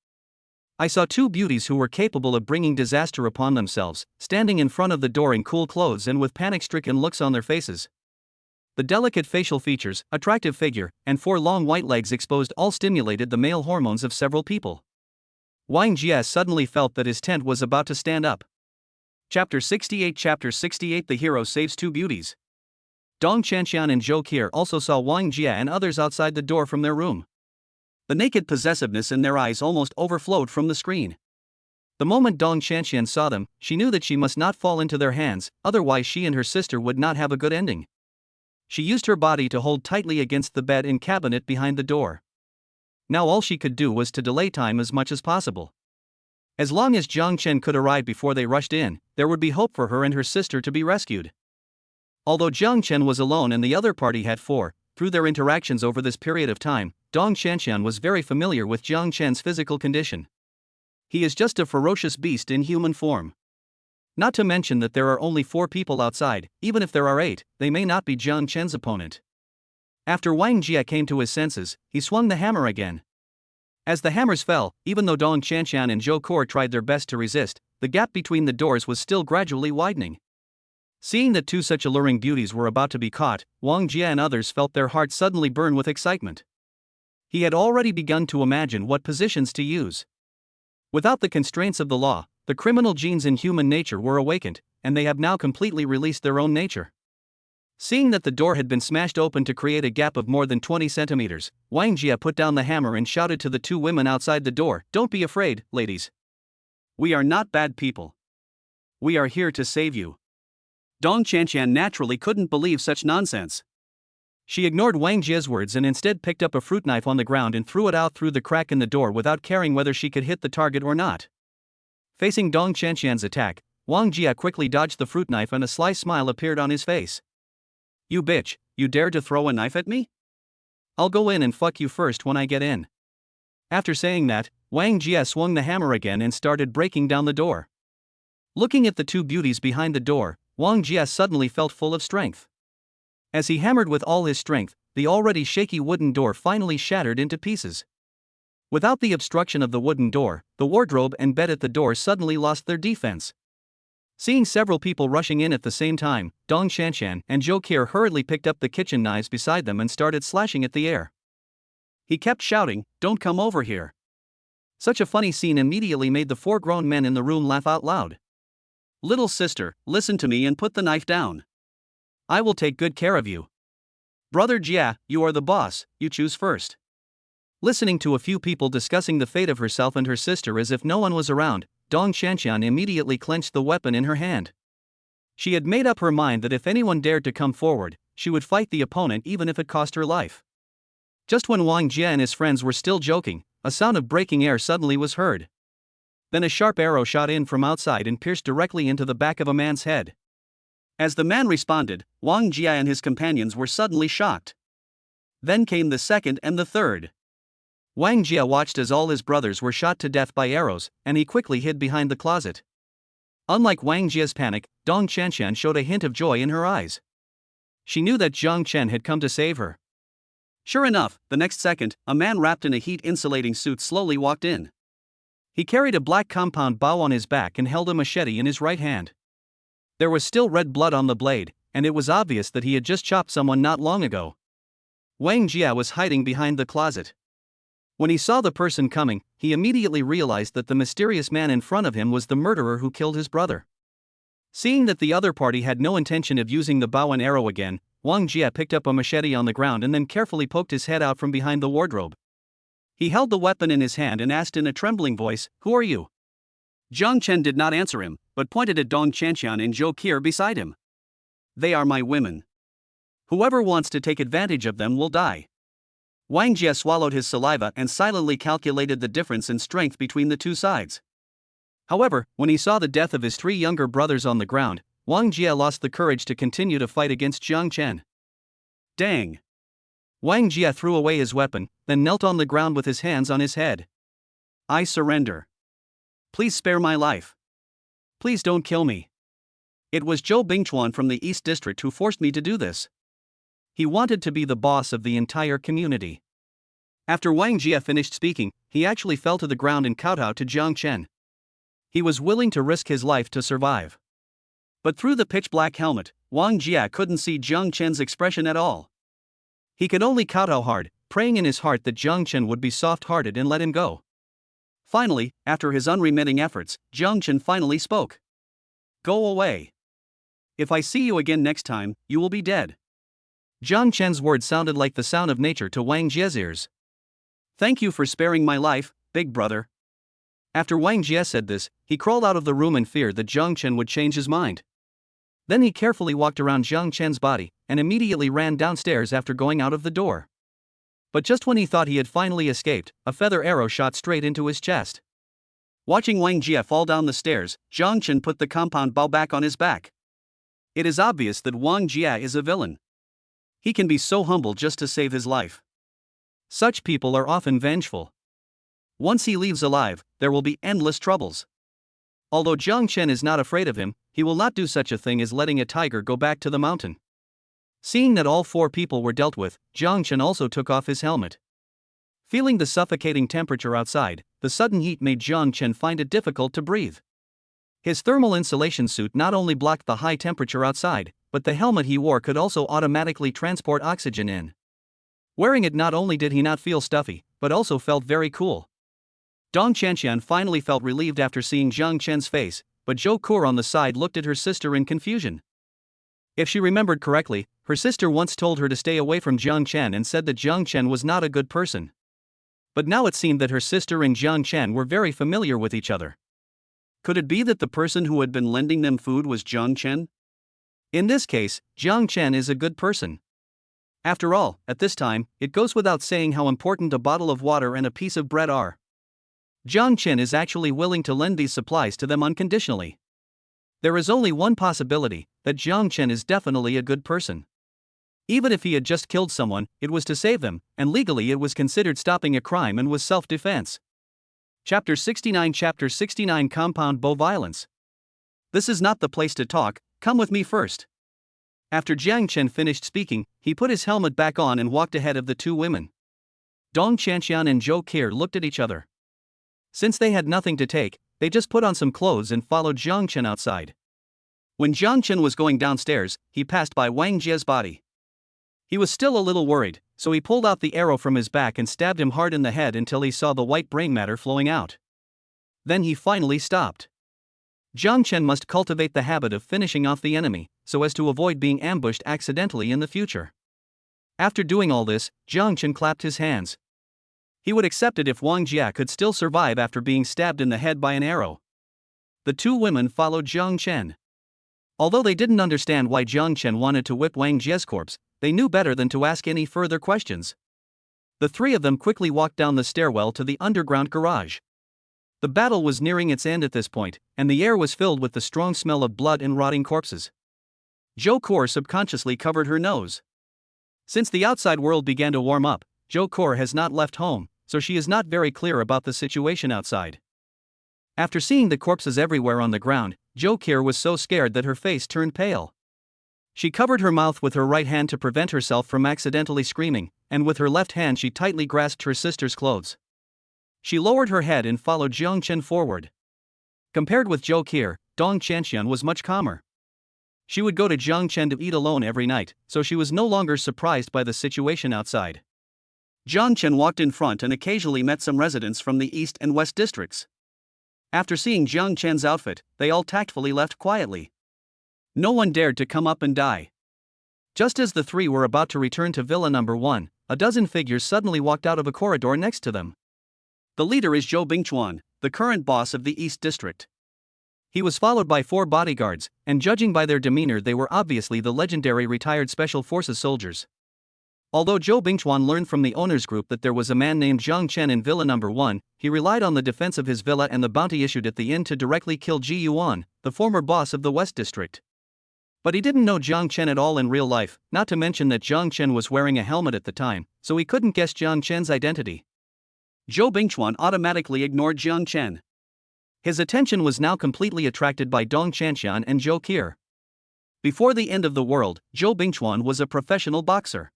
I saw 2 beauties who were capable of bringing disaster upon themselves, standing in front of the door in cool clothes and with panic-stricken looks on their faces. The delicate facial features, attractive figure, and 4 long white legs exposed all stimulated the male hormones of several people. Wang Jia suddenly felt that his tent was about to stand up. Chapter 68 Chapter 68 The hero saves 2 beauties. Dong Qianxian and Zhou Kur also saw Wang Jia and others outside the door from their room. The naked possessiveness in their eyes almost overflowed from the screen. The moment Dong Qianxian saw them, she knew that she must not fall into their hands, otherwise she and her sister would not have a good ending. She used her body to hold tightly against the bed and cabinet behind the door. Now all she could do was to delay time as much as possible. As long as Jang Chen could arrive before they rushed in, there would be hope for her and her sister to be rescued. Although Jang Chen was alone and the other party had 4, through their interactions over this period of time, Dong Qianxian was very familiar with Jang Chen's physical condition. He is just a ferocious beast in human form. Not to mention that there are only 4 people outside, even if there are 8, they may not be Jang Chen's opponent. After Wang Jia came to his senses, he swung the hammer again. As the hammers fell, even though Dong Qianxian and Zhou Kur tried their best to resist, the gap between the doors was still gradually widening. Seeing that 2 such alluring beauties were about to be caught, Wang Jia and others felt their hearts suddenly burn with excitement. He had already begun to imagine what positions to use. Without the constraints of the law, the criminal genes in human nature were awakened, and they have now completely released their own nature. Seeing that the door had been smashed open to create a gap of more than 20 centimeters, Wang Jia put down the hammer and shouted to the 2 women outside the door, "Don't be afraid, ladies. We are not bad people. We are here to save you. Dong Qianqian naturally couldn't believe such nonsense. She ignored Wang Jie's words and instead picked up a fruit knife on the ground and threw it out through the crack in the door without caring whether she could hit the target or not. Facing Dong Qianqian's attack, Wang Jie quickly dodged the fruit knife and a sly smile appeared on his face. You bitch, you dare to throw a knife at me? I'll go in and fuck you first when I get in. After saying that, Wang Jie swung the hammer again and started breaking down the door. Looking at the two beauties behind the door, Wang Jie suddenly felt full of strength. As he hammered with all his strength, the already shaky wooden door finally shattered into pieces. Without the obstruction of the wooden door, the wardrobe and bed at the door suddenly lost their defense. Seeing several people rushing in at the same time, Dong Qianqian and Zhou Qi hurriedly picked up the kitchen knives beside them and started slashing at the air. He kept shouting, "Don't come over here." Such a funny scene immediately made the four grown men in the room laugh out loud. Little sister, listen to me and put the knife down. I will take good care of you. Brother Jia, you are the boss, you choose first. Listening to a few people discussing the fate of herself and her sister as if no one was around, Dong Qianqian immediately clenched the weapon in her hand. She had made up her mind that if anyone dared to come forward, she would fight the opponent even if it cost her life. Just when Wang Jie and his friends were still joking, a sound of breaking air suddenly was heard. Then a sharp arrow shot in from outside and pierced directly into the back of a man's head. As the man responded, Wang Jie and his companions were suddenly shocked. Then came the second and the third. Wang Jie watched as all his brothers were shot to death by arrows, and he quickly hid behind the closet. Unlike Wang Jie's panic, Dong Qianqian showed a hint of joy in her eyes. She knew that Jang Chen had come to save her. Sure enough, the next second, a man wrapped in a heat-insulating suit slowly walked in. He carried a black compound bow on his back and held a machete in his right hand. There was still red blood on the blade, and it was obvious that he had just chopped someone not long ago. Wang Jie was hiding behind the closet. When he saw the person coming, he immediately realized that the mysterious man in front of him was the murderer who killed his brother. Seeing that the other party had no intention of using the bow and arrow again, Wang Jie picked up a machete on the ground and then carefully poked his head out from behind the wardrobe. He held the weapon in his hand and asked in a trembling voice, "Who are you?" Jang Chen did not answer him, but pointed at Dong Qianqian and Zhou Qi beside him. They are my women. Whoever wants to take advantage of them will die. Wang Jie swallowed his saliva and silently calculated the difference in strength between the two sides. However, when he saw the death of his three younger brothers on the ground, Wang Jie lost the courage to continue to fight against Jang Chen. Dang! Wang Jie threw away his weapon, then knelt on the ground with his hands on his head. I surrender. Please spare my life. Please don't kill me. It was Zhou Bingchuan from the East District who forced me to do this. He wanted to be the boss of the entire community. After Wang Jie finished speaking, he actually fell to the ground and kowtowed to Jang Chen. He was willing to risk his life to survive. But through the pitch-black helmet, Wang Jie couldn't see Jang Chen's expression at all. He could only kowtow hard, praying in his heart that Jang Chen would be soft-hearted and let him go. Finally, after his unremitting efforts, Jang Chen finally spoke. Go away. If I see you again next time, you will be dead. Jang Chen's words sounded like the sound of nature to Wang Jie's ears. Thank you for sparing my life, big brother. After Wang Jie said this, he crawled out of the room in fear that Jang Chen would change his mind. Then he carefully walked around Jang Chen's body, and immediately ran downstairs after going out of the door. But just when he thought he had finally escaped, a feather arrow shot straight into his chest. Watching Wang Jie fall down the stairs, Jang Chen put the compound bow back on his back. It is obvious that Wang Jie is a villain. He can be so humble just to save his life. Such people are often vengeful. Once he leaves alive, there will be endless troubles. Although Jang Chen is not afraid of him, he will not do such a thing as letting a tiger go back to the mountain. Seeing that all four people were dealt with, Jang Chen also took off his helmet. Feeling the suffocating temperature outside, the sudden heat made Jang Chen find it difficult to breathe. His thermal insulation suit not only blocked the high temperature outside, but the helmet he wore could also automatically transport oxygen in. Wearing it, not only did he not feel stuffy, but also felt very cool. Dong Qianqian finally felt relieved after seeing Jang Chen's face, but Zhou Qi on the side looked at her sister in confusion. If she remembered correctly, her sister once told her to stay away from Jang Chen and said that Jang Chen was not a good person. But now it seemed that her sister and Jang Chen were very familiar with each other. Could it be that the person who had been lending them food was Jang Chen? In this case, Jang Chen is a good person. After all, at this time, it goes without saying how important a bottle of water and a piece of bread are. Jang Chen is actually willing to lend these supplies to them unconditionally. There is only one possibility, that Jang Chen is definitely a good person. Even if he had just killed someone, it was to save them, and legally it was considered stopping a crime and was self-defense. Chapter 69 Compound Bow Violence. This is not the place to talk, come with me first. After Jang Chen finished speaking, he put his helmet back on and walked ahead of the two women. Dong Chanxian and Zhou Qi looked at each other. Since they had nothing to take, they just put on some clothes and followed Jang Chen outside. When Jang Chen was going downstairs, he passed by Wang Jie's body. He was still a little worried, so he pulled out the arrow from his back and stabbed him hard in the head until he saw the white brain matter flowing out. Then he finally stopped. Jang Chen must cultivate the habit of finishing off the enemy, so as to avoid being ambushed accidentally in the future. After doing all this, Jang Chen clapped his hands. He would accept it if Wang Jie could still survive after being stabbed in the head by an arrow. The two women followed Jang Chen. Although they didn't understand why Jang Chen wanted to whip Wang Jie's corpse, they knew better than to ask any further questions. The three of them quickly walked down the stairwell to the underground garage. The battle was nearing its end at this point, and the air was filled with the strong smell of blood and rotting corpses. Zhou Qi subconsciously covered her nose. Since the outside world began to warm up, Zhou Qi has not left home, so she is not very clear about the situation outside. After seeing the corpses everywhere on the ground, Zhou Qi was so scared that her face turned pale. She covered her mouth with her right hand to prevent herself from accidentally screaming, and with her left hand she tightly grasped her sister's clothes. She lowered her head and followed Jang Chen forward. Compared with Zhou Qi, Dong Chanxian was much calmer. She would go to Jang Chen to eat alone every night, so she was no longer surprised by the situation outside. Jang Chen walked in front and occasionally met some residents from the east and west districts. After seeing Jang Chen's outfit, they all tactfully left quietly. No one dared to come up and die. Just as the three were about to return to Villa Number 1, a dozen figures suddenly walked out of a corridor next to them. The leader is Zhou Bingchuan, the current boss of the East District. He was followed by 4 bodyguards, and judging by their demeanor they were obviously the legendary retired Special Forces soldiers. Although Zhou Bingchuan learned from the owner's group that there was a man named Jang Chen in Villa Number 1, he relied on the defense of his villa and the bounty issued at the inn to directly kill Ji Yuan, the former boss of the West District. But he didn't know Jang Chen at all in real life, not to mention that Jang Chen was wearing a helmet at the time, so he couldn't guess Jang Chen's identity. Zhou Bingchuan automatically ignored Jang Chen. His attention was now completely attracted by Dong Chanxian and Zhou Qi. Before the end of the world, Zhou Bingchuan was a professional boxer.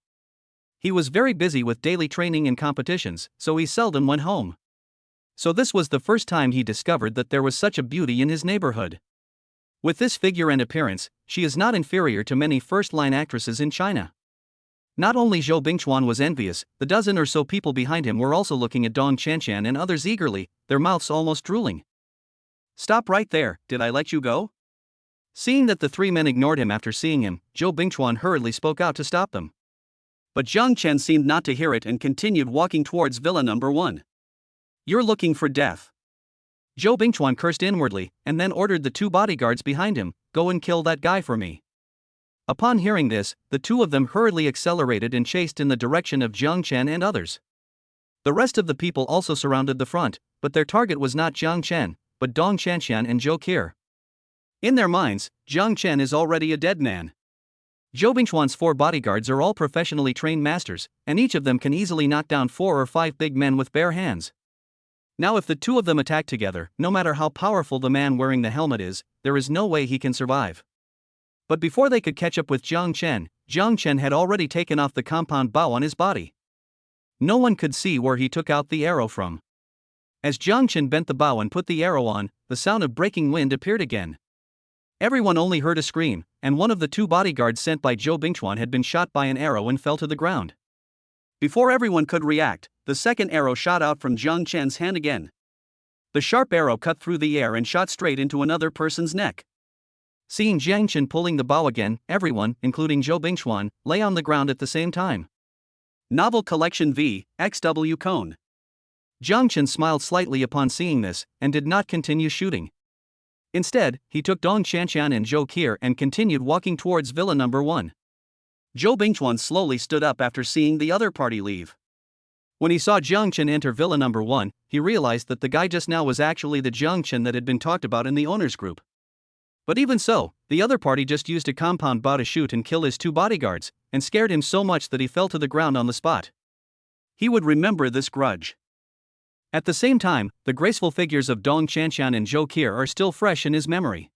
He was very busy with daily training and competitions, so he seldom went home. So this was the first time he discovered that there was such a beauty in his neighborhood. With this figure and appearance, she is not inferior to many first-line actresses in China. Not only Zhou Bingchuan was envious, the dozen or so people behind him were also looking at Dong Chanxian and others eagerly, their mouths almost drooling. "Stop right there, did I let you go?" Seeing that the three men ignored him after seeing him, Zhou Bingchuan hurriedly spoke out to stop them. But Jang Chen seemed not to hear it and continued walking towards Villa Number 1. "You're looking for death." Zhou Bingchuan cursed inwardly, and then ordered the 2 bodyguards behind him, "Go and kill that guy for me." Upon hearing this, the 2 of them hurriedly accelerated and chased in the direction of Jang Chen and others. The rest of the people also surrounded the front, but their target was not Jang Chen, but Dong Chanxian and Zhou Qi. In their minds, Jang Chen is already a dead man. Zhou Bingchuan's 4 bodyguards are all professionally trained masters, and each of them can easily knock down 4 or 5 big men with bare hands. Now if the 2 of them attack together, no matter how powerful the man wearing the helmet is, there is no way he can survive. But before they could catch up with Jang Chen had already taken off the compound bow on his body. No one could see where he took out the arrow from. As Jang Chen bent the bow and put the arrow on, the sound of breaking wind appeared again. Everyone only heard a scream, and one of the 2 bodyguards sent by Zhou Bingchuan had been shot by an arrow and fell to the ground. Before everyone could react, the second arrow shot out from Jang Chen's hand again. The sharp arrow cut through the air and shot straight into another person's neck. Seeing Jang Chen pulling the bow again, everyone, including Zhou Bingchuan, lay on the ground at the same time. Novel Collection V, XW Cone. Jang Chen smiled slightly upon seeing this, and did not continue shooting. Instead, he took Dong Qianqian and Zhou Qier and continued walking towards Villa number 1. Zhou Bingchuan slowly stood up after seeing the other party leave. When he saw Jang Chen enter Villa number 1, he realized that the guy just now was actually the Jang Chen that had been talked about in the owner's group. But even so, the other party just used a compound bow to shoot and kill his 2 bodyguards, and scared him so much that he fell to the ground on the spot. He would remember this grudge. At the same time, the graceful figures of Dong Qianqian and Zhou Qier are still fresh in his memory.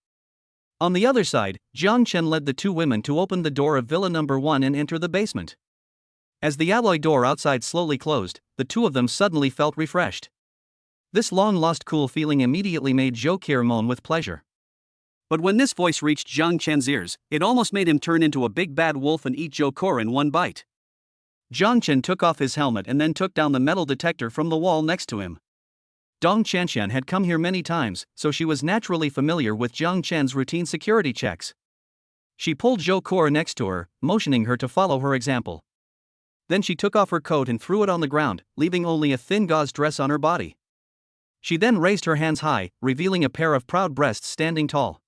On the other side, Jang Chen led the 2 women to open the door of Villa number 1 and enter the basement. As the alloy door outside slowly closed, the 2 of them suddenly felt refreshed. This long-lost cool feeling immediately made Zhou Qier moan with pleasure. But when this voice reached Jang Chen's ears, it almost made him turn into a big bad wolf and eat Zhou Qier in one bite. Jang Chen took off his helmet and then took down the metal detector from the wall next to him. Dong Qianqian had come here many times, so she was naturally familiar with Jang Chen's routine security checks. She pulled Zhou Qier next to her, motioning her to follow her example. Then she took off her coat and threw it on the ground, leaving only a thin gauze dress on her body. She then raised her hands high, revealing a pair of proud breasts standing tall.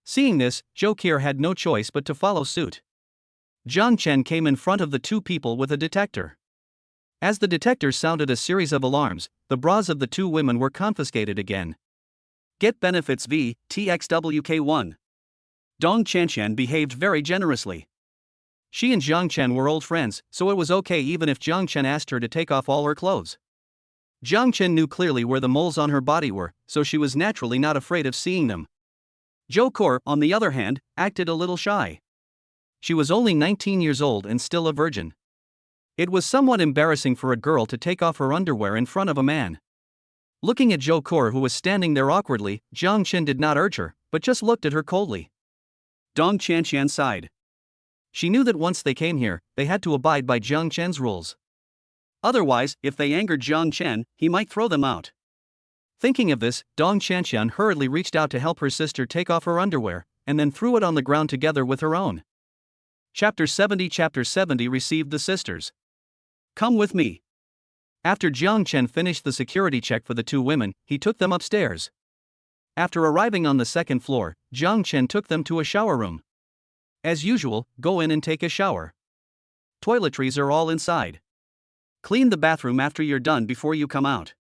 Seeing this, Zhou Qier had no choice but to follow suit. Jang Chen came in front of the 2 people with a detector. As the detector sounded a series of alarms, the bras of the 2 women were confiscated again. Get benefits v. TXWK1. Dong Qianqian behaved very generously. She and Jang Chen were old friends, so it was okay even if Jang Chen asked her to take off all her clothes. Jang Chen knew clearly where the moles on her body were, so she was naturally not afraid of seeing them. Zhou Qier, on the other hand, acted a little shy. She was only 19 years old and still a virgin. It was somewhat embarrassing for a girl to take off her underwear in front of a man. Looking at Zhou Qier, who was standing there awkwardly, Jang Chen did not urge her, but just looked at her coldly. Dong Qianqian sighed. She knew that once they came here, they had to abide by Jang Chen's rules. Otherwise, if they angered Jang Chen, he might throw them out. Thinking of this, Dong Qianqian hurriedly reached out to help her sister take off her underwear, and then threw it on the ground together with her own. Chapter 70 received the sisters. Come with me. After Jang Chen finished the security check for the 2 women, he took them upstairs. After arriving on the 2nd floor, Jang Chen took them to a shower room. As usual, go in and take a shower. Toiletries are all inside. Clean the bathroom after you're done before you come out.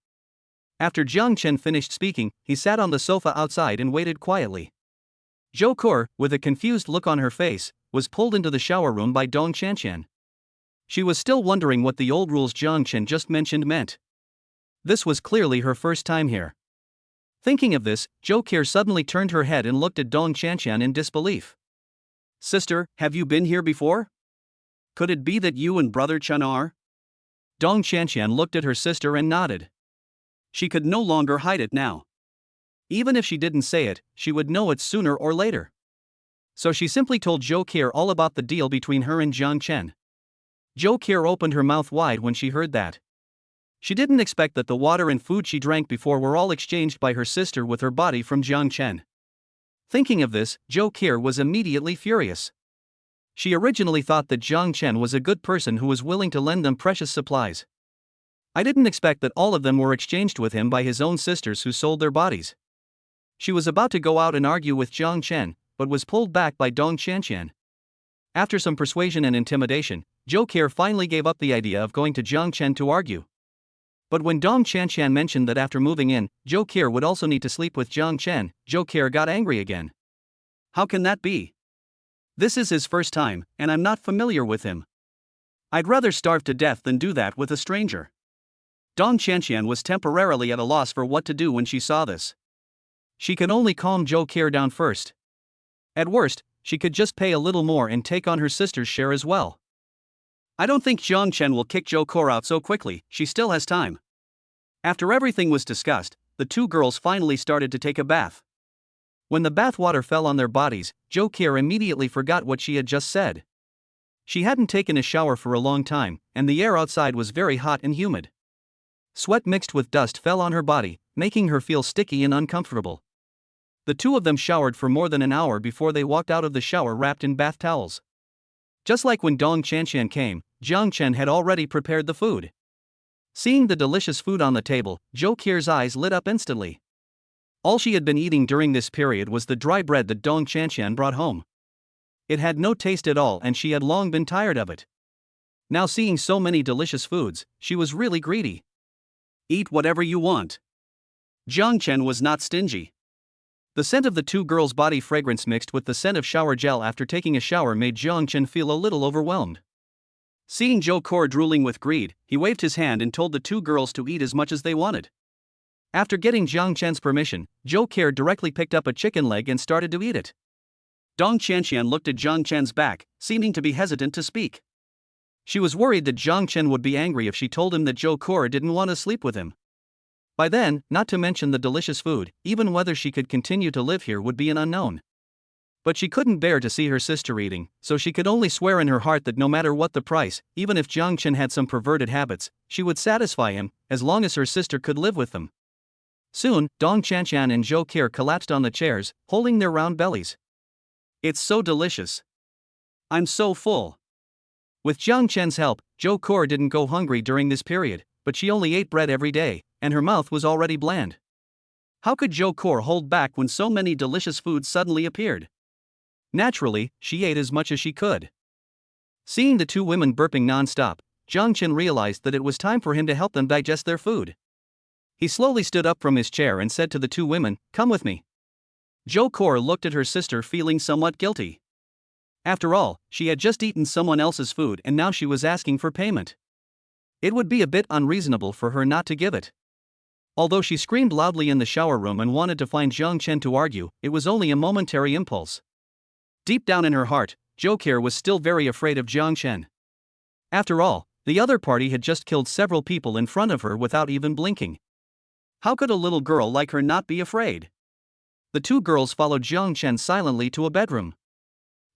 After Jang Chen finished speaking, he sat on the sofa outside and waited quietly. Zhou Qier, with a confused look on her face, was pulled into the shower room by Dong Qianqian. She was still wondering what the old rules Jang Chen just mentioned meant. This was clearly her first time here. Thinking of this, Zhou Qier suddenly turned her head and looked at Dong Qianqian in disbelief. Sister, have you been here before? Could it be that you and brother Chen are? Dong Qianqian looked at her sister and nodded. She could no longer hide it now. Even if she didn't say it, she would know it sooner or later. So she simply told Zhou Qier all about the deal between her and Jang Chen. Zhou Qier opened her mouth wide when she heard that. She didn't expect that the water and food she drank before were all exchanged by her sister with her body from Jang Chen. Thinking of this, Zhou Qier was immediately furious. She originally thought that Jang Chen was a good person who was willing to lend them precious supplies. I didn't expect that all of them were exchanged with him by his own sisters who sold their bodies. She was about to go out and argue with Jang Chen, but was pulled back by Dong Qianqian. After some persuasion and intimidation, Zhou Qier finally gave up the idea of going to Jang Chen to argue. But when Dong Qianqian mentioned that after moving in, Zhou Qier would also need to sleep with Jang Chen, Zhou Qier got angry again. How can that be? This is his first time, and I'm not familiar with him. I'd rather starve to death than do that with a stranger. Dong Qianqian was temporarily at a loss for what to do when she saw this. She could only calm Zhou Qier down first. At worst, she could just pay a little more and take on her sister's share as well. I don't think Jang Chen will kick Zhou Qier out so quickly, she still has time. After everything was discussed, the 2 girls finally started to take a bath. When the bath water fell on their bodies, Zhou Qier immediately forgot what she had just said. She hadn't taken a shower for a long time, and the air outside was very hot and humid. Sweat mixed with dust fell on her body, making her feel sticky and uncomfortable. The 2 of them showered for more than an hour before they walked out of the shower wrapped in bath towels. Just like when Dong Qianqian came, Jang Chen had already prepared the food. Seeing the delicious food on the table, Zhou Qier's eyes lit up instantly. All she had been eating during this period was the dry bread that Dong Chen brought home. It had no taste at all and she had long been tired of it. Now seeing so many delicious foods, she was really greedy. Eat whatever you want. Jang Chen was not stingy. The scent of the two girls' body fragrance mixed with the scent of shower gel after taking a shower made Jang Chen feel a little overwhelmed. Seeing Zhou Kor drooling with greed, he waved his hand and told the two girls to eat as much as they wanted. After getting Jang Chen's permission, Zhou Kor directly picked up a chicken leg and started to eat it. Dong Chen looked at Jang Chen's back, seeming to be hesitant to speak. She was worried that Jang Chen would be angry if she told him that Zhou Kor didn't want to sleep with him. By then, not to mention the delicious food, even whether she could continue to live here would be an unknown. But she couldn't bear to see her sister eating, so she could only swear in her heart that no matter what the price, even if Jang Chen had some perverted habits, she would satisfy him, as long as her sister could live with them. Soon, Dong Chen and Zhou Kor collapsed on the chairs, holding their round bellies. It's so delicious. I'm so full. With Jang Chen's help, Zhou Kor didn't go hungry during this period, but she only ate bread every day, and her mouth was already bland. How could Zhou Kor hold back when so many delicious foods suddenly appeared? Naturally, she ate as much as she could. Seeing the two women burping non-stop, Jang Chen realized that it was time for him to help them digest their food. He slowly stood up from his chair and said to the two women, "Come with me." Zhou Kor looked at her sister feeling somewhat guilty. After all, she had just eaten someone else's food and now she was asking for payment. It would be a bit unreasonable for her not to give it. Although she screamed loudly in the shower room and wanted to find Jang Chen to argue, it was only a momentary impulse. Deep down in her heart, Zhou Kor was still very afraid of Jang Chen. After all, the other party had just killed several people in front of her without even blinking. How could a little girl like her not be afraid? The two girls followed Jang Chen silently to a bedroom.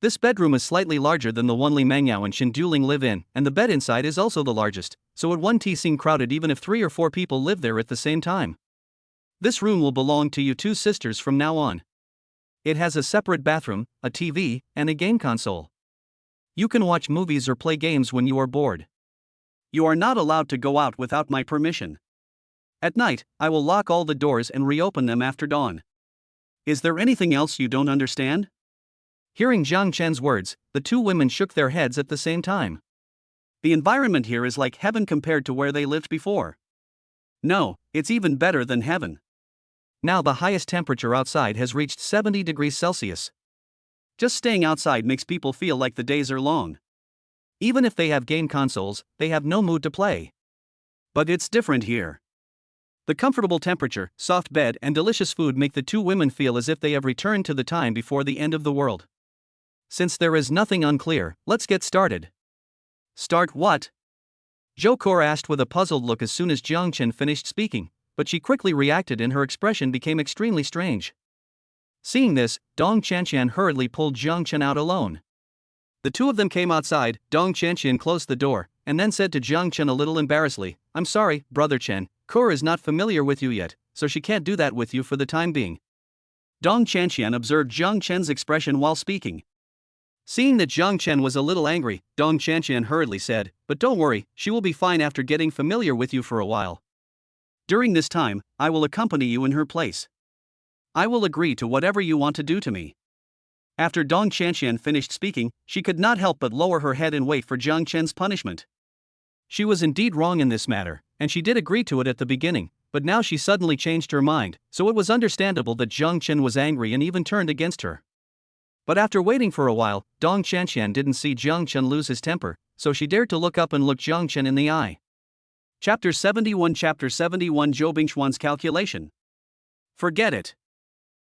This bedroom is slightly larger than the one Li Mangyao and Shen Duling live in, and the bed inside is also the largest, so it won't seem crowded even if 3 or 4 people live there at the same time. This room will belong to you two sisters from now on. It has a separate bathroom, a TV, and a game console. You can watch movies or play games when you are bored. You are not allowed to go out without my permission. At night, I will lock all the doors and reopen them after dawn. Is there anything else you don't understand? Hearing Jang Chen's words, the two women shook their heads at the same time. The environment here is like heaven compared to where they lived before. No, it's even better than heaven. Now the highest temperature outside has reached 70 degrees Celsius. Just staying outside makes people feel like the days are long. Even if they have game consoles, they have no mood to play. But it's different here. The comfortable temperature, soft bed, and delicious food make the two women feel as if they have returned to the time before the end of the world. Since there is nothing unclear, let's get started. Start what? Zhou Kor asked with a puzzled look as soon as Jang Chen finished speaking, but she quickly reacted and her expression became extremely strange. Seeing this, Dong Chen hurriedly pulled Jang Chen out alone. The two of them came outside. Dong Chen closed the door, and then said to Jang Chen a little embarrassedly, "I'm sorry, Brother Chen, Kor is not familiar with you yet, so she can't do that with you for the time being." Dong Chen observed Jang Chen's expression while speaking. Seeing that Jang Chen was a little angry, Dong Chen hurriedly said, "But don't worry, she will be fine after getting familiar with you for a while. During this time, I will accompany you in her place. I will agree to whatever you want to do to me." After Dong Chen finished speaking, she could not help but lower her head and wait for Jang Chen's punishment. She was indeed wrong in this matter, and she did agree to it at the beginning, but now she suddenly changed her mind, so it was understandable that Jang Chen was angry and even turned against her. But after waiting for a while, Dong Chen didn't see Jang Chen lose his temper, so she dared to look up and look Jang Chen in the eye. Chapter 71 Zhou Bingxuan's calculation. Forget it.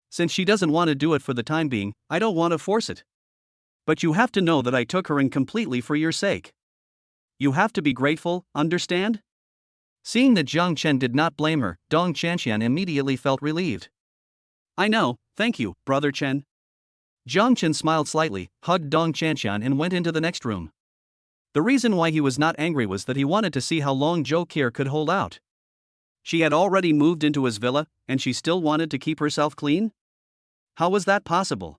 Since she doesn't want to do it for the time being, I don't want to force it. But you have to know that I took her in completely for your sake. You have to be grateful, understand? Seeing that Jang Chen did not blame her, Dong Chen immediately felt relieved. I know, thank you, Brother Chen. Jang Chen smiled slightly, hugged Dong Chen and went into the next room. The reason why he was not angry was that he wanted to see how long Zhou Kor could hold out. She had already moved into his villa, and she still wanted to keep herself clean? How was that possible?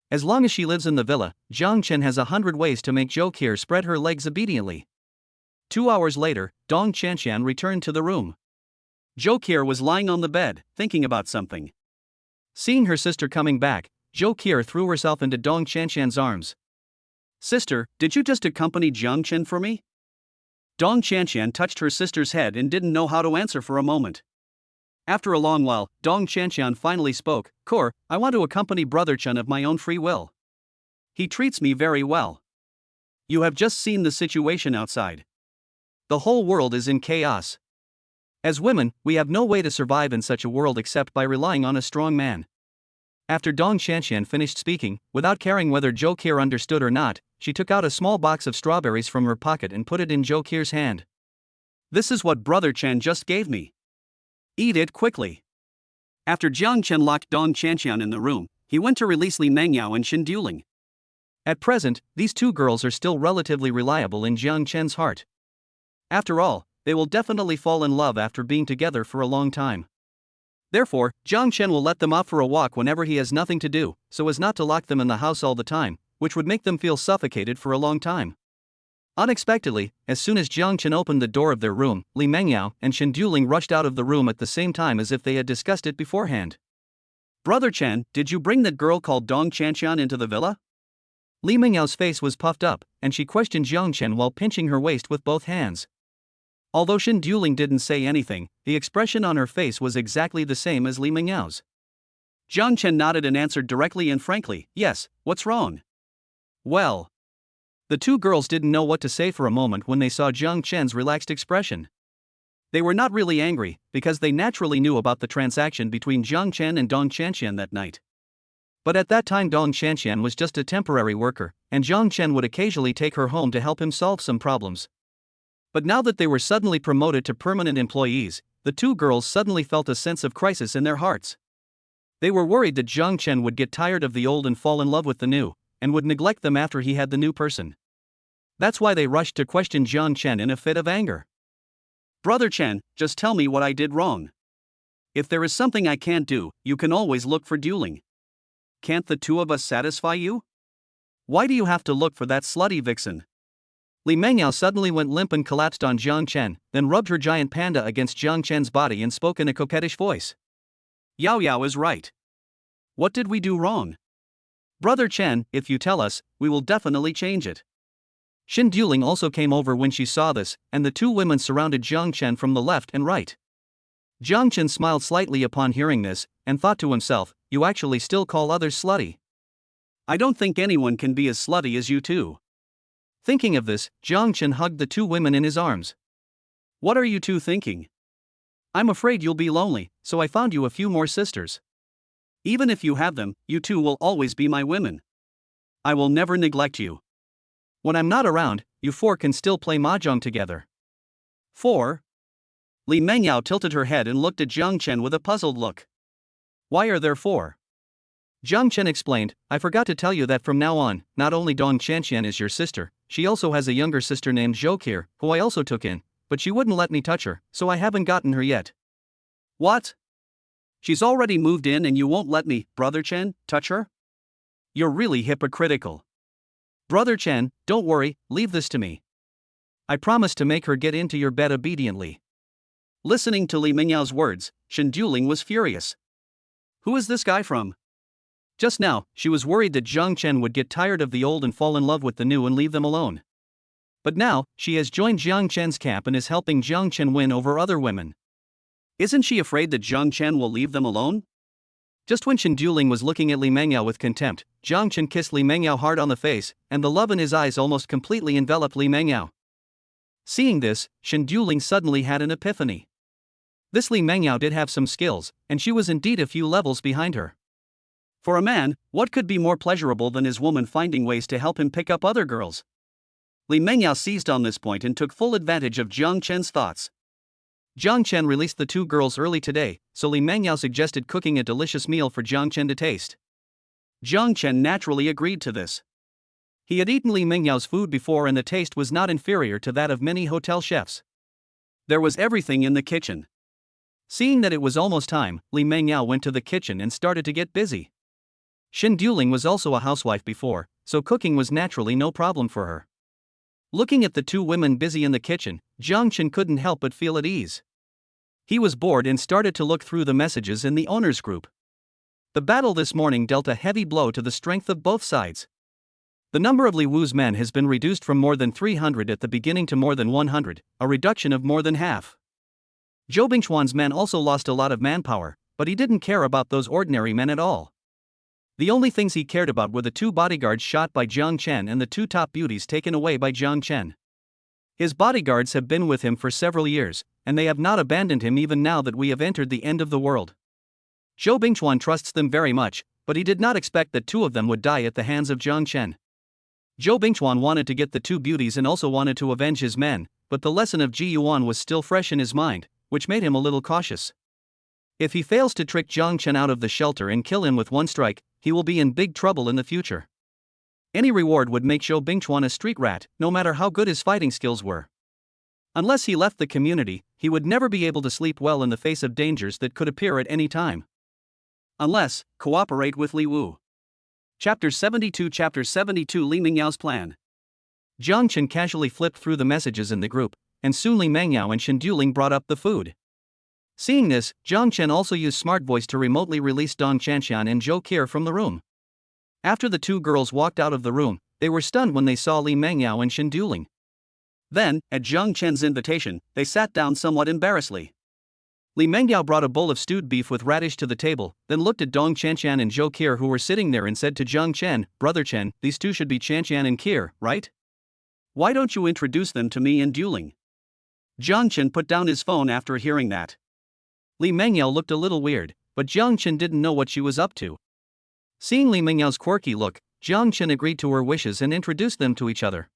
As long as she lives in the villa, Jang Chen has 100 ways to make Zhou Kor spread her legs obediently. 2 hours later, Dong Chen returned to the room. Zhou Qier was lying on the bed, thinking about something. Seeing her sister coming back, Zhou Qier threw herself into Dong Qianshan's arms. Sister, did you just accompany Jang Chen for me? Dong Qianshan touched her sister's head and didn't know how to answer for a moment. After a long while, Dong Qianshan finally spoke, Kor, I want to accompany Brother Chen of my own free will. He treats me very well. You have just seen the situation outside. The whole world is in chaos. As women, we have no way to survive in such a world except by relying on a strong man. After Dong Qianshan finished speaking, without caring whether Zhou Qier understood or not, she took out a small box of strawberries from her pocket and put it in Zhou Qier's hand. This is what Brother Chen just gave me. Eat it quickly. After Jiang Chen locked Dong Qianshan in the room, he went to release Li Mengyao and Xin Duling. At present, these two girls are still relatively reliable in Jiang Chen's heart. After all, they will definitely fall in love after being together for a long time. Therefore, Jiang Chen will let them off for a walk whenever he has nothing to do, so as not to lock them in the house all the time, which would make them feel suffocated for a long time. Unexpectedly, as soon as Jiang Chen opened the door of their room, Li Mengyao and Xin Duling rushed out of the room at the same time as if they had discussed it beforehand. Brother Chen, did you bring that girl called Dong Qianshan into the villa? Li Mengyao's face was puffed up, and she questioned Jiang Chen while pinching her waist with both hands. Although Xin Duling didn't say anything, the expression on her face was exactly the same as Li Mengyao's. Jiang Chen nodded and answered directly and frankly, yes, what's wrong? Well. The two girls didn't know what to say for a moment when they saw Jiang Chen's relaxed expression. They were not really angry, because they naturally knew about the transaction between Jiang Chen and Dong Qianshan that night. But at that time Dong Qianshan was just a temporary worker, and Jiang Chen would occasionally take her home to help him solve some problems. But now that they were suddenly promoted to permanent employees, the two girls suddenly felt a sense of crisis in their hearts. They were worried that Jiang Chen would get tired of the old and fall in love with the new, and would neglect them after he had the new person. That's why they rushed to question Jiang Chen in a fit of anger. Brother Chen, just tell me what I did wrong. If there is something I can't do, you can always look for Duling. Can't the two of us satisfy you? Why do you have to look for that slutty vixen? Li Mengyao suddenly went limp and collapsed on Jiang Chen, then rubbed her giant panda against Jiang Chen's body and spoke in a coquettish voice. Yao Yao is right. What did we do wrong? Brother Chen, if you tell us, we will definitely change it. Xin Duling also came over when she saw this, and the two women surrounded Jiang Chen from the left and right. Jiang Chen smiled slightly upon hearing this, and thought to himself, you actually still call others slutty. I don't think anyone can be as slutty as you two. Thinking of this, Jiang Chen hugged the two women in his arms. What are you two thinking? I'm afraid you'll be lonely, so I found you a few more sisters. Even if you have them, you two will always be my women. I will never neglect you. When I'm not around, you four can still play mahjong together. 4. Li Mengyao tilted her head and looked at Jiang Chen with a puzzled look. Why are there 4? Jiang Chen explained, I forgot to tell you that from now on, not only Dong Qianshan is your sister, she also has a younger sister named Zhou Qier, who I also took in, but she wouldn't let me touch her, so I haven't gotten her yet. What? She's already moved in and you won't let me, Brother Chen, touch her? You're really hypocritical. Brother Chen, don't worry, leave this to me. I promise to make her get into your bed obediently. Listening to Li Mengyao's words, Xin Duling was furious. Who is this guy from? Just now, she was worried that Jiang Chen would get tired of the old and fall in love with the new and leave them alone. But now, she has joined Jiang Chen's camp and is helping Jiang Chen win over other women. Isn't she afraid that Jiang Chen will leave them alone? Just when Xin Duling was looking at Li Mengyao with contempt, Jiang Chen kissed Li Mengyao hard on the face, and the love in his eyes almost completely enveloped Li Mengyao. Seeing this, Xin Duling suddenly had an epiphany. This Li Mengyao did have some skills, and she was indeed a few levels behind her. For a man, what could be more pleasurable than his woman finding ways to help him pick up other girls? Li Mengyao seized on this point and took full advantage of Jiang Chen's thoughts. Jiang Chen released the two girls early today, so Li Mengyao suggested cooking a delicious meal for Jiang Chen to taste. Jiang Chen naturally agreed to this. He had eaten Li Mengyao's food before and the taste was not inferior to that of many hotel chefs. There was everything in the kitchen. Seeing that it was almost time, Li Mengyao went to the kitchen and started to get busy. Xin Duling was also a housewife before, so cooking was naturally no problem for her. Looking at the two women busy in the kitchen, Jiang Chen couldn't help but feel at ease. He was bored and started to look through the messages in the owners group. The battle this morning dealt a heavy blow to the strength of both sides. The number of Li Wu's men has been reduced from more than 300 at the beginning to more than 100, a reduction of more than half. Zhou Bingchuan's men also lost a lot of manpower, but he didn't care about those ordinary men at all. The only things he cared about were the 2 bodyguards shot by Jang Chen and the 2 top beauties taken away by Jang Chen. His bodyguards have been with him for several years, and they have not abandoned him even now that we have entered the end of the world. Zhou Bingchuan trusts them very much, but he did not expect that 2 of them would die at the hands of Jang Chen. Zhou Bingchuan wanted to get the 2 beauties and also wanted to avenge his men, but the lesson of Ji Yuan was still fresh in his mind, which made him a little cautious. If he fails to trick Jang Chen out of the shelter and kill him with 1 strike, he will be in big trouble in the future. Any reward would make Zhou Bingchuan a street rat, no matter how good his fighting skills were. Unless he left the community, he would never be able to sleep well in the face of dangers that could appear at any time. Unless, cooperate with Li Wu. Chapter 72 Li Mingyao plan. Jang Chen casually flipped through the messages in the group, and soon Li Mingyao and Shen Duling brought up the food. Seeing this, Jang Chen also used smart voice to remotely release Dong Chanshan and Zhou Qir from the room. After the 2 girls walked out of the room, they were stunned when they saw Li Mingyao and Shen Duling. Then, at Jang Chen's invitation, they sat down somewhat embarrassedly. Li Mingyao brought a bowl of stewed beef with radish to the table, then looked at Dong Chanshan and Zhou Qir who were sitting there and said to Jang Chen, "Brother Chen, these 2 should be Chanshan and Qir, right? Why don't you introduce them to me and Duling?" Jang Chen put down his phone after hearing that. Li Mingyao looked a little weird, but Jang Chen didn't know what she was up to. Seeing Li Mingyao's quirky look, Jang Chen agreed to her wishes and introduced them to each other.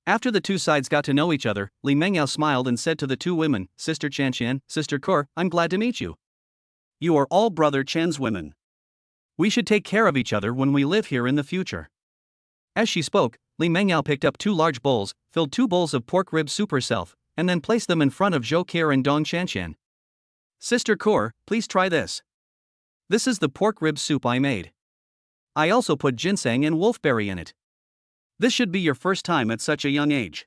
After the 2 sides got to know each other, Li Mingyao smiled and said to the 2 women, "Sister Chanshan, Sister Qir, I'm glad to meet you. You are all Brother Chen's women. We should take care of each other when we live here in the future." As she spoke, Li Mingyao picked up 2 large bowls, filled 2 bowls of pork rib soup herself, and then placed them in front of Zhou Qir and Dong Chanshan. "Sister Qir, please try this. This is the pork rib soup I made. I also put ginseng and wolfberry in it. This should be your first time at such a young age.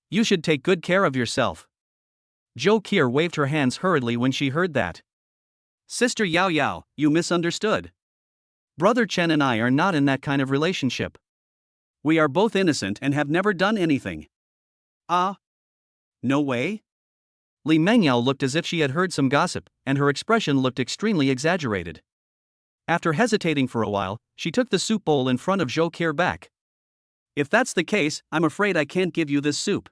You should take good care of yourself." Zhou Qir waved her hands hurriedly when she heard that. "Sister Yao Yao, you misunderstood. Brother Chen and I are not in that kind of relationship. We are both innocent and have never done anything." "Ah? No way?" Li Mingyao looked as if she had heard some gossip, and her expression looked extremely exaggerated. After hesitating for a while, she took the soup bowl in front of Zhou Qir back. "If that's the case, I'm afraid I can't give you this soup.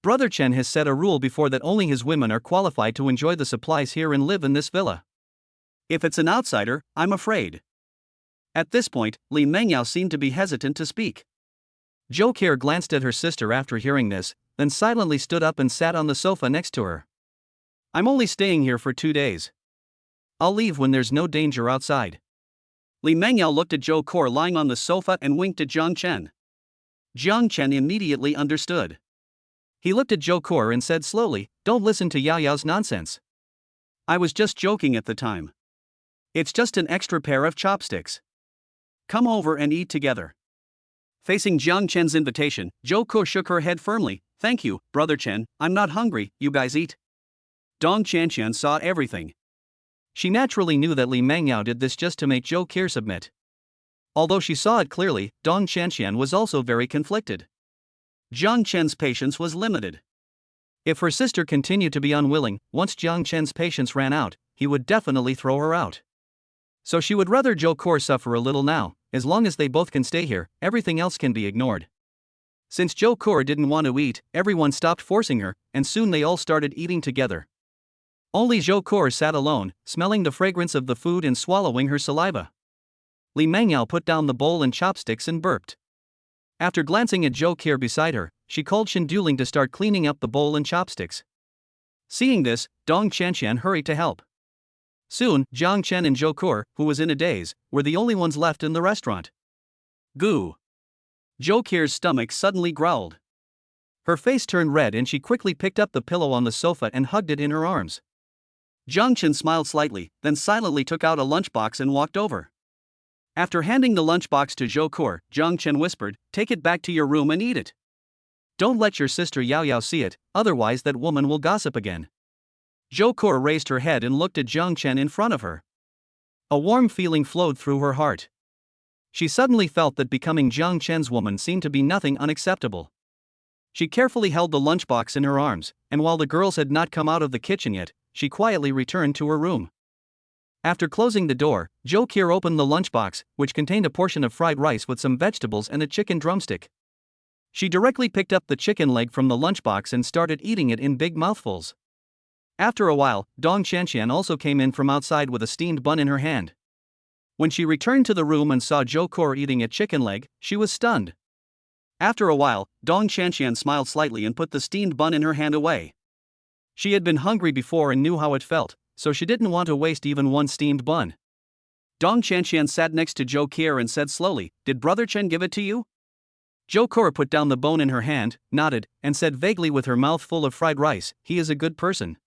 Brother Chen has set a rule before that only his women are qualified to enjoy the supplies here and live in this villa. If it's an outsider, I'm afraid." At this point, Li Mingyao seemed to be hesitant to speak. Zhou Qir glanced at her sister after hearing this, then silently stood up and sat on the sofa next to her. "I'm only staying here for 2 days. I'll leave when there's no danger outside." Li Mingyao looked at Zhou Qir lying on the sofa and winked at Jang Chen. Jang Chen immediately understood. He looked at Zhou Qir and said slowly, "Don't listen to Yao Yao's nonsense. I was just joking at the time. It's just an extra pair of chopsticks. Come over and eat together." Facing Jang Chen's invitation, Zhou Qir shook her head firmly. "Thank you, Brother Chen, I'm not hungry, you guys eat." Dong Chanshan saw everything. She naturally knew that Li Mingyao did this just to make Zhou Qir submit. Although she saw it clearly, Dong Chanshan was also very conflicted. Jang Chen's patience was limited. If her sister continued to be unwilling, once Jang Chen's patience ran out, he would definitely throw her out. So she would rather Zhou Qir suffer a little now. As long as they both can stay here, everything else can be ignored. Since Zhou Qir didn't want to eat, everyone stopped forcing her, and soon they all started eating together. Only Zhou Qir sat alone, smelling the fragrance of the food and swallowing her saliva. Li Mingyao put down the bowl and chopsticks and burped. After glancing at Zhou Qir beside her, she called Shen Duling to start cleaning up the bowl and chopsticks. Seeing this, Dong Chanshan hurried to help. Soon, Jang Chen and Zhou Qir, who was in a daze, were the only ones left in the restaurant. Goo! Zhou Qir's stomach suddenly growled. Her face turned red and she quickly picked up the pillow on the sofa and hugged it in her arms. Jang Chen smiled slightly, then silently took out a lunchbox and walked over. After handing the lunchbox to Zhou Qir, Jang Chen whispered, "Take it back to your room and eat it. Don't let your sister Yao Yao see it, otherwise that woman will gossip again." Zhou Ke raised her head and looked at Jang Chen in front of her. A warm feeling flowed through her heart. She suddenly felt that becoming Jang Chen's woman seemed to be nothing unacceptable. She carefully held the lunchbox in her arms, and while the girls had not come out of the kitchen yet, she quietly returned to her room. After closing the door, Zhou Ke opened the lunchbox, which contained a portion of fried rice with some vegetables and a chicken drumstick. She directly picked up the chicken leg from the lunchbox and started eating it in big mouthfuls. After a while, Dong Qianqian also came in from outside with a steamed bun in her hand. When she returned to the room and saw Zhou Ke eating a chicken leg, she was stunned. After a while, Dong Qianqian smiled slightly and put the steamed bun in her hand away. She had been hungry before and knew how it felt, so she didn't want to waste even one steamed bun. Dong Qianqian sat next to Zhou Ke and said slowly, "Did Brother Chen give it to you?" Zhou Ke put down the bone in her hand, nodded, and said vaguely with her mouth full of fried rice, "He is a good person.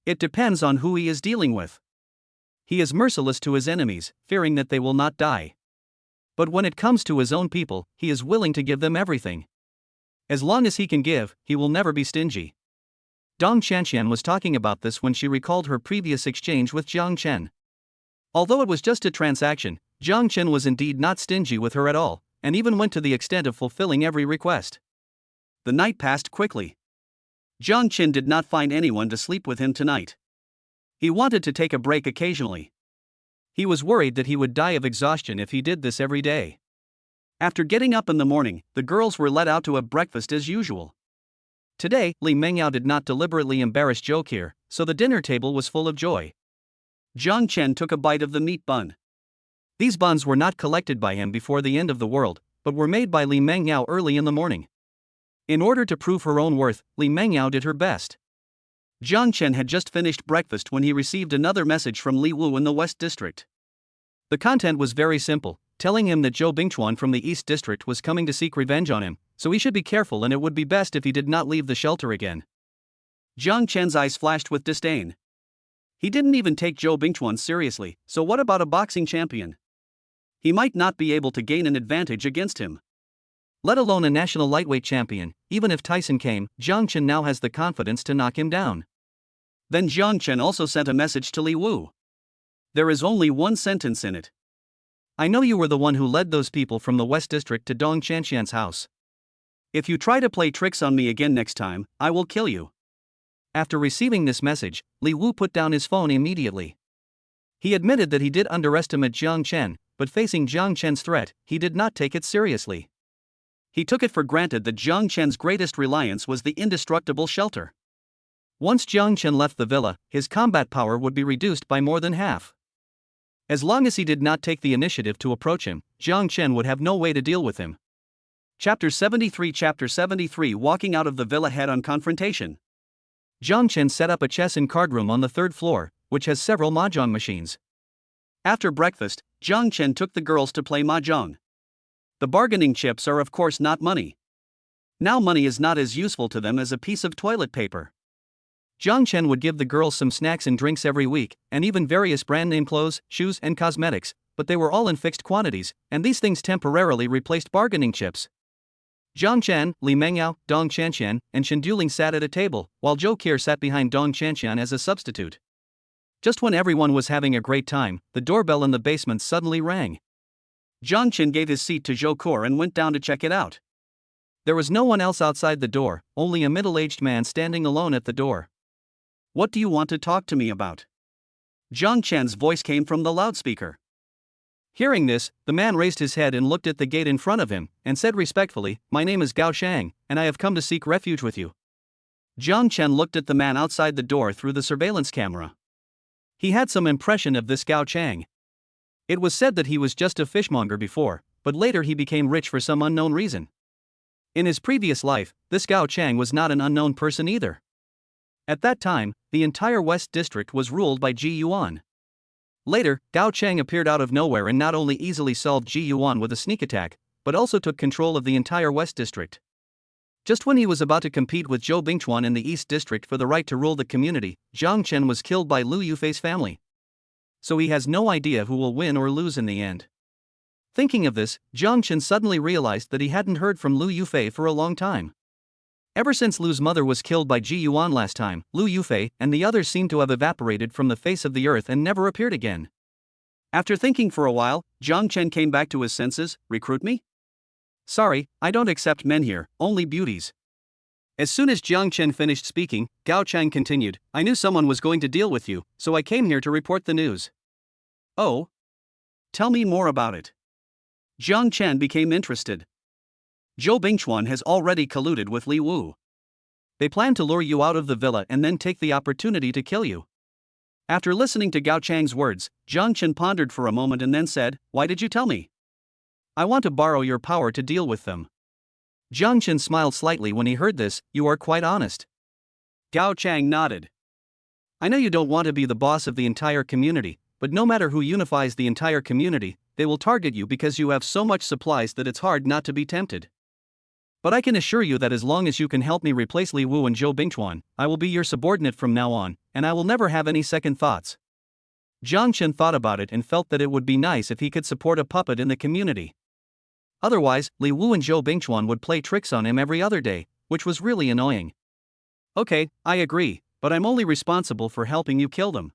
It depends on who he is dealing with. He is merciless to his enemies, fearing that they will not die. But when it comes to his own people, he is willing to give them everything. As long as he can give, he will never be stingy." Dong Qianqian was talking about this when she recalled her previous exchange with Jang Chen. Although it was just a transaction, Jang Chen was indeed not stingy with her at all, and even went to the extent of fulfilling every request. The night passed quickly. Jang Chen did not find anyone to sleep with him tonight. He wanted to take a break occasionally. He was worried that he would die of exhaustion if he did this every day. After getting up in the morning, the girls were let out to have breakfast as usual. Today, Li Mengyao did not deliberately embarrass Zhou Ke, so the dinner table was full of joy. Jang Chen took a bite of the meat bun. These buns were not collected by him before the end of the world, but were made by Li Mengyao early in the morning. In order to prove her own worth, Li Mengyao did her best. Jang Chen had just finished breakfast when he received another message from Li Wu in the West District. The content was very simple, telling him that Zhou Bingchuan from the East District was coming to seek revenge on him, so he should be careful and it would be best if he did not leave the shelter again. Jang Chen's eyes flashed with disdain. He didn't even take Zhou Bingchuan seriously, so what about a boxing champion? He might not be able to gain an advantage against him. Let alone a national lightweight champion. Even if Tyson came, Jang Chen now has the confidence to knock him down. Then Jang Chen also sent a message to Li Wu. There is only one sentence in it. "I know you were the one who led those people from the West District to Dong Qianqian's house. If you try to play tricks on me again next time, I will kill you." After receiving this message, Li Wu put down his phone immediately. He admitted that he did underestimate Jang Chen, but facing Jang Chen's threat, he did not take it seriously. He took it for granted that Jang Chen's greatest reliance was the indestructible shelter. Once Jang Chen left the villa, his combat power would be reduced by more than half. As long as he did not take the initiative to approach him, Jang Chen would have no way to deal with him. Chapter 73 Walking out of the villa head on confrontation. Jang Chen set up a chess and card room on the third floor, which has several mahjong machines. After breakfast, Jang Chen took the girls to play mahjong. The bargaining chips are of course not money. Now money is not as useful to them as a piece of toilet paper. Jang Chen would give the girls some snacks and drinks every week, and even various brand-name clothes, shoes, and cosmetics, but they were all in fixed quantities, and these things temporarily replaced bargaining chips. Jang Chen, Li Mengyao, Dong Qianqian, and Shen Duling sat at a table, while Zhou Ke sat behind Dong Qianqian as a substitute. Just when everyone was having a great time, the doorbell in the basement suddenly rang. Jang Chen gave his seat to Zhou Ke and went down to check it out. There was no one else outside the door, only a middle-aged man standing alone at the door. "What do you want to talk to me about?" Jang Chen's voice came from the loudspeaker. Hearing this, the man raised his head and looked at the gate in front of him, and said respectfully, "My name is Gao Shang, and I have come to seek refuge with you." Jang Chen looked at the man outside the door through the surveillance camera. He had some impression of this Gao Chang. It was said that he was just a fishmonger before, but later he became rich for some unknown reason. In his previous life, this Gao Chang was not an unknown person either. At that time, the entire West District was ruled by Ji Yuan. Later, Gao Chang appeared out of nowhere and not only easily solved Ji Yuan with a sneak attack, but also took control of the entire West District. Just when he was about to compete with Zhou Bingchuan in the East District for the right to rule the community, Jang Chen was killed by Lu Yufi's family. So he has no idea who will win or lose in the end. Thinking of this, Jang Chen suddenly realized that he hadn't heard from Lu Yufi for a long time. Ever since Lu's mother was killed by Ji Yuan last time, Lu Yufi and the others seem to have evaporated from the face of the earth and never appeared again. After thinking for a while, Jang Chen came back to his senses. Recruit me? Sorry, I don't accept men here, only beauties. As soon as Jang Chen finished speaking, Gao Chang continued, I knew someone was going to deal with you, so I came here to report the news. Oh? Tell me more about it. Jang Chen became interested. Zhou Bingchuan has already colluded with Li Wu. They plan to lure you out of the villa and then take the opportunity to kill you. After listening to Gao Chang's words, Jang Chen pondered for a moment and then said, Why did you tell me? I want to borrow your power to deal with them. Jang Chen smiled slightly when he heard this. You are quite honest. Gao Chang nodded. I know you don't want to be the boss of the entire community, but no matter who unifies the entire community, they will target you because you have so much supplies that it's hard not to be tempted. But I can assure you that as long as you can help me replace Li Wu and Zhou Bingchuan, I will be your subordinate from now on, and I will never have any second thoughts. Jang Chen thought about it and felt that it would be nice if he could support a puppet in the community. Otherwise, Li Wu and Zhou Bingchuan would play tricks on him every other day, which was really annoying. Okay, I agree, but I'm only responsible for helping you kill them.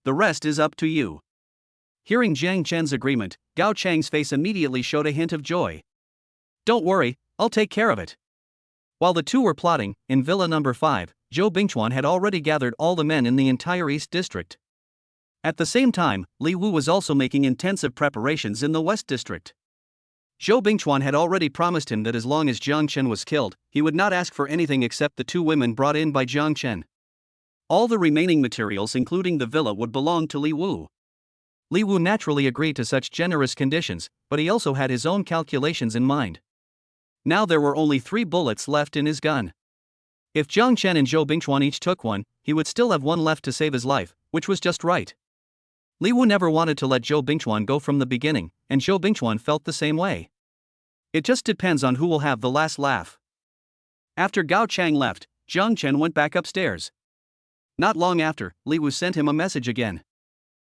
The rest is up to you. Hearing Jang Chen's agreement, Gao Chang's face immediately showed a hint of joy. Don't worry, I'll take care of it. While the two were plotting, in Villa Number 5, Zhou Bingchuan had already gathered all the men in the entire East District. At the same time, Li Wu was also making intensive preparations in the West District. Zhou Bingchuan had already promised him that as long as Jang Chen was killed, he would not ask for anything except the two women brought in by Jang Chen. All the remaining materials including the villa would belong to Li Wu. Li Wu naturally agreed to such generous conditions, but he also had his own calculations in mind. Now there were only 3 bullets left in his gun. If Jang Chen and Zhou Bingchuan each took one, he would still have one left to save his life, which was just right. Li Wu never wanted to let Zhou Bingchuan go from the beginning, and Zhou Bingchuan felt the same way. It just depends on who will have the last laugh. After Gao Chang left, Jang Chen went back upstairs. Not long after, Li Wu sent him a message again.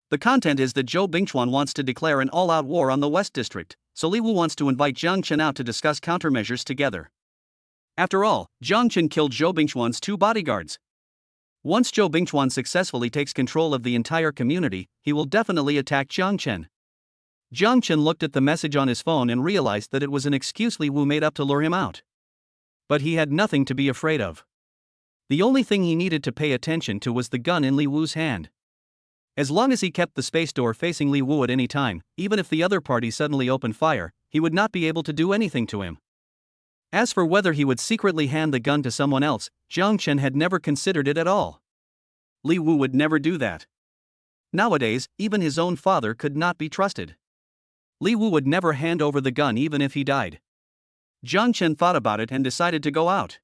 The content is that Zhou Bingchuan wants to declare an all-out war on the West District, so Li Wu wants to invite Jang Chen out to discuss countermeasures together. After all, Jang Chen killed Zhou Bingchuan's 2 bodyguards. Once Zhou Bingchuan successfully takes control of the entire community, he will definitely attack Jang Chen. Jang Chen looked at the message on his phone and realized that it was an excuse Li Wu made up to lure him out. But he had nothing to be afraid of. The only thing he needed to pay attention to was the gun in Li Wu's hand. As long as he kept the space door facing Li Wu at any time, even if the other party suddenly opened fire, he would not be able to do anything to him. As for whether he would secretly hand the gun to someone else, Jang Chen had never considered it at all. Li Wu would never do that. Nowadays, even his own father could not be trusted. Li Wu would never hand over the gun even if he died. Jang Chen thought about it and decided to go out.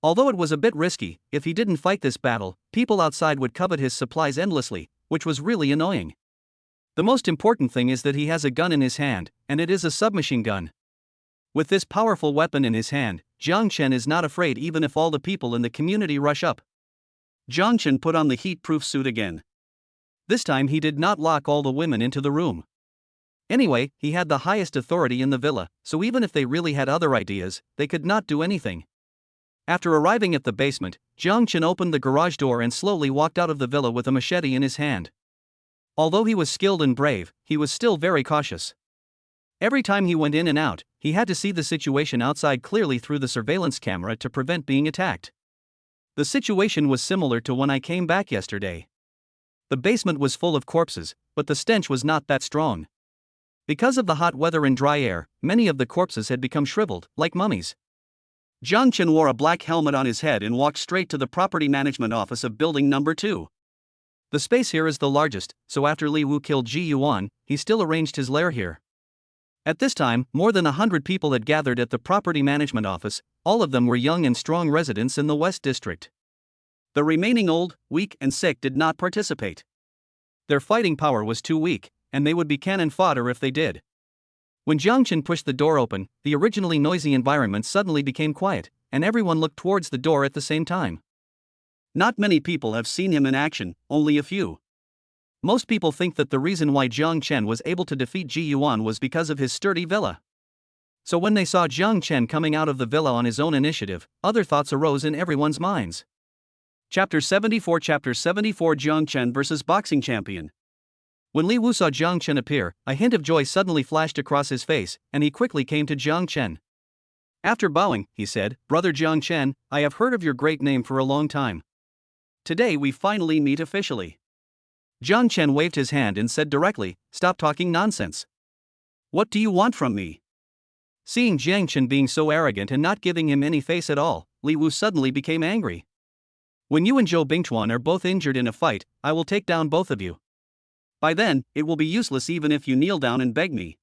Although it was a bit risky, if he didn't fight this battle, people outside would covet his supplies endlessly, which was really annoying. The most important thing is that he has a gun in his hand, and it is a submachine gun. With this powerful weapon in his hand, Jang Chen is not afraid even if all the people in the community rush up. Jang Chen put on the heat-proof suit again. This time he did not lock all the women into the room. Anyway, he had the highest authority in the villa, so even if they really had other ideas, they could not do anything. After arriving at the basement, Jang Chen opened the garage door and slowly walked out of the villa with a machete in his hand. Although he was skilled and brave, he was still very cautious. Every time he went in and out, he had to see the situation outside clearly through the surveillance camera to prevent being attacked. The situation was similar to when I came back yesterday. The basement was full of corpses, but the stench was not that strong. Because of the hot weather and dry air, many of the corpses had become shriveled, like mummies. Jang Chen wore a black helmet on his head and walked straight to the property management office of building number 2. The space here is the largest, so after Li Wu killed Ji Yuan, he still arranged his lair here. At this time, more than 100 people had gathered at the property management office, all of them were young and strong residents in the West District. The remaining old, weak and sick did not participate. Their fighting power was too weak, and they would be cannon fodder if they did. When Jang Chen pushed the door open, the originally noisy environment suddenly became quiet, and everyone looked towards the door at the same time. Not many people have seen him in action, only a few. Most people think that the reason why Jang Chen was able to defeat Ji Yuan was because of his sturdy villa. So when they saw Jang Chen coming out of the villa on his own initiative, other thoughts arose in everyone's minds. Chapter 74 Jang Chen vs. Boxing Champion. When Li Wu saw Jang Chen appear, a hint of joy suddenly flashed across his face, and he quickly came to Jang Chen. After bowing, he said, "Brother Jang Chen, I have heard of your great name for a long time. Today we finally meet officially." Jang Chen waved his hand and said directly, "Stop talking nonsense. What do you want from me?" Seeing Jang Chen being so arrogant and not giving him any face at all, Li Wu suddenly became angry. "When you and Zhou Bingchuan are both injured in a fight, I will take down both of you. By then, it will be useless even if you kneel down and beg me."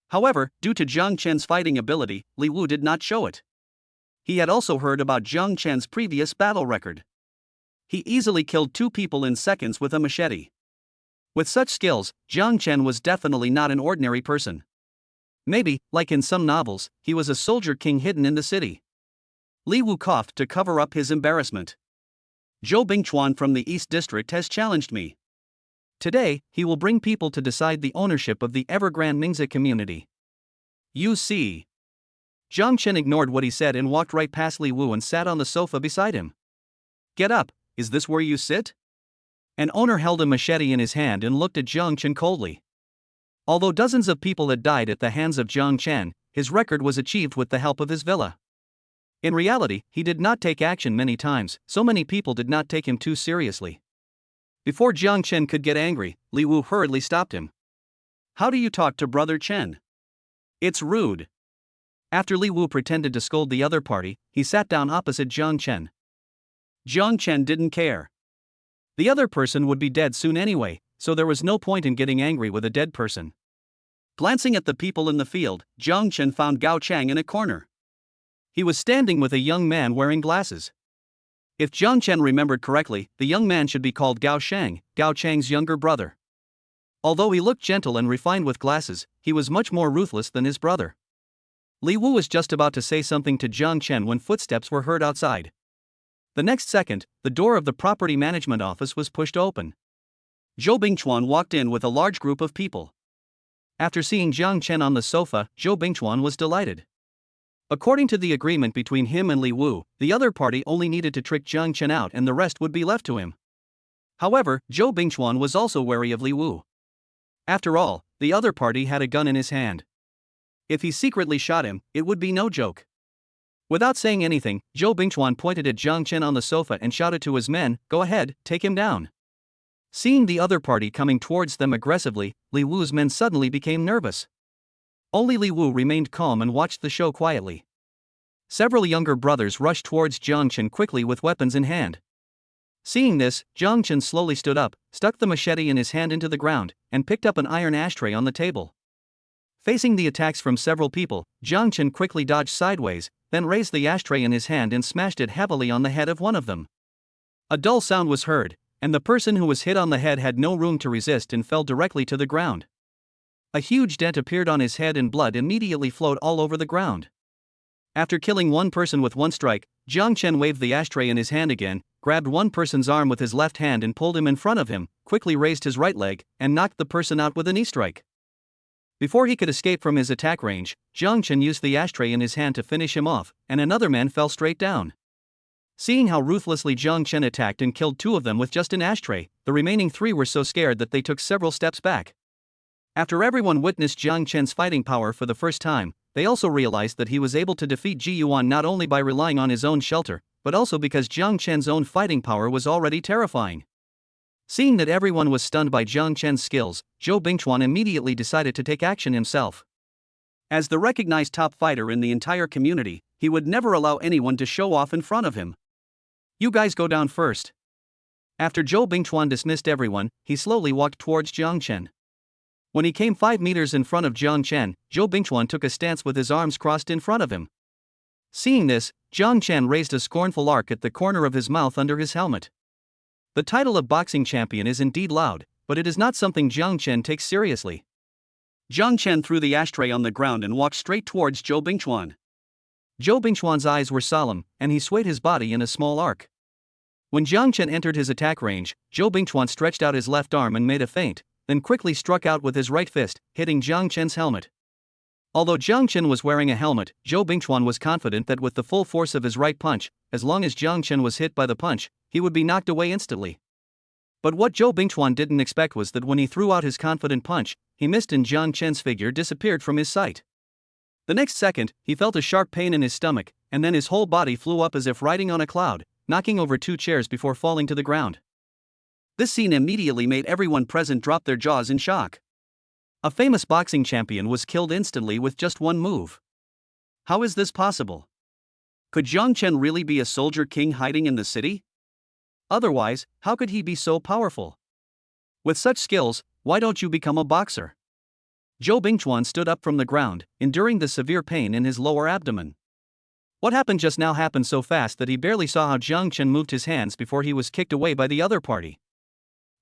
However, due to Jang Chen's fighting ability, Li Wu did not show it. He had also heard about Jang Chen's previous battle record. He easily killed 2 people in seconds with a machete. With such skills, Jang Chen was definitely not an ordinary person. Maybe, like in some novels, he was a soldier king hidden in the city. Li Wu coughed to cover up his embarrassment. "Zhou Bingchuan from the East District has challenged me. Today, he will bring people to decide the ownership of the Evergrande Mingzi community. You see." Jang Chen ignored what he said and walked right past Li Wu and sat on the sofa beside him. "Get up, is this where you sit?" An owner held a machete in his hand and looked at Jang Chen coldly. Although dozens of people had died at the hands of Jang Chen, his record was achieved with the help of his villa. In reality, he did not take action many times, so many people did not take him too seriously. Before Jang Chen could get angry, Li Wu hurriedly stopped him. "How do you talk to Brother Chen? It's rude." After Li Wu pretended to scold the other party, he sat down opposite Jang Chen. Jang Chen didn't care. The other person would be dead soon anyway, so there was no point in getting angry with a dead person. Glancing at the people in the field, Jang Chen found Gao Chang in a corner. He was standing with a young man wearing glasses. If Jang Chen remembered correctly, the young man should be called Gao Shang, Gao Chang's younger brother. Although he looked gentle and refined with glasses, he was much more ruthless than his brother. Li Wu was just about to say something to Jang Chen when footsteps were heard outside. The next second, the door of the property management office was pushed open. Zhou Bingchuan walked in with a large group of people. After seeing Jang Chen on the sofa, Zhou Bingchuan was delighted. According to the agreement between him and Li Wu, the other party only needed to trick Jang Chen out and the rest would be left to him. However, Zhou Bingchuan was also wary of Li Wu. After all, the other party had a gun in his hand. If he secretly shot him, it would be no joke. Without saying anything, Zhou Bingchuan pointed at Jang Chen on the sofa and shouted to his men, "Go ahead, take him down." Seeing the other party coming towards them aggressively, Li Wu's men suddenly became nervous. Only Li Wu remained calm and watched the show quietly. Several younger brothers rushed towards Jang Chen quickly with weapons in hand. Seeing this, Jang Chen slowly stood up, stuck the machete in his hand into the ground, and picked up an iron ashtray on the table. Facing the attacks from several people, Jang Chen quickly dodged sideways, then raised the ashtray in his hand and smashed it heavily on the head of one of them. A dull sound was heard, and the person who was hit on the head had no room to resist and fell directly to the ground. A huge dent appeared on his head and blood immediately flowed all over the ground. After killing one person with one strike, Jang Chen waved the ashtray in his hand again, grabbed one person's arm with his left hand and pulled him in front of him, quickly raised his right leg, and knocked the person out with a knee strike. Before he could escape from his attack range, Jang Chen used the ashtray in his hand to finish him off, and another man fell straight down. Seeing how ruthlessly Jang Chen attacked and killed 2 of them with just an ashtray, the remaining 3 were so scared that they took several steps back. After everyone witnessed Jang Chen's fighting power for the first time, they also realized that he was able to defeat Ji Yuan not only by relying on his own shelter, but also because Jang Chen's own fighting power was already terrifying. Seeing that everyone was stunned by Jang Chen's skills, Zhou Bingchuan immediately decided to take action himself. As the recognized top fighter in the entire community, he would never allow anyone to show off in front of him. "You guys go down first." After Zhou Bingchuan dismissed everyone, he slowly walked towards Jang Chen. When he came 5 meters in front of Jang Chen, Zhou Bingchuan took a stance with his arms crossed in front of him. Seeing this, Jang Chen raised a scornful arc at the corner of his mouth under his helmet. The title of boxing champion is indeed loud, but it is not something Jang Chen takes seriously. Jang Chen threw the ashtray on the ground and walked straight towards Zhou Bingchuan. Zhou Bingchuan's eyes were solemn, and he swayed his body in a small arc. When Jang Chen entered his attack range, Zhou Bingchuan stretched out his left arm and made a feint, then quickly struck out with his right fist, hitting Jang Chen's helmet. Although Jang Chen was wearing a helmet, Zhou Bingchuan was confident that with the full force of his right punch, as long as Jang Chen was hit by the punch, he would be knocked away instantly. But what Zhou Bingchuan didn't expect was that when he threw out his confident punch, he missed and Jang Chen's figure disappeared from his sight. The next second, he felt a sharp pain in his stomach, and then his whole body flew up as if riding on a cloud, knocking over 2 chairs before falling to the ground. This scene immediately made everyone present drop their jaws in shock. A famous boxing champion was killed instantly with just one move. How is this possible? Could Jang Chen really be a soldier king hiding in the city? Otherwise, how could he be so powerful? With such skills, why don't you become a boxer? Zhou Bingchuan stood up from the ground, enduring the severe pain in his lower abdomen. What happened just now happened so fast that he barely saw how Jang Chen moved his hands before he was kicked away by the other party.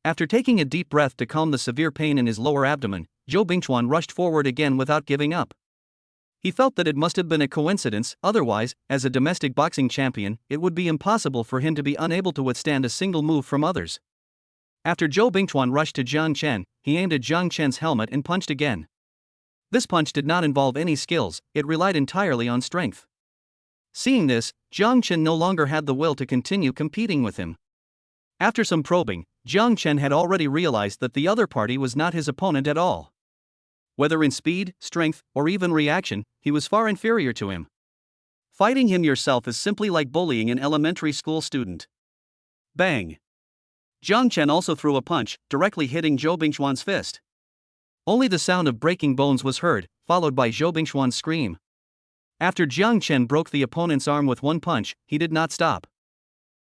After taking a deep breath to calm the severe pain in his lower abdomen, Zhou Bingchuan rushed forward again without giving up. He felt that it must have been a coincidence, otherwise, as a domestic boxing champion, it would be impossible for him to be unable to withstand a single move from others. After Zhou Bingchuan rushed to Jang Chen, he aimed at Jang Chen's helmet and punched again. This punch did not involve any skills, it relied entirely on strength. Seeing this, Jang Chen no longer had the will to continue competing with him. After some probing, Jang Chen had already realized that the other party was not his opponent at all. Whether in speed, strength, or even reaction, he was far inferior to him. Fighting him yourself is simply like bullying an elementary school student. Bang! Jang Chen also threw a punch, directly hitting Zhou Bingchuan's fist. Only the sound of breaking bones was heard, followed by Zhou Bingchuan's scream. After Jang Chen broke the opponent's arm with one punch, he did not stop.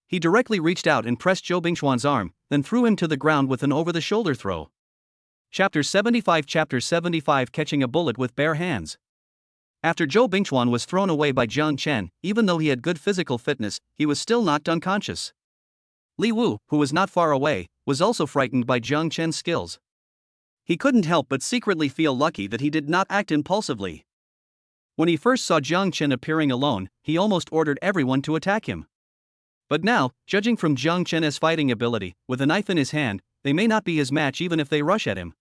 He directly reached out and pressed Zhou Bingchuan's arm, then threw him to the ground with an over-the-shoulder throw. Chapter 75 Catching a bullet with bare hands. After Zhou Bingchuan was thrown away by Jang Chen, even though he had good physical fitness, he was still knocked unconscious. Li Wu, who was not far away, was also frightened by Jang Chen's skills. He couldn't help but secretly feel lucky that he did not act impulsively. When he first saw Jang Chen appearing alone, he almost ordered everyone to attack him. But now, judging from Jang Chen's fighting ability, with a knife in his hand, they may not be his match even if they rush at him.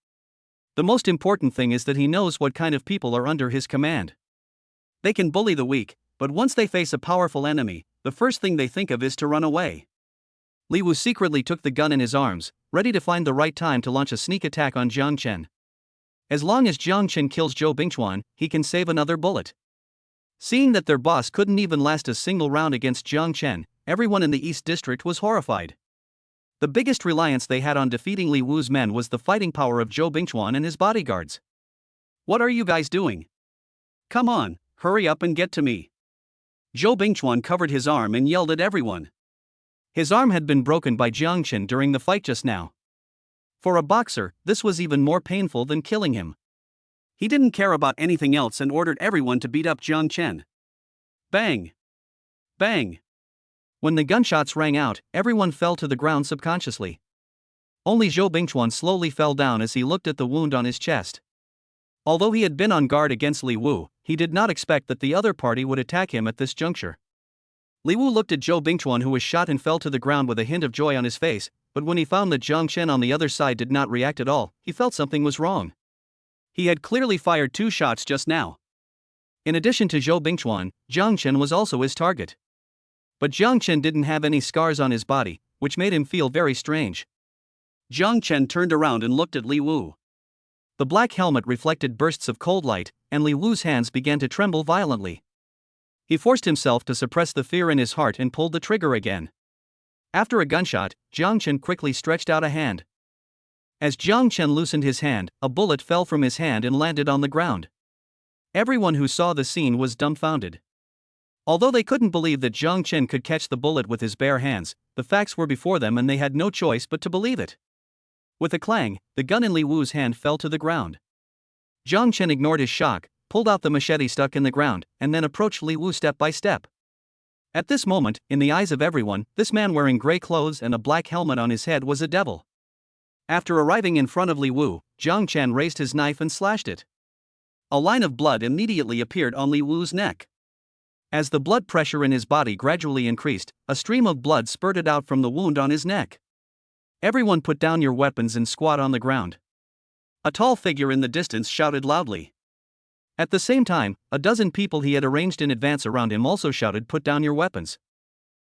The most important thing is that he knows what kind of people are under his command. They can bully the weak, but once they face a powerful enemy, the first thing they think of is to run away. Li Wu secretly took the gun in his arms, ready to find the right time to launch a sneak attack on Jang Chen. As long as Jang Chen kills Zhou Bingchuan, he can save another bullet. Seeing that their boss couldn't even last a single round against Jang Chen, everyone in the East District was horrified. The biggest reliance they had on defeating Li Wu's men was the fighting power of Zhou Bingchuan and his bodyguards. What are you guys doing? Come on, hurry up and get to me. Zhou Bingchuan covered his arm and yelled at everyone. His arm had been broken by Jang Chen during the fight just now. For a boxer, this was even more painful than killing him. He didn't care about anything else and ordered everyone to beat up Jang Chen. Bang! Bang! When the gunshots rang out, everyone fell to the ground subconsciously. Only Zhou Bingchuan slowly fell down as he looked at the wound on his chest. Although he had been on guard against Li Wu, he did not expect that the other party would attack him at this juncture. Li Wu looked at Zhou Bingchuan, who was shot and fell to the ground with a hint of joy on his face, but when he found that Jang Chen on the other side did not react at all, he felt something was wrong. He had clearly fired 2 shots just now. In addition to Zhou Bingchuan, Jang Chen was also his target. But Jang Chen didn't have any scars on his body, which made him feel very strange. Jang Chen turned around and looked at Li Wu. The black helmet reflected bursts of cold light, and Li Wu's hands began to tremble violently. He forced himself to suppress the fear in his heart and pulled the trigger again. After a gunshot, Jang Chen quickly stretched out a hand. As Jang Chen loosened his hand, a bullet fell from his hand and landed on the ground. Everyone who saw the scene was dumbfounded. Although they couldn't believe that Jang Chen could catch the bullet with his bare hands, the facts were before them and they had no choice but to believe it. With a clang, the gun in Li Wu's hand fell to the ground. Jang Chen ignored his shock, pulled out the machete stuck in the ground, and then approached Li Wu step by step. At this moment, in the eyes of everyone, this man wearing gray clothes and a black helmet on his head was a devil. After arriving in front of Li Wu, Jang Chen raised his knife and slashed it. A line of blood immediately appeared on Li Wu's neck. As the blood pressure in his body gradually increased, a stream of blood spurted out from the wound on his neck. Everyone put down your weapons and squat on the ground. A tall figure in the distance shouted loudly. At the same time, a dozen people he had arranged in advance around him also shouted, "Put down your weapons."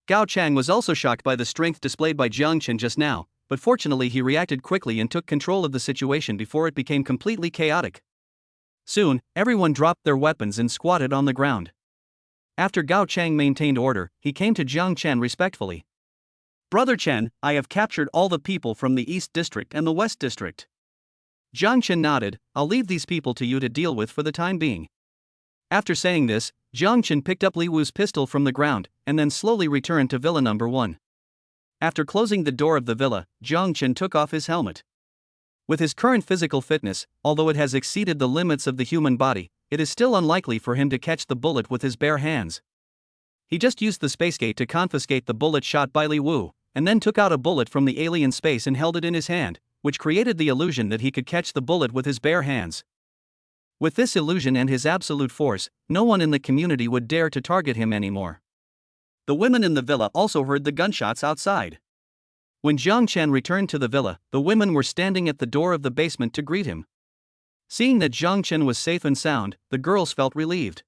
Gao Chang was also shocked by the strength displayed by Jang Chen just now, but fortunately he reacted quickly and took control of the situation before it became completely chaotic. Soon, everyone dropped their weapons and squatted on the ground. After Gao Chang maintained order, he came to Jang Chen respectfully. "Brother Chen, I have captured all the people from the East District and the West District." Jang Chen nodded. "I'll leave these people to you to deal with for the time being." After saying this, Jang Chen picked up Li Wu's pistol from the ground, and then slowly returned to Villa number 1. After closing the door of the villa, Jang Chen took off his helmet. With his current physical fitness, although it has exceeded the limits of the human body, it is still unlikely for him to catch the bullet with his bare hands. He just used the space gate to confiscate the bullet shot by Li Wu, and then took out a bullet from the alien space and held it in his hand, which created the illusion that he could catch the bullet with his bare hands. With this illusion and his absolute force, no one in the community would dare to target him anymore. The women in the villa also heard the gunshots outside. When Jang Chen returned to the villa, the women were standing at the door of the basement to greet him. Seeing that Jang Chen was safe and sound, the girls felt relieved.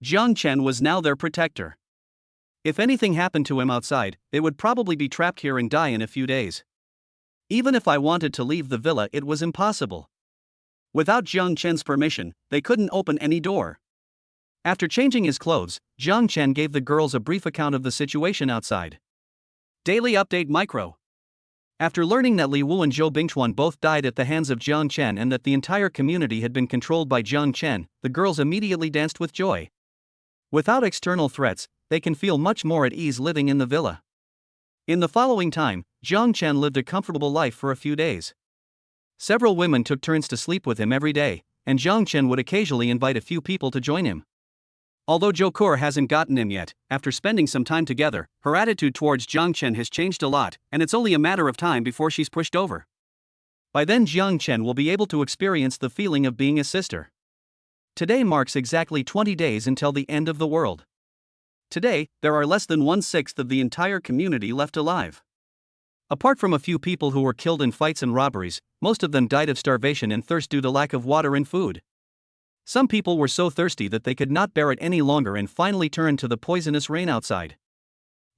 Jang Chen was now their protector. If anything happened to him outside, they would probably be trapped here and die in a few days. Even if I wanted to leave the villa, it was impossible. Without Jang Chen's permission, they couldn't open any door. After changing his clothes, Jang Chen gave the girls a brief account of the situation outside. Daily Update Micro. After learning that Li Wu and Zhou Bingchuan both died at the hands of Jang Chen and that the entire community had been controlled by Jang Chen, the girls immediately danced with joy. Without external threats, they can feel much more at ease living in the villa. In the following time, Jang Chen lived a comfortable life for a few days. Several women took turns to sleep with him every day, and Jang Chen would occasionally invite a few people to join him. Although Zhou Kur hasn't gotten him yet, after spending some time together, her attitude towards Jang Chen has changed a lot, and it's only a matter of time before she's pushed over. By then Jang Chen will be able to experience the feeling of being a sister. Today marks exactly 20 days until the end of the world. Today, there are less than 1/6 of the entire community left alive. Apart from a few people who were killed in fights and robberies, most of them died of starvation and thirst due to lack of water and food. Some people were so thirsty that they could not bear it any longer and finally turned to the poisonous rain outside.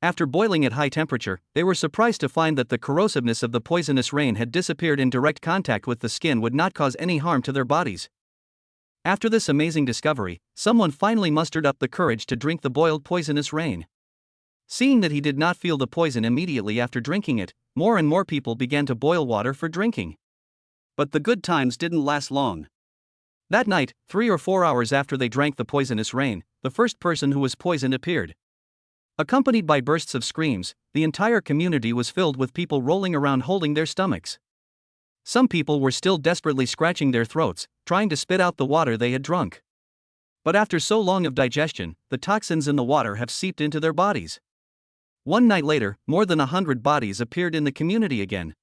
After boiling at high temperature, they were surprised to find that the corrosiveness of the poisonous rain had disappeared and direct contact with the skin would not cause any harm to their bodies. After this amazing discovery, someone finally mustered up the courage to drink the boiled poisonous rain. Seeing that he did not feel the poison immediately after drinking it, more and more people began to boil water for drinking. But the good times didn't last long. That night, 3 or 4 hours after they drank the poisonous rain, the first person who was poisoned appeared. Accompanied by bursts of screams, the entire community was filled with people rolling around holding their stomachs. Some people were still desperately scratching their throats, trying to spit out the water they had drunk. But after so long of digestion, the toxins in the water have seeped into their bodies. One night later, more than 100 bodies appeared in the community again.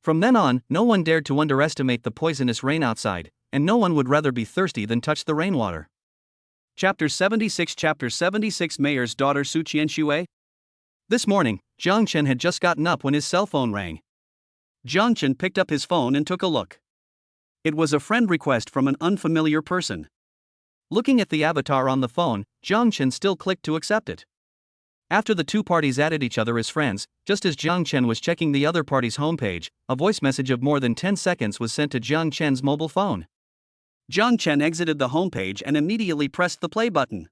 From then on, no one dared to underestimate the poisonous rain outside, and no one would rather be thirsty than touch the rainwater. Chapter 76 Mayor's daughter Su Qianxue. This morning, Jang Chen had just gotten up when his cell phone rang. Jang Chen picked up his phone and took a look. It was a friend request from an unfamiliar person. Looking at the avatar on the phone, Jang Chen still clicked to accept it. After the two parties added each other as friends, just as Jang Chen was checking the other party's homepage, a voice message of more than 10 seconds was sent to Jang Chen's mobile phone. Jang Chen exited the homepage and immediately pressed the play button.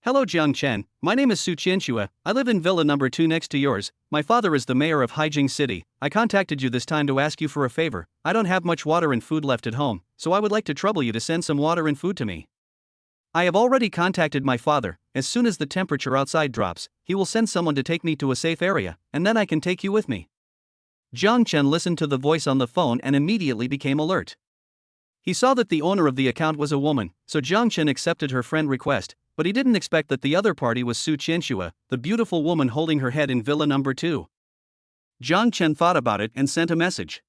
Hello Jang Chen, my name is Su Qianxue, I live in Villa number 2 next to yours, my father is the mayor of Haijing City, I contacted you this time to ask you for a favor, I don't have much water and food left at home, so I would like to trouble you to send some water and food to me. I have already contacted my father, as soon as the temperature outside drops, he will send someone to take me to a safe area, and then I can take you with me. Jang Chen listened to the voice on the phone and immediately became alert. He saw that the owner of the account was a woman, so Jang Chen accepted her friend request, but he didn't expect that the other party was Su Qianxue, the beautiful woman holding her head in Villa number 2. Jang Chen thought about it and sent a message.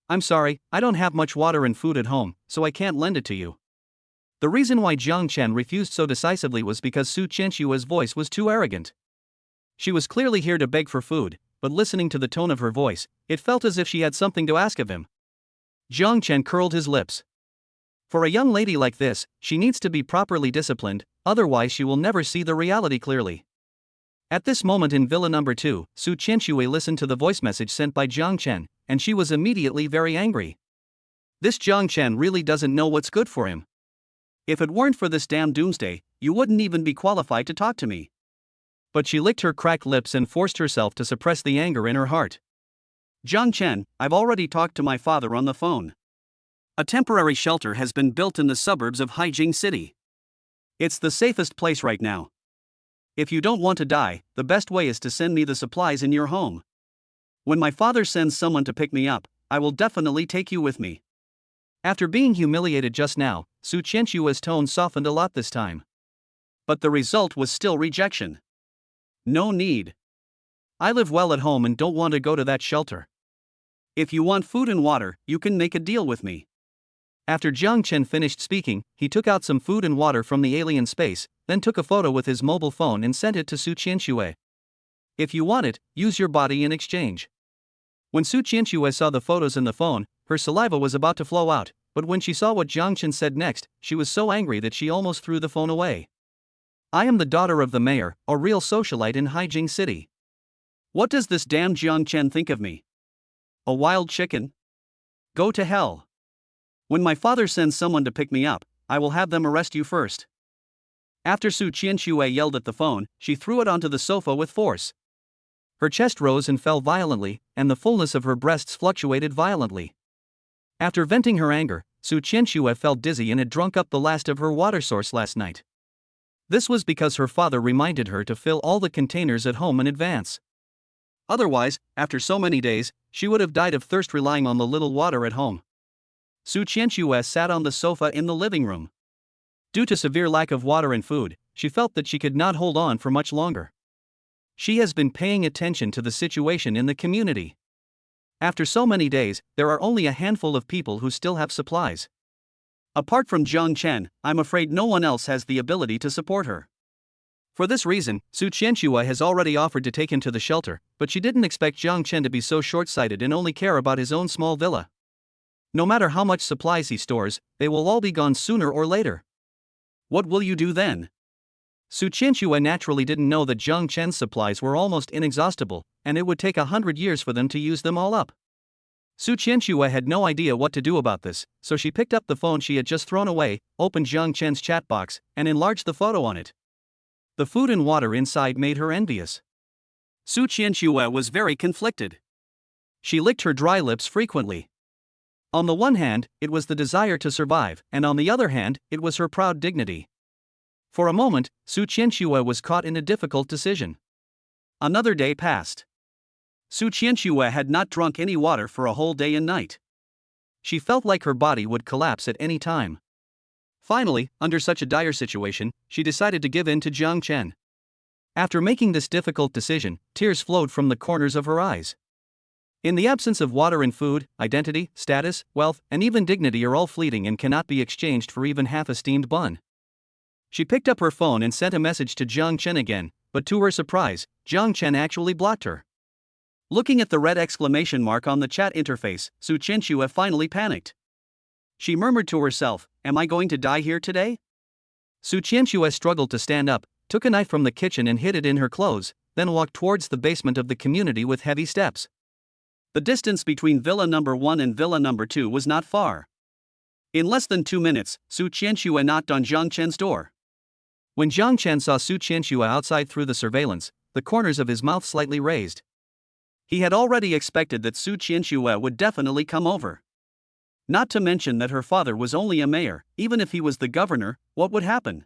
I'm sorry, I don't have much water and food at home, so I can't lend it to you. The reason why Jang Chen refused so decisively was because Su Qianxue's voice was too arrogant. She was clearly here to beg for food, but listening to the tone of her voice, it felt as if she had something to ask of him. Jang Chen curled his lips. For a young lady like this, she needs to be properly disciplined, otherwise she will never see the reality clearly. At this moment in Villa Number 2, Su Qianxue listened to the voice message sent by Jang Chen, and she was immediately very angry. This Jang Chen really doesn't know what's good for him. If it weren't for this damn doomsday, you wouldn't even be qualified to talk to me. But she licked her cracked lips and forced herself to suppress the anger in her heart. Jang Chen, I've already talked to my father on the phone. A temporary shelter has been built in the suburbs of Haijing City. It's the safest place right now. If you don't want to die, the best way is to send me the supplies in your home. When my father sends someone to pick me up, I will definitely take you with me. After being humiliated just now, Su Qianxue's tone softened a lot this time. But the result was still rejection. No need. I live well at home and don't want to go to that shelter. If you want food and water, you can make a deal with me. After Jang Chen finished speaking, he took out some food and water from the alien space, then took a photo with his mobile phone and sent it to Su Qianxue. If you want it, use your body in exchange. When Su Qianxue saw the photos in the phone, her saliva was about to flow out, but when she saw what Jang Chen said next, she was so angry that she almost threw the phone away. I am the daughter of the mayor, a real socialite in Haijing City. What does this damn Jang Chen think of me? A wild chicken? Go to hell. When my father sends someone to pick me up, I will have them arrest you first. After Su Qianxue yelled at the phone, she threw it onto the sofa with force. Her chest rose and fell violently, and the fullness of her breasts fluctuated violently. After venting her anger, Su Qianxue felt dizzy and had drunk up the last of her water source last night. This was because her father reminded her to fill all the containers at home in advance. Otherwise, after so many days, she would have died of thirst relying on the little water at home. Su Qianxue sat on the sofa in the living room. Due to severe lack of water and food, she felt that she could not hold on for much longer. She has been paying attention to the situation in the community. After so many days, there are only a handful of people who still have supplies. Apart from Jang Chen, I'm afraid no one else has the ability to support her. For this reason, Su Qianxue has already offered to take him to the shelter, but she didn't expect Jang Chen to be so short-sighted and only care about his own small villa. No matter how much supplies he stores, they will all be gone sooner or later. What will you do then? Su Qianxue naturally didn't know that Jang Chen's supplies were almost inexhaustible, and it would take 100 years for them to use them all up. Su Qianxue had no idea what to do about this, so she picked up the phone she had just thrown away, opened Jang Chen's chat box, and enlarged the photo on it. The food and water inside made her envious. Su Qianxue was very conflicted. She licked her dry lips frequently. On the one hand, it was the desire to survive, and on the other hand, it was her proud dignity. For a moment, Su Qianxue was caught in a difficult decision. Another day passed. Su Qianxue had not drunk any water for a whole day and night. She felt like her body would collapse at any time. Finally, under such a dire situation, she decided to give in to Jang Chen. After making this difficult decision, tears flowed from the corners of her eyes. In the absence of water and food, identity, status, wealth, and even dignity are all fleeting and cannot be exchanged for even half a steamed bun. She picked up her phone and sent a message to Jang Chen again, but to her surprise, Jang Chen actually blocked her. Looking at the red exclamation mark on the chat interface, Su Qianxue finally panicked. She murmured to herself, "Am I going to die here today?" Su Qianxue struggled to stand up, took a knife from the kitchen and hid it in her clothes, then walked towards the basement of the community with heavy steps. The distance between Villa Number 1 and Villa Number 2 was not far. In less than 2 minutes, Su Qianxue knocked on Jang Chen's door. When Jang Chen saw Su Qianxue outside through the surveillance, the corners of his mouth slightly raised. He had already expected that Su Qianxue would definitely come over. Not to mention that her father was only a mayor. Even if he was the governor, what would happen?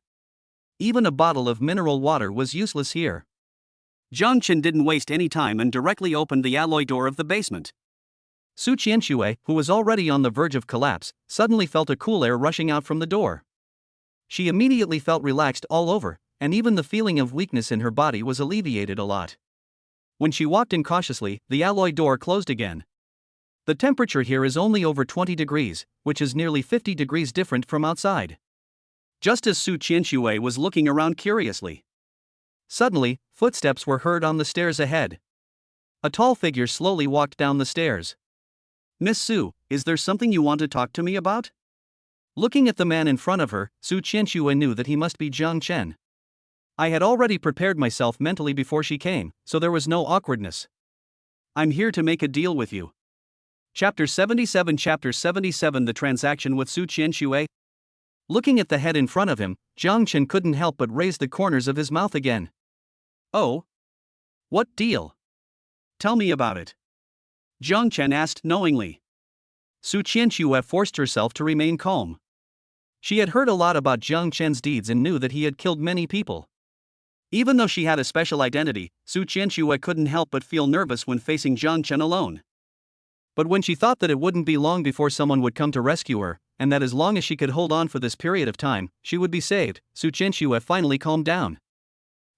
Even a bottle of mineral water was useless here. Jang Chen didn't waste any time and directly opened the alloy door of the basement. Su Qianxue, who was already on the verge of collapse, suddenly felt a cool air rushing out from the door. She immediately felt relaxed all over, and even the feeling of weakness in her body was alleviated a lot. When she walked in cautiously, the alloy door closed again. The temperature here is only over 20 degrees, which is nearly 50 degrees different from outside. Just as Su Qianxue was looking around curiously, suddenly, footsteps were heard on the stairs ahead. A tall figure slowly walked down the stairs. "Miss Su, is there something you want to talk to me about?" Looking at the man in front of her, Su Qianxue knew that he must be Jang Chen. I had already prepared myself mentally before she came, so there was no awkwardness. I'm here to make a deal with you. Chapter 77 The transaction with Su Qianxue. Looking at the head in front of him, Jang Chen couldn't help but raise the corners of his mouth again. Oh? What deal? Tell me about it. Jang Chen asked knowingly. Su Qianxue forced herself to remain calm. She had heard a lot about Jang Chen's deeds and knew that he had killed many people. Even though she had a special identity, Su Qianxue couldn't help but feel nervous when facing Jang Chen alone. But when she thought that it wouldn't be long before someone would come to rescue her, and that as long as she could hold on for this period of time, she would be saved, Su Qianxue finally calmed down.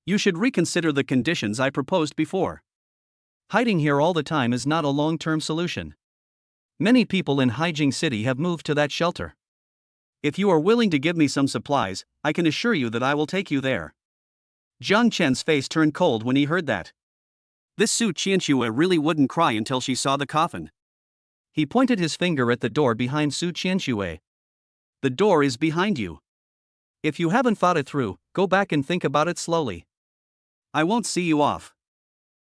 You should reconsider the conditions I proposed before. Hiding here all the time is not a long-term solution. Many people in Haijing City have moved to that shelter. If you are willing to give me some supplies, I can assure you that I will take you there. Jang Chen's face turned cold when he heard that. This Su Qianxue really wouldn't cry until she saw the coffin. He pointed his finger at the door behind Su Qianxue. The door is behind you. If you haven't thought it through, go back and think about it slowly. I won't see you off.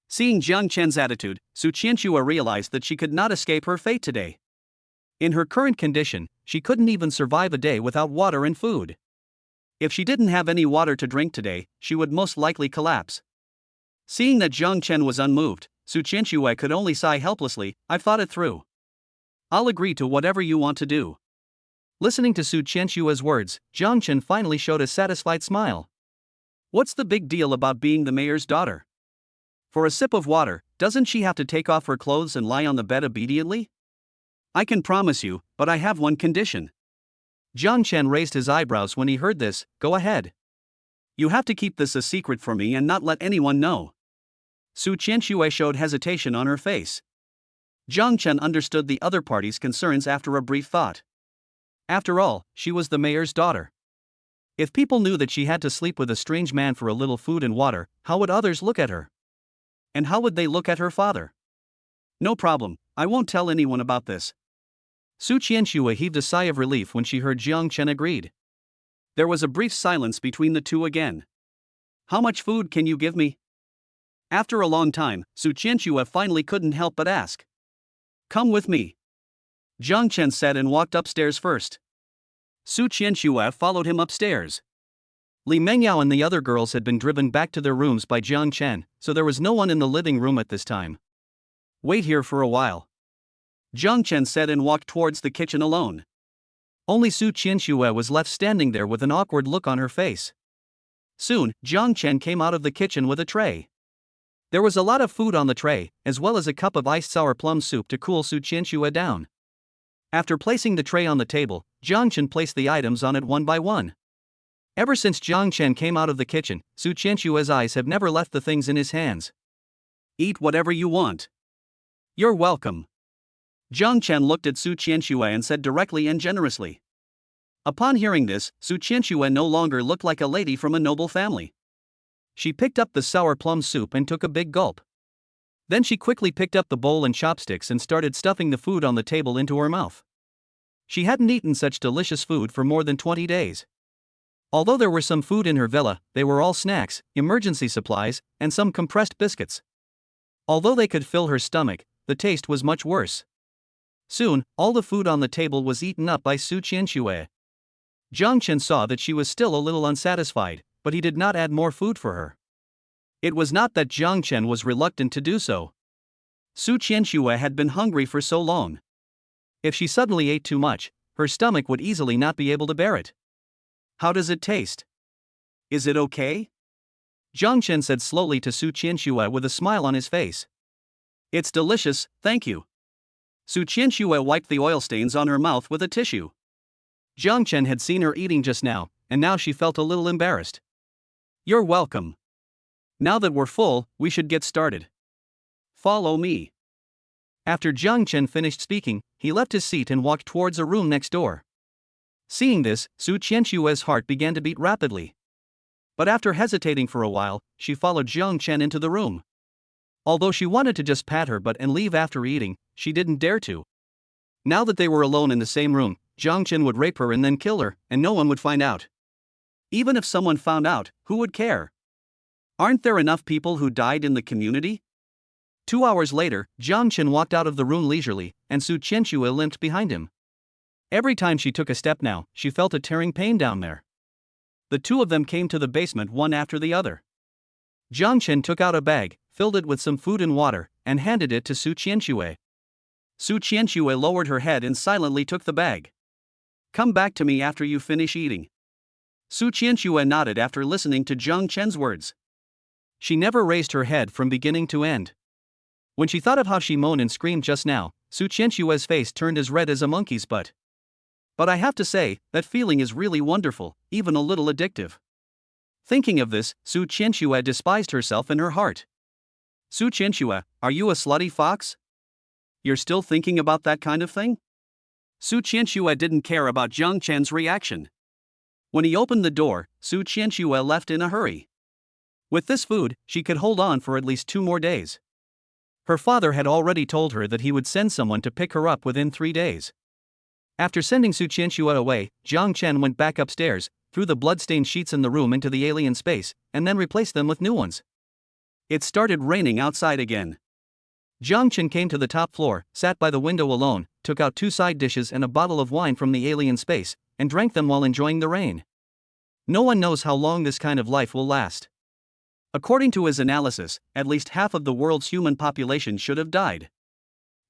Seeing Jang Chen's attitude, Su Qianxue realized that she could not escape her fate today. In her current condition, she couldn't even survive a day without water and food. If she didn't have any water to drink today, she would most likely collapse. Seeing that Jang Chen was unmoved, Su Qianxue could only sigh helplessly. I've thought it through. I'll agree to whatever you want to do. Listening to Su Qianxue's words, Jang Chen finally showed a satisfied smile. What's the big deal about being the mayor's daughter? For a sip of water, doesn't she have to take off her clothes and lie on the bed obediently? I can promise you, but I have one condition. Jang Chen raised his eyebrows when he heard this. Go ahead. You have to keep this a secret from me and not let anyone know. Su Qianxue showed hesitation on her face. Jang Chen understood the other party's concerns after a brief thought. After all, she was the mayor's daughter. If people knew that she had to sleep with a strange man for a little food and water, how would others look at her? And how would they look at her father? No problem, I won't tell anyone about this. Su Qianxue heaved a sigh of relief when she heard Jang Chen agreed. There was a brief silence between the two again. How much food can you give me? After a long time, Su Qianxue finally couldn't help but ask. Come with me. Jang Chen said and walked upstairs first. Su Qianxue followed him upstairs. Li Mengyao and the other girls had been driven back to their rooms by Jang Chen, so there was no one in the living room at this time. Wait here for a while. Jang Chen said and walked towards the kitchen alone. Only Su Qianxue was left standing there with an awkward look on her face. Soon, Jang Chen came out of the kitchen with a tray. There was a lot of food on the tray, as well as a cup of iced sour plum soup to cool Su Qianxue down. After placing the tray on the table, Jang Chen placed the items on it one by one. Ever since Jang Chen came out of the kitchen, Su Qianxue's eyes have never left the things in his hands. Eat whatever you want. You're welcome. Jang Chen looked at Su Qianxue and said directly and generously. Upon hearing this, Su Qianxue no longer looked like a lady from a noble family. She picked up the sour plum soup and took a big gulp. Then she quickly picked up the bowl and chopsticks and started stuffing the food on the table into her mouth. She hadn't eaten such delicious food for more than 20 days. Although there were some food in her villa, they were all snacks, emergency supplies, and some compressed biscuits. Although they could fill her stomach, the taste was much worse. Soon, all the food on the table was eaten up by Su Qianxue. Jang Chen saw that she was still a little unsatisfied, but he did not add more food for her. It was not that Jang Chen was reluctant to do so. Su Qianxue had been hungry for so long. If she suddenly ate too much, her stomach would easily not be able to bear it. How does it taste? Is it okay? Jang Chen said slowly to Su Qianxue with a smile on his face. It's delicious, thank you. Su Qianxue wiped the oil stains on her mouth with a tissue. Jang Chen had seen her eating just now, and now she felt a little embarrassed. You're welcome. Now that we're full, we should get started. Follow me. After Jang Chen finished speaking, he left his seat and walked towards a room next door. Seeing this, Su Qianxue's heart began to beat rapidly. But after hesitating for a while, she followed Jang Chen into the room. Although she wanted to just pat her butt and leave after eating, she didn't dare to. Now that they were alone in the same room, Jang Chen would rape her and then kill her, and no one would find out. Even if someone found out, who would care? Aren't there enough people who died in the community? 2 hours later, Jang Chen walked out of the room leisurely, and Su Qianxue limped behind him. Every time she took a step now, she felt a tearing pain down there. The two of them came to the basement one after the other. Jang Chen took out a bag, filled it with some food and water, and handed it to Su Qianxue. Su Qianxue lowered her head and silently took the bag. Come back to me after you finish eating. Su Qianxue nodded after listening to Jang Chen's words. She never raised her head from beginning to end. When she thought of how she moaned and screamed just now, Su Qianxue's face turned as red as a monkey's butt. But I have to say, that feeling is really wonderful, even a little addictive. Thinking of this, Su Qianxue despised herself in her heart. Su Qianxue, are you a slutty fox? You're still thinking about that kind of thing? Su Qianxue didn't care about Jang Chen's reaction. When he opened the door, Su Qianxue left in a hurry. With this food, she could hold on for at least 2 more days. Her father had already told her that he would send someone to pick her up within 3 days. After sending Su Qianxue away, Jang Chen went back upstairs, threw the blood-stained sheets in the room into the alien space, and then replaced them with new ones. It started raining outside again. Jang Chen came to the top floor, sat by the window alone, took out 2 side dishes and a bottle of wine from the alien space, and drank them while enjoying the rain. No one knows how long this kind of life will last. According to his analysis, at least half of the world's human population should have died.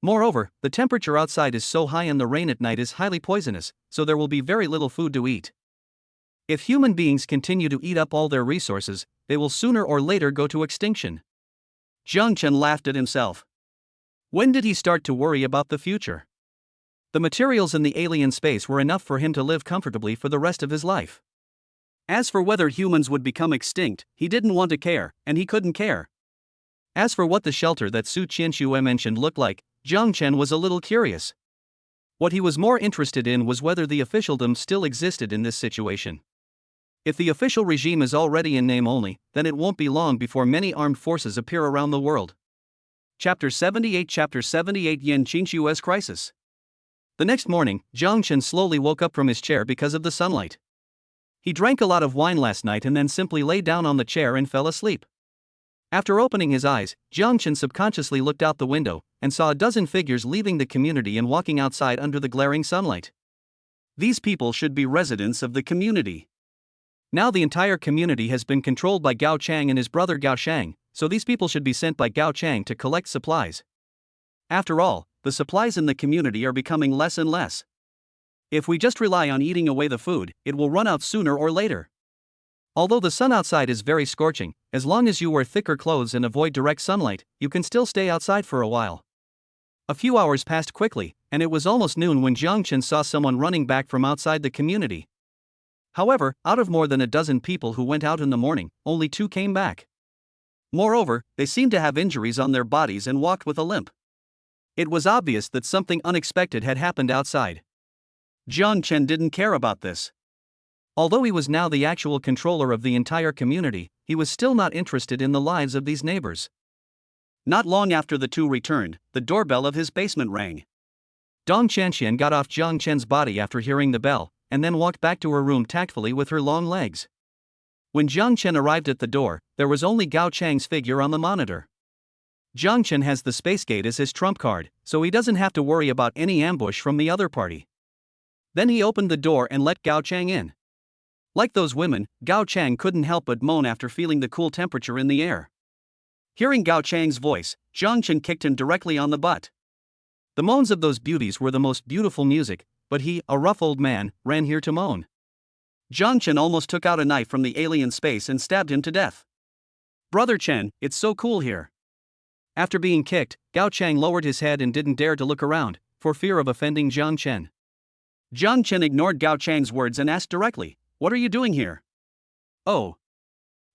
Moreover, the temperature outside is so high and the rain at night is highly poisonous, so there will be very little food to eat. If human beings continue to eat up all their resources, they will sooner or later go to extinction. Jang Chen laughed at himself. When did he start to worry about the future? The materials in the alien space were enough for him to live comfortably for the rest of his life. As for whether humans would become extinct, he didn't want to care, and he couldn't care. As for what the shelter that Su Qianxue mentioned looked like, Jang Chen was a little curious. What he was more interested in was whether the officialdom still existed in this situation. If the official regime is already in name only, then it won't be long before many armed forces appear around the world. Chapter 78 Yan Qingxue's Crisis. The next morning, Jang Chen slowly woke up from his chair because of the sunlight. He drank a lot of wine last night and then simply lay down on the chair and fell asleep. After opening his eyes, Jang Chen subconsciously looked out the window and saw a dozen figures leaving the community and walking outside under the glaring sunlight. These people should be residents of the community. Now the entire community has been controlled by Gao Chang and his brother Gao Shang, so these people should be sent by Gao Chang to collect supplies. After all, the supplies in the community are becoming less and less. If we just rely on eating away the food, it will run out sooner or later. Although the sun outside is very scorching, as long as you wear thicker clothes and avoid direct sunlight, you can still stay outside for a while. A few hours passed quickly, and it was almost noon when Jang Chen saw someone running back from outside the community. However, out of more than a dozen people who went out in the morning, only 2 came back. Moreover, they seemed to have injuries on their bodies and walked with a limp. It was obvious that something unexpected had happened outside. Jang Chen didn't care about this. Although he was now the actual controller of the entire community, he was still not interested in the lives of these neighbors. Not long after the 2 returned, the doorbell of his basement rang. Dong Chanxian got off Jang Chen's body after hearing the bell, and then walked back to her room tactfully with her long legs. When Jang Chen arrived at the door, there was only Gao Chang's figure on the monitor. Jang Chen has the space gate as his trump card, so he doesn't have to worry about any ambush from the other party. Then he opened the door and let Gao Chang in. Like those women, Gao Chang couldn't help but moan after feeling the cool temperature in the air. Hearing Gao Chang's voice, Jang Chen kicked him directly on the butt. The moans of those beauties were the most beautiful music, but he, a rough old man, ran here to moan. Jang Chen almost took out a knife from the alien space and stabbed him to death. Brother Chen, it's so cool here. After being kicked, Gao Chang lowered his head and didn't dare to look around, for fear of offending Jang Chen. Jang Chen ignored Gao Chang's words and asked directly, "What are you doing here?" Oh.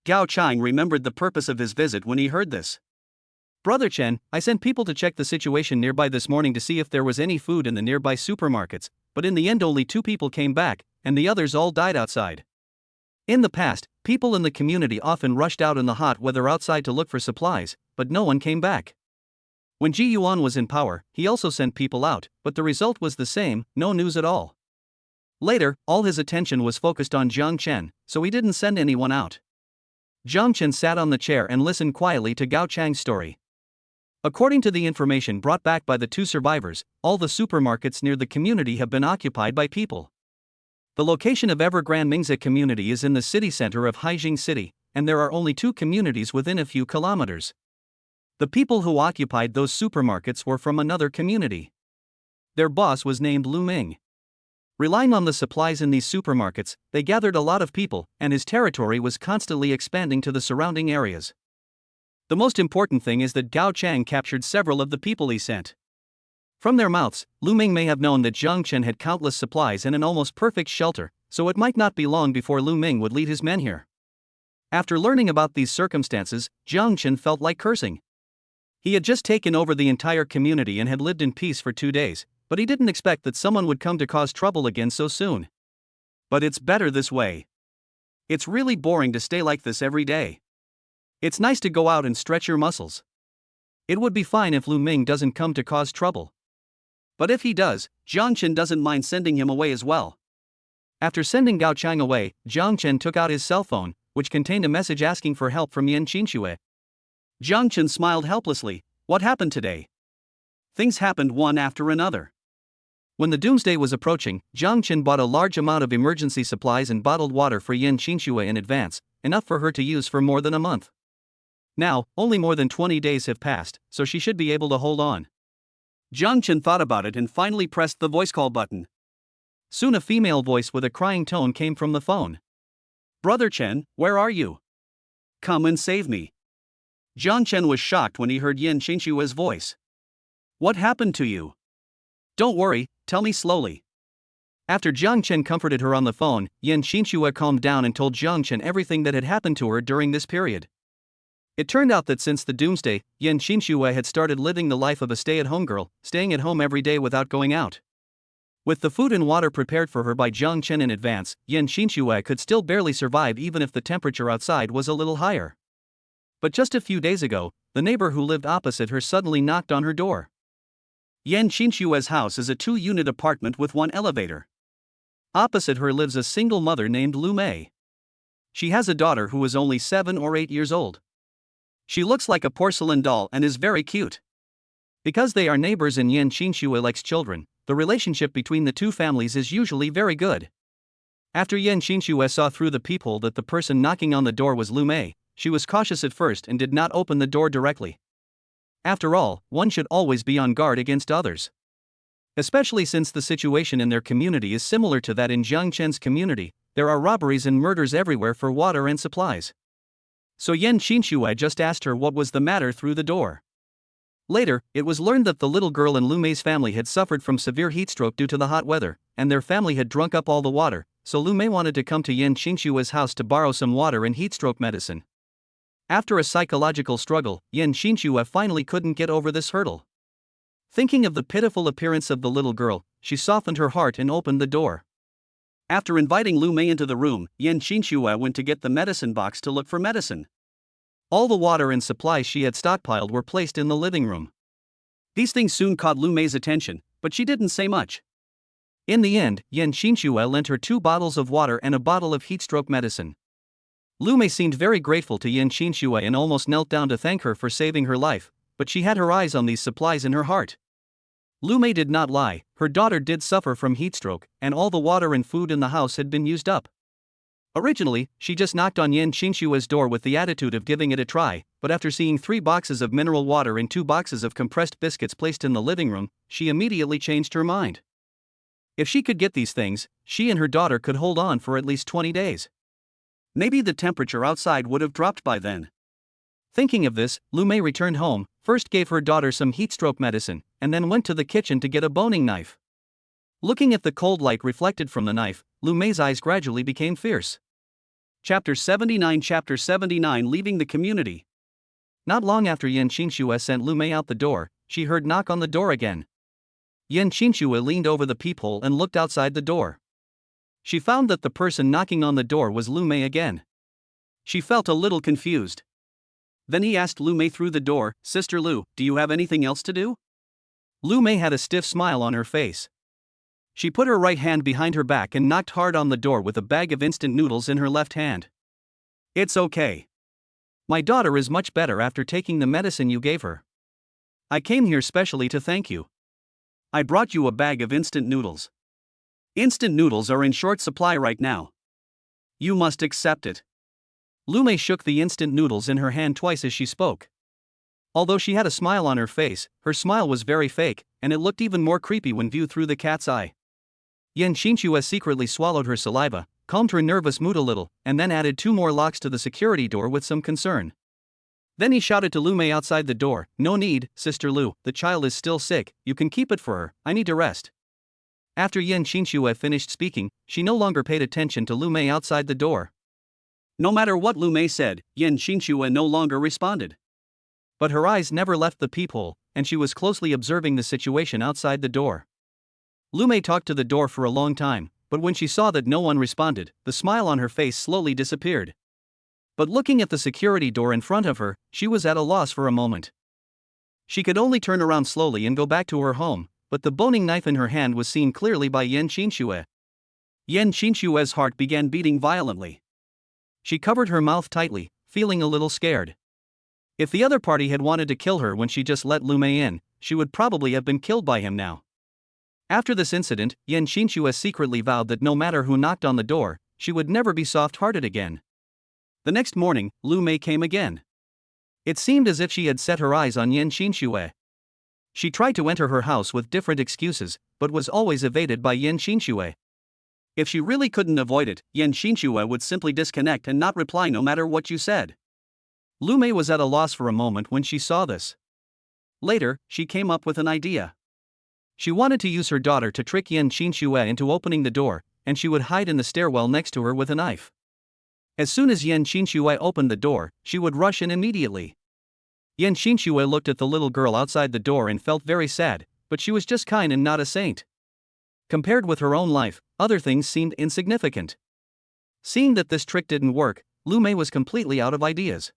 Gao Chang remembered the purpose of his visit when he heard this. Brother Chen, I sent people to check the situation nearby this morning to see if there was any food in the nearby supermarkets, but in the end only 2 people came back, and the others all died outside. In the past, people in the community often rushed out in the hot weather outside to look for supplies, but no one came back. When Ji Yuan was in power, he also sent people out, but the result was the same, no news at all. Later, all his attention was focused on Jang Chen, so he didn't send anyone out. Jang Chen sat on the chair and listened quietly to Gao Chang's story. According to the information brought back by the two survivors, all the supermarkets near the community have been occupied by people. The location of Evergrande Mingzi community is in the city center of Haijing City, and there are only two communities within a few kilometers. The people who occupied those supermarkets were from another community. Their boss was named Lu Ming. Relying on the supplies in these supermarkets, they gathered a lot of people, and his territory was constantly expanding to the surrounding areas. The most important thing is that Gao Chang captured several of the people he sent. From their mouths, Lu Ming may have known that Jang Chen had countless supplies and an almost perfect shelter, so it might not be long before Lu Ming would lead his men here. After learning about these circumstances, Jang Chen felt like cursing. He had just taken over the entire community and had lived in peace for 2 days, but he didn't expect that someone would come to cause trouble again so soon. But it's better this way. It's really boring to stay like this every day. It's nice to go out and stretch your muscles. It would be fine if Lu Ming doesn't come to cause trouble. But if he does, Jang Chen doesn't mind sending him away as well. After sending Gao Chang away, Jang Chen took out his cell phone, which contained a message asking for help from Yan Qinxue. Jang Chen smiled helplessly. What happened today? Things happened one after another. When the doomsday was approaching, Jang Chen bought a large amount of emergency supplies and bottled water for Yan Qinxue in advance, enough for her to use for more than a month. Now, only more than 20 days have passed, so she should be able to hold on. Jang Chen thought about it and finally pressed the voice call button. Soon a female voice with a crying tone came from the phone. Brother Chen, where are you? Come and save me. Jang Chen was shocked when he heard Yan Qinshue's voice. What happened to you? Don't worry, tell me slowly. After Jang Chen comforted her on the phone, Yan Qinxue calmed down and told Jang Chen everything that had happened to her during this period. It turned out that since the doomsday, Yan Qinxue had started living the life of a stay-at-home girl, staying at home every day without going out. With the food and water prepared for her by Jang Chen in advance, Yan Qinxue could still barely survive even if the temperature outside was a little higher. But just a few days ago, the neighbor who lived opposite her suddenly knocked on her door. Yan Qinshue's house is a 2-unit apartment with 1 elevator. Opposite her lives a single mother named Lu Mei. She has a daughter who is only 7 or 8 years old. She looks like a porcelain doll and is very cute. Because they are neighbors and Yan Qinxue likes children, the relationship between the two families is usually very good. After Yan Qinxue saw through the peephole that the person knocking on the door was Lu Mei, she was cautious at first and did not open the door directly. After all, one should always be on guard against others. Especially since the situation in their community is similar to that in Jang Chen's community, there are robberies and murders everywhere for water and supplies. So Yan Qinxue just asked her what was the matter through the door. Later, it was learned that the little girl in Lu Mei's family had suffered from severe heatstroke due to the hot weather, and their family had drunk up all the water, so Lu Mei wanted to come to Yan Qinxue's house to borrow some water and heatstroke medicine. After a psychological struggle, Yan Qinxue finally couldn't get over this hurdle. Thinking of the pitiful appearance of the little girl, she softened her heart and opened the door. After inviting Lu Mei into the room, Yan Qinxue went to get the medicine box to look for medicine. All the water and supplies she had stockpiled were placed in the living room. These things soon caught Lu Mei's attention, but she didn't say much. In the end, Yan Qinxue lent her 2 bottles of water and a bottle of heatstroke medicine. Lu Mei seemed very grateful to Yan Qinxue and almost knelt down to thank her for saving her life, but she had her eyes on these supplies in her heart. Lu Mei did not lie, her daughter did suffer from heatstroke, and all the water and food in the house had been used up. Originally, she just knocked on Yan Qinxue's door with the attitude of giving it a try, but after seeing 3 boxes of mineral water and 2 boxes of compressed biscuits placed in the living room, she immediately changed her mind. If she could get these things, she and her daughter could hold on for at least 20 days. Maybe the temperature outside would have dropped by then. Thinking of this, Lu Mei returned home, first gave her daughter some heatstroke medicine, and then went to the kitchen to get a boning knife. Looking at the cold light reflected from the knife, Lu Mei's eyes gradually became fierce. Chapter 79 Leaving the community. Not long after Yan Qinxue sent Lu Mei out the door, she heard knock on the door again. Yan Qinxue leaned over the peephole and looked outside the door. She found that the person knocking on the door was Lu Mei again. She felt a little confused. Then he asked Lu Mei through the door, "Sister Lu, do you have anything else to do?" Lu Mei had a stiff smile on her face. She put her right hand behind her back and knocked hard on the door with a bag of instant noodles in her left hand. It's okay. My daughter is much better after taking the medicine you gave her. I came here specially to thank you. I brought you a bag of instant noodles. Instant noodles are in short supply right now. You must accept it. Lu Mei shook the instant noodles in her hand twice as she spoke. Although she had a smile on her face, her smile was very fake, and it looked even more creepy when viewed through the cat's eye. Yan Xinxue secretly swallowed her saliva, calmed her nervous mood a little, and then added 2 more locks to the security door with some concern. Then he shouted to Lu Mei outside the door, "No need, Sister Lu, the child is still sick, you can keep it for her, I need to rest." After Yan Xinxue finished speaking, she no longer paid attention to Lu Mei outside the door. No matter what Lu Mei said, Yan Xinxue no longer responded. But her eyes never left the peephole, and she was closely observing the situation outside the door. Lu Mei talked to the door for a long time, but when she saw that no one responded, the smile on her face slowly disappeared. But looking at the security door in front of her, she was at a loss for a moment. She could only turn around slowly and go back to her home, but the boning knife in her hand was seen clearly by Yan Xinxue. Yan Xinxue's heart began beating violently. She covered her mouth tightly, feeling a little scared. If the other party had wanted to kill her when she just let Lu Mei in, she would probably have been killed by him now. After this incident, Yan Xinxue secretly vowed that no matter who knocked on the door, she would never be soft-hearted again. The next morning, Lu Mei came again. It seemed as if she had set her eyes on Yan Xinxue. She tried to enter her house with different excuses, but was always evaded by Yan Xinxue. If she really couldn't avoid it, Yan Xinxue would simply disconnect and not reply no matter what you said. Lu Mei was at a loss for a moment when she saw this. Later, she came up with an idea. She wanted to use her daughter to trick Yan Xinxue into opening the door, and she would hide in the stairwell next to her with a knife. As soon as Yan Xinxue opened the door, she would rush in immediately. Yan Xinxue looked at the little girl outside the door and felt very sad, but she was just kind and not a saint. Compared with her own life, other things seemed insignificant. Seeing that this trick didn't work, Lu Mei was completely out of ideas.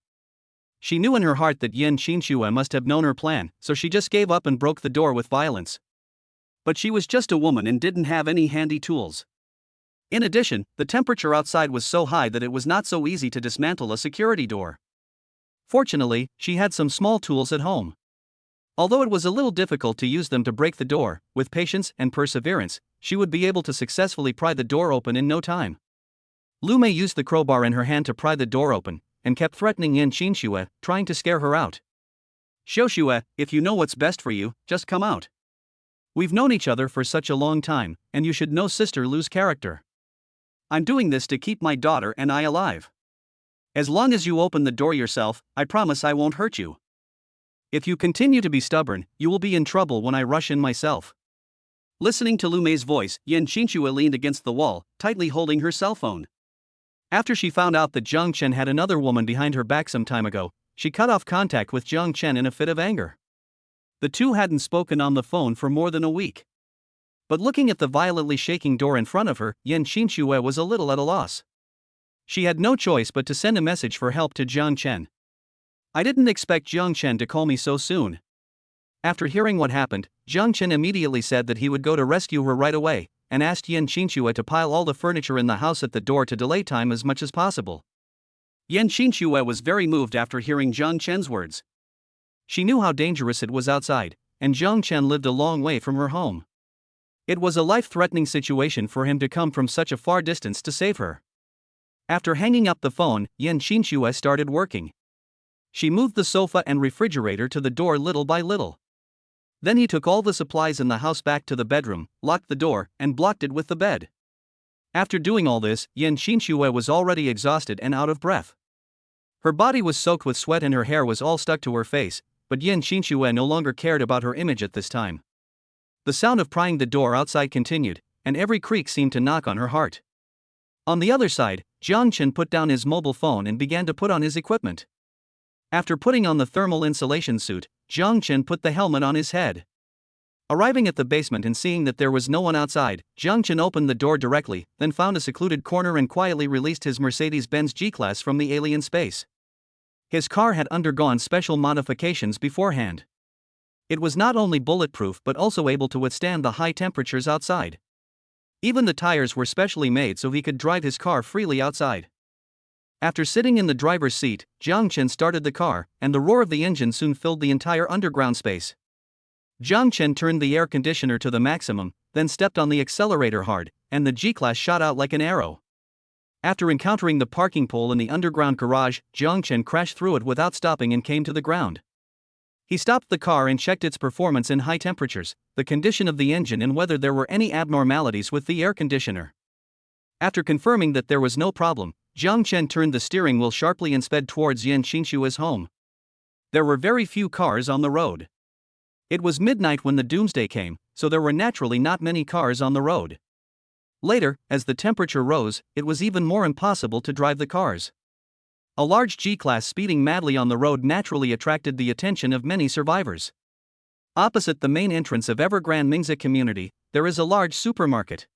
She knew in her heart that Yan Xinxue must have known her plan, so she just gave up and broke the door with violence. But she was just a woman and didn't have any handy tools. In addition, the temperature outside was so high that it was not so easy to dismantle a security door. Fortunately, she had some small tools at home. Although it was a little difficult to use them to break the door, with patience and perseverance, she would be able to successfully pry the door open in no time. Lu Mei used the crowbar in her hand to pry the door open, and kept threatening Yan Xinxue, trying to scare her out. "Xiaoxue, if you know what's best for you, just come out. We've known each other for such a long time, and you should know Sister Lu's character. I'm doing this to keep my daughter and I alive. As long as you open the door yourself, I promise I won't hurt you. If you continue to be stubborn, you will be in trouble when I rush in myself." Listening to Lu Mei's voice, Yan Xinxue leaned against the wall, tightly holding her cell phone. After she found out that Jang Chen had another woman behind her back some time ago, she cut off contact with Jang Chen in a fit of anger. The two hadn't spoken on the phone for more than a week. But looking at the violently shaking door in front of her, Yan Xinxue was a little at a loss. She had no choice but to send a message for help to Jang Chen. "I didn't expect Jang Chen to call me so soon." After hearing what happened, Jang Chen immediately said that he would go to rescue her right away, and asked Yan Xinxue to pile all the furniture in the house at the door to delay time as much as possible. Yan Xinxue was very moved after hearing Jang Chen's words. She knew how dangerous it was outside, and Jang Chen lived a long way from her home. It was a life-threatening situation for him to come from such a far distance to save her. After hanging up the phone, Yan Xinxue started working. She moved the sofa and refrigerator to the door little by little. Then he took all the supplies in the house back to the bedroom, locked the door, and blocked it with the bed. After doing all this, Yan Xinxue was already exhausted and out of breath. Her body was soaked with sweat and her hair was all stuck to her face, but Yan Xinxue no longer cared about her image at this time. The sound of prying the door outside continued, and every creak seemed to knock on her heart. On the other side, Jang Chen put down his mobile phone and began to put on his equipment. After putting on the thermal insulation suit, Jang Chen put the helmet on his head. Arriving at the basement and seeing that there was no one outside, Jang Chen opened the door directly, then found a secluded corner and quietly released his Mercedes-Benz G-Class from the alien space. His car had undergone special modifications beforehand. It was not only bulletproof but also able to withstand the high temperatures outside. Even the tires were specially made so he could drive his car freely outside. After sitting in the driver's seat, Jang Chen started the car, and the roar of the engine soon filled the entire underground space. Jang Chen turned the air conditioner to the maximum, then stepped on the accelerator hard, and the G-Class shot out like an arrow. After encountering the parking pole in the underground garage, Jang Chen crashed through it without stopping and came to the ground. He stopped the car and checked its performance in high temperatures, the condition of the engine, and whether there were any abnormalities with the air conditioner. After confirming that there was no problem, Jang Chen turned the steering wheel sharply and sped towards Yan Qinshua's home. There were very few cars on the road. It was midnight when the doomsday came, so there were naturally not many cars on the road. Later, as the temperature rose, it was even more impossible to drive the cars. A large G-Class speeding madly on the road naturally attracted the attention of many survivors. Opposite the main entrance of Evergrande Mingzi community, there is a large supermarket.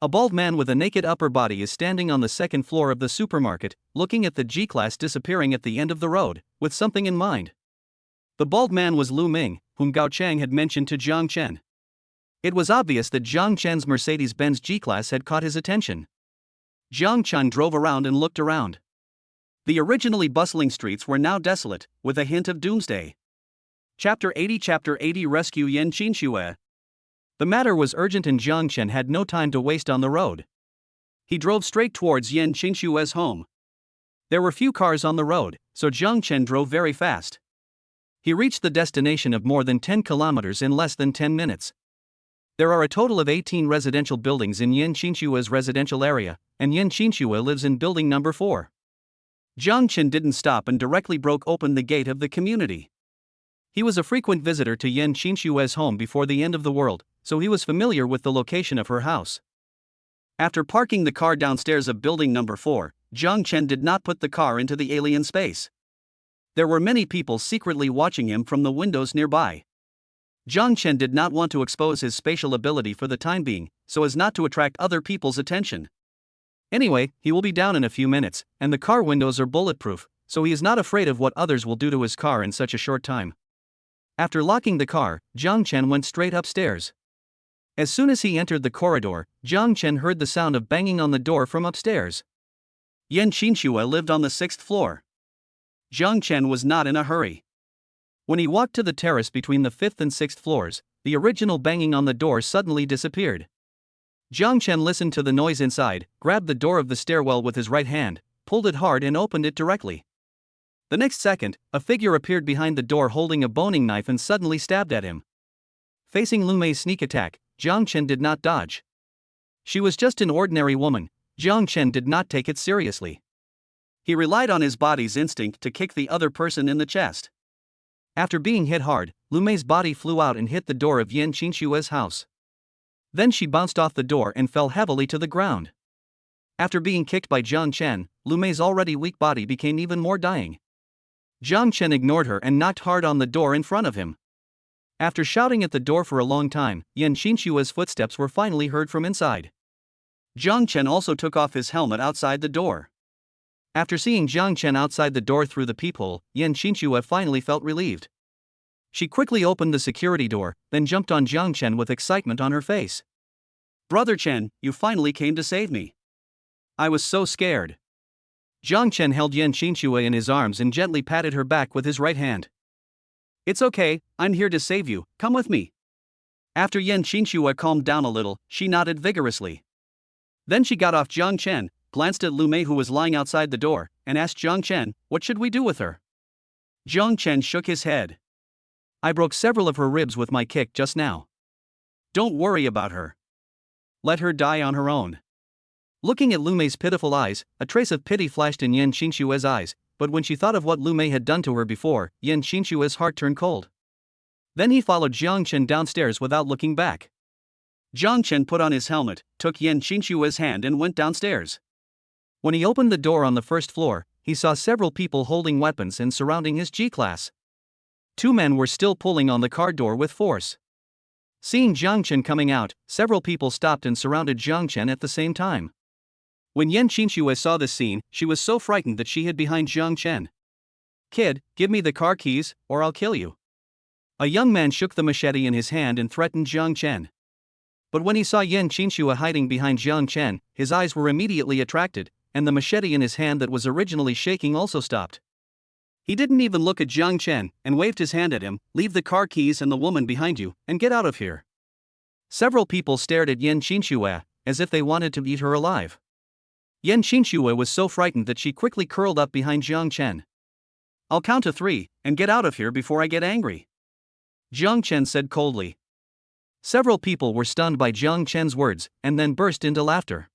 A bald man with a naked upper body is standing on the second floor of the supermarket, looking at the G-Class disappearing at the end of the road, with something in mind. The bald man was Lu Ming, whom Gao Chang had mentioned to Jang Chen. It was obvious that Jang Chen's Mercedes-Benz G-Class had caught his attention. Jang Chen drove around and looked around. The originally bustling streets were now desolate, with a hint of doomsday. Chapter 80 Rescue Yan Qinshuo. The matter was urgent and Jang Chen had no time to waste on the road. He drove straight towards Yan Qinshua's home. There were few cars on the road, so Jang Chen drove very fast. He reached the destination of more than 10 kilometers in less than 10 minutes. There are a total of 18 residential buildings in Yan Qinshua's residential area, and Yan Qinshuo lives in building number 4. Jang Chen didn't stop and directly broke open the gate of the community. He was a frequent visitor to Yan Qinshua's home before the end of the world, so he was familiar with the location of her house. After parking the car downstairs of building number 4, Jang Chen did not put the car into the alien space. There were many people secretly watching him from the windows nearby. Jang Chen did not want to expose his spatial ability for the time being, so as not to attract other people's attention. Anyway, he will be down in a few minutes, and the car windows are bulletproof, so he is not afraid of what others will do to his car in such a short time. After locking the car, Jang Chen went straight upstairs. As soon as he entered the corridor, Jang Chen heard the sound of banging on the door from upstairs. Yan Qinshuo lived on the 6th floor. Jang Chen was not in a hurry. When he walked to the terrace between the 5th and 6th floors, the original banging on the door suddenly disappeared. Jang Chen listened to the noise inside, grabbed the door of the stairwell with his right hand, pulled it hard and opened it directly. The next second, a figure appeared behind the door holding a boning knife and suddenly stabbed at him. Facing Lu Mei's sneak attack, Jang Chen did not dodge. She was just an ordinary woman. Jang Chen did not take it seriously. He relied on his body's instinct to kick the other person in the chest. After being hit hard, Lu Mei's body flew out and hit the door of Yan Qinshua's house. Then she bounced off the door and fell heavily to the ground. After being kicked by Jang Chen, Lu Mei's already weak body became even more dying. Jang Chen ignored her and knocked hard on the door in front of him. After shouting at the door for a long time, Yan Qinshua's footsteps were finally heard from inside. Jang Chen also took off his helmet outside the door. After seeing Jang Chen outside the door through the peephole, Yan Qinshuo finally felt relieved. She quickly opened the security door, then jumped on Jang Chen with excitement on her face. "Brother Chen, you finally came to save me. I was so scared." Jang Chen held Yan Qinshuo in his arms and gently patted her back with his right hand. "It's okay, I'm here to save you, come with me." After Yan Qinshuo calmed down a little, she nodded vigorously. Then she got off Jang Chen, glanced at Lu Mei who was lying outside the door, and asked Jang Chen, "What should we do with her?" Jang Chen shook his head. "I broke several of her ribs with my kick just now. Don't worry about her. Let her die on her own." Looking at Lu Mei's pitiful eyes, a trace of pity flashed in Yan Qinshua's eyes, but when she thought of what Lu Mei had done to her before, Yan Qinshua's heart turned cold. Then he followed Jang Chen downstairs without looking back. Jang Chen put on his helmet, took Yan Qinshua's hand and went downstairs. When he opened the door on the first floor, he saw several people holding weapons and surrounding his G-Class. 2 men were still pulling on the car door with force. Seeing Jang Chen coming out, several people stopped and surrounded Jang Chen at the same time. When Yan Qinshuo saw this scene, she was so frightened that she hid behind Jang Chen. "Kid, give me the car keys, or I'll kill you." A young man shook the machete in his hand and threatened Jang Chen. But when he saw Yan Qinxue hiding behind Jang Chen, his eyes were immediately attracted, and the machete in his hand that was originally shaking also stopped. He didn't even look at Jang Chen and waved his hand at him. "Leave the car keys and the woman behind you, and get out of here." Several people stared at Yan Qinxue, as if they wanted to eat her alive. Yan Qinxue was so frightened that she quickly curled up behind Jang Chen. "I'll count to 3, and get out of here before I get angry," Jang Chen said coldly. Several people were stunned by Jang Chen's words, and then burst into laughter.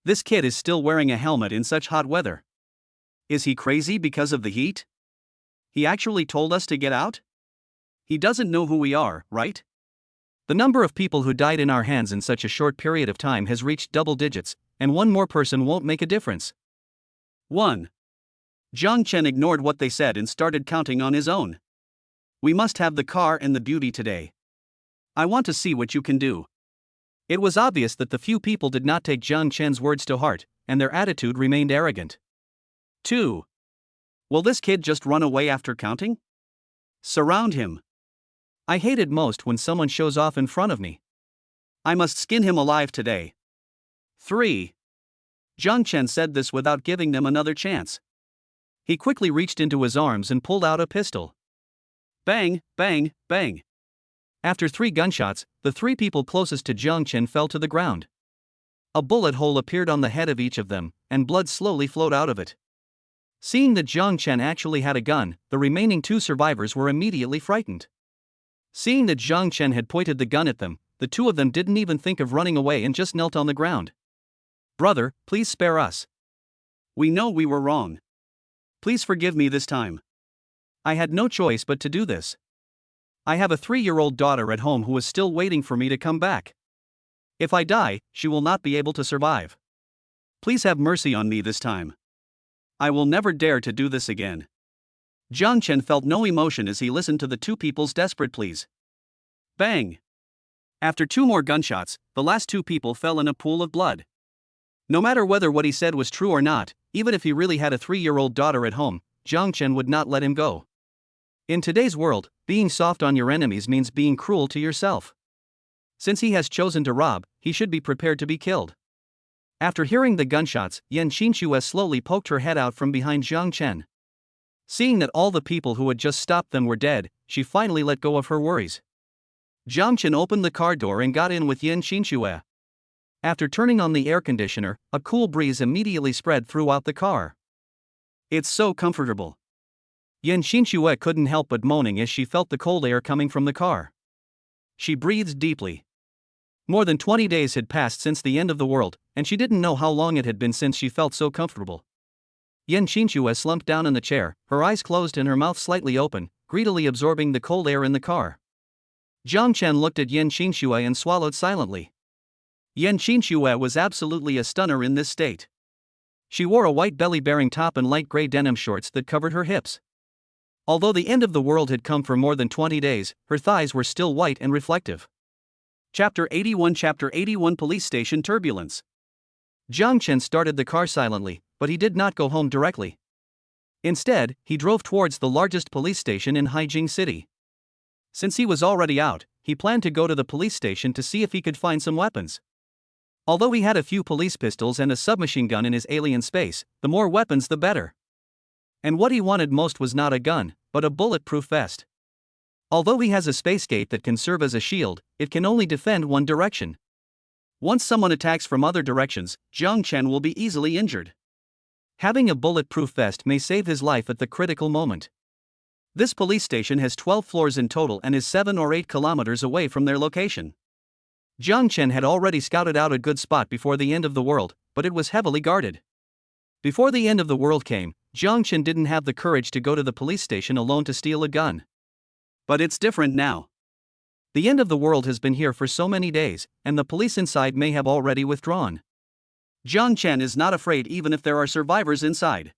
This kid is still wearing a helmet in such hot weather. Is he crazy because of the heat? He actually told us to get out? He doesn't know who we are, right? The number of people who died in our hands in such a short period of time has reached double digits, and one more person won't make a difference. 1. Jang Chen ignored what they said and started counting on his own. "We must have the car and the beauty today. I want to see what you can do." It was obvious that the few people did not take Jang Chen's words to heart, and their attitude remained arrogant. 2. Will this kid just run away after counting? Surround him. I hate it most when someone shows off in front of me. I must skin him alive today. 3. Jang Chen said this without giving them another chance. He quickly reached into his arms and pulled out a pistol. Bang, bang, bang. After 3 gunshots, the 3 people closest to Jang Chen fell to the ground. A bullet hole appeared on the head of each of them, and blood slowly flowed out of it. Seeing that Jang Chen actually had a gun, the remaining 2 survivors were immediately frightened. Seeing that Jang Chen had pointed the gun at them, the 2 of them didn't even think of running away and just knelt on the ground. "Brother, please spare us. We know we were wrong. Please forgive me this time. I had no choice but to do this. I have a 3-year-old daughter at home who is still waiting for me to come back. If I die, she will not be able to survive. Please have mercy on me this time. I will never dare to do this again." Jang Chen felt no emotion as he listened to the 2 people's desperate pleas. Bang! After 2 more gunshots, the last 2 people fell in a pool of blood. No matter whether what he said was true or not, even if he really had a 3-year-old daughter at home, Jang Chen would not let him go. In today's world, being soft on your enemies means being cruel to yourself. Since he has chosen to rob, he should be prepared to be killed. After hearing the gunshots, Yan Qinxue slowly poked her head out from behind Jang Chen. Seeing that all the people who had just stopped them were dead, she finally let go of her worries. Jang Chen opened the car door and got in with Yan Qinxue. After turning on the air conditioner, a cool breeze immediately spread throughout the car. "It's so comfortable." Yan Qinxue couldn't help but moaning as she felt the cold air coming from the car. She breathed deeply. More than 20 days had passed since the end of the world, and she didn't know how long it had been since she felt so comfortable. Yan Qinxue slumped down in the chair, her eyes closed and her mouth slightly open, greedily absorbing the cold air in the car. Jang Chen looked at Yan Qinxue and swallowed silently. Yan Qinxue was absolutely a stunner in this state. She wore a white belly-bearing top and light gray denim shorts that covered her hips. Although the end of the world had come for more than 20 days, her thighs were still white and reflective. Chapter 81 Police Station Turbulence. Jang Chen started the car silently, but he did not go home directly. Instead, he drove towards the largest police station in Haijing City. Since he was already out, he planned to go to the police station to see if he could find some weapons. Although he had a few police pistols and a submachine gun in his alien space, the more weapons the better. And what he wanted most was not a gun, but a bulletproof vest. Although he has a space gate that can serve as a shield, it can only defend one direction. Once someone attacks from other directions, Jang Chen will be easily injured. Having a bulletproof vest may save his life at the critical moment. This police station has 12 floors in total and is 7 or 8 kilometers away from their location. Jang Chen had already scouted out a good spot before the end of the world, but it was heavily guarded. Before the end of the world came, Jang Chen didn't have the courage to go to the police station alone to steal a gun. But it's different now. The end of the world has been here for so many days, and the police inside may have already withdrawn. Jang Chen is not afraid even if there are survivors inside.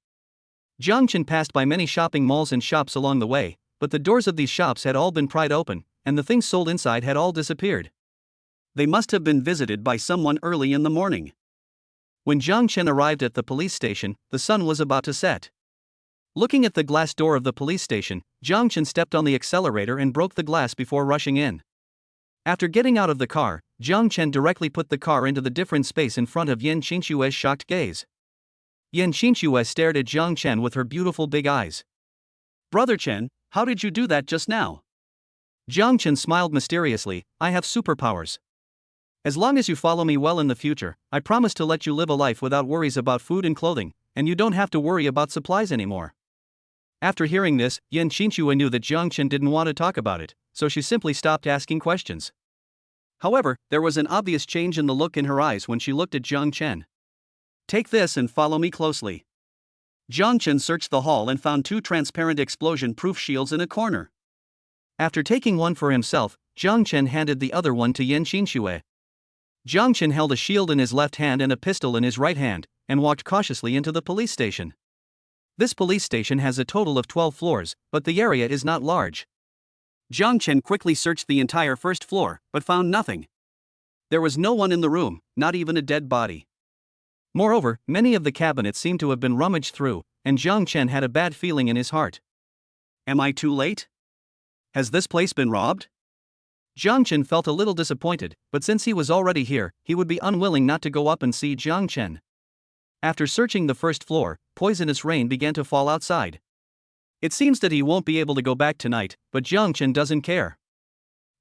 Jang Chen passed by many shopping malls and shops along the way, but the doors of these shops had all been pried open, and the things sold inside had all disappeared. They must have been visited by someone early in the morning. When Jang Chen arrived at the police station, the sun was about to set. Looking at the glass door of the police station, Jang Chen stepped on the accelerator and broke the glass before rushing in. After getting out of the car, Jang Chen directly put the car into the different space in front of Yan Qinshue's shocked gaze. Yan Qinshu stared at Jang Chen with her beautiful big eyes. "Brother Chen, how did you do that just now?" Jang Chen smiled mysteriously. "I have superpowers. As long as you follow me well in the future, I promise to let you live a life without worries about food and clothing, and you don't have to worry about supplies anymore." After hearing this, Yan Qinshu knew that Jang Chen didn't want to talk about it, so she simply stopped asking questions. However, there was an obvious change in the look in her eyes when she looked at Jang Chen. "Take this and follow me closely." Jang Chen searched the hall and found 2 transparent explosion-proof shields in a corner. After taking one for himself, Jang Chen handed the other one to Yan Qinshu. Jang Chen held a shield in his left hand and a pistol in his right hand, and walked cautiously into the police station. This police station has a total of 12 floors, but the area is not large. Jang Chen quickly searched the entire first floor, but found nothing. There was no one in the room, not even a dead body. Moreover, many of the cabinets seemed to have been rummaged through, and Jang Chen had a bad feeling in his heart. "Am I too late? Has this place been robbed?" Jang Chen felt a little disappointed, but since he was already here, he would be unwilling not to go up and see Jang Chen. After searching the first floor, poisonous rain began to fall outside. It seems that he won't be able to go back tonight, but Jang Chen doesn't care.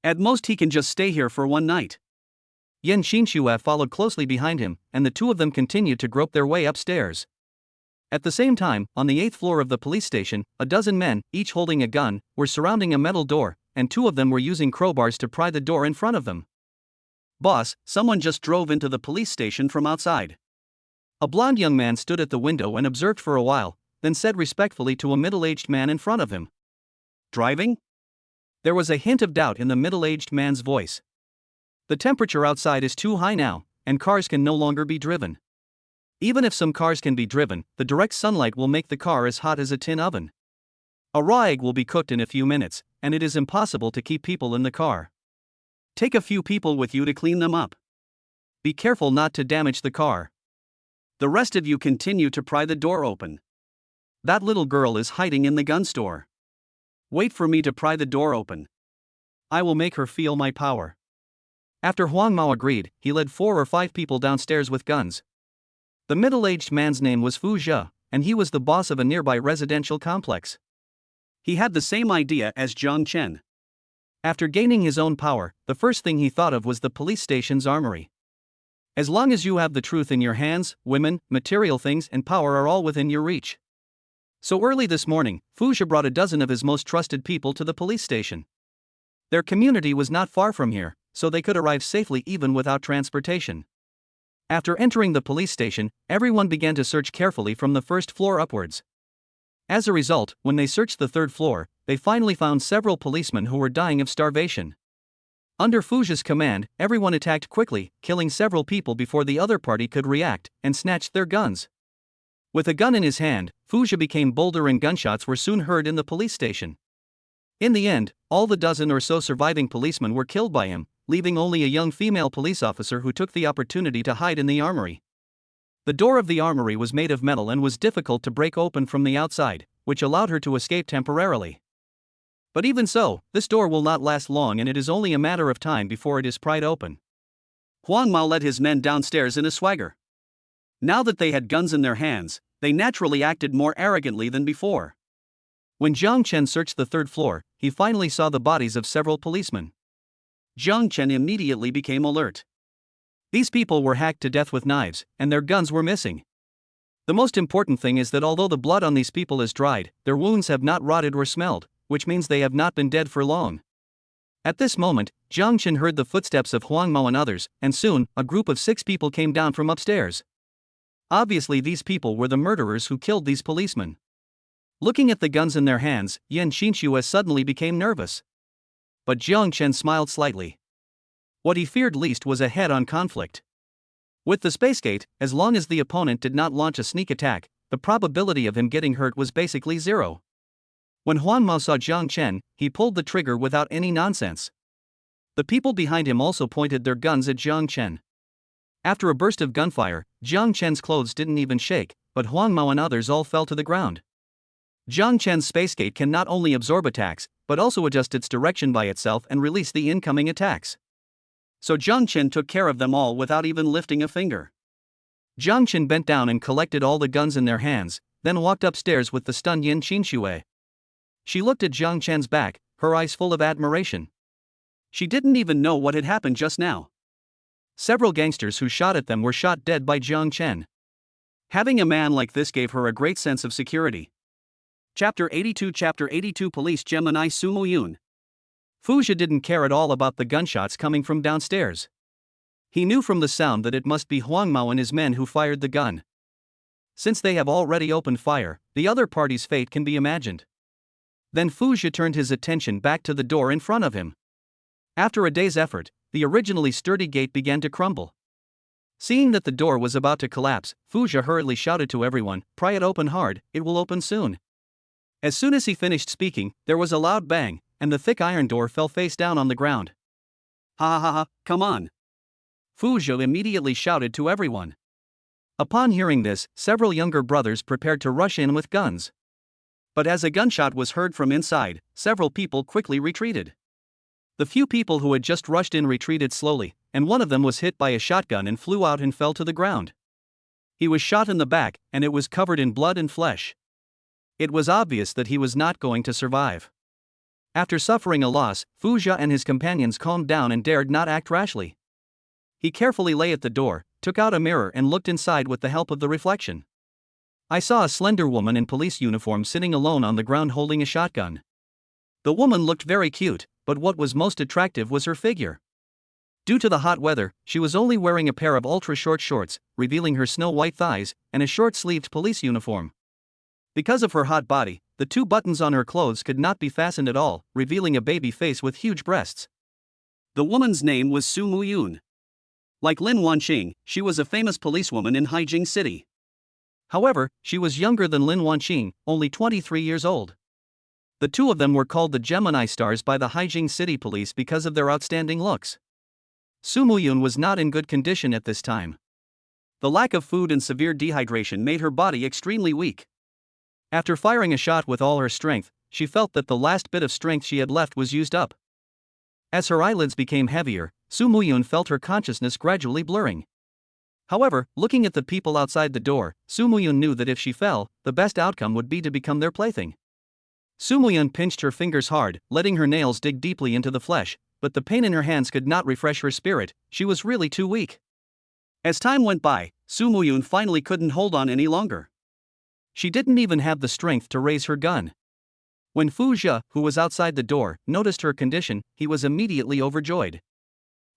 At most he can just stay here for one night. Yan Qinshu followed closely behind him, and the 2 of them continued to grope their way upstairs. At the same time, on the 8th floor of the police station, a dozen men, each holding a gun, were surrounding a metal door, and 2 of them were using crowbars to pry the door in front of them. "Boss, someone just drove into the police station from outside." A blond young man stood at the window and observed for a while, then said respectfully to a middle-aged man in front of him. "Driving?" There was a hint of doubt in the middle-aged man's voice. "The temperature outside is too high now, and cars can no longer be driven. Even if some cars can be driven, the direct sunlight will make the car as hot as a tin oven. A raw egg will be cooked in a few minutes, and it is impossible to keep people in the car. Take a few people with you to clean them up. Be careful not to damage the car. The rest of you continue to pry the door open. That little girl is hiding in the gun store. Wait for me to pry the door open. I will make her feel my power." After Huang Mao agreed, he led 4 or 5 people downstairs with guns. The middle-aged man's name was Fu Zhe, and he was the boss of a nearby residential complex. He had the same idea as Jang Chen. After gaining his own power, the first thing he thought of was the police station's armory. As long as you have the truth in your hands, women, material things and power are all within your reach. So early this morning, Fu Zhe brought a dozen of his most trusted people to the police station. Their community was not far from here, so they could arrive safely even without transportation. After entering the police station, everyone began to search carefully from the first floor upwards. As a result, when they searched the 3rd floor, they finally found several policemen who were dying of starvation. Under Fu Zhe's command, everyone attacked quickly, killing several people before the other party could react, and snatched their guns. With a gun in his hand, Fu Zhe became bolder and gunshots were soon heard in the police station. In the end, all the dozen or so surviving policemen were killed by him, leaving only a young female police officer who took the opportunity to hide in the armory. The door of the armory was made of metal and was difficult to break open from the outside, which allowed her to escape temporarily. But even so, this door will not last long and it is only a matter of time before it is pried open. Huang Mao led his men downstairs in a swagger. Now that they had guns in their hands, they naturally acted more arrogantly than before. When Jang Chen searched the 3rd floor, he finally saw the bodies of several policemen. Jang Chen immediately became alert. These people were hacked to death with knives, and their guns were missing. The most important thing is that although the blood on these people is dried, their wounds have not rotted or smelled, which means they have not been dead for long. At this moment, Jang Chen heard the footsteps of Huang Mao and others, and soon, a group of 6 people came down from upstairs. Obviously these people were the murderers who killed these policemen. Looking at the guns in their hands, Yan Qinshu suddenly became nervous. But Jang Chen smiled slightly. What he feared least was a head-on conflict. With the space gate, as long as the opponent did not launch a sneak attack, the probability of him getting hurt was basically 0. When Huang Mao saw Jang Chen, he pulled the trigger without any nonsense. The people behind him also pointed their guns at Jang Chen. After a burst of gunfire, Jang Chen's clothes didn't even shake, but Huang Mao and others all fell to the ground. Jang Chen's space gate can not only absorb attacks, but also adjust its direction by itself and release the incoming attacks. So Jang Chen took care of them all without even lifting a finger. Jang Chen bent down and collected all the guns in their hands, then walked upstairs with the stunned Yin Qinshui. She looked at Jang Chen's back, her eyes full of admiration. She didn't even know what had happened just now. Several gangsters who shot at them were shot dead by Jang Chen. Having a man like this gave her a great sense of security. Chapter 82 Police Gemini Sumo Yun. Fuxia didn't care at all about the gunshots coming from downstairs. He knew from the sound that it must be Huang Mao and his men who fired the gun. Since they have already opened fire, the other party's fate can be imagined. Then Fuxia turned his attention back to the door in front of him. After a day's effort, the originally sturdy gate began to crumble. Seeing that the door was about to collapse, Fuxia hurriedly shouted to everyone, "Pry it open hard, it will open soon." As soon as he finished speaking, there was a loud bang, and the thick iron door fell face down on the ground. "Ha ha ha, come on!" Fuxia immediately shouted to everyone. Upon hearing this, several younger brothers prepared to rush in with guns. But as a gunshot was heard from inside, several people quickly retreated. The few people who had just rushed in retreated slowly, and one of them was hit by a shotgun and flew out and fell to the ground. He was shot in the back, and it was covered in blood and flesh. It was obvious that he was not going to survive. After suffering a loss, Fuxia and his companions calmed down and dared not act rashly. He carefully lay at the door, took out a mirror and looked inside with the help of the reflection. I saw a slender woman in police uniform sitting alone on the ground holding a shotgun. The woman looked very cute, but what was most attractive was her figure. Due to the hot weather, she was only wearing a pair of ultra-short shorts, revealing her snow-white thighs, and a short-sleeved police uniform. Because of her hot body, the 2 buttons on her clothes could not be fastened at all, revealing a baby face with huge breasts. The woman's name was Su Muyun. Like Lin Wanqing, she was a famous policewoman in Haijing City. However, she was younger than Lin Wanqing, only 23 years old. The two of them were called the Gemini Stars by the Haijing City Police because of their outstanding looks. Su Muyun was not in good condition at this time. The lack of food and severe dehydration made her body extremely weak. After firing a shot with all her strength, she felt that the last bit of strength she had left was used up. As her eyelids became heavier, Su Muyun felt her consciousness gradually blurring. However, looking at the people outside the door, Su Muyun knew that if she fell, the best outcome would be to become their plaything. Su Muyun pinched her fingers hard, letting her nails dig deeply into the flesh, but the pain in her hands could not refresh her spirit, she was really too weak. As time went by, Su Muyun finally couldn't hold on any longer. She didn't even have the strength to raise her gun. When Fuxia, who was outside the door, noticed her condition, he was immediately overjoyed.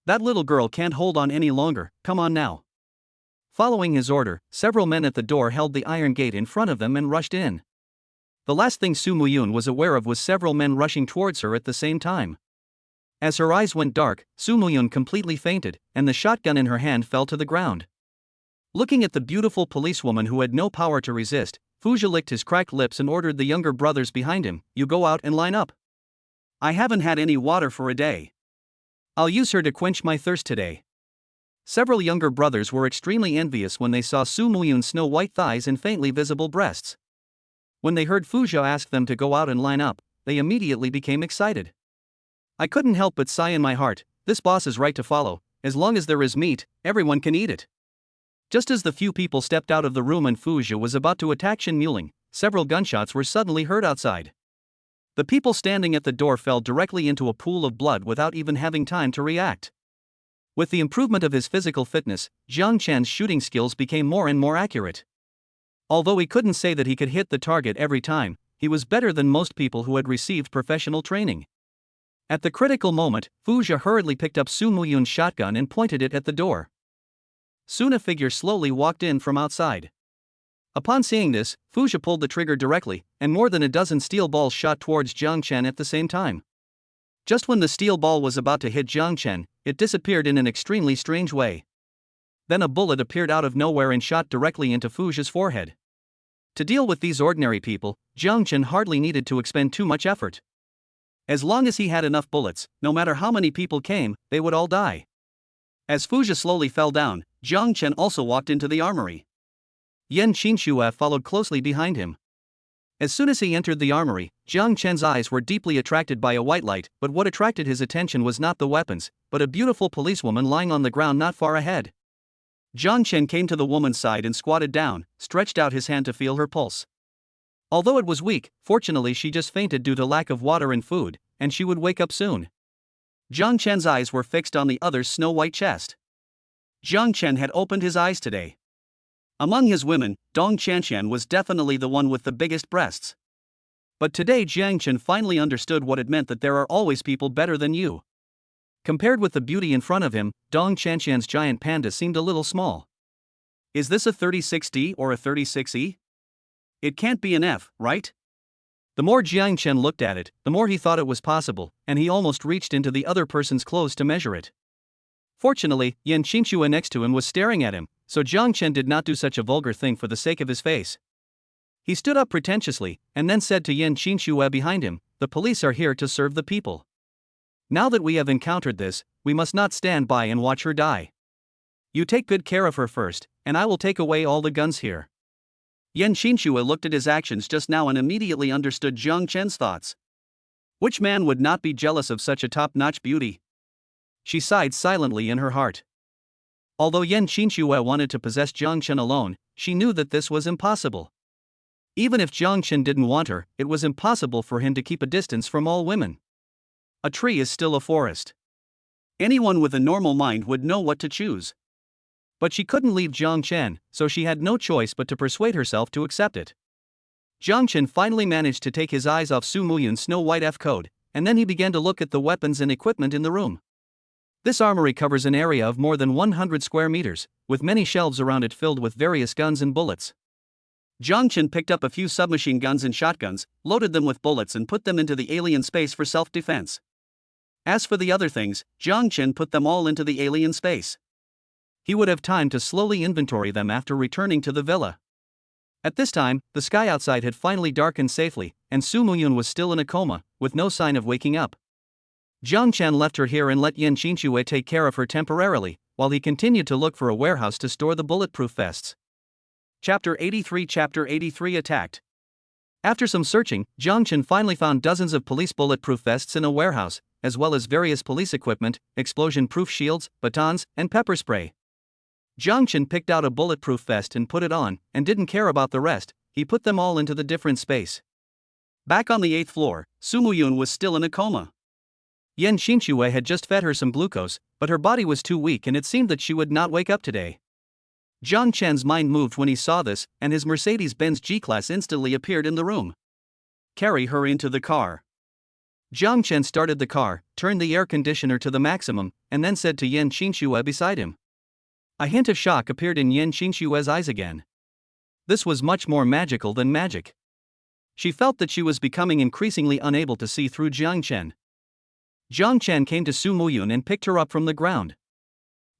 "That little girl can't hold on any longer, come on now." Following his order, several men at the door held the iron gate in front of them and rushed in. The last thing Su Muyun was aware of was several men rushing towards her at the same time. As her eyes went dark, Su Muyun completely fainted, and the shotgun in her hand fell to the ground. Looking at the beautiful policewoman who had no power to resist, Fuxia licked his cracked lips and ordered the younger brothers behind him, "You go out and line up. I haven't had any water for a day. I'll use her to quench my thirst today." Several younger brothers were extremely envious when they saw Su Muyun's snow-white thighs and faintly visible breasts. When they heard Fuxia ask them to go out and line up, they immediately became excited. "I couldn't help but sigh in my heart, this boss is right to follow, as long as there is meat, everyone can eat it." Just as the few people stepped out of the room and Fuxia was about to attack Shen Muling, several gunshots were suddenly heard outside. The people standing at the door fell directly into a pool of blood without even having time to react. With the improvement of his physical fitness, Jang Chen's shooting skills became more and more accurate. Although he couldn't say that he could hit the target every time, he was better than most people who had received professional training. At the critical moment, Fuxia hurriedly picked up Su Muyun's shotgun and pointed it at the door. Soon a figure slowly walked in from outside. Upon seeing this, Fuxia pulled the trigger directly, and more than a dozen steel balls shot towards Jang Chen at the same time. Just when the steel ball was about to hit Jang Chen, it disappeared in an extremely strange way. Then a bullet appeared out of nowhere and shot directly into Fuxia's forehead. To deal with these ordinary people, Jang Chen hardly needed to expend too much effort. As long as he had enough bullets, no matter how many people came, they would all die. As Fuxia slowly fell down, Jang Chen also walked into the armory. Yin Qinshui followed closely behind him. As soon as he entered the armory, Jang Chen's eyes were deeply attracted by a white light, but what attracted his attention was not the weapons, but a beautiful policewoman lying on the ground not far ahead. Jang Chen came to the woman's side and squatted down, stretched out his hand to feel her pulse. Although it was weak, fortunately she just fainted due to lack of water and food, and she would wake up soon. Jang Chen's eyes were fixed on the other's snow-white chest. Jang Chen had opened his eyes today. Among his women, Dong Chanshan was definitely the one with the biggest breasts. But today Jang Chen finally understood what it meant that there are always people better than you. Compared with the beauty in front of him, Dong Chanshan's giant panda seemed a little small. Is this a 36D or a 36E? It can't be an F, right? The more Jang Chen looked at it, the more he thought it was possible, and he almost reached into the other person's clothes to measure it. Fortunately, Yan Qingxue next to him was staring at him, so Jang Chen did not do such a vulgar thing for the sake of his face. He stood up pretentiously, and then said to Yan Qingxue behind him, "The police are here to serve the people. Now that we have encountered this, we must not stand by and watch her die. You take good care of her first, and I will take away all the guns here." Yan Qingxue looked at his actions just now and immediately understood Jang Chen's thoughts. Which man would not be jealous of such a top-notch beauty? She sighed silently in her heart. Although Yan Qingxue wanted to possess Jang Chen alone, she knew that this was impossible. Even if Jang Chen didn't want her, it was impossible for him to keep a distance from all women. A tree is still a forest. Anyone with a normal mind would know what to choose. But she couldn't leave Jang Chen, so she had no choice but to persuade herself to accept it. Jang Chen finally managed to take his eyes off Su Muyun's snow-white F code, and then he began to look at the weapons and equipment in the room. This armory covers an area of more than 100 square meters, with many shelves around it filled with various guns and bullets. Jang Chen picked up a few submachine guns and shotguns, loaded them with bullets and put them into the alien space for self-defense. As for the other things, Jang Chen put them all into the alien space. He would have time to slowly inventory them after returning to the villa. At this time, the sky outside had finally darkened safely, and Su Muyun was still in a coma, with no sign of waking up. Jang Chen left her here and let Yan Qingxue take care of her temporarily, while he continued to look for a warehouse to store the bulletproof vests. Chapter 83 Attacked. After some searching, Jang Chen finally found dozens of police bulletproof vests in a warehouse, as well as various police equipment, explosion-proof shields, batons, and pepper spray. Jang Chen picked out a bulletproof vest and put it on, and didn't care about the rest. He put them all into the different space. Back on the 8th floor, Su Muyun was still in a coma. Yan Qingxue had just fed her some glucose, but her body was too weak and it seemed that she would not wake up today. Jang Chen's mind moved when he saw this, and his Mercedes-Benz G-Class instantly appeared in the room. "Carry her into the car." Jang Chen started the car, turned the air conditioner to the maximum, and then said to Yan Qingxue beside him. A hint of shock appeared in Yan Qingxue's eyes again. This was much more magical than magic. She felt that she was becoming increasingly unable to see through Jang Chen. Jang Chen came to Su Muyun and picked her up from the ground.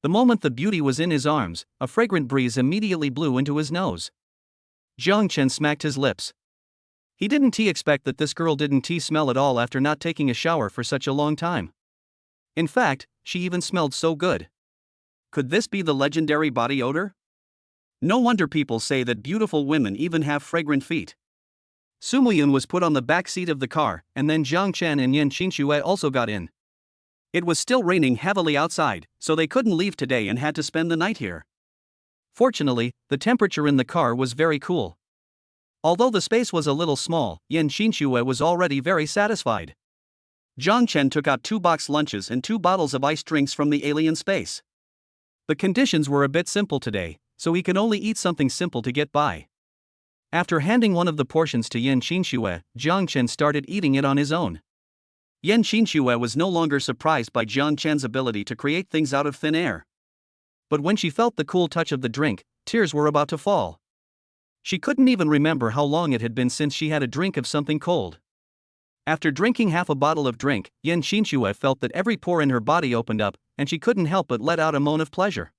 The moment the beauty was in his arms, a fragrant breeze immediately blew into his nose. Jang Chen smacked his lips. He didn't expect that this girl didn't smell at all after not taking a shower for such a long time. In fact, she even smelled so good. Could this be the legendary body odor? No wonder people say that beautiful women even have fragrant feet. Su Muyun was put on the back seat of the car, and then Jang Chen and Yan Qingxue also got in. It was still raining heavily outside, so they couldn't leave today and had to spend the night here. Fortunately, the temperature in the car was very cool. Although the space was a little small, Yan Qingxue was already very satisfied. Jang Chen took out 2 box lunches and 2 bottles of iced drinks from the alien space. The conditions were a bit simple today, so he could only eat something simple to get by. After handing one of the portions to Yan Qingxue, Jang Chen started eating it on his own. Yan Qingxue was no longer surprised by Jang Chen's ability to create things out of thin air. But when she felt the cool touch of the drink, tears were about to fall. She couldn't even remember how long it had been since she had a drink of something cold. After drinking half a bottle of drink, Yan Qingxue felt that every pore in her body opened up, and she couldn't help but let out a moan of pleasure.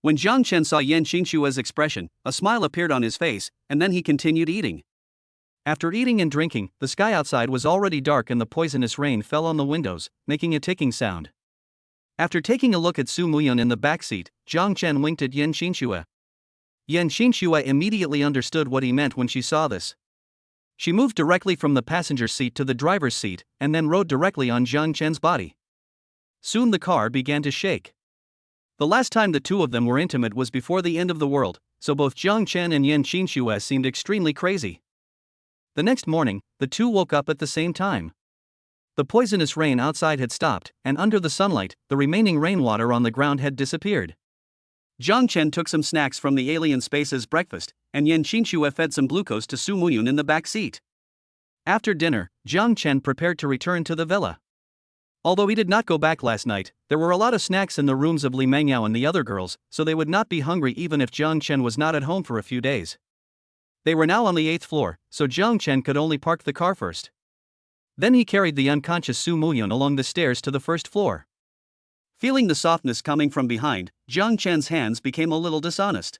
When Jang Chen saw Yan Qingxue's expression, a smile appeared on his face, and then he continued eating. After eating and drinking, the sky outside was already dark and the poisonous rain fell on the windows, making a ticking sound. After taking a look at Su Muyun in the backseat, Jang Chen winked at Yan Qingxue. Yan Qingxue immediately understood what he meant when she saw this. She moved directly from the passenger seat to the driver's seat and then rode directly on Jang Chen's body. Soon the car began to shake. The last time the two of them were intimate was before the end of the world, so both Jang Chen and Yan Qinxue seemed extremely crazy. The next morning, the two woke up at the same time. The poisonous rain outside had stopped, and under the sunlight, the remaining rainwater on the ground had disappeared. Jang Chen took some snacks from the alien space as breakfast, and Yan Qinxue fed some glucose to Su Muyun in the back seat. After dinner, Jang Chen prepared to return to the villa. Although he did not go back last night, there were a lot of snacks in the rooms of Li Mengyao and the other girls, so they would not be hungry even if Jang Chen was not at home for a few days. They were now on the 8th floor, so Jang Chen could only park the car first. Then he carried the unconscious Su Muyun along the stairs to the first floor. Feeling the softness coming from behind, Jang Chen's hands became a little dishonest.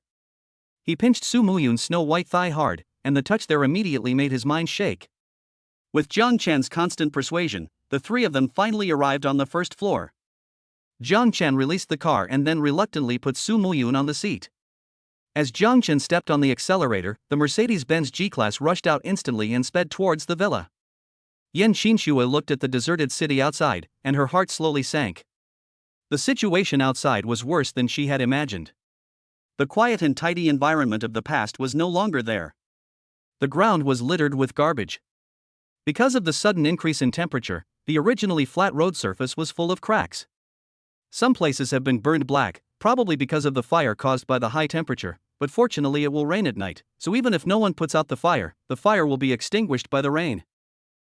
He pinched Su Muyun's snow-white thigh hard, and the touch there immediately made his mind shake. With Jang Chen's constant persuasion, the three of them finally arrived on the first floor. Jang Chen released the car and then reluctantly put Su Muyun on the seat. As Jang Chen stepped on the accelerator, the Mercedes-Benz G-Class rushed out instantly and sped towards the villa. Yan Qinxue looked at the deserted city outside, and her heart slowly sank. The situation outside was worse than she had imagined. The quiet and tidy environment of the past was no longer there. The ground was littered with garbage. Because of the sudden increase in temperature, the originally flat road surface was full of cracks. Some places have been burned black, probably because of the fire caused by the high temperature, but fortunately it will rain at night, so even if no one puts out the fire will be extinguished by the rain.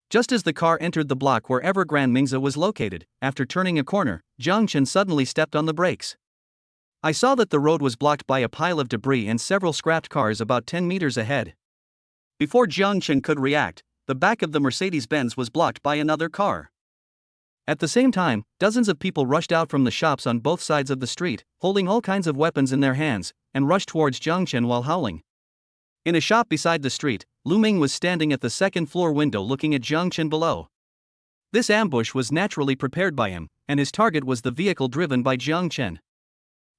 Just as the car entered the block where Evergrande Mingze was located, after turning a corner, Jang Chen suddenly stepped on the brakes. I saw that the road was blocked by a pile of debris and several scrapped cars about 10 meters ahead. Before Jang Chen could react, the back of the Mercedes-Benz was blocked by another car. At the same time, dozens of people rushed out from the shops on both sides of the street, holding all kinds of weapons in their hands, and rushed towards Jang Chen while howling. In a shop beside the street, Lu Ming was standing at the second-floor window looking at Jang Chen below. This ambush was naturally prepared by him, and his target was the vehicle driven by Jang Chen.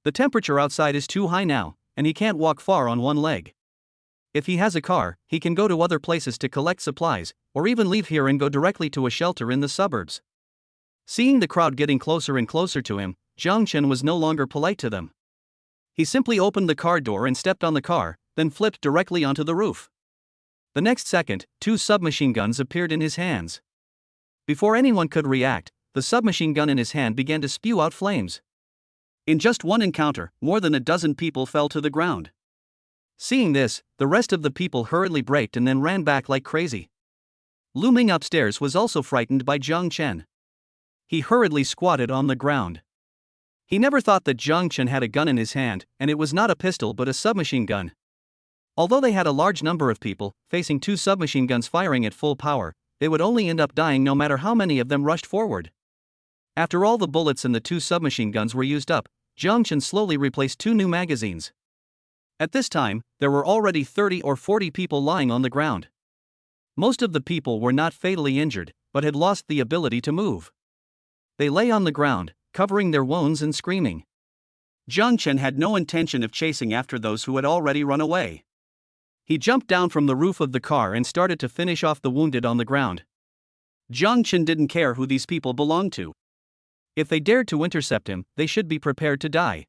The temperature outside is too high now, and he can't walk far on one leg. If he has a car, he can go to other places to collect supplies, or even leave here and go directly to a shelter in the suburbs. Seeing the crowd getting closer and closer to him, Jang Chen was no longer polite to them. He simply opened the car door and stepped on the car, then flipped directly onto the roof. The next second, 2 submachine guns appeared in his hands. Before anyone could react, the submachine gun in his hand began to spew out flames. In just one encounter, more than a dozen people fell to the ground. Seeing this, the rest of the people hurriedly braked and then ran back like crazy. Lu Ming upstairs was also frightened by Jang Chen. He hurriedly squatted on the ground. He never thought that Jang Chen had a gun in his hand, and it was not a pistol but a submachine gun. Although they had a large number of people, facing 2 submachine guns firing at full power, they would only end up dying no matter how many of them rushed forward. After all the bullets in the 2 submachine guns were used up, Jang Chen slowly replaced 2 new magazines. At this time, there were already 30 or 40 people lying on the ground. Most of the people were not fatally injured, but had lost the ability to move. They lay on the ground, covering their wounds and screaming. Jang Chen had no intention of chasing after those who had already run away. He jumped down from the roof of the car and started to finish off the wounded on the ground. Jang Chen didn't care who these people belonged to. If they dared to intercept him, they should be prepared to die.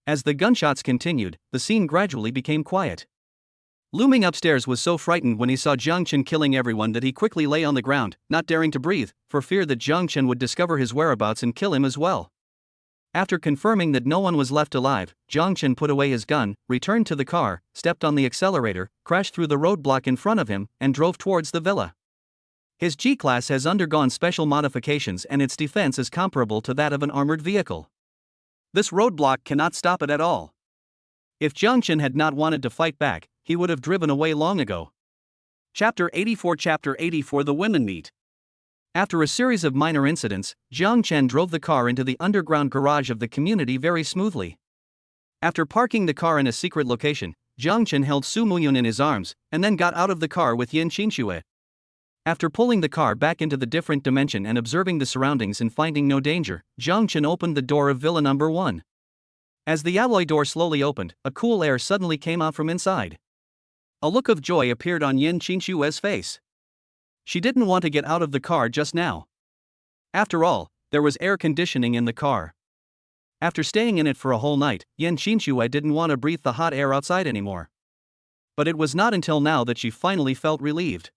As the gunshots continued, the scene gradually became quiet. Lu Ming upstairs was so frightened when he saw Jang Chen killing everyone that he quickly lay on the ground, not daring to breathe, for fear that Jang Chen would discover his whereabouts and kill him as well. After confirming that no one was left alive, Jang Chen put away his gun, returned to the car, stepped on the accelerator, crashed through the roadblock in front of him, and drove towards the villa. His G-Class has undergone special modifications and its defense is comparable to that of an armored vehicle. This roadblock cannot stop it at all. If Jang Chen had not wanted to fight back, he would have driven away long ago. Chapter 84 The Women Meet. After a series of minor incidents, Jang Chen drove the car into the underground garage of the community very smoothly. After parking the car in a secret location, Jang Chen held Su Muyun in his arms, and then got out of the car with Yan Qinxue. After pulling the car back into the different dimension and observing the surroundings and finding no danger, Jang Chen opened the door of Villa Number 1. As the alloy door slowly opened, a cool air suddenly came out from inside. A look of joy appeared on Yen Qinshue's face. She didn't want to get out of the car just now. After all, there was air conditioning in the car. After staying in it for a whole night, Yen Qinshue didn't want to breathe the hot air outside anymore. But it was not until now that she finally felt relieved.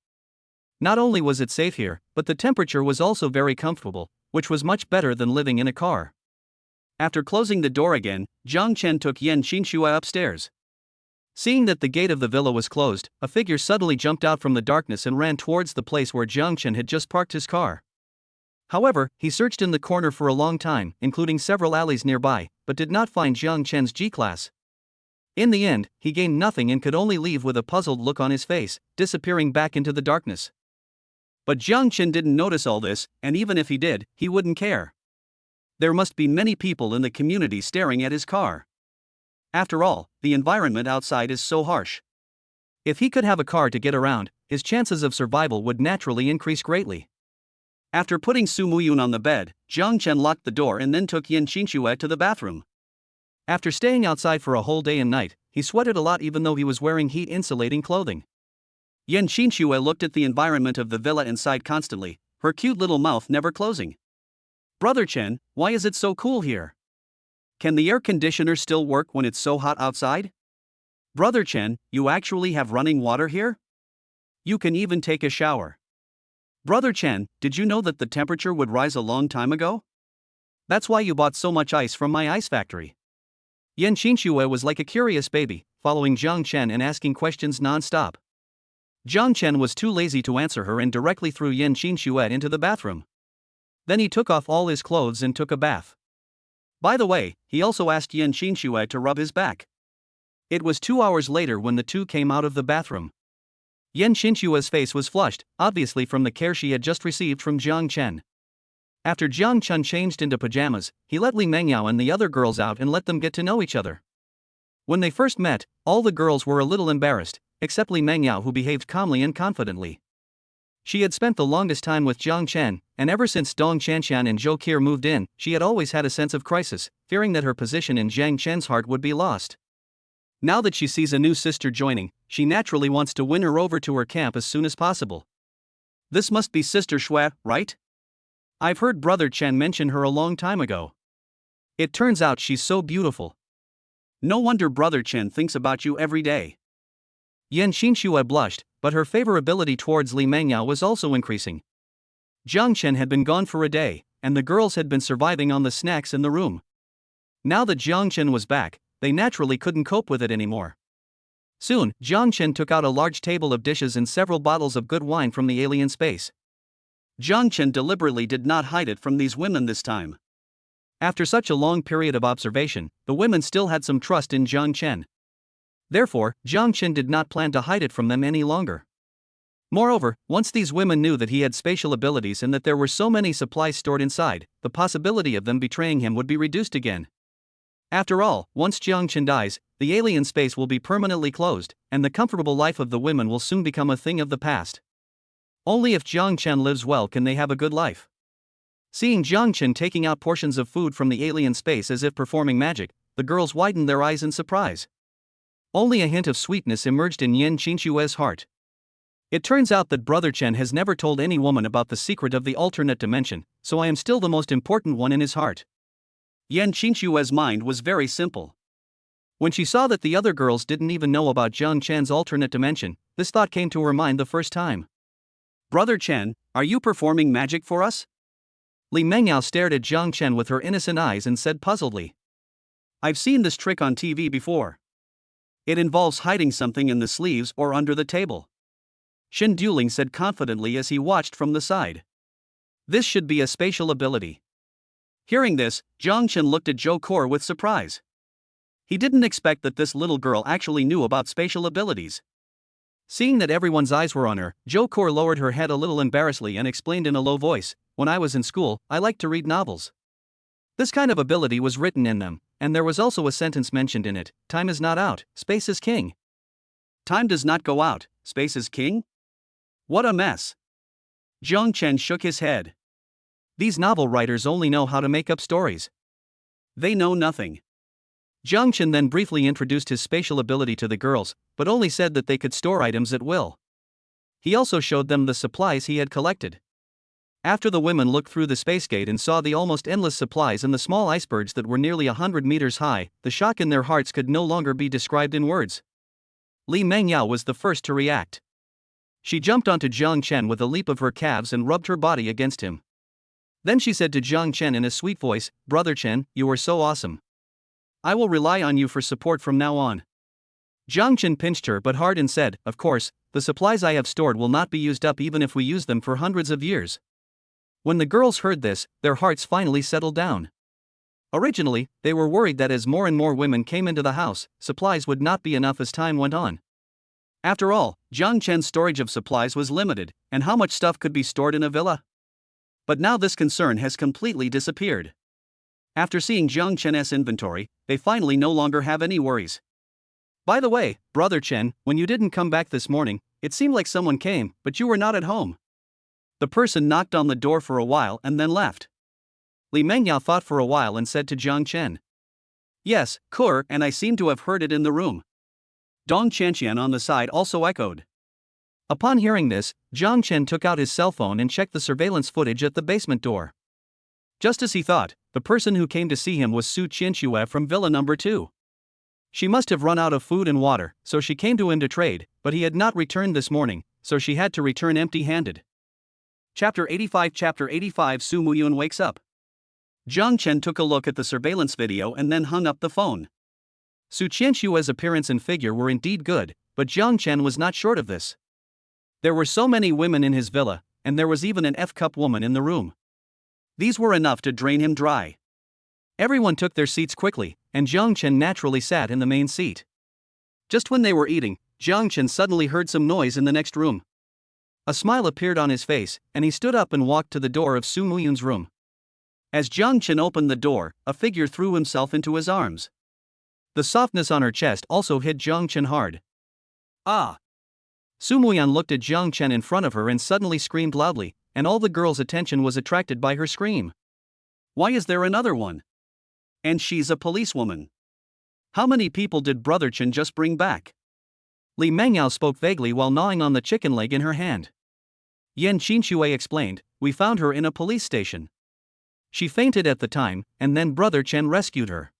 Not only was it safe here, but the temperature was also very comfortable, which was much better than living in a car. After closing the door again, Jang Chen took Yen Qinshue upstairs. Seeing that the gate of the villa was closed, a figure suddenly jumped out from the darkness and ran towards the place where Jang Chen had just parked his car. However, he searched in the corner for a long time, including several alleys nearby, but did not find Jang Chen's G-Class. In the end, he gained nothing and could only leave with a puzzled look on his face, disappearing back into the darkness. But Jang Chen didn't notice all this, and even if he did, he wouldn't care. There must be many people in the community staring at his car. After all, the environment outside is so harsh. If he could have a car to get around, his chances of survival would naturally increase greatly. After putting Su Muyun on the bed, Jang Chen locked the door and then took Yen Qinshue to the bathroom. After staying outside for a whole day and night, he sweated a lot even though he was wearing heat-insulating clothing. Yen Qinshue looked at the environment of the villa and sighed constantly, her cute little mouth never closing. "Brother Chen, why is it so cool here? Can the air conditioner still work when it's so hot outside? Brother Chen, you actually have running water here? You can even take a shower. Brother Chen, did you know that the temperature would rise a long time ago? That's why you bought so much ice from my ice factory." Yen Qinshue was like a curious baby, following Jang Chen and asking questions non-stop. Jang Chen was too lazy to answer her and directly threw Yen Qinshue into the bathroom. Then he took off all his clothes and took a bath. By the way, he also asked Yen Qinshue to rub his back. It was 2 hours later when the two came out of the bathroom. Yen Qinshue's face was flushed, obviously from the care she had just received from Jang Chen. After Jang Chen changed into pajamas, he let Li Mengyao and the other girls out and let them get to know each other. When they first met, all the girls were a little embarrassed, except Li Mengyao, who behaved calmly and confidently. She had spent the longest time with Jang Chen, and ever since Dong Chanshan and Zhou Qir moved in, she had always had a sense of crisis, fearing that her position in Jang Chen's heart would be lost. Now that she sees a new sister joining, she naturally wants to win her over to her camp as soon as possible. "This must be Sister Shui, right? I've heard Brother Chen mention her a long time ago. It turns out she's so beautiful. No wonder Brother Chen thinks about you every day." Yen Qinshue blushed, but her favorability towards Li Mengyao was also increasing. Jang Chen had been gone for a day, and the girls had been surviving on the snacks in the room. Now that Jang Chen was back, they naturally couldn't cope with it anymore. Soon, Jang Chen took out a large table of dishes and several bottles of good wine from the alien space. Jang Chen deliberately did not hide it from these women this time. After such a long period of observation, the women still had some trust in Jang Chen. Therefore, Jang Chen did not plan to hide it from them any longer. Moreover, once these women knew that he had spatial abilities and that there were so many supplies stored inside, the possibility of them betraying him would be reduced again. After all, once Jang Chen dies, the alien space will be permanently closed, and the comfortable life of the women will soon become a thing of the past. Only if Jang Chen lives well can they have a good life. Seeing Jang Chen taking out portions of food from the alien space as if performing magic, the girls widened their eyes in surprise. Only a hint of sweetness emerged in Yen Qinshue's heart. It turns out that Brother Chen has never told any woman about the secret of the alternate dimension, so I am still the most important one in his heart. Yen Qinshue's mind was very simple. When she saw that the other girls didn't even know about Jang Chen's alternate dimension, this thought came to her mind the first time. "Brother Chen, are you performing magic for us?" Li Mengyao stared at Jang Chen with her innocent eyes and said puzzledly. "I've seen this trick on TV before. It involves hiding something in the sleeves or under the table," Shen Duling said confidently as he watched from the side. "This should be a spatial ability." Hearing this, Jang Chen looked at Zhou Qir with surprise. He didn't expect that this little girl actually knew about spatial abilities. Seeing that everyone's eyes were on her, Zhou Qir lowered her head a little embarrassedly and explained in a low voice, "When I was in school, I liked to read novels. This kind of ability was written in them, and there was also a sentence mentioned in it, 'Time is not out, space is king.'" "Time does not go out, space is king? What a mess." Jang Chen shook his head. These novel writers only know how to make up stories. They know nothing. Jang Chen then briefly introduced his spatial ability to the girls, but only said that they could store items at will. He also showed them the supplies he had collected. After the women looked through the space gate and saw the almost endless supplies and the small icebergs that were nearly 100 meters high, the shock in their hearts could no longer be described in words. Li Mengyao was the first to react. She jumped onto Jang Chen with a leap of her calves and rubbed her body against him. Then she said to Jang Chen in a sweet voice, "Brother Chen, you are so awesome. I will rely on you for support from now on." Jang Chen pinched her but hard and said, "Of course, the supplies I have stored will not be used up even if we use them for hundreds of years." When the girls heard this, their hearts finally settled down. Originally, they were worried that as more and more women came into the house, supplies would not be enough as time went on. After all, Jang Chen's storage of supplies was limited, and how much stuff could be stored in a villa? But now this concern has completely disappeared. After seeing Jang Chen's inventory, they finally no longer have any worries. "By the way, Brother Chen, when you didn't come back this morning, it seemed like someone came, but you were not at home." The person knocked on the door for a while and then left. Li Mengyao thought for a while and said to Jang Chen, "Yes, Kur, and I seem to have heard it in the room." Dong Chanqian on the side also echoed. Upon hearing this, Jang Chen took out his cell phone and checked the surveillance footage at the basement door. Just as he thought, the person who came to see him was Su Qianxue from Villa Number 2. She must have run out of food and water, so she came to him to trade, but he had not returned this morning, so she had to return empty-handed. Chapter 85 Su Muyun wakes up. Jang Chen took a look at the surveillance video and then hung up the phone. Su Qianxue's appearance and figure were indeed good, but Jang Chen was not short of this. There were so many women in his villa, and there was even an F-cup woman in the room. These were enough to drain him dry. Everyone took their seats quickly, and Jang Chen naturally sat in the main seat. Just when they were eating, Jang Chen suddenly heard some noise in the next room. A smile appeared on his face, and he stood up and walked to the door of Su Muyun's room. As Jang Chen opened the door, a figure threw himself into his arms. The softness on her chest also hit Jang Chen hard. "Ah!" Su Muyun looked at Jang Chen in front of her and suddenly screamed loudly, and all the girls' attention was attracted by her scream. "Why is there another one? And she's a policewoman. How many people did Brother Chen just bring back?" Li Mengyao spoke vaguely while gnawing on the chicken leg in her hand. Yan Qinxue explained, "We found her in a police station. She fainted at the time, and then Brother Chen rescued her."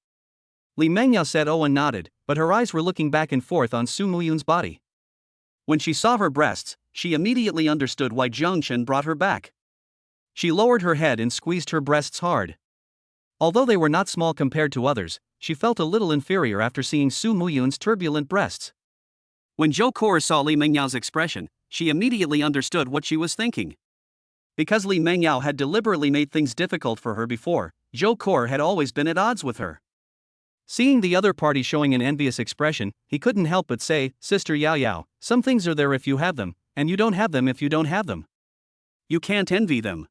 Li Mengyao said and nodded, but her eyes were looking back and forth on Su Muyun's body. When she saw her breasts, she immediately understood why Jang Chen brought her back. She lowered her head and squeezed her breasts hard. Although they were not small compared to others, she felt a little inferior after seeing Su Muyun's turbulent breasts. When Zhou Kor saw Li Mengyao's expression, she immediately understood what she was thinking. Because Li Mengyao had deliberately made things difficult for her before, Zhou Kor had always been at odds with her. Seeing the other party showing an envious expression, he couldn't help but say, "Sister Yao Yao, some things are there if you have them, and you don't have them if you don't have them. You can't envy them."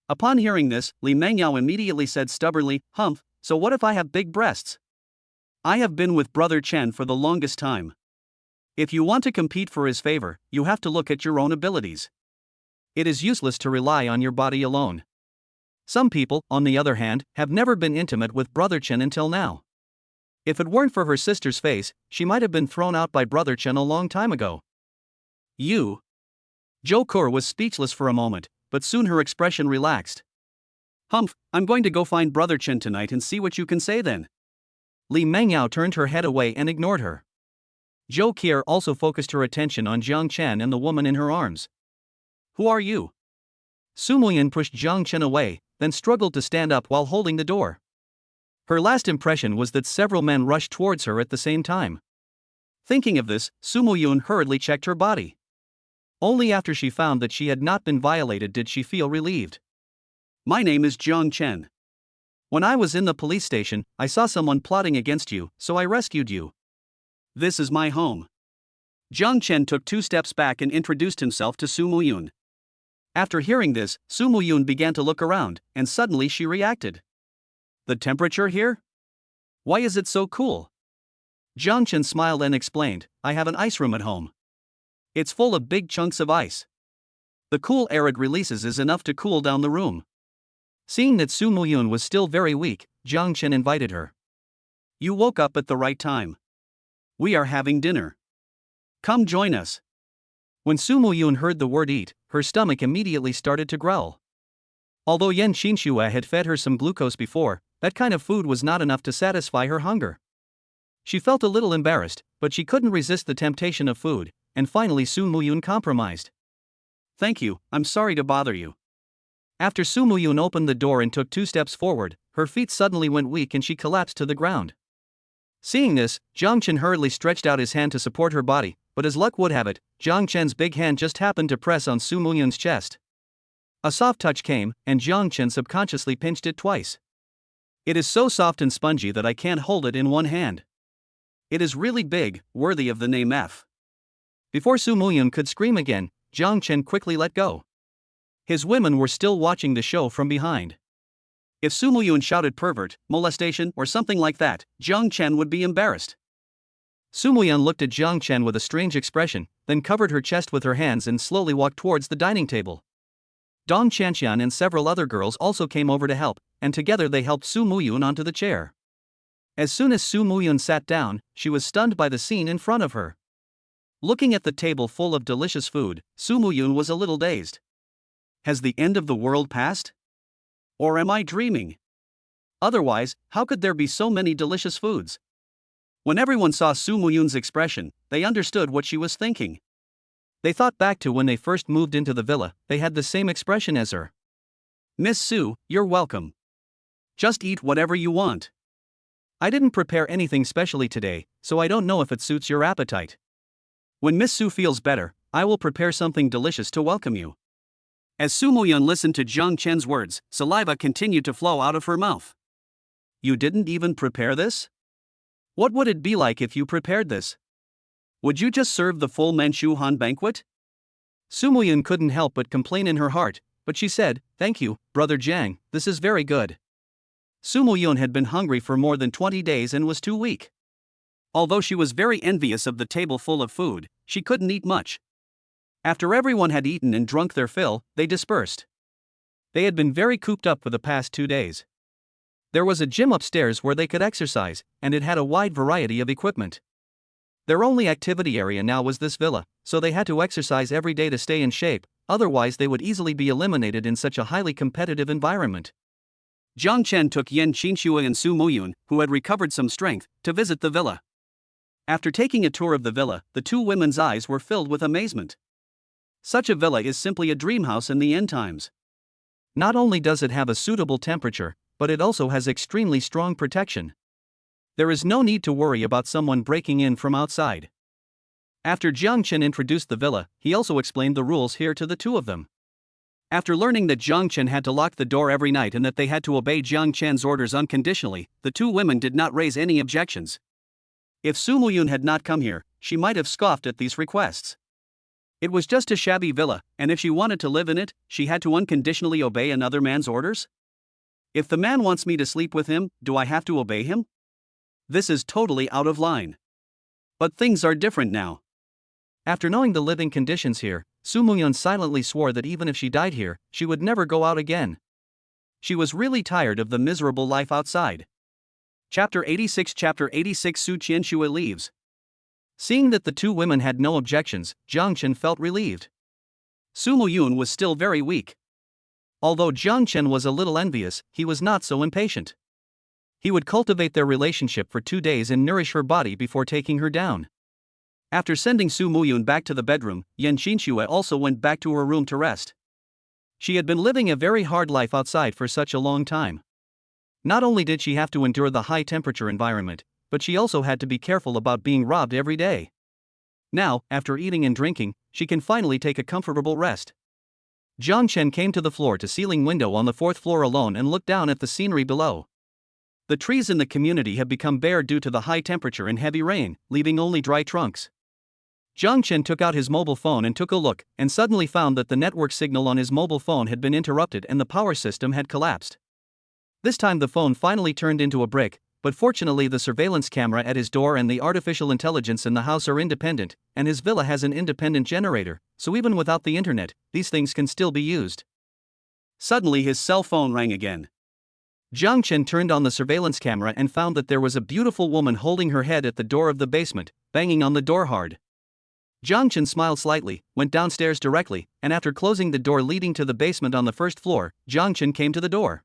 Upon hearing this, Li Mengyao immediately said stubbornly, "Humph, so what if I have big breasts? I have been with Brother Chen for the longest time. If you want to compete for his favor, you have to look at your own abilities. It is useless to rely on your body alone." Some people, on the other hand, have never been intimate with Brother Chen until now. If it weren't for her sister's face, she might have been thrown out by Brother Chen a long time ago. "You?" Zhou Kur was speechless for a moment, but soon her expression relaxed. "Humph, I'm going to go find Brother Chen tonight and see what you can say then." Li Mengyao turned her head away and ignored her. Zhou Kier also focused her attention on Jang Chen and the woman in her arms. "Who are you?" Su Muyun pushed Jang Chen away, then struggled to stand up while holding the door. Her last impression was that several men rushed towards her at the same time. Thinking of this, Su Muyun hurriedly checked her body. Only after she found that she had not been violated did she feel relieved. "My name is Jang Chen. When I was in the police station, I saw someone plotting against you, so I rescued you. This is my home." Jang Chen took 2 steps back and introduced himself to Su Muyun. After hearing this, Su Muyun began to look around, and suddenly she reacted. "The temperature here? Why is it so cool?" Jang Chen smiled and explained, "I have an ice room at home. It's full of big chunks of ice. The cool air it releases is enough to cool down the room." Seeing that Su Muyun was still very weak, Jang Chen invited her. You woke up at the right time. We are having dinner. Come join us. When Su Muyun heard the word eat, her stomach immediately started to growl. Although Yan Qinxue had fed her some glucose before, that kind of food was not enough to satisfy her hunger. She felt a little embarrassed, but she couldn't resist the temptation of food, and finally Su Muyun compromised. Thank you, I'm sorry to bother you. After Su Muyun opened the door and took 2 steps forward, her feet suddenly went weak and she collapsed to the ground. Seeing this, Jang Chen hurriedly stretched out his hand to support her body, but as luck would have it, Jang Chen's big hand just happened to press on Su Muyun's chest. A soft touch came, and Jang Chen subconsciously pinched it twice. It is so soft and spongy that I can't hold it in one hand. It is really big, worthy of the name F. Before Su Muyun could scream again, Jang Chen quickly let go. His women were still watching the show from behind. If Su Muyun shouted pervert, molestation, or something like that, Jang Chen would be embarrassed. Su Muyun looked at Jang Chen with a strange expression, then covered her chest with her hands and slowly walked towards the dining table. Dong Chanxian and several other girls also came over to help, and together they helped Su Muyun onto the chair. As soon as Su Muyun sat down, she was stunned by the scene in front of her. Looking at the table full of delicious food, Su Muyun was a little dazed. Has the end of the world passed? Or am I dreaming? Otherwise, how could there be so many delicious foods? When everyone saw Su Muyun's expression, they understood what she was thinking. They thought back to when they first moved into the villa, they had the same expression as her. Miss Su, you're welcome. Just eat whatever you want. I didn't prepare anything specially today, so I don't know if it suits your appetite. When Miss Su feels better, I will prepare something delicious to welcome you. As Su Muyun listened to Jang Chen's words, saliva continued to flow out of her mouth. You didn't even prepare this? What would it be like if you prepared this? Would you just serve the full Manchu Han banquet? Su Muyun couldn't help but complain in her heart, but she said, Thank you, Brother Jang, this is very good. Su Muyun had been hungry for more than 20 days and was too weak. Although she was very envious of the table full of food, she couldn't eat much. After everyone had eaten and drunk their fill, they dispersed. They had been very cooped up for the past 2 days. There was a gym upstairs where they could exercise, and it had a wide variety of equipment. Their only activity area now was this villa, so they had to exercise every day to stay in shape, otherwise they would easily be eliminated in such a highly competitive environment. Jang Chen took Yan Qinxue and Su Muyun, who had recovered some strength, to visit the villa. After taking a tour of the villa, the 2 women's eyes were filled with amazement. Such a villa is simply a dream house in the end times. Not only does it have a suitable temperature, but it also has extremely strong protection. There is no need to worry about someone breaking in from outside. After Jang Chen introduced the villa, he also explained the rules here to the 2 of them. After learning that Jang Chen had to lock the door every night and that they had to obey Jang Chen's orders unconditionally, the 2 women did not raise any objections. If Su Muyun had not come here, she might have scoffed at these requests. It was just a shabby villa, and if she wanted to live in it, she had to unconditionally obey another man's orders? If the man wants me to sleep with him, do I have to obey him? This is totally out of line. But things are different now. After knowing the living conditions here, Su Muyun silently swore that even if she died here, she would never go out again. She was really tired of the miserable life outside. Chapter 86 Su Qianxue leaves. Seeing that the 2 women had no objections, Jang Chen felt relieved. Su Muyun was still very weak. Although Jang Chen was a little envious, he was not so impatient. He would cultivate their relationship for 2 days and nourish her body before taking her down. After sending Su Muyun back to the bedroom, Yan Qinxue also went back to her room to rest. She had been living a very hard life outside for such a long time. Not only did she have to endure the high temperature environment, but she also had to be careful about being robbed every day. Now, after eating and drinking, she can finally take a comfortable rest. Jang Chen came to the floor-to-ceiling window on the 4th floor alone and looked down at the scenery below. The trees in the community have become bare due to the high temperature and heavy rain, leaving only dry trunks. Jang Chen took out his mobile phone and took a look, and suddenly found that the network signal on his mobile phone had been interrupted and the power system had collapsed. This time the phone finally turned into a brick, but fortunately the surveillance camera at his door and the artificial intelligence in the house are independent, and his villa has an independent generator, so even without the internet, these things can still be used. Suddenly his cell phone rang again. Jang Chen turned on the surveillance camera and found that there was a beautiful woman holding her head at the door of the basement, banging on the door hard. Jang Chen smiled slightly, went downstairs directly, and after closing the door leading to the basement on the first floor, Jang Chen came to the door.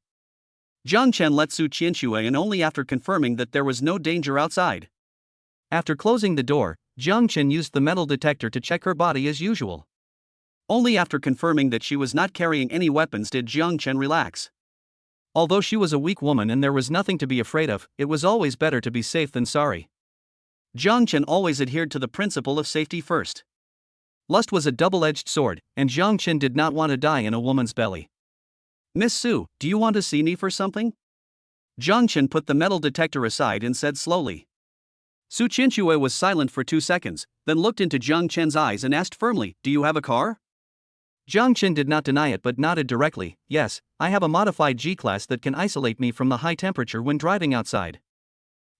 Jang Chen let Su Qianxue in only after confirming that there was no danger outside. After closing the door, Jang Chen used the metal detector to check her body as usual. Only after confirming that she was not carrying any weapons did Jang Chen relax. Although she was a weak woman and there was nothing to be afraid of, it was always better to be safe than sorry. Jang Chen always adhered to the principle of safety first. Lust was a double-edged sword, and Jang Chen did not want to die in a woman's belly. "Miss Su, do you want to see me for something?" Jang Chen put the metal detector aside and said slowly. Su Qianxue was silent for 2 seconds, then looked into Jang Chen's eyes and asked firmly, "Do you have a car?" Jang Chen did not deny it but nodded directly, "Yes, I have a modified G-Class that can isolate me from the high temperature when driving outside."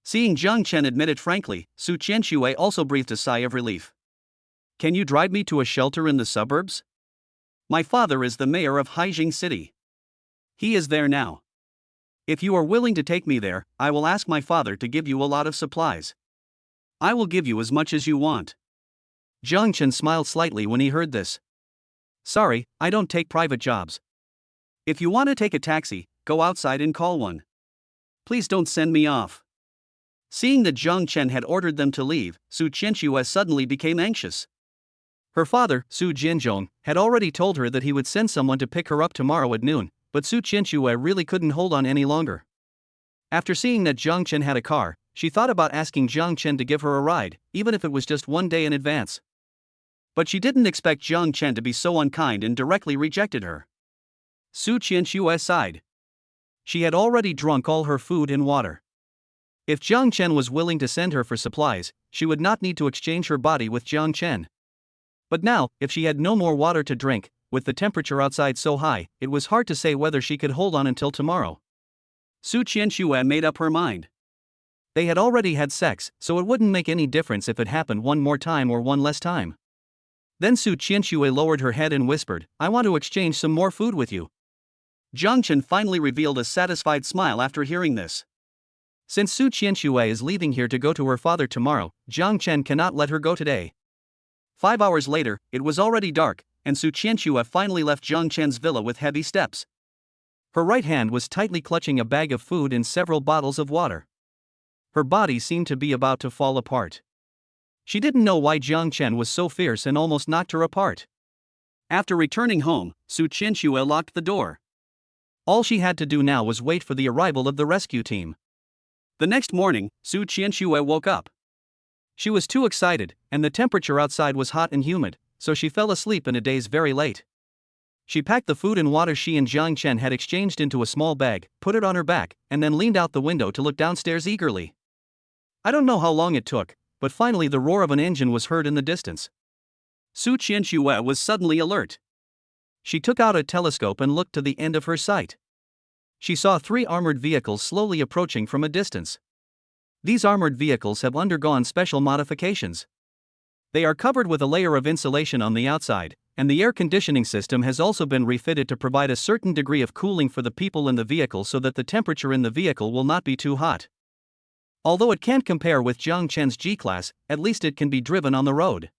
Seeing Jang Chen admit it frankly, Su Qianxue also breathed a sigh of relief. "Can you drive me to a shelter in the suburbs? My father is the mayor of Haijing City. He is there now. If you are willing to take me there, I will ask my father to give you a lot of supplies. I will give you as much as you want." Jang Chen smiled slightly when he heard this. "Sorry, I don't take private jobs. If you want to take a taxi, go outside and call one. Please don't send me off." Seeing that Jang Chen had ordered them to leave, Su Qianxue suddenly became anxious. Her father, Su Jinzhong, had already told her that he would send someone to pick her up tomorrow at noon, but Su Qianxue really couldn't hold on any longer. After seeing that Jang Chen had a car, she thought about asking Jang Chen to give her a ride, even if it was just 1 day in advance. But she didn't expect Jang Chen to be so unkind and directly rejected her. Su Qianxue sighed. She had already drunk all her food and water. If Jang Chen was willing to send her for supplies, she would not need to exchange her body with Jang Chen. But now, if she had no more water to drink, with the temperature outside so high, it was hard to say whether she could hold on until tomorrow. Su Qianxue made up her mind. They had already had sex, so it wouldn't make any difference if it happened one more time or one less time. Then Su Qianxue lowered her head and whispered, "I want to exchange some more food with you." Jang Chen finally revealed a satisfied smile after hearing this. Since Su Qianxue is leaving here to go to her father tomorrow, Jang Chen cannot let her go today. 5 hours later, it was already dark, and Su Qianxue finally left Jang Chen's villa with heavy steps. Her right hand was tightly clutching a bag of food and several bottles of water. Her body seemed to be about to fall apart. She didn't know why Jang Chen was so fierce and almost knocked her apart. After returning home, Su Qianxue locked the door. All she had to do now was wait for the arrival of the rescue team. The next morning, Su Qianxue woke up. She was too excited, and the temperature outside was hot and humid, so she fell asleep in a daze very late. She packed the food and water she and Jang Chen had exchanged into a small bag, put it on her back, and then leaned out the window to look downstairs eagerly. I don't know how long it took, but finally the roar of an engine was heard in the distance. Su Qianxue was suddenly alert. She took out a telescope and looked to the end of her sight. She saw 3 armored vehicles slowly approaching from a distance. These armored vehicles have undergone special modifications. They are covered with a layer of insulation on the outside, and the air conditioning system has also been refitted to provide a certain degree of cooling for the people in the vehicle so that the temperature in the vehicle will not be too hot. Although it can't compare with Jang Chen's G-Class, at least it can be driven on the road.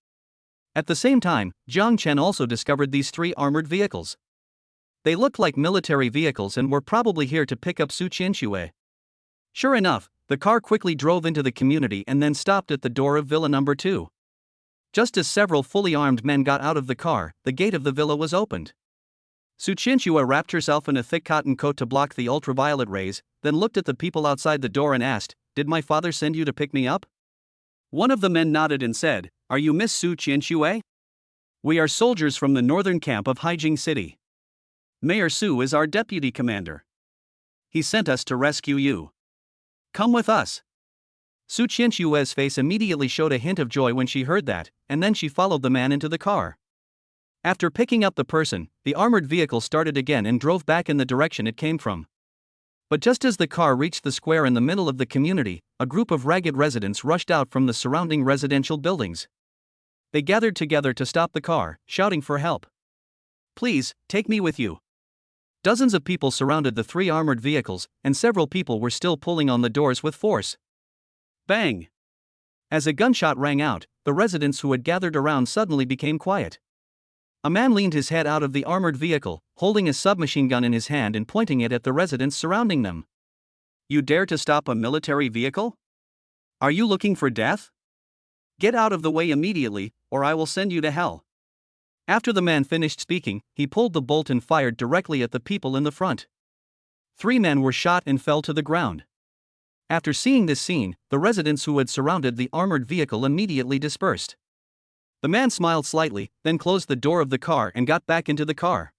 At the same time, Jang Chen also discovered these 3 armored vehicles. They looked like military vehicles and were probably here to pick up Su Qianxue. Sure enough, the car quickly drove into the community and then stopped at the door of Villa number 2. Just as several fully armed men got out of the car, the gate of the villa was opened. Su Qianxue wrapped herself in a thick cotton coat to block the ultraviolet rays, then looked at the people outside the door and asked, "Did my father send you to pick me up?" One of the men nodded and said, "Are you Miss Su Qianxue? We are soldiers from the northern camp of Haijing City. Mayor Su is our deputy commander. He sent us to rescue you. Come with us." Su Qianxue's face immediately showed a hint of joy when she heard that, and then she followed the man into the car. After picking up the person, the armored vehicle started again and drove back in the direction it came from. But just as the car reached the square in the middle of the community, a group of ragged residents rushed out from the surrounding residential buildings. They gathered together to stop the car, shouting for help. "Please, take me with you. Dozens of people surrounded the three armored vehicles, and several people were still pulling on the doors with force. Bang! As a gunshot rang out, the residents who had gathered around suddenly became quiet. A man leaned his head out of the armored vehicle, holding a submachine gun in his hand and pointing it at the residents surrounding them. You dare to stop a military vehicle? Are you looking for death? Get out of the way immediately, or I will send you to hell. After the man finished speaking, he pulled the bolt and fired directly at the people in the front. 3 men were shot and fell to the ground. After seeing this scene, the residents who had surrounded the armored vehicle immediately dispersed. The man smiled slightly, then closed the door of the car and got back into the car.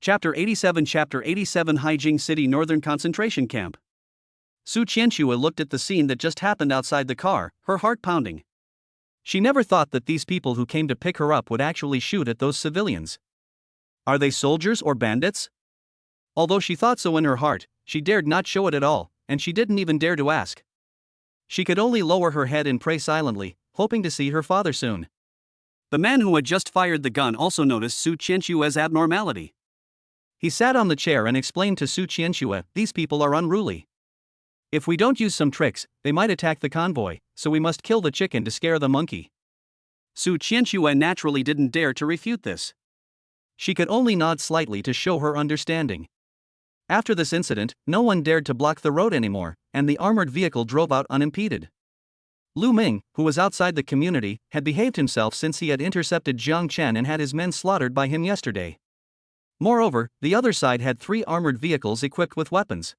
Chapter 87 Haijing City Northern Concentration Camp. Su Qianxue looked at the scene that just happened outside the car, her heart pounding. She never thought that these people who came to pick her up would actually shoot at those civilians. Are they soldiers or bandits? Although she thought so in her heart, she dared not show it at all, and she didn't even dare to ask. She could only lower her head and pray silently, hoping to see her father soon. The man who had just fired the gun also noticed Su Qianxue's abnormality. He sat on the chair and explained to Su Qianxue, "These people are unruly. If we don't use some tricks, they might attack the convoy, so we must kill the chicken to scare the monkey." Su Qianxue naturally didn't dare to refute this. She could only nod slightly to show her understanding. After this incident, no one dared to block the road anymore, and the armored vehicle drove out unimpeded. Lu Ming, who was outside the community, had behaved himself since he had intercepted Jang Chen and had his men slaughtered by him yesterday. Moreover, the other side had 3 armored vehicles equipped with weapons.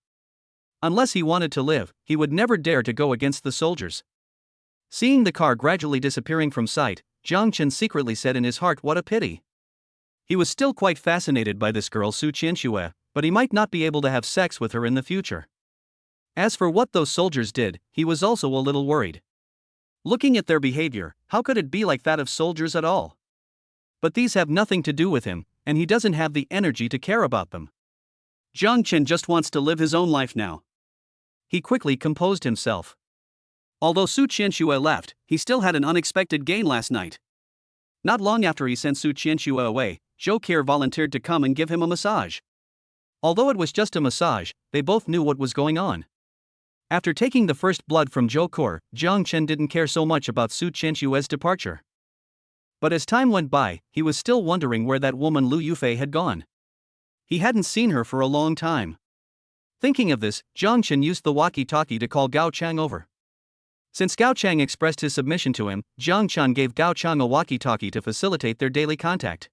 Unless he wanted to live, he would never dare to go against the soldiers. Seeing the car gradually disappearing from sight, Jang Chen secretly said in his heart, "What a pity." He was still quite fascinated by this girl Su Qianxue, but he might not be able to have sex with her in the future. As for what those soldiers did, he was also a little worried. Looking at their behavior, how could it be like that of soldiers at all? But these have nothing to do with him, and he doesn't have the energy to care about them. Jang Chen just wants to live his own life now. He quickly composed himself. Although Su Qianxue left, he still had an unexpected gain last night. Not long after he sent Su Qianxue away, Zhou Keir volunteered to come and give him a massage. Although it was just a massage, they both knew what was going on. After taking the first blood from Zhou Keir, Jang Chen didn't care so much about Su Qianxue's departure. But as time went by, he was still wondering where that woman Lu Yufi had gone. He hadn't seen her for a long time. Thinking of this, Jang Chen used the walkie-talkie to call Gao Chang over. Since Gao Chang expressed his submission to him, Jang Chen gave Gao Chang a walkie-talkie to facilitate their daily contact.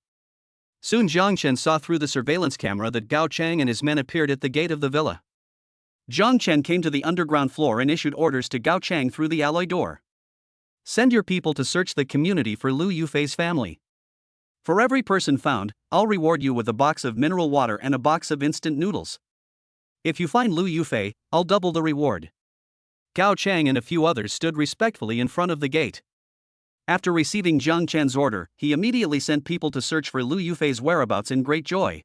Soon Jang Chen saw through the surveillance camera that Gao Chang and his men appeared at the gate of the villa. Jang Chen came to the underground floor and issued orders to Gao Chang through the alloy door. "Send your people to search the community for Lu Yufi's family. For every person found, I'll reward you with a box of mineral water and a box of instant noodles. If you find Lu Yufi, I'll double the reward." Gao Chang and a few others stood respectfully in front of the gate. After receiving Jang Chen's order, he immediately sent people to search for Lu Yufi's whereabouts in great joy.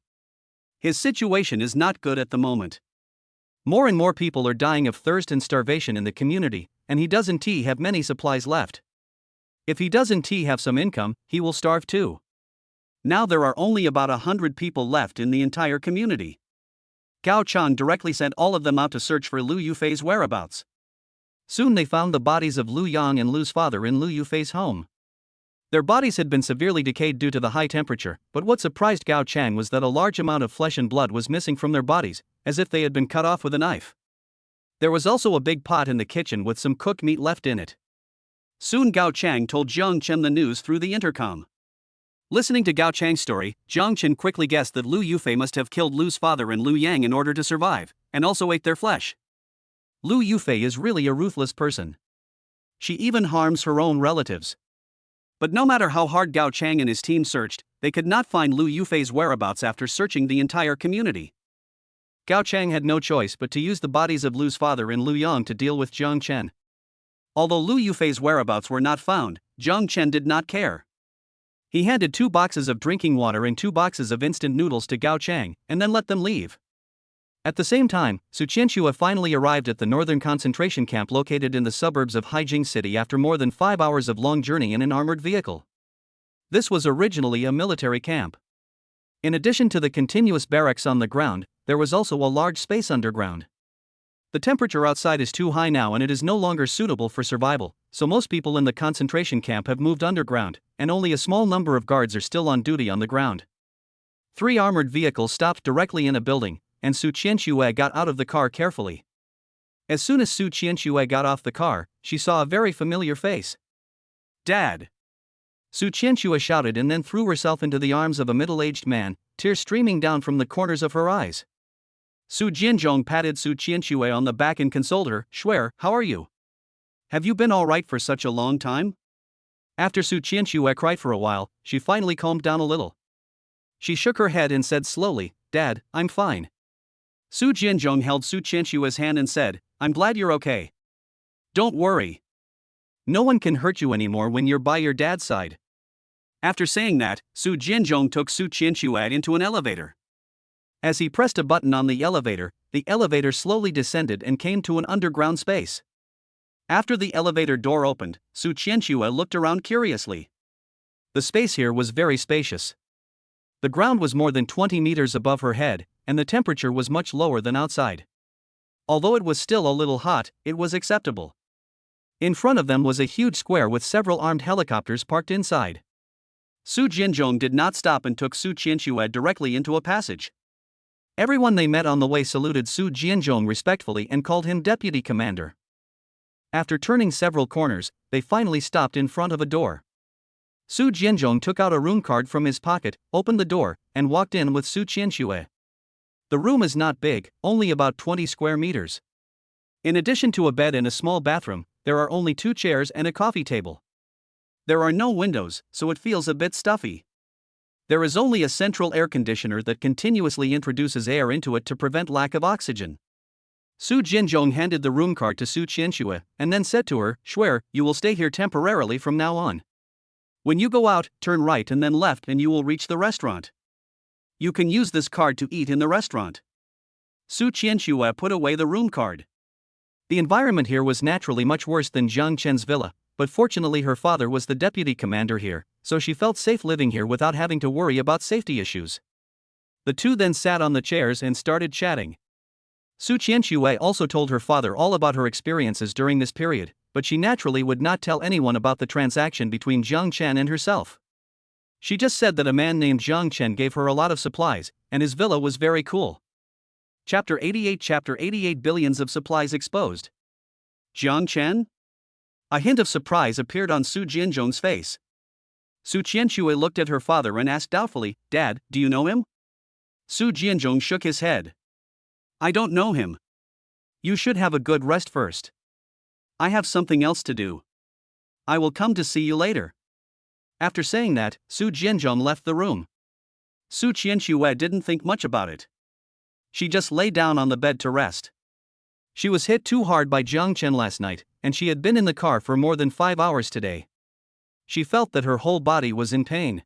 His situation is not good at the moment. More and more people are dying of thirst and starvation in the community, and he doesn't have many supplies left. If he doesn't have some income, he will starve too. Now there are only about 100 people left in the entire community. Gao Chang directly sent all of them out to search for Lu Yufi's whereabouts. Soon they found the bodies of Lu Yang and Lu's father in Lu Yufi's home. Their bodies had been severely decayed due to the high temperature, but what surprised Gao Chang was that a large amount of flesh and blood was missing from their bodies, as if they had been cut off with a knife. There was also a big pot in the kitchen with some cooked meat left in it. Soon Gao Chang told Jang Chen the news through the intercom. Listening to Gao Chang's story, Jang Chen quickly guessed that Lu Yufi must have killed Lu's father and Lu Yang in order to survive, and also ate their flesh. Lu Yufi is really a ruthless person. She even harms her own relatives. But no matter how hard Gao Chang and his team searched, they could not find Lu Yufi's whereabouts after searching the entire community. Gao Chang had no choice but to use the bodies of Lu's father and Lu Yang to deal with Jang Chen. Although Lu Yufi's whereabouts were not found, Jang Chen did not care. He handed 2 boxes of drinking water and 2 boxes of instant noodles to Gao Chang, and then let them leave. At the same time, Su Qianxue finally arrived at the northern concentration camp located in the suburbs of Haijing City after more than 5 hours of long journey in an armored vehicle. This was originally a military camp. In addition to the continuous barracks on the ground, there was also a large space underground. The temperature outside is too high now and it is no longer suitable for survival, so most people in the concentration camp have moved underground, and only a small number of guards are still on duty on the ground. 3 armored vehicles stopped directly in a building, and Su Qianxue got out of the car carefully. As soon as Su Qianxue got off the car, she saw a very familiar face. "Dad!" Su Qianxue shouted and then threw herself into the arms of a middle-aged man, tears streaming down from the corners of her eyes. Su Jianzhong patted Su Qianxue on the back and consoled her. "Shuer, how are you? Have you been all right for such a long time?" After Su Qianxue cried for a while, she finally calmed down a little. She shook her head and said slowly, "Dad, I'm fine." Su Jianzhong held Su Qianxue's hand and said, "I'm glad you're okay. Don't worry. No one can hurt you anymore when you're by your dad's side." After saying that, Su Jianzhong took Su Qianxue into an elevator. As he pressed a button on the elevator slowly descended and came to an underground space. After the elevator door opened, Su Qianxue looked around curiously. The space here was very spacious. The ground was more than 20 meters above her head, and the temperature was much lower than outside. Although it was still a little hot, it was acceptable. In front of them was a huge square with several armed helicopters parked inside. Su Jianzhong did not stop and took Su Qianxue directly into a passage. Everyone they met on the way saluted Su Jianzhong respectfully and called him Deputy Commander. After turning several corners, they finally stopped in front of a door. Su Jianzhong took out a room card from his pocket, opened the door, and walked in with Su Qianxue. The room is not big, only about 20 square meters. In addition to a bed and a small bathroom, there are only 2 chairs and a coffee table. There are no windows, so it feels a bit stuffy. There is only a central air conditioner that continuously introduces air into it to prevent lack of oxygen. Su Jianzhong handed the room card to Su Qianxue, and then said to her, "Shuer, you will stay here temporarily from now on. When you go out, turn right and then left and you will reach the restaurant. You can use this card to eat in the restaurant." Su Qianxue put away the room card. The environment here was naturally much worse than Jang Chen's villa, but fortunately her father was the deputy commander here, so she felt safe living here without having to worry about safety issues. The two then sat on the chairs and started chatting. Su Qianxue also told her father all about her experiences during this period, but she naturally would not tell anyone about the transaction between Jang Chen and herself. She just said that a man named Jang Chen gave her a lot of supplies, and his villa was very cool. Chapter 88 Billions of supplies exposed. Jang Chen? A hint of surprise appeared on Su Jianzhong's face. Su Qianxue looked at her father and asked doubtfully, "Dad, do you know him?" Su Jianzhong shook his head. "I don't know him. You should have a good rest first. I have something else to do. I will come to see you later." After saying that, Su Jianzhong left the room. Su Qianxue didn't think much about it. She just lay down on the bed to rest. She was hit too hard by Jang Chen last night, and she had been in the car for more than 5 hours today. She felt that her whole body was in pain.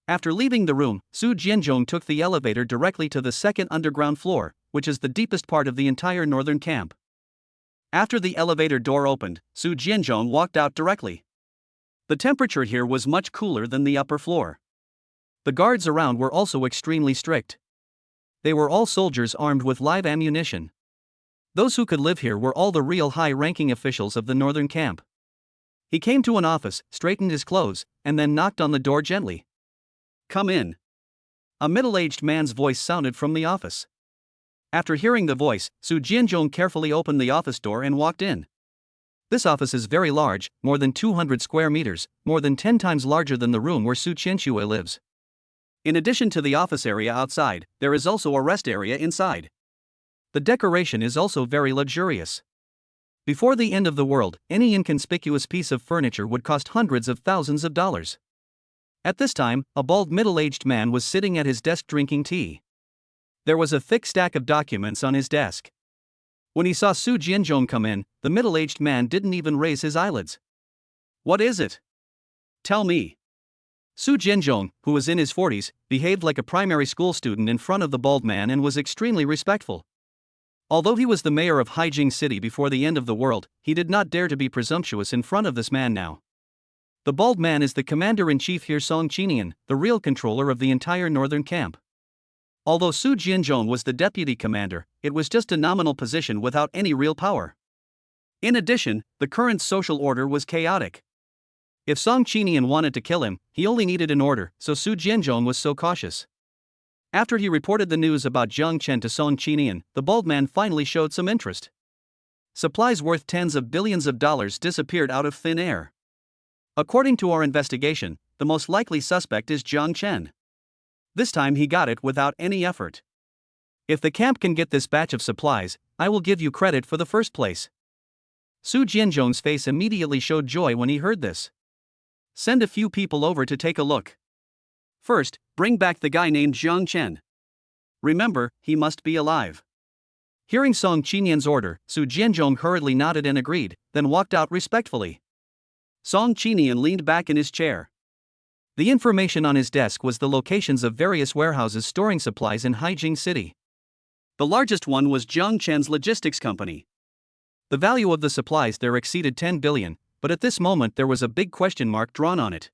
After leaving the room, Su Jianzhong took the elevator directly to the second underground floor, which is the deepest part of the entire northern camp. After the elevator door opened, Su Jianzhong walked out directly. The temperature here was much cooler than the upper floor. The guards around were also extremely strict. They were all soldiers armed with live ammunition. Those who could live here were all the real high-ranking officials of the northern camp. He came to an office, straightened his clothes, and then knocked on the door gently. "Come in." A middle-aged man's voice sounded from the office. After hearing the voice, Su Jianzhong carefully opened the office door and walked in. This office is very large, more than 200 square meters, more than 10 times larger than the room where Su Qianxue lives. In addition to the office area outside, there is also a rest area inside. The decoration is also very luxurious. Before the end of the world, any inconspicuous piece of furniture would cost hundreds of thousands of dollars. At this time, a bald middle-aged man was sitting at his desk drinking tea. There was a thick stack of documents on his desk. When he saw Su Jianzhong come in, the middle-aged man didn't even raise his eyelids. "What is it? Tell me." Su Jianzhong, who was in his 40s, behaved like a primary school student in front of the bald man and was extremely respectful. Although he was the mayor of Haijing City before the end of the world, he did not dare to be presumptuous in front of this man now. The bald man is the commander-in-chief here, Song Chinian, the real controller of the entire northern camp. Although Su Jianzhong was the deputy commander, it was just a nominal position without any real power. In addition, the current social order was chaotic. If Song Chinian wanted to kill him, he only needed an order, so Su Jianzhong was so cautious. After he reported the news about Jang Chen to Song Chinian, the bald man finally showed some interest. Supplies worth tens of billions of dollars disappeared out of thin air. According to our investigation, the most likely suspect is Jang Chen. This time he got it without any effort. If the camp can get this batch of supplies, I will give you credit for the first place. Su Jianzhong's face immediately showed joy when he heard this. Send a few people over to take a look. First, bring back the guy named Jang Chen. Remember, he must be alive. Hearing Song Chinian's order, Su Jianzhong hurriedly nodded and agreed, then walked out respectfully. Song Chinian leaned back in his chair. The information on his desk was the locations of various warehouses storing supplies in Haijing City. The largest one was Jang Chen's logistics company. The value of the supplies there exceeded 10 billion, but at this moment there was a big question mark drawn on it.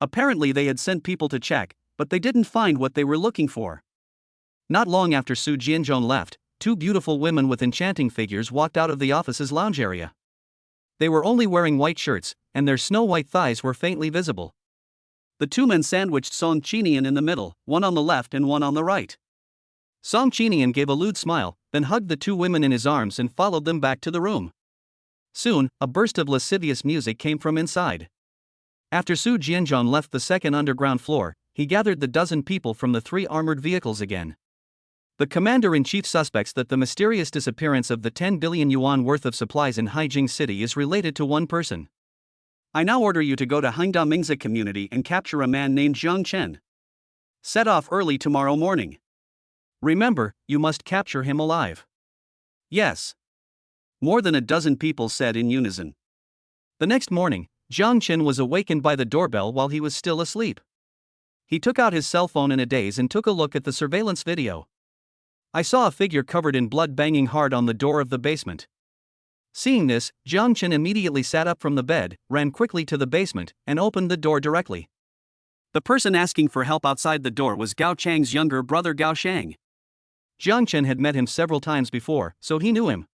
Apparently they had sent people to check, but they didn't find what they were looking for. Not long after Su Jianzhong left, two beautiful women with enchanting figures walked out of the office's lounge area. They were only wearing white shirts, and their snow-white thighs were faintly visible. The two men sandwiched Song Chinian in the middle, one on the left and one on the right. Song Chinian gave a lewd smile, then hugged the two women in his arms and followed them back to the room. Soon, a burst of lascivious music came from inside. After Su Jianzhong left the second underground floor, he gathered the dozen people from the three armored vehicles again. The commander-in-chief suspects that the mysterious disappearance of the 10 billion yuan worth of supplies in Haijing City is related to one person. I now order you to go to Hangda Mingzi community and capture a man named Jang Chen. Set off early tomorrow morning. Remember, you must capture him alive. Yes. More than a dozen people said in unison. The next morning, Jang Chen was awakened by the doorbell while he was still asleep. He took out his cell phone in a daze and took a look at the surveillance video. I saw a figure covered in blood banging hard on the door of the basement. Seeing this, Jang Chen immediately sat up from the bed, ran quickly to the basement, and opened the door directly. The person asking for help outside the door was Gao Chang's younger brother Gao Shang. Jang Chen had met him several times before, so he knew him.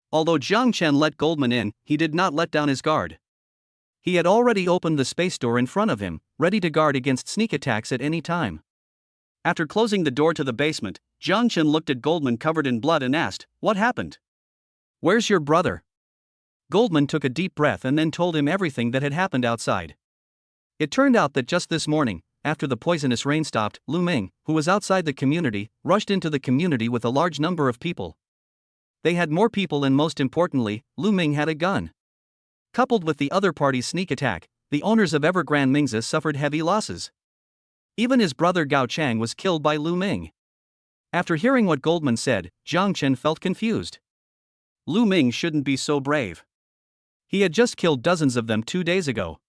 Although Jang Chen let Goldman in, he did not let down his guard. He had already opened the space door in front of him, ready to guard against sneak attacks at any time. After closing the door to the basement, Jang Chen looked at Goldman covered in blood and asked, "What happened? Where's your brother?" Goldman took a deep breath and then told him everything that had happened outside. It turned out that just this morning, after the poisonous rain stopped, Lu Ming, who was outside the community, rushed into the community with a large number of people. They had more people and most importantly, Lu Ming had a gun. Coupled with the other party's sneak attack, the owners of Evergrande Mingzi suffered heavy losses. Even his brother Gao Chang was killed by Lu Ming. After hearing what Goldman said, Jang Chen felt confused. Lu Ming shouldn't be so brave. He had just killed dozens of them 2 days ago.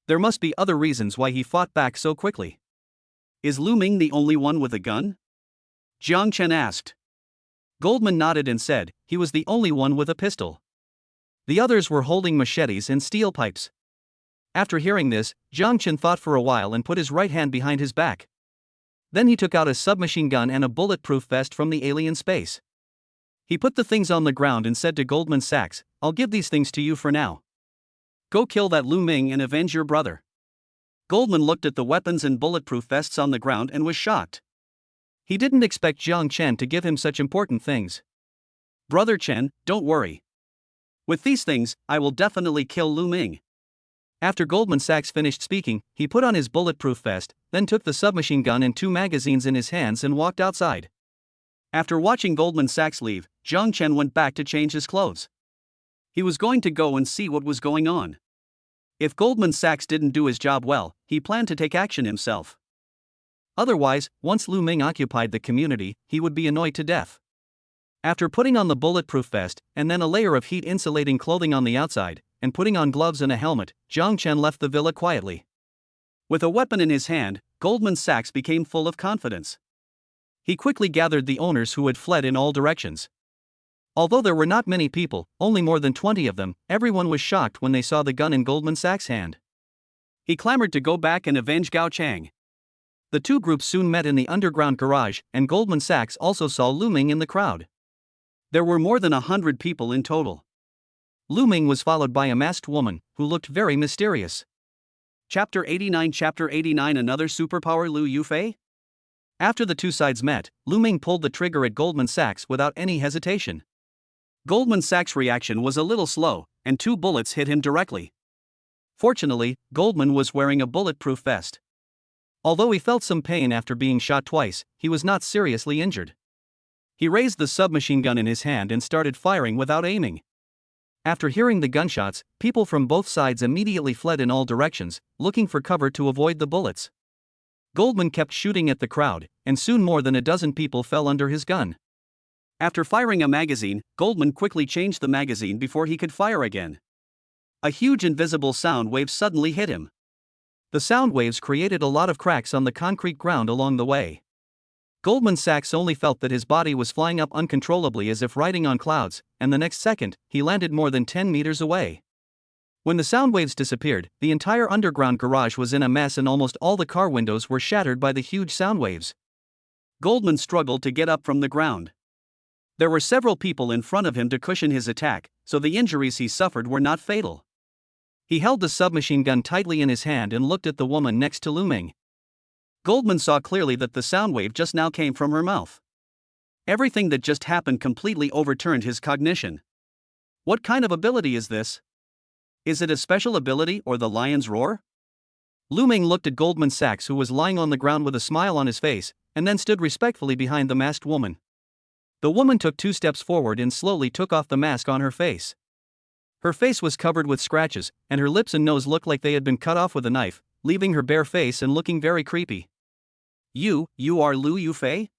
There must be other reasons why he fought back so quickly. Is Lu Ming the only one with a gun? Jang Chen asked. Goldman nodded and said, he was the only one with a pistol. The others were holding machetes and steel pipes. After hearing this, Jang Chen thought for a while and put his right hand behind his back. Then he took out a submachine gun and a bulletproof vest from the alien space. He put the things on the ground and said to Goldman Sachs, "I'll give these things to you for now. Go kill that Lu Ming and avenge your brother." Goldman looked at the weapons and bulletproof vests on the ground and was shocked. He didn't expect Jang Chen to give him such important things. "Brother Chen, don't worry. With these things, I will definitely kill Lu Ming." After Goldman Sachs finished speaking, he put on his bulletproof vest, then took the submachine gun and 2 magazines in his hands and walked outside. After watching Goldman Sachs leave, Jang Chen went back to change his clothes. He was going to go and see what was going on. If Goldman Sachs didn't do his job well, he planned to take action himself. Otherwise, once Lu Ming occupied the community, he would be annoyed to death. After putting on the bulletproof vest, and then a layer of heat-insulating clothing on the outside, and putting on gloves and a helmet, Jang Chen left the villa quietly. With a weapon in his hand, Goldman Sachs became full of confidence. He quickly gathered the owners who had fled in all directions. Although there were not many people, only more than 20 of them, everyone was shocked when they saw the gun in Goldman Sachs' hand. He clamored to go back and avenge Gao Chang. The two groups soon met in the underground garage, and Goldman Sachs also saw Lu Ming in the crowd. There were more than 100 people in total. Lu Ming was followed by a masked woman, who looked very mysterious. Chapter 89 Another superpower Lu Yufi? After the two sides met, Lu Ming pulled the trigger at Goldman Sachs without any hesitation. Goldman Sachs' reaction was a little slow, and 2 bullets hit him directly. Fortunately, Goldman was wearing a bulletproof vest. Although he felt some pain after being shot twice, he was not seriously injured. He raised the submachine gun in his hand and started firing without aiming. After hearing the gunshots, people from both sides immediately fled in all directions, looking for cover to avoid the bullets. Goldman kept shooting at the crowd, and soon more than a dozen people fell under his gun. After firing a magazine, Goldman quickly changed the magazine before he could fire again. A huge invisible sound wave suddenly hit him. The sound waves created a lot of cracks on the concrete ground along the way. Goldman Sachs only felt that his body was flying up uncontrollably as if riding on clouds, and the next second, he landed more than 10 meters away. When the sound waves disappeared, the entire underground garage was in a mess and almost all the car windows were shattered by the huge sound waves. Goldman struggled to get up from the ground. There were several people in front of him to cushion his attack, so the injuries he suffered were not fatal. He held the submachine gun tightly in his hand and looked at the woman next to Lu Ming. Goldman saw clearly that the sound wave just now came from her mouth. Everything that just happened completely overturned his cognition. What kind of ability is this? Is it a special ability or the lion's roar? Lu Ming looked at Goldman Sachs, who was lying on the ground with a smile on his face, and then stood respectfully behind the masked woman. The woman took 2 steps forward and slowly took off the mask on her face. Her face was covered with scratches, and her lips and nose looked like they had been cut off with a knife, leaving her bare face and looking very creepy. You are Lu Yufi?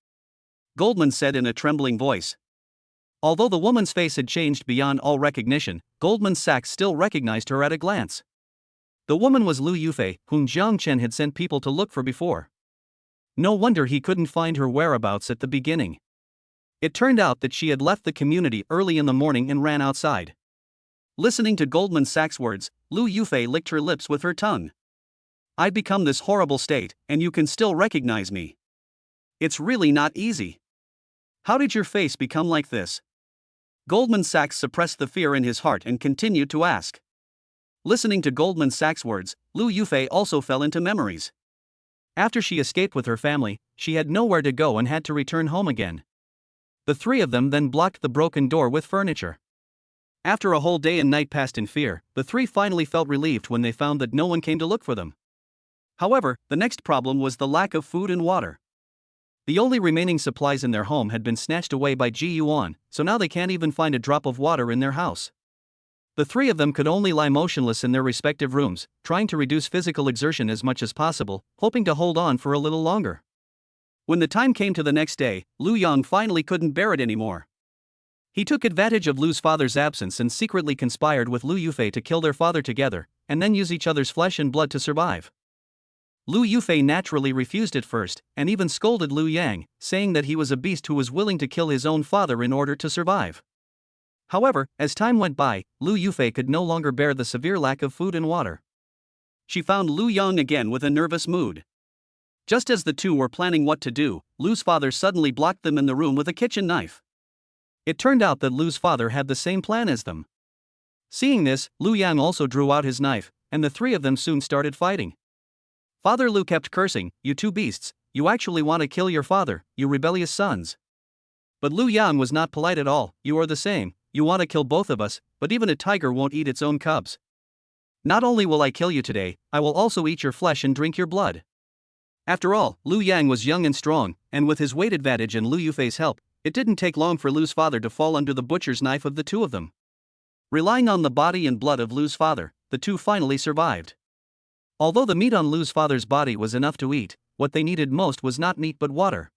Goldman said in a trembling voice. Although the woman's face had changed beyond all recognition, Goldman Sachs still recognized her at a glance. The woman was Lu Yufi, whom Jang Chen had sent people to look for before. No wonder he couldn't find her whereabouts at the beginning. It turned out that she had left the community early in the morning and ran outside. Listening to Goldman Sachs' words, Lu Yufi licked her lips with her tongue. I've become this horrible state, and you can still recognize me. It's really not easy. How did your face become like this? Goldman Sachs suppressed the fear in his heart and continued to ask. Listening to Goldman Sachs' words, Lu Yufi also fell into memories. After she escaped with her family, she had nowhere to go and had to return home again. The 3 of them then blocked the broken door with furniture. After a whole day and night passed in fear, the 3 finally felt relieved when they found that no one came to look for them. However, the next problem was the lack of food and water. The only remaining supplies in their home had been snatched away by Ji Yuan, so now they can't even find a drop of water in their house. The 3 of them could only lie motionless in their respective rooms, trying to reduce physical exertion as much as possible, hoping to hold on for a little longer. When the time came to the next day, Lu Yang finally couldn't bear it anymore. He took advantage of Lu's father's absence and secretly conspired with Lu Yufi to kill their father together, and then use each other's flesh and blood to survive. Lu Yufi naturally refused at first, and even scolded Lu Yang, saying that he was a beast who was willing to kill his own father in order to survive. However, as time went by, Lu Yufi could no longer bear the severe lack of food and water. She found Lu Yang again with a nervous mood. Just as the two were planning what to do, Lu's father suddenly blocked them in the room with a kitchen knife. It turned out that Lu's father had the same plan as them. Seeing this, Lu Yang also drew out his knife, and the 3 of them soon started fighting. Father Lu kept cursing, "You 2 beasts, you actually want to kill your father, you rebellious sons." But Lu Yang was not polite at all. "You are the same, you want to kill both of us, but even a tiger won't eat its own cubs. Not only will I kill you today, I will also eat your flesh and drink your blood." After all, Lu Yang was young and strong, and with his weight advantage and Lu Yufi's help, it didn't take long for Lu's father to fall under the butcher's knife of the 2 of them. Relying on the body and blood of Lu's father, the 2 finally survived. Although the meat on Lu's father's body was enough to eat, what they needed most was not meat but water.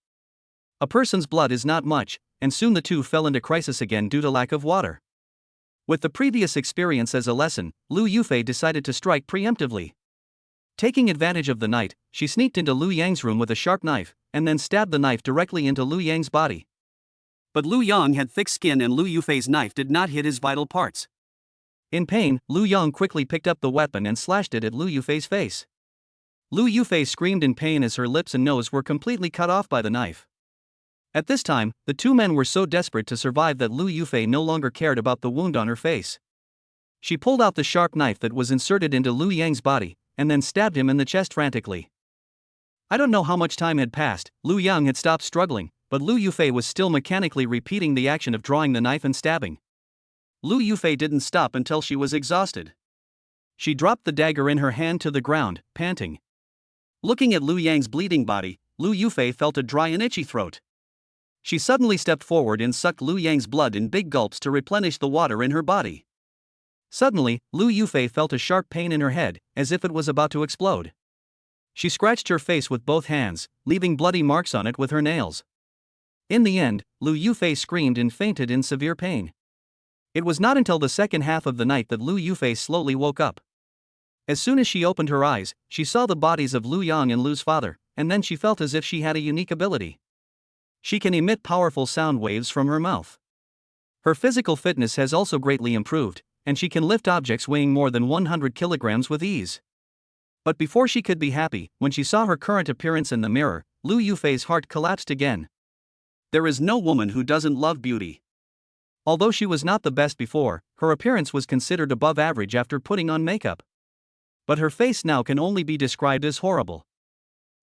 A person's blood is not much, and soon the 2 fell into crisis again due to lack of water. With the previous experience as a lesson, Lu Yufi decided to strike preemptively. Taking advantage of the night, she sneaked into Lu Yang's room with a sharp knife, and then stabbed the knife directly into Lu Yang's body. But Lu Yang had thick skin and Lu Yufei's knife did not hit his vital parts. In pain, Lu Yang quickly picked up the weapon and slashed it at Lu Yufei's face. Lu Yufei screamed in pain as her lips and nose were completely cut off by the knife. At this time, the two men were so desperate to survive that Lu Yufei no longer cared about the wound on her face. She pulled out the sharp knife that was inserted into Lu Yang's body, and then stabbed him in the chest frantically. I don't know how much time had passed. Lu Yang had stopped struggling, but Lu Yufei was still mechanically repeating the action of drawing the knife and stabbing. Lu Yufei didn't stop until she was exhausted. She dropped the dagger in her hand to the ground, panting. Looking at Lu Yang's bleeding body, Lu Yufei felt a dry and itchy throat. She suddenly stepped forward and sucked Lu Yang's blood in big gulps to replenish the water in her body. Suddenly, Lu Yufei felt a sharp pain in her head, as if it was about to explode. She scratched her face with both hands, leaving bloody marks on it with her nails. In the end, Lu Yufei screamed and fainted in severe pain. It was not until the second half of the night that Lu Yufei slowly woke up. As soon as she opened her eyes, she saw the bodies of Lu Yang and Lu's father, and then she felt as if she had a unique ability. She can emit powerful sound waves from her mouth. Her physical fitness has also greatly improved, and she can lift objects weighing more than 100 kilograms with ease. But before she could be happy, when she saw her current appearance in the mirror, Lu Yufei's heart collapsed again. There is no woman who doesn't love beauty. Although she was not the best before, her appearance was considered above average after putting on makeup. But her face now can only be described as horrible.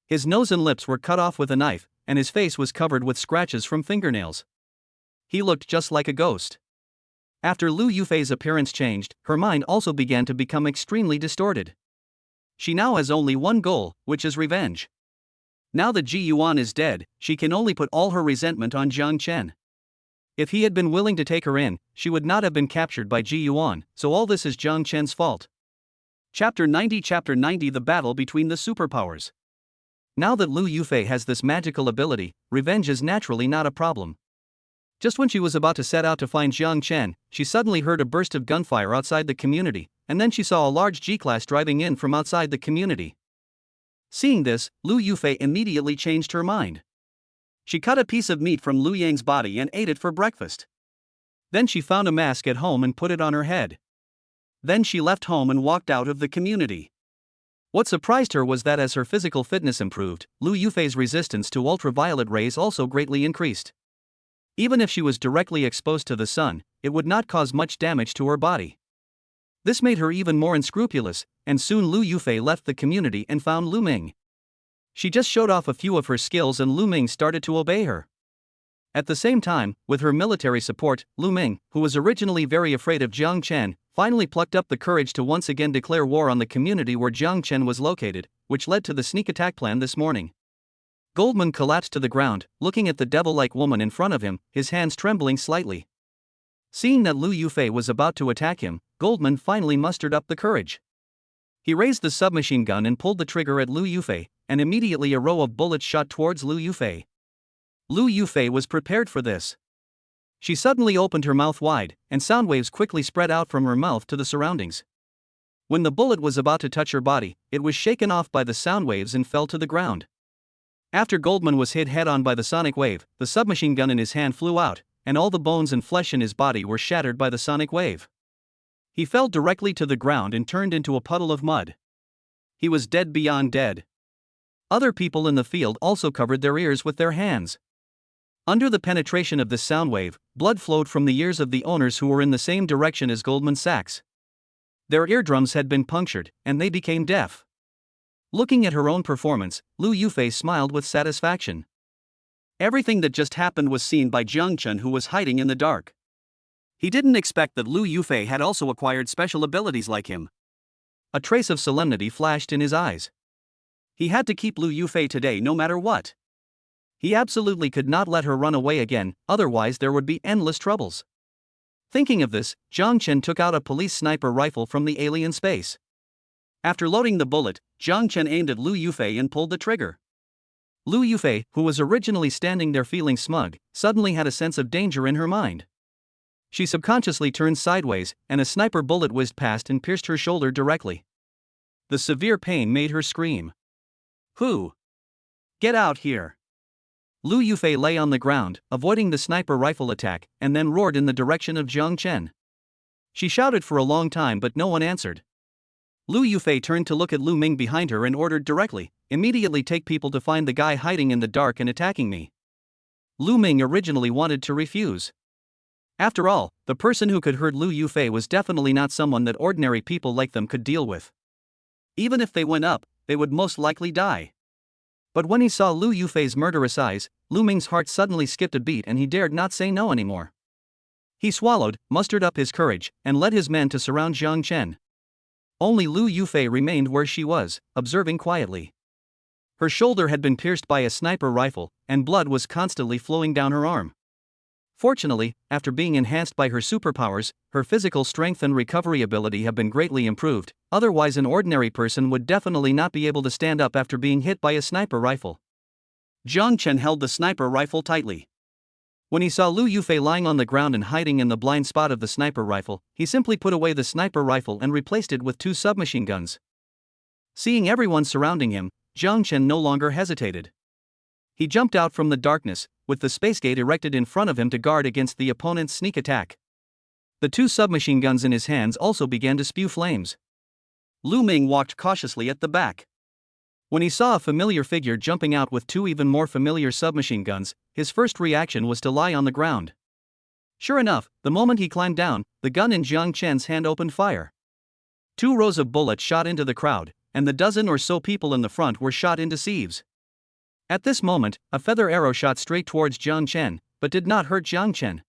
His nose and lips were cut off with a knife, and his face was covered with scratches from fingernails. He looked just like a ghost. After Lu Yufei's appearance changed, her mind also began to become extremely distorted. She now has only one goal, which is revenge. Now that Ji Yuan is dead, she can only put all her resentment on Jang Chen. If he had been willing to take her in, she would not have been captured by Ji Yuan, so all this is Jang Chen's fault. Chapter 90 The battle between the superpowers. Now that Lu Yufei has this magical ability, revenge is naturally not a problem. Just when she was about to set out to find Jang Chen, she suddenly heard a burst of gunfire outside the community, and then she saw a large G-class driving in from outside the community. Seeing this, Lu Yufei immediately changed her mind. She cut a piece of meat from Lu Yang's body and ate it for breakfast. Then she found a mask at home and put it on her head. Then she left home and walked out of the community. What surprised her was that as her physical fitness improved, Lu Yufei's resistance to ultraviolet rays also greatly increased. Even if she was directly exposed to the sun, it would not cause much damage to her body. This made her even more unscrupulous, and soon Lu Yufei left the community and found Lu Ming. She just showed off a few of her skills and Lu Ming started to obey her. At the same time, with her military support, Lu Ming, who was originally very afraid of Jang Chen, finally plucked up the courage to once again declare war on the community where Jang Chen was located, which led to the sneak attack plan this morning. Goldman collapsed to the ground, looking at the devil-like woman in front of him, his hands trembling slightly. Seeing that Lu Yufei was about to attack him, Goldman finally mustered up the courage. He raised the submachine gun and pulled the trigger at Lu Yufei, and immediately a row of bullets shot towards Lu Yufei. Lu Yufei was prepared for this. She suddenly opened her mouth wide, and sound waves quickly spread out from her mouth to the surroundings. When the bullet was about to touch her body, it was shaken off by the sound waves and fell to the ground. After Goldman was hit head-on by the sonic wave, the submachine gun in his hand flew out, and all the bones and flesh in his body were shattered by the sonic wave. He fell directly to the ground and turned into a puddle of mud. He was dead beyond dead. Other people in the field also covered their ears with their hands. Under the penetration of this sound wave, blood flowed from the ears of the owners who were in the same direction as Goldman Sachs. Their eardrums had been punctured, and they became deaf. Looking at her own performance, Lu Yufei smiled with satisfaction. Everything that just happened was seen by Jang Chen, who was hiding in the dark. He didn't expect that Lu Yufei had also acquired special abilities like him. A trace of solemnity flashed in his eyes. He had to keep Lu Yufei today no matter what. He absolutely could not let her run away again, otherwise there would be endless troubles. Thinking of this, Jang Chen took out a police sniper rifle from the alien space. After loading the bullet, Jang Chen aimed at Lu Yufei and pulled the trigger. Lu Yufei, who was originally standing there feeling smug, suddenly had a sense of danger in her mind. She subconsciously turned sideways, and a sniper bullet whizzed past and pierced her shoulder directly. The severe pain made her scream. "Who? Get out here!" Lu Yufi lay on the ground, avoiding the sniper rifle attack, and then roared in the direction of Jang Chen. She shouted for a long time but no one answered. Lu Yufi turned to look at Lu Ming behind her and ordered directly, "Immediately take people to find the guy hiding in the dark and attacking me." Lu Ming originally wanted to refuse. After all, the person who could hurt Lu Yufi was definitely not someone that ordinary people like them could deal with. Even if they went up, they would most likely die. But when he saw Lu Yufi's murderous eyes, Lu Ming's heart suddenly skipped a beat and he dared not say no anymore. He swallowed, mustered up his courage, and led his men to surround Jang Chen. Only Lu Yufi remained where she was, observing quietly. Her shoulder had been pierced by a sniper rifle, and blood was constantly flowing down her arm. Fortunately, after being enhanced by her superpowers, her physical strength and recovery ability have been greatly improved, otherwise an ordinary person would definitely not be able to stand up after being hit by a sniper rifle. Jang Chen held the sniper rifle tightly. When he saw Lu Yufi lying on the ground and hiding in the blind spot of the sniper rifle, he simply put away the sniper rifle and replaced it with 2 submachine guns. Seeing everyone surrounding him, Jang Chen no longer hesitated. He jumped out from the darkness, with the space gate erected in front of him to guard against the opponent's sneak attack. The 2 submachine guns in his hands also began to spew flames. Lu Ming walked cautiously at the back. When he saw a familiar figure jumping out with 2 even more familiar submachine guns, his first reaction was to lie on the ground. Sure enough, the moment he climbed down, the gun in Jang Chen's hand opened fire. 2 rows of bullets shot into the crowd, and the dozen or so people in the front were shot into sieves. At this moment, a feather arrow shot straight towards Jang Chen, but did not hurt Jang Chen.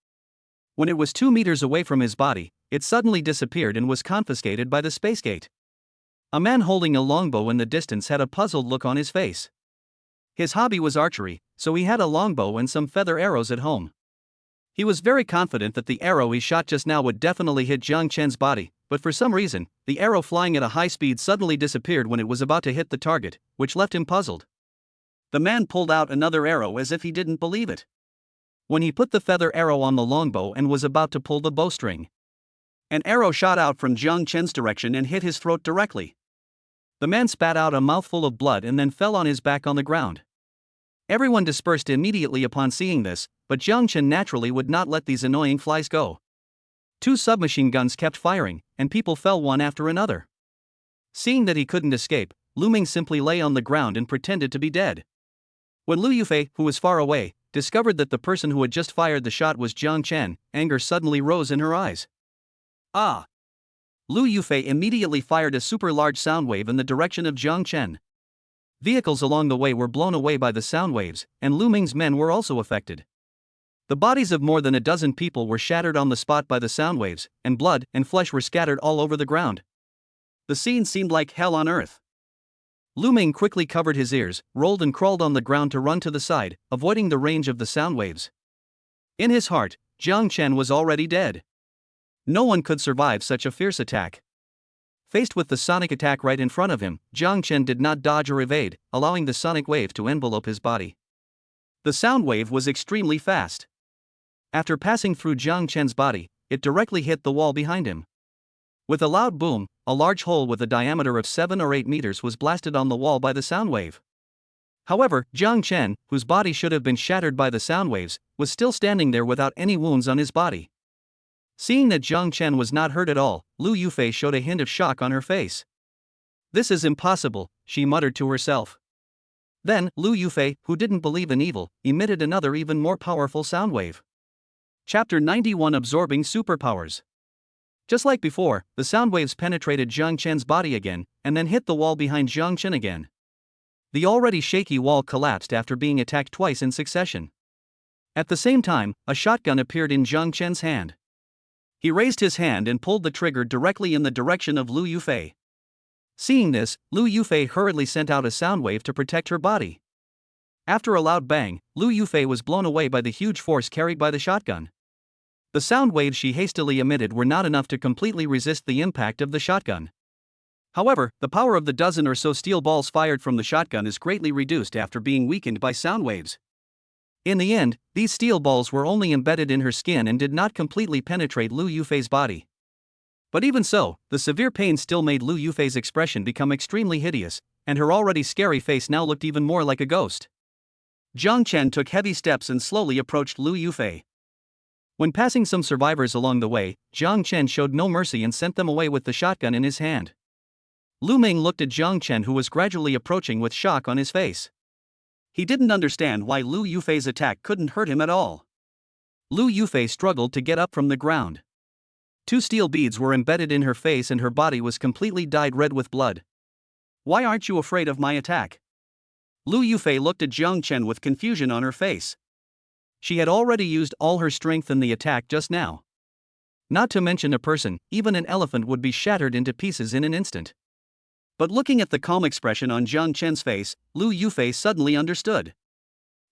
When it was 2 meters away from his body, it suddenly disappeared and was confiscated by the space gate. A man holding a longbow in the distance had a puzzled look on his face. His hobby was archery, so he had a longbow and some feather arrows at home. He was very confident that the arrow he shot just now would definitely hit Jang Chen's body, but for some reason, the arrow flying at a high speed suddenly disappeared when it was about to hit the target, which left him puzzled. The man pulled out another arrow as if he didn't believe it. When he put the feather arrow on the longbow and was about to pull the bowstring, an arrow shot out from Jang Chen's direction and hit his throat directly. The man spat out a mouthful of blood and then fell on his back on the ground. Everyone dispersed immediately upon seeing this, but Jang Chen naturally would not let these annoying flies go. 2 submachine guns kept firing, and people fell one after another. Seeing that he couldn't escape, Lu Ming simply lay on the ground and pretended to be dead. When Lu Yufi, who was far away, discovered that the person who had just fired the shot was Jang Chen, anger suddenly rose in her eyes. Ah! Lu Yufi immediately fired a super large sound wave in the direction of Jang Chen. Vehicles along the way were blown away by the sound waves, and Lu Ming's men were also affected. The bodies of more than a dozen people were shattered on the spot by the sound waves, and blood and flesh were scattered all over the ground. The scene seemed like hell on earth. Lu Ming quickly covered his ears, rolled and crawled on the ground to run to the side, avoiding the range of the sound waves. In his heart, Jang Chen was already dead. No one could survive such a fierce attack. Faced with the sonic attack right in front of him, Jang Chen did not dodge or evade, allowing the sonic wave to envelope his body. The sound wave was extremely fast. After passing through Jang Chen's body, it directly hit the wall behind him. With a loud boom, a large hole with a diameter of 7 or 8 meters was blasted on the wall by the sound wave. However, Jang Chen, whose body should have been shattered by the sound waves, was still standing there without any wounds on his body. Seeing that Jang Chen was not hurt at all, Lu Yufi showed a hint of shock on her face. "This is impossible," she muttered to herself. Then, Lu Yufi, who didn't believe in evil, emitted another even more powerful sound wave. Chapter 91: Absorbing Superpowers. Just like before, the sound waves penetrated Jang Chen's body again, and then hit the wall behind Jang Chen again. The already shaky wall collapsed after being attacked twice in succession. At the same time, a shotgun appeared in Jang Chen's hand. He raised his hand and pulled the trigger directly in the direction of Lu Yufi. Seeing this, Lu Yufi hurriedly sent out a sound wave to protect her body. After a loud bang, Lu Yufi was blown away by the huge force carried by the shotgun. The sound waves she hastily emitted were not enough to completely resist the impact of the shotgun. However, the power of the dozen or so steel balls fired from the shotgun is greatly reduced after being weakened by sound waves. In the end, these steel balls were only embedded in her skin and did not completely penetrate Lu Yufi's body. But even so, the severe pain still made Lu Yufi's expression become extremely hideous, and her already scary face now looked even more like a ghost. Jang Chen took heavy steps and slowly approached Lu Yufi. When passing some survivors along the way, Jang Chen showed no mercy and sent them away with the shotgun in his hand. Lu Ming looked at Jang Chen, who was gradually approaching with shock on his face. He didn't understand why Lu Yufi's attack couldn't hurt him at all. Lu Yufi struggled to get up from the ground. 2 steel beads were embedded in her face and her body was completely dyed red with blood. Why aren't you afraid of my attack? Lu Yufi looked at Jang Chen with confusion on her face. She had already used all her strength in the attack just now. Not to mention a person, even an elephant would be shattered into pieces in an instant. But looking at the calm expression on Jang Chen's face, Lu Yufi suddenly understood.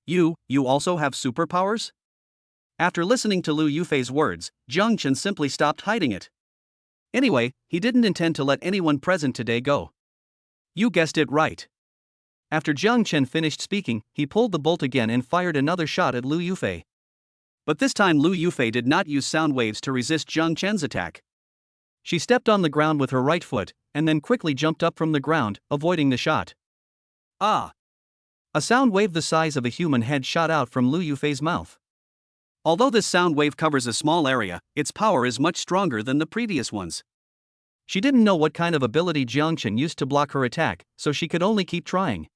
You also have superpowers? After listening to Lu Yufi's words, Jang Chen simply stopped hiding it. Anyway, he didn't intend to let anyone present today go. You guessed it right. After Jang Chen finished speaking, he pulled the bolt again and fired another shot at Lu Yufi. But this time Lu Yufi did not use sound waves to resist Jang Chen's attack. She stepped on the ground with her right foot, and then quickly jumped up from the ground, avoiding the shot. Ah! A sound wave the size of a human head shot out from Lu Yufi's mouth. Although this sound wave covers a small area, its power is much stronger than the previous ones. She didn't know what kind of ability Jang Chen used to block her attack, so she could only keep trying.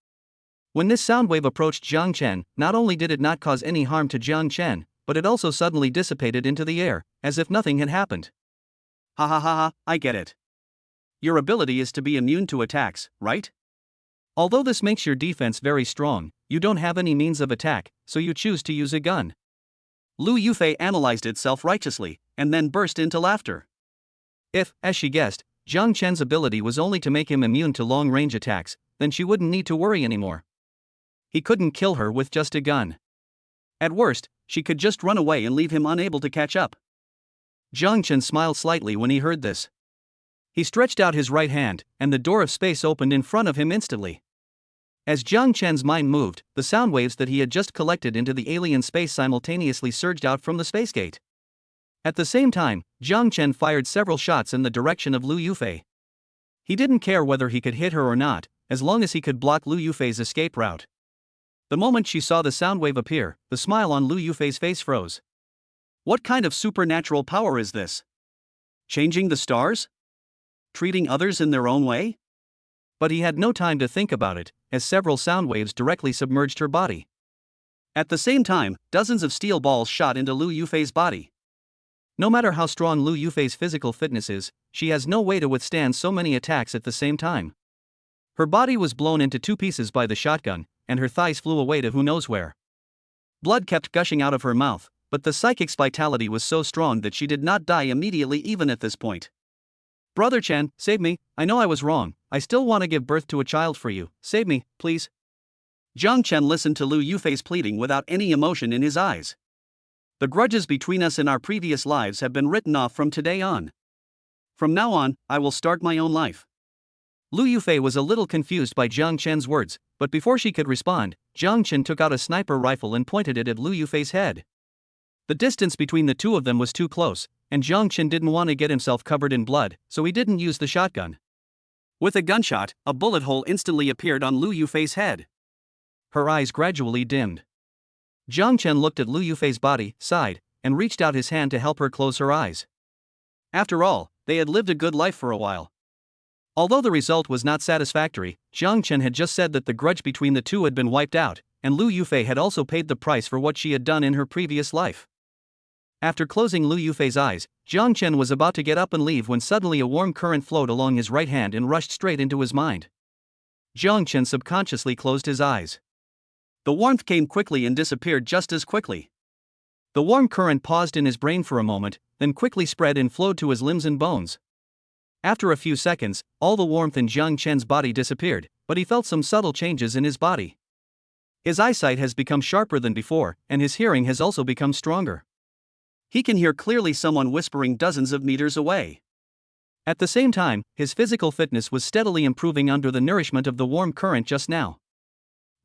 When this sound wave approached Jang Chen, not only did it not cause any harm to Jang Chen, but it also suddenly dissipated into the air, as if nothing had happened. Ha ha ha ha, I get it. Your ability is to be immune to attacks, right? Although this makes your defense very strong, you don't have any means of attack, so you choose to use a gun. Lu Yufi analyzed it self-righteously, and then burst into laughter. If, as she guessed, Jang Chen's ability was only to make him immune to long-range attacks, then she wouldn't need to worry anymore. He couldn't kill her with just a gun. At worst, she could just run away and leave him unable to catch up. Jang Chen smiled slightly when he heard this. He stretched out his right hand, and the door of space opened in front of him instantly. As Jang Chen's mind moved, the sound waves that he had just collected into the alien space simultaneously surged out from the space gate. At the same time, Jang Chen fired several shots in the direction of Lu Yufi. He didn't care whether he could hit her or not, as long as he could block Lu Yufi's escape route. The moment she saw the sound wave appear, the smile on Lu Yufi's face froze. What kind of supernatural power is this? Changing the stars? Treating others in their own way? But he had no time to think about it, as several sound waves directly submerged her body. At the same time, dozens of steel balls shot into Lu Yufi's body. No matter how strong Lu Yufi's physical fitness is, she has no way to withstand so many attacks at the same time. Her body was blown into 2 pieces by the shotgun, and her thighs flew away to who knows where. Blood kept gushing out of her mouth, but the psychic's vitality was so strong that she did not die immediately even at this point. Brother Chen, save me, I know I was wrong, I still want to give birth to a child for you, save me, please. Jang Chen listened to Lu Yufi's pleading without any emotion in his eyes. The grudges between us in our previous lives have been written off from today on. From now on, I will start my own life. Lu Yufi was a little confused by Jang Chen's words, but before she could respond, Jang Chen took out a sniper rifle and pointed it at Lu Yufi's head. The distance between the two of them was too close, and Jang Chen didn't want to get himself covered in blood, so he didn't use the shotgun. With a gunshot, a bullet hole instantly appeared on Lu Yufi's head. Her eyes gradually dimmed. Jang Chen looked at Lu Yufi's body, sighed, and reached out his hand to help her close her eyes. After all, they had lived a good life for a while. Although the result was not satisfactory, Jang Chen had just said that the grudge between the two had been wiped out, and Lu Yufi had also paid the price for what she had done in her previous life. After closing Lu Yufi's eyes, Jang Chen was about to get up and leave when suddenly a warm current flowed along his right hand and rushed straight into his mind. Jang Chen subconsciously closed his eyes. The warmth came quickly and disappeared just as quickly. The warm current paused in his brain for a moment, then quickly spread and flowed to his limbs and bones. After a few seconds, all the warmth in Jang Chen's body disappeared, but he felt some subtle changes in his body. His eyesight has become sharper than before, and his hearing has also become stronger. He can hear clearly someone whispering dozens of meters away. At the same time, his physical fitness was steadily improving under the nourishment of the warm current just now.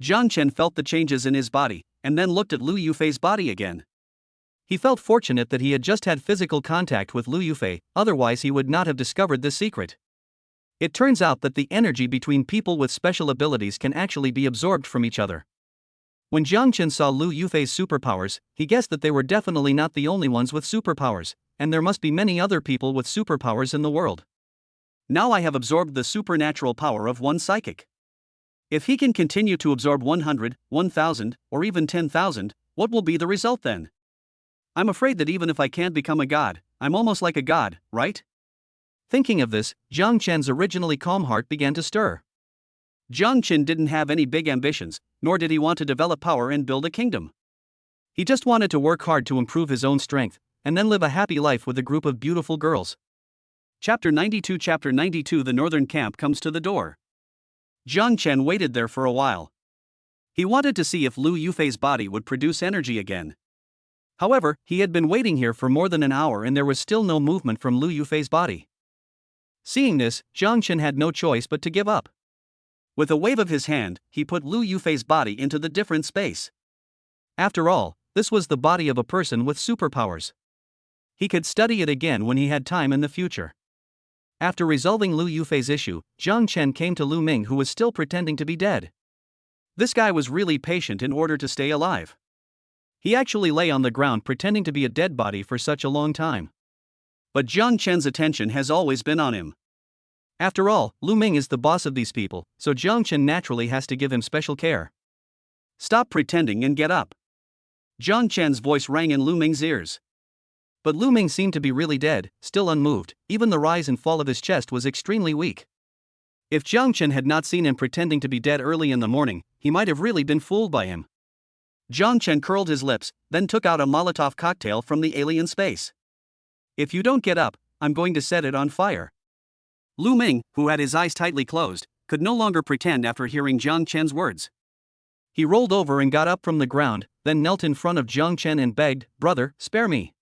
Jang Chen felt the changes in his body, and then looked at Lu Yufi's body again. He felt fortunate that he had just had physical contact with Lu Yufi, otherwise he would not have discovered this secret. It turns out that the energy between people with special abilities can actually be absorbed from each other. When Jang Chen saw Lu Yufei's superpowers, he guessed that they were definitely not the only ones with superpowers, and there must be many other people with superpowers in the world. Now I have absorbed the supernatural power of one psychic. If he can continue to absorb 100, 1,000, or even 10,000, what will be the result then? I'm afraid that even if I can't become a god, I'm almost like a god, right? Thinking of this, Jang Chen's originally calm heart began to stir. Jang Chen didn't have any big ambitions, nor did he want to develop power and build a kingdom. He just wanted to work hard to improve his own strength, and then live a happy life with a group of beautiful girls. Chapter 92 The northern camp comes to the door. Jang Chen waited there for a while. He wanted to see if Lu Yufei's body would produce energy again. However, he had been waiting here for more than an hour and there was still no movement from Lu Yufei's body. Seeing this, Jang Chen had no choice but to give up. With a wave of his hand, he put Lu Yufei's body into the different space. After all, this was the body of a person with superpowers. He could study it again when he had time in the future. After resolving Lu Yufei's issue, Jang Chen came to Lu Ming, who was still pretending to be dead. This guy was really patient in order to stay alive. He actually lay on the ground pretending to be a dead body for such a long time. But Jang Chen's attention has always been on him. After all, Lu Ming is the boss of these people, so Jang Chen naturally has to give him special care. Stop pretending and get up. Jang Chen's voice rang in Lu Ming's ears. But Lu Ming seemed to be really dead, still unmoved. Even the rise and fall of his chest was extremely weak. If Jang Chen had not seen him pretending to be dead early in the morning, he might have really been fooled by him. Jang Chen curled his lips, then took out a Molotov cocktail from the alien space. If you don't get up, I'm going to set it on fire. Lu Ming, who had his eyes tightly closed, could no longer pretend after hearing Jang Chen's words. He rolled over and got up from the ground, then knelt in front of Jang Chen and begged, "Brother, spare me.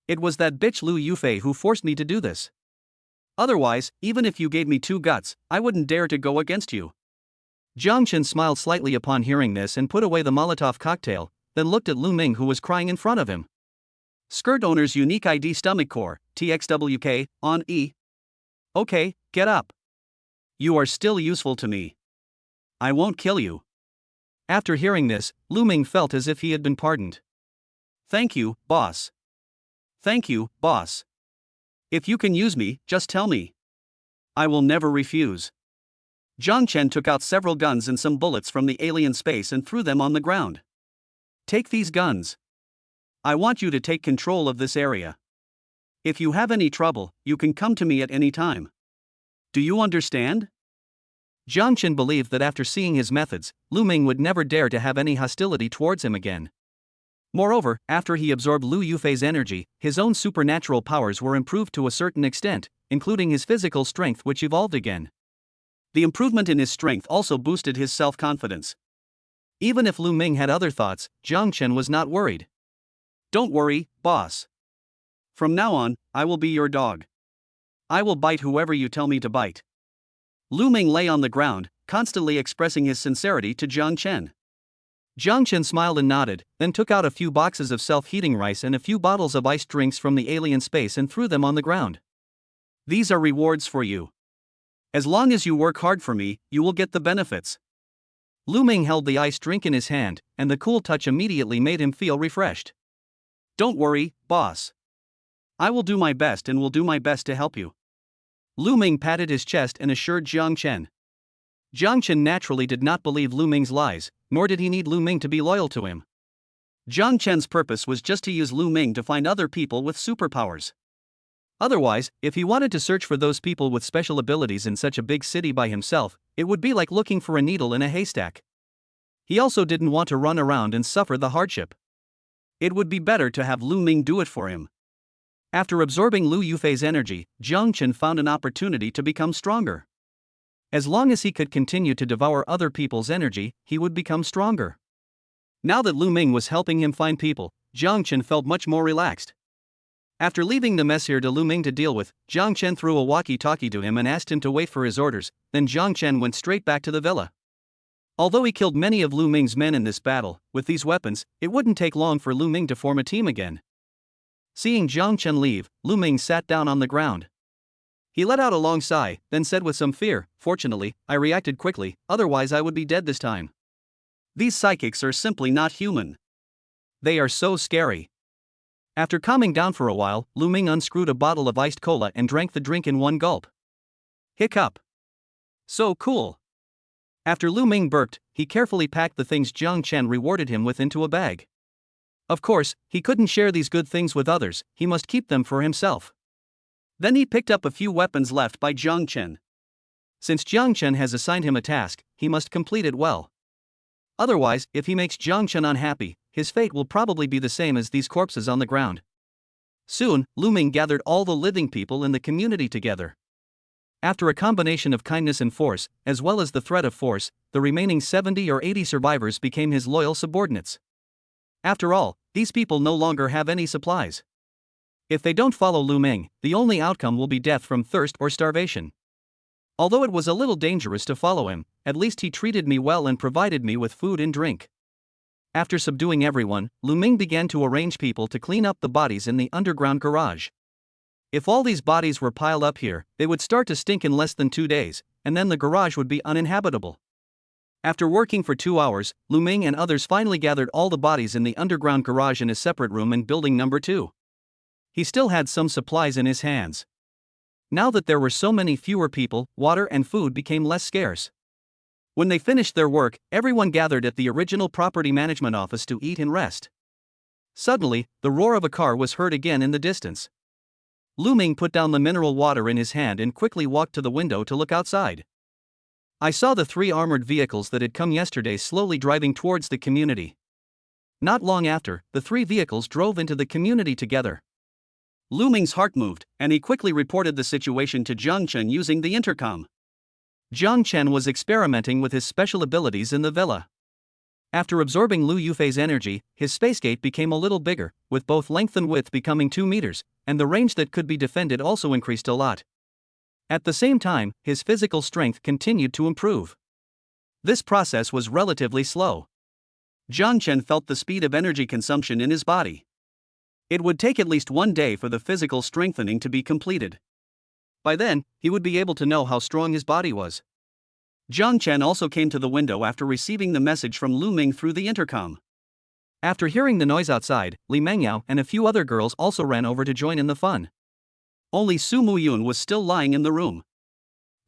It was that bitch Lu Yufei who forced me to do this. Otherwise, even if you gave me 2 guts, I wouldn't dare to go against you." Jang Chen smiled slightly upon hearing this and put away the Molotov cocktail, then looked at Lu Ming, who was crying in front of him. Skirt owner's unique ID stomach core, TXWK, on E. Okay, get up. You are still useful to me. I won't kill you. After hearing this, Lu Ming felt as if he had been pardoned. Thank you, boss. Thank you, boss. If you can use me, just tell me. I will never refuse. Jang Chen took out several guns and some bullets from the alien space and threw them on the ground. Take these guns. I want you to take control of this area. If you have any trouble, you can come to me at any time. Do you understand? Jang Chen believed that after seeing his methods, Lu Ming would never dare to have any hostility towards him again. Moreover, after he absorbed Lu Yufei's energy, his own supernatural powers were improved to a certain extent, including his physical strength, which evolved again. The improvement in his strength also boosted his self-confidence. Even if Lu Ming had other thoughts, Jang Chen was not worried. Don't worry, boss. From now on, I will be your dog. I will bite whoever you tell me to bite. Lu Ming lay on the ground, constantly expressing his sincerity to Jang Chen. Jang Chen smiled and nodded, then took out a few boxes of self-heating rice and a few bottles of iced drinks from the alien space and threw them on the ground. These are rewards for you. As long as you work hard for me, you will get the benefits. Lu Ming held the iced drink in his hand, and the cool touch immediately made him feel refreshed. Don't worry, boss. I will do my best and will do my best to help you. Lu Ming patted his chest and assured Jang Chen. Jang Chen naturally did not believe Lu Ming's lies, nor did he need Lu Ming to be loyal to him. Jang Chen's purpose was just to use Lu Ming to find other people with superpowers. Otherwise, if he wanted to search for those people with special abilities in such a big city by himself, it would be like looking for a needle in a haystack. He also didn't want to run around and suffer the hardship. It would be better to have Lu Ming do it for him. After absorbing Lu Yufei's energy, Jang Chen found an opportunity to become stronger. As long as he could continue to devour other people's energy, he would become stronger. Now that Lu Ming was helping him find people, Jang Chen felt much more relaxed. After leaving the mess here to Lu Ming to deal with, Jang Chen threw a walkie-talkie to him and asked him to wait for his orders, then Jang Chen went straight back to the villa. Although he killed many of Lu Ming's men in this battle, with these weapons, it wouldn't take long for Lu Ming to form a team again. Seeing Jang Chen leave, Lu Ming sat down on the ground. He let out a long sigh, then said with some fear, "Fortunately, I reacted quickly, otherwise I would be dead this time." These psychics are simply not human. They are so scary. After calming down for a while, Lu Ming unscrewed a bottle of iced cola and drank the drink in one gulp. Hiccup. So cool. After Lu Ming burped, he carefully packed the things Jang Chen rewarded him with into a bag. Of course, he couldn't share these good things with others, he must keep them for himself. Then he picked up a few weapons left by Jang Chen. Since Jang Chen has assigned him a task, he must complete it well. Otherwise, if he makes Jang Chen unhappy, his fate will probably be the same as these corpses on the ground. Soon, Lu Ming gathered all the living people in the community together. After a combination of kindness and force, as well as the threat of force, the remaining 70 or 80 survivors became his loyal subordinates. After all, these people no longer have any supplies. If they don't follow Lu Ming, the only outcome will be death from thirst or starvation. Although it was a little dangerous to follow him, at least he treated me well and provided me with food and drink. After subduing everyone, Lu Ming began to arrange people to clean up the bodies in the underground garage. If all these bodies were piled up here, they would start to stink in less than 2 days, and then the garage would be uninhabitable. After working for 2 hours, Lu Ming and others finally gathered all the bodies in the underground garage in a separate room in building number 2. He still had some supplies in his hands. Now that there were so many fewer people, water and food became less scarce. When they finished their work, everyone gathered at the original property management office to eat and rest. Suddenly, the roar of a car was heard again in the distance. Lu Ming put down the mineral water in his hand and quickly walked to the window to look outside. I saw the 3 armored vehicles that had come yesterday slowly driving towards the community. Not long after, the 3 vehicles drove into the community together. Lu Ming's heart moved, and he quickly reported the situation to Jang Chen using the intercom. Jang Chen was experimenting with his special abilities in the villa. After absorbing Lu Yufi's energy, his space gate became a little bigger, with both length and width becoming 2 meters, and the range that could be defended also increased a lot. At the same time, his physical strength continued to improve. This process was relatively slow. Jang Chen felt the speed of energy consumption in his body. It would take at least 1 day for the physical strengthening to be completed. By then, he would be able to know how strong his body was. Jang Chen also came to the window after receiving the message from Lu Ming through the intercom. After hearing the noise outside, Li Mengyao and a few other girls also ran over to join in the fun. Only Su Muyun was still lying in the room.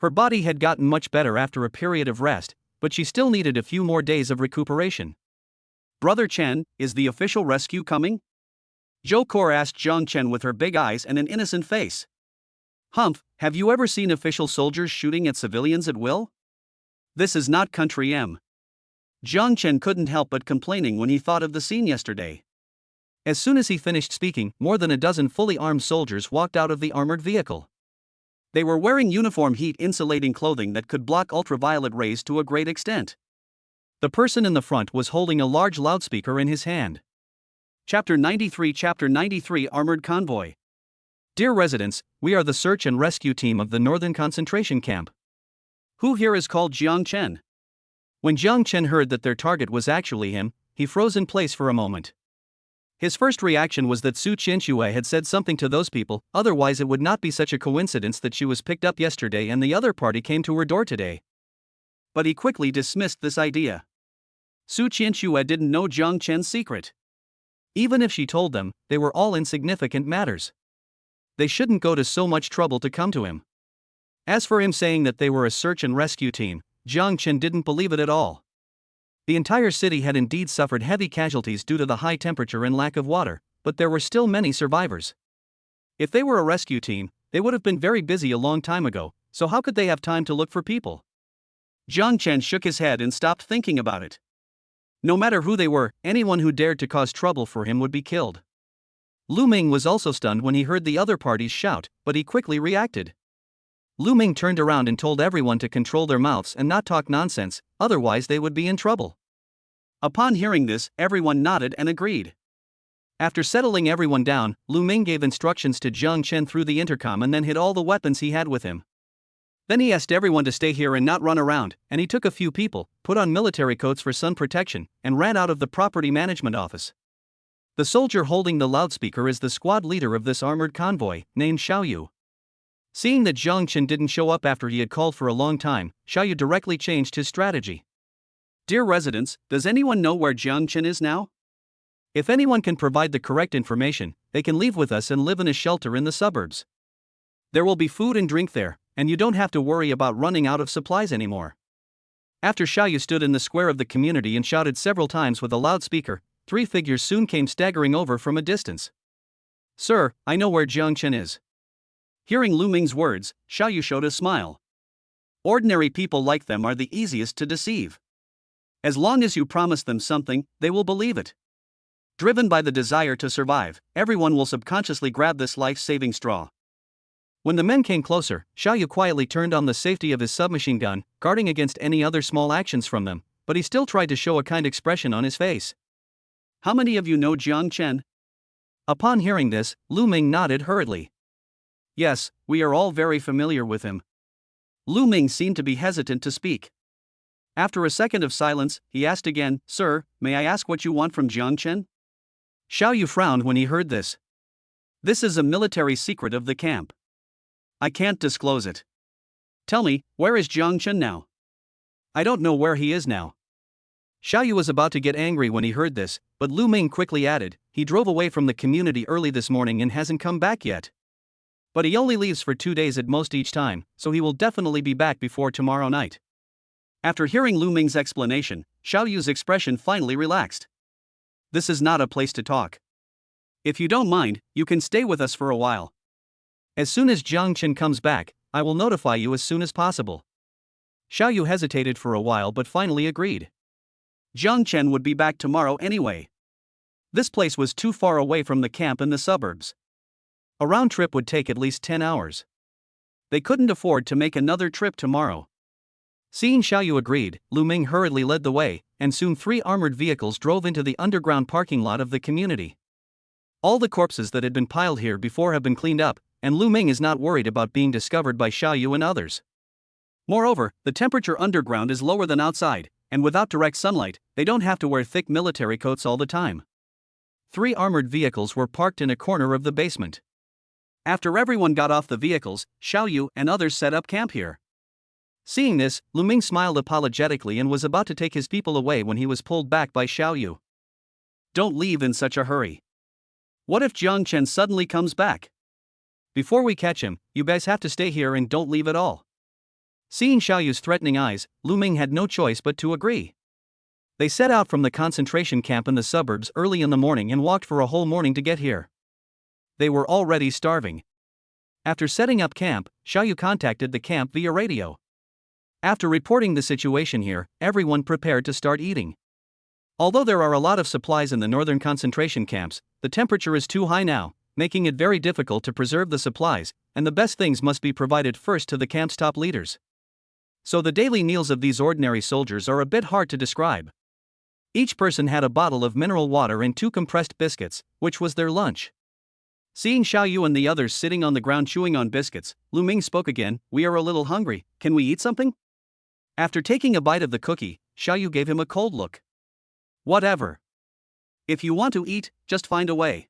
Her body had gotten much better after a period of rest, but she still needed a few more days of recuperation. Brother Chen, is the official rescue coming? Zhou Kor asked Jang Chen with her big eyes and an innocent face. Humph, have you ever seen official soldiers shooting at civilians at will? This is not country M. Jang Chen couldn't help but complaining when he thought of the scene yesterday. As soon as he finished speaking, more than a dozen fully armed soldiers walked out of the armored vehicle. They were wearing uniform heat-insulating clothing that could block ultraviolet rays to a great extent. The person in the front was holding a large loudspeaker in his hand. Chapter 93 Armored Convoy. Dear residents, we are the search and rescue team of the Northern Concentration Camp. Who here is called Jang Chen? When Jang Chen heard that their target was actually him, he froze in place for a moment. His first reaction was that Su Qianxue had said something to those people, otherwise it would not be such a coincidence that she was picked up yesterday and the other party came to her door today. But he quickly dismissed this idea. Su Qianxue didn't know Jang Chen's secret. Even if she told them, they were all insignificant matters. They shouldn't go to so much trouble to come to him. As for him saying that they were a search and rescue team, Jang Chen didn't believe it at all. The entire city had indeed suffered heavy casualties due to the high temperature and lack of water, but there were still many survivors. If they were a rescue team, they would have been very busy a long time ago, so how could they have time to look for people? Jang Chen shook his head and stopped thinking about it. No matter who they were, anyone who dared to cause trouble for him would be killed. Lu Ming was also stunned when he heard the other parties shout, but he quickly reacted. Lu Ming turned around and told everyone to control their mouths and not talk nonsense, otherwise they would be in trouble. Upon hearing this, everyone nodded and agreed. After settling everyone down, Lu Ming gave instructions to Jang Chen through the intercom and then hid all the weapons he had with him. Then he asked everyone to stay here and not run around, and he took a few people, put on military coats for sun protection, and ran out of the property management office. The soldier holding the loudspeaker is the squad leader of this armored convoy, named Xiaoyu. Seeing that Jang Chen didn't show up after he had called for a long time, Xiaoyu directly changed his strategy. Dear residents, does anyone know where Jang Chen is now? If anyone can provide the correct information, they can leave with us and live in a shelter in the suburbs. There will be food and drink there, and you don't have to worry about running out of supplies anymore. After Xiaoyu stood in the square of the community and shouted several times with a loudspeaker, 3 figures soon came staggering over from a distance. Sir, I know where Jang Chen is. Hearing Lu Ming's words, Xiaoyu showed a smile. Ordinary people like them are the easiest to deceive. As long as you promise them something, they will believe it. Driven by the desire to survive, everyone will subconsciously grab this life-saving straw. When the men came closer, Xiaoyu quietly turned on the safety of his submachine gun, guarding against any other small actions from them, but he still tried to show a kind expression on his face. How many of you know Jang Chen? Upon hearing this, Lu Ming nodded hurriedly. Yes, we are all very familiar with him. Lu Ming seemed to be hesitant to speak. After a second of silence, he asked again, Sir, may I ask what you want from Jang Chen? Xiaoyu frowned when he heard this. This is a military secret of the camp. I can't disclose it. Tell me, where is Jang Chen now? I don't know where he is now. Xiaoyu was about to get angry when he heard this, but Lu Ming quickly added, he drove away from the community early this morning and hasn't come back yet. But he only leaves for 2 days at most each time, so he will definitely be back before tomorrow night. After hearing Lu Ming's explanation, Xiaoyu's expression finally relaxed. This is not a place to talk. If you don't mind, you can stay with us for a while. As soon as Jang Chen comes back, I will notify you as soon as possible. Xiaoyu hesitated for a while but finally agreed. Jang Chen would be back tomorrow anyway. This place was too far away from the camp in the suburbs. A round trip would take at least 10 hours. They couldn't afford to make another trip tomorrow. Seeing Xiaoyu agreed, Lu Ming hurriedly led the way, and soon 3 armored vehicles drove into the underground parking lot of the community. All the corpses that had been piled here before have been cleaned up, and Lu Ming is not worried about being discovered by Xiaoyu and others. Moreover, the temperature underground is lower than outside, and without direct sunlight, they don't have to wear thick military coats all the time. 3 armored vehicles were parked in a corner of the basement. After everyone got off the vehicles, Xiaoyu and others set up camp here. Seeing this, Lu Ming smiled apologetically and was about to take his people away when he was pulled back by Xiaoyu. Don't leave in such a hurry. What if Jang Chen suddenly comes back? Before we catch him, you guys have to stay here and don't leave at all. Seeing Xiaoyu's threatening eyes, Lu Ming had no choice but to agree. They set out from the concentration camp in the suburbs early in the morning and walked for a whole morning to get here. They were already starving. After setting up camp, Xiaoyu contacted the camp via radio. After reporting the situation here, everyone prepared to start eating. Although there are a lot of supplies in the northern concentration camps, the temperature is too high now, making it very difficult to preserve the supplies, and the best things must be provided first to the camp's top leaders. So the daily meals of these ordinary soldiers are a bit hard to describe. Each person had a bottle of mineral water and 2 compressed biscuits, which was their lunch. Seeing Xiaoyu and the others sitting on the ground chewing on biscuits, Lu Ming spoke again, we are a little hungry, can we eat something? After taking a bite of the cookie, Xiaoyu gave him a cold look. Whatever. If you want to eat, just find a way.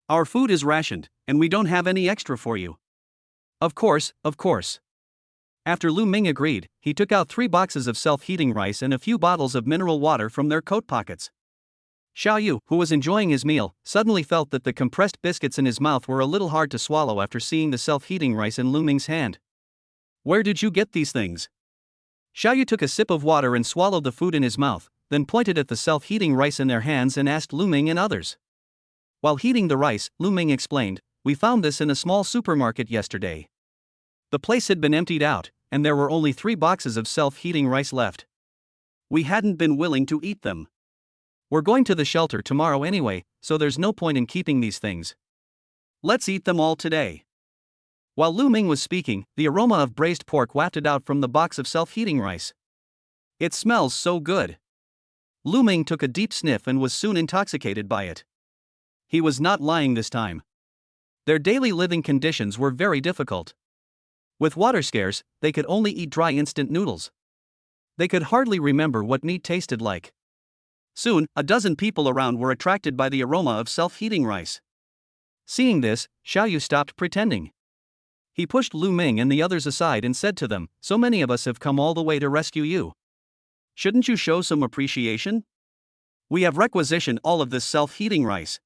Our food is rationed, and we don't have any extra for you. Of course, of course. After Lu Ming agreed, he took out 3 boxes of self-heating rice and a few bottles of mineral water from their coat pockets. Xiaoyu, who was enjoying his meal, suddenly felt that the compressed biscuits in his mouth were a little hard to swallow after seeing the self-heating rice in Lu Ming's hand. Where did you get these things? Xiaoyu took a sip of water and swallowed the food in his mouth, then pointed at the self-heating rice in their hands and asked Lu Ming and others. While heating the rice, Lu Ming explained, we found this in a small supermarket yesterday. The place had been emptied out, and there were only 3 boxes of self-heating rice left. We hadn't been willing to eat them. We're going to the shelter tomorrow anyway, so there's no point in keeping these things. Let's eat them all today. While Lu Ming was speaking, the aroma of braised pork wafted out from the box of self-heating rice. It smells so good. Lu Ming took a deep sniff and was soon intoxicated by it. He was not lying this time. Their daily living conditions were very difficult. With water scarce, they could only eat dry instant noodles. They could hardly remember what meat tasted like. Soon, a dozen people around were attracted by the aroma of self-heating rice. Seeing this, Xiaoyu stopped pretending. He pushed Lu Ming and the others aside and said to them, so many of us have come all the way to rescue you. shouldn't you show some appreciation? We have requisitioned all of this self-heating rice.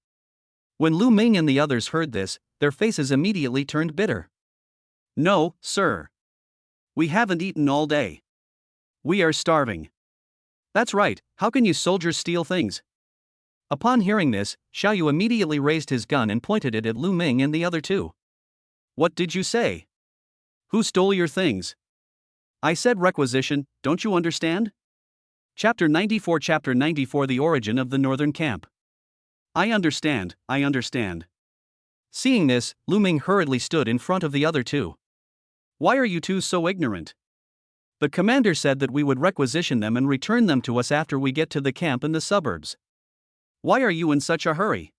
When Lu Ming and the others heard this, their faces immediately turned bitter. No, sir. We haven't eaten all day. We are starving. That's right, how can you soldiers steal things? Upon hearing this, Xiao Yu immediately raised his gun and pointed it at Lu Ming and the other two. What did you say? Who stole your things? I said requisition, don't you understand? Chapter 94 The Origin of the Northern Camp. I understand. Seeing this, Lu Ming hurriedly stood in front of the other two. Why are you two so ignorant? The commander said that we would requisition them and return them to us after we get to the camp in the suburbs. Why are you in such a hurry?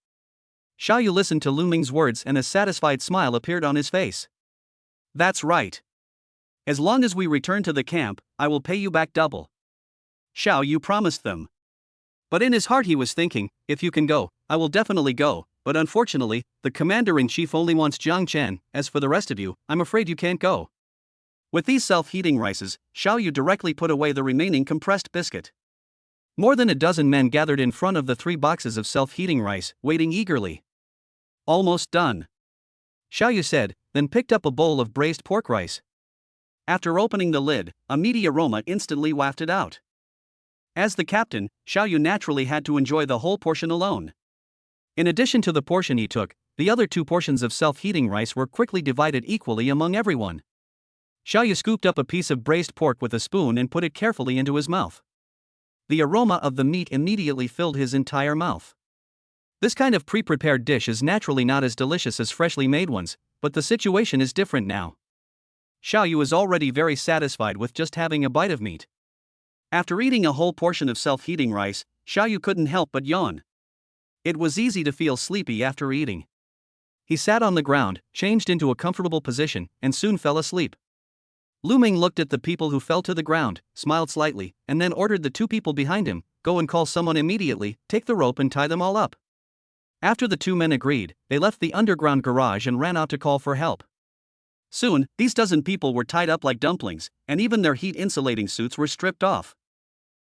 Xiao Yu listened to Lu Ming's words and a satisfied smile appeared on his face. That's right. As long as we return to the camp, I will pay you back double. Xiao Yu promised them. But in his heart he was thinking, if you can go, I will definitely go, but unfortunately, the commander-in-chief only wants Jang Chen, as for the rest of you, I'm afraid you can't go. With these self-heating rices, Xiao Yu directly put away the remaining compressed biscuit. More than a dozen men gathered in front of the 3 boxes of self-heating rice, waiting eagerly. Almost done. Xiao Yu said, then picked up a bowl of braised pork rice. After opening the lid, a meaty aroma instantly wafted out. As the captain, Xiao Yu naturally had to enjoy the whole portion alone. In addition to the portion he took, the other 2 portions of self-heating rice were quickly divided equally among everyone. Xiao Yu scooped up a piece of braised pork with a spoon and put it carefully into his mouth. The aroma of the meat immediately filled his entire mouth. This kind of pre-prepared dish is naturally not as delicious as freshly made ones, but the situation is different now. Xiao Yu is already very satisfied with just having a bite of meat. After eating a whole portion of self-heating rice, Xiao Yu couldn't help but yawn. It was easy to feel sleepy after eating. He sat on the ground, changed into a comfortable position, and soon fell asleep. Lu Ming looked at the people who fell to the ground, smiled slightly, and then ordered the 2 people behind him, go and call someone immediately, take the rope and tie them all up. After the 2 men agreed, they left the underground garage and ran out to call for help. Soon, these dozen people were tied up like dumplings, and even their heat-insulating suits were stripped off.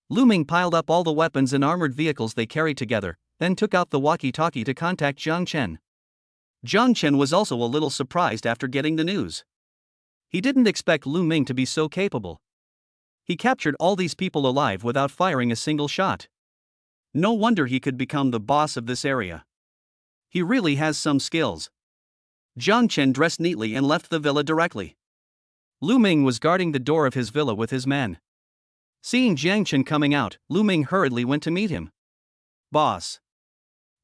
Lu Ming piled up all the weapons and armored vehicles they carried together, then took out the walkie-talkie to contact Jang Chen. Jang Chen was also a little surprised after getting the news. He didn't expect Lu Ming to be so capable. He captured all these people alive without firing a single shot. No wonder he could become the boss of this area. He really has some skills. Jang Chen dressed neatly and left the villa directly. Lu Ming was guarding the door of his villa with his men. Seeing Jang Chen coming out, Lu Ming hurriedly went to meet him. Boss.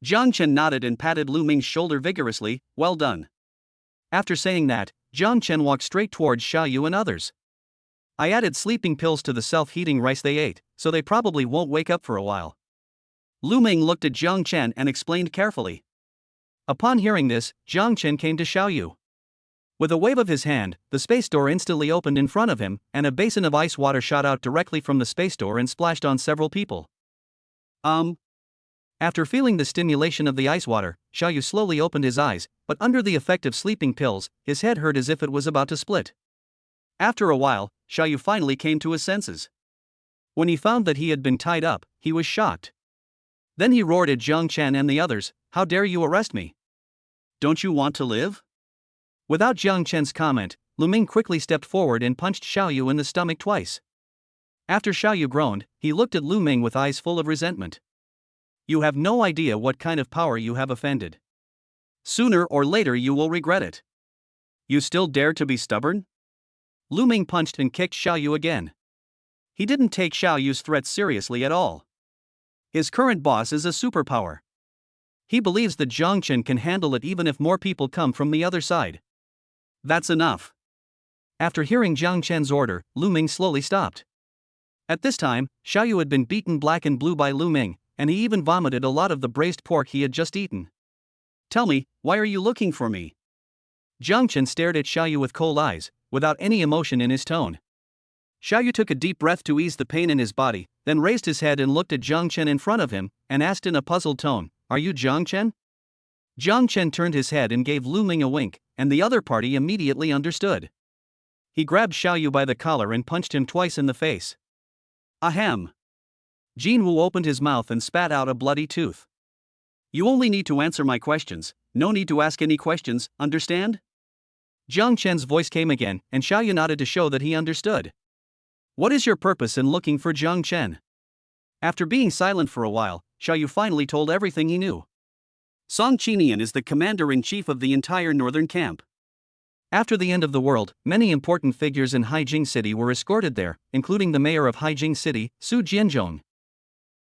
Jang Chen nodded and patted Lu Ming's shoulder vigorously, well done. After saying that, Jang Chen walked straight towards Xiao Yu and others. I added sleeping pills to the self-heating rice they ate, so they probably won't wake up for a while. Lu Ming looked at Jang Chen and explained carefully. Upon hearing this, Jang Chen came to Xiao Yu. With a wave of his hand, the space door instantly opened in front of him, and a basin of ice water shot out directly from the space door and splashed on several people. After feeling the stimulation of the ice water, Xiao Yu slowly opened his eyes, but under the effect of sleeping pills, his head hurt as if it was about to split. After a while, Xiao Yu finally came to his senses. When he found that he had been tied up, he was shocked. Then he roared at Jang Chen and the others, "How dare you arrest me? Don't you want to live?" Without Jang Chen's comment, Lu Ming quickly stepped forward and punched Xiao Yu in the stomach twice. After Xiao Yu groaned, he looked at Lu Ming with eyes full of resentment. You have no idea what kind of power you have offended. Sooner or later you will regret it. You still dare to be stubborn? Lu Ming punched and kicked Xiao Yu again. He didn't take Xiao Yu's threat seriously at all. His current boss is a superpower. He believes that Jang Chen can handle it even if more people come from the other side. That's enough. After hearing Jang Chen's order, Lu Ming slowly stopped. At this time, Xiao Yu had been beaten black and blue by Lu Ming, and he even vomited a lot of the braised pork he had just eaten. Tell me, why are you looking for me? Jang Chen stared at Xiao Yu with cold eyes, without any emotion in his tone. Xiao Yu took a deep breath to ease the pain in his body, then raised his head and looked at Jang Chen in front of him, and asked in a puzzled tone, "Are you Jang Chen?" Jang Chen turned his head and gave Lu Ming a wink, and the other party immediately understood. He grabbed Xiao Yu by the collar and punched him twice in the face. Ahem. Jin Woo opened his mouth and spat out a bloody tooth. You only need to answer my questions, no need to ask any questions, understand? Jang Chen's voice came again, and Xiaoyu nodded to show that he understood. What is your purpose in looking for Jang Chen? After being silent for a while, Xiaoyu finally told everything he knew. Song Qinian is the commander-in-chief of the entire northern camp. After the end of the world, many important figures in Haijing City were escorted there, including the mayor of Haijing City, Su Jianzhong.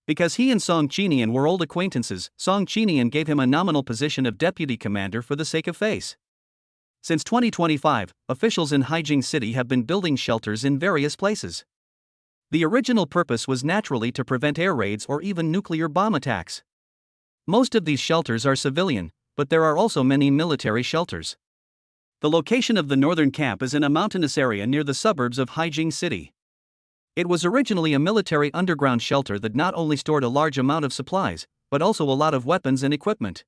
Because he and Song Qinian were old acquaintances, Song Qinian gave him a nominal position of deputy commander for the sake of face. Since 2025, officials in Haijing City have been building shelters in various places. The original purpose was naturally to prevent air raids or even nuclear bomb attacks. Most of these shelters are civilian, but there are also many military shelters. The location of the northern camp is in a mountainous area near the suburbs of Haijing City. It was originally a military underground shelter that not only stored a large amount of supplies, but also a lot of weapons and equipment.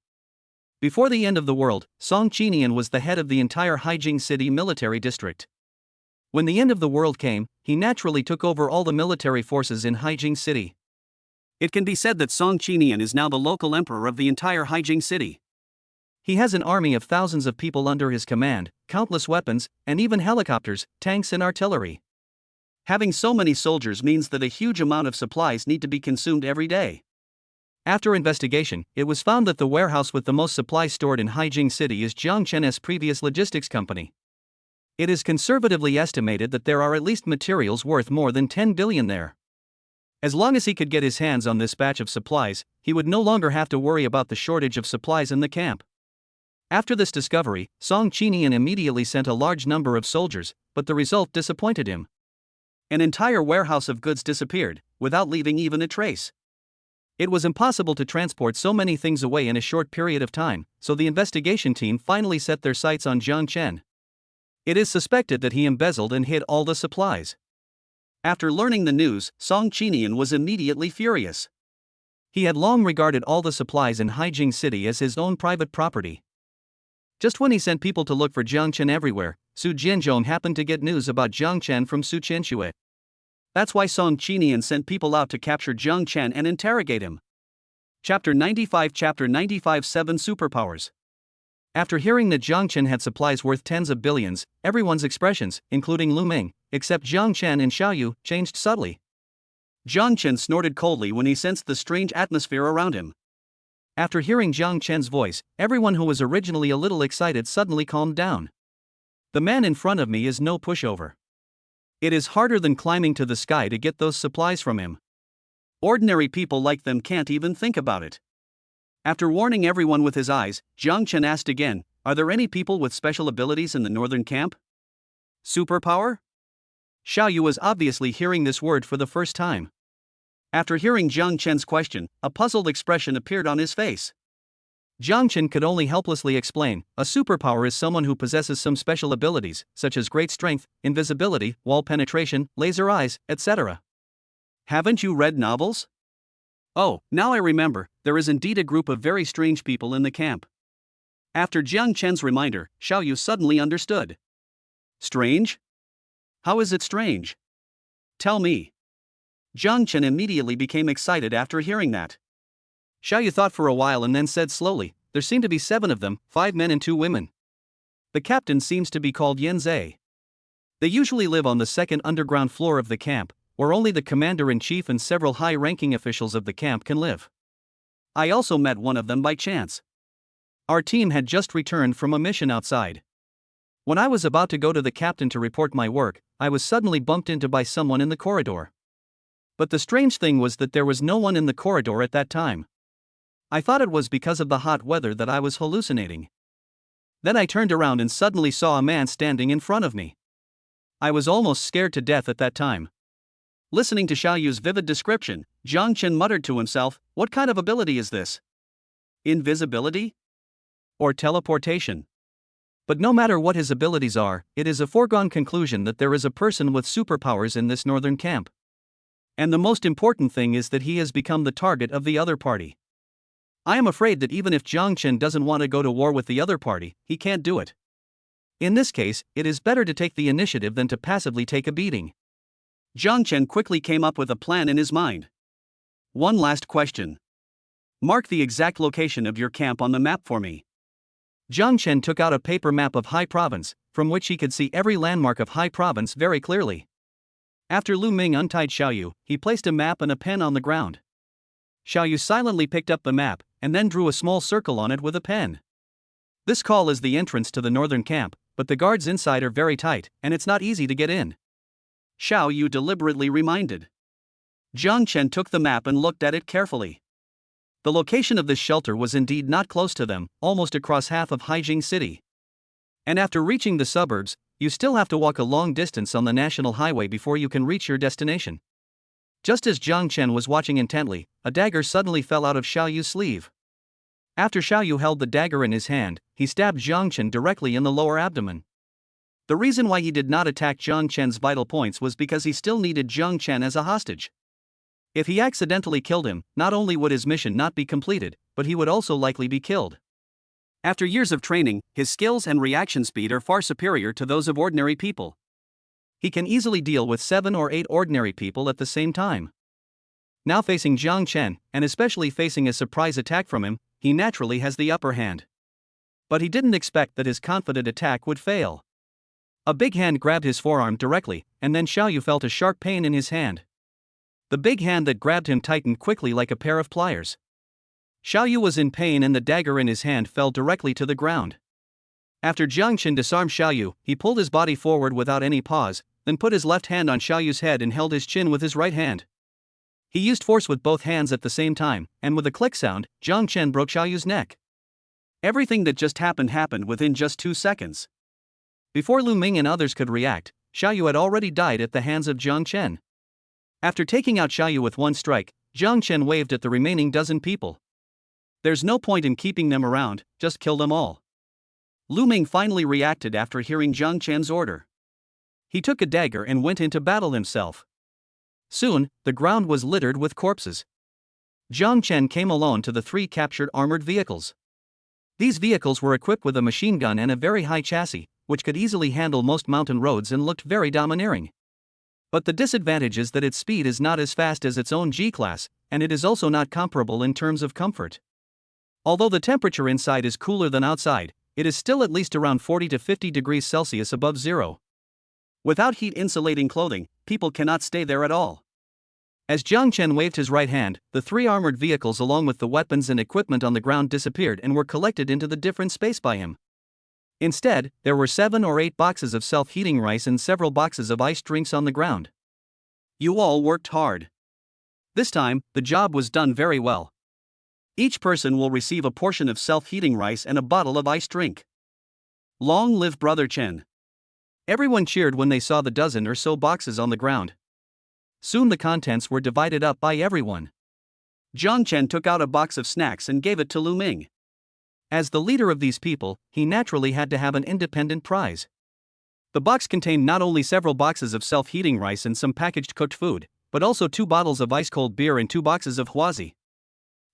Before the end of the world, Song Qinian was the head of the entire Haijing City military district. When the end of the world came, he naturally took over all the military forces in Haijing City. It can be said that Song Qinian is now the local emperor of the entire Haijing City. He has an army of thousands of people under his command, countless weapons, and even helicopters, tanks and artillery. Having so many soldiers means that a huge amount of supplies need to be consumed every day. After investigation, it was found that the warehouse with the most supplies stored in Haijing City is Jang Chen's previous logistics company. It is conservatively estimated that there are at least materials worth more than 10 billion there. As long as he could get his hands on this batch of supplies, he would no longer have to worry about the shortage of supplies in the camp. After this discovery, Song Qinian immediately sent a large number of soldiers, but the result disappointed him. An entire warehouse of goods disappeared, without leaving even a trace. It was impossible to transport so many things away in a short period of time, so the investigation team finally set their sights on Jang Chen. It is suspected that he embezzled and hid all the supplies. After learning the news, Song Qinian was immediately furious. He had long regarded all the supplies in Haijing City as his own private property. Just when he sent people to look for Jang Chen everywhere, Su Jianzhong happened to get news about Jang Chen from Su Qianxue. That's why Song Qinian sent people out to capture Jang Chen and interrogate him. Chapter 95 7 Superpowers. After hearing that Jang Chen had supplies worth tens of billions, everyone's expressions, including Lu Ming, except Jang Chen and Xiaoyu, changed subtly. Jang Chen snorted coldly when he sensed the strange atmosphere around him. After hearing Jang Chen's voice, everyone who was originally a little excited suddenly calmed down. The man in front of me is no pushover. It is harder than climbing to the sky to get those supplies from him. Ordinary people like them can't even think about it. After warning everyone with his eyes, Jang Chen asked again, are there any people with special abilities in the northern camp? Superpower? Xiaoyu was obviously hearing this word for the first time. After hearing Jang Chen's question, a puzzled expression appeared on his face. Jang Chen could only helplessly explain, a superpower is someone who possesses some special abilities, such as great strength, invisibility, wall penetration, laser eyes, etc. Haven't you read novels? Oh, now I remember, there is indeed a group of very strange people in the camp. After Jang Chen's reminder, Xiaoyu suddenly understood. Strange? How is it strange? Tell me. Jang Chen immediately became excited after hearing that. Xiaoyu thought for a while and then said slowly, there seem to be 7 of them, 5 men and 2 women. The captain seems to be called Yan Zhe. They usually live on the second underground floor of the camp, where only the commander-in-chief and several high-ranking officials of the camp can live. I also met one of them by chance. Our team had just returned from a mission outside. When I was about to go to the captain to report my work, I was suddenly bumped into by someone in the corridor. But the strange thing was that there was no one in the corridor at that time. I thought it was because of the hot weather that I was hallucinating. Then I turned around and suddenly saw a man standing in front of me. I was almost scared to death at that time. Listening to Xiaoyu's vivid description, Jang Chen muttered to himself, what kind of ability is this? Invisibility? Or teleportation? But no matter what his abilities are, it is a foregone conclusion that there is a person with superpowers in this northern camp. And the most important thing is that he has become the target of the other party. I am afraid that even if Jang Chen doesn't want to go to war with the other party, he can't do it. In this case, it is better to take the initiative than to passively take a beating. Jang Chen quickly came up with a plan in his mind. One last question. Mark the exact location of your camp on the map for me. Jang Chen took out a paper map of Hai Province, from which he could see every landmark of Hai Province very clearly. After Lu Ming untied Xiaoyu, he placed a map and a pen on the ground. Xiaoyu silently picked up the map, and then drew a small circle on it with a pen. This call is the entrance to the northern camp, but the guards inside are very tight, and it's not easy to get in. Xiaoyu deliberately reminded. Jang Chen took the map and looked at it carefully. The location of this shelter was indeed not close to them, almost across half of Haijing City. And after reaching the suburbs, you still have to walk a long distance on the national highway before you can reach your destination. Just as Jang Chen was watching intently, a dagger suddenly fell out of Xiaoyu's sleeve. After Xiaoyu held the dagger in his hand, he stabbed Jang Chen directly in the lower abdomen. The reason why he did not attack Jang Chen's vital points was because he still needed Jang Chen as a hostage. If he accidentally killed him, not only would his mission not be completed, but he would also likely be killed. After years of training, his skills and reaction speed are far superior to those of ordinary people. He can easily deal with 7 or 8 ordinary people at the same time. Now facing Jang Chen, and especially facing a surprise attack from him, he naturally has the upper hand. But he didn't expect that his confident attack would fail. A big hand grabbed his forearm directly, and then Xiaoyu felt a sharp pain in his hand. The big hand that grabbed him tightened quickly like a pair of pliers. Xiaoyu was in pain and the dagger in his hand fell directly to the ground. After Jang Chen disarmed Xiaoyu, he pulled his body forward without any pause, then put his left hand on Xiaoyu's head and held his chin with his right hand. He used force with both hands at the same time, and with a click sound, Jang Chen broke Xiaoyu's neck. Everything that just happened within just 2 seconds. Before Lu Ming and others could react, Xiaoyu had already died at the hands of Jang Chen. After taking out Xiaoyu with one strike, Jang Chen waved at the remaining dozen people. There's no point in keeping them around, just kill them all. Lu Ming finally reacted after hearing Jang Chen's order. He took a dagger and went into battle himself. Soon, the ground was littered with corpses. Jang Chen came alone to the 3 captured armored vehicles. These vehicles were equipped with a machine gun and a very high chassis, which could easily handle most mountain roads and looked very domineering. But the disadvantage is that its speed is not as fast as its own G-Class, and it is also not comparable in terms of comfort. Although the temperature inside is cooler than outside, it is still at least around 40 to 50 degrees Celsius above zero. Without heat-insulating clothing, people cannot stay there at all. As Jang Chen waved his right hand, the 3 armored vehicles along with the weapons and equipment on the ground disappeared and were collected into the different space by him. Instead, there were 7 or 8 boxes of self-heating rice and several boxes of iced drinks on the ground. You all worked hard. This time, the job was done very well. Each person will receive a portion of self-heating rice and a bottle of iced drink. Long live Brother Chen. Everyone cheered when they saw the dozen or so boxes on the ground. Soon the contents were divided up by everyone. Jang Chen took out a box of snacks and gave it to Lu Ming. As the leader of these people, he naturally had to have an independent prize. The box contained not only several boxes of self-heating rice and some packaged cooked food, but also 2 bottles of ice-cold beer and 2 boxes of huazi.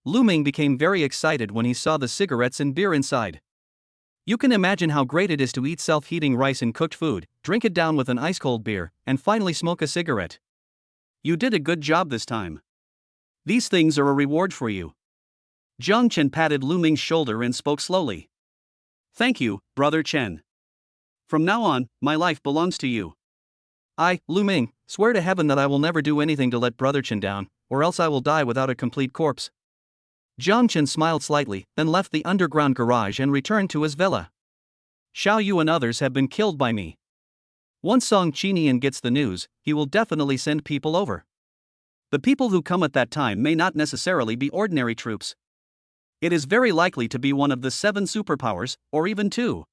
Lu Ming became very excited when he saw the cigarettes and beer inside. You can imagine how great it is to eat self-heating rice and cooked food, drink it down with an ice-cold beer, and finally smoke a cigarette. You did a good job this time. These things are a reward for you. Jang Chen patted Lu Ming's shoulder and spoke slowly. Thank you, Brother Chen. From now on, my life belongs to you. I, Lu Ming, swear to heaven that I will never do anything to let Brother Chen down, or else I will die without a complete corpse. Jang Chen smiled slightly, then left the underground garage and returned to his villa. Xiaoyu and others have been killed by me. Once Song Qinian gets the news, he will definitely send people over. The people who come at that time may not necessarily be ordinary troops. It is very likely to be one of the 7 superpowers, or even 2.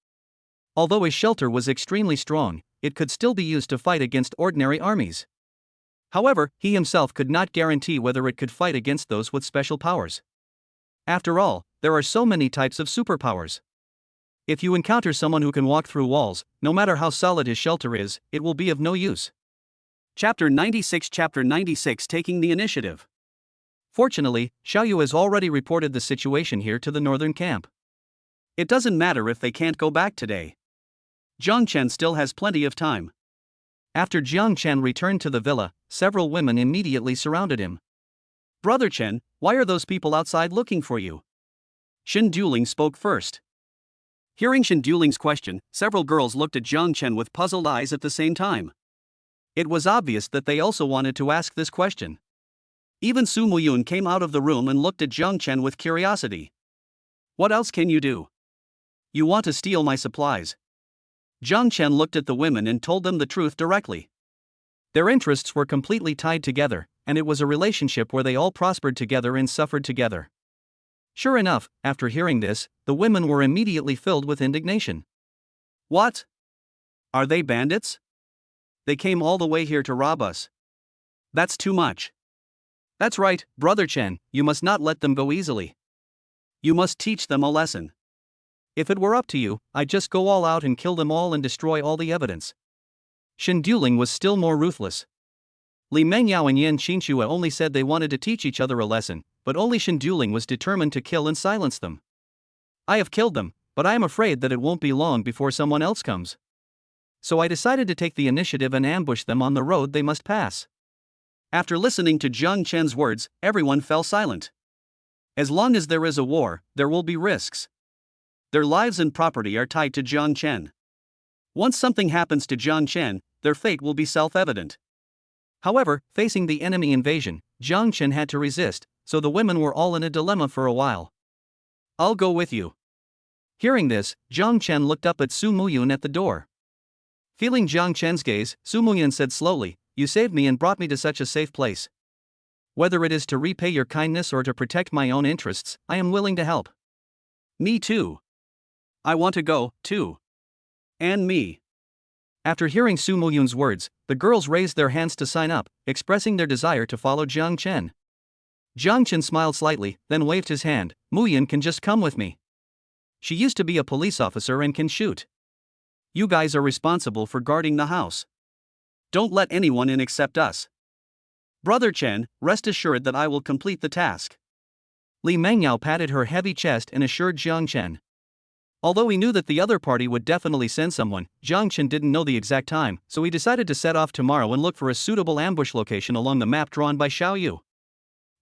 Although his shelter was extremely strong, it could still be used to fight against ordinary armies. However, he himself could not guarantee whether it could fight against those with special powers. After all, there are so many types of superpowers. If you encounter someone who can walk through walls, no matter how solid his shelter is, it will be of no use. Chapter 96 Taking the Initiative. Fortunately, Xiaoyu has already reported the situation here to the northern camp. It doesn't matter if they can't go back today. Jang Chen still has plenty of time. After Jang Chen returned to the villa, several women immediately surrounded him. Brother Chen, why are those people outside looking for you? Shen Duling spoke first. Hearing Shen Duling's question, several girls looked at Jang Chen with puzzled eyes at the same time. It was obvious that they also wanted to ask this question. Even Su Muyun came out of the room and looked at Jang Chen with curiosity. What else can you do? You want to steal my supplies? Jang Chen looked at the women and told them the truth directly. Their interests were completely tied together, and it was a relationship where they all prospered together and suffered together. Sure enough, after hearing this, the women were immediately filled with indignation. What? Are they bandits? They came all the way here to rob us. That's too much. That's right, Brother Chen, you must not let them go easily. You must teach them a lesson. If it were up to you, I'd just go all out and kill them all and destroy all the evidence. Shen Duling was still more ruthless. Li Mengyao and Yan Qinshua only said they wanted to teach each other a lesson, but only Shen Duling was determined to kill and silence them. I have killed them, but I am afraid that it won't be long before someone else comes. So I decided to take the initiative and ambush them on the road they must pass. After listening to Jang Chen's words, everyone fell silent. As long as there is a war, there will be risks. Their lives and property are tied to Jang Chen. Once something happens to Jang Chen, their fate will be self-evident. However, facing the enemy invasion, Jang Chen had to resist, so the women were all in a dilemma for a while. I'll go with you. Hearing this, Jang Chen looked up at Su Muyun at the door. Feeling Jang Chen's gaze, Su Muyun said slowly, "You saved me and brought me to such a safe place. Whether it is to repay your kindness or to protect my own interests, I am willing to help." Me too. I want to go, too. And me. After hearing Su Muyun's words, the girls raised their hands to sign up, expressing their desire to follow Jang Chen. Jang Chen smiled slightly, then waved his hand. Muyun can just come with me. She used to be a police officer and can shoot. You guys are responsible for guarding the house. Don't let anyone in except us. Brother Chen, rest assured that I will complete the task. Li Mengyao patted her heavy chest and assured Jang Chen. Although he knew that the other party would definitely send someone, Jang Chen didn't know the exact time, so he decided to set off tomorrow and look for a suitable ambush location along the map drawn by Xiao Yu.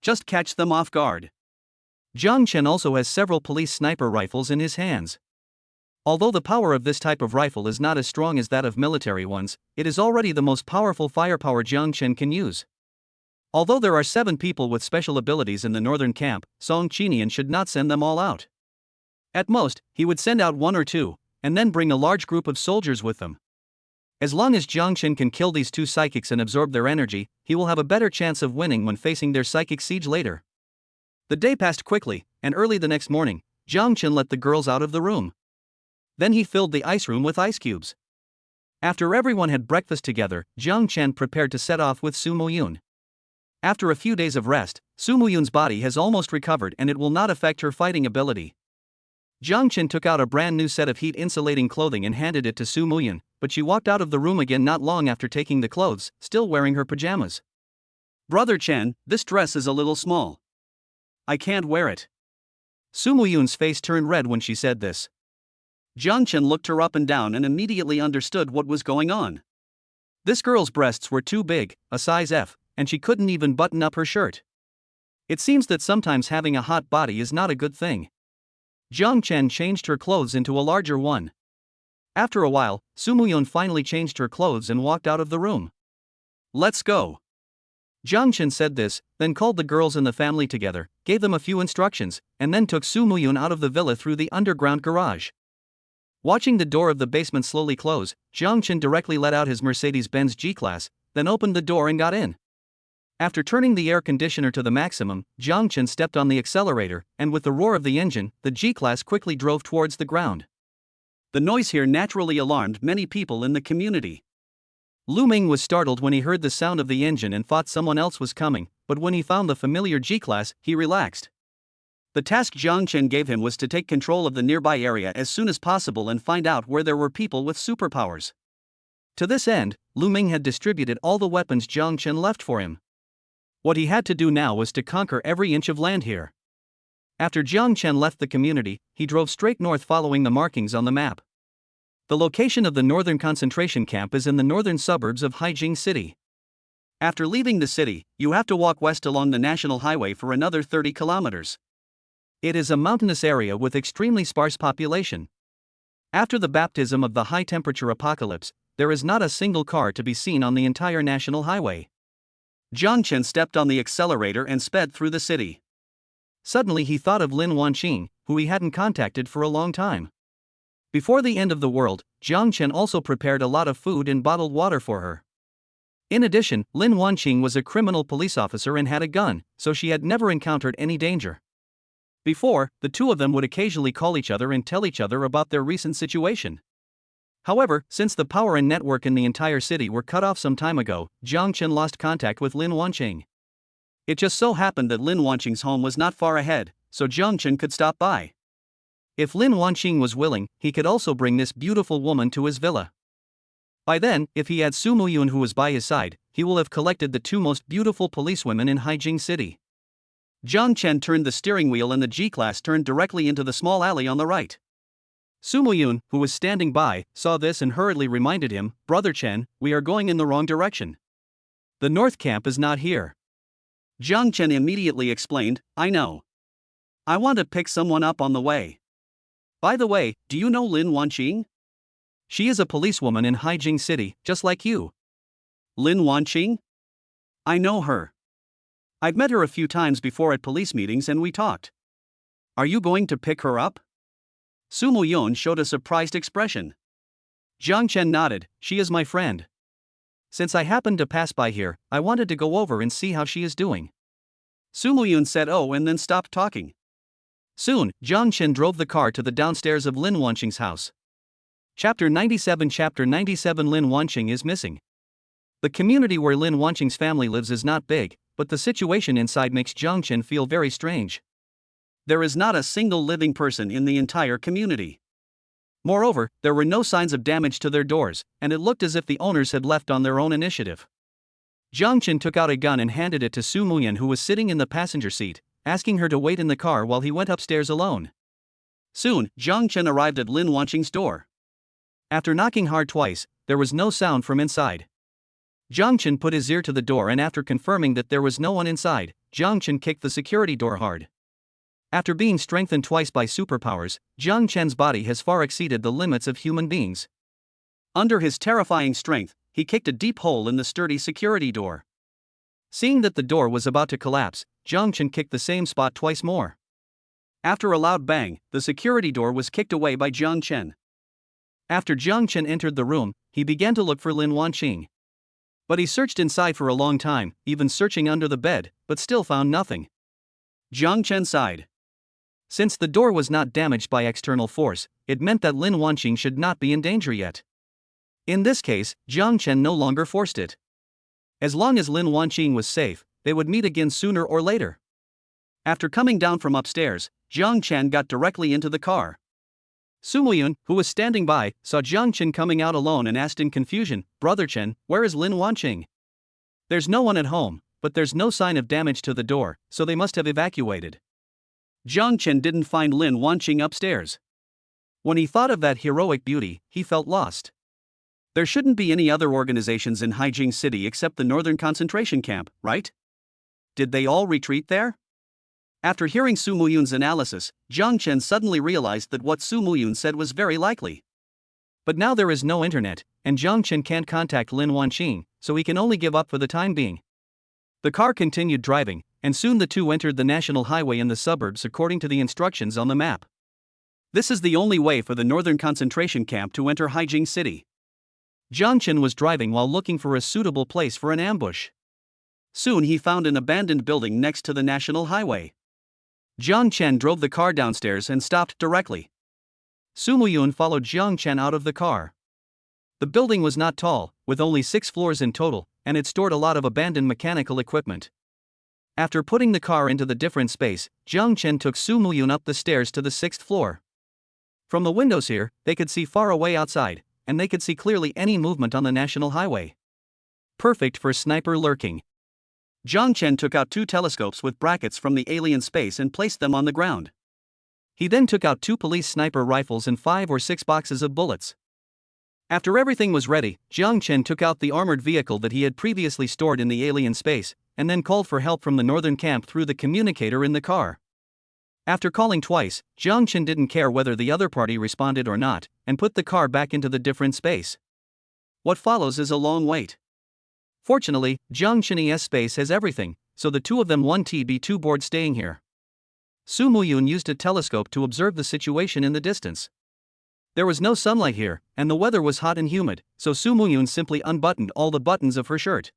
Just catch them off guard. Jang Chen also has several police sniper rifles in his hands. Although the power of this type of rifle is not as strong as that of military ones, it is already the most powerful firepower Jang Chen can use. Although there are 7 people with special abilities in the northern camp, Song Qinian should not send them all out. At most, he would send out 1 or 2, and then bring a large group of soldiers with them. As long as Jang Chen can kill these 2 psychics and absorb their energy, he will have a better chance of winning when facing their psychic siege later. The day passed quickly, and early the next morning, Jang Chen let the girls out of the room. Then he filled the ice room with ice cubes. After everyone had breakfast together, Jang Chen prepared to set off with Su Muyun. After a few days of rest, Su Muyun's body has almost recovered and it will not affect her fighting ability. Jang Chen took out a brand new set of heat-insulating clothing and handed it to Su Muyun, but she walked out of the room again not long after taking the clothes, still wearing her pajamas. Brother Chen, this dress is a little small. I can't wear it. Su Muyun's face turned red when she said this. Jang Chen looked her up and down and immediately understood what was going on. This girl's breasts were too big, a size F, and she couldn't even button up her shirt. It seems that sometimes having a hot body is not a good thing. Jang Chen changed her clothes into a larger one. After a while, Su Muyun finally changed her clothes and walked out of the room. Let's go. Jang Chen said this, then called the girls and the family together, gave them a few instructions, and then took Su Muyun out of the villa through the underground garage. Watching the door of the basement slowly close, Jang Chen directly let out his Mercedes-Benz G-Class, then opened the door and got in. After turning the air conditioner to the maximum, Jang Chen stepped on the accelerator, and with the roar of the engine, the G-Class quickly drove towards the ground. The noise here naturally alarmed many people in the community. Lu Ming was startled when he heard the sound of the engine and thought someone else was coming, but when he found the familiar G-Class, he relaxed. The task Jang Chen gave him was to take control of the nearby area as soon as possible and find out where there were people with superpowers. To this end, Lu Ming had distributed all the weapons Jang Chen left for him. What he had to do now was to conquer every inch of land here. After Jang Chen left the community, he drove straight north following the markings on the map. The location of the northern concentration camp is in the northern suburbs of Haijing City. After leaving the city, you have to walk west along the national highway for another 30 kilometers. It is a mountainous area with extremely sparse population. After the baptism of the high-temperature apocalypse, there is not a single car to be seen on the entire national highway. Jang Chen stepped on the accelerator and sped through the city. Suddenly he thought of Lin Wanqing, who he hadn't contacted for a long time. Before the end of the world, Jang Chen also prepared a lot of food and bottled water for her. In addition, Lin Wanqing was a criminal police officer and had a gun, so she had never encountered any danger. Before, the two of them would occasionally call each other and tell each other about their recent situation. However, since the power and network in the entire city were cut off some time ago, Jang Chen lost contact with Lin Wanqing. It just so happened that Lin Wanqing's home was not far ahead, so Jang Chen could stop by. If Lin Wanqing was willing, he could also bring this beautiful woman to his villa. By then, if he had Su Muyun who was by his side, he will have collected the two most beautiful policewomen in Haijing City. Jang Chen turned the steering wheel and the G-Class turned directly into the small alley on the right. Su Muyun, who was standing by, saw this and hurriedly reminded him, "Brother Chen, we are going in the wrong direction. The north camp is not here." Jang Chen immediately explained, "I know. I want to pick someone up on the way. By the way, do you know Lin Wanqing? She is a policewoman in Haijing City, just like you." "Lin Wanqing? I know her. I've met her a few times before at police meetings and we talked. Are you going to pick her up?" Su Muyun showed a surprised expression. Jang Chen nodded, "She is my friend. Since I happened to pass by here, I wanted to go over and see how she is doing." Su Muyun said oh and then stopped talking. Soon, Jang Chen drove the car to the downstairs of Lin Wanqing's house. Chapter 97 Lin Wanqing is missing. The community where Lin Wanqing's family lives is not big, but the situation inside makes Jang Chen feel very strange. There is not a single living person in the entire community. Moreover, there were no signs of damage to their doors, and it looked as if the owners had left on their own initiative. Jang Chen took out a gun and handed it to Su Muyun, who was sitting in the passenger seat, asking her to wait in the car while he went upstairs alone. Soon, Jang Chen arrived at Lin Wanqing's door. After knocking hard twice, there was no sound from inside. Jang Chen put his ear to the door and after confirming that there was no one inside, Jang Chen kicked the security door hard. After being strengthened twice by superpowers, Jang Chen's body has far exceeded the limits of human beings. Under his terrifying strength, he kicked a deep hole in the sturdy security door. Seeing that the door was about to collapse, Jang Chen kicked the same spot twice more. After a loud bang, the security door was kicked away by Jang Chen. After Jang Chen entered the room, he began to look for Lin Wanqing. But he searched inside for a long time, even searching under the bed, but still found nothing. Jang Chen sighed. Since the door was not damaged by external force, it meant that Lin Wanqing should not be in danger yet. In this case, Jang Chen no longer forced it. As long as Lin Wanqing was safe, they would meet again sooner or later. After coming down from upstairs, Jang Chen got directly into the car. Su Muyun, who was standing by, saw Jang Chen coming out alone and asked in confusion, "Brother Chen, where is Lin Wanqing?" "There's no one at home, but there's no sign of damage to the door, so they must have evacuated." Jang Chen didn't find Lin Wanqing upstairs. When he thought of that heroic beauty, he felt lost. There shouldn't be any other organizations in Haijing City except the Northern Concentration Camp, right? Did they all retreat there? After hearing Su Muyun's analysis, Jang Chen suddenly realized that what Su Muyun said was very likely. But now there is no internet, and Jang Chen can't contact Lin Wanqing, so he can only give up for the time being. The car continued driving, and soon the two entered the national highway in the suburbs according to the instructions on the map. This is the only way for the Northern Concentration Camp to enter Haijing City. Jang Chen was driving while looking for a suitable place for an ambush. Soon he found an abandoned building next to the national highway. Jang Chen drove the car downstairs and stopped directly. Su Muyun followed Jang Chen out of the car. The building was not tall, with only 6 floors in total, and it stored a lot of abandoned mechanical equipment. After putting the car into the different space, Jang Chen took Su Muyun up the stairs to the 6th floor. From the windows here, they could see far away outside, and they could see clearly any movement on the national highway. Perfect for sniper lurking. Jang Chen took out 2 telescopes with brackets from the alien space and placed them on the ground. He then took out 2 police sniper rifles and 5 or 6 boxes of bullets. After everything was ready, Jang Chen took out the armored vehicle that he had previously stored in the alien space, and then called for help from the northern camp through the communicator in the car. After calling twice, Jang Chen didn't care whether the other party responded or not, and put the car back into the different space. What follows is a long wait. Fortunately, Jang Chen's space has everything, so the two of them won't be too bored staying here. Su Muyun used a telescope to observe the situation in the distance. There was no sunlight here, and the weather was hot and humid, so Su Muyun simply unbuttoned all the buttons of her shirt.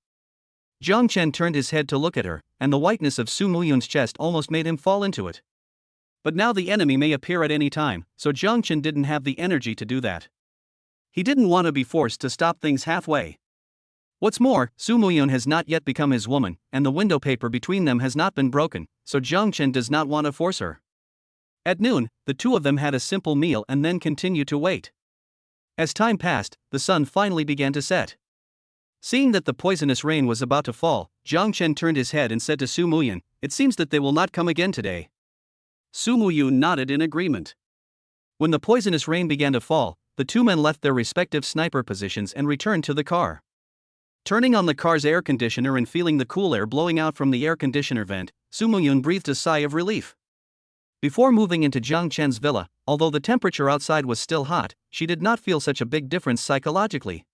Jang Chen turned his head to look at her, and the whiteness of Su Muyun's chest almost made him fall into it. But now the enemy may appear at any time, so Jang Chen didn't have the energy to do that. He didn't want to be forced to stop things halfway. What's more, Su Muyun has not yet become his woman, and the window paper between them has not been broken, so Jang Chen does not want to force her. At noon, the two of them had a simple meal and then continued to wait. As time passed, the sun finally began to set. Seeing that the poisonous rain was about to fall, Jang Chen turned his head and said to Su Muyun, "It seems that they will not come again today." Su Muyun nodded in agreement. When the poisonous rain began to fall, the two men left their respective sniper positions and returned to the car. Turning on the car's air conditioner and feeling the cool air blowing out from the air conditioner vent, Su Muyun breathed a sigh of relief. Before moving into Jang Chen's villa, although the temperature outside was still hot, she did not feel such a big difference psychologically.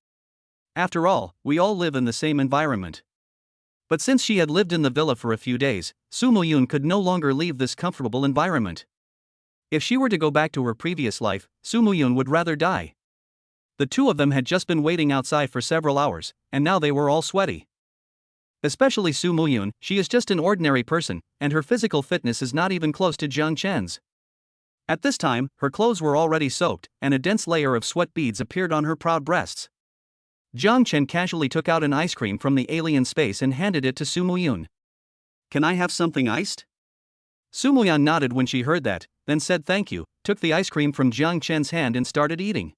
After all, we all live in the same environment. But since she had lived in the villa for a few days, Su Muyun could no longer leave this comfortable environment. If she were to go back to her previous life, Su Muyun would rather die. The two of them had just been waiting outside for several hours, and now they were all sweaty. Especially Su Muyun, she is just an ordinary person, and her physical fitness is not even close to Jang Chen's. At this time, her clothes were already soaked, and a dense layer of sweat beads appeared on her proud breasts. Jang Chen casually took out an ice cream from the alien space and handed it to Su Muyun. "Can I have something iced?" Su Muyun nodded when she heard that, then said thank you, took the ice cream from Jang Chen's hand and started eating.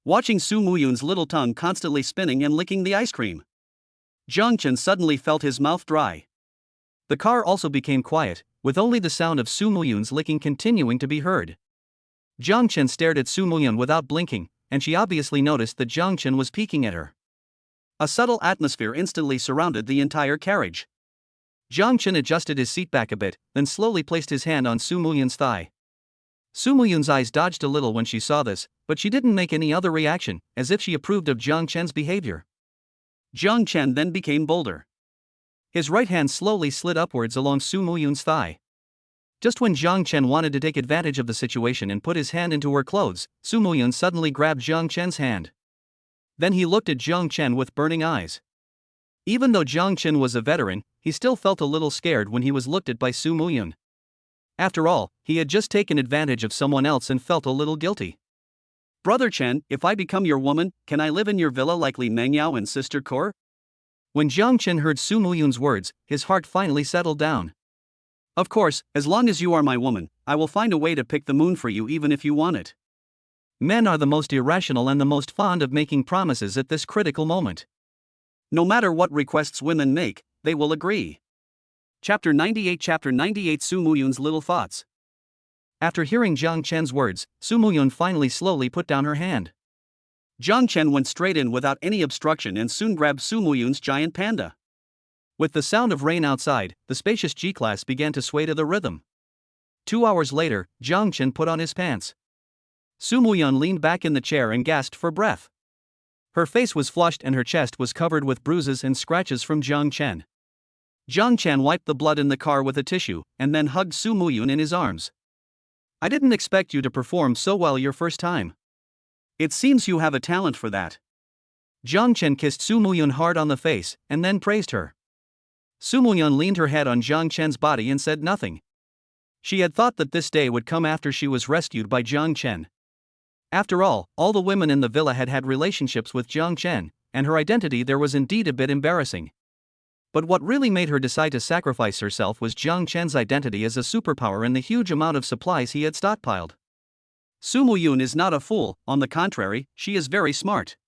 Watching Su Muyun's little tongue constantly spinning and licking the ice cream, Jang Chen suddenly felt his mouth dry. The car also became quiet, with only the sound of Su Muyun's licking continuing to be heard. Jang Chen stared at Su Muyun without blinking, and she obviously noticed that Jang Chen was peeking at her. A subtle atmosphere instantly surrounded the entire carriage. Jang Chen adjusted his seat back a bit, then slowly placed his hand on Su Muyun's thigh. Su Muyun's eyes dodged a little when she saw this, but she didn't make any other reaction, as if she approved of Jang Chen's behavior. Jang Chen then became bolder. His right hand slowly slid upwards along Su Muyun's thigh. Just when Jang Chen wanted to take advantage of the situation and put his hand into her clothes, Su Muyun suddenly grabbed Jang Chen's hand. Then he looked at Jang Chen with burning eyes. Even though Jang Chen was a veteran, he still felt a little scared when he was looked at by Su Muyun. After all, he had just taken advantage of someone else and felt a little guilty. "Brother Chen, if I become your woman, can I live in your villa like Li Mengyao and Sister Kor?" When Jang Chen heard Su Muyun's words, his heart finally settled down. "Of course, as long as you are my woman, I will find a way to pick the moon for you even if you want it." Men are the most irrational and the most fond of making promises at this critical moment. No matter what requests women make, they will agree. Chapter 98 Su Muyun's Little Thoughts. After hearing Jang Chen's words, Su Muyun finally slowly put down her hand. Jang Chen went straight in without any obstruction and soon grabbed Su Muyun's giant panda. With the sound of rain outside, the spacious G-class began to sway to the rhythm. 2 hours later, Jang Chen put on his pants. Su Muyun leaned back in the chair and gasped for breath. Her face was flushed and her chest was covered with bruises and scratches from Jang Chen. Jang Chen wiped the blood in the car with a tissue, and then hugged Su Muyun in his arms. "I didn't expect you to perform so well your first time. It seems you have a talent for that." Jang Chen kissed Su Muyun hard on the face, and then praised her. Su Muyun leaned her head on Jang Chen's body and said nothing. She had thought that this day would come after she was rescued by Jang Chen. After all the women in the villa had had relationships with Jang Chen, and her identity there was indeed a bit embarrassing. But what really made her decide to sacrifice herself was Jang Chen's identity as a superpower and the huge amount of supplies he had stockpiled. Su Muyun is not a fool, on the contrary, she is very smart.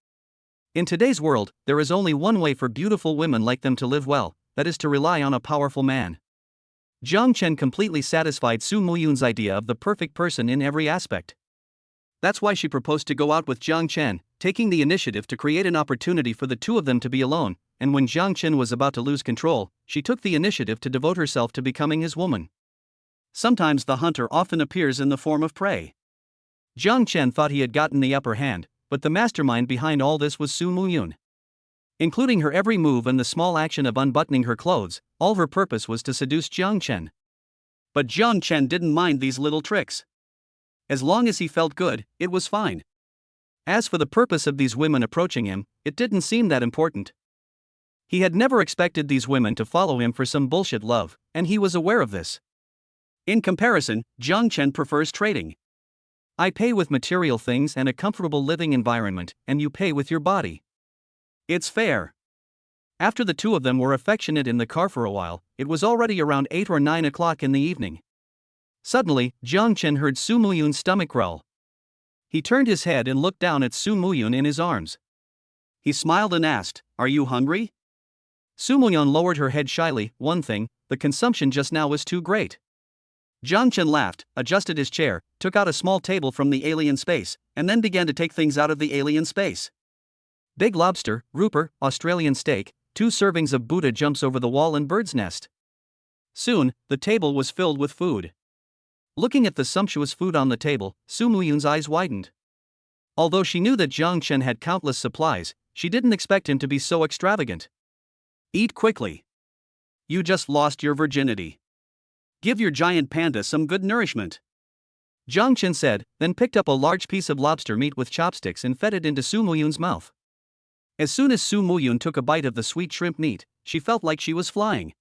In today's world, there is only one way for beautiful women like them to live well, that is to rely on a powerful man. Jang Chen completely satisfied Su Muyun's idea of the perfect person in every aspect. That's why she proposed to go out with Jang Chen, taking the initiative to create an opportunity for the two of them to be alone, and when Jang Chen was about to lose control, she took the initiative to devote herself to becoming his woman. Sometimes the hunter often appears in the form of prey. Jang Chen thought he had gotten the upper hand, but the mastermind behind all this was Su Muyun. Including her every move and the small action of unbuttoning her clothes, all her purpose was to seduce Jang Chen. But Jang Chen didn't mind these little tricks. As long as he felt good, it was fine. As for the purpose of these women approaching him, it didn't seem that important. He had never expected these women to follow him for some bullshit love, and he was aware of this. In comparison, Jang Chen prefers trading. I pay with material things and a comfortable living environment, and you pay with your body. It's fair. After the two of them were affectionate in the car for a while, it was already around 8 or 9 o'clock in the evening. Suddenly, Jang Chen heard Su Muyun's stomach growl. He turned his head and looked down at Su Muyun in his arms. He smiled and asked, "Are you hungry?" Su Muyun lowered her head shyly. "One thing, the consumption just now was too great." Jang Chen laughed, adjusted his chair, took out a small table from the alien space, and then began to take things out of the alien space. Big lobster, grouper, Australian steak, 2 servings of Buddha jumps over the wall and bird's nest. Soon, the table was filled with food. Looking at the sumptuous food on the table, Su Muyun's eyes widened. Although she knew that Jang Chen had countless supplies, she didn't expect him to be so extravagant. Eat quickly. You just lost your virginity. Give your giant panda some good nourishment. Jang Chen said, then picked up a large piece of lobster meat with chopsticks and fed it into Su Muyun's mouth. As soon as Su Muyun took a bite of the sweet shrimp meat, she felt like she was flying.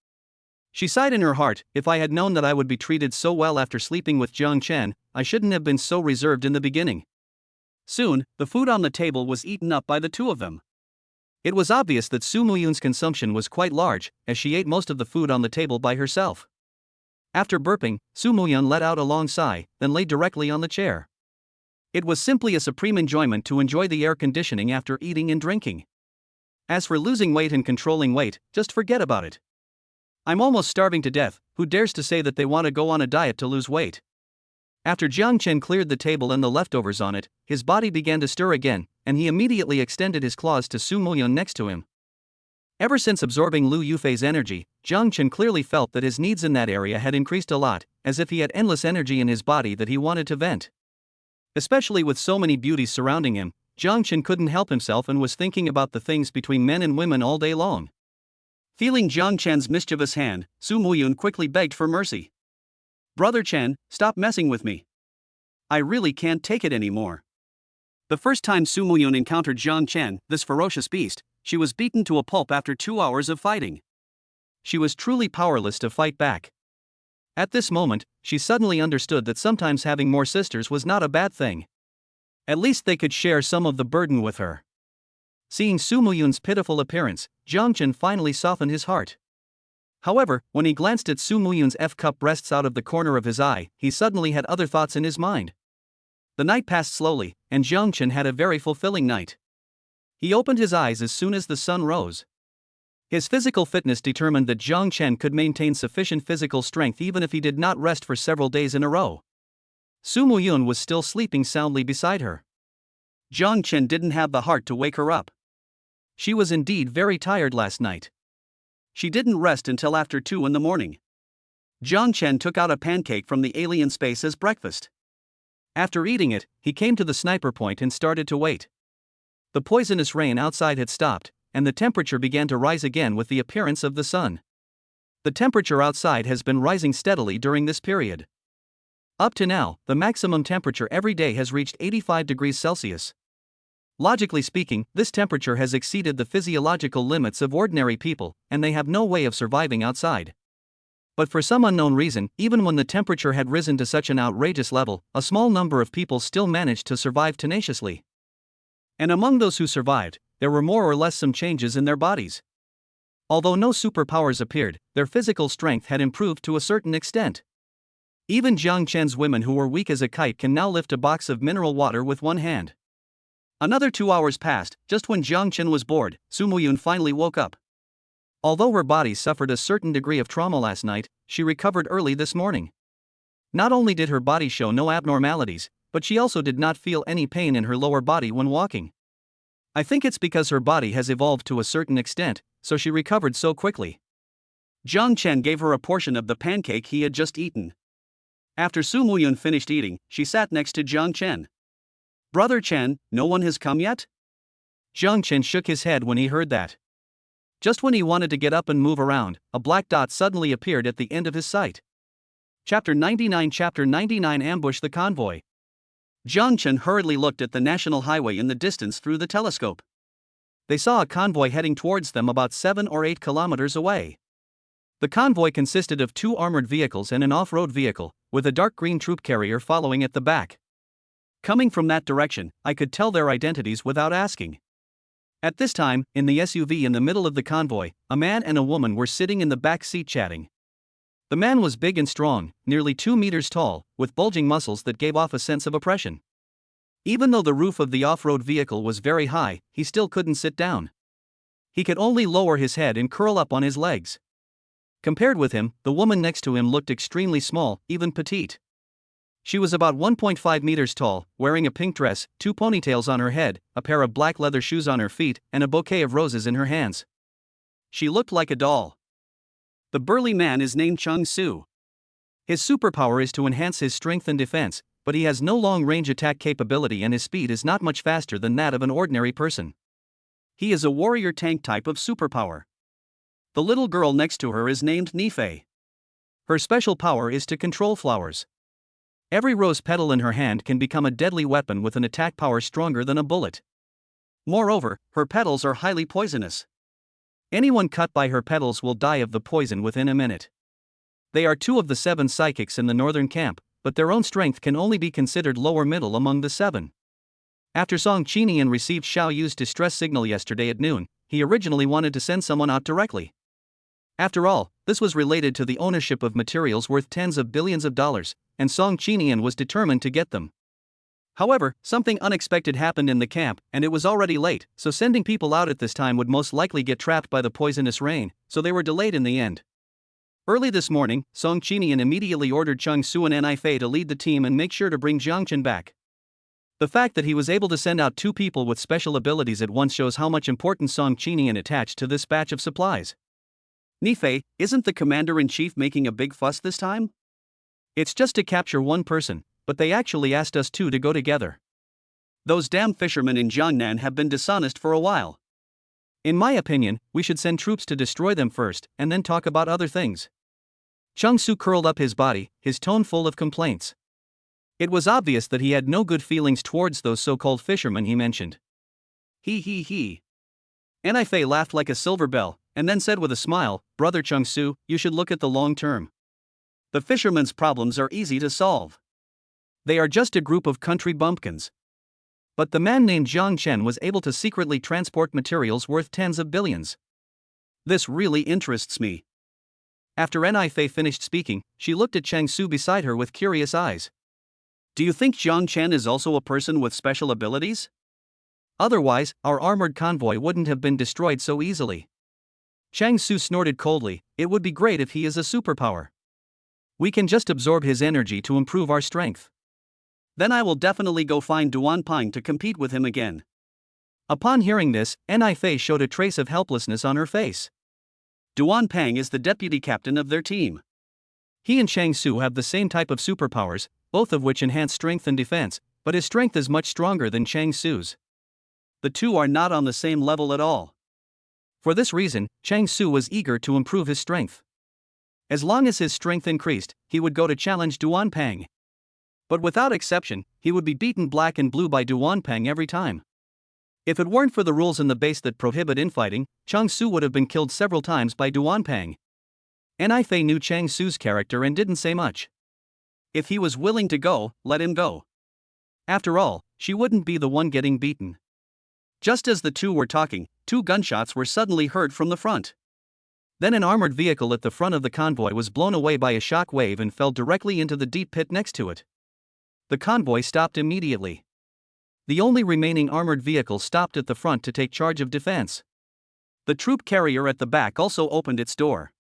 She sighed in her heart, "If I had known that I would be treated so well after sleeping with Jang Chen, I shouldn't have been so reserved in the beginning." Soon, the food on the table was eaten up by the two of them. It was obvious that Su Muyun's consumption was quite large, as she ate most of the food on the table by herself. After burping, Su Muyun let out a long sigh, then lay directly on the chair. It was simply a supreme enjoyment to enjoy the air conditioning after eating and drinking. As for losing weight and controlling weight, just forget about it. I'm almost starving to death. Who dares to say that they want to go on a diet to lose weight? After Jang Chen cleared the table and the leftovers on it, his body began to stir again, and he immediately extended his claws to Su Muyun next to him. Ever since absorbing Lu Yufi's energy, Jang Chen clearly felt that his needs in that area had increased a lot, as if he had endless energy in his body that he wanted to vent. Especially with so many beauties surrounding him, Jang Chen couldn't help himself and was thinking about the things between men and women all day long. Feeling Jang Chen's mischievous hand, Su Muyun quickly begged for mercy. "Brother Chen, stop messing with me. I really can't take it anymore." The first time Su Muyun encountered Jang Chen, this ferocious beast, she was beaten to a pulp after 2 hours of fighting. She was truly powerless to fight back. At this moment, she suddenly understood that sometimes having more sisters was not a bad thing. At least they could share some of the burden with her. Seeing Su Muyun's pitiful appearance, Jang Chen finally softened his heart. However, when he glanced at Su Muyun's F-cup breasts out of the corner of his eye, he suddenly had other thoughts in his mind. The night passed slowly, and Jang Chen had a very fulfilling night. He opened his eyes as soon as the sun rose. His physical fitness determined that Jang Chen could maintain sufficient physical strength even if he did not rest for several days in a row. Su Muyun was still sleeping soundly beside her. Jang Chen didn't have the heart to wake her up. She was indeed very tired last night. She didn't rest until after 2 in the morning. Jang Chen took out a pancake from the alien space as breakfast. After eating it, he came to the sniper point and started to wait. The poisonous rain outside had stopped, and the temperature began to rise again with the appearance of the sun. The temperature outside has been rising steadily during this period. Up to now, the maximum temperature every day has reached 85 degrees Celsius. Logically speaking, this temperature has exceeded the physiological limits of ordinary people, and they have no way of surviving outside. But for some unknown reason, even when the temperature had risen to such an outrageous level, a small number of people still managed to survive tenaciously. And among those who survived, there were more or less some changes in their bodies. Although no superpowers appeared, their physical strength had improved to a certain extent. Even Jang Chen's women who were weak as a kite can now lift a box of mineral water with one hand. Another 2 hours passed. Just when Jang Chen was bored, Su Muyun finally woke up. Although her body suffered a certain degree of trauma last night, she recovered early this morning. Not only did her body show no abnormalities, but she also did not feel any pain in her lower body when walking. I think it's because her body has evolved to a certain extent, so she recovered so quickly. Jang Chen gave her a portion of the pancake he had just eaten. After Su Muyun finished eating, she sat next to Jang Chen. Brother Chen, no one has come yet? Jang Chen shook his head when he heard that. Just when he wanted to get up and move around, a black dot suddenly appeared at the end of his sight. Chapter 99 Ambush the convoy. Jang Chen hurriedly looked at the national highway in the distance through the telescope. They saw a convoy heading towards them about 7 or 8 kilometers away. The convoy consisted of 2 armored vehicles and an off-road vehicle, with a dark green troop carrier following at the back. Coming from that direction, I could tell their identities without asking. At this time, in the SUV in the middle of the convoy, a man and a woman were sitting in the back seat chatting. The man was big and strong, nearly 2 meters tall, with bulging muscles that gave off a sense of oppression. Even though the roof of the off-road vehicle was very high, he still couldn't sit down. He could only lower his head and curl up on his legs. Compared with him, the woman next to him looked extremely small, even petite. She was about 1.5 meters tall, wearing a pink dress, 2 ponytails on her head, a pair of black leather shoes on her feet, and a bouquet of roses in her hands. She looked like a doll. The burly man is named Chung Su. His superpower is to enhance his strength and defense, but he has no long-range attack capability and his speed is not much faster than that of an ordinary person. He is a warrior tank type of superpower. The little girl next to her is named Nifei. Her special power is to control flowers. Every rose petal in her hand can become a deadly weapon with an attack power stronger than a bullet. Moreover, her petals are highly poisonous. Anyone cut by her petals will die of the poison within a minute. They are 2 of the 7 psychics in the northern camp, but their own strength can only be considered lower middle among the 7. After Song Qinian received Xiao Yu's distress signal yesterday at noon, he originally wanted to send someone out directly. After all, this was related to the ownership of materials worth tens of billions of dollars, and Song Qinian was determined to get them. However, something unexpected happened in the camp, and it was already late, so sending people out at this time would most likely get trapped by the poisonous rain, so they were delayed in the end. Early this morning, Song Qinian immediately ordered Chung Su and Nifei to lead the team and make sure to bring Jang Chen back. The fact that he was able to send out 2 people with special abilities at once shows how much importance Song Qinian attached to this batch of supplies. Nifei, isn't the commander-in-chief making a big fuss this time? It's just to capture 1 person, but they actually asked us 2 to go together. Those damn fishermen in Jiangnan have been dishonest for a while. In my opinion, we should send troops to destroy them first, and then talk about other things. Chung Su curled up his body, his tone full of complaints. It was obvious that he had no good feelings towards those so-called fishermen he mentioned. He. Nifei laughed like a silver bell, and then said with a smile, "Brother Chung Su, you should look at the long term. The fishermen's problems are easy to solve. They are just a group of country bumpkins." But the man named Jang Chen was able to secretly transport materials worth tens of billions. This really interests me. After Nifei finished speaking, she looked at Chang Su beside her with curious eyes. Do you think Jang Chen is also a person with special abilities? Otherwise, our armored convoy wouldn't have been destroyed so easily. Chang Su snorted coldly. It would be great if he is a superpower. We can just absorb his energy to improve our strength. Then I will definitely go find Duan Ping to compete with him again. Upon hearing this, Nifei showed a trace of helplessness on her face. Duan Ping is the deputy captain of their team. He and Chang Su have the same type of superpowers, both of which enhance strength and defense, but his strength is much stronger than Chang Su's. The 2 are not on the same level at all. For this reason, Chang Su was eager to improve his strength. As long as his strength increased, he would go to challenge Duan Ping. But without exception, he would be beaten black and blue by Duan Ping every time. If it weren't for the rules in the base that prohibit infighting, Chang Su would have been killed several times by Duan Ping. Nifei knew Chang Su's character and didn't say much. If he was willing to go, let him go. After all, she wouldn't be the one getting beaten. Just as the 2 were talking, 2 gunshots were suddenly heard from the front. Then an armored vehicle at the front of the convoy was blown away by a shock wave and fell directly into the deep pit next to it. The convoy stopped immediately. The only remaining armored vehicle stopped at the front to take charge of defense. The troop carrier at the back also opened its door.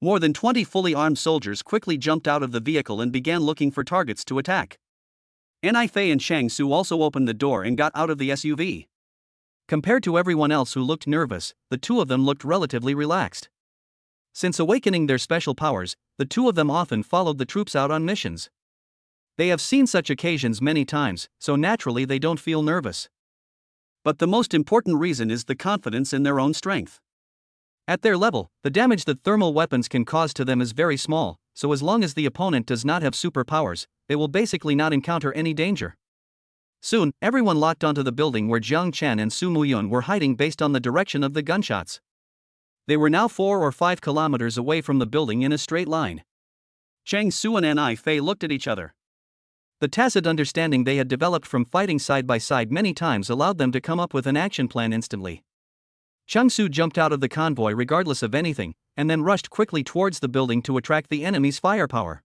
More than 20 fully armed soldiers quickly jumped out of the vehicle and began looking for targets to attack. Nifei and Chang Su also opened the door and got out of the SUV. Compared to everyone else who looked nervous, the two of them looked relatively relaxed. Since awakening their special powers, the two of them often followed the troops out on missions. They have seen such occasions many times, so naturally they don't feel nervous. But the most important reason is the confidence in their own strength. At their level, the damage that thermal weapons can cause to them is very small, so as long as the opponent does not have superpowers, they will basically not encounter any danger. Soon, everyone locked onto the building where Jang Chen and Su Muyun were hiding based on the direction of the gunshots. They were now 4 or 5 kilometers away from the building in a straight line. Chang Su and Ni Fei looked at each other. The tacit understanding they had developed from fighting side by side many times allowed them to come up with an action plan instantly. Chang Su jumped out of the convoy regardless of anything, and then rushed quickly towards the building to attract the enemy's firepower.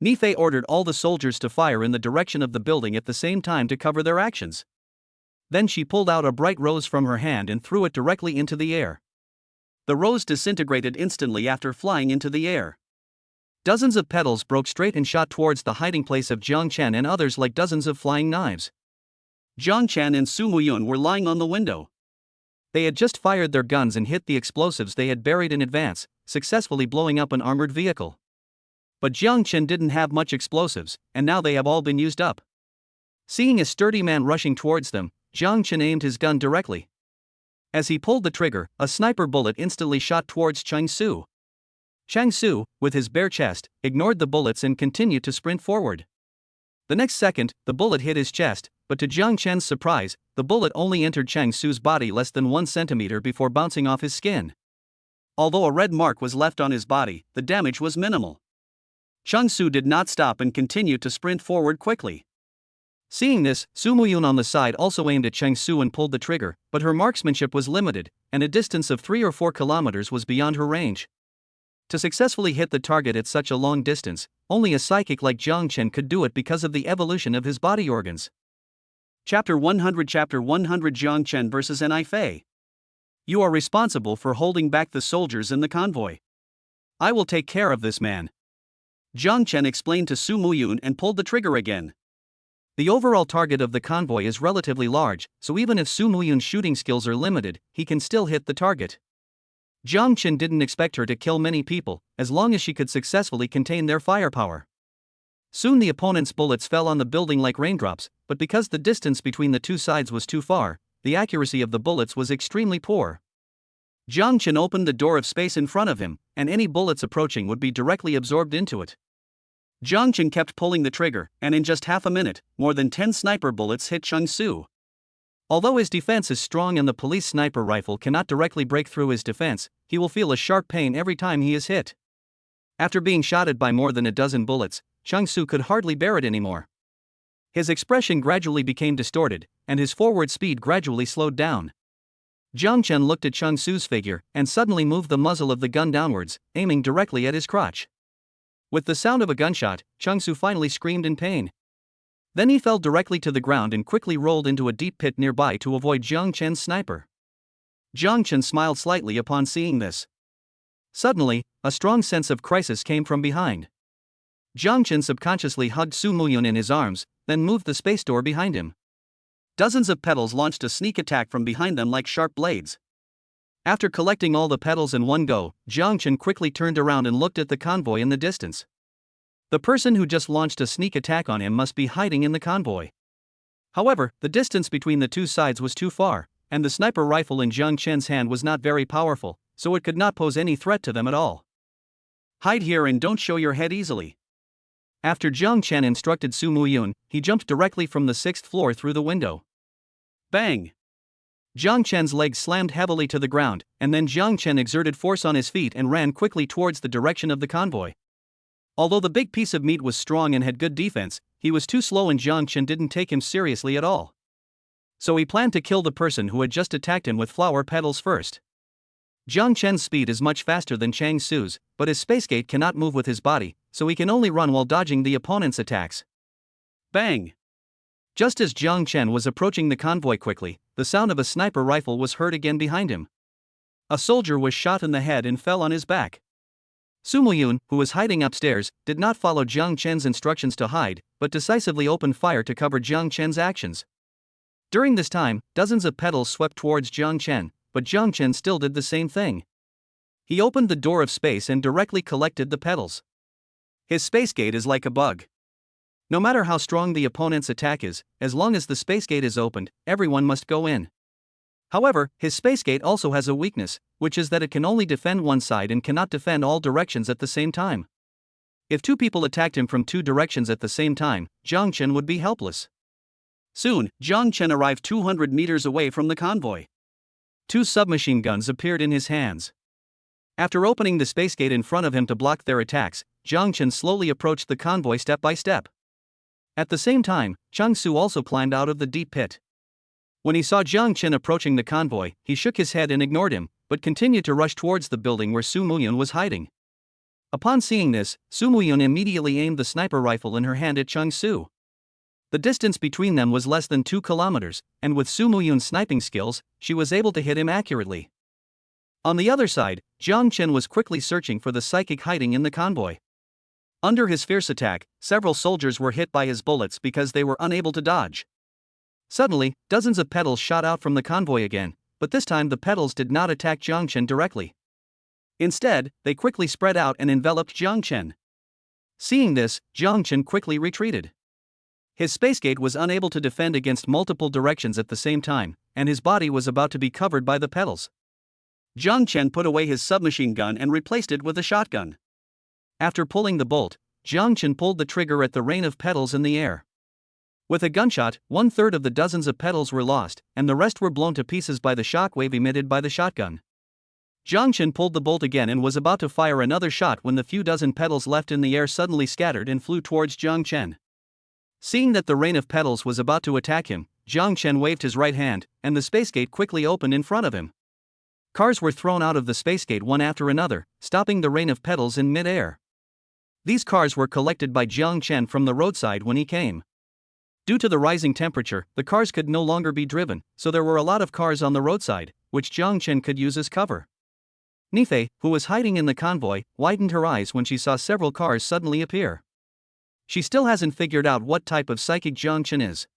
Ni Fei ordered all the soldiers to fire in the direction of the building at the same time to cover their actions. Then she pulled out a bright rose from her hand and threw it directly into the air. The rose disintegrated instantly after flying into the air. Dozens of petals broke straight and shot towards the hiding place of Jang Chen and others like dozens of flying knives. Jang Chen and Su Muyun were lying on the window. They had just fired their guns and hit the explosives they had buried in advance, successfully blowing up an armored vehicle. But Jang Chen didn't have much explosives, and now they have all been used up. Seeing a sturdy man rushing towards them, Jang Chen aimed his gun directly. As he pulled the trigger, a sniper bullet instantly shot towards Chang Su. Chang Su, with his bare chest, ignored the bullets and continued to sprint forward. The next second, the bullet hit his chest, but to Jang Chen's surprise, the bullet only entered Chang Su's body less than 1 centimeter before bouncing off his skin. Although a red mark was left on his body, the damage was minimal. Chang Su did not stop and continued to sprint forward quickly. Seeing this, Su Muyun on the side also aimed at Chang Su and pulled the trigger, but her marksmanship was limited, and a distance of 3 or 4 kilometers was beyond her range. To successfully hit the target at such a long distance, only a psychic like Jang Chen could do it because of the evolution of his body organs. Chapter 100 Jang Chen vs. Ni Fei. You are responsible for holding back the soldiers in the convoy. I will take care of this man. Jang Chen explained to Su Muyun and pulled the trigger again. The overall target of the convoy is relatively large, so even if Su Muyun's shooting skills are limited, he can still hit the target. Jang Chen didn't expect her to kill many people, as long as she could successfully contain their firepower. Soon the opponent's bullets fell on the building like raindrops, but because the distance between the two sides was too far, the accuracy of the bullets was extremely poor. Jang Chen opened the door of space in front of him, and any bullets approaching would be directly absorbed into it. Jang Chen kept pulling the trigger, and in just half a minute, more than 10 sniper bullets hit Chang Su. Although his defense is strong and the police sniper rifle cannot directly break through his defense, he will feel a sharp pain every time he is hit. After being shotted by more than a dozen bullets, Chang Su could hardly bear it anymore. His expression gradually became distorted, and his forward speed gradually slowed down. Jang Chen looked at Chang Su's figure, and suddenly moved the muzzle of the gun downwards, aiming directly at his crotch. With the sound of a gunshot, Chang Su finally screamed in pain. Then he fell directly to the ground and quickly rolled into a deep pit nearby to avoid Jang Chen's sniper. Jang Chen smiled slightly upon seeing this. Suddenly, a strong sense of crisis came from behind. Jang Chen subconsciously hugged Su Muyun in his arms, then moved the space door behind him. Dozens of petals launched a sneak attack from behind them like sharp blades. After collecting all the petals in one go, Jang Chen quickly turned around and looked at the convoy in the distance. The person who just launched a sneak attack on him must be hiding in the convoy. However, the distance between the two sides was too far, and the sniper rifle in Jang Chen's hand was not very powerful, so it could not pose any threat to them at all. Hide here and don't show your head easily. After Jang Chen instructed Su Muyun, he jumped directly from the 6th floor through the window. Bang! Jang Chen's legs slammed heavily to the ground, and then Jang Chen exerted force on his feet and ran quickly towards the direction of the convoy. Although the big piece of meat was strong and had good defense, he was too slow and Jang Chen didn't take him seriously at all. So he planned to kill the person who had just attacked him with flower petals first. Jang Chen's speed is much faster than Chang Su's, but his space gate cannot move with his body, so he can only run while dodging the opponent's attacks. Bang! Just as Jang Chen was approaching the convoy quickly, the sound of a sniper rifle was heard again behind him. A soldier was shot in the head and fell on his back. Su Muyun, who was hiding upstairs, did not follow Jang Chen's instructions to hide, but decisively opened fire to cover Jang Chen's actions. During this time, dozens of petals swept towards Jang Chen, but Jang Chen still did the same thing. He opened the door of space and directly collected the petals. His space gate is like a bug. No matter how strong the opponent's attack is, as long as the space gate is opened, everyone must go in. However, his space gate also has a weakness, which is that it can only defend one side and cannot defend all directions at the same time. If two people attacked him from two directions at the same time, Jang Chen would be helpless. Soon, Jang Chen arrived 200 meters away from the convoy. Two submachine guns appeared in his hands. After opening the space gate in front of him to block their attacks, Jang Chen slowly approached the convoy step by step. At the same time, Chang Su also climbed out of the deep pit. When he saw Jang Chen approaching the convoy, he shook his head and ignored him, but continued to rush towards the building where Su Muyun was hiding. Upon seeing this, Su Muyun immediately aimed the sniper rifle in her hand at Chang Su. The distance between them was less than 2 kilometers, and with Su Muyun's sniping skills, she was able to hit him accurately. On the other side, Jang Chen was quickly searching for the psychic hiding in the convoy. Under his fierce attack, several soldiers were hit by his bullets because they were unable to dodge. Suddenly, dozens of petals shot out from the convoy again, but this time the petals did not attack Jang Chen directly. Instead, they quickly spread out and enveloped Jang Chen. Seeing this, Jang Chen quickly retreated. His space gate was unable to defend against multiple directions at the same time, and his body was about to be covered by the petals. Jang Chen put away his submachine gun and replaced it with a shotgun. After pulling the bolt, Jang Chen pulled the trigger at the rain of petals in the air. With a gunshot, 1/3 of the dozens of petals were lost, and the rest were blown to pieces by the shockwave emitted by the shotgun. Jang Chen pulled the bolt again and was about to fire another shot when the few dozen petals left in the air suddenly scattered and flew towards Jang Chen. Seeing that the rain of petals was about to attack him, Jang Chen waved his right hand, and the space gate quickly opened in front of him. Cars were thrown out of the space gate one after another, stopping the rain of petals in mid-air. These cars were collected by Jang Chen from the roadside when he came. Due to the rising temperature, the cars could no longer be driven, so there were a lot of cars on the roadside, which Jang Chen could use as cover. Nifei, who was hiding in the convoy, widened her eyes when she saw several cars suddenly appear. She still hasn't figured out what type of psychic Jang Chen is.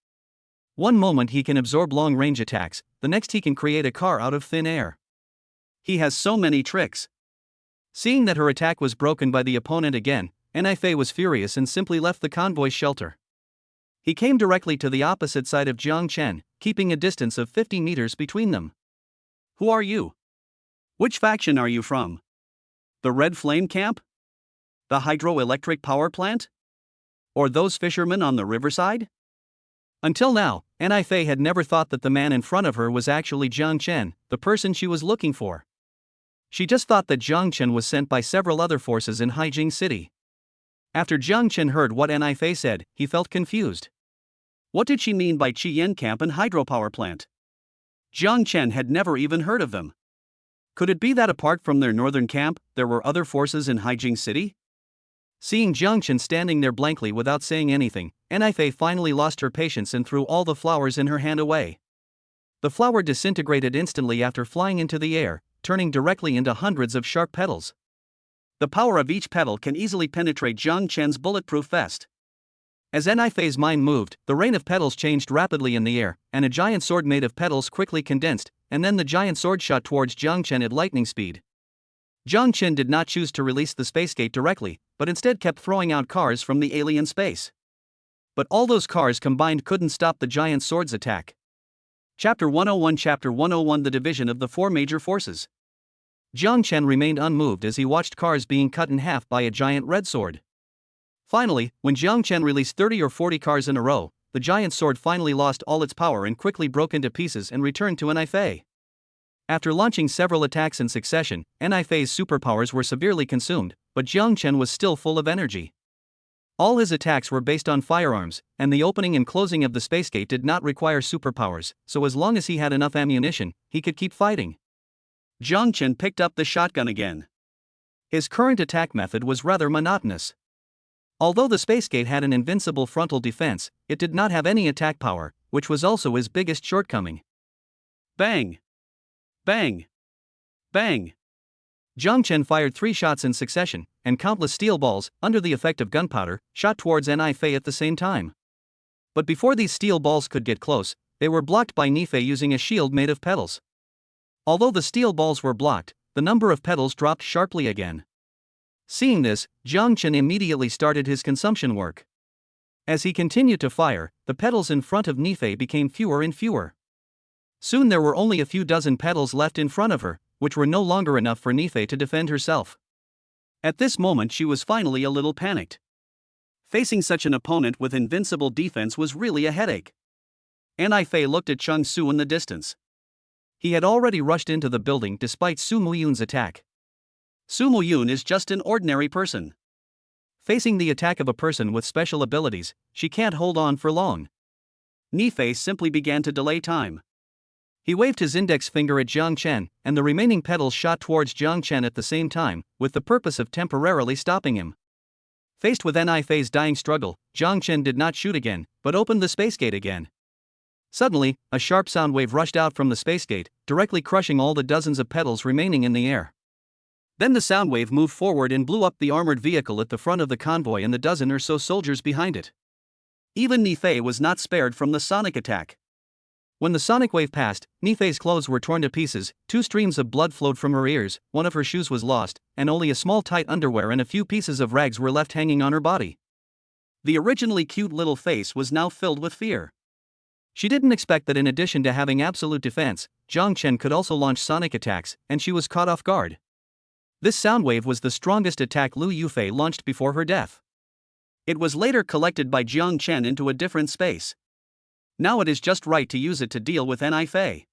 One moment he can absorb long-range attacks, the next he can create a car out of thin air. He has so many tricks. Seeing that her attack was broken by the opponent again, Nifei was furious and simply left the convoy's shelter. He came directly to the opposite side of Jang Chen, keeping a distance of 50 meters between them. Who are you? Which faction are you from? The Red Flame Camp? The hydroelectric power plant? Or those fishermen on the riverside? Until now, Nifei had never thought that the man in front of her was actually Jang Chen, the person she was looking for. She just thought that Jang Chen was sent by several other forces in Haijing City. After Jang Chen heard what Nifei said, he felt confused. What did she mean by Qian Camp and hydropower plant? Jang Chen had never even heard of them. Could it be that apart from their northern camp, there were other forces in Haijing City? Seeing Jang Chen standing there blankly without saying anything, Nifei finally lost her patience and threw all the flowers in her hand away. The flower disintegrated instantly after flying into the air, turning directly into hundreds of sharp petals. The power of each petal can easily penetrate Jang Chen's bulletproof vest. As Nifei's mind moved, the rain of petals changed rapidly in the air, and a giant sword made of petals quickly condensed, and then the giant sword shot towards Jang Chen at lightning speed. Jang Chen did not choose to release the space gate directly, but instead kept throwing out cars from the alien space. But all those cars combined couldn't stop the giant sword's attack. Chapter 101 Chapter 101 The Division of the Four Major Forces. Jang Chen remained unmoved as he watched cars being cut in half by a giant red sword. Finally, when Jang Chen released 30 or 40 cars in a row, the giant sword finally lost all its power and quickly broke into pieces and returned to Nifei. After launching several attacks in succession, Nifei's superpowers were severely consumed, but Jang Chen was still full of energy. All his attacks were based on firearms, and the opening and closing of the space gate did not require superpowers, so as long as he had enough ammunition, he could keep fighting. Jang Chen picked up the shotgun again. His current attack method was rather monotonous. Although the space gate had an invincible frontal defense, it did not have any attack power, which was also his biggest shortcoming. Bang! Bang! Bang! Jang Chen fired 3 shots in succession, and countless steel balls, under the effect of gunpowder, shot towards Nifei at the same time. But before these steel balls could get close, they were blocked by Nifei using a shield made of petals. Although the steel balls were blocked, the number of petals dropped sharply again. Seeing this, Jang Chen immediately started his consumption work. As he continued to fire, the petals in front of Nifei became fewer and fewer. Soon there were only a few dozen petals left in front of her, which were no longer enough for Nifei to defend herself. At this moment she was finally a little panicked. Facing such an opponent with invincible defense was really a headache. Nifei looked at Cheng Su in the distance. He had already rushed into the building despite Su Muyun's attack. Su Muyun is just an ordinary person. Facing the attack of a person with special abilities, she can't hold on for long. Nifei simply began to delay time. He waved his index finger at Jang Chen, and the remaining petals shot towards Jang Chen at the same time, with the purpose of temporarily stopping him. Faced with Nifei's dying struggle, Jang Chen did not shoot again, but opened the space gate again. Suddenly, a sharp sound wave rushed out from the space gate, directly crushing all the dozens of petals remaining in the air. Then the sound wave moved forward and blew up the armored vehicle at the front of the convoy and the dozen or so soldiers behind it. Even Nifei was not spared from the sonic attack. When the sonic wave passed, Nifei's clothes were torn to pieces, 2 streams of blood flowed from her ears, one of her shoes was lost, and only a small tight underwear and a few pieces of rags were left hanging on her body. The originally cute little face was now filled with fear. She didn't expect that in addition to having absolute defense, Jang Chen could also launch sonic attacks, and she was caught off guard. This sound wave was the strongest attack Lu Yufi launched before her death. It was later collected by Jang Chen into a different space. Now it is just right to use it to deal with Nifei.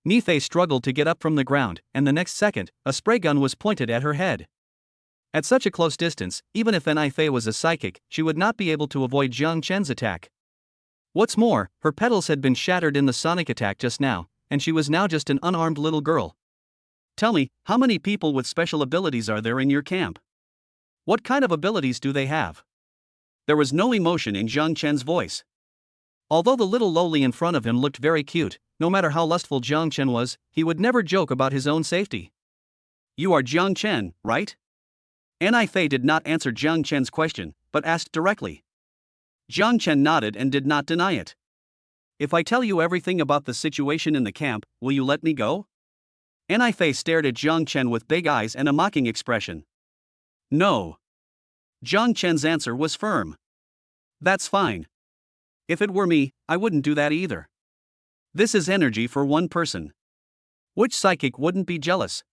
Nifei struggled to get up from the ground, and the next second, a spray gun was pointed at her head. At such a close distance, even if Nifei was a psychic, she would not be able to avoid Jang Chen's attack. What's more, her petals had been shattered in the sonic attack just now, and she was now just an unarmed little girl. Tell me, how many people with special abilities are there in your camp? What kind of abilities do they have? There was no emotion in Jang Chen's voice. Although the little lowly in front of him looked very cute, no matter how lustful Jang Chen was, he would never joke about his own safety. You are Jang Chen, right? Nifei did not answer Jang Chen's question, but asked directly. Jang Chen nodded and did not deny it. If I tell you everything about the situation in the camp, will you let me go? Nifei stared at Jang Chen with big eyes and a mocking expression. No. Jang Chen's answer was firm. That's fine. If it were me, I wouldn't do that either. This is energy for one person. Which psychic wouldn't be jealous?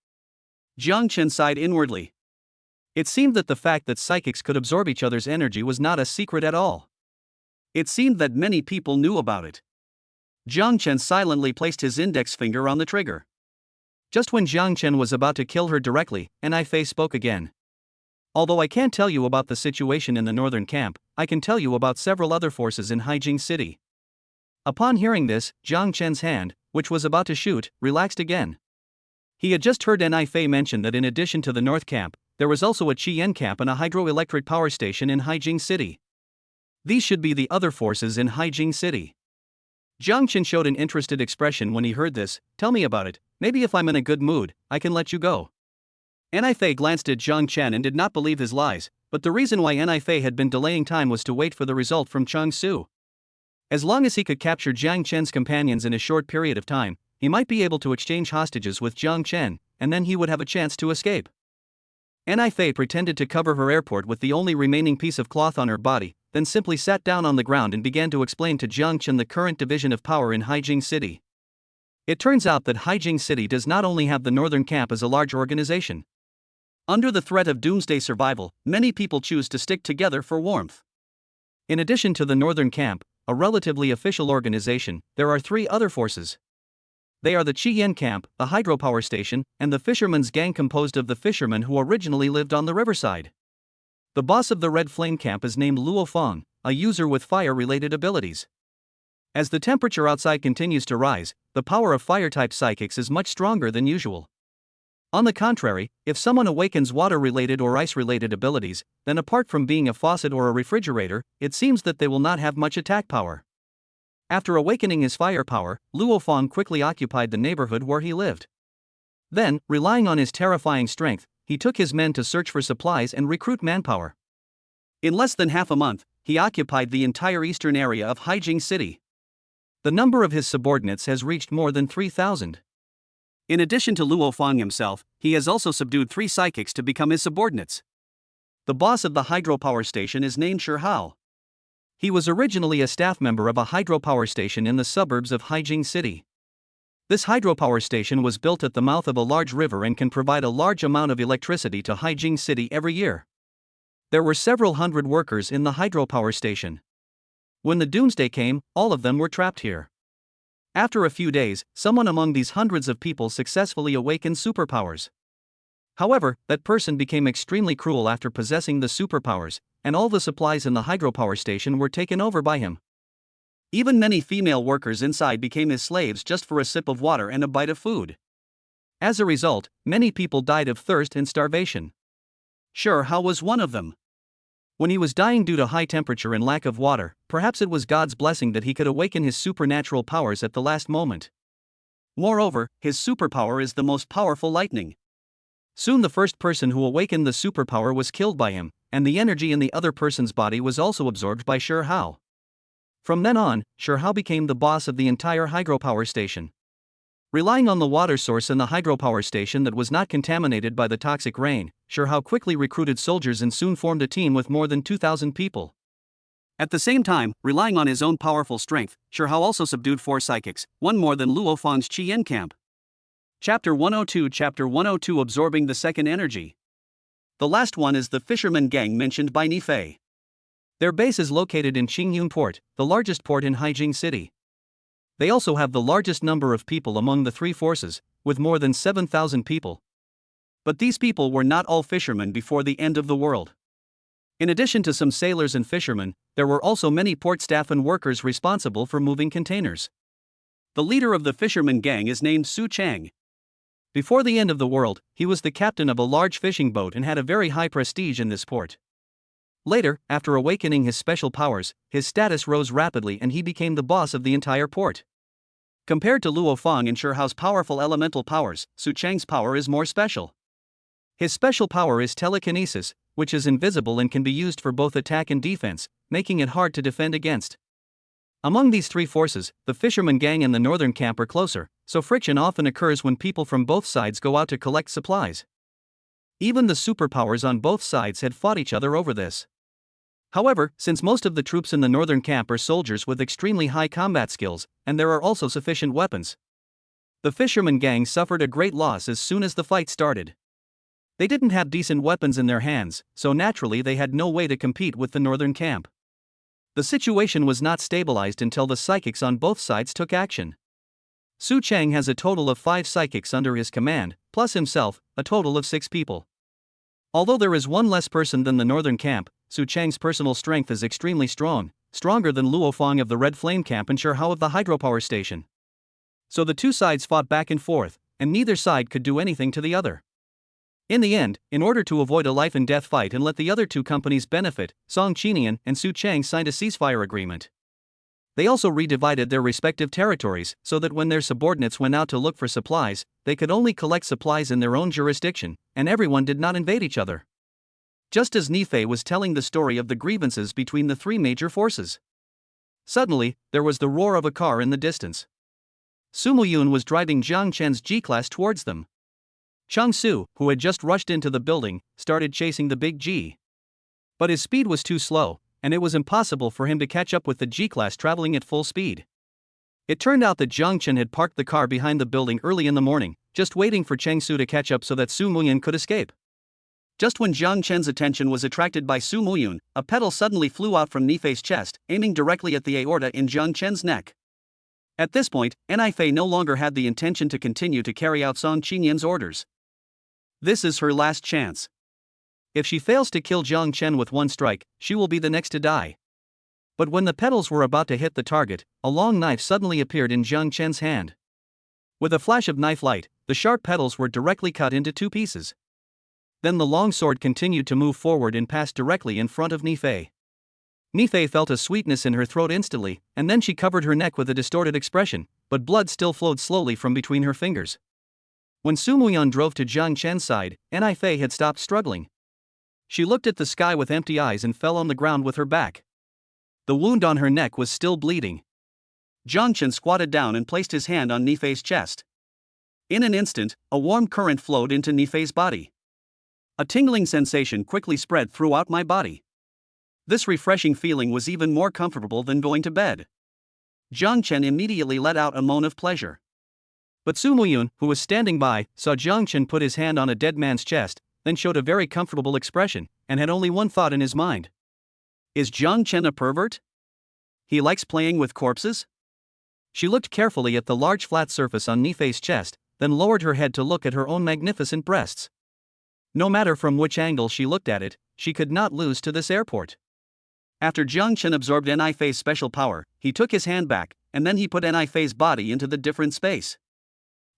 Jang Chen sighed inwardly. It seemed that the fact that psychics could absorb each other's energy was not a secret at all. It seemed that many people knew about it. Jang Chen silently placed his index finger on the trigger. Just when Jang Chen was about to kill her directly, Nifei spoke again. Although I can't tell you about the situation in the northern camp, I can tell you about several other forces in Haijing City. Upon hearing this, Jang Chen's hand, which was about to shoot, relaxed again. He had just heard Nifei mention that in addition to the north camp, there was also a Qian camp and a hydroelectric power station in Haijing City. These should be the other forces in Haijing City. Jang Chen showed an interested expression when he heard this. Tell me about it, maybe if I'm in a good mood, I can let you go. Nifei glanced at Jang Chen and did not believe his lies, but the reason why Nifei had been delaying time was to wait for the result from Cheng Su. As long as he could capture Jang Chen's companions in a short period of time, he might be able to exchange hostages with Jang Chen, and then he would have a chance to escape. Nifei pretended to cover her airport with the only remaining piece of cloth on her body, then simply sat down on the ground and began to explain to Jang Chen the current division of power in Haijing City. It turns out that Haijing City does not only have the northern camp as a large organization. Under the threat of doomsday survival, many people choose to stick together for warmth. In addition to the northern camp, a relatively official organization, there are 3 other forces. They are the Qian camp, the hydropower station, and the fishermen's gang composed of the fishermen who originally lived on the riverside. The boss of the Red Flame camp is named Luo Feng, a user with fire-related abilities. As the temperature outside continues to rise, the power of fire-type psychics is much stronger than usual. On the contrary, if someone awakens water-related or ice-related abilities, then apart from being a faucet or a refrigerator, it seems that they will not have much attack power. After awakening his firepower, Luo Feng quickly occupied the neighborhood where he lived. Then, relying on his terrifying strength, he took his men to search for supplies and recruit manpower. In less than half a month, he occupied the entire eastern area of Haijing City. The number of his subordinates has reached more than 3,000. In addition to Luo Fang himself, he has also subdued 3 psychics to become his subordinates. The boss of the hydropower station is named Shi Hao. He was originally a staff member of a hydropower station in the suburbs of Haijing City. This hydropower station was built at the mouth of a large river and can provide a large amount of electricity to Haijing City every year. There were several hundred workers in the hydropower station. When the doomsday came, all of them were trapped here. After a few days, someone among these hundreds of people successfully awakened superpowers. However, that person became extremely cruel after possessing the superpowers, and all the supplies in the hydropower station were taken over by him. Even many female workers inside became his slaves just for a sip of water and a bite of food. As a result, many people died of thirst and starvation. Shi Hao was one of them. When he was dying due to high temperature and lack of water, perhaps it was God's blessing that he could awaken his supernatural powers at the last moment. Moreover, his superpower is the most powerful lightning. Soon the first person who awakened the superpower was killed by him, and the energy in the other person's body was also absorbed by Shi Hao. From then on, Shi Hao became the boss of the entire hydropower station. Relying on the water source in the hydropower station that was not contaminated by the toxic rain, Shi Hao quickly recruited soldiers and soon formed a team with more than 2,000 people. At the same time, relying on his own powerful strength, Shi Hao also subdued 4 psychics, one more than Luo Fang's Qian camp. Chapter 102 Chapter 102 Absorbing the Second Energy. The last one is the fisherman gang mentioned by Nifei. Their base is located in Qingyun Port, the largest port in Haijing City. They also have the largest number of people among the 3 forces, with more than 7,000 people. But these people were not all fishermen before the end of the world. In addition to some sailors and fishermen, there were also many port staff and workers responsible for moving containers. The leader of the fisherman gang is named Su Chang. Before the end of the world, he was the captain of a large fishing boat and had a very high prestige in this port. Later, after awakening his special powers, his status rose rapidly and he became the boss of the entire port. Compared to Luo Fang and Shi Hao's powerful elemental powers, Su Chang's power is more special. His special power is telekinesis, which is invisible and can be used for both attack and defense, making it hard to defend against. Among these 3 forces, the fisherman gang and the northern camp are closer, so friction often occurs when people from both sides go out to collect supplies. Even the superpowers on both sides had fought each other over this. However, since most of the troops in the northern camp are soldiers with extremely high combat skills, and there are also sufficient weapons, the fisherman gang suffered a great loss as soon as the fight started. They didn't have decent weapons in their hands, so naturally they had no way to compete with the northern camp. The situation was not stabilized until the psychics on both sides took action. Su Chang has a total of 5 psychics under his command, plus himself, a total of 6 people. Although there is one less person than the northern camp, Su Chang's personal strength is extremely strong, stronger than Luo Fang of the Red Flame camp and Shi Hao of the hydropower station. So the 2 sides fought back and forth, and neither side could do anything to the other. In the end, in order to avoid a life-and-death fight and let the other 2 companies benefit, Song Qinian and Su Chang signed a ceasefire agreement. They also redivided their respective territories so that when their subordinates went out to look for supplies, they could only collect supplies in their own jurisdiction, and everyone did not invade each other. Just as Nifei was telling the story of the grievances between the 3 major forces. Suddenly, there was the roar of a car in the distance. Su Muyun was driving Jang Chen's G-class towards them. Chang Su, who had just rushed into the building, started chasing the big G. But his speed was too slow, and it was impossible for him to catch up with the G-class traveling at full speed. It turned out that Jang Chen had parked the car behind the building early in the morning, just waiting for Chang Su to catch up so that Su Muyun could escape. Just when Jang Chen's attention was attracted by Su Muyun, a petal suddenly flew out from Nifei's chest, aiming directly at the aorta in Jang Chen's neck. At this point, Nifei no longer had the intention to continue to carry out Song Qinian's orders. This is her last chance. If she fails to kill Jang Chen with one strike, she will be the next to die. But when the petals were about to hit the target, a long knife suddenly appeared in Jang Chen's hand. With a flash of knife light, the sharp petals were directly cut into 2 pieces. Then the long sword continued to move forward and passed directly in front of Nifei. Nifei felt a sweetness in her throat instantly, and then she covered her neck with a distorted expression, but blood still flowed slowly from between her fingers. When Su Muyun drove to Jang Chen's side, Nifei had stopped struggling. She looked at the sky with empty eyes and fell on the ground with her back. The wound on her neck was still bleeding. Jang Chen squatted down and placed his hand on Nifei's chest. In an instant, a warm current flowed into Nifei's body. A tingling sensation quickly spread throughout my body. This refreshing feeling was even more comfortable than going to bed. Jang Chen immediately let out a moan of pleasure. But Su Muyun, who was standing by, saw Jang Chen put his hand on a dead man's chest, then showed a very comfortable expression, and had only one thought in his mind. Is Jang Chen a pervert? He likes playing with corpses? She looked carefully at the large flat surface on Nifei's chest, then lowered her head to look at her own magnificent breasts. No matter from which angle she looked at it, she could not lose to this airport. After Jang Chen absorbed Nifei's special power, he took his hand back, and then he put Nifei's body into the different space.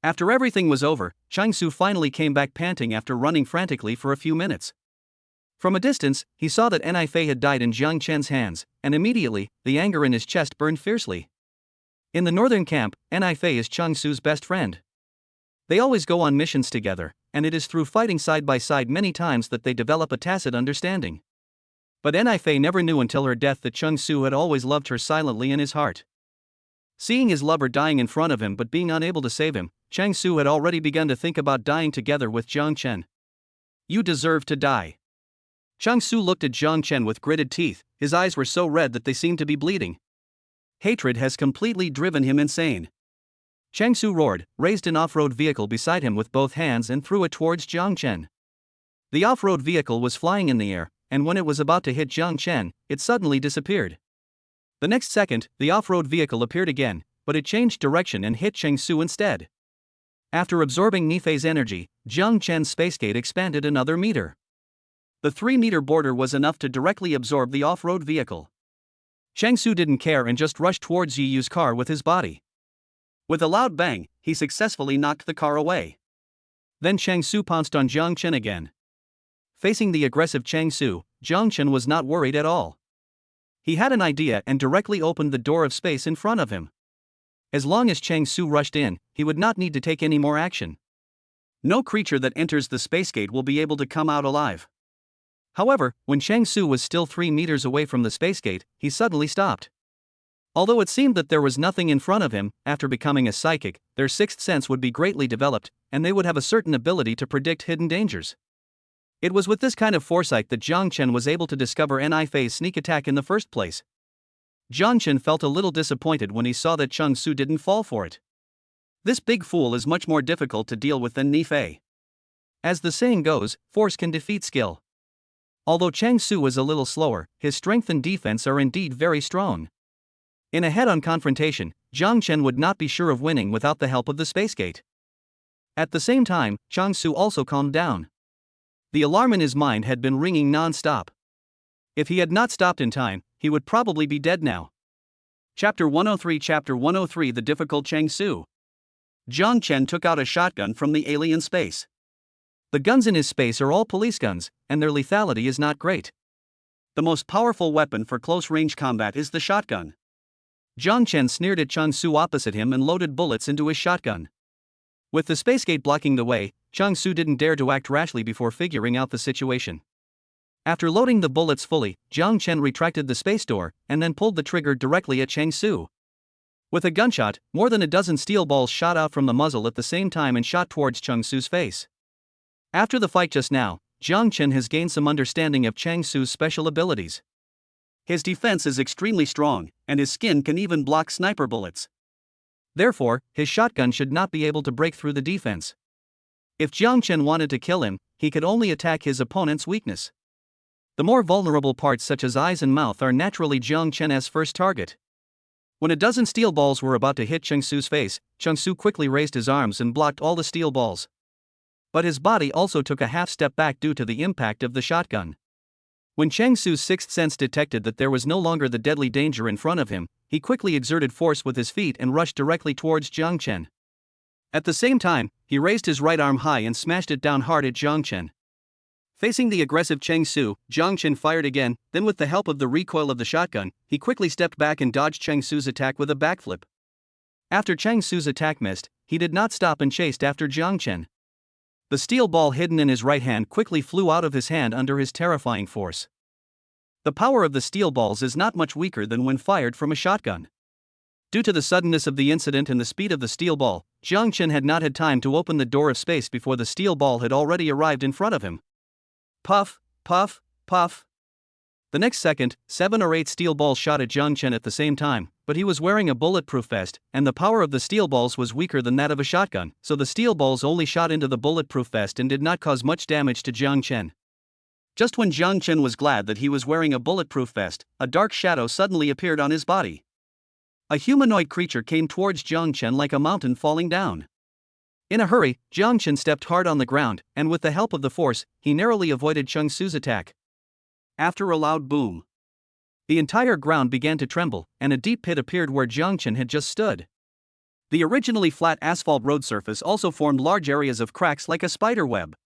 After everything was over, Changsu finally came back panting after running frantically for a few minutes. From a distance, he saw that Nifei had died in Jang Chen's hands, and immediately, the anger in his chest burned fiercely. In the northern camp, Nifei is Changsu's best friend. They always go on missions together, and it is through fighting side by side many times that they develop a tacit understanding. But Nifei never knew until her death that Changsu had always loved her silently in his heart. Seeing his lover dying in front of him but being unable to save him, Changsu had already begun to think about dying together with Jang Chen. You deserve to die. Changsu looked at Jang Chen with gritted teeth, his eyes were so red that they seemed to be bleeding. Hatred has completely driven him insane. Changsu roared, raised an off-road vehicle beside him with both hands and threw it towards Jang Chen. The off-road vehicle was flying in the air, and when it was about to hit Jang Chen, it suddenly disappeared. The next second, the off-road vehicle appeared again, but it changed direction and hit Changsu instead. After absorbing Nifei's energy, Jang Chen's spacegate expanded another meter. The 3-meter border was enough to directly absorb the off-road vehicle. Changsu didn't care and just rushed towards Yiyu's car with his body. With a loud bang, he successfully knocked the car away. Then Changsu pounced on Jang Chen again. Facing the aggressive Changsu, Jang Chen was not worried at all. He had an idea and directly opened the door of space in front of him. As long as Changsu rushed in, he would not need to take any more action. No creature that enters the spacegate will be able to come out alive. However, when Changsu was still 3 meters away from the spacegate, he suddenly stopped. Although it seemed that there was nothing in front of him, after becoming a psychic, their sixth sense would be greatly developed, and they would have a certain ability to predict hidden dangers. It was with this kind of foresight that Jang Chen was able to discover Nifei's sneak attack in the first place. Jang Chen felt a little disappointed when he saw that Changsu didn't fall for it. This big fool is much more difficult to deal with than Nifei. As the saying goes, force can defeat skill. Although Changsu is a little slower, his strength and defense are indeed very strong. In a head-on confrontation, Jang Chen would not be sure of winning without the help of the spacegate. At the same time, Changsu also calmed down. The alarm in his mind had been ringing non-stop. If he had not stopped in time, he would probably be dead now. Chapter 103 The Difficult Changsu. Jang Chen took out a shotgun from the alien space. The guns in his space are all police guns, and their lethality is not great. The most powerful weapon for close-range combat is the shotgun. Jang Chen sneered at Changsu opposite him and loaded bullets into his shotgun. With the spacegate blocking the way, Changsu didn't dare to act rashly before figuring out the situation. After loading the bullets fully, Jang Chen retracted the space door, and then pulled the trigger directly at Changsu. With a gunshot, more than a dozen steel balls shot out from the muzzle at the same time and shot towards Changsu's face. After the fight just now, Jang Chen has gained some understanding of Changsu's special abilities. His defense is extremely strong, and his skin can even block sniper bullets. Therefore, his shotgun should not be able to break through the defense. If Jang Chen wanted to kill him, he could only attack his opponent's weakness. The more vulnerable parts such as eyes and mouth are naturally Jang Chen's first target. When a dozen steel balls were about to hit Changsu's face, Changsu quickly raised his arms and blocked all the steel balls. But his body also took a half step back due to the impact of the shotgun. When Changsu's sixth sense detected that there was no longer the deadly danger in front of him, he quickly exerted force with his feet and rushed directly towards Jang Chen. At the same time, he raised his right arm high and smashed it down hard at Jang Chen. Facing the aggressive Changsu, Jang Chen fired again, then with the help of the recoil of the shotgun, he quickly stepped back and dodged Changsu's attack with a backflip. After Changsu's attack missed, he did not stop and chased after Jang Chen. The steel ball hidden in his right hand quickly flew out of his hand under his terrifying force. The power of the steel balls is not much weaker than when fired from a shotgun. Due to the suddenness of the incident and the speed of the steel ball, Jang Chen had not had time to open the door of space before the steel ball had already arrived in front of him. Puff, puff, puff. The next second, 7 or 8 steel balls shot at Jang Chen at the same time, but he was wearing a bulletproof vest, and the power of the steel balls was weaker than that of a shotgun, so the steel balls only shot into the bulletproof vest and did not cause much damage to Jang Chen. Just when Jang Chen was glad that he was wearing a bulletproof vest, a dark shadow suddenly appeared on his body. A humanoid creature came towards Jang Chen like a mountain falling down. In a hurry, Jang Chen stepped hard on the ground, and with the help of the force, he narrowly avoided Chang Su's attack. After a loud boom, the entire ground began to tremble, and a deep pit appeared where Jang Chen had just stood. The originally flat asphalt road surface also formed large areas of cracks like a spider web.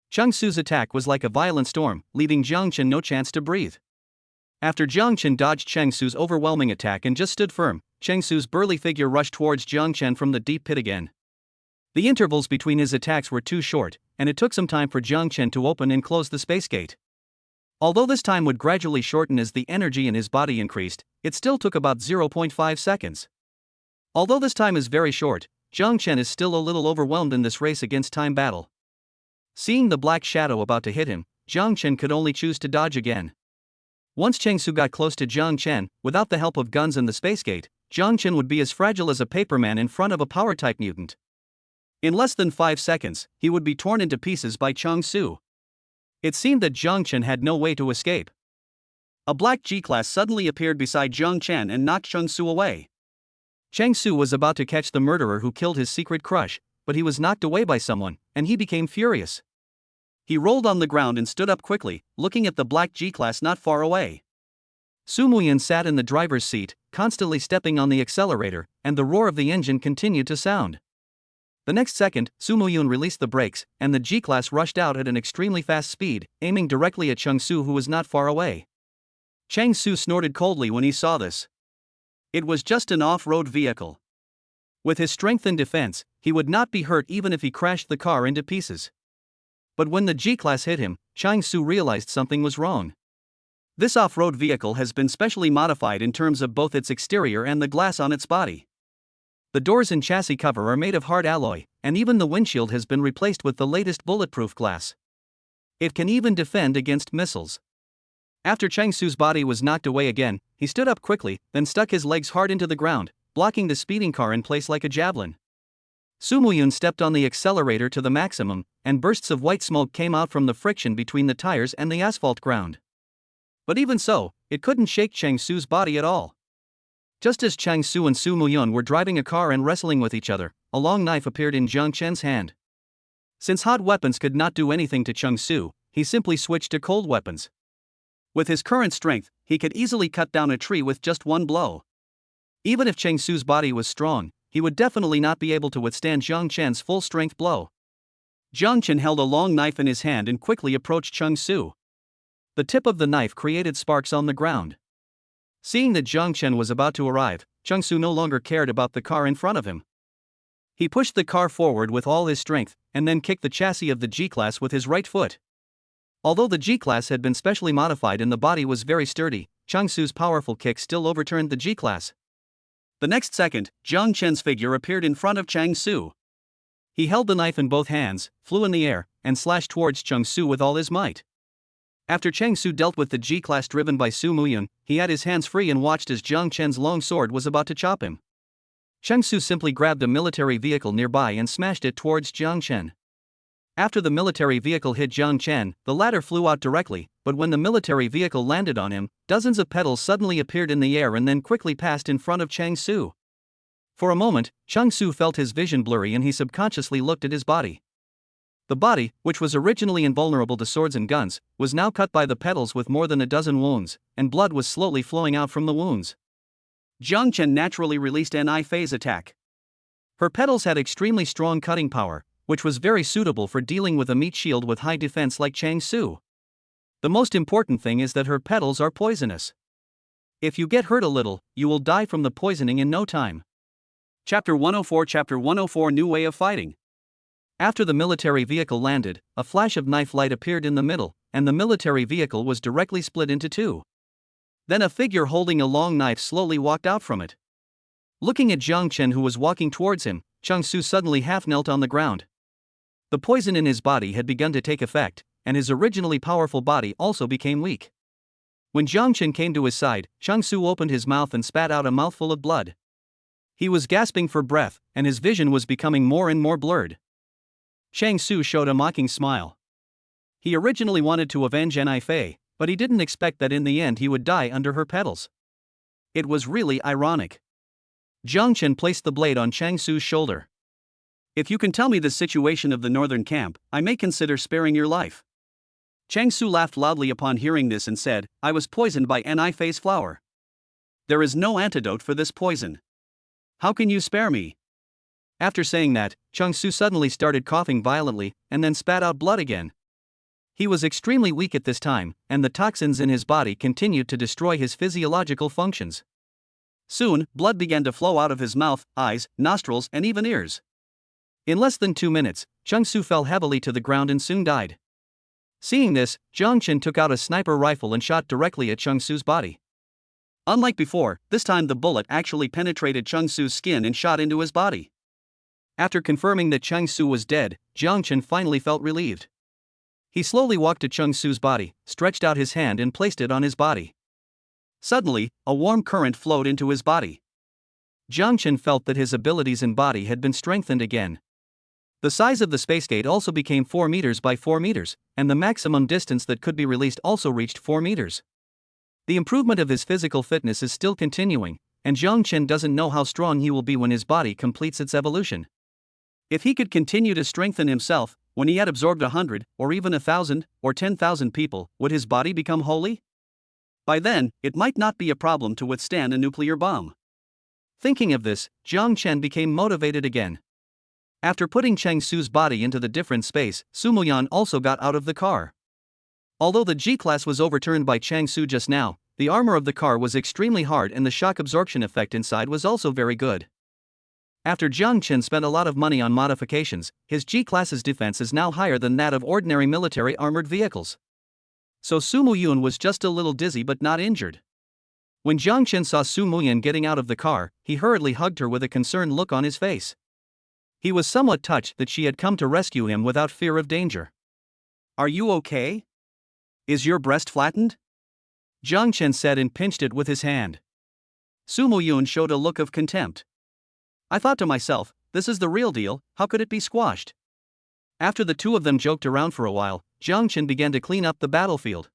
Chang Su's attack was like a violent storm, leaving Jang Chen no chance to breathe. After Jang Chen dodged Chang Su's overwhelming attack and just stood firm, Chang Su's burly figure rushed towards Jang Chen from the deep pit again. The intervals between his attacks were too short, and it took some time for Jang Chen to open and close the space gate. Although this time would gradually shorten as the energy in his body increased, it still took about 0.5 seconds. Although this time is very short, Jang Chen is still a little overwhelmed in this race against time battle. Seeing the black shadow about to hit him, Jang Chen could only choose to dodge again. Once Chang Su got close to Jang Chen, without the help of guns and the space gate, Jang Chen would be as fragile as a paperman in front of a power-type mutant. In less than 5 seconds, he would be torn into pieces by Chang Su. It seemed that Jang Chen had no way to escape. A black G-class suddenly appeared beside Jang Chen and knocked Chang Su away. Chang Su was about to catch the murderer who killed his secret crush, but he was knocked away by someone, and he became furious. He rolled on the ground and stood up quickly, looking at the black G-class not far away. Su Muyan sat in the driver's seat, constantly stepping on the accelerator, and the roar of the engine continued to sound. The next second, Su Muyun released the brakes, and the G-class rushed out at an extremely fast speed, aiming directly at Chang Su, who was not far away. Chang Su snorted coldly when he saw this. It was just an off-road vehicle. With his strength and defense, he would not be hurt even if he crashed the car into pieces. But when the G-class hit him, Chang Su realized something was wrong. This off-road vehicle has been specially modified in terms of both its exterior and the glass on its body. The doors and chassis cover are made of hard alloy, and even the windshield has been replaced with the latest bulletproof glass. It can even defend against missiles. After Chang Su's body was knocked away again, he stood up quickly, then stuck his legs hard into the ground, blocking the speeding car in place like a javelin. Su Muyun stepped on the accelerator to the maximum, and bursts of white smoke came out from the friction between the tires and the asphalt ground. But even so, it couldn't shake Chang Su's body at all. Just as Chang Su and Su Muyun were driving a car and wrestling with each other, a long knife appeared in Jang Chen's hand. Since hot weapons could not do anything to Chang Su, he simply switched to cold weapons. With his current strength, he could easily cut down a tree with just one blow. Even if Chang Su's body was strong, he would definitely not be able to withstand Jang Chen's full-strength blow. Jang Chen held a long knife in his hand and quickly approached Chang Su. The tip of the knife created sparks on the ground. Seeing that Jang Chen was about to arrive, Chang Su no longer cared about the car in front of him. He pushed the car forward with all his strength, and then kicked the chassis of the G-class with his right foot. Although the G-class had been specially modified and the body was very sturdy, Chang Su's powerful kick still overturned the G-class. The next second, Jang Chen's figure appeared in front of Chang Su. He held the knife in both hands, flew in the air, and slashed towards Chang Su with all his might. After Chang Su dealt with the G-class driven by Su Muyun, he had his hands free and watched as Jang Chen's long sword was about to chop him. Chang Su simply grabbed a military vehicle nearby and smashed it towards Jang Chen. After the military vehicle hit Jang Chen, the latter flew out directly, but when the military vehicle landed on him, dozens of petals suddenly appeared in the air and then quickly passed in front of Chang Su. For a moment, Chang Su felt his vision blurry and he subconsciously looked at his body. The body, which was originally invulnerable to swords and guns, was now cut by the petals with more than a dozen wounds, and blood was slowly flowing out from the wounds. Jang Chen naturally released an I-phase attack. Her petals had extremely strong cutting power, which was very suitable for dealing with a meat shield with high defense like Chang Su. The most important thing is that her petals are poisonous. If you get hurt a little, you will die from the poisoning in no time. Chapter 104 New Way of Fighting. After the military vehicle landed, a flash of knife light appeared in the middle, and the military vehicle was directly split into two. Then a figure holding a long knife slowly walked out from it. Looking at Jang Chen, who was walking towards him, Chang-Su suddenly half-knelt on the ground. The poison in his body had begun to take effect, and his originally powerful body also became weak. When Jang Chen came to his side, Chang-Su opened his mouth and spat out a mouthful of blood. He was gasping for breath, and his vision was becoming more and more blurred. Chang-Su showed a mocking smile. He originally wanted to avenge Ni-Fei, but he didn't expect that in the end he would die under her petals. It was really ironic. Jang Chen placed the blade on Chang-Su's shoulder. "If you can tell me the situation of the northern camp, I may consider sparing your life." Chang-Su laughed loudly upon hearing this and said, "I was poisoned by Ni-Fei's flower. There is no antidote for this poison. How can you spare me?" After saying that, Chang-Su suddenly started coughing violently and then spat out blood again. He was extremely weak at this time, and the toxins in his body continued to destroy his physiological functions. Soon, blood began to flow out of his mouth, eyes, nostrils, and even ears. In less than 2 minutes, Chang-Su fell heavily to the ground and soon died. Seeing this, Jang Chen took out a sniper rifle and shot directly at Chang-Su's body. Unlike before, this time the bullet actually penetrated Chang-Su's skin and shot into his body. After confirming that Chang-Su was dead, Jang Chen finally felt relieved. He slowly walked to Chang-Su's body, stretched out his hand and placed it on his body. Suddenly, a warm current flowed into his body. Jang Chen felt that his abilities and body had been strengthened again. The size of the space gate also became 4 meters by 4 meters, and the maximum distance that could be released also reached 4 meters. The improvement of his physical fitness is still continuing, and Jang Chen doesn't know how strong he will be when his body completes its evolution. If he could continue to strengthen himself, when he had absorbed 100, or even 1,000, or 10,000 people, would his body become holy? By then, it might not be a problem to withstand a nuclear bomb. Thinking of this, Jang Chen became motivated again. After putting Chang-Su's body into the different space, Sumuyan also got out of the car. Although the G-class was overturned by Chang-Su just now, the armor of the car was extremely hard and the shock absorption effect inside was also very good. After Jang Chen spent a lot of money on modifications, his G-class's defense is now higher than that of ordinary military armored vehicles. So Su Muyun was just a little dizzy but not injured. When Jang Chen saw Su Muyun getting out of the car, he hurriedly hugged her with a concerned look on his face. He was somewhat touched that she had come to rescue him without fear of danger. "Are you okay? Is your breast flattened?" Jang Chen said and pinched it with his hand. Su Muyun showed a look of contempt. "I thought to myself, this is the real deal, how could it be squashed?" After the two of them joked around for a while, Jang Chen began to clean up the battlefield.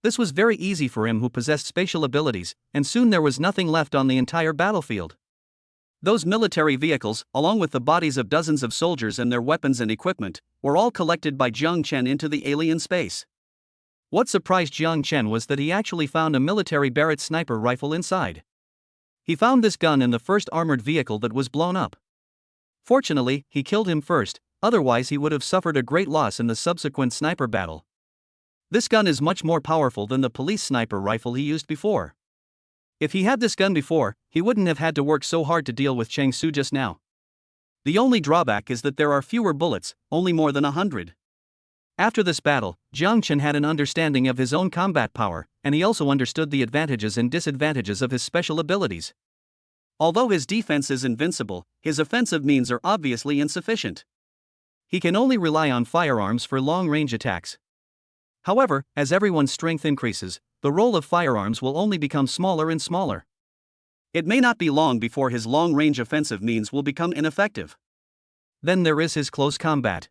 This was very easy for him who possessed spatial abilities, and soon there was nothing left on the entire battlefield. Those military vehicles, along with the bodies of dozens of soldiers and their weapons and equipment, were all collected by Jang Chen into the alien space. What surprised Jang Chen was that he actually found a military Barrett sniper rifle inside. He found this gun in the first armored vehicle that was blown up. Fortunately, he killed him first, otherwise he would have suffered a great loss in the subsequent sniper battle. This gun is much more powerful than the police sniper rifle he used before. If he had this gun before, he wouldn't have had to work so hard to deal with Chang-Su just now. The only drawback is that there are fewer bullets, only more than 100. After this battle, Jang Chen had an understanding of his own combat power, and he also understood the advantages and disadvantages of his special abilities. Although his defense is invincible, his offensive means are obviously insufficient. He can only rely on firearms for long-range attacks. However, as everyone's strength increases, the role of firearms will only become smaller and smaller. It may not be long before his long-range offensive means will become ineffective. Then there is his close combat.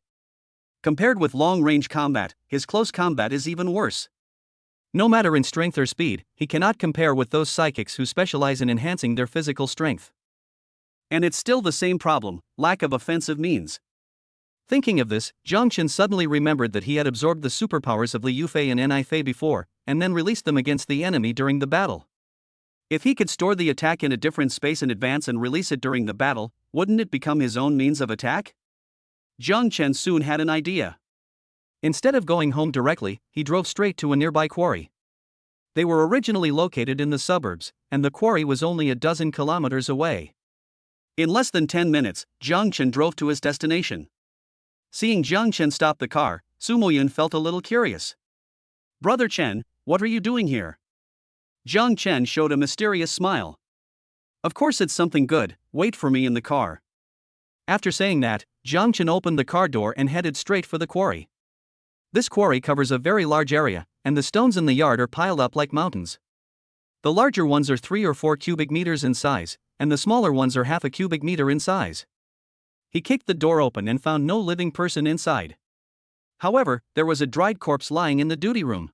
Compared with long-range combat, his close combat is even worse. No matter in strength or speed, he cannot compare with those psychics who specialize in enhancing their physical strength. And it's still the same problem, lack of offensive means. Thinking of this, Jang Chen suddenly remembered that he had absorbed the superpowers of Lu Yufi and Ni-Fei before, and then released them against the enemy during the battle. If he could store the attack in a different space in advance and release it during the battle, wouldn't it become his own means of attack? Jang Chen soon had an idea. Instead of going home directly, he drove straight to a nearby quarry. They were originally located in the suburbs, and the quarry was only a dozen kilometers away. In less than 10 minutes, Jang Chen drove to his destination. Seeing Jang Chen stop the car, Su Muyun felt a little curious. "Brother Chen, what are you doing here?" Jang Chen showed a mysterious smile. Of course it's something good, wait for me in the car. After saying that, Jang Chen opened the car door and headed straight for the quarry. This quarry covers a very large area, and the stones in the yard are piled up like mountains. The larger ones are 3 or 4 cubic meters in size, and the smaller ones are half a cubic meter in size. He kicked the door open and found no living person inside. However, there was a dried corpse lying in the duty room.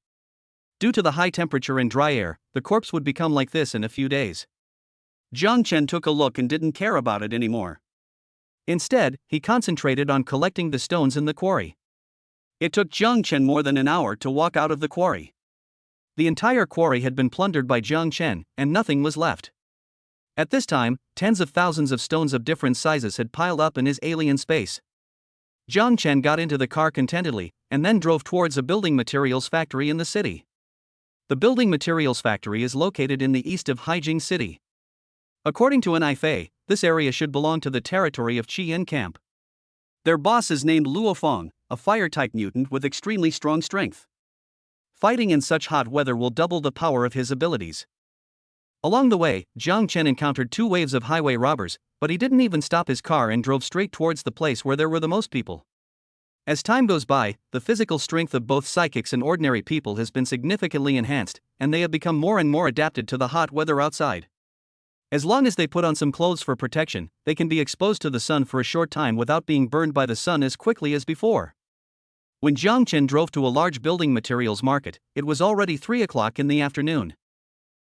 Due to the high temperature and dry air, the corpse would become like this in a few days. Jang Chen took a look and didn't care about it anymore. Instead, he concentrated on collecting the stones in the quarry. It took Jang Chen more than an hour to walk out of the quarry. The entire quarry had been plundered by Jang Chen, and nothing was left. At this time, tens of thousands of stones of different sizes had piled up in his alien space. Jang Chen got into the car contentedly, and then drove towards a building materials factory in the city. The building materials factory is located in the east of Haijing City. According to an Ifei, this area should belong to the territory of Qian Camp. Their boss is named Lu Yufi, a fire-type mutant with extremely strong strength. Fighting in such hot weather will double the power of his abilities. Along the way, Jang Chen encountered 2 waves of highway robbers, but he didn't even stop his car and drove straight towards the place where there were the most people. As time goes by, the physical strength of both psychics and ordinary people has been significantly enhanced, and they have become more and more adapted to the hot weather outside. As long as they put on some clothes for protection, they can be exposed to the sun for a short time without being burned by the sun as quickly as before. When Jang Chen drove to a large building materials market, it was already 3 o'clock in the afternoon.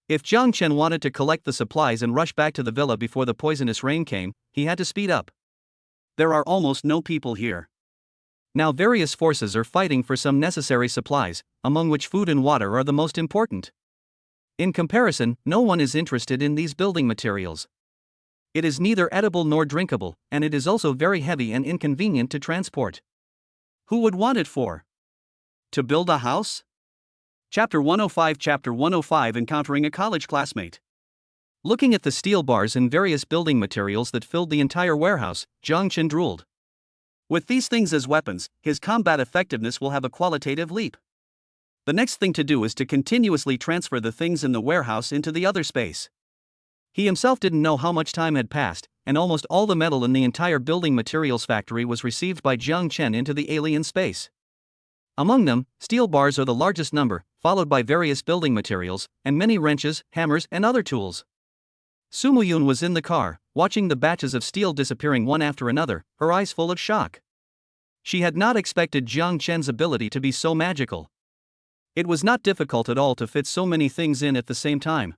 If Jang Chen wanted to collect the supplies and rush back to the villa before the poisonous rain came, he had to speed up. There are almost no people here. Now various forces are fighting for some necessary supplies, among which food and water are the most important. In comparison, no one is interested in these building materials. It is neither edible nor drinkable, and it is also very heavy and inconvenient to transport. Who would want it for? To build a house? Chapter 105 Encountering a college classmate. Looking at the steel bars and various building materials that filled the entire warehouse, Jang Chen drooled. With these things as weapons, his combat effectiveness will have a qualitative leap. The next thing to do is to continuously transfer the things in the warehouse into the other space. He himself didn't know how much time had passed, and almost all the metal in the entire building materials factory was received by Jang Chen into the alien space. Among them, steel bars are the largest number, followed by various building materials, and many wrenches, hammers, and other tools. Su Muyun was in the car, watching the batches of steel disappearing one after another, her eyes full of shock. She had not expected Jang Chen's ability to be so magical. It was not difficult at all to fit so many things in at the same time.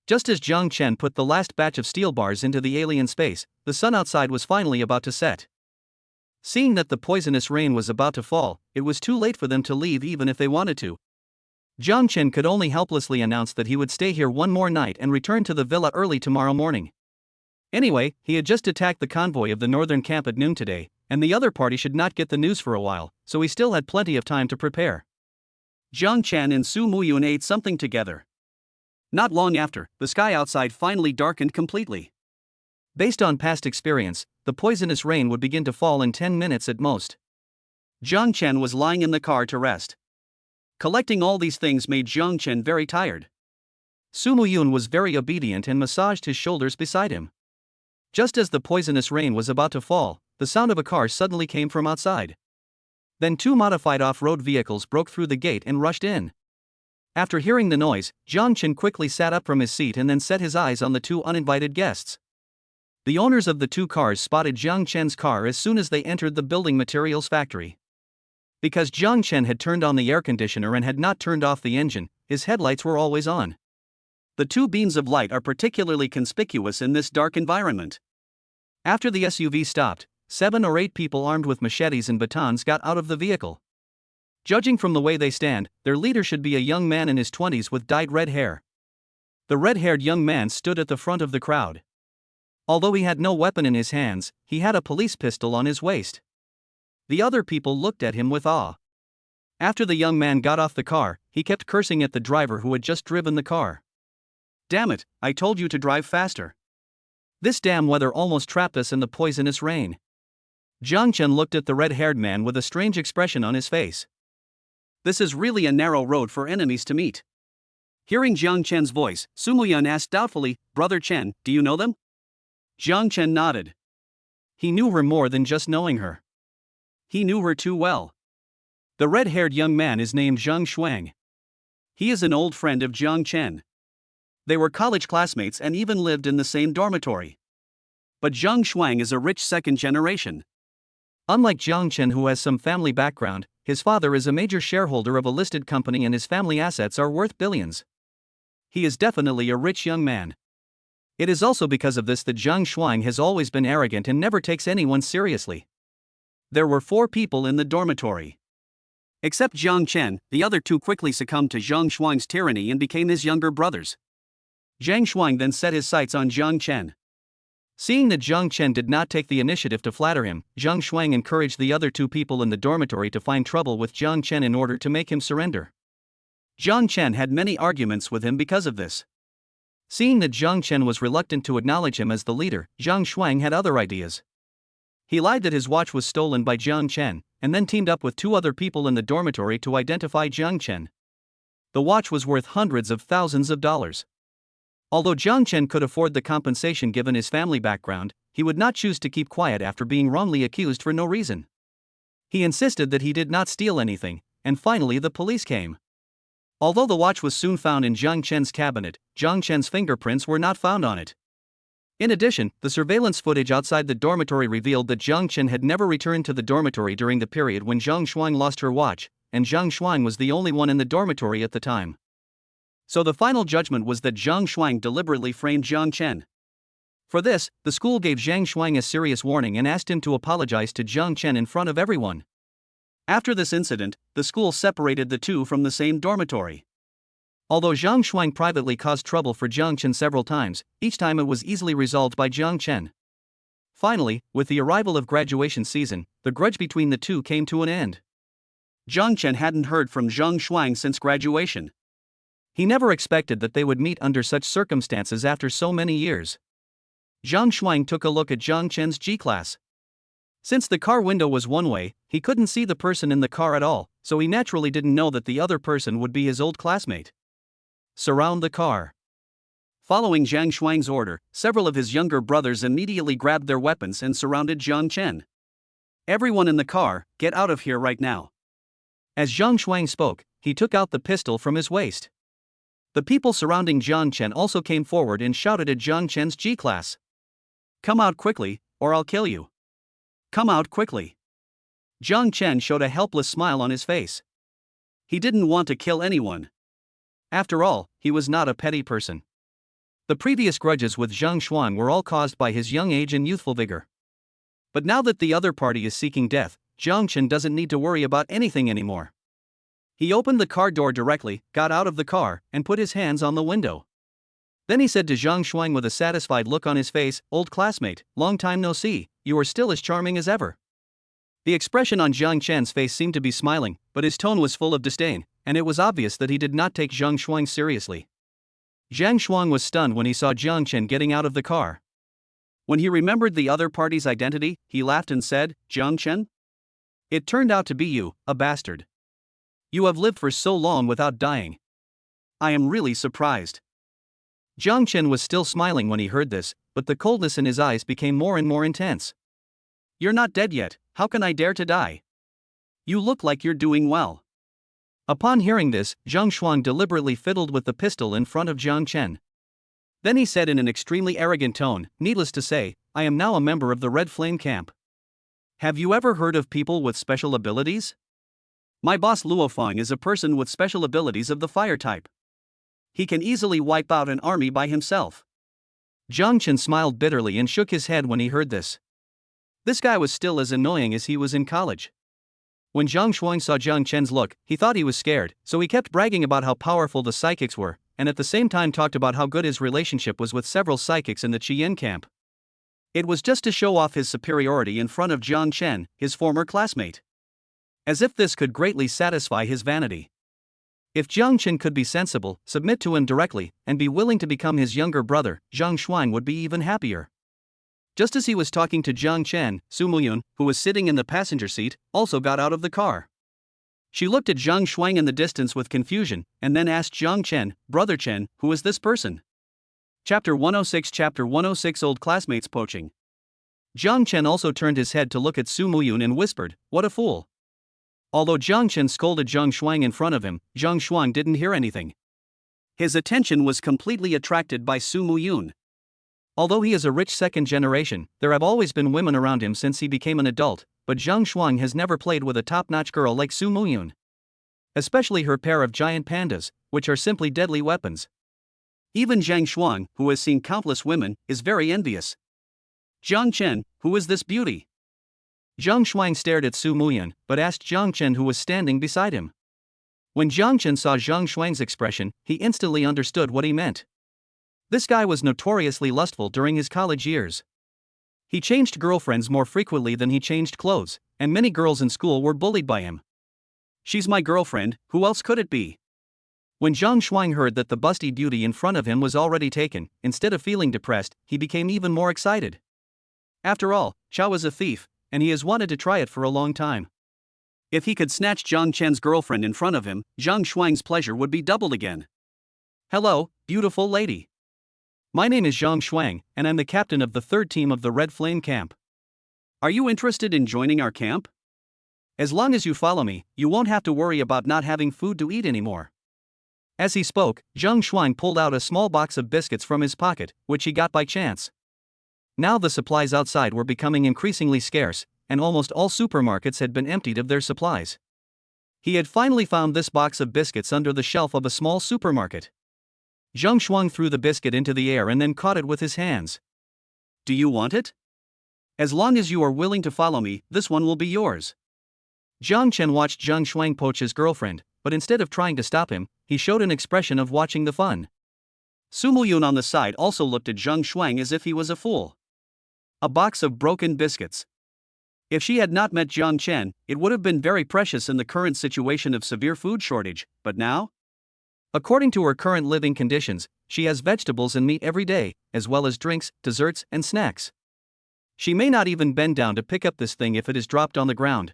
Just as Jang Chen put the last batch of steel bars into the alien space, the sun outside was finally about to set. Seeing that the poisonous rain was about to fall, it was too late for them to leave even if they wanted to. Jang Chen could only helplessly announce that he would stay here one more night and return to the villa early tomorrow morning. Anyway, he had just attacked the convoy of the northern camp at noon today, and the other party should not get the news for a while, so he still had plenty of time to prepare. Jang Chen and Su Muyun ate something together. Not long after, the sky outside finally darkened completely. Based on past experience, the poisonous rain would begin to fall in 10 minutes at most. Jang Chen was lying in the car to rest. Collecting all these things made Jang Chen very tired. Su Muyun was very obedient and massaged his shoulders beside him. Just as the poisonous rain was about to fall, the sound of a car suddenly came from outside. Then 2 modified off-road vehicles broke through the gate and rushed in. After hearing the noise, Jang Chen quickly sat up from his seat and then set his eyes on the 2 uninvited guests. The owners of the 2 cars spotted Jang Chen's car as soon as they entered the building materials factory. Because Jang Chen had turned on the air conditioner and had not turned off the engine, his headlights were always on. The 2 beams of light are particularly conspicuous in this dark environment. After the SUV stopped, 7 or 8 people armed with machetes and batons got out of the vehicle. Judging from the way they stand, their leader should be a young man in his 20s with dyed red hair. The red-haired young man stood at the front of the crowd. Although he had no weapon in his hands, he had a police pistol on his waist. The other people looked at him with awe. After the young man got off the car, he kept cursing at the driver who had just driven the car. "Damn it, I told you to drive faster. This damn weather almost trapped us in the poisonous rain." Jang Chen looked at the red-haired man with a strange expression on his face. This is really a narrow road for enemies to meet. Hearing Jang Chen's voice, Sumuyun asked doubtfully, "Brother Chen, do you know them?" Jang Chen nodded. He knew her more than just knowing her. He knew her too well. The red-haired young man is named Zhang Shuang. He is an old friend of Jang Chen. They were college classmates and even lived in the same dormitory. But Zhang Shuang is a rich second generation. Unlike Jang Chen, who has some family background, his father is a major shareholder of a listed company and his family assets are worth billions. He is definitely a rich young man. It is also because of this that Zhang Shuang has always been arrogant and never takes anyone seriously. There were 4 people in the dormitory. Except Jang Chen, the other 2 quickly succumbed to Zhang Shuang's tyranny and became his younger brothers. Zhang Shuang then set his sights on Jang Chen. Seeing that Jang Chen did not take the initiative to flatter him, Zhang Shuang encouraged the other 2 people in the dormitory to find trouble with Jang Chen in order to make him surrender. Jang Chen had many arguments with him because of this. Seeing that Jang Chen was reluctant to acknowledge him as the leader, Zhang Shuang had other ideas. He lied that his watch was stolen by Jang Chen, and then teamed up with 2 other people in the dormitory to identify Jang Chen. The watch was worth hundreds of thousands of dollars. Although Jang Chen could afford the compensation given his family background, he would not choose to keep quiet after being wrongly accused for no reason. He insisted that he did not steal anything, and finally the police came. Although the watch was soon found in Jang Chen's cabinet, Jang Chen's fingerprints were not found on it. In addition, the surveillance footage outside the dormitory revealed that Jang Chen had never returned to the dormitory during the period when Zhang Shuang lost her watch, and Zhang Shuang was the only one in the dormitory at the time. So the final judgment was that Zhang Shuang deliberately framed Jang Chen. For this, the school gave Zhang Shuang a serious warning and asked him to apologize to Jang Chen in front of everyone. After this incident, the school separated the 2 from the same dormitory. Although Zhang Shuang privately caused trouble for Jang Chen several times, each time it was easily resolved by Jang Chen. Finally, with the arrival of graduation season, the grudge between the 2 came to an end. Jang Chen hadn't heard from Zhang Shuang since graduation. He never expected that they would meet under such circumstances after so many years. Zhang Shuang took a look at Jang Chen's G-class. Since the car window was one way, he couldn't see the person in the car at all, so he naturally didn't know that the other person would be his old classmate. Surround the car. Following Zhang Shuang's order, several of his younger brothers immediately grabbed their weapons and surrounded Jang Chen. Everyone in the car, get out of here right now. As Zhang Shuang spoke, he took out the pistol from his waist. The people surrounding Jang Chen also came forward and shouted at Jang Chen's G-class. Come out quickly, or I'll kill you. Come out quickly. Jang Chen showed a helpless smile on his face. He didn't want to kill anyone. After all, he was not a petty person. The previous grudges with Zhang Shuang were all caused by his young age and youthful vigor. But now that the other party is seeking death, Jang Chen doesn't need to worry about anything anymore. He opened the car door directly, got out of the car, and put his hands on the window. Then he said to Zhang Shuang with a satisfied look on his face, "Old classmate, long time no see, you are still as charming as ever." The expression on Jang Chen's face seemed to be smiling, but his tone was full of disdain, and it was obvious that he did not take Zhang Shuang seriously. Zhang Shuang was stunned when he saw Jang Chen getting out of the car. When he remembered the other party's identity, he laughed and said, "Jang Chen? It turned out to be you, a bastard. You have lived for so long without dying. I am really surprised." Jang Chen was still smiling when he heard this, but the coldness in his eyes became more and more intense. "You're not dead yet, how can I dare to die? You look like you're doing well." Upon hearing this, Zhang Shuang deliberately fiddled with the pistol in front of Jang Chen. Then he said in an extremely arrogant tone, "Needless to say, I am now a member of the Red Flame Camp. Have you ever heard of people with special abilities? My boss Lu Yufi is a person with special abilities of the fire type. He can easily wipe out an army by himself." Jang Chen smiled bitterly and shook his head when he heard this. This guy was still as annoying as he was in college. When Zhang Shuang saw Jang Chen's look, he thought he was scared, so he kept bragging about how powerful the psychics were, and at the same time talked about how good his relationship was with several psychics in the Qian camp. It was just to show off his superiority in front of Jang Chen, his former classmate. As if this could greatly satisfy his vanity. If Jang Chen could be sensible, submit to him directly, and be willing to become his younger brother, Zhang Shuang would be even happier. Just as he was talking to Jang Chen, Su Muyun, who was sitting in the passenger seat, also got out of the car. She looked at Zhang Shuang in the distance with confusion, and then asked Jang Chen, "Brother Chen, who is this person?" Chapter 106 Old Classmates Poaching. Jang Chen also turned his head to look at Su Muyun and whispered, "What a fool." Although Jang Chen scolded Zhang Shuang in front of him, Zhang Shuang didn't hear anything. His attention was completely attracted by Su Muyun. Although he is a rich second generation, there have always been women around him since he became an adult, but Zhang Shuang has never played with a top-notch girl like Su Muyun. Especially her pair of giant pandas, which are simply deadly weapons. Even Zhang Shuang, who has seen countless women, is very envious. "Zhang Chen, who is this beauty?" Zhang Shuang stared at Su Muyun, but asked Zhang Chen, who was standing beside him. When Zhang Chen saw Zhang Shuang's expression, he instantly understood what he meant. This guy was notoriously lustful during his college years. He changed girlfriends more frequently than he changed clothes, and many girls in school were bullied by him. "She's my girlfriend, who else could it be?" When Zhang Shuang heard that the busty beauty in front of him was already taken, instead of feeling depressed, he became even more excited. After all, Chao is a thief, and he has wanted to try it for a long time. If he could snatch Zhang Chen's girlfriend in front of him, Zhang Shuang's pleasure would be doubled again. "Hello, beautiful lady. My name is Zhang Shuang, and I'm the captain of the 3rd team of the Red Flame Camp. Are you interested in joining our camp? As long as you follow me, you won't have to worry about not having food to eat anymore." As he spoke, Zhang Shuang pulled out a small box of biscuits from his pocket, which he got by chance. Now the supplies outside were becoming increasingly scarce, and almost all supermarkets had been emptied of their supplies. He had finally found this box of biscuits under the shelf of a small supermarket. Zhang Shuang threw the biscuit into the air and then caught it with his hands. "Do you want it? As long as you are willing to follow me, this one will be yours." Jang Chen watched Zhang Shuang poach his girlfriend, but instead of trying to stop him, he showed an expression of watching the fun. Su Muyun on the side also looked at Zhang Shuang as if he was a fool. A box of broken biscuits. If she had not met Jang Chen, it would have been very precious in the current situation of severe food shortage, but now? According to her current living conditions, she has vegetables and meat every day, as well as drinks, desserts, and snacks. She may not even bend down to pick up this thing if it is dropped on the ground.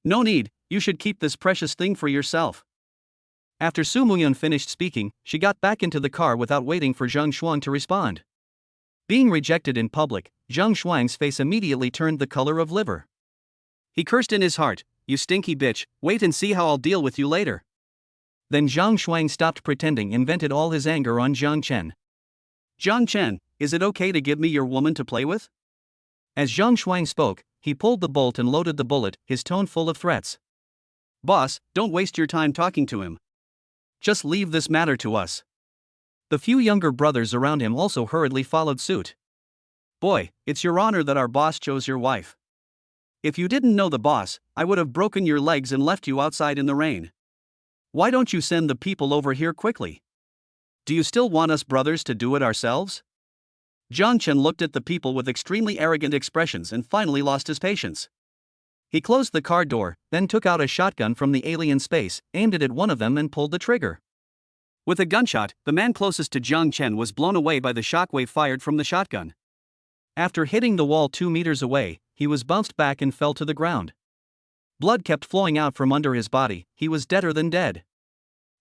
"No need, you should keep this precious thing for yourself." After Su Muyun finished speaking, she got back into the car without waiting for Zhang Shuang to respond. Being rejected in public, Zhang Shuang's face immediately turned the color of liver. He cursed in his heart, "You stinky bitch, wait and see how I'll deal with you later." Then Zhang Shuang stopped pretending and vented all his anger on Zhang Chen. "Zhang Chen, is it okay to give me your woman to play with?" As Zhang Shuang spoke, he pulled the bolt and loaded the bullet, his tone full of threats. "Boss, don't waste your time talking to him. Just leave this matter to us." The few younger brothers around him also hurriedly followed suit. "Boy, it's your honor that our boss chose your wife. If you didn't know the boss, I would have broken your legs and left you outside in the rain. Why don't you send the people over here quickly? Do you still want us brothers to do it ourselves?" Jang Chen looked at the people with extremely arrogant expressions and finally lost his patience. He closed the car door, then took out a shotgun from the alien space, aimed it at one of them and pulled the trigger. With a gunshot, the man closest to Jang Chen was blown away by the shockwave fired from the shotgun. After hitting the wall 2 meters away, he was bounced back and fell to the ground. Blood kept flowing out from under his body, he was deader than dead.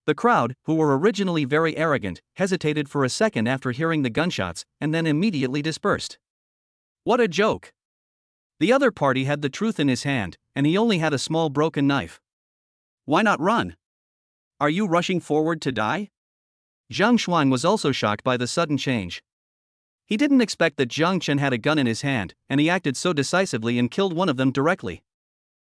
The crowd, who were originally very arrogant, hesitated for a second after hearing the gunshots, and then immediately dispersed. What a joke! The other party had the truth in his hand, and he only had a small broken knife. Why not run? Are you rushing forward to die? Zhang Shuang was also shocked by the sudden change. He didn't expect that Zhang Chen had a gun in his hand, and he acted so decisively and killed one of them directly.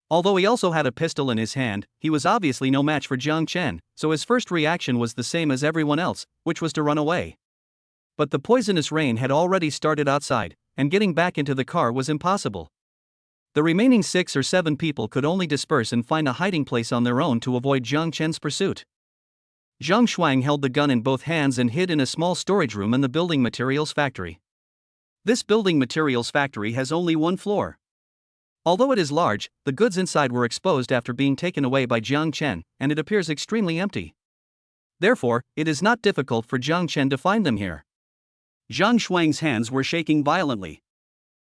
Although he also had a pistol in his hand, he was obviously no match for Zhang Chen, so his first reaction was the same as everyone else, which was to run away. But the poisonous rain had already started outside, and getting back into the car was impossible. The remaining 6 or 7 people could only disperse and find a hiding place on their own to avoid Zhang Chen's pursuit. Zhang Shuang held the gun in both hands and hid in a small storage room in the building materials factory. This building materials factory has only 1 floor. Although it is large, the goods inside were exposed after being taken away by Zhang Chen, and it appears extremely empty. Therefore, it is not difficult for Zhang Chen to find them here. Zhang Shuang's hands were shaking violently.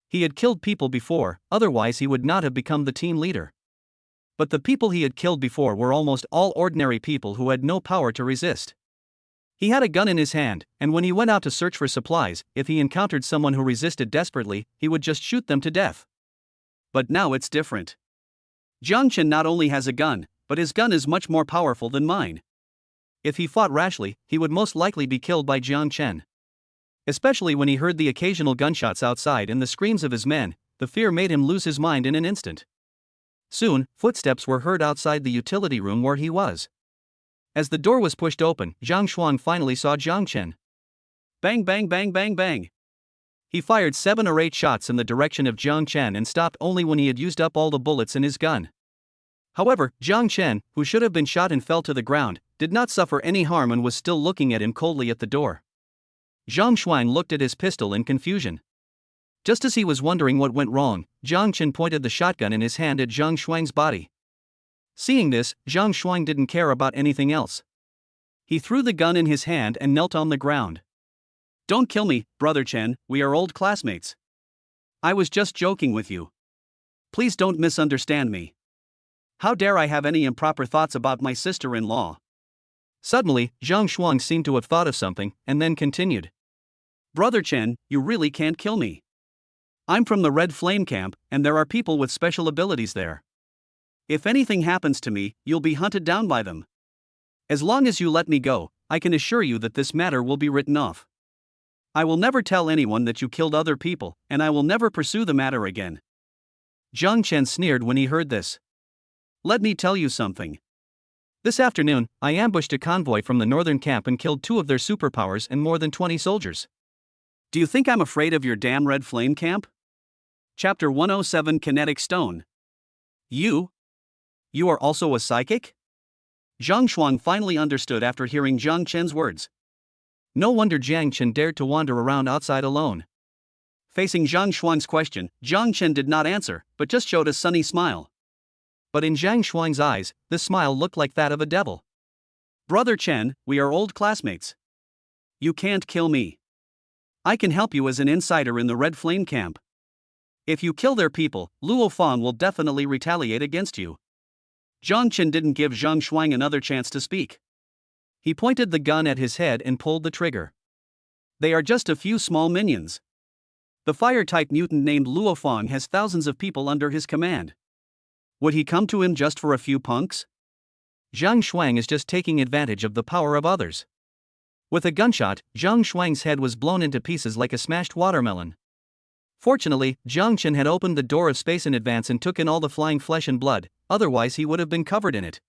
He had killed people before, otherwise he would not have become the team leader. But the people he had killed before were almost all ordinary people who had no power to resist. He had a gun in his hand, and when he went out to search for supplies, if he encountered someone who resisted desperately, he would just shoot them to death. But now it's different. Jang Chen not only has a gun, but his gun is much more powerful than mine. If he fought rashly, he would most likely be killed by Jang Chen. Especially when he heard the occasional gunshots outside and the screams of his men, the fear made him lose his mind in an instant. Soon, footsteps were heard outside the utility room where he was. As the door was pushed open, Zhang Shuang finally saw Jang Chen. Bang bang bang bang bang. He fired 7 or 8 shots in the direction of Jiang Chen and stopped only when he had used up all the bullets in his gun. However, Jiang Chen, who should have been shot and fell to the ground, did not suffer any harm and was still looking at him coldly at the door. Zhang Shuang looked at his pistol in confusion. Just as he was wondering what went wrong, Jiang Chen pointed the shotgun in his hand at Zhang Shuang's body. Seeing this, Zhang Shuang didn't care about anything else. He threw the gun in his hand and knelt on the ground. Don't kill me, Brother Chen, we are old classmates. I was just joking with you. Please don't misunderstand me. How dare I have any improper thoughts about my sister-in-law? Suddenly, Zhang Shuang seemed to have thought of something, and then continued. Brother Chen, you really can't kill me. I'm from the Red Flame Camp, and there are people with special abilities there. If anything happens to me, you'll be hunted down by them. As long as you let me go, I can assure you that this matter will be written off. I will never tell anyone that you killed other people, and I will never pursue the matter again. Jiang Chen sneered when he heard this. Let me tell you something. This afternoon, I ambushed a convoy from the northern camp and killed 2 of their superpowers and more than 20 soldiers. Do you think I'm afraid of your damn Red Flame Camp? Chapter 107 Kinetic Stone. You are also a psychic? Zhang Shuang finally understood after hearing Jiang Chen's words. No wonder Jiang Chen dared to wander around outside alone. Facing Zhang Shuang's question, Jiang Chen did not answer, but just showed a sunny smile. But in Zhang Shuang's eyes, the smile looked like that of a devil. Brother Chen, we are old classmates. You can't kill me. I can help you as an insider in the Red Flame Camp. If you kill their people, Luo Fang will definitely retaliate against you. Jiang Chen didn't give Zhang Shuang another chance to speak. He pointed the gun at his head and pulled the trigger. They are just a few small minions. The fire-type mutant named Luo Fang has thousands of people under his command. Would he come to him just for a few punks? Zhang Shuang is just taking advantage of the power of others. With a gunshot, Zhang Shuang's head was blown into pieces like a smashed watermelon. Fortunately, Jiang Chen had opened the door of space in advance and took in all the flying flesh and blood, otherwise he would have been covered in it.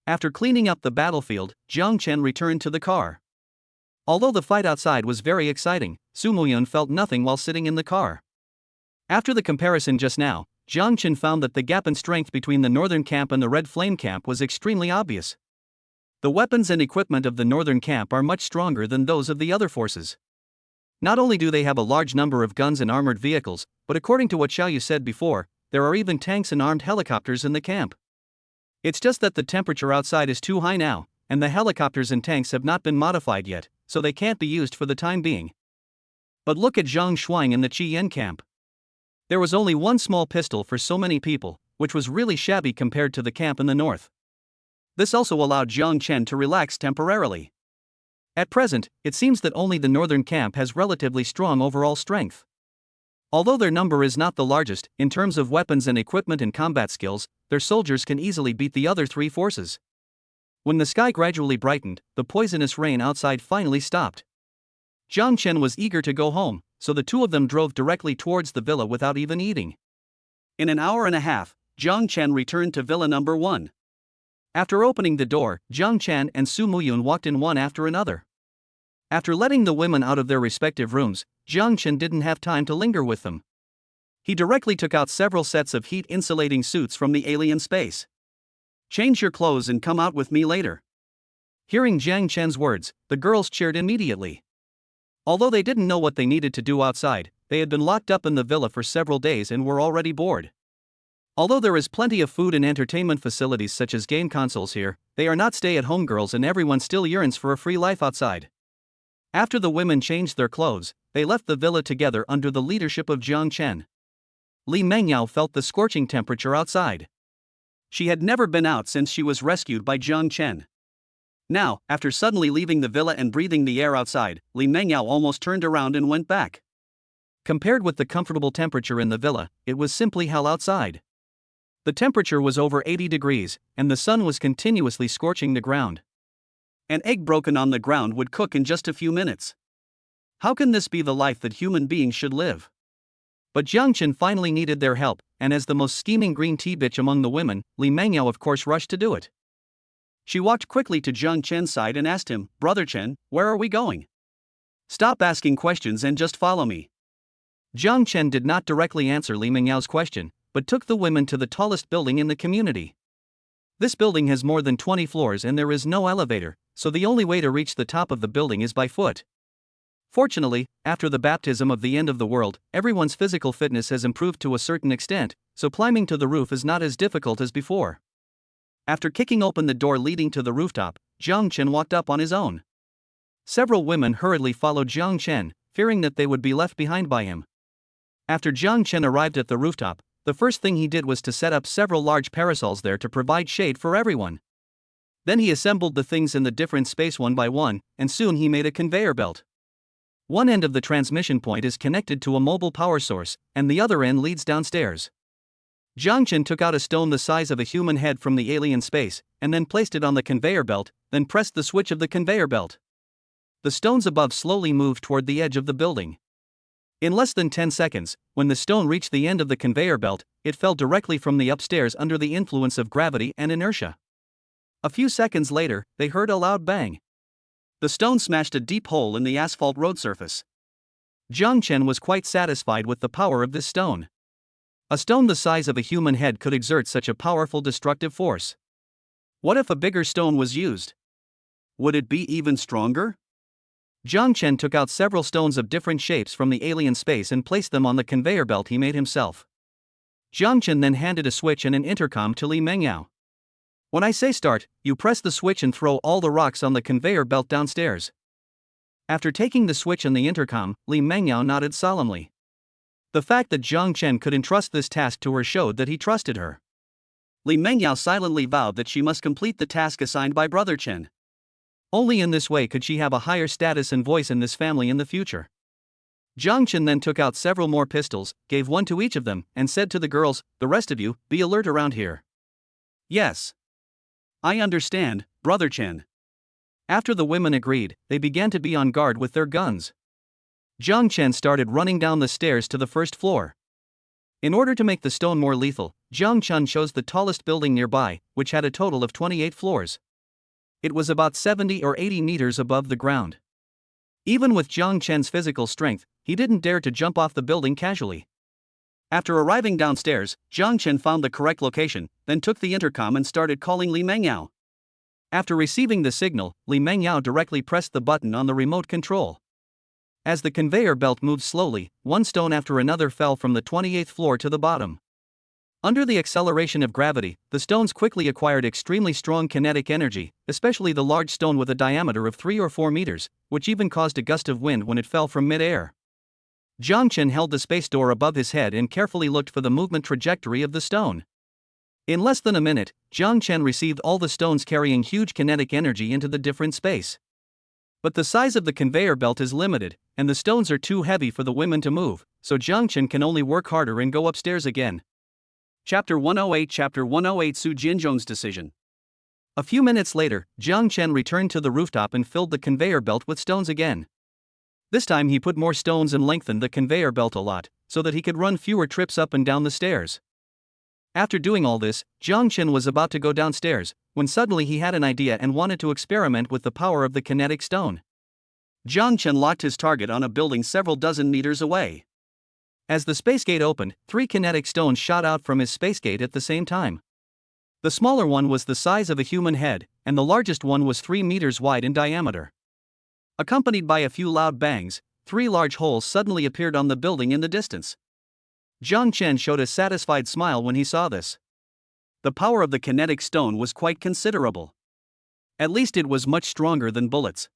After cleaning up the battlefield, Jiang Chen returned to the car. Although the fight outside was very exciting, Su Muyun felt nothing while sitting in the car. After the comparison just now, Jiang Chen found that the gap in strength between the northern camp and the Red Flame Camp was extremely obvious. The weapons and equipment of the northern camp are much stronger than those of the other forces. Not only do they have a large number of guns and armored vehicles, but according to what Xiaoyu said before, there are even tanks and armed helicopters in the camp. It's just that the temperature outside is too high now, and the helicopters and tanks have not been modified yet, so they can't be used for the time being. But look at Zhang Shuang in the Qiyan camp. There was only one small pistol for so many people, which was really shabby compared to the camp in the north. This also allowed Jiang Chen to relax temporarily. At present, it seems that only the northern camp has relatively strong overall strength. Although their number is not the largest, in terms of weapons and equipment and combat skills, their soldiers can easily beat the other 3 forces. When the sky gradually brightened, the poisonous rain outside finally stopped. Jiang Chen was eager to go home, so the 2 of them drove directly towards the villa without even eating. In an hour and a half, Jiang Chen returned to villa number 1. After opening the door, Jiang Chen and Su Muyun walked in one after another. After letting the women out of their respective rooms, Jiang Chen didn't have time to linger with them. He directly took out several sets of heat-insulating suits from the alien space. Change your clothes and come out with me later. Hearing Jiang Chen's words, the girls cheered immediately. Although they didn't know what they needed to do outside, they had been locked up in the villa for several days and were already bored. Although there is plenty of food and entertainment facilities such as game consoles here, they are not stay-at-home girls and everyone still yearns for a free life outside. After the women changed their clothes, they left the villa together under the leadership of Jiang Chen. Li Mengyao felt the scorching temperature outside. She had never been out since she was rescued by Jang Chen. Now, after suddenly leaving the villa and breathing the air outside, Li Mengyao almost turned around and went back. Compared with the comfortable temperature in the villa, it was simply hell outside. The temperature was over 80 degrees, and the sun was continuously scorching the ground. An egg broken on the ground would cook in just a few minutes. How can this be the life that human beings should live? But Jang Chen finally needed their help, and as the most scheming green tea bitch among the women, Li Mengyao of course rushed to do it. She walked quickly to Jang Chen's side and asked him, "Brother Chen, where are we going? Stop asking questions and just follow me." Jang Chen did not directly answer Li Mengyao's question, but took the women to the tallest building in the community. This building has more than 20 floors and there is no elevator, so the only way to reach the top of the building is by foot. Fortunately, after the baptism of the end of the world, everyone's physical fitness has improved to a certain extent, so climbing to the roof is not as difficult as before. After kicking open the door leading to the rooftop, Jang Chen walked up on his own. Several women hurriedly followed Jang Chen, fearing that they would be left behind by him. After Jang Chen arrived at the rooftop, the first thing he did was to set up several large parasols there to provide shade for everyone. Then he assembled the things in the different space one by one, and soon he made a conveyor belt. One end of the transmission point is connected to a mobile power source, and the other end leads downstairs. Jang Chen took out a stone the size of a human head from the alien space, and then placed it on the conveyor belt, then pressed the switch of the conveyor belt. The stones above slowly moved toward the edge of the building. In less than 10 seconds, when the stone reached the end of the conveyor belt, it fell directly from the upstairs under the influence of gravity and inertia. A few seconds later, they heard a loud bang. The stone smashed a deep hole in the asphalt road surface. Jang Chen was quite satisfied with the power of this stone. A stone the size of a human head could exert such a powerful destructive force. What if a bigger stone was used? Would it be even stronger? Jang Chen took out several stones of different shapes from the alien space and placed them on the conveyor belt he made himself. Jang Chen then handed a switch and an intercom to Li Mengyao. "When I say start, you press the switch and throw all the rocks on the conveyor belt downstairs." After taking the switch and the intercom, Li Mengyao nodded solemnly. The fact that Jang Chen could entrust this task to her showed that he trusted her. Li Mengyao silently vowed that she must complete the task assigned by Brother Chen. Only in this way could she have a higher status and voice in this family in the future. Jang Chen then took out several more pistols, gave one to each of them, and said to the girls, "The rest of you, be alert around here." "Yes. I understand, Brother Chen." After the women agreed, they began to be on guard with their guns. Jang Chen started running down the stairs to the first floor. In order to make the stone more lethal, Jang Chen chose the tallest building nearby, which had a total of 28 floors. It was about 70 or 80 meters above the ground. Even with Jang Chen's physical strength, he didn't dare to jump off the building casually. After arriving downstairs, Jang Chen found the correct location, then took the intercom and started calling Li Mengyao. After receiving the signal, Li Mengyao directly pressed the button on the remote control. As the conveyor belt moved slowly, one stone after another fell from the 28th floor to the bottom. Under the acceleration of gravity, the stones quickly acquired extremely strong kinetic energy, especially the large stone with a diameter of 3 or 4 meters, which even caused a gust of wind when it fell from mid-air. Jang Chen held the space door above his head and carefully looked for the movement trajectory of the stone. In less than a minute, Jang Chen received all the stones carrying huge kinetic energy into the different space. But the size of the conveyor belt is limited, and the stones are too heavy for the women to move, so Jang Chen can only work harder and go upstairs again. Chapter 108 Chapter 108 Su Jinzhong's decision. A few minutes later, Jang Chen returned to the rooftop and filled the conveyor belt with stones again. This time he put more stones and lengthened the conveyor belt a lot, so that he could run fewer trips up and down the stairs. After doing all this, Jang Chen was about to go downstairs, when suddenly he had an idea and wanted to experiment with the power of the kinetic stone. Jang Chen locked his target on a building several dozen meters away. As the space gate opened, 3 kinetic stones shot out from his space gate at the same time. The smaller one was the size of a human head, and the largest one was 3 meters wide in diameter. Accompanied by a few loud bangs, 3 large holes suddenly appeared on the building in the distance. Jang Chen showed a satisfied smile when he saw this. The power of the kinetic stone was quite considerable. At least it was much stronger than bullets.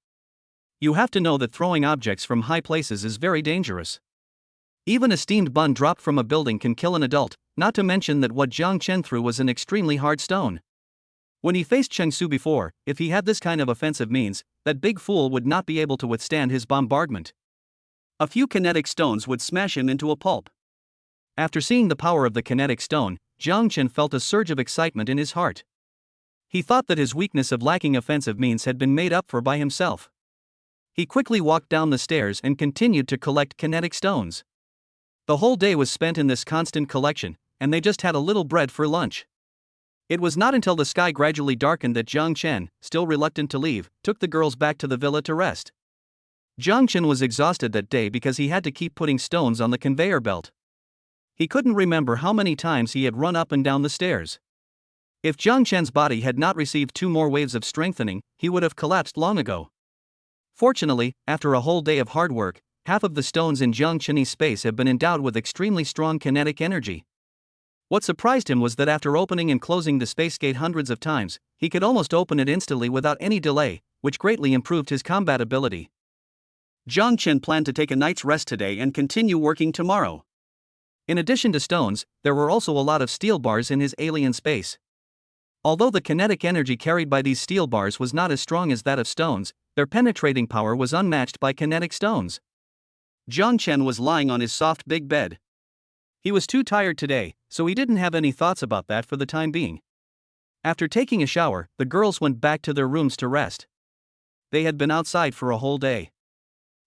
You have to know that throwing objects from high places is very dangerous. Even a steamed bun dropped from a building can kill an adult, not to mention that what Jang Chen threw was an extremely hard stone. When he faced Cheng Su before, if he had this kind of offensive means, that big fool would not be able to withstand his bombardment. A few kinetic stones would smash him into a pulp. After seeing the power of the kinetic stone, Jang Chen felt a surge of excitement in his heart. He thought that his weakness of lacking offensive means had been made up for by himself. He quickly walked down the stairs and continued to collect kinetic stones. The whole day was spent in this constant collection, and they just had a little bread for lunch. It was not until the sky gradually darkened that Jang Chen, still reluctant to leave, took the girls back to the villa to rest. Jang Chen was exhausted that day because he had to keep putting stones on the conveyor belt. He couldn't remember how many times he had run up and down the stairs. If Jang Chen's body had not received 2 more waves of strengthening, he would have collapsed long ago. Fortunately, after a whole day of hard work, half of the stones in Jang Chen's space have been endowed with extremely strong kinetic energy. What surprised him was that after opening and closing the space gate hundreds of times, he could almost open it instantly without any delay, which greatly improved his combat ability. Jang Chen planned to take a night's rest today and continue working tomorrow. In addition to stones, there were also a lot of steel bars in his alien space. Although the kinetic energy carried by these steel bars was not as strong as that of stones, their penetrating power was unmatched by kinetic stones. Jang Chen was lying on his soft big bed. He was too tired today, so he didn't have any thoughts about that for the time being. After taking a shower, the girls went back to their rooms to rest. They had been outside for a whole day.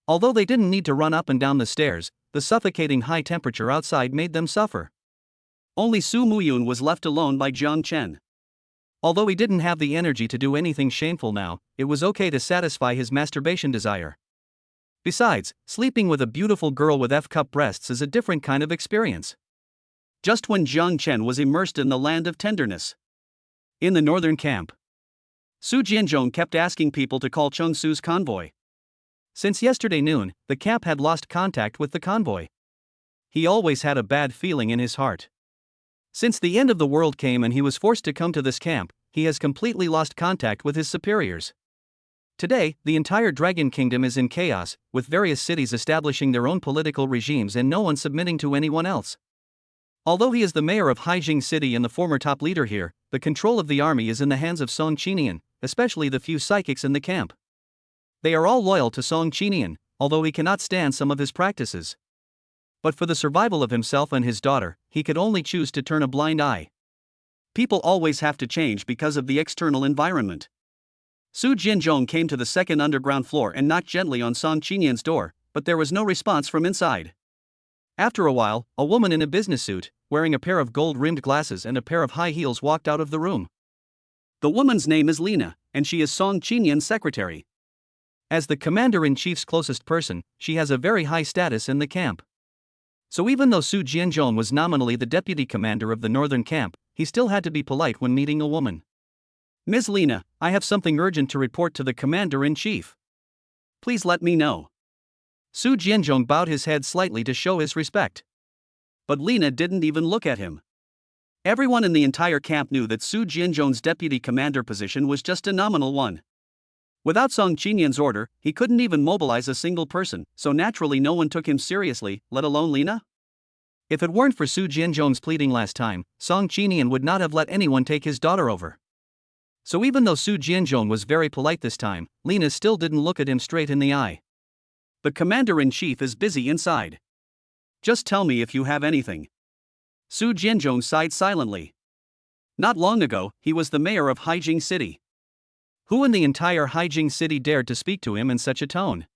Although they didn't need to run up and down the stairs, the suffocating high temperature outside made them suffer. Only Su Muyun was left alone by Jang Chen. Although he didn't have the energy to do anything shameful now, it was okay to satisfy his masturbation desire. Besides, sleeping with a beautiful girl with F-cup breasts is a different kind of experience. Just when Jang Chen was immersed in the land of tenderness. In the northern camp, Su Jianzhong kept asking people to call Cheng Su's convoy. Since yesterday noon, the camp had lost contact with the convoy. He always had a bad feeling in his heart. Since the end of the world came and he was forced to come to this camp, he has completely lost contact with his superiors. Today, the entire Dragon Kingdom is in chaos, with various cities establishing their own political regimes and no one submitting to anyone else. Although he is the mayor of Haijing City and the former top leader here, the control of the army is in the hands of Song Qinian, especially the few psychics in the camp. They are all loyal to Song Qinian, although he cannot stand some of his practices. But for the survival of himself and his daughter, he could only choose to turn a blind eye. People always have to change because of the external environment. Su Jianzhong came to the second underground floor and knocked gently on Song Qinian's door, but there was no response from inside. After a while, a woman in a business suit, wearing a pair of gold-rimmed glasses and a pair of high heels walked out of the room. The woman's name is Lina, and she is Song Qinian's secretary. As the commander-in-chief's closest person, she has a very high status in the camp. So even though Su Jianzhong was nominally the deputy commander of the northern camp, he still had to be polite when meeting a woman. Ms. Lina, I have something urgent to report to the commander-in-chief. Please let me know. Su Jianzhong bowed his head slightly to show his respect. But Lina didn't even look at him. Everyone in the entire camp knew that Su Jianzhong's deputy commander position was just a nominal one. Without Song Qinian's order, he couldn't even mobilize a single person, so naturally no one took him seriously, let alone Lina. If it weren't for Su Jianzhong's pleading last time, Song Qinian would not have let anyone take his daughter over. So even though Su Jianzhong was very polite this time, Lina still didn't look at him straight in the eye. The commander-in-chief is busy inside. Just tell me if you have anything. Su Jianzhong sighed silently. Not long ago, he was the mayor of Haijing City. Who in the entire Haijing City dared to speak to him in such a tone?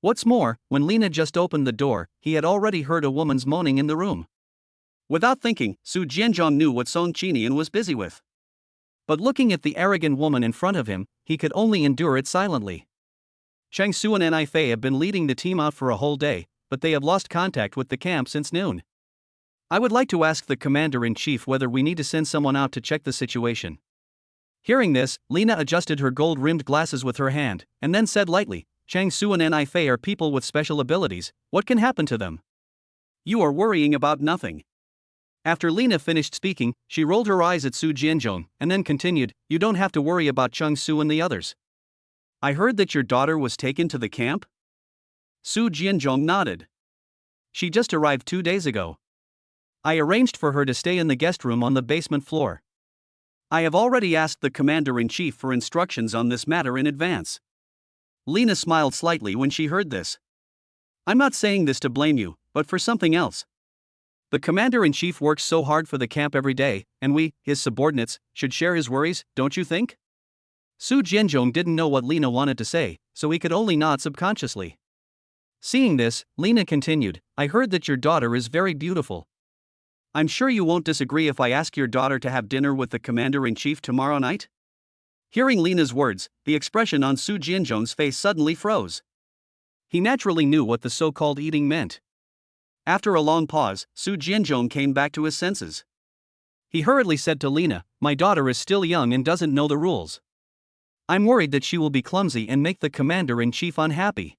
What's more, when Lina just opened the door, he had already heard a woman's moaning in the room. Without thinking, Su Jianzhong knew what Song Qinian was busy with. But looking at the arrogant woman in front of him, he could only endure it silently. Chang Su and Ni Fei have been leading the team out for a whole day, but they have lost contact with the camp since noon. I would like to ask the commander-in-chief whether we need to send someone out to check the situation. Hearing this, Lina adjusted her gold-rimmed glasses with her hand, and then said lightly, Chang Su and Ni Fei are people with special abilities, what can happen to them? You are worrying about nothing. After Lina finished speaking, she rolled her eyes at Su Jianzhong, and then continued, you don't have to worry about Cheng Su and the others. I heard that your daughter was taken to the camp? Su Jianzhong nodded. She just arrived 2 days ago. I arranged for her to stay in the guest room on the basement floor. I have already asked the commander-in-chief for instructions on this matter in advance. Lena smiled slightly when she heard this. I'm not saying this to blame you, but for something else. The commander-in-chief works so hard for the camp every day, and we, his subordinates, should share his worries, don't you think? Su Jianzhong didn't know what Lena wanted to say, so he could only nod subconsciously. Seeing this, Lena continued, I heard that your daughter is very beautiful. I'm sure you won't disagree if I ask your daughter to have dinner with the commander-in-chief tomorrow night? Hearing Lena's words, the expression on Su Jianzhong's face suddenly froze. He naturally knew what the so-called eating meant. After a long pause, Su Jianzhong came back to his senses. He hurriedly said to Lena, my daughter is still young and doesn't know the rules. I'm worried that she will be clumsy and make the commander-in-chief unhappy.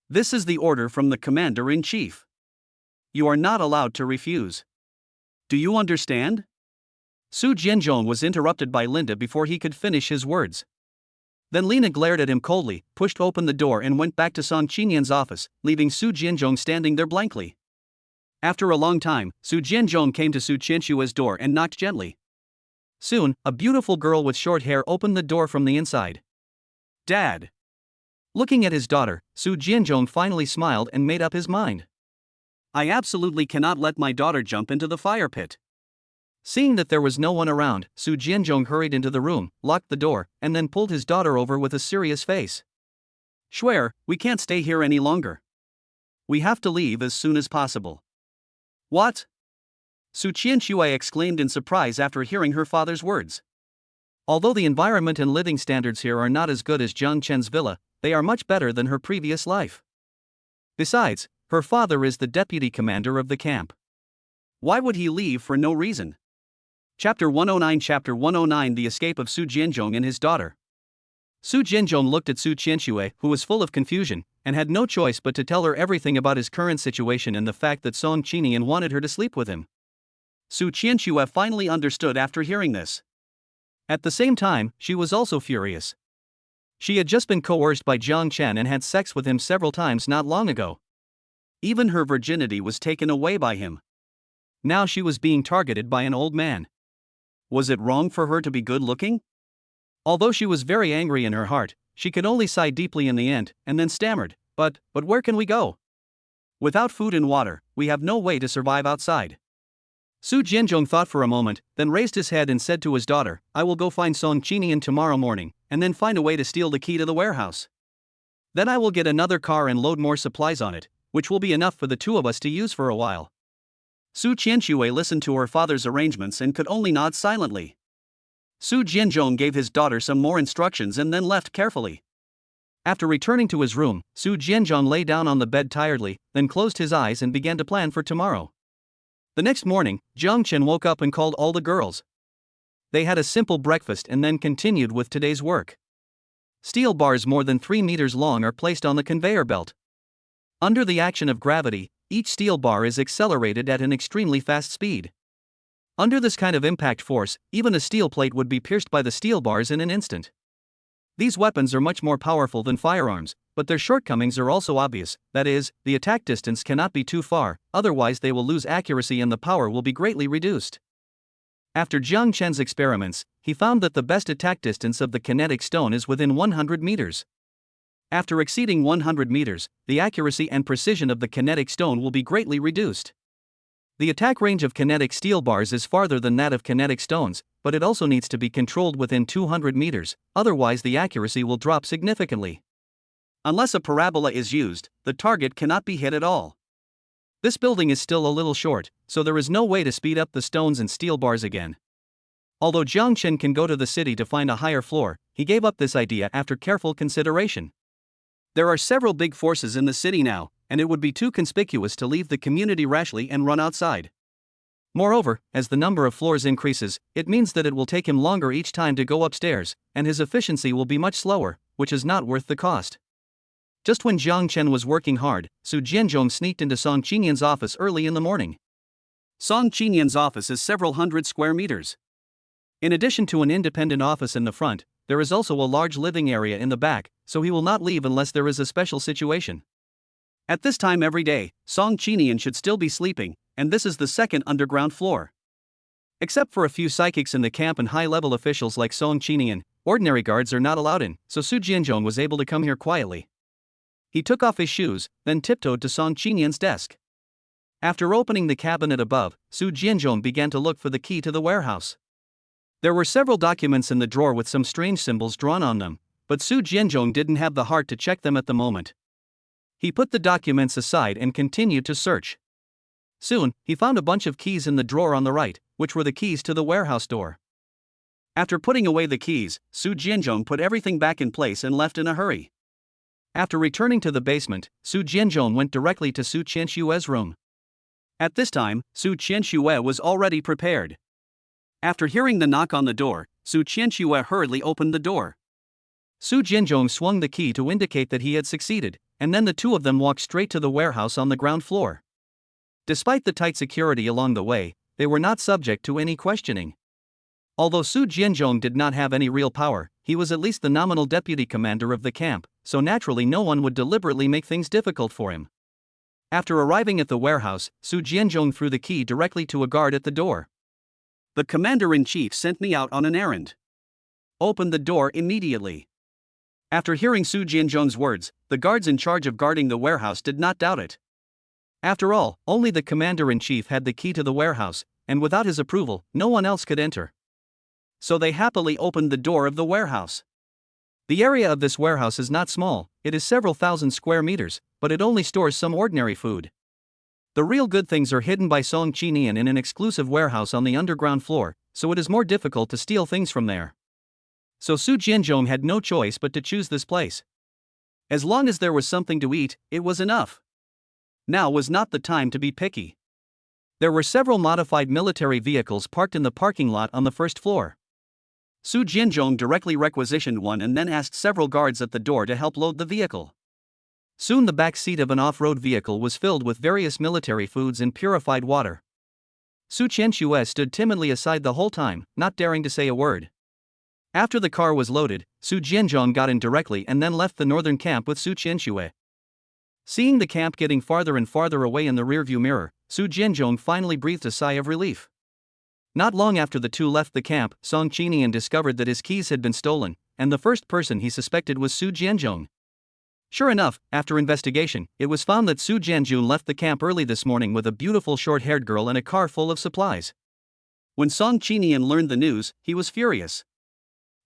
This is the order from the commander-in-chief. You are not allowed to refuse. Do you understand? Su Jianzhong was interrupted by Linda before he could finish his words. Then Lena glared at him coldly, pushed open the door and went back to Song Qinian's office, leaving Su Jianzhong standing there blankly. After a long time, Su Jianzhong came to Su Qianshua's door and knocked gently. Soon, a beautiful girl with short hair opened the door from the inside. Dad! Looking at his daughter, Su Jianzhong finally smiled and made up his mind. I absolutely cannot let my daughter jump into the fire pit. Seeing that there was no one around, Su Jianzhong hurried into the room, locked the door, and then pulled his daughter over with a serious face. Shuer, we can't stay here any longer. We have to leave as soon as possible. What? Su Qianshua exclaimed in surprise after hearing her father's words. Although the environment and living standards here are not as good as Jang Chen's villa, they are much better than her previous life. Besides, her father is the deputy commander of the camp. Why would he leave for no reason? Chapter 109 The escape of Su Jianzhong and his daughter. Su Jianzhong looked at Su Qianshua, who was full of confusion, and had no choice but to tell her everything about his current situation and the fact that Song Qinian wanted her to sleep with him. Su Qianshua finally understood after hearing this. At the same time, she was also furious. She had just been coerced by Jang Chen and had sex with him several times not long ago. Even her virginity was taken away by him. Now she was being targeted by an old man. Was it wrong for her to be good-looking? Although she was very angry in her heart, she could only sigh deeply in the end, and then stammered, but where can we go? Without food and water, we have no way to survive outside. Su Jianzhong thought for a moment, then raised his head and said to his daughter, I will go find Song Qinian tomorrow morning, and then find a way to steal the key to the warehouse. Then I will get another car and load more supplies on it, which will be enough for the two of us to use for a while. Su Qianshua listened to her father's arrangements and could only nod silently. Su Jianzhong gave his daughter some more instructions and then left carefully. After returning to his room, Su Jianzhong lay down on the bed tiredly, then closed his eyes and began to plan for tomorrow. The next morning, Jang Chen woke up and called all the girls. They had a simple breakfast and then continued with today's work. Steel bars more than 3 meters long are placed on the conveyor belt. Under the action of gravity, each steel bar is accelerated at an extremely fast speed. Under this kind of impact force, even a steel plate would be pierced by the steel bars in an instant. These weapons are much more powerful than firearms, but their shortcomings are also obvious, that is, the attack distance cannot be too far, otherwise they will lose accuracy and the power will be greatly reduced. After Jang Chen's experiments, he found that the best attack distance of the kinetic stone is within 100 meters. After exceeding 100 meters, the accuracy and precision of the kinetic stone will be greatly reduced. The attack range of kinetic steel bars is farther than that of kinetic stones, but it also needs to be controlled within 200 meters, otherwise the accuracy will drop significantly. Unless a parabola is used, the target cannot be hit at all. This building is still a little short, so there is no way to speed up the stones and steel bars again. Although Jang Chen can go to the city to find a higher floor, he gave up this idea after careful consideration. There are several big forces in the city now, and it would be too conspicuous to leave the community rashly and run outside. Moreover, as the number of floors increases, it means that it will take him longer each time to go upstairs, and his efficiency will be much slower, which is not worth the cost. Just when Jang Chen was working hard, Su Jianzhong sneaked into Song Qinian's office early in the morning. Song Qinian's office is several hundred square meters. In addition to an independent office in the front, there is also a large living area in the back, so he will not leave unless there is a special situation. At this time every day, Song Qinian should still be sleeping, and this is the second underground floor. Except for a few psychics in the camp and high-level officials like Song Qinian, ordinary guards are not allowed in, so Su Jianzhong was able to come here quietly. He took off his shoes, then tiptoed to Song Qinian's desk. After opening the cabinet above, Su Jianzhong began to look for the key to the warehouse. There were several documents in the drawer with some strange symbols drawn on them, but Su Jianzhong didn't have the heart to check them at the moment. He put the documents aside and continued to search. Soon, he found a bunch of keys in the drawer on the right, which were the keys to the warehouse door. After putting away the keys, Su Jianzhong put everything back in place and left in a hurry. After returning to the basement, Su Jianzhong went directly to Su Qianshue's room. At this time, Su Qianshue was already prepared. After hearing the knock on the door, Su Qianshue hurriedly opened the door. Su Jianzhong swung the key to indicate that he had succeeded, and then the two of them walked straight to the warehouse on the ground floor. Despite the tight security along the way, they were not subject to any questioning. Although Su Jianzhong did not have any real power, he was at least the nominal deputy commander of the camp, so naturally no one would deliberately make things difficult for him. After arriving at the warehouse, Su Jianzhong threw the key directly to a guard at the door. "The commander-in-chief sent me out on an errand. Open the door immediately." After hearing Su Jianzhong's words, the guards in charge of guarding the warehouse did not doubt it. After all, only the commander-in-chief had the key to the warehouse, and without his approval, no one else could enter. So they happily opened the door of the warehouse. The area of this warehouse is not small, it is several thousand square meters, but it only stores some ordinary food. The real good things are hidden by Song Qinian in an exclusive warehouse on the underground floor, so it is more difficult to steal things from there. So Su Jianzhong had no choice but to choose this place. As long as there was something to eat, it was enough. Now was not the time to be picky. There were several modified military vehicles parked in the parking lot on the first floor. Su Jianzhong directly requisitioned one and then asked several guards at the door to help load the vehicle. Soon the back seat of an off-road vehicle was filled with various military foods and purified water. Su Qianshue stood timidly aside the whole time, not daring to say a word. After the car was loaded, Su Jianzhong got in directly and then left the northern camp with Su Qianshue. Seeing the camp getting farther and farther away in the rearview mirror, Su Jianzhong finally breathed a sigh of relief. Not long after the two left the camp, Song Qinian discovered that his keys had been stolen, and the first person he suspected was Su Jianzhong. Sure enough, after investigation, it was found that Su Jianzhong left the camp early this morning with a beautiful short-haired girl and a car full of supplies. When Song Qinian learned the news, he was furious.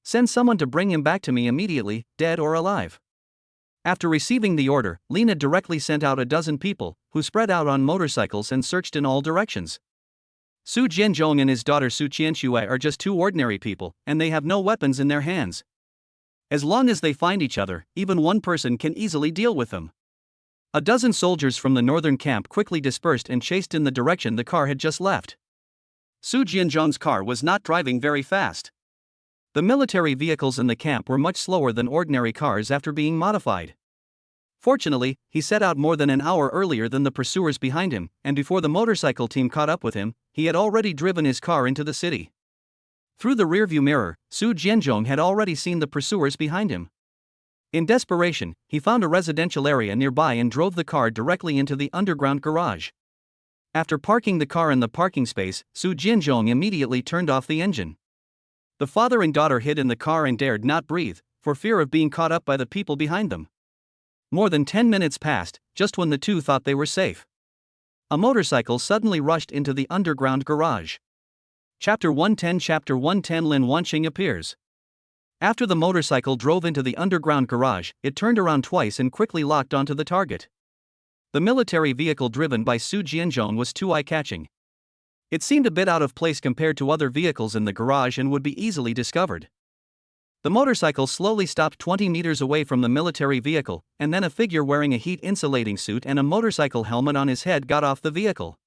"Send someone to bring him back to me immediately, dead or alive." After receiving the order, Lina directly sent out a dozen people, who spread out on motorcycles and searched in all directions. Su Jianzhong and his daughter Su Qianshue are just two ordinary people, and they have no weapons in their hands. As long as they find each other, even one person can easily deal with them. A dozen soldiers from the northern camp quickly dispersed and chased in the direction the car had just left. Su Jianzhong's car was not driving very fast. The military vehicles in the camp were much slower than ordinary cars after being modified. Fortunately, he set out more than an hour earlier than the pursuers behind him, and before the motorcycle team caught up with him, he had already driven his car into the city. Through the rearview mirror, Su Jianzhong had already seen the pursuers behind him. In desperation, he found a residential area nearby and drove the car directly into the underground garage. After parking the car in the parking space, Su Jianzhong immediately turned off the engine. The father and daughter hid in the car and dared not breathe, for fear of being caught up by the people behind them. More than 10 minutes passed, just when the two thought they were safe. A motorcycle suddenly rushed into the underground garage. Chapter 110 Lin Wanqing appears. After the motorcycle drove into the underground garage, it turned around twice and quickly locked onto the target. The military vehicle driven by Su Jianzhong was too eye-catching. It seemed a bit out of place compared to other vehicles in the garage and would be easily discovered. The motorcycle slowly stopped 20 meters away from the military vehicle, and then a figure wearing a heat-insulating suit and a motorcycle helmet on his head got off the vehicle.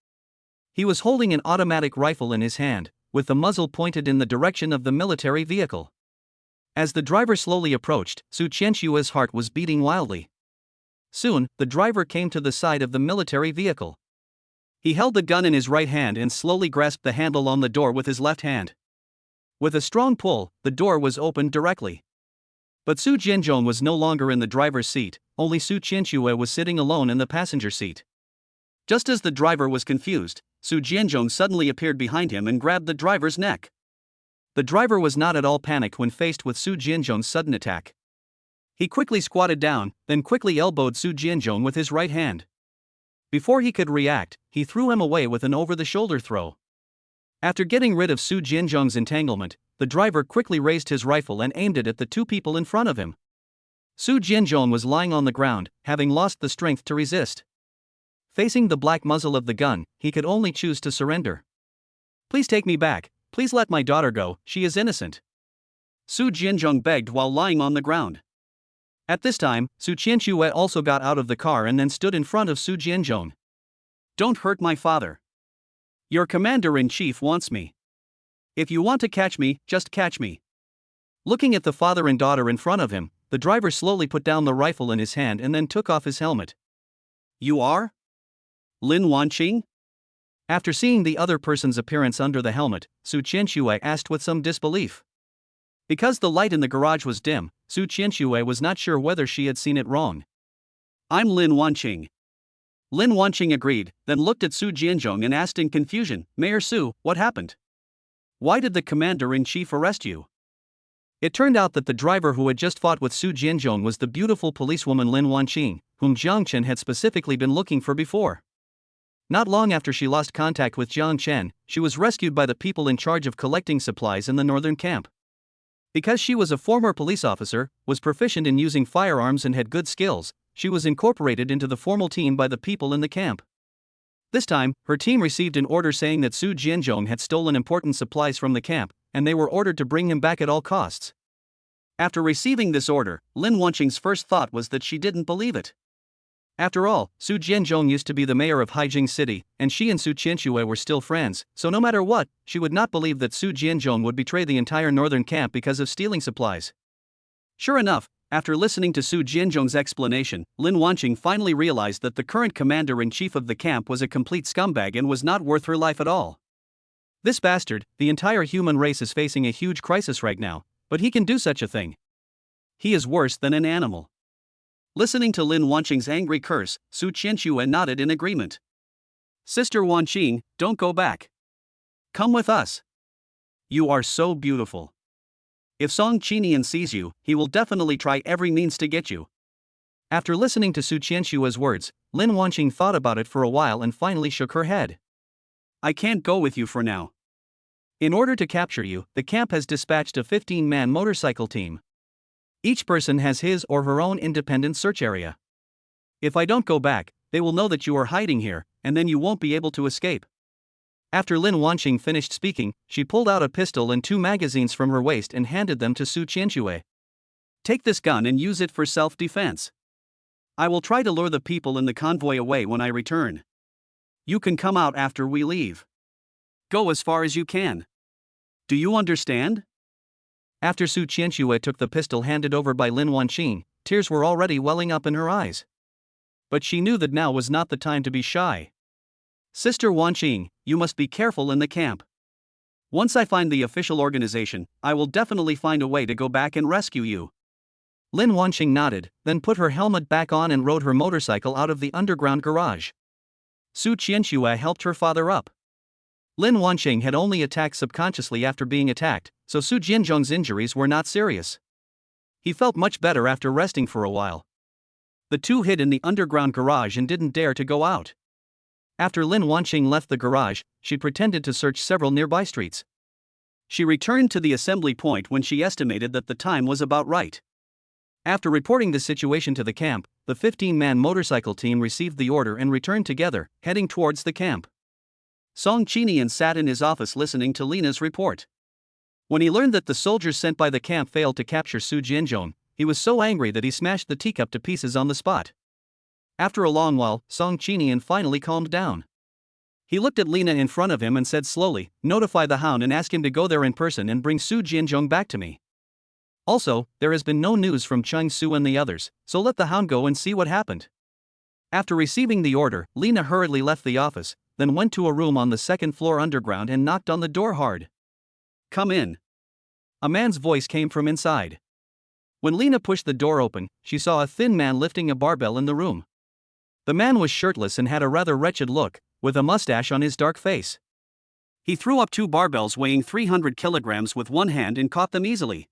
He was holding an automatic rifle in his hand, with the muzzle pointed in the direction of the military vehicle. As the driver slowly approached, Su Qianshue's heart was beating wildly. Soon, the driver came to the side of the military vehicle. He held the gun in his right hand and slowly grasped the handle on the door with his left hand. With a strong pull, the door was opened directly. But Su Jianzhong was no longer in the driver's seat, only Su Qianshue was sitting alone in the passenger seat. Just as the driver was confused, Su Jianzhong suddenly appeared behind him and grabbed the driver's neck. The driver was not at all panicked when faced with Su Jianzhong's sudden attack. He quickly squatted down, then quickly elbowed Su Jianzhong with his right hand. Before he could react, he threw him away with an over-the-shoulder throw. After getting rid of Su Jianzhong's entanglement, the driver quickly raised his rifle and aimed it at the two people in front of him. Su Jianzhong was lying on the ground, having lost the strength to resist. Facing the black muzzle of the gun, he could only choose to surrender. "Please take me back, please let my daughter go, she is innocent," Su Jianzhong begged while lying on the ground. At this time, Su Qianxue also got out of the car and then stood in front of Su Jianzhong. "Don't hurt my father. Your commander-in-chief wants me. If you want to catch me, just catch me." Looking at the father and daughter in front of him, the driver slowly put down the rifle in his hand and then took off his helmet. "You are Lin Wanqing?" After seeing the other person's appearance under the helmet, Su Qianxue asked with some disbelief. Because the light in the garage was dim, Su Qianxue was not sure whether she had seen it wrong. "I'm Lin Wanqing." Lin Wanqing agreed, then looked at Su Jianzhong and asked in confusion, "Mayor Su, what happened? Why did the commander-in-chief arrest you?" It turned out that the driver who had just fought with Su Jianzhong was the beautiful policewoman Lin Wanqing, whom Jang Chen had specifically been looking for before. Not long after she lost contact with Jang Chen, she was rescued by the people in charge of collecting supplies in the northern camp. Because she was a former police officer, was proficient in using firearms and had good skills, she was incorporated into the formal team by the people in the camp. This time, her team received an order saying that Su Jianzhong had stolen important supplies from the camp, and they were ordered to bring him back at all costs. After receiving this order, Lin Wanqing's first thought was that she didn't believe it. After all, Su Jianzhong used to be the mayor of Haijing City, and she and Su Qianxue were still friends, so no matter what, she would not believe that Su Jianzhong would betray the entire northern camp because of stealing supplies. Sure enough, after listening to Su Jianzhong's explanation, Lin Wanqing finally realized that the current commander-in-chief of the camp was a complete scumbag and was not worth her life at all. This bastard, the entire human race is facing a huge crisis right now, but he can do such a thing. He is worse than an animal. Listening to Lin Wanqing's angry curse, Su Qianxue nodded in agreement. "Sister Wanqing, don't go back. Come with us. You are so beautiful. If Song Qinian sees you, he will definitely try every means to get you." After listening to Su Qianxue's words, Lin Wanqing thought about it for a while and finally shook her head. "I can't go with you for now. In order to capture you, the camp has dispatched a 15-man motorcycle team. Each person has his or her own independent search area. If I don't go back, they will know that you are hiding here, and then you won't be able to escape." After Lin Wanqing finished speaking, she pulled out a pistol and 2 magazines from her waist and handed them to Su Qianxue. "Take this gun and use it for self-defense. I will try to lure the people in the convoy away when I return. You can come out after we leave. Go as far as you can. Do you understand?" After Su Qianxue took the pistol handed over by Lin Wanqing, tears were already welling up in her eyes. But she knew that now was not the time to be shy. "Sister Wanqing, you must be careful in the camp. Once I find the official organization, I will definitely find a way to go back and rescue you." Lin Wanqing nodded, then put her helmet back on and rode her motorcycle out of the underground garage. Su Qianxue helped her father up. Lin Wanqing had only attacked subconsciously after being attacked, so Su Jianzhong's injuries were not serious. He felt much better after resting for a while. The two hid in the underground garage and didn't dare to go out. After Lin Wanqing left the garage, she pretended to search several nearby streets. She returned to the assembly point when she estimated that the time was about right. After reporting the situation to the camp, the 15-man motorcycle team received the order and returned together, heading towards the camp. Song Qinian sat in his office listening to Lina's report. When he learned that the soldiers sent by the camp failed to capture Su Jianzhong, he was so angry that he smashed the teacup to pieces on the spot. After a long while, Song Qinian finally calmed down. He looked at Lina in front of him and said slowly, "Notify the Hound and ask him to go there in person and bring Su Jianzhong back to me. Also, there has been no news from Cheng Su and the others, so let the Hound go and see what happened." After receiving the order, Lina hurriedly left the office, then went to a room on the second floor underground and knocked on the door hard. "Come in." A man's voice came from inside. When Lina pushed the door open, she saw a thin man lifting a barbell in the room. The man was shirtless and had a rather wretched look, with a mustache on his dark face. He threw up 2 barbells weighing 300 kilograms with one hand and caught them easily.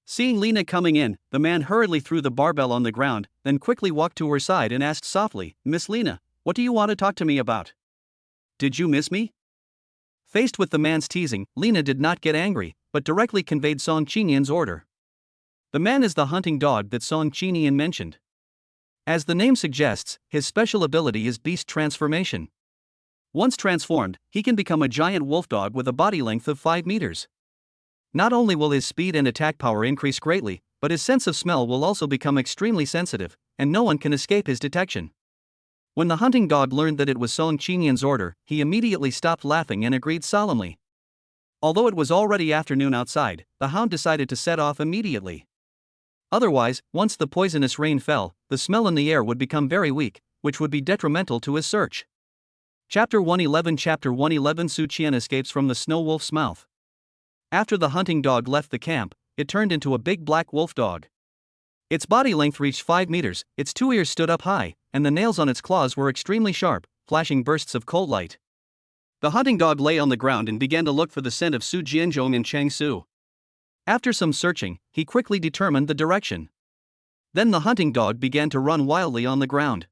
Seeing Lena coming in, the man hurriedly threw the barbell on the ground, then quickly walked to her side and asked softly, "Miss Lena, what do you want to talk to me about? Did you miss me?" Faced with the man's teasing, Lena did not get angry, but directly conveyed Song Qinian's order. The man is the hunting dog that Song Qinian mentioned. As the name suggests, his special ability is beast transformation. Once transformed, he can become a giant wolf dog with a body length of 5 meters. Not only will his speed and attack power increase greatly, but his sense of smell will also become extremely sensitive, and no one can escape his detection. When the hunting dog learned that it was Song Qinian's order, he immediately stopped laughing and agreed solemnly. Although it was already afternoon outside, the hound decided to set off immediately. Otherwise, once the poisonous rain fell, the smell in the air would become very weak, which would be detrimental to his search. Chapter 111 Chapter 111 Su Qian escapes from the snow wolf's mouth. After the hunting dog left the camp, it turned into a big black wolf dog. Its body length reached 5 meters, its 2 ears stood up high, and the nails on its claws were extremely sharp, flashing bursts of cold light. The hunting dog lay on the ground and began to look for the scent of Su Jianzhong and Chang Su. After some searching, he quickly determined the direction. Then the hunting dog began to run wildly on the ground.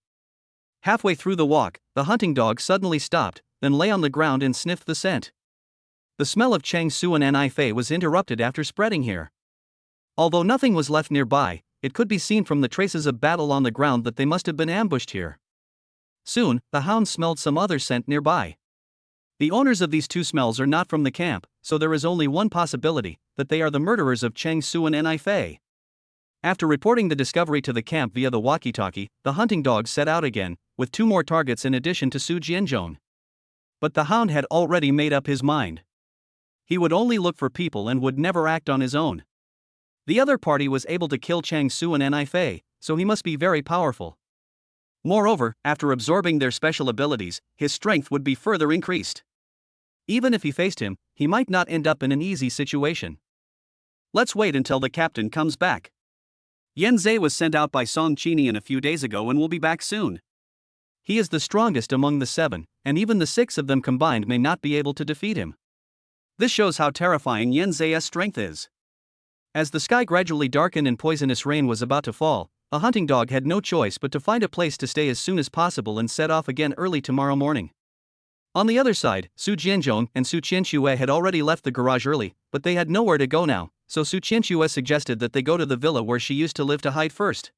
Halfway through the walk, the hunting dog suddenly stopped, then lay on the ground and sniffed the scent. The smell of Chang Su and Ni Fei was interrupted after spreading here. Although nothing was left nearby, it could be seen from the traces of battle on the ground that they must have been ambushed here. Soon, the hound smelled some other scent nearby. The owners of these 2 smells are not from the camp, so there is only one possibility, that they are the murderers of Chang Su and Ni Fei. After reporting the discovery to the camp via the walkie-talkie, the hunting dog set out again, with 2 more targets in addition to Su Jianzhong. But the hound had already made up his mind. He would only look for people and would never act on his own. The other party was able to kill Chang Su and Ni Fei, so he must be very powerful. Moreover, after absorbing their special abilities, his strength would be further increased. Even if he faced him, he might not end up in an easy situation. Let's wait until the captain comes back. Yan Zhe was sent out by Song Qinian a few days ago and will be back soon. He is the strongest among the 7, and even the 6 of them combined may not be able to defeat him. This shows how terrifying Yan Zhe's strength is. As the sky gradually darkened and poisonous rain was about to fall, a hunting dog had no choice but to find a place to stay as soon as possible and set off again early tomorrow morning. On the other side, Su Jianzhong and Su Qianxue had already left the garage early, but they had nowhere to go now, so Su Qianxue suggested that they go to the villa where she used to live to hide first.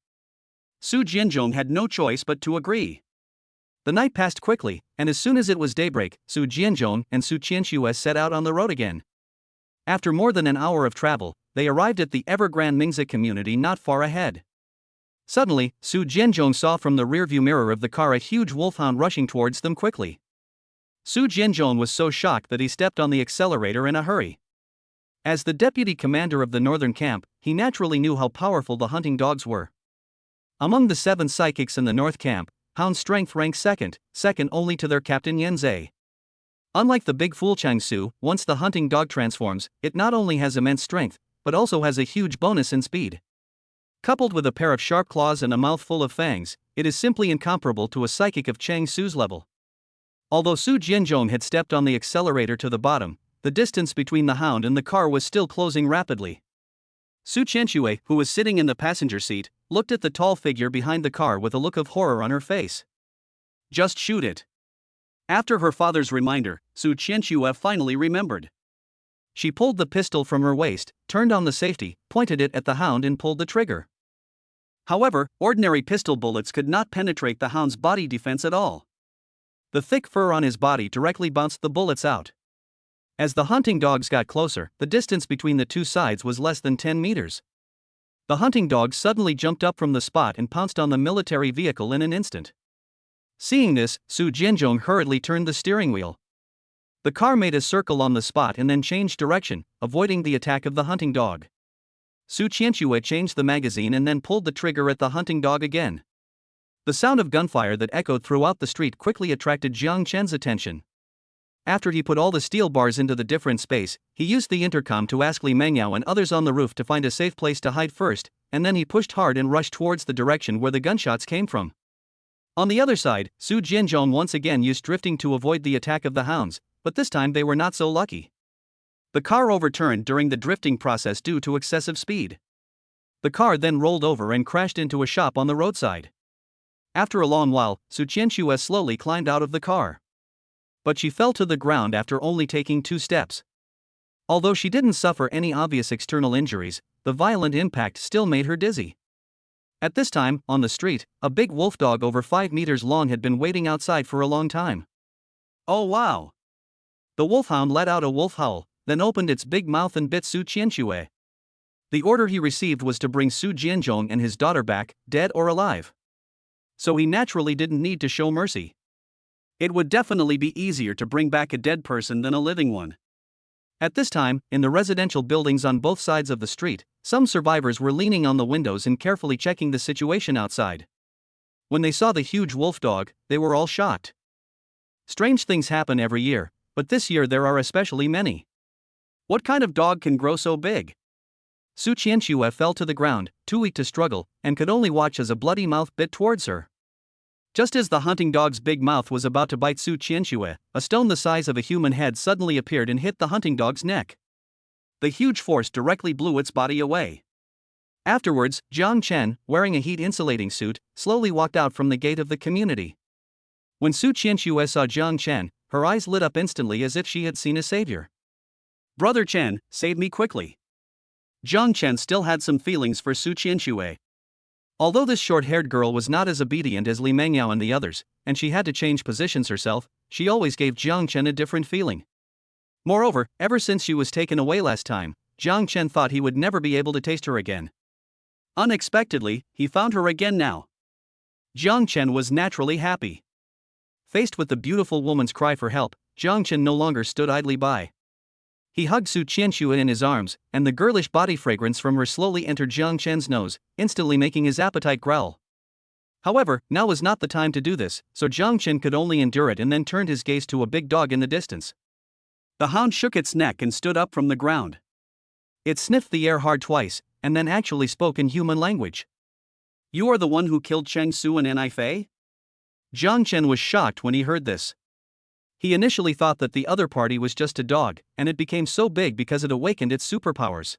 Su Jianzhong had no choice but to agree. The night passed quickly, and as soon as it was daybreak, Su Jianzhong and Su Qianxue set out on the road again. After more than an hour of travel, they arrived at the Evergrande Mingzi community not far ahead. Suddenly, Su Jianzhong saw from the rearview mirror of the car a huge wolfhound rushing towards them quickly. Su Jianzhong was so shocked that he stepped on the accelerator in a hurry. As the deputy commander of the northern camp, he naturally knew how powerful the hunting dogs were. Among the 7 psychics in the north camp, hound strength ranked second only to their captain Yan Zhe. Unlike the big fool Chang Su, once the hunting dog transforms, it not only has immense strength, but also has a huge bonus in speed. Coupled with a pair of sharp claws and a mouth full of fangs, it is simply incomparable to a psychic of Chang Su's level. Although Su Jianzhong had stepped on the accelerator to the bottom, the distance between the hound and the car was still closing rapidly. Su Qianxue, who was sitting in the passenger seat, looked at the tall figure behind the car with a look of horror on her face. Just shoot it. After her father's reminder, Su Qianxue finally remembered. She pulled the pistol from her waist, turned on the safety, pointed it at the hound and pulled the trigger. However, ordinary pistol bullets could not penetrate the hound's body defense at all. The thick fur on his body directly bounced the bullets out. As the hunting dogs got closer, the distance between the 2 sides was less than 10 meters. The hunting dog suddenly jumped up from the spot and pounced on the military vehicle in an instant. Seeing this, Su Jianzhong hurriedly turned the steering wheel. The car made a circle on the spot and then changed direction, avoiding the attack of the hunting dog. Su Qianxue changed the magazine and then pulled the trigger at the hunting dog again. The sound of gunfire that echoed throughout the street quickly attracted Jang Chen's attention. After he put all the steel bars into the different space, he used the intercom to ask Li Mengyao and others on the roof to find a safe place to hide first, and then he pushed hard and rushed towards the direction where the gunshots came from. On the other side, Su Jianzhong once again used drifting to avoid the attack of the hounds, but this time they were not so lucky. The car overturned during the drifting process due to excessive speed. The car then rolled over and crashed into a shop on the roadside. After a long while, Su Qianxue slowly climbed out of the car. But she fell to the ground after only taking 2 steps. Although she didn't suffer any obvious external injuries, the violent impact still made her dizzy. At this time, on the street, a big wolf dog over 5 meters long had been waiting outside for a long time. Oh wow! The wolfhound let out a wolf howl, then opened its big mouth and bit Su Qianxue. The order he received was to bring Su Jianzhong and his daughter back, dead or alive. So he naturally didn't need to show mercy. It would definitely be easier to bring back a dead person than a living one. At this time, in the residential buildings on both sides of the street, some survivors were leaning on the windows and carefully checking the situation outside. When they saw the huge wolf dog, they were all shocked. Strange things happen every year, but this year there are especially many. What kind of dog can grow so big? Su Qianxue fell to the ground, too weak to struggle, and could only watch as a bloody mouth bit towards her. Just as the hunting dog's big mouth was about to bite Su Qianxue, a stone the size of a human head suddenly appeared and hit the hunting dog's neck. The huge force directly blew its body away. Afterwards, Jang Chen, wearing a heat-insulating suit, slowly walked out from the gate of the community. When Su Qianxue saw Jang Chen, her eyes lit up instantly as if she had seen a savior. "Brother Chen, save me quickly." Jang Chen still had some feelings for Su Qianxue. Although this short-haired girl was not as obedient as Li Mengyao and the others, and she had to change positions herself, she always gave Jang Chen a different feeling. Moreover, ever since she was taken away last time, Jang Chen thought he would never be able to taste her again. Unexpectedly, he found her again now. Jang Chen was naturally happy. Faced with the beautiful woman's cry for help, Jang Chen no longer stood idly by. He hugged Su Qianxue in his arms, and the girlish body fragrance from her slowly entered Jang Chen's nose, instantly making his appetite growl. However, now was not the time to do this, so Jang Chen could only endure it and then turned his gaze to a big dog in the distance. The hound shook its neck and stood up from the ground. It sniffed the air hard twice, and then actually spoke in human language. "You are the one who killed Cheng Su and Nifei?" Jang Chen was shocked when he heard this. He initially thought that the other party was just a dog, and it became so big because it awakened its superpowers.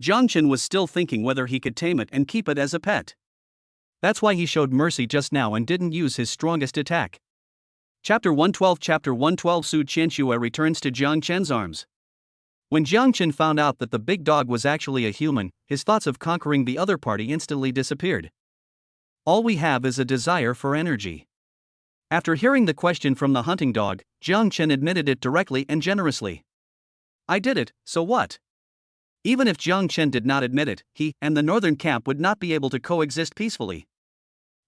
Jang Chen was still thinking whether he could tame it and keep it as a pet. That's why he showed mercy just now and didn't use his strongest attack. Chapter 112 Su Qianxue returns to Jang Chen's arms. When Jang Chen found out that the big dog was actually a human, his thoughts of conquering the other party instantly disappeared. All we have is a desire for energy. After hearing the question from the hunting dog, Jang Chen admitted it directly and generously. "I did it, so what?" Even if Jang Chen did not admit it, he and the northern camp would not be able to coexist peacefully.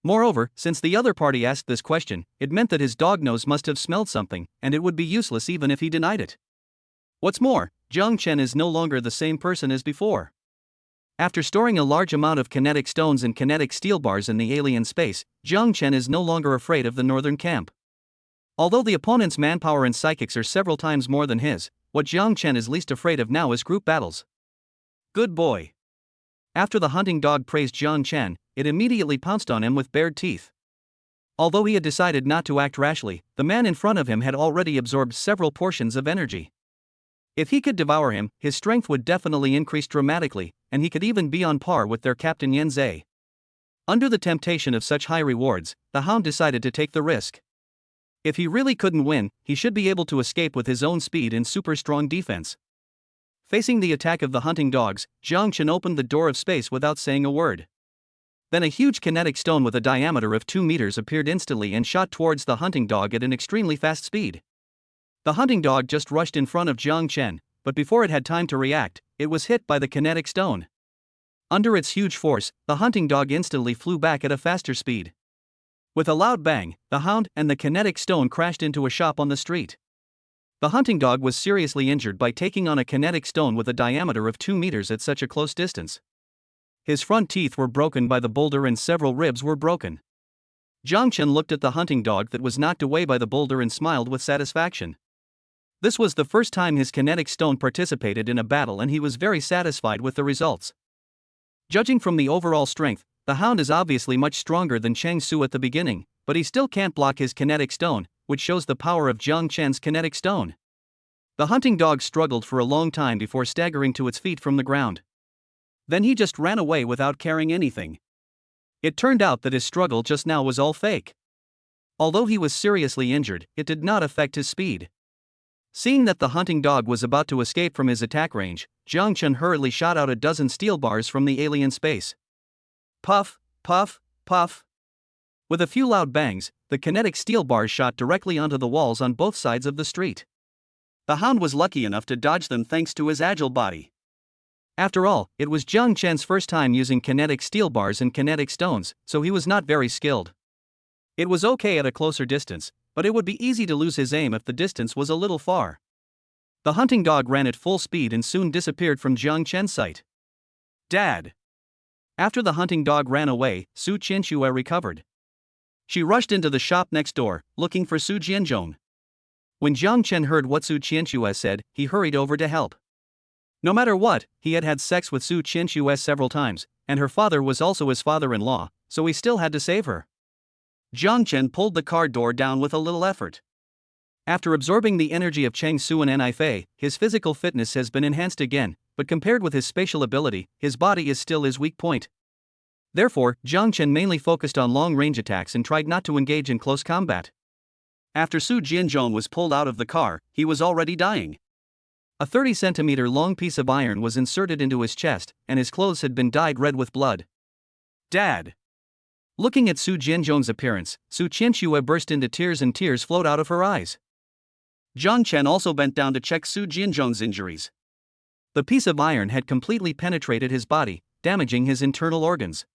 Moreover, since the other party asked this question, it meant that his dog nose must have smelled something, and it would be useless even if he denied it. What's more, Jang Chen is no longer the same person as before. After storing a large amount of kinetic stones and kinetic steel bars in the alien space, Jang Chen is no longer afraid of the northern camp. Although the opponent's manpower and psychics are several times more than his, what Jang Chen is least afraid of now is group battles. Good boy. After the hunting dog praised Jang Chen, it immediately pounced on him with bared teeth. Although he had decided not to act rashly, the man in front of him had already absorbed several portions of energy. If he could devour him, his strength would definitely increase dramatically, and he could even be on par with their captain Yan Zhe. Under the temptation of such high rewards, the hound decided to take the risk. If he really couldn't win, he should be able to escape with his own speed and super strong defense. Facing the attack of the hunting dogs, Jang Chen opened the door of space without saying a word. Then a huge kinetic stone with a diameter of 2 meters appeared instantly and shot towards the hunting dog at an extremely fast speed. The hunting dog just rushed in front of Jang Chen, but before it had time to react, it was hit by the kinetic stone. Under its huge force, the hunting dog instantly flew back at a faster speed. With a loud bang, the hound and the kinetic stone crashed into a shop on the street. The hunting dog was seriously injured by taking on a kinetic stone with a diameter of 2 meters at such a close distance. His front teeth were broken by the boulder and several ribs were broken. Jang Chen looked at the hunting dog that was knocked away by the boulder and smiled with satisfaction. This was the first time his kinetic stone participated in a battle and he was very satisfied with the results. Judging from the overall strength, the hound is obviously much stronger than Cheng Su at the beginning, but he still can't block his kinetic stone, which shows the power of Jang Chen's kinetic stone. The hunting dog struggled for a long time before staggering to its feet from the ground. Then he just ran away without carrying anything. It turned out that his struggle just now was all fake. Although he was seriously injured, it did not affect his speed. Seeing that the hunting dog was about to escape from his attack range, Jang Chen hurriedly shot out a dozen steel bars from the alien space. Puff, puff, puff. With a few loud bangs, the kinetic steel bars shot directly onto the walls on both sides of the street. The hound was lucky enough to dodge them thanks to his agile body. After all, it was Jang Chen's first time using kinetic steel bars and kinetic stones, so he was not very skilled. It was okay at a closer distance, but it would be easy to lose his aim if the distance was a little far. The hunting dog ran at full speed and soon disappeared from Jang Chen's sight. Dad! After the hunting dog ran away, Su Qianxue recovered. She rushed into the shop next door, looking for Su Jianzhong. When Jang Chen heard what Su Qianxue said, he hurried over to help. No matter what, he had had sex with Su Qianxue several times, and her father was also his father-in-law, so he still had to save her. Jang Chen pulled the car door down with a little effort. After absorbing the energy of Cheng Su and Nifei, his physical fitness has been enhanced again, but compared with his spatial ability, his body is still his weak point. Therefore, Jang Chen mainly focused on long-range attacks and tried not to engage in close combat. After Su Jianzhong was pulled out of the car, he was already dying. A 30-centimeter long piece of iron was inserted into his chest, and his clothes had been dyed red with blood. Dad! Looking at Su Jianzhong's appearance, Su Qianxue burst into tears and tears flowed out of her eyes. Jang Chen also bent down to check Su Jianzhong's injuries. The piece of iron had completely penetrated his body, damaging his internal organs.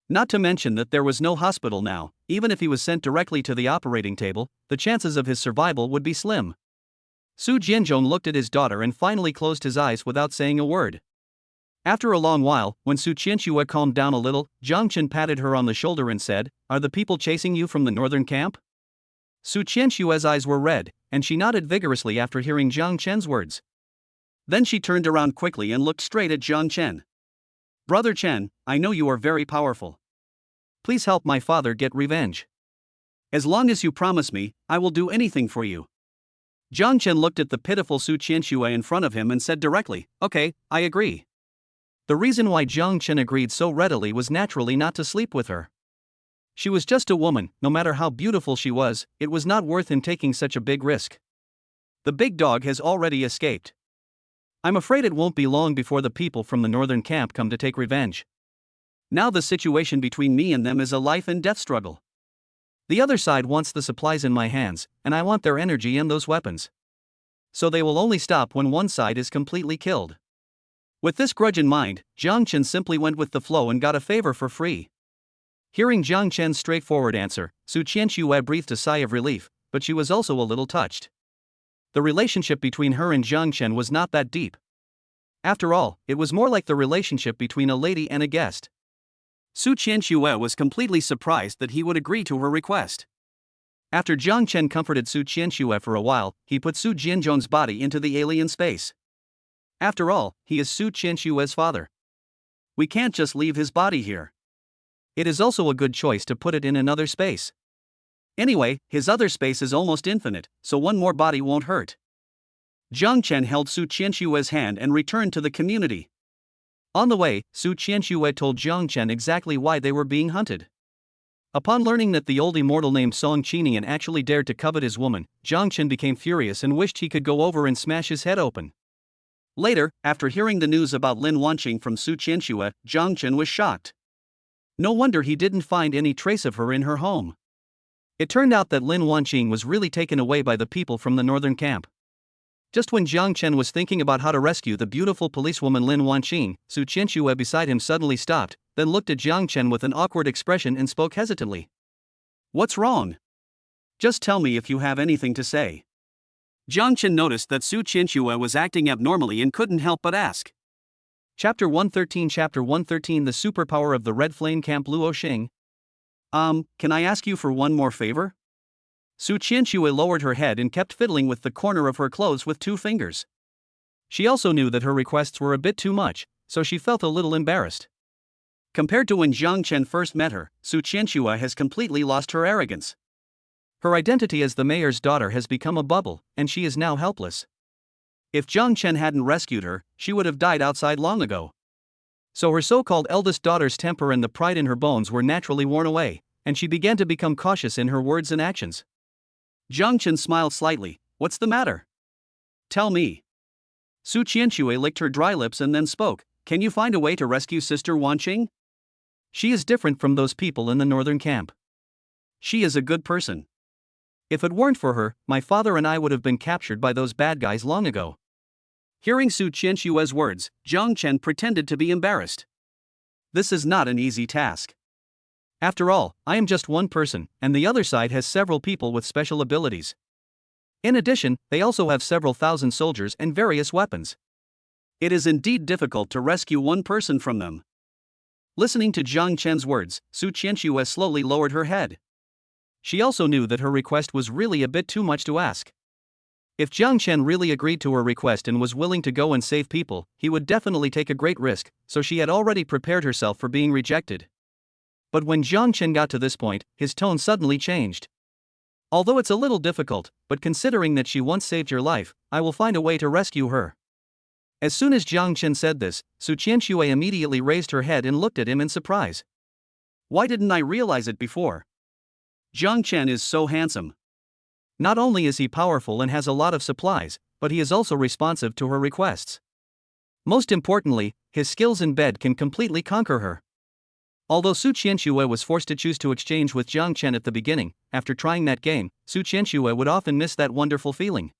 Not to mention that there was no hospital now. Even if he was sent directly to the operating table, the chances of his survival would be slim. Su Jianzhong looked at his daughter and finally closed his eyes without saying a word. After a long while, when Su Qianxue calmed down a little, Jang Chen patted her on the shoulder and said, "Are the people chasing you from the northern camp?" Su Qianxue's eyes were red, and she nodded vigorously after hearing Jang Chen's words. Then she turned around quickly and looked straight at Jang Chen. "Brother Chen, I know you are very powerful. Please help my father get revenge. As long as you promise me, I will do anything for you." Jang Chen looked at the pitiful Su Qianxue in front of him and said directly, "Okay, I agree." The reason why Jang Chen agreed so readily was naturally not to sleep with her. She was just a woman. No matter how beautiful she was, it was not worth him taking such a big risk. The big dog has already escaped. I'm afraid it won't be long before the people from the northern camp come to take revenge. Now the situation between me and them is a life and death struggle. The other side wants the supplies in my hands, and I want their energy and those weapons. So they will only stop when one side is completely killed. With this grudge in mind, Jang Chen simply went with the flow and got a favor for free. Hearing Jang Chen's straightforward answer, Su Qianxue breathed a sigh of relief, but she was also a little touched. The relationship between her and Jang Chen was not that deep. After all, it was more like the relationship between a lady and a guest. Su Qianxue was completely surprised that he would agree to her request. After Jang Chen comforted Su Qianxue for a while, he put Su Jianzhong's body into the alien space. After all, he is Su Qianxue's father. We can't just leave his body here. It is also a good choice to put it in another space. Anyway, his other space is almost infinite, so one more body won't hurt. Jang Chen held Su Qianxue's hand and returned to the community. On the way, Su Qianxue told Jang Chen exactly why they were being hunted. Upon learning that the old immortal named Song Qinian actually dared to covet his woman, Jang Chen became furious and wished he could go over and smash his head open. Later, after hearing the news about Lin Wanqing from Su Qianxue, Jang Chen was shocked. No wonder he didn't find any trace of her in her home. It turned out that Lin Wanqing was really taken away by the people from the northern camp. Just when Jang Chen was thinking about how to rescue the beautiful policewoman Lin Wanqing, Su Qianxue beside him suddenly stopped, then looked at Jang Chen with an awkward expression and spoke hesitantly. "What's wrong? Just tell me if you have anything to say." Jang Chen noticed that Su Qianxue was acting abnormally and couldn't help but ask. Chapter 113 The Superpower of the Red Flame Camp Luo Xing. Can I ask you for one more favor? Su Qianxue lowered her head and kept fiddling with the corner of her clothes with 2 fingers. She also knew that her requests were a bit too much, so she felt a little embarrassed. Compared to when Jang Chen first met her, Su Qianxue has completely lost her arrogance. Her identity as the mayor's daughter has become a bubble, and she is now helpless. If Jang Chen hadn't rescued her, she would have died outside long ago. So her so-called eldest daughter's temper and the pride in her bones were naturally worn away, and she began to become cautious in her words and actions. Jang Chen smiled slightly. What's the matter? Tell me. Su Qianxue licked her dry lips and then spoke. Can you find a way to rescue Sister Wanqing? She is different from those people in the northern camp. She is a good person. If it weren't for her, my father and I would have been captured by those bad guys long ago. Hearing Su Qianxue's words, Jang Chen pretended to be embarrassed. This is not an easy task. After all, I am just one person, and the other side has several people with special abilities. In addition, they also have several thousand soldiers and various weapons. It is indeed difficult to rescue one person from them. Listening to Jang Chen's words, Su Qianxue slowly lowered her head. She also knew that her request was really a bit too much to ask. If Jang Chen really agreed to her request and was willing to go and save people, he would definitely take a great risk, so she had already prepared herself for being rejected. But when Jang Chen got to this point, his tone suddenly changed. Although it's a little difficult, but considering that she once saved your life, I will find a way to rescue her. As soon as Jang Chen said this, Su Qianxue immediately raised her head and looked at him in surprise. Why didn't I realize it before? Jang Chen is so handsome. Not only is he powerful and has a lot of supplies, but he is also responsive to her requests. Most importantly, his skills in bed can completely conquer her. Although Su Qianxue was forced to choose to exchange with Jang Chen at the beginning, after trying that game, Su Qianxue would often miss that wonderful feeling.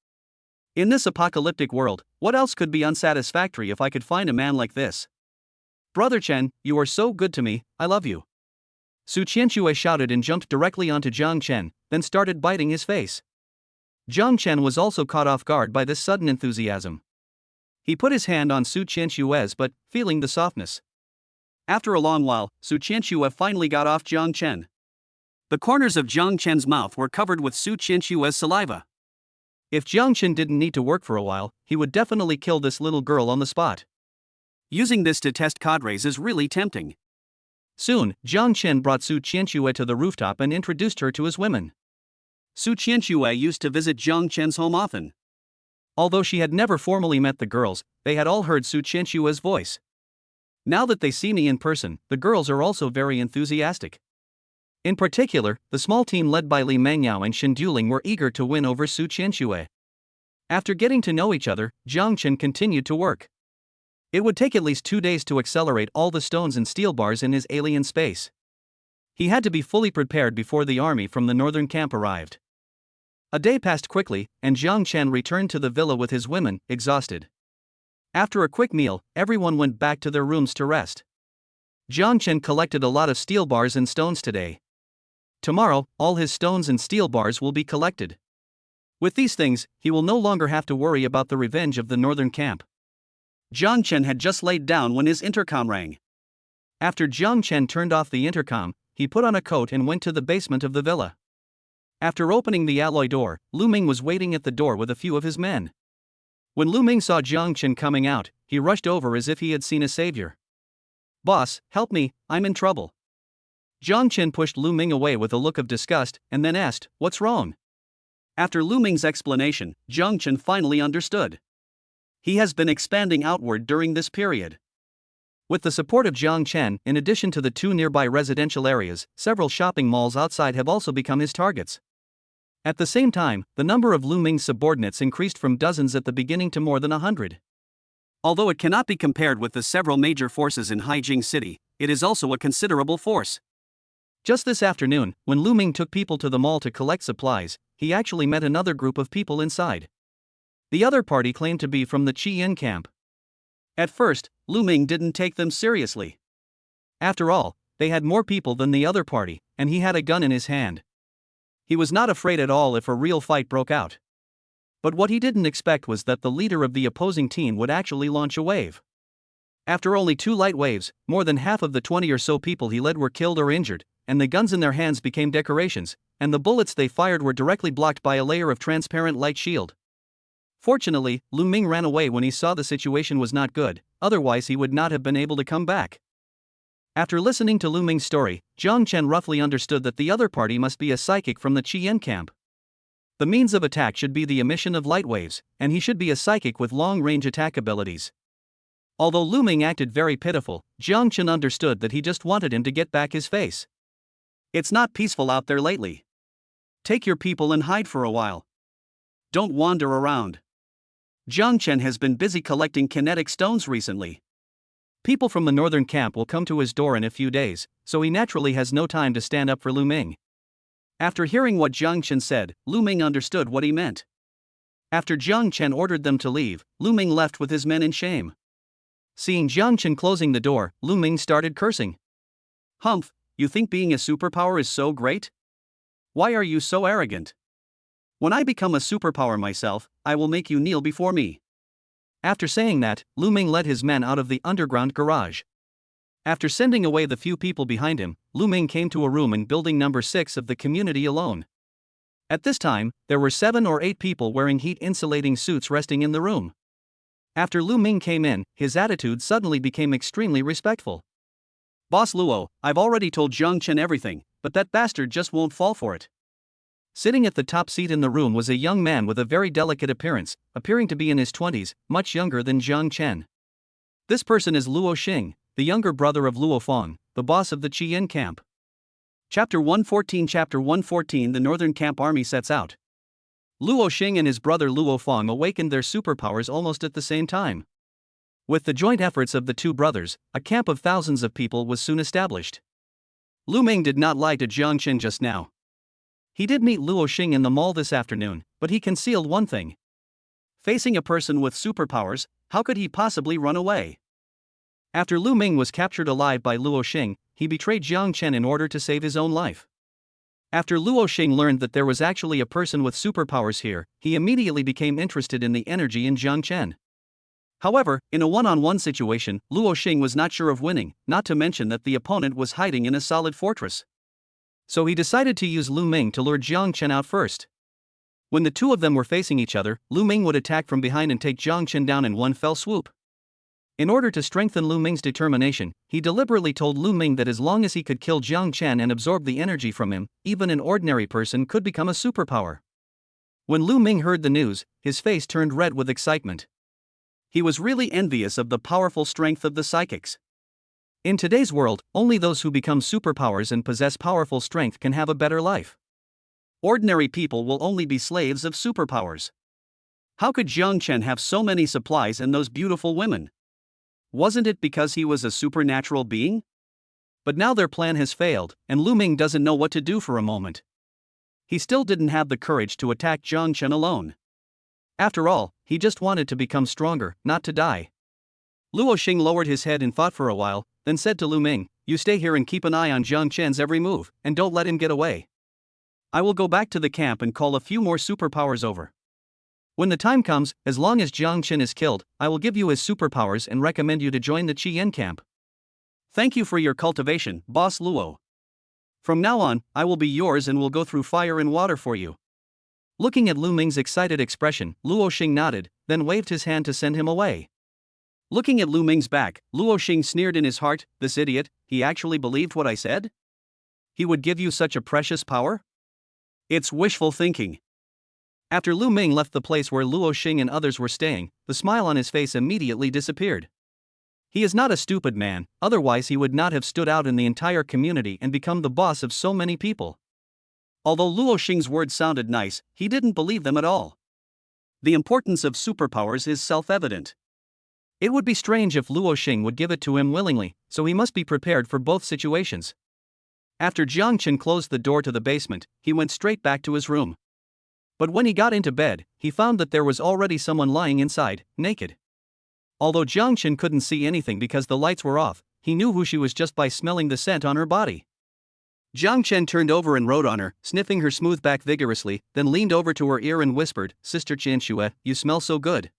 In this apocalyptic world, what else could be unsatisfactory if I could find a man like this? Brother Chen, you are so good to me, I love you. Su Qianxue shouted and jumped directly onto Jang Chen, then started biting his face. Jang Chen was also caught off guard by this sudden enthusiasm. He put his hand on Su Qianxue's butt, feeling the softness. After a long while, Su Qianxue finally got off Jang Chen. The corners of Jang Chen's mouth were covered with Su Qianxue's saliva. If Jang Chen didn't need to work for a while, he would definitely kill this little girl on the spot. Using this to test cadres is really tempting. Soon, Jang Chen brought Su Qianxue to the rooftop and introduced her to his women. Su Qianxue used to visit Jang Chen's home often. Although she had never formally met the girls, they had all heard Su Qianxue's voice. Now that they see me in person, the girls are also very enthusiastic. In particular, the small team led by Li Mengyao and Shen Duling were eager to win over Su Qianxue. After getting to know each other, Jang Chen continued to work. It would take at least 2 days to accelerate all the stones and steel bars in his alien space. He had to be fully prepared before the army from the northern camp arrived. A day passed quickly, and Jang Chen returned to the villa with his women, exhausted. After a quick meal, everyone went back to their rooms to rest. Jang Chen collected a lot of steel bars and stones today. Tomorrow, all his stones and steel bars will be collected. With these things, he will no longer have to worry about the revenge of the northern camp. Jang Chen had just laid down when his intercom rang. After Jang Chen turned off the intercom, he put on a coat and went to the basement of the villa. After opening the alloy door, Lu Ming was waiting at the door with a few of his men. When Lu Ming saw Jang Chen coming out, he rushed over as if he had seen a savior. "Boss, help me, I'm in trouble." Jang Chen pushed Lu Ming away with a look of disgust, and then asked, "What's wrong?" After Lu Ming's explanation, Jang Chen finally understood. He has been expanding outward during this period. With the support of Jang Chen, in addition to the 2 nearby residential areas, several shopping malls outside have also become his targets. At the same time, the number of Lu Ming's subordinates increased from dozens at the beginning to more than 100. Although it cannot be compared with the several major forces in Haijing City, it is also a considerable force. Just this afternoon, when Lu Ming took people to the mall to collect supplies, he actually met another group of people inside. The other party claimed to be from the Qian camp. At first, Lu Ming didn't take them seriously. After all, they had more people than the other party, and he had a gun in his hand. He was not afraid at all if a real fight broke out. But what he didn't expect was that the leader of the opposing team would actually launch a wave. After only 2 light waves, more than half of the 20 or so people he led were killed or injured, and the guns in their hands became decorations, and the bullets they fired were directly blocked by a layer of transparent light shield. Fortunately, Lu Ming ran away when he saw the situation was not good, otherwise he would not have been able to come back. After listening to Lu Ming's story, Jang Chen roughly understood that the other party must be a psychic from the Qian camp. The means of attack should be the emission of light waves, and he should be a psychic with long-range attack abilities. Although Lu Ming acted very pitiful, Jang Chen understood that he just wanted him to get back his face. It's not peaceful out there lately. Take your people and hide for a while. Don't wander around. Jang Chen has been busy collecting kinetic stones recently. People from the northern camp will come to his door in a few days, so he naturally has no time to stand up for Lu Ming. After hearing what Jang Chen said, Lu Ming understood what he meant. After Jang Chen ordered them to leave, Lu Ming left with his men in shame. Seeing Jang Chen closing the door, Lu Ming started cursing. Humph, you think being a superpower is so great? Why are you so arrogant? When I become a superpower myself, I will make you kneel before me. After saying that, Lu Ming led his men out of the underground garage. After sending away the few people behind him, Lu Ming came to a room in building number 6 of the community alone. At this time, there were 7 or 8 people wearing heat-insulating suits resting in the room. After Lu Ming came in, his attitude suddenly became extremely respectful. Boss Luo, I've already told Jang Chen everything, but that bastard just won't fall for it. Sitting at the top seat in the room was a young man with a very delicate appearance, appearing to be in his 20s, much younger than Jang Chen. This person is Luo Xing, the younger brother of Luo Fong, the boss of the Qian camp. Chapter 114 The Northern Camp Army sets out. Luo Xing and his brother Luo Fong awakened their superpowers almost at the same time. With the joint efforts of the two brothers, a camp of thousands of people was soon established. Lu Ming did not lie to Jang Chen just now. He did meet Luo Xing in the mall this afternoon, but he concealed one thing. Facing a person with superpowers, how could he possibly run away? After Lu Ming was captured alive by Luo Xing, he betrayed Jang Chen in order to save his own life. After Luo Xing learned that there was actually a person with superpowers here, he immediately became interested in the energy in Jang Chen. However, in a one-on-one situation, Luo Xing was not sure of winning, not to mention that the opponent was hiding in a solid fortress. So he decided to use Lu Ming to lure Jang Chen out first. When the two of them were facing each other, Lu Ming would attack from behind and take Jang Chen down in one fell swoop. In order to strengthen Lu Ming's determination, he deliberately told Lu Ming that as long as he could kill Jang Chen and absorb the energy from him, even an ordinary person could become a superpower. When Lu Ming heard the news, his face turned red with excitement. He was really envious of the powerful strength of the psychics. In today's world, only those who become superpowers and possess powerful strength can have a better life. Ordinary people will only be slaves of superpowers. How could Jang Chen have so many supplies and those beautiful women? Wasn't it because he was a supernatural being? But now their plan has failed, and Lu Ming doesn't know what to do for a moment. He still didn't have the courage to attack Jang Chen alone. After all, he just wanted to become stronger, not to die. Luo Xing lowered his head and thought for a while, then said to Lu Ming, "You stay here and keep an eye on Jang Chen's every move, and don't let him get away. I will go back to the camp and call a few more superpowers over. When the time comes, as long as Jang Chen is killed, I will give you his superpowers and recommend you to join the Qian camp. Thank you for your cultivation, Boss Luo. From now on, I will be yours and will go through fire and water for you." Looking at Lu Ming's excited expression, Luo Xing nodded, then waved his hand to send him away. Looking at Lu Ming's back, Luo Xing sneered in his heart, "This idiot, he actually believed what I said? He would give you such a precious power? It's wishful thinking." After Lu Ming left the place where Luo Xing and others were staying, the smile on his face immediately disappeared. He is not a stupid man, otherwise he would not have stood out in the entire community and become the boss of so many people. Although Luo Xing's words sounded nice, he didn't believe them at all. The importance of superpowers is self-evident. It would be strange if Luo Xing would give it to him willingly, so he must be prepared for both situations. After Jang Chen closed the door to the basement, he went straight back to his room. But when he got into bed, he found that there was already someone lying inside, naked. Although Jang Chen couldn't see anything because the lights were off, he knew who she was just by smelling the scent on her body. Jang Chen turned over and rode on her, sniffing her smooth back vigorously, then leaned over to her ear and whispered, "Sister Qianxue, you smell so good."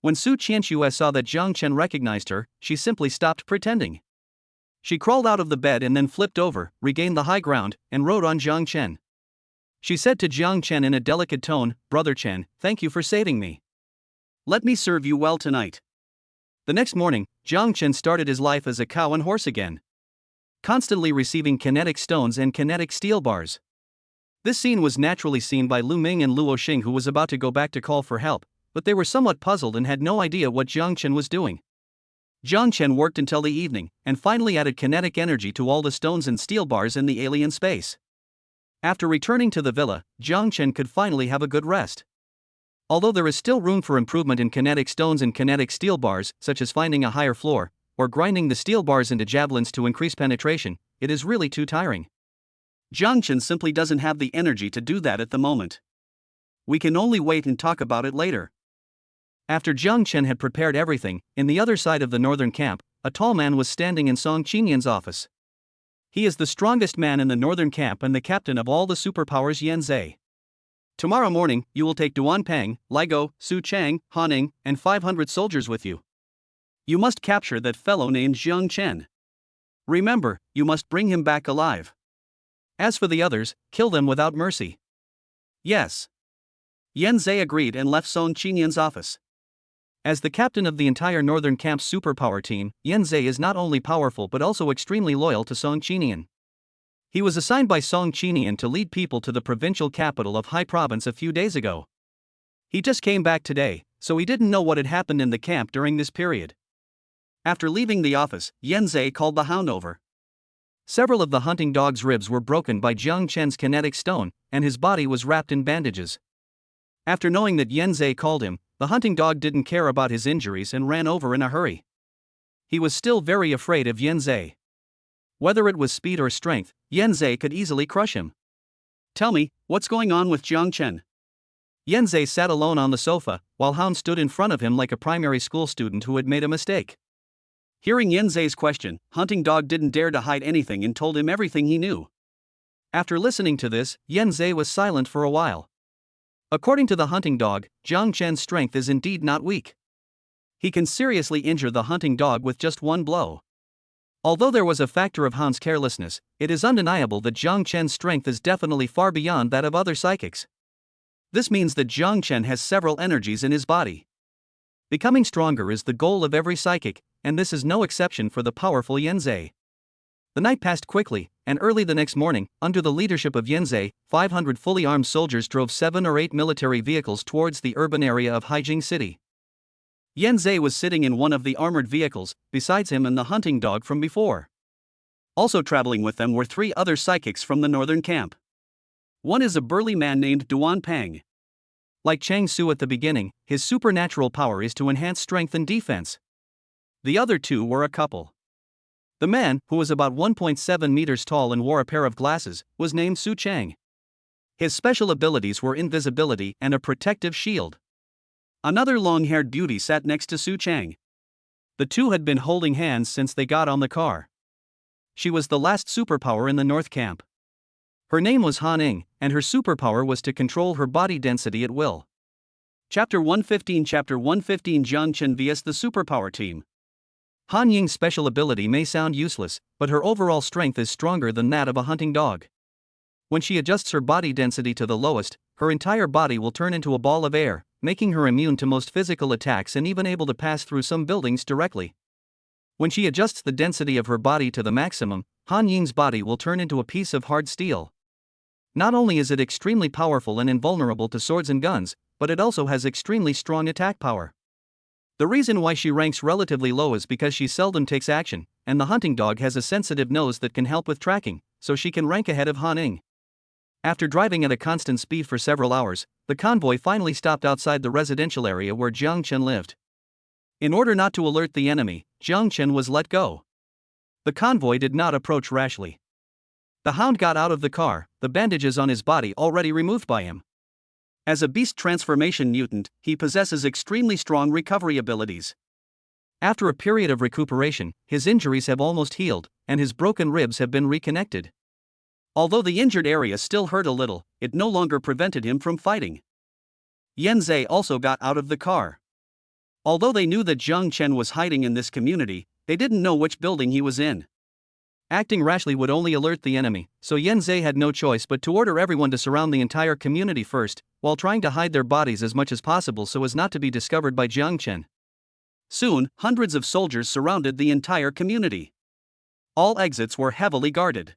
When Su Qianxue saw that Jang Chen recognized her, she simply stopped pretending. She crawled out of the bed and then flipped over, regained the high ground, and rode on Jang Chen. She said to Jang Chen in a delicate tone, "Brother Chen, thank you for saving me. Let me serve you well tonight." The next morning, Jang Chen started his life as a cow and horse again. constantly receiving kinetic stones and kinetic steel bars. This scene was naturally seen by Lu Ming and Luo Xing, who was about to go back to call for help, but they were somewhat puzzled and had no idea what Jang Chen was doing. Jang Chen worked until the evening, and finally added kinetic energy to all the stones and steel bars in the alien space. After returning to the villa, Jang Chen could finally have a good rest. Although there is still room for improvement in kinetic stones and kinetic steel bars, such as finding a higher floor, or grinding the steel bars into javelins to increase penetration, it is really too tiring. Jang Chen simply doesn't have the energy to do that at the moment. We can only wait and talk about it later. After Jang Chen had prepared everything, in the other side of the northern camp, a tall man was standing in Song Qinyan's office. He is the strongest man in the northern camp and the captain of all the superpowers Yan Zhe. Tomorrow morning, you will take Duan Pang, Ligo, Su Chang, Han Ning, and 500 soldiers with you. You must capture that fellow named Jang Chen. Remember, you must bring him back alive. As for the others, kill them without mercy. Yes. Yan Zhe agreed and left Song Qinyan's office. As the captain of the entire Northern Camp's superpower team, Yan Zhe is not only powerful but also extremely loyal to Song Qinyan. He was assigned by Song Qinyan to lead people to the provincial capital of Hai Province a few days ago. He just came back today, so he didn't know what had happened in the camp during this period. After leaving the office, Yan Zhe called the hound over. Several of the hunting dog's ribs were broken by Jang Chen's kinetic stone, and his body was wrapped in bandages. After knowing that Yan Zhe called him, the hunting dog didn't care about his injuries and ran over in a hurry. He was still very afraid of Yan Zhe. Whether it was speed or strength, Yan Zhe could easily crush him. Tell me, what's going on with Jang Chen? Yan Zhe sat alone on the sofa, while Hound stood in front of him like a primary school student who had made a mistake. Hearing Yan Zhe's question, Hunting Dog didn't dare to hide anything and told him everything he knew. After listening to this, Yan Zhe was silent for a while. According to the Hunting Dog, Jang Chen's strength is indeed not weak. He can seriously injure the Hunting Dog with just one blow. Although there was a factor of Han's carelessness, it is undeniable that Jang Chen's strength is definitely far beyond that of other psychics. This means that Jang Chen has several energies in his body. Becoming stronger is the goal of every psychic, and this is no exception for the powerful Yan Zhe. The night passed quickly, and early the next morning, under the leadership of Yan Zhe, 500 fully armed soldiers drove 7 or 8 military vehicles towards the urban area of Haijing City. Yan Zhe was sitting in one of the armored vehicles, besides him and the hunting dog from before. Also traveling with them were 3 other psychics from the northern camp. One is a burly man named Duan Pang. Like Chang Su at the beginning, his supernatural power is to enhance strength and defense. The other 2 were a couple. The man, who was about 1.7 meters tall and wore a pair of glasses, was named Su Chang. His special abilities were invisibility and a protective shield. Another long-haired beauty sat next to Su Chang. The 2 had been holding hands since they got on the car. She was the last superpower in the North Camp. Her name was Han Ning, and her superpower was to control her body density at will. Chapter 115 Jang Chen vs the Superpower Team. Han Ying's special ability may sound useless, but her overall strength is stronger than that of a hunting dog. When she adjusts her body density to the lowest, her entire body will turn into a ball of air, making her immune to most physical attacks and even able to pass through some buildings directly. When she adjusts the density of her body to the maximum, Han Ying's body will turn into a piece of hard steel. Not only is it extremely powerful and invulnerable to swords and guns, but it also has extremely strong attack power. The reason why she ranks relatively low is because she seldom takes action, and the hunting dog has a sensitive nose that can help with tracking, so she can rank ahead of Han Ning. After driving at a constant speed for several hours, the convoy finally stopped outside the residential area where Jang Chen lived. In order not to alert the enemy, Jang Chen was let go. The convoy did not approach rashly. The hound got out of the car, the bandages on his body already removed by him. As a beast transformation mutant, he possesses extremely strong recovery abilities. After a period of recuperation, his injuries have almost healed, and his broken ribs have been reconnected. Although the injured area still hurt a little, it no longer prevented him from fighting. Yan Zhe also got out of the car. Although they knew that Jang Chen was hiding in this community, they didn't know which building he was in. Acting rashly would only alert the enemy, so Yan Zhe had no choice but to order everyone to surround the entire community first, while trying to hide their bodies as much as possible so as not to be discovered by Jang Chen. Soon, hundreds of soldiers surrounded the entire community. All exits were heavily guarded.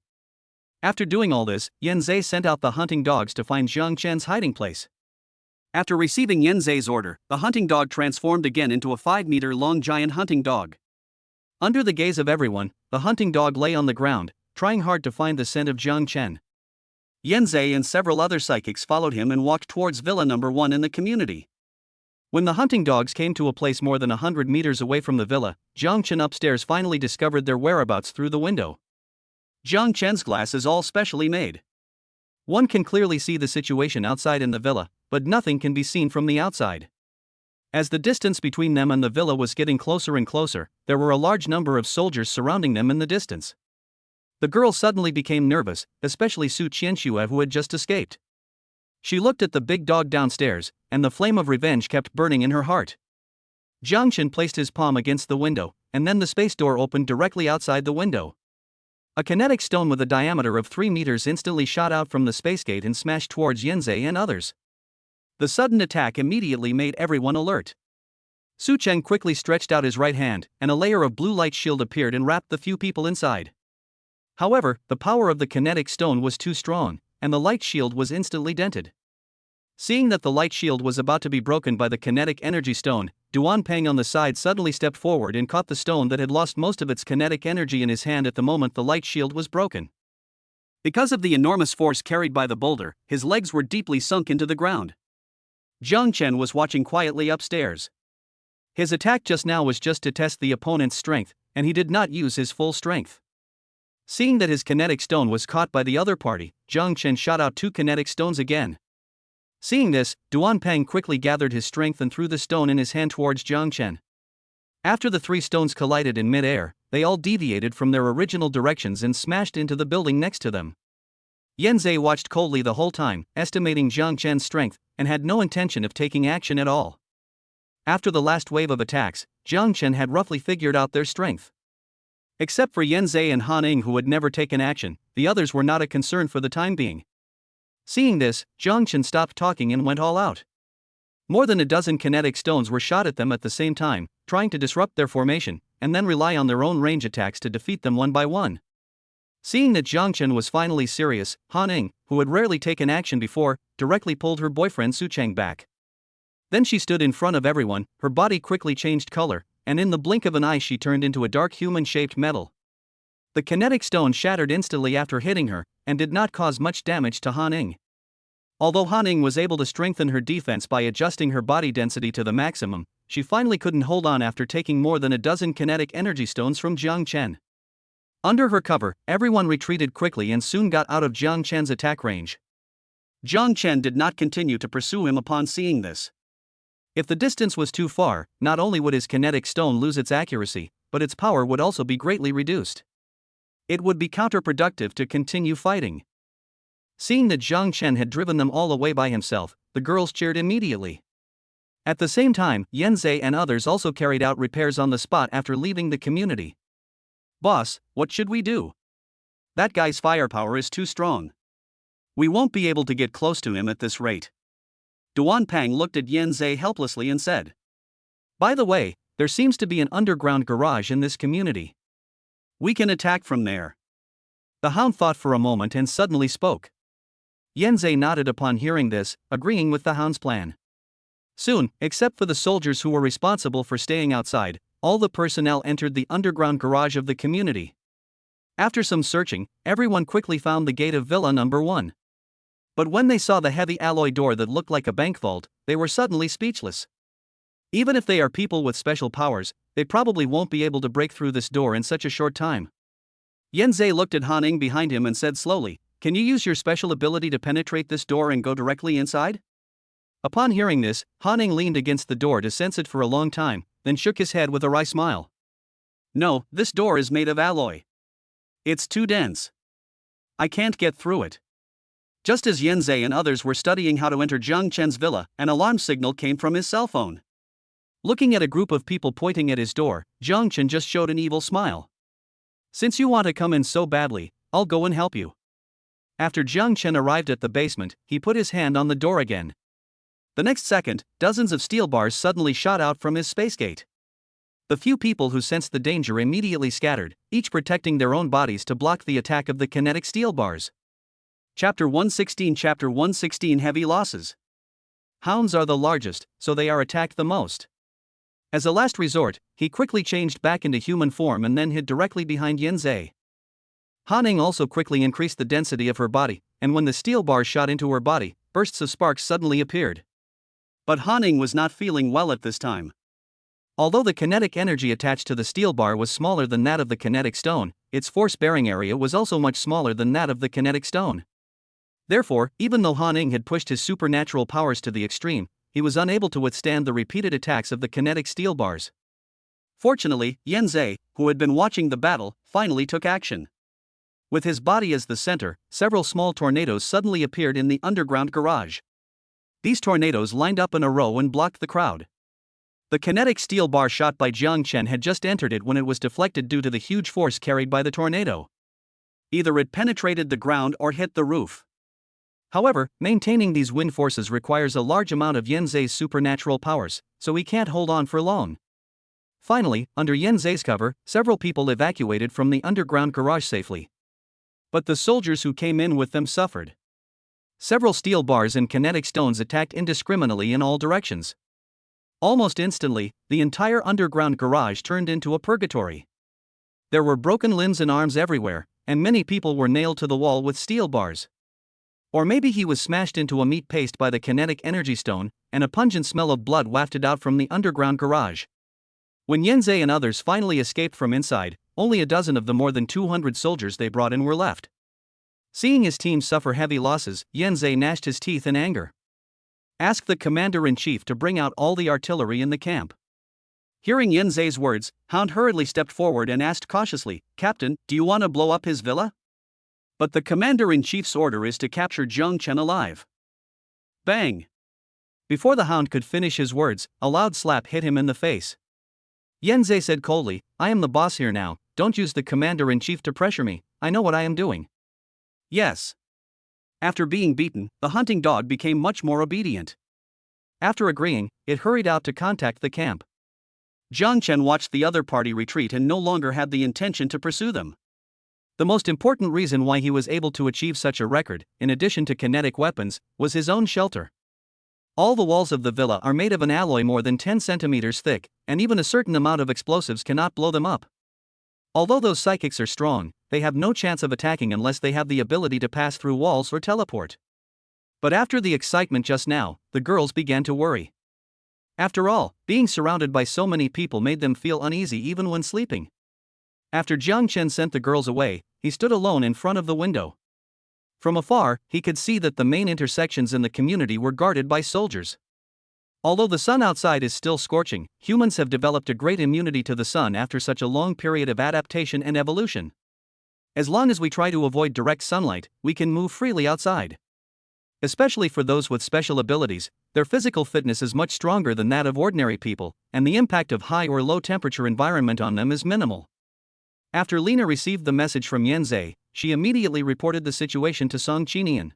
After doing all this, Yanzei sent out the hunting dogs to find Jang Chen's hiding place. After receiving Yanzei's order, the hunting dog transformed again into a 5-meter-long giant hunting dog. Under the gaze of everyone, the hunting dog lay on the ground, trying hard to find the scent of Jang Chen. Yanzei and several other psychics followed him and walked towards Villa Number 1 in the community. When the hunting dogs came to a place more than 100 meters away from the villa, Jang Chen upstairs finally discovered their whereabouts through the window. Jang Chen's glass is all specially made. One can clearly see the situation outside in the villa, but nothing can be seen from the outside. As the distance between them and the villa was getting closer and closer, there were a large number of soldiers surrounding them in the distance. The girl suddenly became nervous, especially Su Qianxue, who had just escaped. She looked at the big dog downstairs, and the flame of revenge kept burning in her heart. Jang Chen placed his palm against the window, and then the space door opened directly outside the window. A kinetic stone with a diameter of 3 meters instantly shot out from the space gate and smashed towards Yanzei and others. The sudden attack immediately made everyone alert. Su Cheng quickly stretched out his right hand, and a layer of blue light shield appeared and wrapped the few people inside. However, the power of the kinetic stone was too strong, and the light shield was instantly dented. Seeing that the light shield was about to be broken by the kinetic energy stone, Duan Peng on the side suddenly stepped forward and caught the stone that had lost most of its kinetic energy in his hand at the moment the light shield was broken. Because of the enormous force carried by the boulder, his legs were deeply sunk into the ground. Jang Chen was watching quietly upstairs. His attack just now was just to test the opponent's strength, and he did not use his full strength. Seeing that his kinetic stone was caught by the other party, Jang Chen shot out 2 kinetic stones again. Seeing this, Duan Peng quickly gathered his strength and threw the stone in his hand towards Jang Chen. After the 3 stones collided in mid-air, they all deviated from their original directions and smashed into the building next to them. Yanzei watched coldly the whole time, estimating Jang Chen's strength, and had no intention of taking action at all. After the last wave of attacks, Jang Chen had roughly figured out their strength. Except for Yanzei and Han Ing, who had never taken action, the others were not a concern for the time being. Seeing this, Jang Chen stopped talking and went all out. More than a dozen kinetic stones were shot at them at the same time, trying to disrupt their formation, and then rely on their own range attacks to defeat them one by one. Seeing that Jang Chen was finally serious, Han Ing, who had rarely taken action before, directly pulled her boyfriend Su Cheng back. Then she stood in front of everyone, her body quickly changed color, and in the blink of an eye she turned into a dark human-shaped metal. The kinetic stone shattered instantly after hitting her, and did not cause much damage to Han Ing. Although Han Ing was able to strengthen her defense by adjusting her body density to the maximum, she finally couldn't hold on after taking more than a dozen kinetic energy stones from Jang Chen. Under her cover, everyone retreated quickly and soon got out of Jang Chen's attack range. Jang Chen did not continue to pursue him upon seeing this. If the distance was too far, not only would his kinetic stone lose its accuracy, but its power would also be greatly reduced. It would be counterproductive to continue fighting. Seeing that Jang Chen had driven them all away by himself, the girls cheered immediately. At the same time, Yanzei and others also carried out repairs on the spot after leaving the community. "Boss, what should we do? That guy's firepower is too strong. We won't be able to get close to him at this rate." Duan Peng looked at Yanzei helplessly and said, "By the way, there seems to be an underground garage in this community. We can attack from there." The hound thought for a moment and suddenly spoke. Yanzei nodded upon hearing this, agreeing with the hound's plan. Soon, except for the soldiers who were responsible for staying outside, all the personnel entered the underground garage of the community. After some searching, everyone quickly found the gate of Villa Number 1. But when they saw the heavy alloy door that looked like a bank vault, they were suddenly speechless. Even if they are people with special powers, they probably won't be able to break through this door in such a short time. Yanzei looked at Han Ing behind him and said slowly, "Can you use your special ability to penetrate this door and go directly inside?" Upon hearing this, Han Ing leaned against the door to sense it for a long time, then shook his head with a wry smile. "No, this door is made of alloy. It's too dense. I can't get through it." Just as Yanzei and others were studying how to enter Jang Chen's villa, an alarm signal came from his cell phone. Looking at a group of people pointing at his door, Jang Chen just showed an evil smile. "Since you want to come in so badly, I'll go and help you." After Jang Chen arrived at the basement, he put his hand on the door again. The next second, dozens of steel bars suddenly shot out from his space gate. The few people who sensed the danger immediately scattered, each protecting their own bodies to block the attack of the kinetic steel bars. Chapter 116 Heavy Losses. Hounds are the largest, so they are attacked the most. As a last resort, he quickly changed back into human form and then hid directly behind Yanzei. Hanning also quickly increased the density of her body, and when the steel bars shot into her body, bursts of sparks suddenly appeared. But Hanning was not feeling well at this time. Although the kinetic energy attached to the steel bar was smaller than that of the kinetic stone, its force-bearing area was also much smaller than that of the kinetic stone. Therefore, even though Hanning had pushed his supernatural powers to the extreme, he was unable to withstand the repeated attacks of the kinetic steel bars. Fortunately, Yanzei, who had been watching the battle, finally took action. With his body as the center, several small tornadoes suddenly appeared in the underground garage. These tornadoes lined up in a row and blocked the crowd. The kinetic steel bar shot by Jang Chen had just entered it when it was deflected due to the huge force carried by the tornado. Either it penetrated the ground or hit the roof. However, maintaining these wind forces requires a large amount of Yanzei's supernatural powers, so he can't hold on for long. Finally, under Yanzei's cover, several people evacuated from the underground garage safely. But the soldiers who came in with them suffered. Several steel bars and kinetic stones attacked indiscriminately in all directions. Almost instantly, the entire underground garage turned into a purgatory. There were broken limbs and arms everywhere, and many people were nailed to the wall with steel bars. Or maybe he was smashed into a meat paste by the kinetic energy stone, and a pungent smell of blood wafted out from the underground garage. When Yanzei and others finally escaped from inside, only a dozen of the more than 200 soldiers they brought in were left. Seeing his team suffer heavy losses, Yanzei gnashed his teeth in anger. Ask the commander-in-chief to bring out all the artillery in the camp. Hearing Yanzei's words, Hound hurriedly stepped forward and asked cautiously, Captain, do you want to blow up his villa? But the commander-in-chief's order is to capture Jang Chen alive. Bang! Before the Hound could finish his words, a loud slap hit him in the face. Yanzei said coldly, I am the boss here now, don't use the commander-in-chief to pressure me, I know what I am doing. Yes. After being beaten, the hunting dog became much more obedient. After agreeing, it hurried out to contact the camp. Jang Chen watched the other party retreat and no longer had the intention to pursue them. The most important reason why he was able to achieve such a record, in addition to kinetic weapons, was his own shelter. All the walls of the villa are made of an alloy more than 10 centimeters thick, and even a certain amount of explosives cannot blow them up. Although those psychics are strong, they have no chance of attacking unless they have the ability to pass through walls or teleport. But after the excitement just now, the girls began to worry. After all, being surrounded by so many people made them feel uneasy even when sleeping. After Jang Chen sent the girls away, he stood alone in front of the window. From afar, he could see that the main intersections in the community were guarded by soldiers. Although the sun outside is still scorching, humans have developed a great immunity to the sun after such a long period of adaptation and evolution. As long as we try to avoid direct sunlight, we can move freely outside. Especially for those with special abilities, their physical fitness is much stronger than that of ordinary people, and the impact of high or low temperature environment on them is minimal. After Lina received the message from Yanzei, she immediately reported the situation to Song Qinian.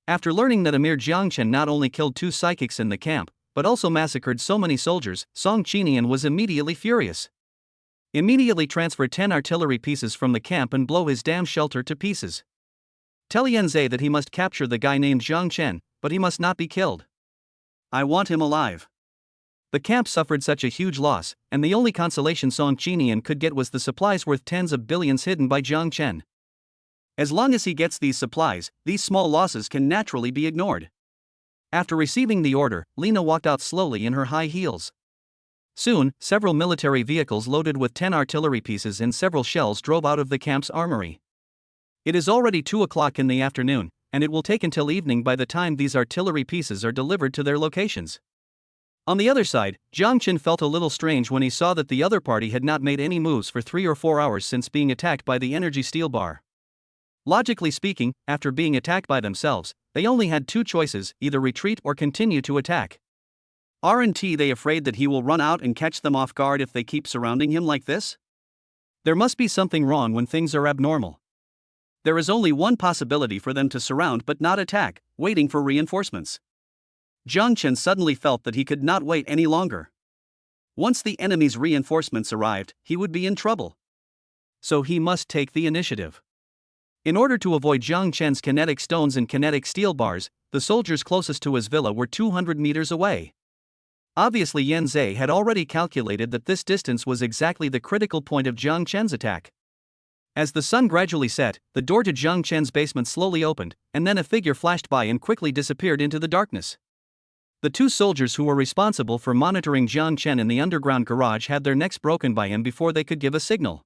After learning that Emir Jang Chen not only killed 2 psychics in the camp, but also massacred so many soldiers, Song Qinian was immediately furious. Immediately transfer 10 artillery pieces from the camp and blow his damn shelter to pieces. Tell Yanzei that he must capture the guy named Jang Chen, but he must not be killed. I want him alive. The camp suffered such a huge loss, and the only consolation Song Qinian could get was the supplies worth tens of billions hidden by Jang Chen. As long as he gets these supplies, these small losses can naturally be ignored. After receiving the order, Lina walked out slowly in her high heels. Soon, several military vehicles loaded with 10 artillery pieces and several shells drove out of the camp's armory. It is already 2 o'clock in the afternoon, and it will take until evening by the time these artillery pieces are delivered to their locations. On the other side, Jang Chen felt a little strange when he saw that the other party had not made any moves for 3 or 4 hours since being attacked by the energy steel bar. Logically speaking, after being attacked by themselves, they only had 2 choices, either retreat or continue to attack. Aren't they afraid that he will run out and catch them off guard if they keep surrounding him like this? There must be something wrong when things are abnormal. There is only one possibility for them to surround but not attack, waiting for reinforcements. Jang Chen suddenly felt that he could not wait any longer. Once the enemy's reinforcements arrived, he would be in trouble. So he must take the initiative. In order to avoid Jang Chen's kinetic stones and kinetic steel bars, the soldiers closest to his villa were 200 meters away. Obviously Yan Zhe had already calculated that this distance was exactly the critical point of Jang Chen's attack. As the sun gradually set, the door to Jang Chen's basement slowly opened, and then a figure flashed by and quickly disappeared into the darkness. The two soldiers who were responsible for monitoring Jang Chen in the underground garage had their necks broken by him before they could give a signal.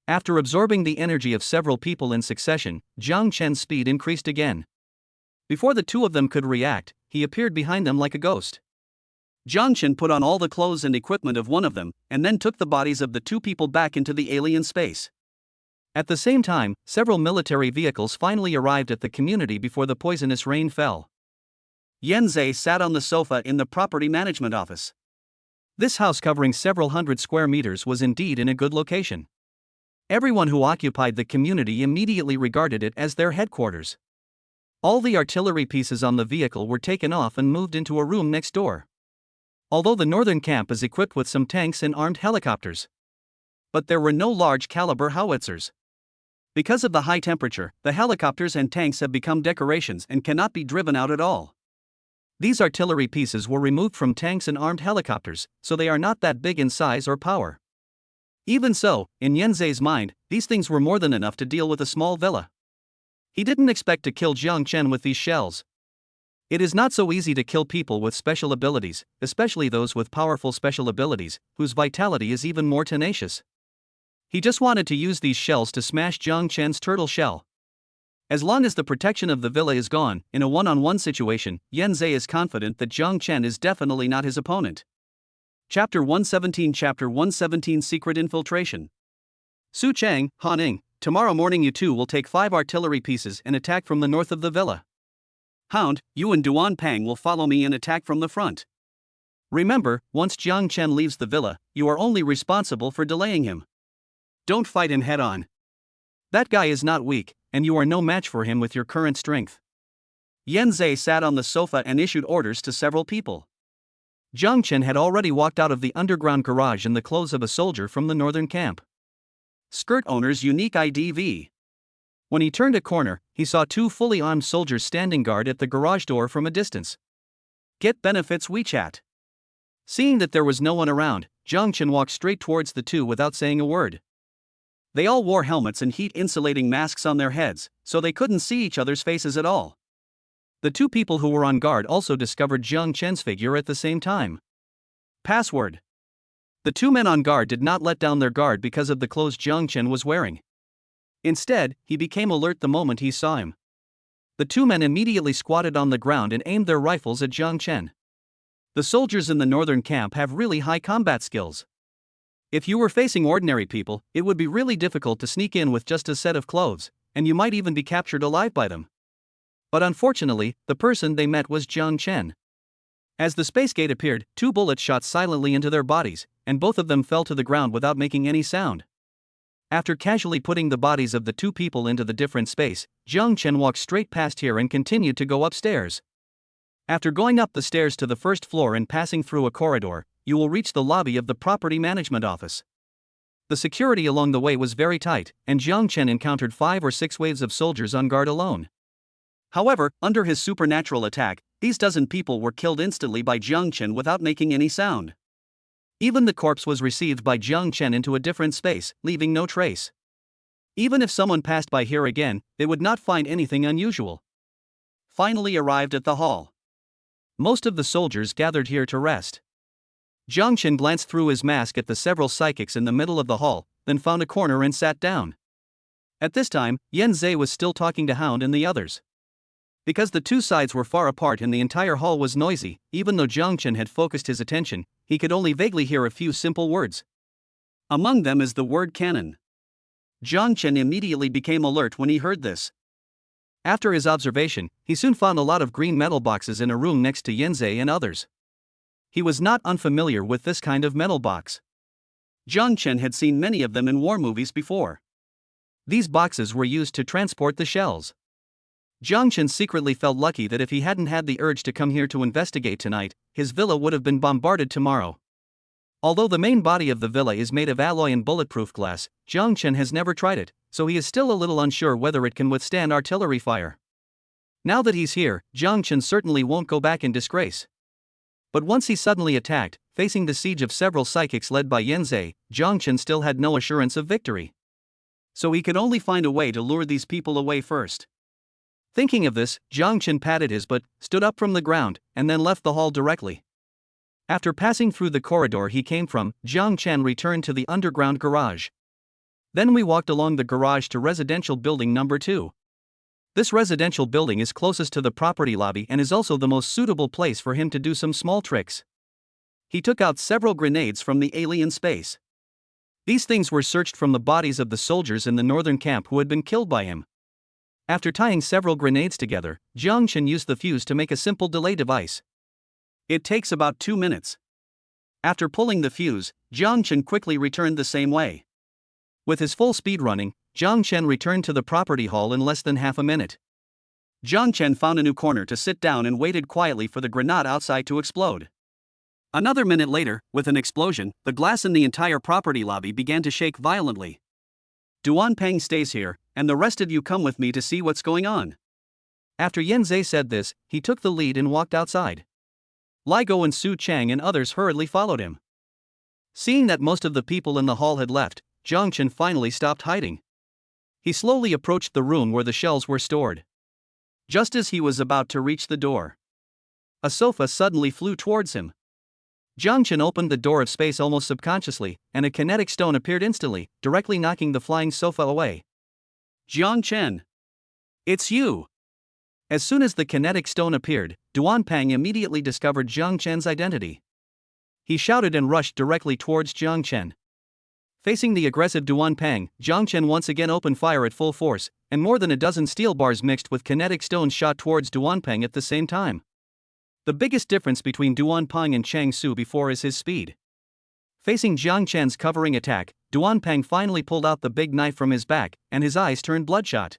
After absorbing the energy of several people in succession, Jang Chen's speed increased again. Before the two of them could react, he appeared behind them like a ghost. Jang Chen put on all the clothes and equipment of one of them, and then took the bodies of the two people back into the alien space. At the same time, several military vehicles finally arrived at the community before the poisonous rain fell. Yan Zhe sat on the sofa in the property management office. This house, covering several hundred square meters, was indeed in a good location. Everyone who occupied the community immediately regarded it as their headquarters. All the artillery pieces on the vehicle were taken off and moved into a room next door. Although the northern camp is equipped with some tanks and armed helicopters, but there were no large caliber howitzers. Because of the high temperature, the helicopters and tanks have become decorations and cannot be driven out at all. These artillery pieces were removed from tanks and armed helicopters, so they are not that big in size or power. Even so, in Yan Zhe's mind, these things were more than enough to deal with a small villa. He didn't expect to kill Jang Chen with these shells. It is not so easy to kill people with special abilities, especially those with powerful special abilities, whose vitality is even more tenacious. He just wanted to use these shells to smash Jang Chen's turtle shell. As long as the protection of the villa is gone, in a one-on-one situation, Yan Zhe is confident that Jang Chen is definitely not his opponent. Chapter 117 Secret Infiltration. Su Chang, Han Ning, tomorrow morning you two will take 5 artillery pieces and attack from the north of the villa. Hound, you and Duan Pang will follow me and attack from the front. Remember, once Jang Chen leaves the villa, you are only responsible for delaying him. Don't fight him head-on. That guy is not weak, and you are no match for him with your current strength. Yan Zhe sat on the sofa and issued orders to several people. Jang Chen had already walked out of the underground garage in the clothes of a soldier from the northern camp. Skirt owner's unique IDV. When he turned a corner, he saw 2 fully armed soldiers standing guard at the garage door from a distance. Get benefits WeChat. Seeing that there was no one around, Jang Chen walked straight towards the two without saying a word. They all wore helmets and heat-insulating masks on their heads, so they couldn't see each other's faces at all. The 2 people who were on guard also discovered Jang Chen's figure at the same time. Password. The 2 men on guard did not let down their guard because of the clothes Jang Chen was wearing. Instead, he became alert the moment he saw him. The 2 men immediately squatted on the ground and aimed their rifles at Jang Chen. The soldiers in the northern camp have really high combat skills. If you were facing ordinary people, it would be really difficult to sneak in with just a set of clothes, and you might even be captured alive by them. But unfortunately, the person they met was Jang Chen. As the space gate appeared, 2 bullets shot silently into their bodies, and both of them fell to the ground without making any sound. After casually putting the bodies of the 2 people into the different space, Jang Chen walked straight past here and continued to go upstairs. After going up the stairs to the first floor and passing through a corridor, you will reach the lobby of the property management office. The security along the way was very tight, and Jang Chen encountered 5 or 6 waves of soldiers on guard alone. However, under his supernatural attack, these dozen people were killed instantly by Jang Chen without making any sound. Even the corpse was received by Jang Chen into a different space, leaving no trace. Even if someone passed by here again, they would not find anything unusual. Finally arrived at the hall. Most of the soldiers gathered here to rest. Jang Chen glanced through his mask at the several psychics in the middle of the hall, then found a corner and sat down. At this time, Yan Zhe was still talking to Hound and the others. Because the 2 sides were far apart and the entire hall was noisy, even though Jang Chen had focused his attention, he could only vaguely hear a few simple words. Among them is the word cannon. Jang Chen immediately became alert when he heard this. After his observation, he soon found a lot of green metal boxes in a room next to Yan Zhe and others. He was not unfamiliar with this kind of metal box. Jang Chen had seen many of them in war movies before. These boxes were used to transport the shells. Jang Chen secretly felt lucky that if he hadn't had the urge to come here to investigate tonight, his villa would have been bombarded tomorrow. Although the main body of the villa is made of alloy and bulletproof glass, Jang Chen has never tried it, so he is still a little unsure whether it can withstand artillery fire. Now that he's here, Jang Chen certainly won't go back in disgrace. But once he suddenly attacked, facing the siege of several psychics led by Yanzei, Jang Chen still had no assurance of victory. So he could only find a way to lure these people away first. Thinking of this, Jang Chen patted his butt, stood up from the ground, and then left the hall directly. After passing through the corridor he came from, Jang Chen returned to the underground garage. Then we walked along the garage to residential building number 2. This residential building is closest to the property lobby and is also the most suitable place for him to do some small tricks. He took out several grenades from the alien space. These things were searched from the bodies of the soldiers in the northern camp who had been killed by him. After tying several grenades together, Jang Chen used the fuse to make a simple delay device. It takes about 2 minutes. After pulling the fuse, Jang Chen quickly returned the same way. With his full speed running, Jang Chen returned to the property hall in less than half a minute. Jang Chen found a new corner to sit down and waited quietly for the grenade outside to explode. Another minute later, with an explosion, the glass in the entire property lobby began to shake violently. Duanpeng stays here, and the rest of you come with me to see what's going on. After Yanzei said this, he took the lead and walked outside. Ligo and Su Chang and others hurriedly followed him. Seeing that most of the people in the hall had left, Jang Chen finally stopped hiding. He slowly approached the room where the shells were stored. Just as he was about to reach the door, a sofa suddenly flew towards him. Jang Chen opened the door of space almost subconsciously, and a kinetic stone appeared instantly, directly knocking the flying sofa away. Jang Chen! It's you! As soon as the kinetic stone appeared, Duanpeng immediately discovered Jang Chen's identity. He shouted and rushed directly towards Jang Chen. Facing the aggressive Duanpeng, Jang Chen once again opened fire at full force, and more than a dozen steel bars mixed with kinetic stones shot towards Duanpeng at the same time. The biggest difference between Duanpeng and Chang Su before is his speed. Facing Jang Chen's covering attack, Duanpeng finally pulled out the big knife from his back, and his eyes turned bloodshot.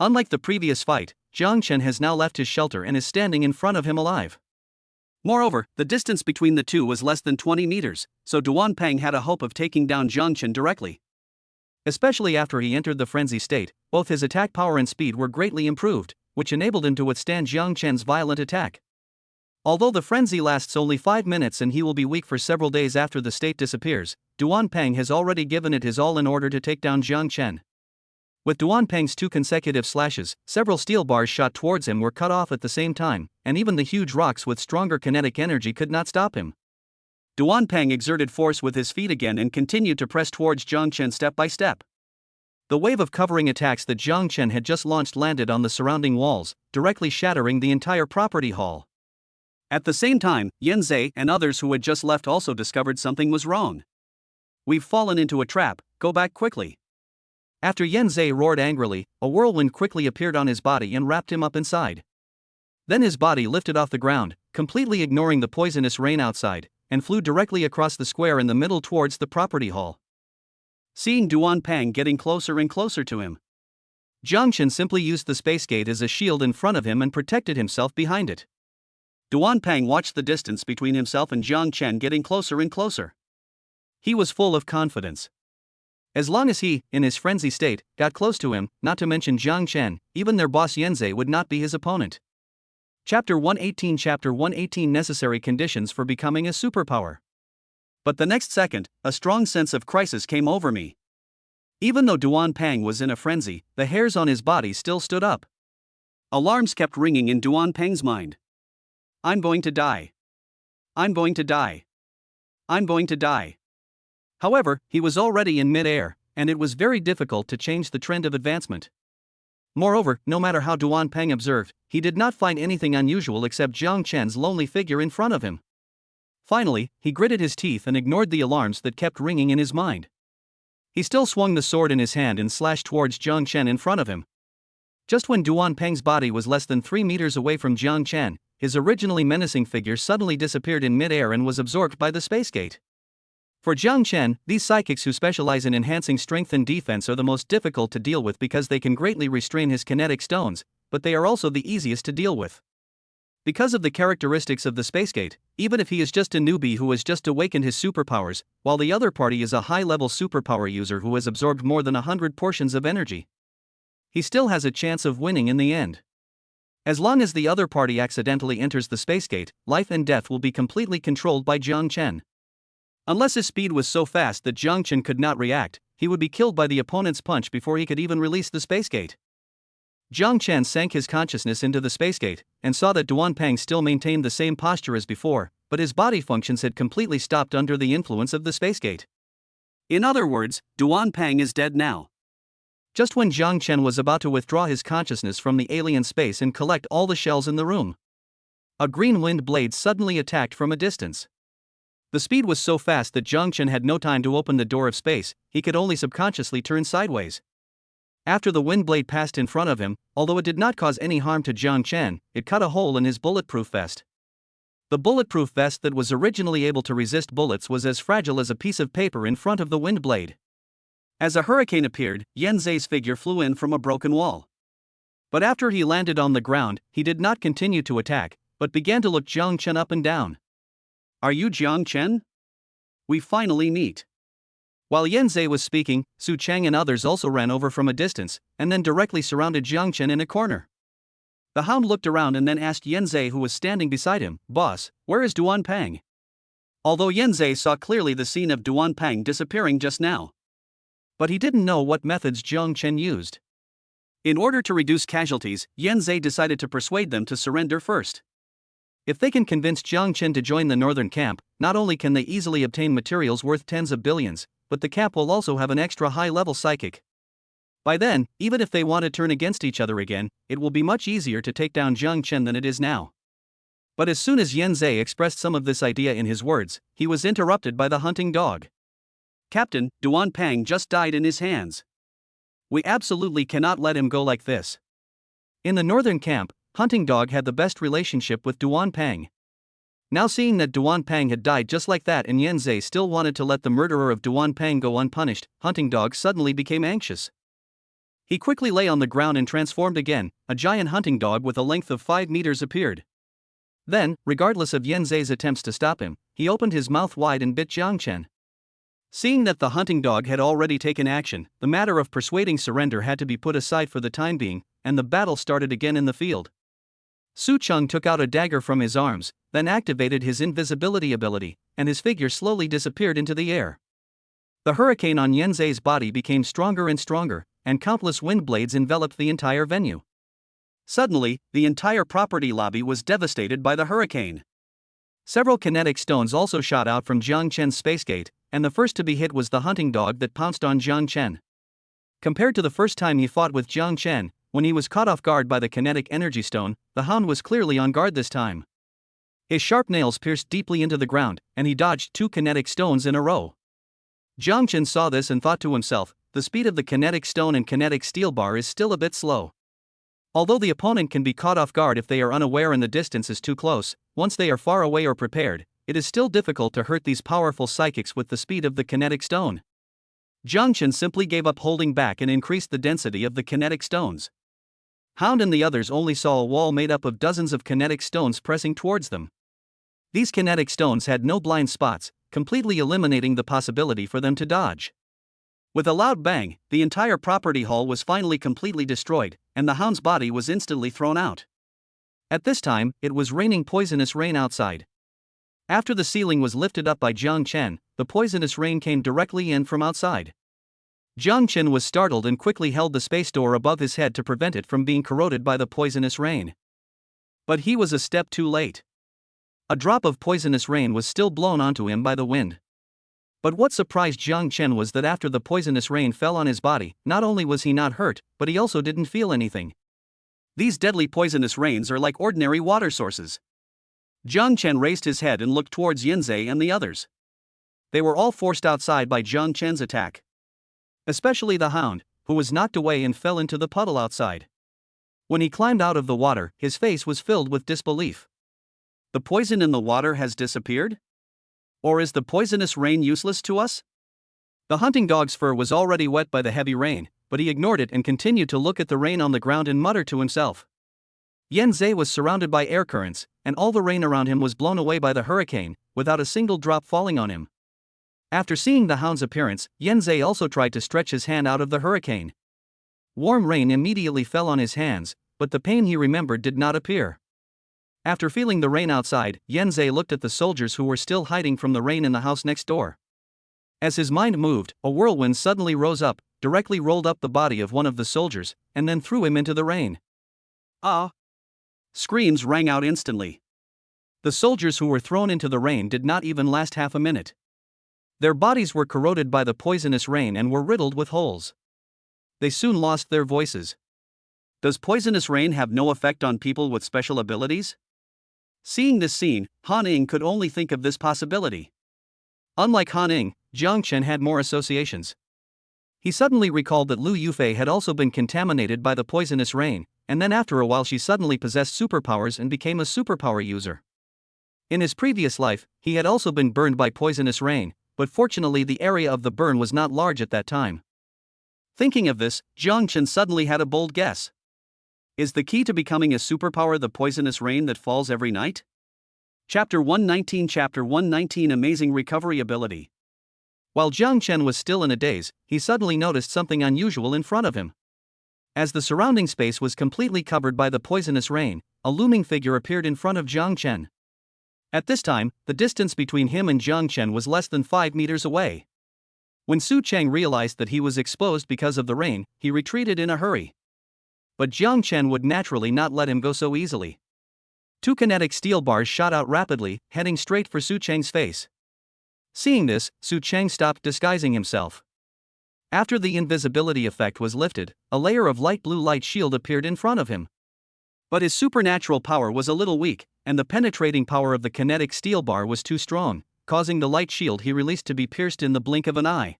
Unlike the previous fight, Jang Chen has now left his shelter and is standing in front of him alive. Moreover, the distance between the two was less than 20 meters, so Duanpeng had a hope of taking down Jang Chen directly. Especially after he entered the frenzy state, both his attack power and speed were greatly improved, which enabled him to withstand Jang Chen's violent attack. Although the frenzy lasts only 5 minutes and he will be weak for several days after the state disappears, Duanpeng has already given it his all in order to take down Jang Chen. With Duanpeng's 2 consecutive slashes, several steel bars shot towards him were cut off at the same time, and even the huge rocks with stronger kinetic energy could not stop him. Duanpeng exerted force with his feet again and continued to press towards Jang Chen step by step. The wave of covering attacks that Jang Chen had just launched landed on the surrounding walls, directly shattering the entire property hall. At the same time, Yanzei and others who had just left also discovered something was wrong. We've fallen into a trap, go back quickly. After Yanzei roared angrily, a whirlwind quickly appeared on his body and wrapped him up inside. Then his body lifted off the ground, completely ignoring the poisonous rain outside, and flew directly across the square in the middle towards the property hall. Seeing Duanpeng getting closer and closer to him, Jang Chen simply used the space gate as a shield in front of him and protected himself behind it. Duanpeng watched the distance between himself and Jang Chen getting closer and closer. He was full of confidence. As long as he, in his frenzy state, got close to him, not to mention Jang Chen, even their boss Yanzei would not be his opponent. Chapter 118 Necessary Conditions for Becoming a Superpower. But the next second, a strong sense of crisis came over me. Even though Duanpeng was in a frenzy, the hairs on his body still stood up. Alarms kept ringing in Duanpeng's mind. I'm going to die. I'm going to die. I'm going to die. However, he was already in mid-air, and it was very difficult to change the trend of advancement. Moreover, no matter how Duanpeng observed, he did not find anything unusual except Jang Chen's lonely figure in front of him. Finally, he gritted his teeth and ignored the alarms that kept ringing in his mind. He still swung the sword in his hand and slashed towards Jang Chen in front of him. Just when Duanpeng's body was less than 3 meters away from Jang Chen, his originally menacing figure suddenly disappeared in mid-air and was absorbed by the space gate. For Jang Chen, these psychics who specialize in enhancing strength and defense are the most difficult to deal with because they can greatly restrain his kinetic stones, but they are also the easiest to deal with. Because of the characteristics of the spacegate, even if he is just a newbie who has just awakened his superpowers, while the other party is a high-level superpower user who has absorbed more than 100 portions of energy, he still has a chance of winning in the end. As long as the other party accidentally enters the spacegate, life and death will be completely controlled by Jang Chen. Unless his speed was so fast that Jang Chen could not react, he would be killed by the opponent's punch before he could even release the spacegate. Jang Chen sank his consciousness into the spacegate, and saw that Duan Pang still maintained the same posture as before, but his body functions had completely stopped under the influence of the spacegate. In other words, Duan Pang is dead now. Just when Jang Chen was about to withdraw his consciousness from the alien space and collect all the shells in the room, a green wind blade suddenly attacked from a distance. The speed was so fast that Jang Chen had no time to open the door of space, he could only subconsciously turn sideways. After the wind blade passed in front of him, although it did not cause any harm to Jang Chen, it cut a hole in his bulletproof vest. The bulletproof vest that was originally able to resist bullets was as fragile as a piece of paper in front of the wind blade. As a hurricane appeared, Yan Zhe's figure flew in from a broken wall. But after he landed on the ground, he did not continue to attack, but began to look Jang Chen up and down. "Are you Jang Chen? We finally meet." While Yan Zhe was speaking, Su Chang and others also ran over from a distance, and then directly surrounded Jang Chen in a corner. The Hound looked around and then asked Yan Zhe, who was standing beside him, "Boss, where is Duan Pang?" Although Yan Zhe saw clearly the scene of Duan Pang disappearing just now, but he didn't know what methods Jang Chen used. In order to reduce casualties, Yan Zhe decided to persuade them to surrender first. If they can convince Jang Chen to join the northern camp, not only can they easily obtain materials worth tens of billions, but the camp will also have an extra high-level psychic. By then, even if they want to turn against each other again, it will be much easier to take down Jang Chen than it is now. But as soon as Yan Zhe expressed some of this idea in his words, he was interrupted by the hunting dog. "Captain, Duan Pang just died in his hands. We absolutely cannot let him go like this." In the northern camp, Hunting Dog had the best relationship with Duan Pang. Now seeing that Duan Pang had died just like that and Yan Zhe still wanted to let the murderer of Duan Pang go unpunished, Hunting Dog suddenly became anxious. He quickly lay on the ground and transformed again. A giant hunting dog with a length of 5 meters appeared. Then, regardless of Yan Zhe's attempts to stop him, he opened his mouth wide and bit Jang Chen. Seeing that the hunting dog had already taken action, the matter of persuading surrender had to be put aside for the time being, and the battle started again in the field. Su Cheng took out a dagger from his arms, then activated his invisibility ability, and his figure slowly disappeared into the air. The hurricane on Yan Zhe's body became stronger and stronger, and countless wind blades enveloped the entire venue. Suddenly, the entire property lobby was devastated by the hurricane. Several kinetic stones also shot out from Jang Chen's spacegate, and the first to be hit was the hunting dog that pounced on Jang Chen. Compared to the first time he fought with Jang Chen, when he was caught off guard by the kinetic energy stone, the Hound was clearly on guard this time. His sharp nails pierced deeply into the ground, and he dodged 2 kinetic stones in a row. Jang Chen saw this and thought to himself, the speed of the kinetic stone and kinetic steel bar is still a bit slow. Although the opponent can be caught off guard if they are unaware and the distance is too close, once they are far away or prepared, it is still difficult to hurt these powerful psychics with the speed of the kinetic stone. Jang Chen simply gave up holding back and increased the density of the kinetic stones. Hound and the others only saw a wall made up of dozens of kinetic stones pressing towards them. These kinetic stones had no blind spots, completely eliminating the possibility for them to dodge. With a loud bang, the entire property hall was finally completely destroyed, and the Hound's body was instantly thrown out. At this time, it was raining poisonous rain outside. After the ceiling was lifted up by Jang Chen, the poisonous rain came directly in from outside. Jang Chen was startled and quickly held the space door above his head to prevent it from being corroded by the poisonous rain. But he was a step too late. A drop of poisonous rain was still blown onto him by the wind. But what surprised Jang Chen was that after the poisonous rain fell on his body, not only was he not hurt, but he also didn't feel anything. These deadly poisonous rains are like ordinary water sources. Jang Chen raised his head and looked towards Yan Zhe and the others. They were all forced outside by Jang Chen's attack. Especially the Hound, who was knocked away and fell into the puddle outside. When he climbed out of the water, his face was filled with disbelief. The poison in the water has disappeared? Or is the poisonous rain useless to us? The hunting dog's fur was already wet by the heavy rain, but he ignored it and continued to look at the rain on the ground and muttered to himself. Yanzei was surrounded by air currents, and all the rain around him was blown away by the hurricane, without a single drop falling on him. After seeing the hound's appearance, Yanzei also tried to stretch his hand out of the hurricane. Warm rain immediately fell on his hands, but the pain he remembered did not appear. After feeling the rain outside, Yanzei looked at the soldiers who were still hiding from the rain in the house next door. As his mind moved, a whirlwind suddenly rose up, directly rolled up the body of one of the soldiers, and then threw him into the rain. Ah! Screams rang out instantly. The soldiers who were thrown into the rain did not even last half a minute. Their bodies were corroded by the poisonous rain and were riddled with holes. They soon lost their voices. Does poisonous rain have no effect on people with special abilities? Seeing this scene, Han Ing could only think of this possibility. Unlike Han Ing, Jang Chen had more associations. He suddenly recalled that Lu Yufi had also been contaminated by the poisonous rain, and then after a while she suddenly possessed superpowers and became a superpower user. In his previous life, he had also been burned by poisonous rain, but fortunately the area of the burn was not large at that time. Thinking of this, Jang Chen suddenly had a bold guess. Is the key to becoming a superpower the poisonous rain that falls every night? Chapter 119 Amazing Recovery Ability. While Jang Chen was still in a daze, he suddenly noticed something unusual in front of him. As the surrounding space was completely covered by the poisonous rain, a looming figure appeared in front of Jang Chen. At this time, the distance between him and Jang Chen was less than 5 meters away. When Su Cheng realized that he was exposed because of the rain, he retreated in a hurry. But Jang Chen would naturally not let him go so easily. 2 kinetic steel bars shot out rapidly, heading straight for Su Cheng's face. Seeing this, Su Cheng stopped disguising himself. After the invisibility effect was lifted, a layer of light blue light shield appeared in front of him. But his supernatural power was a little weak, and the penetrating power of the kinetic steel bar was too strong, causing the light shield he released to be pierced in the blink of an eye.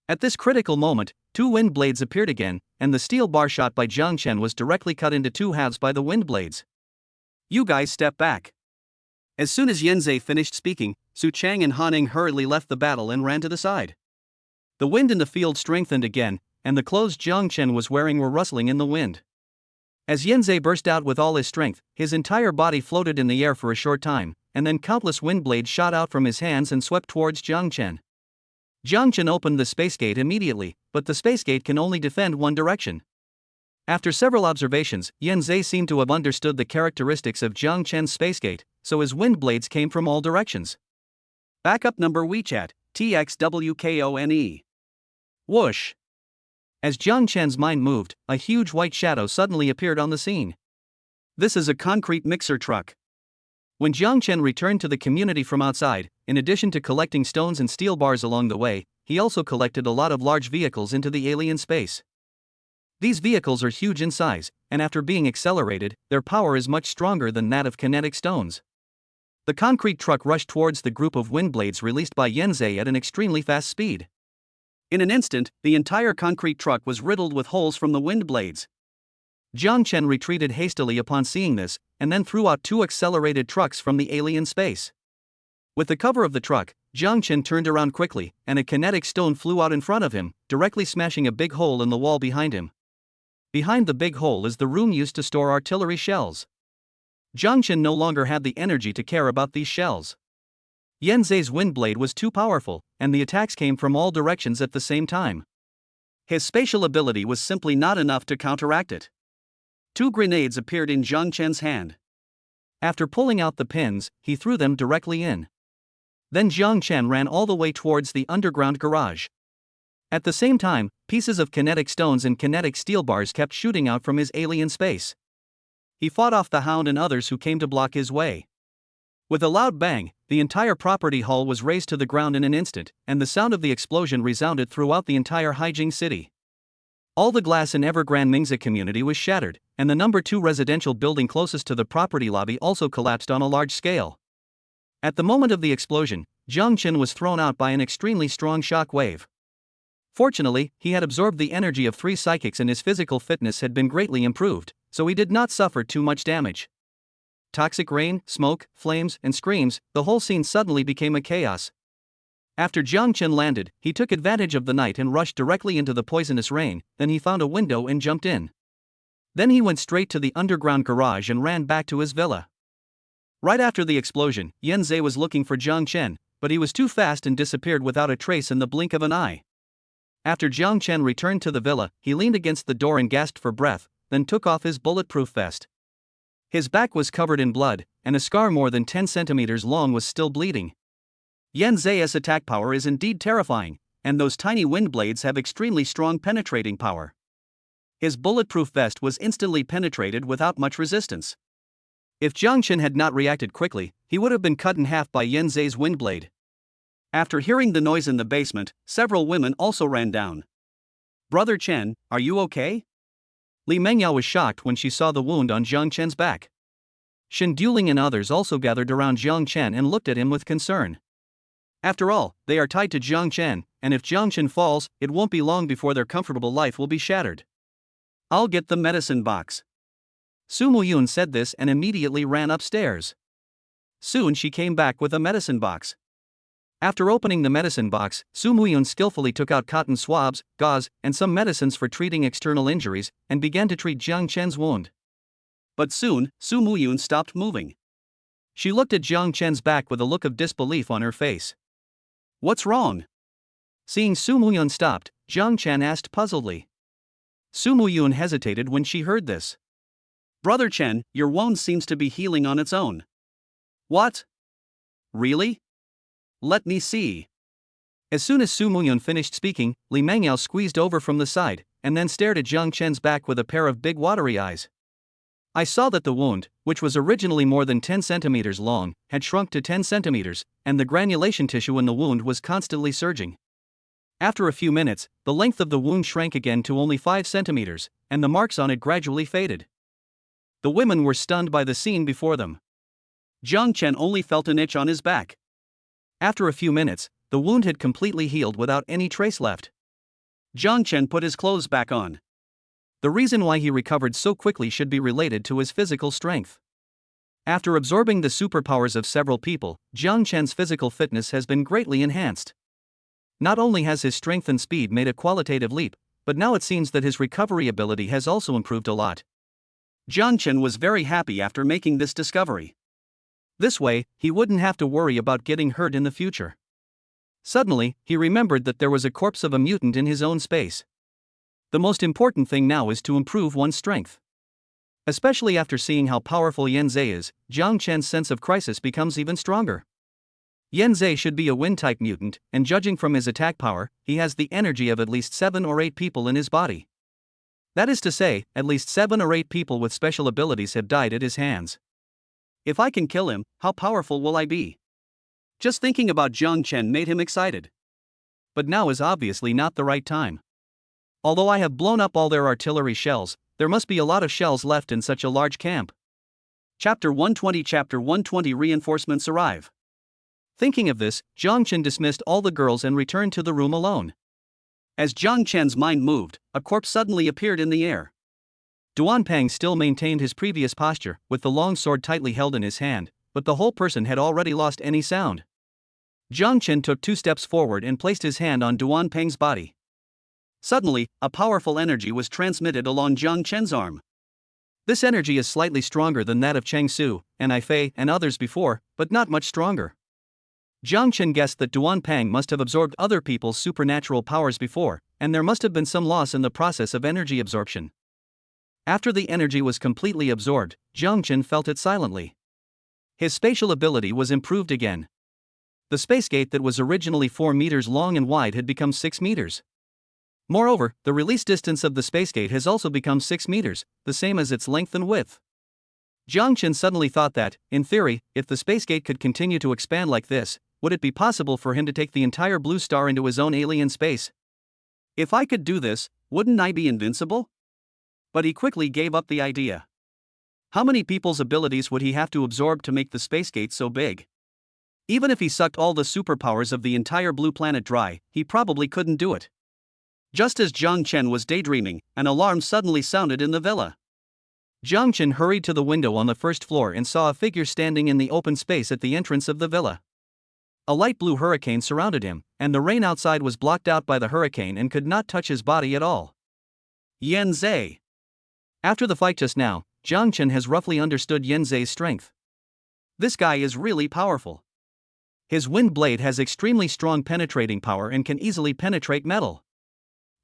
At this critical moment, 2 wind blades appeared again, and the steel bar shot by Jang Chen was directly cut into 2 halves by the wind blades. You guys step back. As soon as Yanzei finished speaking, Su Cheng and Han Ing hurriedly left the battle and ran to the side. The wind in the field strengthened again, and the clothes Jang Chen was wearing were rustling in the wind. As Yanzei burst out with all his strength, his entire body floated in the air for a short time, and then countless wind blades shot out from his hands and swept towards Jang Chen. Jang Chen opened the space gate immediately, but the space gate can only defend one direction. After several observations, Yanzei seemed to have understood the characteristics of Jang Chen's space gate, so his wind blades came from all directions. Backup number WeChat, TXWKONE. Whoosh! As Jang Chen's mind moved, a huge white shadow suddenly appeared on the scene. This is a concrete mixer truck. When Jang Chen returned to the community from outside, in addition to collecting stones and steel bars along the way, he also collected a lot of large vehicles into the alien space. These vehicles are huge in size, and after being accelerated, their power is much stronger than that of kinetic stones. The concrete truck rushed towards the group of wind blades released by Yanzei at an extremely fast speed. In an instant, the entire concrete truck was riddled with holes from the wind blades. Jang Chen retreated hastily upon seeing this, and then threw out 2 accelerated trucks from the alien space. With the cover of the truck, Jang Chen turned around quickly, and a kinetic stone flew out in front of him, directly smashing a big hole in the wall behind him. Behind the big hole is the room used to store artillery shells. Jang Chen no longer had the energy to care about these shells. Yanzei's wind blade was too powerful, and the attacks came from all directions at the same time. His spatial ability was simply not enough to counteract it. 2 grenades appeared in Jang Chen's hand. After pulling out the pins, he threw them directly in. Then Jang Chen ran all the way towards the underground garage. At the same time, pieces of kinetic stones and kinetic steel bars kept shooting out from his alien space. He fought off the hound and others who came to block his way. With a loud bang, the entire property hall was razed to the ground in an instant, and the sound of the explosion resounded throughout the entire Haijing city. All the glass in Evergrande Mingzi community was shattered, and the number 2 residential building closest to the property lobby also collapsed on a large scale. At the moment of the explosion, Jang Chen was thrown out by an extremely strong shock wave. Fortunately, he had absorbed the energy of 3 psychics and his physical fitness had been greatly improved, so he did not suffer too much damage. Toxic rain, smoke, flames, and screams, the whole scene suddenly became a chaos. After Jang Chen landed, he took advantage of the night and rushed directly into the poisonous rain, then he found a window and jumped in. Then he went straight to the underground garage and ran back to his villa. Right after the explosion, Yan Zhe was looking for Jang Chen, but he was too fast and disappeared without a trace in the blink of an eye. After Jang Chen returned to the villa, he leaned against the door and gasped for breath, then took off his bulletproof vest. His back was covered in blood, and a scar more than 10 centimeters long was still bleeding. Yan Zhe's attack power is indeed terrifying, and those tiny wind blades have extremely strong penetrating power. His bulletproof vest was instantly penetrated without much resistance. If Jang Chen had not reacted quickly, he would have been cut in half by Yan Zhe's wind blade. After hearing the noise in the basement, several women also ran down. "Brother Chen, are you okay?" Li Mengyao was shocked when she saw the wound on Jang Chen's back. Shen Duling and others also gathered around Jang Chen and looked at him with concern. After all, they are tied to Jang Chen, and if Jang Chen falls, it won't be long before their comfortable life will be shattered. "I'll get the medicine box." Su Muyun said this and immediately ran upstairs. Soon she came back with a medicine box. After opening the medicine box, Su Muyun skillfully took out cotton swabs, gauze, and some medicines for treating external injuries, and began to treat Jang Chen's wound. But soon, Su Muyun stopped moving. She looked at Jang Chen's back with a look of disbelief on her face. "What's wrong?" Seeing Su Muyun stopped, Jang Chen asked puzzledly. Su Muyun hesitated when she heard this. "Brother Chen, your wound seems to be healing on its own." "What? Really? Let me see." As soon as Su Muyun finished speaking, Li Mengyao squeezed over from the side, and then stared at Jang Chen's back with a pair of big watery eyes. I saw that the wound, which was originally more than 10 centimeters long, had shrunk to 10 centimeters, and the granulation tissue in the wound was constantly surging. After a few minutes, the length of the wound shrank again to only 5 centimeters, and the marks on it gradually faded. The women were stunned by the scene before them. Jang Chen only felt an itch on his back. After a few minutes, the wound had completely healed without any trace left. Jang Chen put his clothes back on. The reason why he recovered so quickly should be related to his physical strength. After absorbing the superpowers of several people, Jang Chen's physical fitness has been greatly enhanced. Not only has his strength and speed made a qualitative leap, but now it seems that his recovery ability has also improved a lot. Jang Chen was very happy after making this discovery. This way, he wouldn't have to worry about getting hurt in the future. Suddenly, he remembered that there was a corpse of a mutant in his own space. The most important thing now is to improve one's strength. Especially after seeing how powerful Yan Zhe is, Jang Chen's sense of crisis becomes even stronger. Yan Zhe should be a wind-type mutant, and judging from his attack power, he has the energy of at least 7 or 8 people in his body. That is to say, at least 7 or 8 people with special abilities have died at his hands. If I can kill him, how powerful will I be? Just thinking about Jang Chen made him excited. But now is obviously not the right time. Although I have blown up all their artillery shells, there must be a lot of shells left in such a large camp. Chapter 120 Reinforcements arrive. Thinking of this, Jang Chen dismissed all the girls and returned to the room alone. As Jang Chen's mind moved, a corpse suddenly appeared in the air. Duan Peng still maintained his previous posture, with the long sword tightly held in his hand, but the whole person had already lost any sound. Jang Chen took 2 steps forward and placed his hand on Duan Peng's body. Suddenly, a powerful energy was transmitted along Jang Chen's arm. This energy is slightly stronger than that of Cheng Su, and I Fei, and others before, but not much stronger. Jang Chen guessed that Duan Peng must have absorbed other people's supernatural powers before, and there must have been some loss in the process of energy absorption. After the energy was completely absorbed, Jang Chen felt it silently. His spatial ability was improved again. The space gate that was originally 4 meters long and wide had become 6 meters. Moreover, the release distance of the space gate has also become 6 meters, the same as its length and width. Jang Chen suddenly thought that, in theory, if the space gate could continue to expand like this, would it be possible for him to take the entire blue star into his own alien space? If I could do this, wouldn't I be invincible? But he quickly gave up the idea. How many people's abilities would he have to absorb to make the space gate so big? Even if he sucked all the superpowers of the entire blue planet dry, he probably couldn't do it. Just as Jang Chen was daydreaming, an alarm suddenly sounded in the villa. Jang Chen hurried to the window on the first floor and saw a figure standing in the open space at the entrance of the villa. A light blue hurricane surrounded him, and the rain outside was blocked out by the hurricane and could not touch his body at all. Yan Zhe. After the fight just now, Jang Chen has roughly understood Yanzei's strength. This guy is really powerful. His wind blade has extremely strong penetrating power and can easily penetrate metal.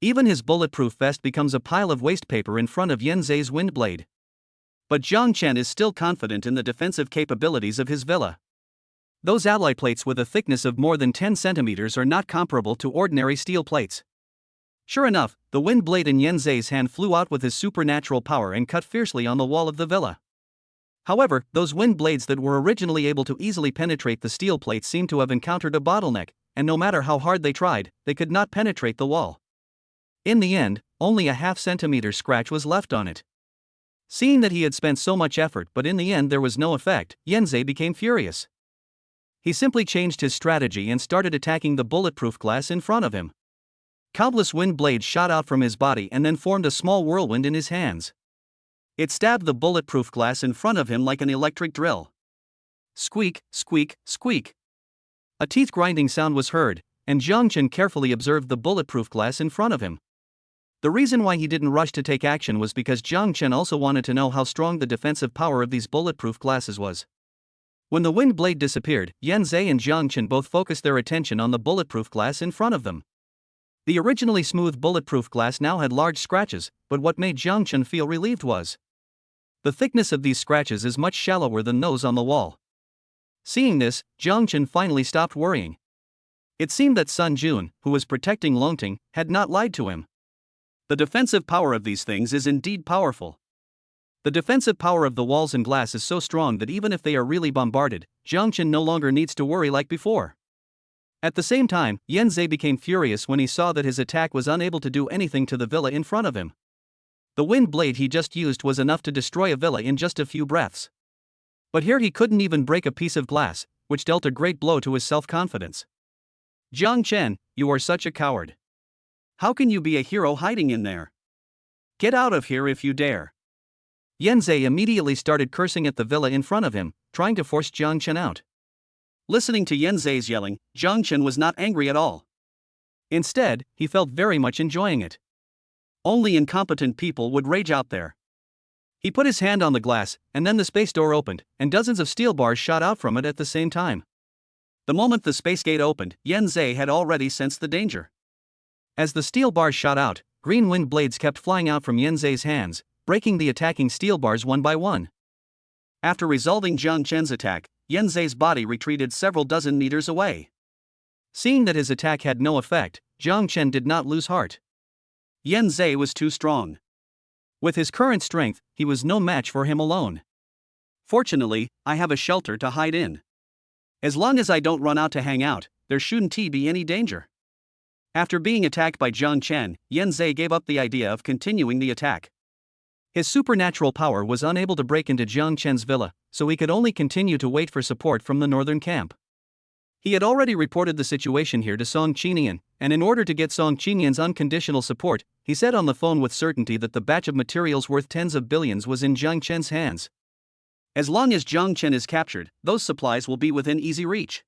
Even his bulletproof vest becomes a pile of waste paper in front of Yanzei's wind blade. But Jang Chen is still confident in the defensive capabilities of his villa. Those alloy plates with a thickness of more than 10 centimeters are not comparable to ordinary steel plates. Sure enough, the wind blade in Yanzei's hand flew out with his supernatural power and cut fiercely on the wall of the villa. However, those wind blades that were originally able to easily penetrate the steel plates seemed to have encountered a bottleneck, and no matter how hard they tried, they could not penetrate the wall. In the end, only a half-centimeter scratch was left on it. Seeing that he had spent so much effort but in the end there was no effect, Yanzei became furious. He simply changed his strategy and started attacking the bulletproof glass in front of him. Countless wind blades shot out from his body and then formed a small whirlwind in his hands. It stabbed the bulletproof glass in front of him like an electric drill. Squeak, squeak, squeak. A teeth-grinding sound was heard, and Jang Chen carefully observed the bulletproof glass in front of him. The reason why he didn't rush to take action was because Jang Chen also wanted to know how strong the defensive power of these bulletproof glasses was. When the wind blade disappeared, Yanzei and Jang Chen both focused their attention on the bulletproof glass in front of them. The originally smooth bulletproof glass now had large scratches, but what made Jang Chen feel relieved was the thickness of these scratches is much shallower than those on the wall. Seeing this, Jang Chen finally stopped worrying. It seemed that Sun Jun, who was protecting Longting, had not lied to him. The defensive power of these things is indeed powerful. The defensive power of the walls and glass is so strong that even if they are really bombarded, Jang Chen no longer needs to worry like before. At the same time, Yanzei became furious when he saw that his attack was unable to do anything to the villa in front of him. The wind blade he just used was enough to destroy a villa in just a few breaths. But here he couldn't even break a piece of glass, which dealt a great blow to his self-confidence. Jang Chen, you are such a coward. How can you be a hero hiding in there? Get out of here if you dare. Yanzei immediately started cursing at the villa in front of him, trying to force Jang Chen out. Listening to Yanzei's yelling, Jang Chen was not angry at all. Instead, he felt very much enjoying it. Only incompetent people would rage out there. He put his hand on the glass, and then the space door opened, and dozens of steel bars shot out from it at the same time. The moment the space gate opened, Yanzei had already sensed the danger. As the steel bars shot out, green wind blades kept flying out from Yanzei's hands, breaking the attacking steel bars one by one. After resolving Jang Chen's attack, Yanzei's body retreated several dozen meters away. Seeing that his attack had no effect, Jang Chen did not lose heart. Yanzei was too strong. With his current strength, he was no match for him alone. Fortunately, I have a shelter to hide in. As long as I don't run out to hang out, there shouldn't be any danger. After being attacked by Jang Chen, Yanzei gave up the idea of continuing the attack. His supernatural power was unable to break into Jang Chen's villa, so he could only continue to wait for support from the northern camp. He had already reported the situation here to Song Qinian, and in order to get Song Qinian's unconditional support, he said on the phone with certainty that the batch of materials worth tens of billions was in Jang Chen's hands. As long as Jang Chen is captured, those supplies will be within easy reach.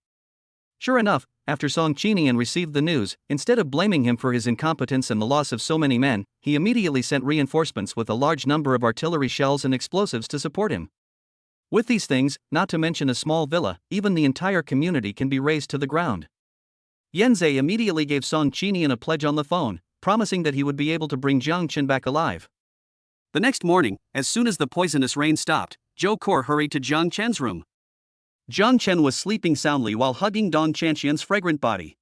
Sure enough, after Song Qinian received the news, instead of blaming him for his incompetence and the loss of so many men, he immediately sent reinforcements with a large number of artillery shells and explosives to support him. With these things, not to mention a small villa, even the entire community can be razed to the ground. Yanzei immediately gave Song Qinian a pledge on the phone, promising that he would be able to bring Jang Chen back alive. The next morning, as soon as the poisonous rain stopped, Zhou Kor hurried to Jang Chen's room. Jang Chen was sleeping soundly while hugging Dong Chanxian's fragrant body.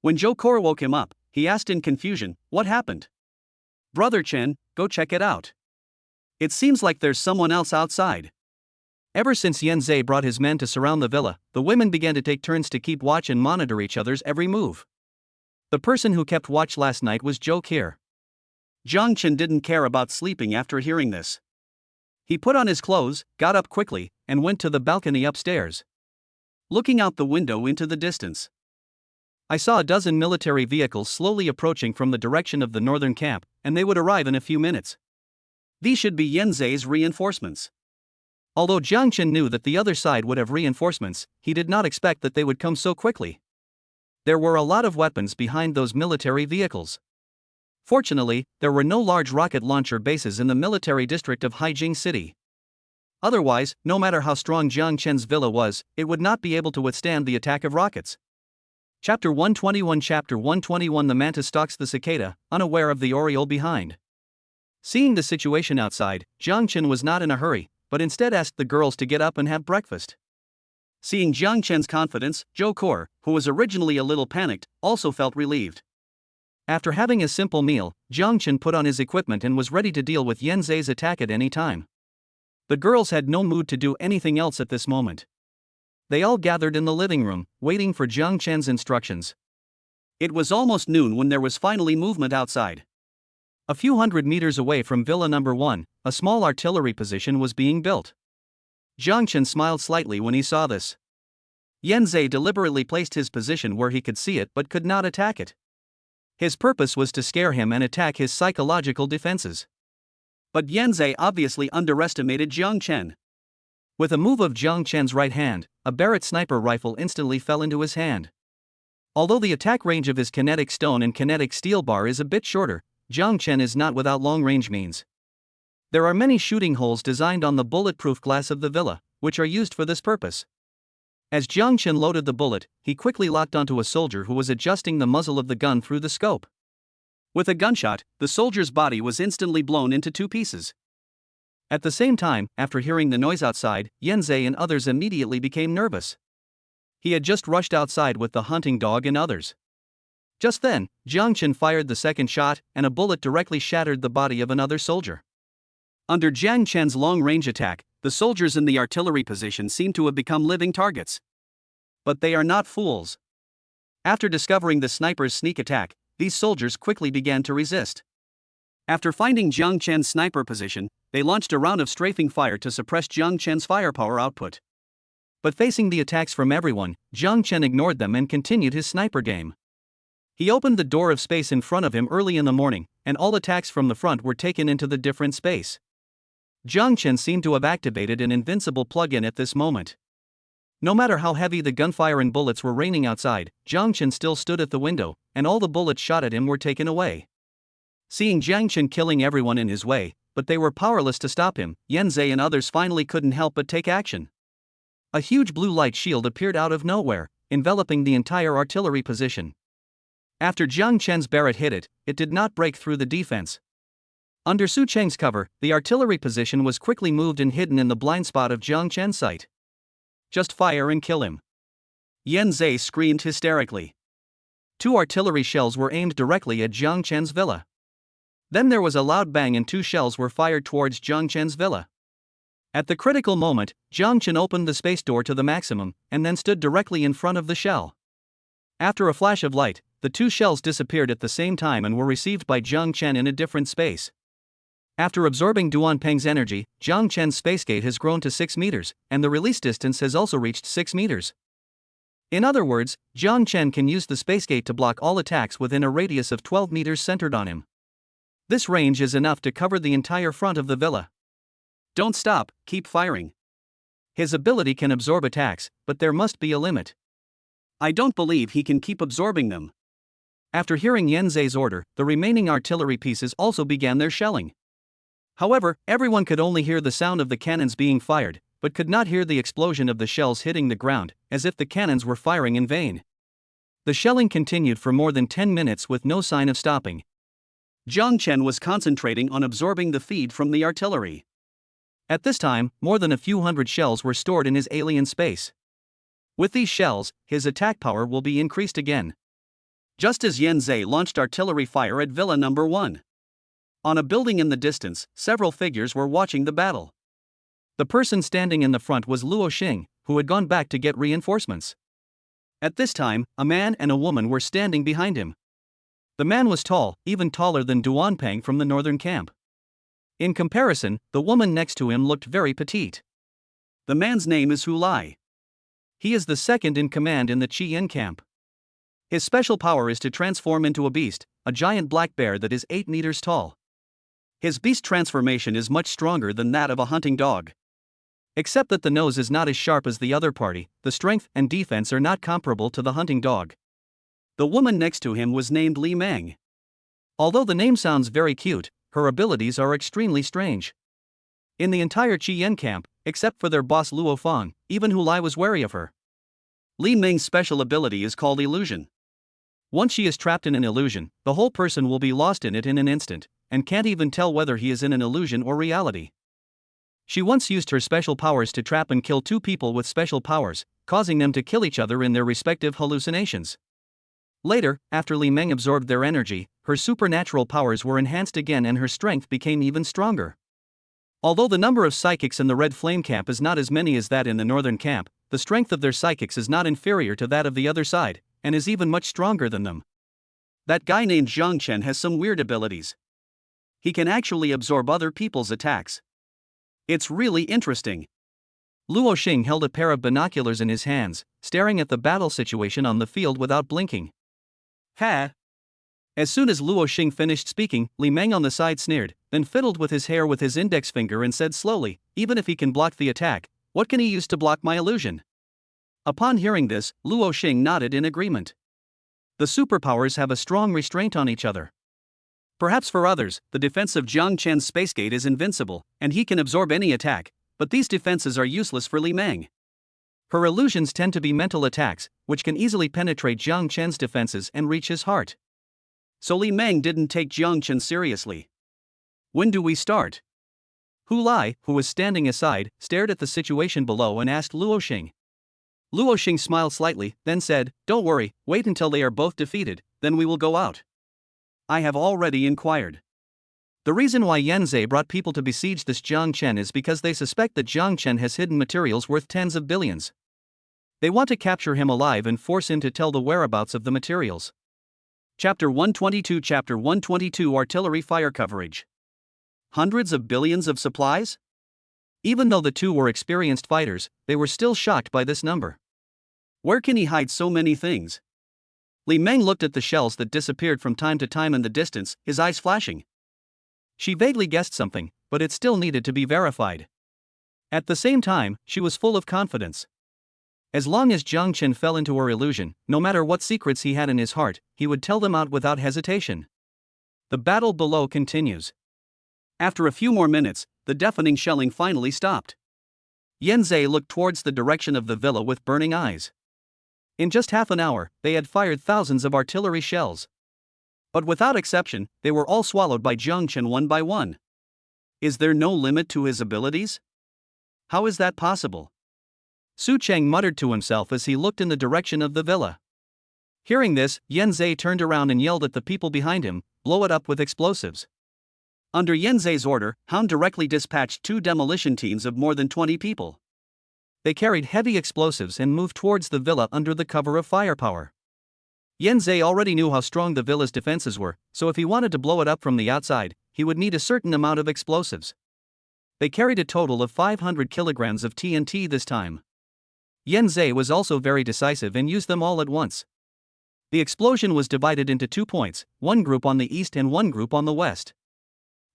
When Zhou Kor woke him up, he asked in confusion, "What happened?" "Brother Chen, go check it out. It seems like there's someone else outside." Ever since Yanzei brought his men to surround the villa, the women began to take turns to keep watch and monitor each other's every move. The person who kept watch last night was Zhou Kor. Jang Chen didn't care about sleeping after hearing this. He put on his clothes, got up quickly, and went to the balcony upstairs. Looking out the window into the distance, I saw a dozen military vehicles slowly approaching from the direction of the northern camp, and they would arrive in a few minutes. These should be Yanzei's reinforcements. Although Jang Chen knew that the other side would have reinforcements, he did not expect that they would come so quickly. There were a lot of weapons behind those military vehicles. Fortunately, there were no large rocket launcher bases in the military district of Haijing City. Otherwise, no matter how strong Jang Chen's villa was, it would not be able to withstand the attack of rockets. Chapter 121 Chapter 121 The mantis stalks the cicada, unaware of the oriole behind. Seeing the situation outside, Jang Chen was not in a hurry, but instead asked the girls to get up and have breakfast. Seeing Jang Chen's confidence, Zhou Kor, who was originally a little panicked, also felt relieved. After having a simple meal, Jang Chen put on his equipment and was ready to deal with Yan Zhe's attack at any time. The girls had no mood to do anything else at this moment. They all gathered in the living room, waiting for Jang Chen's instructions. It was almost noon when there was finally movement outside. A few hundred meters away from Villa Number 1, a small artillery position was being built. Jang Chen smiled slightly when he saw this. Yan Zhe deliberately placed his position where he could see it but could not attack it. His purpose was to scare him and attack his psychological defenses. But Yan Zhe obviously underestimated Jang Chen. With a move of Jang Chen's right hand, a Barrett sniper rifle instantly fell into his hand. Although the attack range of his kinetic stone and kinetic steel bar is a bit shorter, Jang Chen is not without long-range means. There are many shooting holes designed on the bulletproof glass of the villa, which are used for this purpose. As Jang Chen loaded the bullet, he quickly locked onto a soldier who was adjusting the muzzle of the gun through the scope. With a gunshot, the soldier's body was instantly blown into two pieces. At the same time, after hearing the noise outside, Yan Zhe and others immediately became nervous. He had just rushed outside with the hunting dog and others. Just then, Jang Chen fired the second shot, and a bullet directly shattered the body of another soldier. Under Jang Chen's long-range attack, the soldiers in the artillery position seem to have become living targets. But they are not fools. After discovering the sniper's sneak attack, these soldiers quickly began to resist. After finding Jang Chen's sniper position, they launched a round of strafing fire to suppress Jang Chen's firepower output. But facing the attacks from everyone, Jang Chen ignored them and continued his sniper game. He opened the door of space in front of him early in the morning, and all attacks from the front were taken into the different space. Jang Chen seemed to have activated an invincible plug-in at this moment. No matter how heavy the gunfire and bullets were raining outside, Jang Chen still stood at the window, and all the bullets shot at him were taken away. Seeing Jang Chen killing everyone in his way, but they were powerless to stop him, Yan Zhe and others finally couldn't help but take action. A huge blue light shield appeared out of nowhere, enveloping the entire artillery position. After Jang Chen's Barrett hit it, it did not break through the defense. Under Su Cheng's cover, the artillery position was quickly moved and hidden in the blind spot of Jang Chen's sight. Just fire and kill him. Yan Zhe screamed hysterically. 2 artillery shells were aimed directly at Jang Chen's villa. Then there was a loud bang and 2 shells were fired towards Jang Chen's villa. At the critical moment, Jang Chen opened the space door to the maximum, and then stood directly in front of the shell. After a flash of light, the 2 shells disappeared at the same time and were received by Jang Chen in a different space. After absorbing Duanpeng's energy, Jang Chen's space gate has grown to 6 meters, and the release distance has also reached 6 meters. In other words, Jang Chen can use the space gate to block all attacks within a radius of 12 meters centered on him. This range is enough to cover the entire front of the villa. Don't stop, keep firing. His ability can absorb attacks, but there must be a limit. I don't believe he can keep absorbing them. After hearing Yan Zhe's order, the remaining artillery pieces also began their shelling. However, everyone could only hear the sound of the cannons being fired, but could not hear the explosion of the shells hitting the ground, as if the cannons were firing in vain. The shelling continued for more than 10 minutes with no sign of stopping. Jang Chen was concentrating on absorbing the feed from the artillery. At this time, more than a few hundred shells were stored in his alien space. With these shells, his attack power will be increased again. Just as Yan Zhe launched artillery fire at Villa Number 1. On a building in the distance, several figures were watching the battle. The person standing in the front was Luo Xing, who had gone back to get reinforcements. At this time, a man and a woman were standing behind him. The man was tall, even taller than Duanpeng from the northern camp. In comparison, the woman next to him looked very petite. The man's name is Hu Lai. He is the second in command in the Qian camp. His special power is to transform into a beast, a giant black bear that is 8 meters tall. His beast transformation is much stronger than that of a hunting dog. Except that the nose is not as sharp as the other party, the strength and defense are not comparable to the hunting dog. The woman next to him was named Li Meng. Although the name sounds very cute, her abilities are extremely strange. In the entire Qi Yan camp, except for their boss Luo Fang, even Hu Lai was wary of her. Li Ming's special ability is called illusion. Once she is trapped in an illusion, the whole person will be lost in it in an instant, and can't even tell whether he is in an illusion or reality. She once used her special powers to trap and kill two people with special powers, causing them to kill each other in their respective hallucinations. Later, after Li Ming absorbed their energy, her supernatural powers were enhanced again and her strength became even stronger. Although the number of psychics in the Red Flame camp is not as many as that in the Northern camp, the strength of their psychics is not inferior to that of the other side, and is even much stronger than them. That guy named Jang Chen has some weird abilities. He can actually absorb other people's attacks. It's really interesting. Luo Xing held a pair of binoculars in his hands, staring at the battle situation on the field without blinking. Ha! As soon as Luo Xing finished speaking, Li Meng on the side sneered, then fiddled with his hair with his index finger and said slowly, "Even if he can block the attack, what can he use to block my illusion?" Upon hearing this, Luo Xing nodded in agreement. The superpowers have a strong restraint on each other. Perhaps for others, the defense of Jang Chen's space gate is invincible, and he can absorb any attack, but these defenses are useless for Li Meng. Her illusions tend to be mental attacks, which can easily penetrate Jang Chen's defenses and reach his heart. So Li Meng didn't take Jang Chen seriously. "When do we start?" Hu Lai, who was standing aside, stared at the situation below and asked Luo Xing. Luo Xing smiled slightly, then said, "Don't worry, wait until they are both defeated, then we will go out. I have already inquired. The reason why Yanzei brought people to besiege this Jang Chen is because they suspect that Jang Chen has hidden materials worth tens of billions. They want to capture him alive and force him to tell the whereabouts of the materials." Chapter 122 Artillery Fire Coverage. Hundreds of billions of supplies? Even though the two were experienced fighters, they were still shocked by this number. Where can he hide so many things? Li Meng looked at the shells that disappeared from time to time in the distance, his eyes flashing. She vaguely guessed something, but it still needed to be verified. At the same time, she was full of confidence. As long as Jang Chen fell into her illusion, no matter what secrets he had in his heart, he would tell them out without hesitation. The battle below continues. After a few more minutes, the deafening shelling finally stopped. Yanzei looked towards the direction of the villa with burning eyes. In just half an hour, they had fired thousands of artillery shells. But without exception, they were all swallowed by Jang Chen one by one. Is there no limit to his abilities? How is that possible? Su Cheng muttered to himself as he looked in the direction of the villa. Hearing this, Yanzei turned around and yelled at the people behind him, "Blow it up with explosives." Under Yanzei's order, Hound directly dispatched 2 demolition teams of more than 20 people. They carried heavy explosives and moved towards the villa under the cover of firepower. Yanzei already knew how strong the villa's defenses were, so if he wanted to blow it up from the outside, he would need a certain amount of explosives. They carried a total of 500 kilograms of TNT this time. Yanzei was also very decisive and used them all at once. The explosion was divided into 2 points, one group on the east and one group on the west.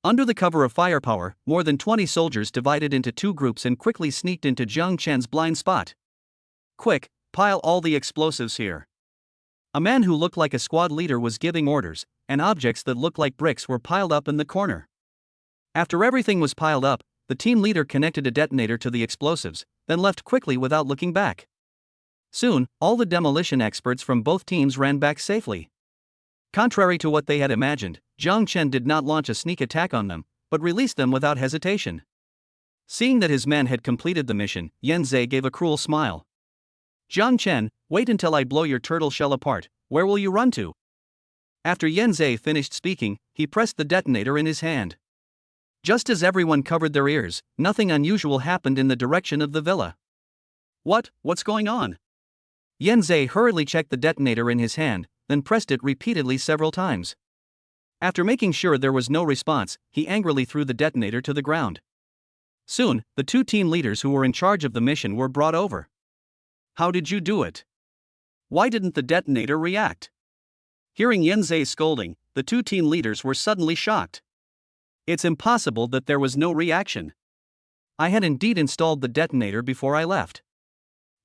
Under the cover of firepower, more than 20 soldiers divided into 2 groups and quickly sneaked into Jang Chen's blind spot. "Quick, pile all the explosives here." A man who looked like a squad leader was giving orders, and objects that looked like bricks were piled up in the corner. After everything was piled up, the team leader connected a detonator to the explosives, then left quickly without looking back. Soon, all the demolition experts from both teams ran back safely. Contrary to what they had imagined, Jang Chen did not launch a sneak attack on them, but released them without hesitation. Seeing that his men had completed the mission, Yanzei gave a cruel smile. "Jang Chen, wait until I blow your turtle shell apart, where will you run to?" After Yanzei finished speaking, he pressed the detonator in his hand. Just as everyone covered their ears, nothing unusual happened in the direction of the villa. What's going on? Yanzei hurriedly checked the detonator in his hand, then pressed it repeatedly several times. After making sure there was no response, he angrily threw the detonator to the ground. Soon, the 2 team leaders who were in charge of the mission were brought over. "How did you do it? Why didn't the detonator react?" Hearing Yanzei's scolding, the 2 team leaders were suddenly shocked. It's impossible that there was no reaction. I had indeed installed the detonator before I left.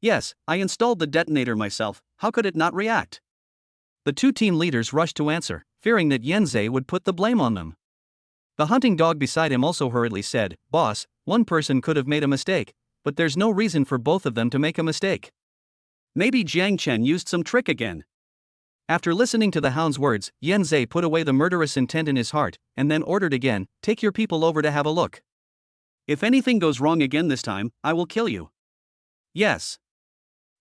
Yes, I installed the detonator myself, how could it not react? The 2 team leaders rushed to answer, fearing that Yanzei would put the blame on them. The hunting dog beside him also hurriedly said, "Boss, one person could have made a mistake, but there's no reason for both of them to make a mistake. Maybe Jang Chen used some trick again." After listening to the hound's words, Yanzei put away the murderous intent in his heart, and then ordered again, "Take your people over to have a look. If anything goes wrong again this time, I will kill you." "Yes.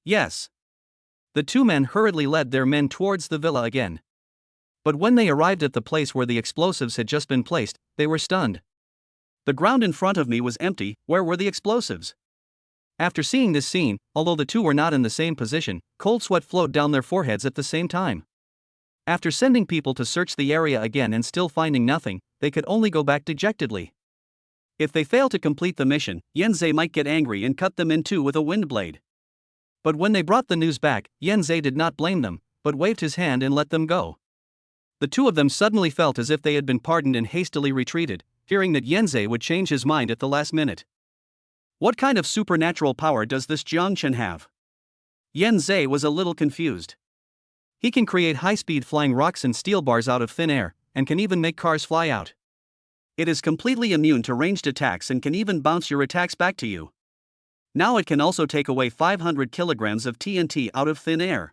Yes." The two men hurriedly led their men towards the villa again. But when they arrived at the place where the explosives had just been placed, they were stunned. The ground in front of me was empty. Where were the explosives? After seeing this scene, although the two were not in the same position, cold sweat flowed down their foreheads at the same time. After sending people to search the area again and still finding nothing, they could only go back dejectedly. If they fail to complete the mission, Yanzei might get angry and cut them in two with a wind blade. But when they brought the news back, Yanzei did not blame them, but waved his hand and let them go. The two of them suddenly felt as if they had been pardoned and hastily retreated, fearing that Yanzei would change his mind at the last minute. What kind of supernatural power does this Jang Chen have? Yanzei was a little confused. He can create high-speed flying rocks and steel bars out of thin air, and can even make cars fly out. It is completely immune to ranged attacks and can even bounce your attacks back to you. Now it can also take away 500 kilograms of TNT out of thin air.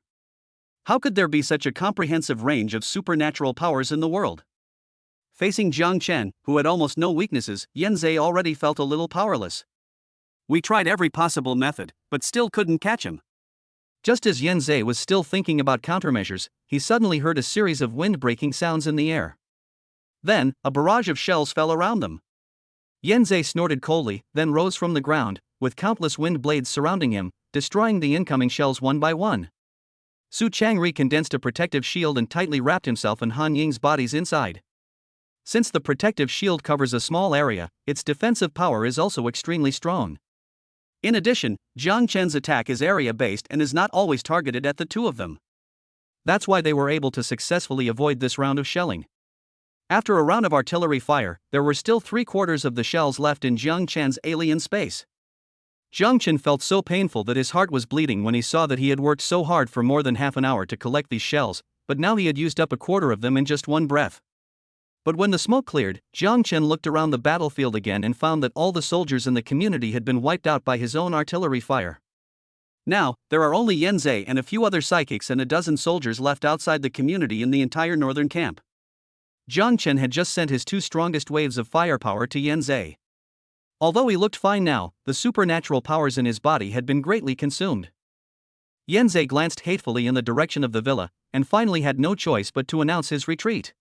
How could there be such a comprehensive range of supernatural powers in the world? Facing Jang Chen, who had almost no weaknesses, Yanzei already felt a little powerless. "We tried every possible method, but still couldn't catch him." Just as Yanzei was still thinking about countermeasures, he suddenly heard a series of wind-breaking sounds in the air. Then, a barrage of shells fell around them. Yanzei snorted coldly, then rose from the ground, with countless wind blades surrounding him, destroying the incoming shells one by one. Su Changri condensed a protective shield and tightly wrapped himself and Han Ying's bodies inside. Since the protective shield covers a small area, its defensive power is also extremely strong. In addition, Jang Chen's attack is area-based and is not always targeted at the two of them. That's why they were able to successfully avoid this round of shelling. After a round of artillery fire, there were still 3/4 of the shells left in Jang Chen's alien space. Jang Chen felt so painful that his heart was bleeding when he saw that he had worked so hard for more than half an hour to collect these shells, but now he had used up 1/4 of them in just one breath. But when the smoke cleared, Jang Chen looked around the battlefield again and found that all the soldiers in the community had been wiped out by his own artillery fire. Now, there are only Yanzei and a few other psychics and a dozen soldiers left outside the community in the entire northern camp. Jang Chen had just sent his 2 strongest waves of firepower to Yanzei. Although he looked fine now, the supernatural powers in his body had been greatly consumed. Yanzei glanced hatefully in the direction of the villa, and finally had no choice but to announce his retreat.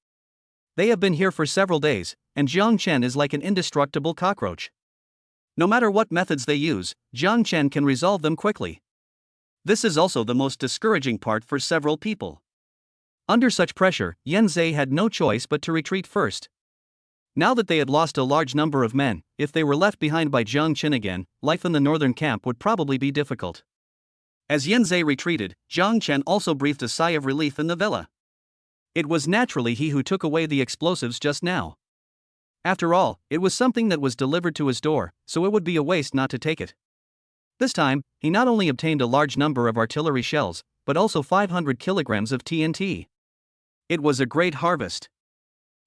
They have been here for several days, and Jang Chen is like an indestructible cockroach. No matter what methods they use, Jang Chen can resolve them quickly. This is also the most discouraging part for several people. Under such pressure, Yanzei had no choice but to retreat first. Now that they had lost a large number of men, if they were left behind by Jang Chen again, life in the northern camp would probably be difficult. As Yanzei retreated, Jang Chen also breathed a sigh of relief in the villa. It was naturally he who took away the explosives just now. After all, it was something that was delivered to his door, so it would be a waste not to take it. This time, he not only obtained a large number of artillery shells, but also 500 kilograms of TNT. It was a great harvest.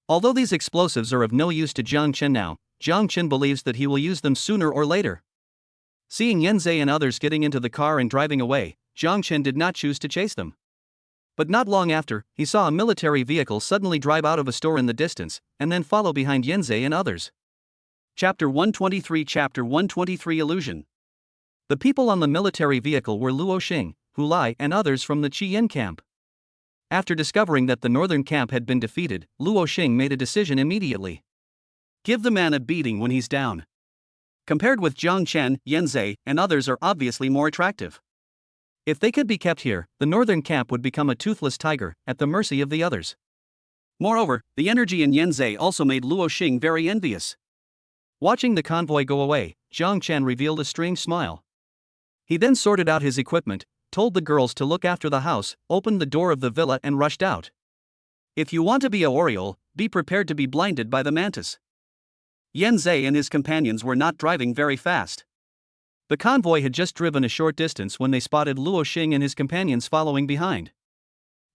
Although these explosives are of no use to Jang Chen now, Jang Chen believes that he will use them sooner or later. Seeing Yanzei and others getting into the car and driving away, Jang Chen did not choose to chase them. But not long after, he saw a military vehicle suddenly drive out of a store in the distance, and then follow behind Yanzei and others. Chapter 123 Illusion. The people on the military vehicle were Lu Yufi, Hu Lai and others from the Qian camp. After discovering that the northern camp had been defeated, Lu Yufi made a decision immediately. Give the man a beating when he's down. Compared with Jang Chen, Yanzei, and others are obviously more attractive. If they could be kept here, the northern camp would become a toothless tiger, at the mercy of the others. Moreover, the energy in Yanzei also made Lu Yufi very envious. Watching the convoy go away, Jang Chen revealed a strange smile. He then sorted out his equipment, told the girls to look after the house, opened the door of the villa and rushed out. If you want to be a Oriole, be prepared to be blinded by the mantis. Yanzei and his companions were not driving very fast. The convoy had just driven a short distance when they spotted Lu Yufi and his companions following behind.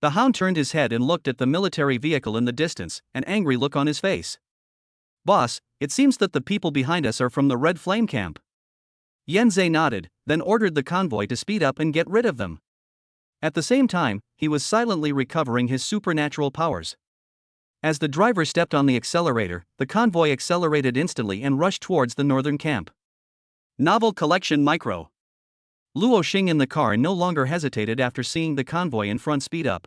The hound turned his head and looked at the military vehicle in the distance, an angry look on his face. Boss, it seems that the people behind us are from the Red Flame camp. Yanzhe nodded, then ordered the convoy to speed up and get rid of them. At the same time, he was silently recovering his supernatural powers. As the driver stepped on the accelerator, the convoy accelerated instantly and rushed towards the northern camp. Novel Collection Micro. Luo Xing in the car no longer hesitated after seeing the convoy in front speed up.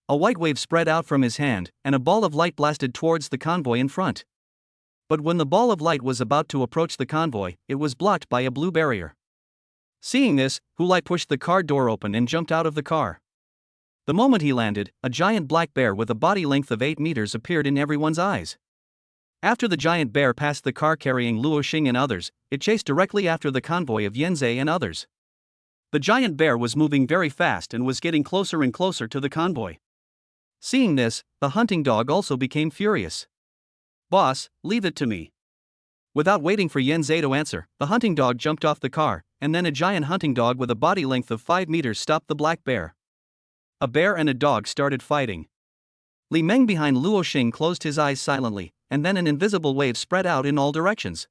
A white wave spread out from his hand, and a ball of light blasted towards the convoy in front. But when the ball of light was about to approach the convoy, it was blocked by a blue barrier. Seeing this, Hulai pushed the car door open and jumped out of the car. The moment he landed, a giant black bear with a body length of 8 meters appeared in everyone's eyes. After the giant bear passed the car carrying Luo Xing and others, it chased directly after the convoy of Yanzhe and others. The giant bear was moving very fast and was getting closer and closer to the convoy. Seeing this, the hunting dog also became furious. Boss, leave it to me. Without waiting for Yanzhe to answer, the hunting dog jumped off the car, and then a giant hunting dog with a body length of 5 meters stopped the black bear. A bear and a dog started fighting. Li Meng behind Luo Xing closed his eyes silently, and then an invisible wave spread out in all directions.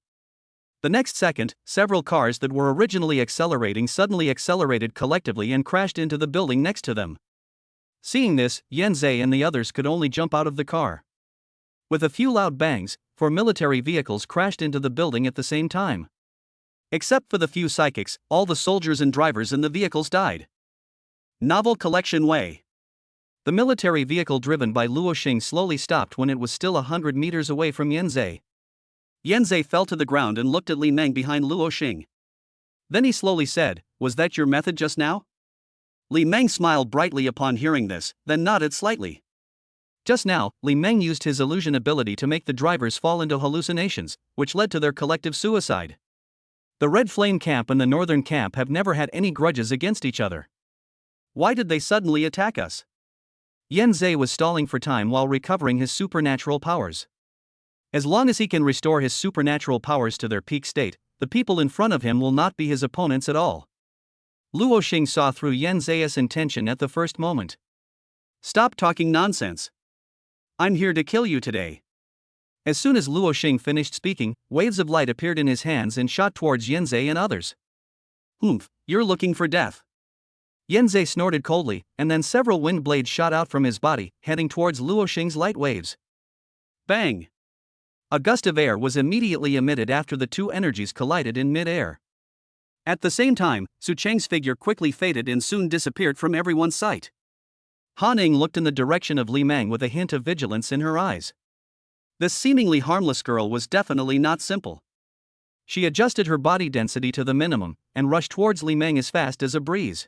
The next second, several cars that were originally accelerating suddenly accelerated collectively and crashed into the building next to them. Seeing this, Yanzhe and the others could only jump out of the car. With a few loud bangs, 4 military vehicles crashed into the building at the same time. Except for the few psychics, all the soldiers and drivers in the vehicles died. Novel Collection Way. The military vehicle driven by Luo Xing slowly stopped when it was still 100 meters away from Yanzhe. Yanzhe fell to the ground and looked at Li Meng behind Luo Xing. Then he slowly said, "Was that your method just now?" Li Meng smiled brightly upon hearing this, then nodded slightly. Just now, Li Meng used his illusion ability to make the drivers fall into hallucinations, which led to their collective suicide. The Red Flame camp and the Northern camp have never had any grudges against each other. Why did they suddenly attack us? Yanzhe was stalling for time while recovering his supernatural powers. As long as he can restore his supernatural powers to their peak state, the people in front of him will not be his opponents at all. Luo Xing saw through Yanzhe's intention at the first moment. Stop talking nonsense. I'm here to kill you today. As soon as Luo Xing finished speaking, waves of light appeared in his hands and shot towards Yanzhe and others. You're looking for death. Yanzhe snorted coldly, and then several wind blades shot out from his body, heading towards Luo Xing's light waves. Bang! A gust of air was immediately emitted after the two energies collided in mid-air. At the same time, Su Cheng's figure quickly faded and soon disappeared from everyone's sight. Han Ning looked in the direction of Li Meng with a hint of vigilance in her eyes. This seemingly harmless girl was definitely not simple. She adjusted her body density to the minimum, and rushed towards Li Meng as fast as a breeze.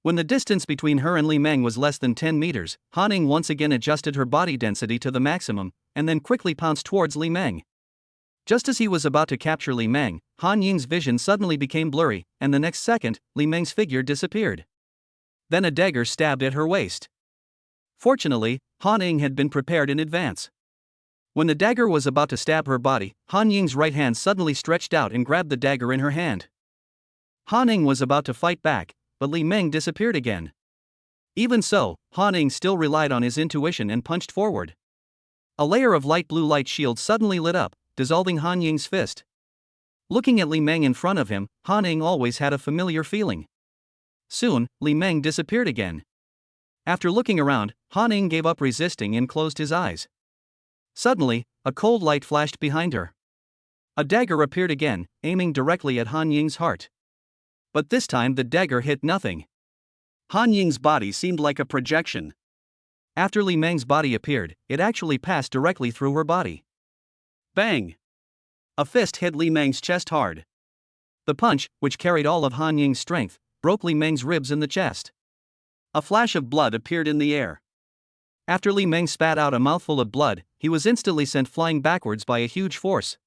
When the distance between her and Li Meng was less than 10 meters, Han Ning once again adjusted her body density to the maximum, and then quickly pounced towards Li Meng. Just as he was about to capture Li Meng, Han Ying's vision suddenly became blurry, and the next second, Li Meng's figure disappeared. Then a dagger stabbed at her waist. Fortunately, Han Ying had been prepared in advance. When the dagger was about to stab her body, Han Ying's right hand suddenly stretched out and grabbed the dagger in her hand. Han Ying was about to fight back, but Li Meng disappeared again. Even so, Han Ying still relied on his intuition and punched forward. A layer of light blue light shield suddenly lit up, dissolving Han Ying's fist. Looking at Li Meng in front of him, Han Ying always had a familiar feeling. Soon, Li Meng disappeared again. After looking around, Han Ying gave up resisting and closed his eyes. Suddenly, a cold light flashed behind her. A dagger appeared again, aiming directly at Han Ying's heart. But this time the dagger hit nothing. Han Ying's body seemed like a projection. After Li Meng's body appeared, it actually passed directly through her body. Bang! A fist hit Li Meng's chest hard. The punch, which carried all of Han Ying's strength, broke Li Meng's ribs in the chest. A flash of blood appeared in the air. After Li Meng spat out a mouthful of blood, he was instantly sent flying backwards by a huge force.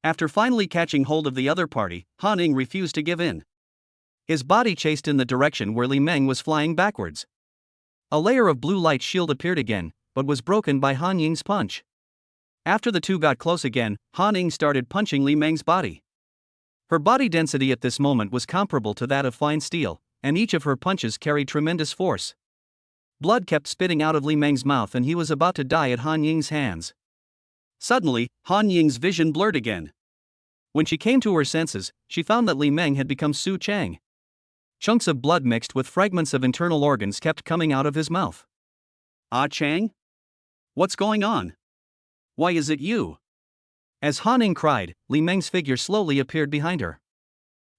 After finally catching hold of the other party, Han Ying refused to give in. His body chased in the direction where Li Meng was flying backwards. A layer of blue light shield appeared again, but was broken by Han Ying's punch. After the two got close again, Han Ying started punching Li Meng's body. Her body density at this moment was comparable to that of fine steel, and each of her punches carried tremendous force. Blood kept spitting out of Li Meng's mouth and he was about to die at Han Ying's hands. Suddenly, Han Ying's vision blurred again. When she came to her senses, she found that Li Meng had become Su Chang. Chunks of blood mixed with fragments of internal organs kept coming out of his mouth. Ah Chang? What's going on? Why is it you? As Han Ying cried, Li Meng's figure slowly appeared behind her.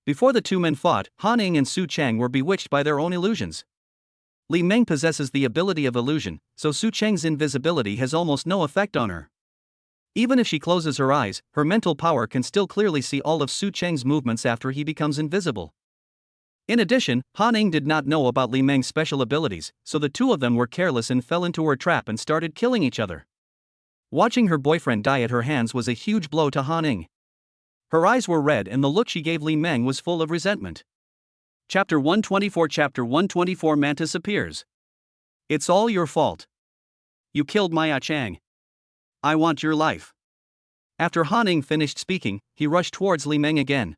Before the two men fought, Han Ying and Su Chang were bewitched by their own illusions. Li Meng possesses the ability of illusion, so Su Chang's invisibility has almost no effect on her. Even if she closes her eyes, her mental power can still clearly see all of Su Chang's movements after he becomes invisible. In addition, Han Ying did not know about Li Meng's special abilities, so the two of them were careless and fell into her trap and started killing each other. Watching her boyfriend die at her hands was a huge blow to Han Ying. Her eyes were red and the look she gave Li Meng was full of resentment. Chapter 124 Chapter 124 Mantis appears. It's all your fault. You killed my Ah Chang. I want your life. After Han Ying finished speaking, he rushed towards Li Meng again.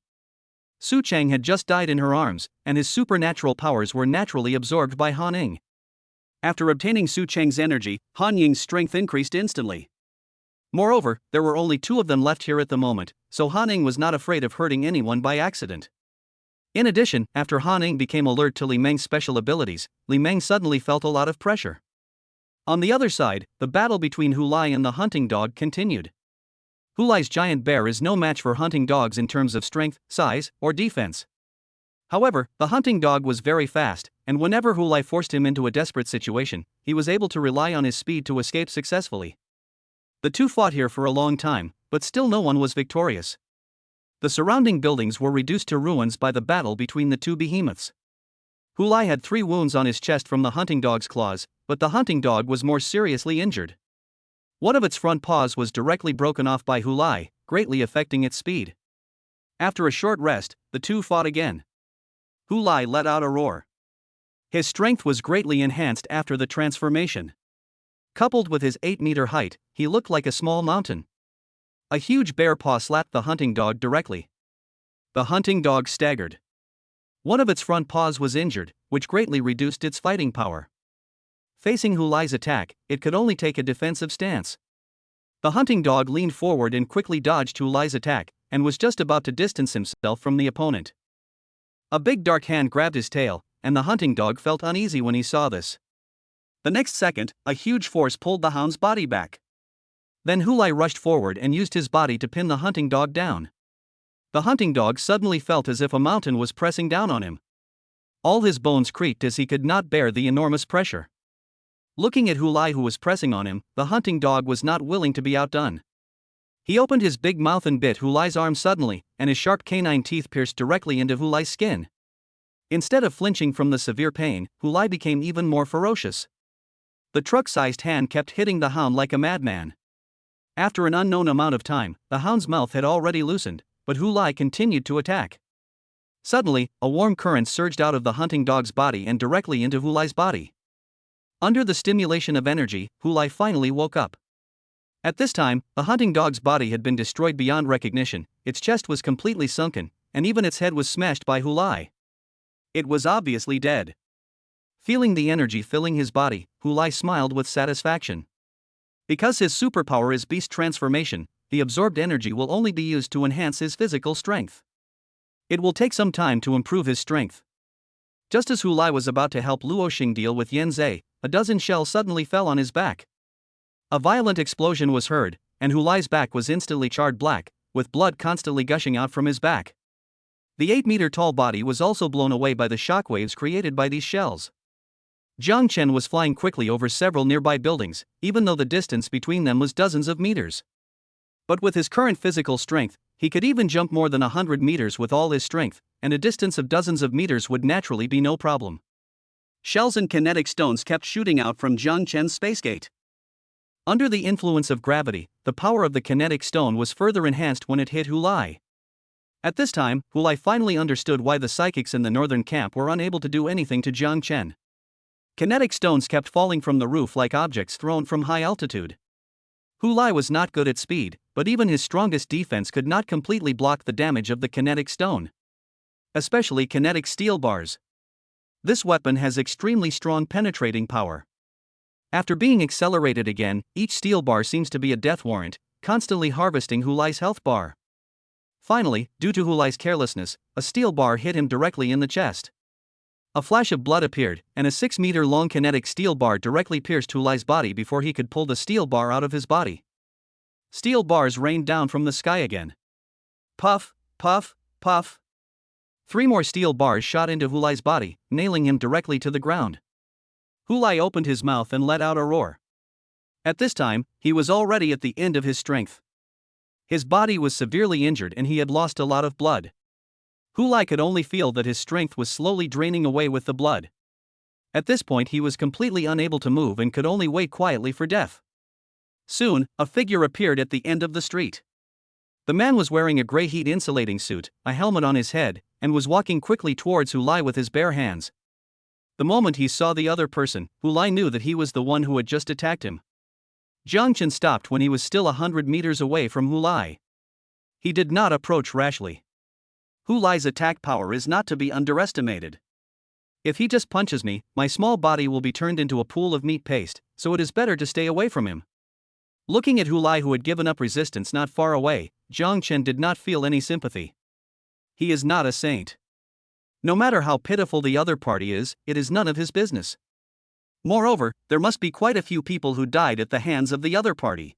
Su Chang had just died in her arms, and his supernatural powers were naturally absorbed by Han Ying. After obtaining Su Chang's energy, Han Ying's strength increased instantly. Moreover, there were only two of them left here at the moment, so Han Ying was not afraid of hurting anyone by accident. In addition, after Han Ying became alert to Li Meng's special abilities, Li Meng suddenly felt a lot of pressure. On the other side, the battle between Hu Lai and the hunting dog continued. Hu Lai's giant bear is no match for hunting dogs in terms of strength, size, or defense. However, the hunting dog was very fast, and whenever Hu Lai forced him into a desperate situation, he was able to rely on his speed to escape successfully. The two fought here for a long time, but still no one was victorious. The surrounding buildings were reduced to ruins by the battle between the two behemoths. Hu Lai had 3 wounds on his chest from the hunting dog's claws, but the hunting dog was more seriously injured. One of its front paws was directly broken off by Hu Lai, greatly affecting its speed. After a short rest, the two fought again. Hu Lai let out a roar. His strength was greatly enhanced after the transformation. Coupled with his 8-meter height, he looked like a small mountain. A huge bear paw slapped the hunting dog directly. The hunting dog staggered. One of its front paws was injured, which greatly reduced its fighting power. Facing Hu Lai's attack, it could only take a defensive stance. The hunting dog leaned forward and quickly dodged Hu Lai's attack, and was just about to distance himself from the opponent. A big dark hand grabbed his tail, and the hunting dog felt uneasy when he saw this. The next second, a huge force pulled the hound's body back. Then Hu Lai rushed forward and used his body to pin the hunting dog down. The hunting dog suddenly felt as if a mountain was pressing down on him. All his bones creaked as he could not bear the enormous pressure. Looking at Hu Lai who was pressing on him, the hunting dog was not willing to be outdone. He opened his big mouth and bit Hu Lai's arm suddenly, and his sharp canine teeth pierced directly into Hu Lai's skin. Instead of flinching from the severe pain, Hu Lai became even more ferocious. The truck-sized hand kept hitting the hound like a madman. After an unknown amount of time, the hound's mouth had already loosened, but Hu Lai continued to attack. Suddenly, a warm current surged out of the hunting dog's body and directly into Hu Lai's body. Under the stimulation of energy, Hu Lai finally woke up. At this time, the hunting dog's body had been destroyed beyond recognition, its chest was completely sunken, and even its head was smashed by Hu Lai. It was obviously dead. Feeling the energy filling his body, Hu Lai smiled with satisfaction. Because his superpower is beast transformation, the absorbed energy will only be used to enhance his physical strength. It will take some time to improve his strength. Just as Hu Lai was about to help Luo Xing deal with Yan Zhe, a dozen shells suddenly fell on his back. A violent explosion was heard, and Hu Lai's back was instantly charred black, with blood constantly gushing out from his back. The 8-meter-tall body was also blown away by the shockwaves created by these shells. Jang Chen was flying quickly over several nearby buildings, even though the distance between them was dozens of meters. But with his current physical strength, he could even jump more than 100 meters with all his strength, and a distance of dozens of meters would naturally be no problem. Shells and kinetic stones kept shooting out from Jang Chen's space gate. Under the influence of gravity, the power of the kinetic stone was further enhanced when it hit Hu Lai. At this time, Hu Lai finally understood why the psychics in the northern camp were unable to do anything to Jang Chen. Kinetic stones kept falling from the roof like objects thrown from high altitude. Hu Lai was not good at speed, but even his strongest defense could not completely block the damage of the kinetic stone. Especially kinetic steel bars. This weapon has extremely strong penetrating power. After being accelerated again, each steel bar seems to be a death warrant, constantly harvesting Hulai's health bar. Finally, due to Hulai's carelessness, a steel bar hit him directly in the chest. A flash of blood appeared, and a 6-meter-long kinetic steel bar directly pierced Hulai's body before he could pull the steel bar out of his body. Steel bars rained down from the sky again. Puff, puff, puff. 3 more steel bars shot into Hulai's body, nailing him directly to the ground. Hulai opened his mouth and let out a roar. At this time, he was already at the end of his strength. His body was severely injured and he had lost a lot of blood. Hulai could only feel that his strength was slowly draining away with the blood. At this point he was completely unable to move and could only wait quietly for death. Soon, a figure appeared at the end of the street. The man was wearing a gray heat insulating suit, a helmet on his head, and was walking quickly towards Hulai with his bare hands. The moment he saw the other person, Hulai knew that he was the one who had just attacked him. Jang Chen stopped when he was still 100 meters away from Hulai. He did not approach rashly. Hulai's attack power is not to be underestimated. If he just punches me, my small body will be turned into a pool of meat paste, so it is better to stay away from him. Looking at Hulai, who had given up resistance not far away, Jang Chen did not feel any sympathy. He is not a saint. No matter how pitiful the other party is, it is none of his business. Moreover, there must be quite a few people who died at the hands of the other party.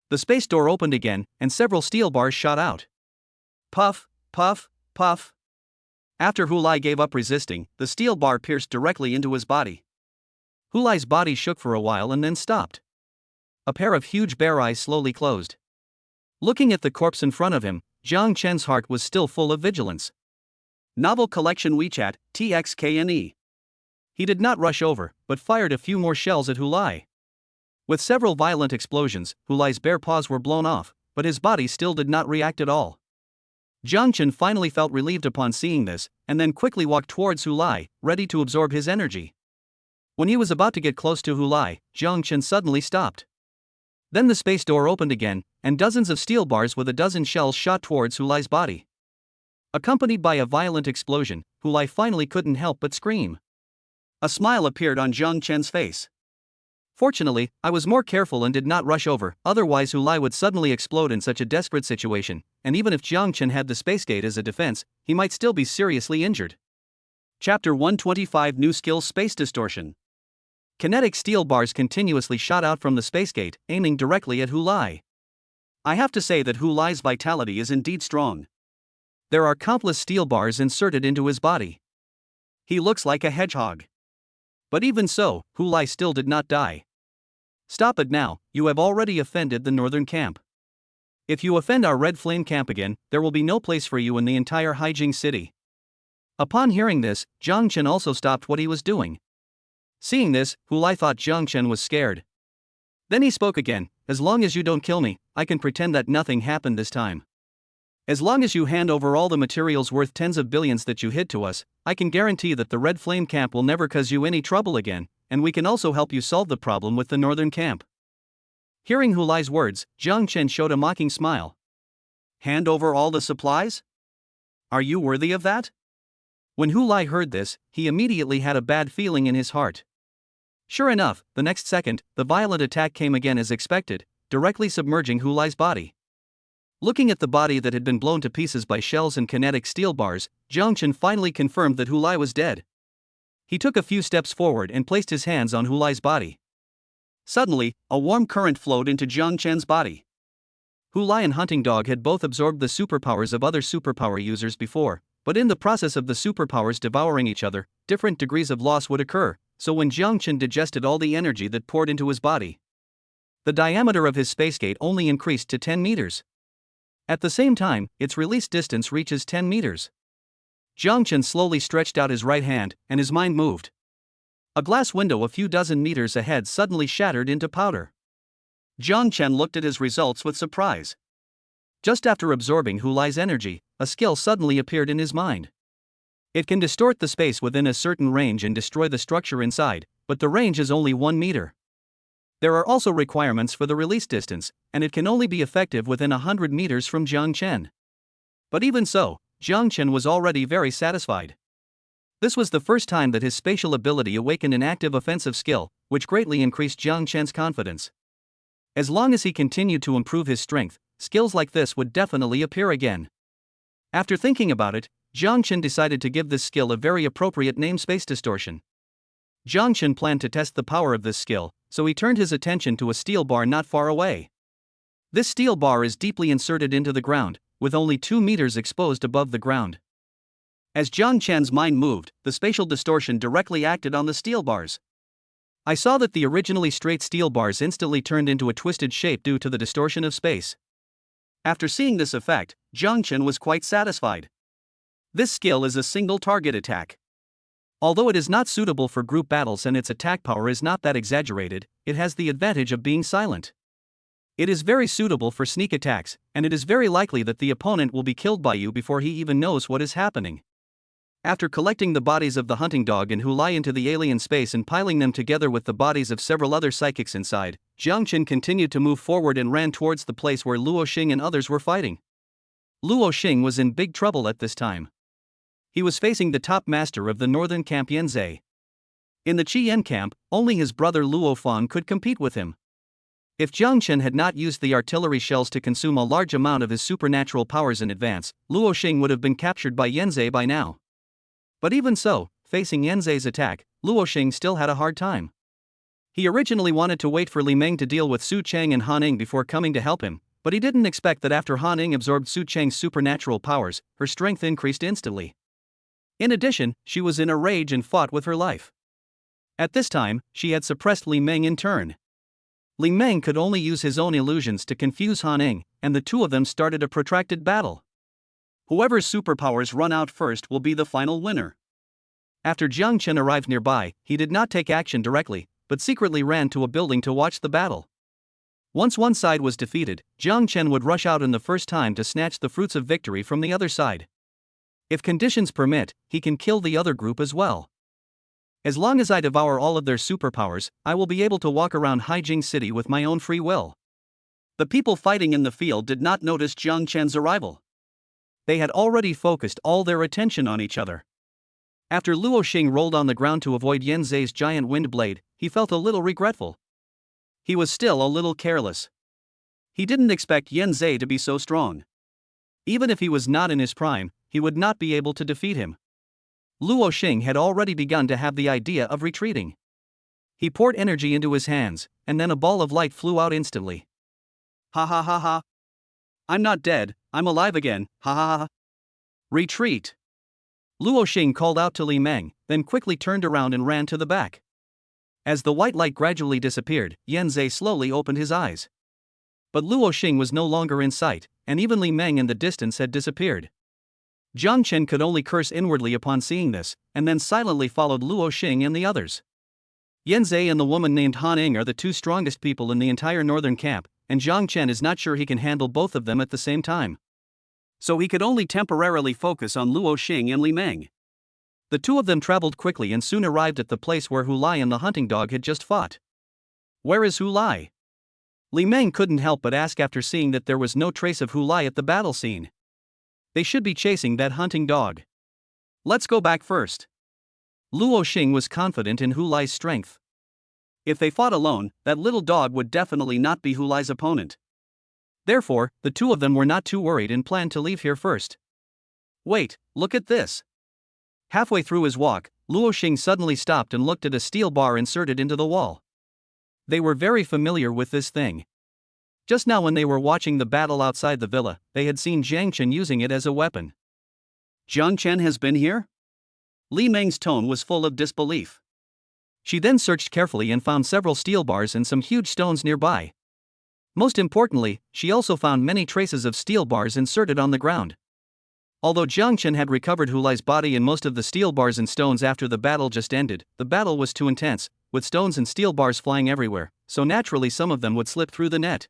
The space door opened again, and several steel bars shot out. Puff, puff, puff. After Hulai gave up resisting, the steel bar pierced directly into his body. Hulai's body shook for a while and then stopped. A pair of huge bear eyes slowly closed. Looking at the corpse in front of him, Jang Chen's heart was still full of vigilance. Novel collection WeChat, TXKNE. He did not rush over, but fired a few more shells at Hulai. With several violent explosions, Hulai's bare paws were blown off, but his body still did not react at all. Jang Chen finally felt relieved upon seeing this, and then quickly walked towards Hulai, ready to absorb his energy. When he was about to get close to Hulai, Jang Chen suddenly stopped. Then the space door opened again, and dozens of steel bars with a dozen shells shot towards Hulai's body. Accompanied by a violent explosion, Hulai finally couldn't help but scream. A smile appeared on Jang Chen's face. Fortunately, I was more careful and did not rush over, otherwise Hulai would suddenly explode in such a desperate situation, and even if Jang Chen had the space gate as a defense, he might still be seriously injured. Chapter 125 New Skill Space Distortion. Kinetic steel bars continuously shot out from the space gate, aiming directly at Hulai. I have to say that Hulai's vitality is indeed strong. There are countless steel bars inserted into his body. He looks like a hedgehog. But even so, Hulai still did not die. Stop it now, you have already offended the northern camp. If you offend our red flame camp again, there will be no place for you in the entire Haijing city. Upon hearing this, Jang Chen also stopped what he was doing. Seeing this, Hulai thought Jang Chen was scared. Then he spoke again, as long as you don't kill me, I can pretend that nothing happened this time. As long as you hand over all the materials worth tens of billions that you hid to us, I can guarantee that the Red Flame camp will never cause you any trouble again, and we can also help you solve the problem with the northern camp. Hearing Hulai's words, Jang Chen showed a mocking smile. Hand over all the supplies? Are you worthy of that? When Hulai heard this, he immediately had a bad feeling in his heart. Sure enough, the next second, the violent attack came again as expected, directly submerging Hulai's body. Looking at the body that had been blown to pieces by shells and kinetic steel bars, Jang Chen finally confirmed that Hulai was dead. He took a few steps forward and placed his hands on Hulai's body. Suddenly, a warm current flowed into Jang Chen's body. Hulai and Hunting Dog had both absorbed the superpowers of other superpower users before, but in the process of the superpowers devouring each other, different degrees of loss would occur, so when Jang Chen digested all the energy that poured into his body, the diameter of his space gate only increased to 10 meters. At the same time, its release distance reaches 10 meters. Jang Chen slowly stretched out his right hand, and his mind moved. A glass window a few dozen meters ahead suddenly shattered into powder. Jang Chen looked at his results with surprise. Just after absorbing Hulai's energy, a skill suddenly appeared in his mind. It can distort the space within a certain range and destroy the structure inside, but the range is only 1 meter. There are also requirements for the release distance, and it can only be effective within 100 meters from Jang Chen. But even so, Jang Chen was already very satisfied. This was the first time that his spatial ability awakened an active offensive skill, which greatly increased Jang Chen's confidence. As long as he continued to improve his strength, skills like this would definitely appear again. After thinking about it, Jang Chen decided to give this skill a very appropriate name: space distortion. Jang Chen planned to test the power of this skill, so he turned his attention to a steel bar not far away. This steel bar is deeply inserted into the ground, with only 2 meters exposed above the ground. As Jang Chen's mind moved, the spatial distortion directly acted on the steel bars. I saw that the originally straight steel bars instantly turned into a twisted shape due to the distortion of space. After seeing this effect, Jang Chen was quite satisfied. This skill is a single target attack. Although it is not suitable for group battles and its attack power is not that exaggerated, it has the advantage of being silent. It is very suitable for sneak attacks, and it is very likely that the opponent will be killed by you before he even knows what is happening. After collecting the bodies of the hunting dog and who lie into the alien space and piling them together with the bodies of several other psychics inside, Jang Chen continued to move forward and ran towards the place where Luo Xing and others were fighting. Luo Xing was in big trouble at this time. He was facing the top master of the northern camp, Yanzai. In the Qi Yan camp, only his brother Luo Fan could compete with him. If Jang Chen had not used the artillery shells to consume a large amount of his supernatural powers in advance, Luo Xing would have been captured by Yanzai by now. But even so, facing Yanzai's attack, Luo Xing still had a hard time. He originally wanted to wait for Li Meng to deal with Su Chang and Han Ning before coming to help him, but he didn't expect that after Han Ning absorbed Su Chang's supernatural powers, her strength increased instantly. In addition, she was in a rage and fought with her life. At this time, she had suppressed Li Meng in turn. Li Meng could only use his own illusions to confuse Han Ning, and the two of them started a protracted battle. Whoever's superpowers run out first will be the final winner. After Jang Chen arrived nearby, he did not take action directly, but secretly ran to a building to watch the battle. Once one side was defeated, Jang Chen would rush out in the first time to snatch the fruits of victory from the other side. If conditions permit, he can kill the other group as well. As long as I devour all of their superpowers, I will be able to walk around Haijing City with my own free will. The people fighting in the field did not notice Jang Chen's arrival. They had already focused all their attention on each other. After Luo Xing rolled on the ground to avoid Yanzai's giant wind blade, he felt a little regretful. He was still a little careless. He didn't expect Yanzai to be so strong. Even if he was not in his prime, he would not be able to defeat him. Luo Xing had already begun to have the idea of retreating. He poured energy into his hands, and then a ball of light flew out instantly. Ha ha ha ha. I'm not dead, I'm alive again, ha ha ha. Retreat. Luo Xing called out to Li Meng, then quickly turned around and ran to the back. As the white light gradually disappeared, Yanzai slowly opened his eyes. But Luo Xing was no longer in sight, and even Li Meng in the distance had disappeared. Jang Chen could only curse inwardly upon seeing this, and then silently followed Luo Xing and the others. Yanzai and the woman named Han Ning are the two strongest people in the entire northern camp, and Jang Chen is not sure he can handle both of them at the same time. So he could only temporarily focus on Luo Xing and Li Meng. The two of them traveled quickly and soon arrived at the place where Hu Lai and the hunting dog had just fought. Where is Hu Lai? Li Meng couldn't help but ask after seeing that there was no trace of Hu Lai at the battle scene. They should be chasing that hunting dog. Let's go back first. Luo Xing was confident in Hu Lai's strength. If they fought alone, that little dog would definitely not be Hu Lai's opponent. Therefore, the two of them were not too worried and planned to leave here first. Wait, look at this. Halfway through his walk, Luo Xing suddenly stopped and looked at a steel bar inserted into the wall. They were very familiar with this thing. Just now when they were watching the battle outside the villa, they had seen Jang Chen using it as a weapon. Jang Chen has been here? Li Meng's tone was full of disbelief. She then searched carefully and found several steel bars and some huge stones nearby. Most importantly, she also found many traces of steel bars inserted on the ground. Although Jang Chen had recovered Hu Lai's body and most of the steel bars and stones after the battle just ended, the battle was too intense, with stones and steel bars flying everywhere, so naturally some of them would slip through the net.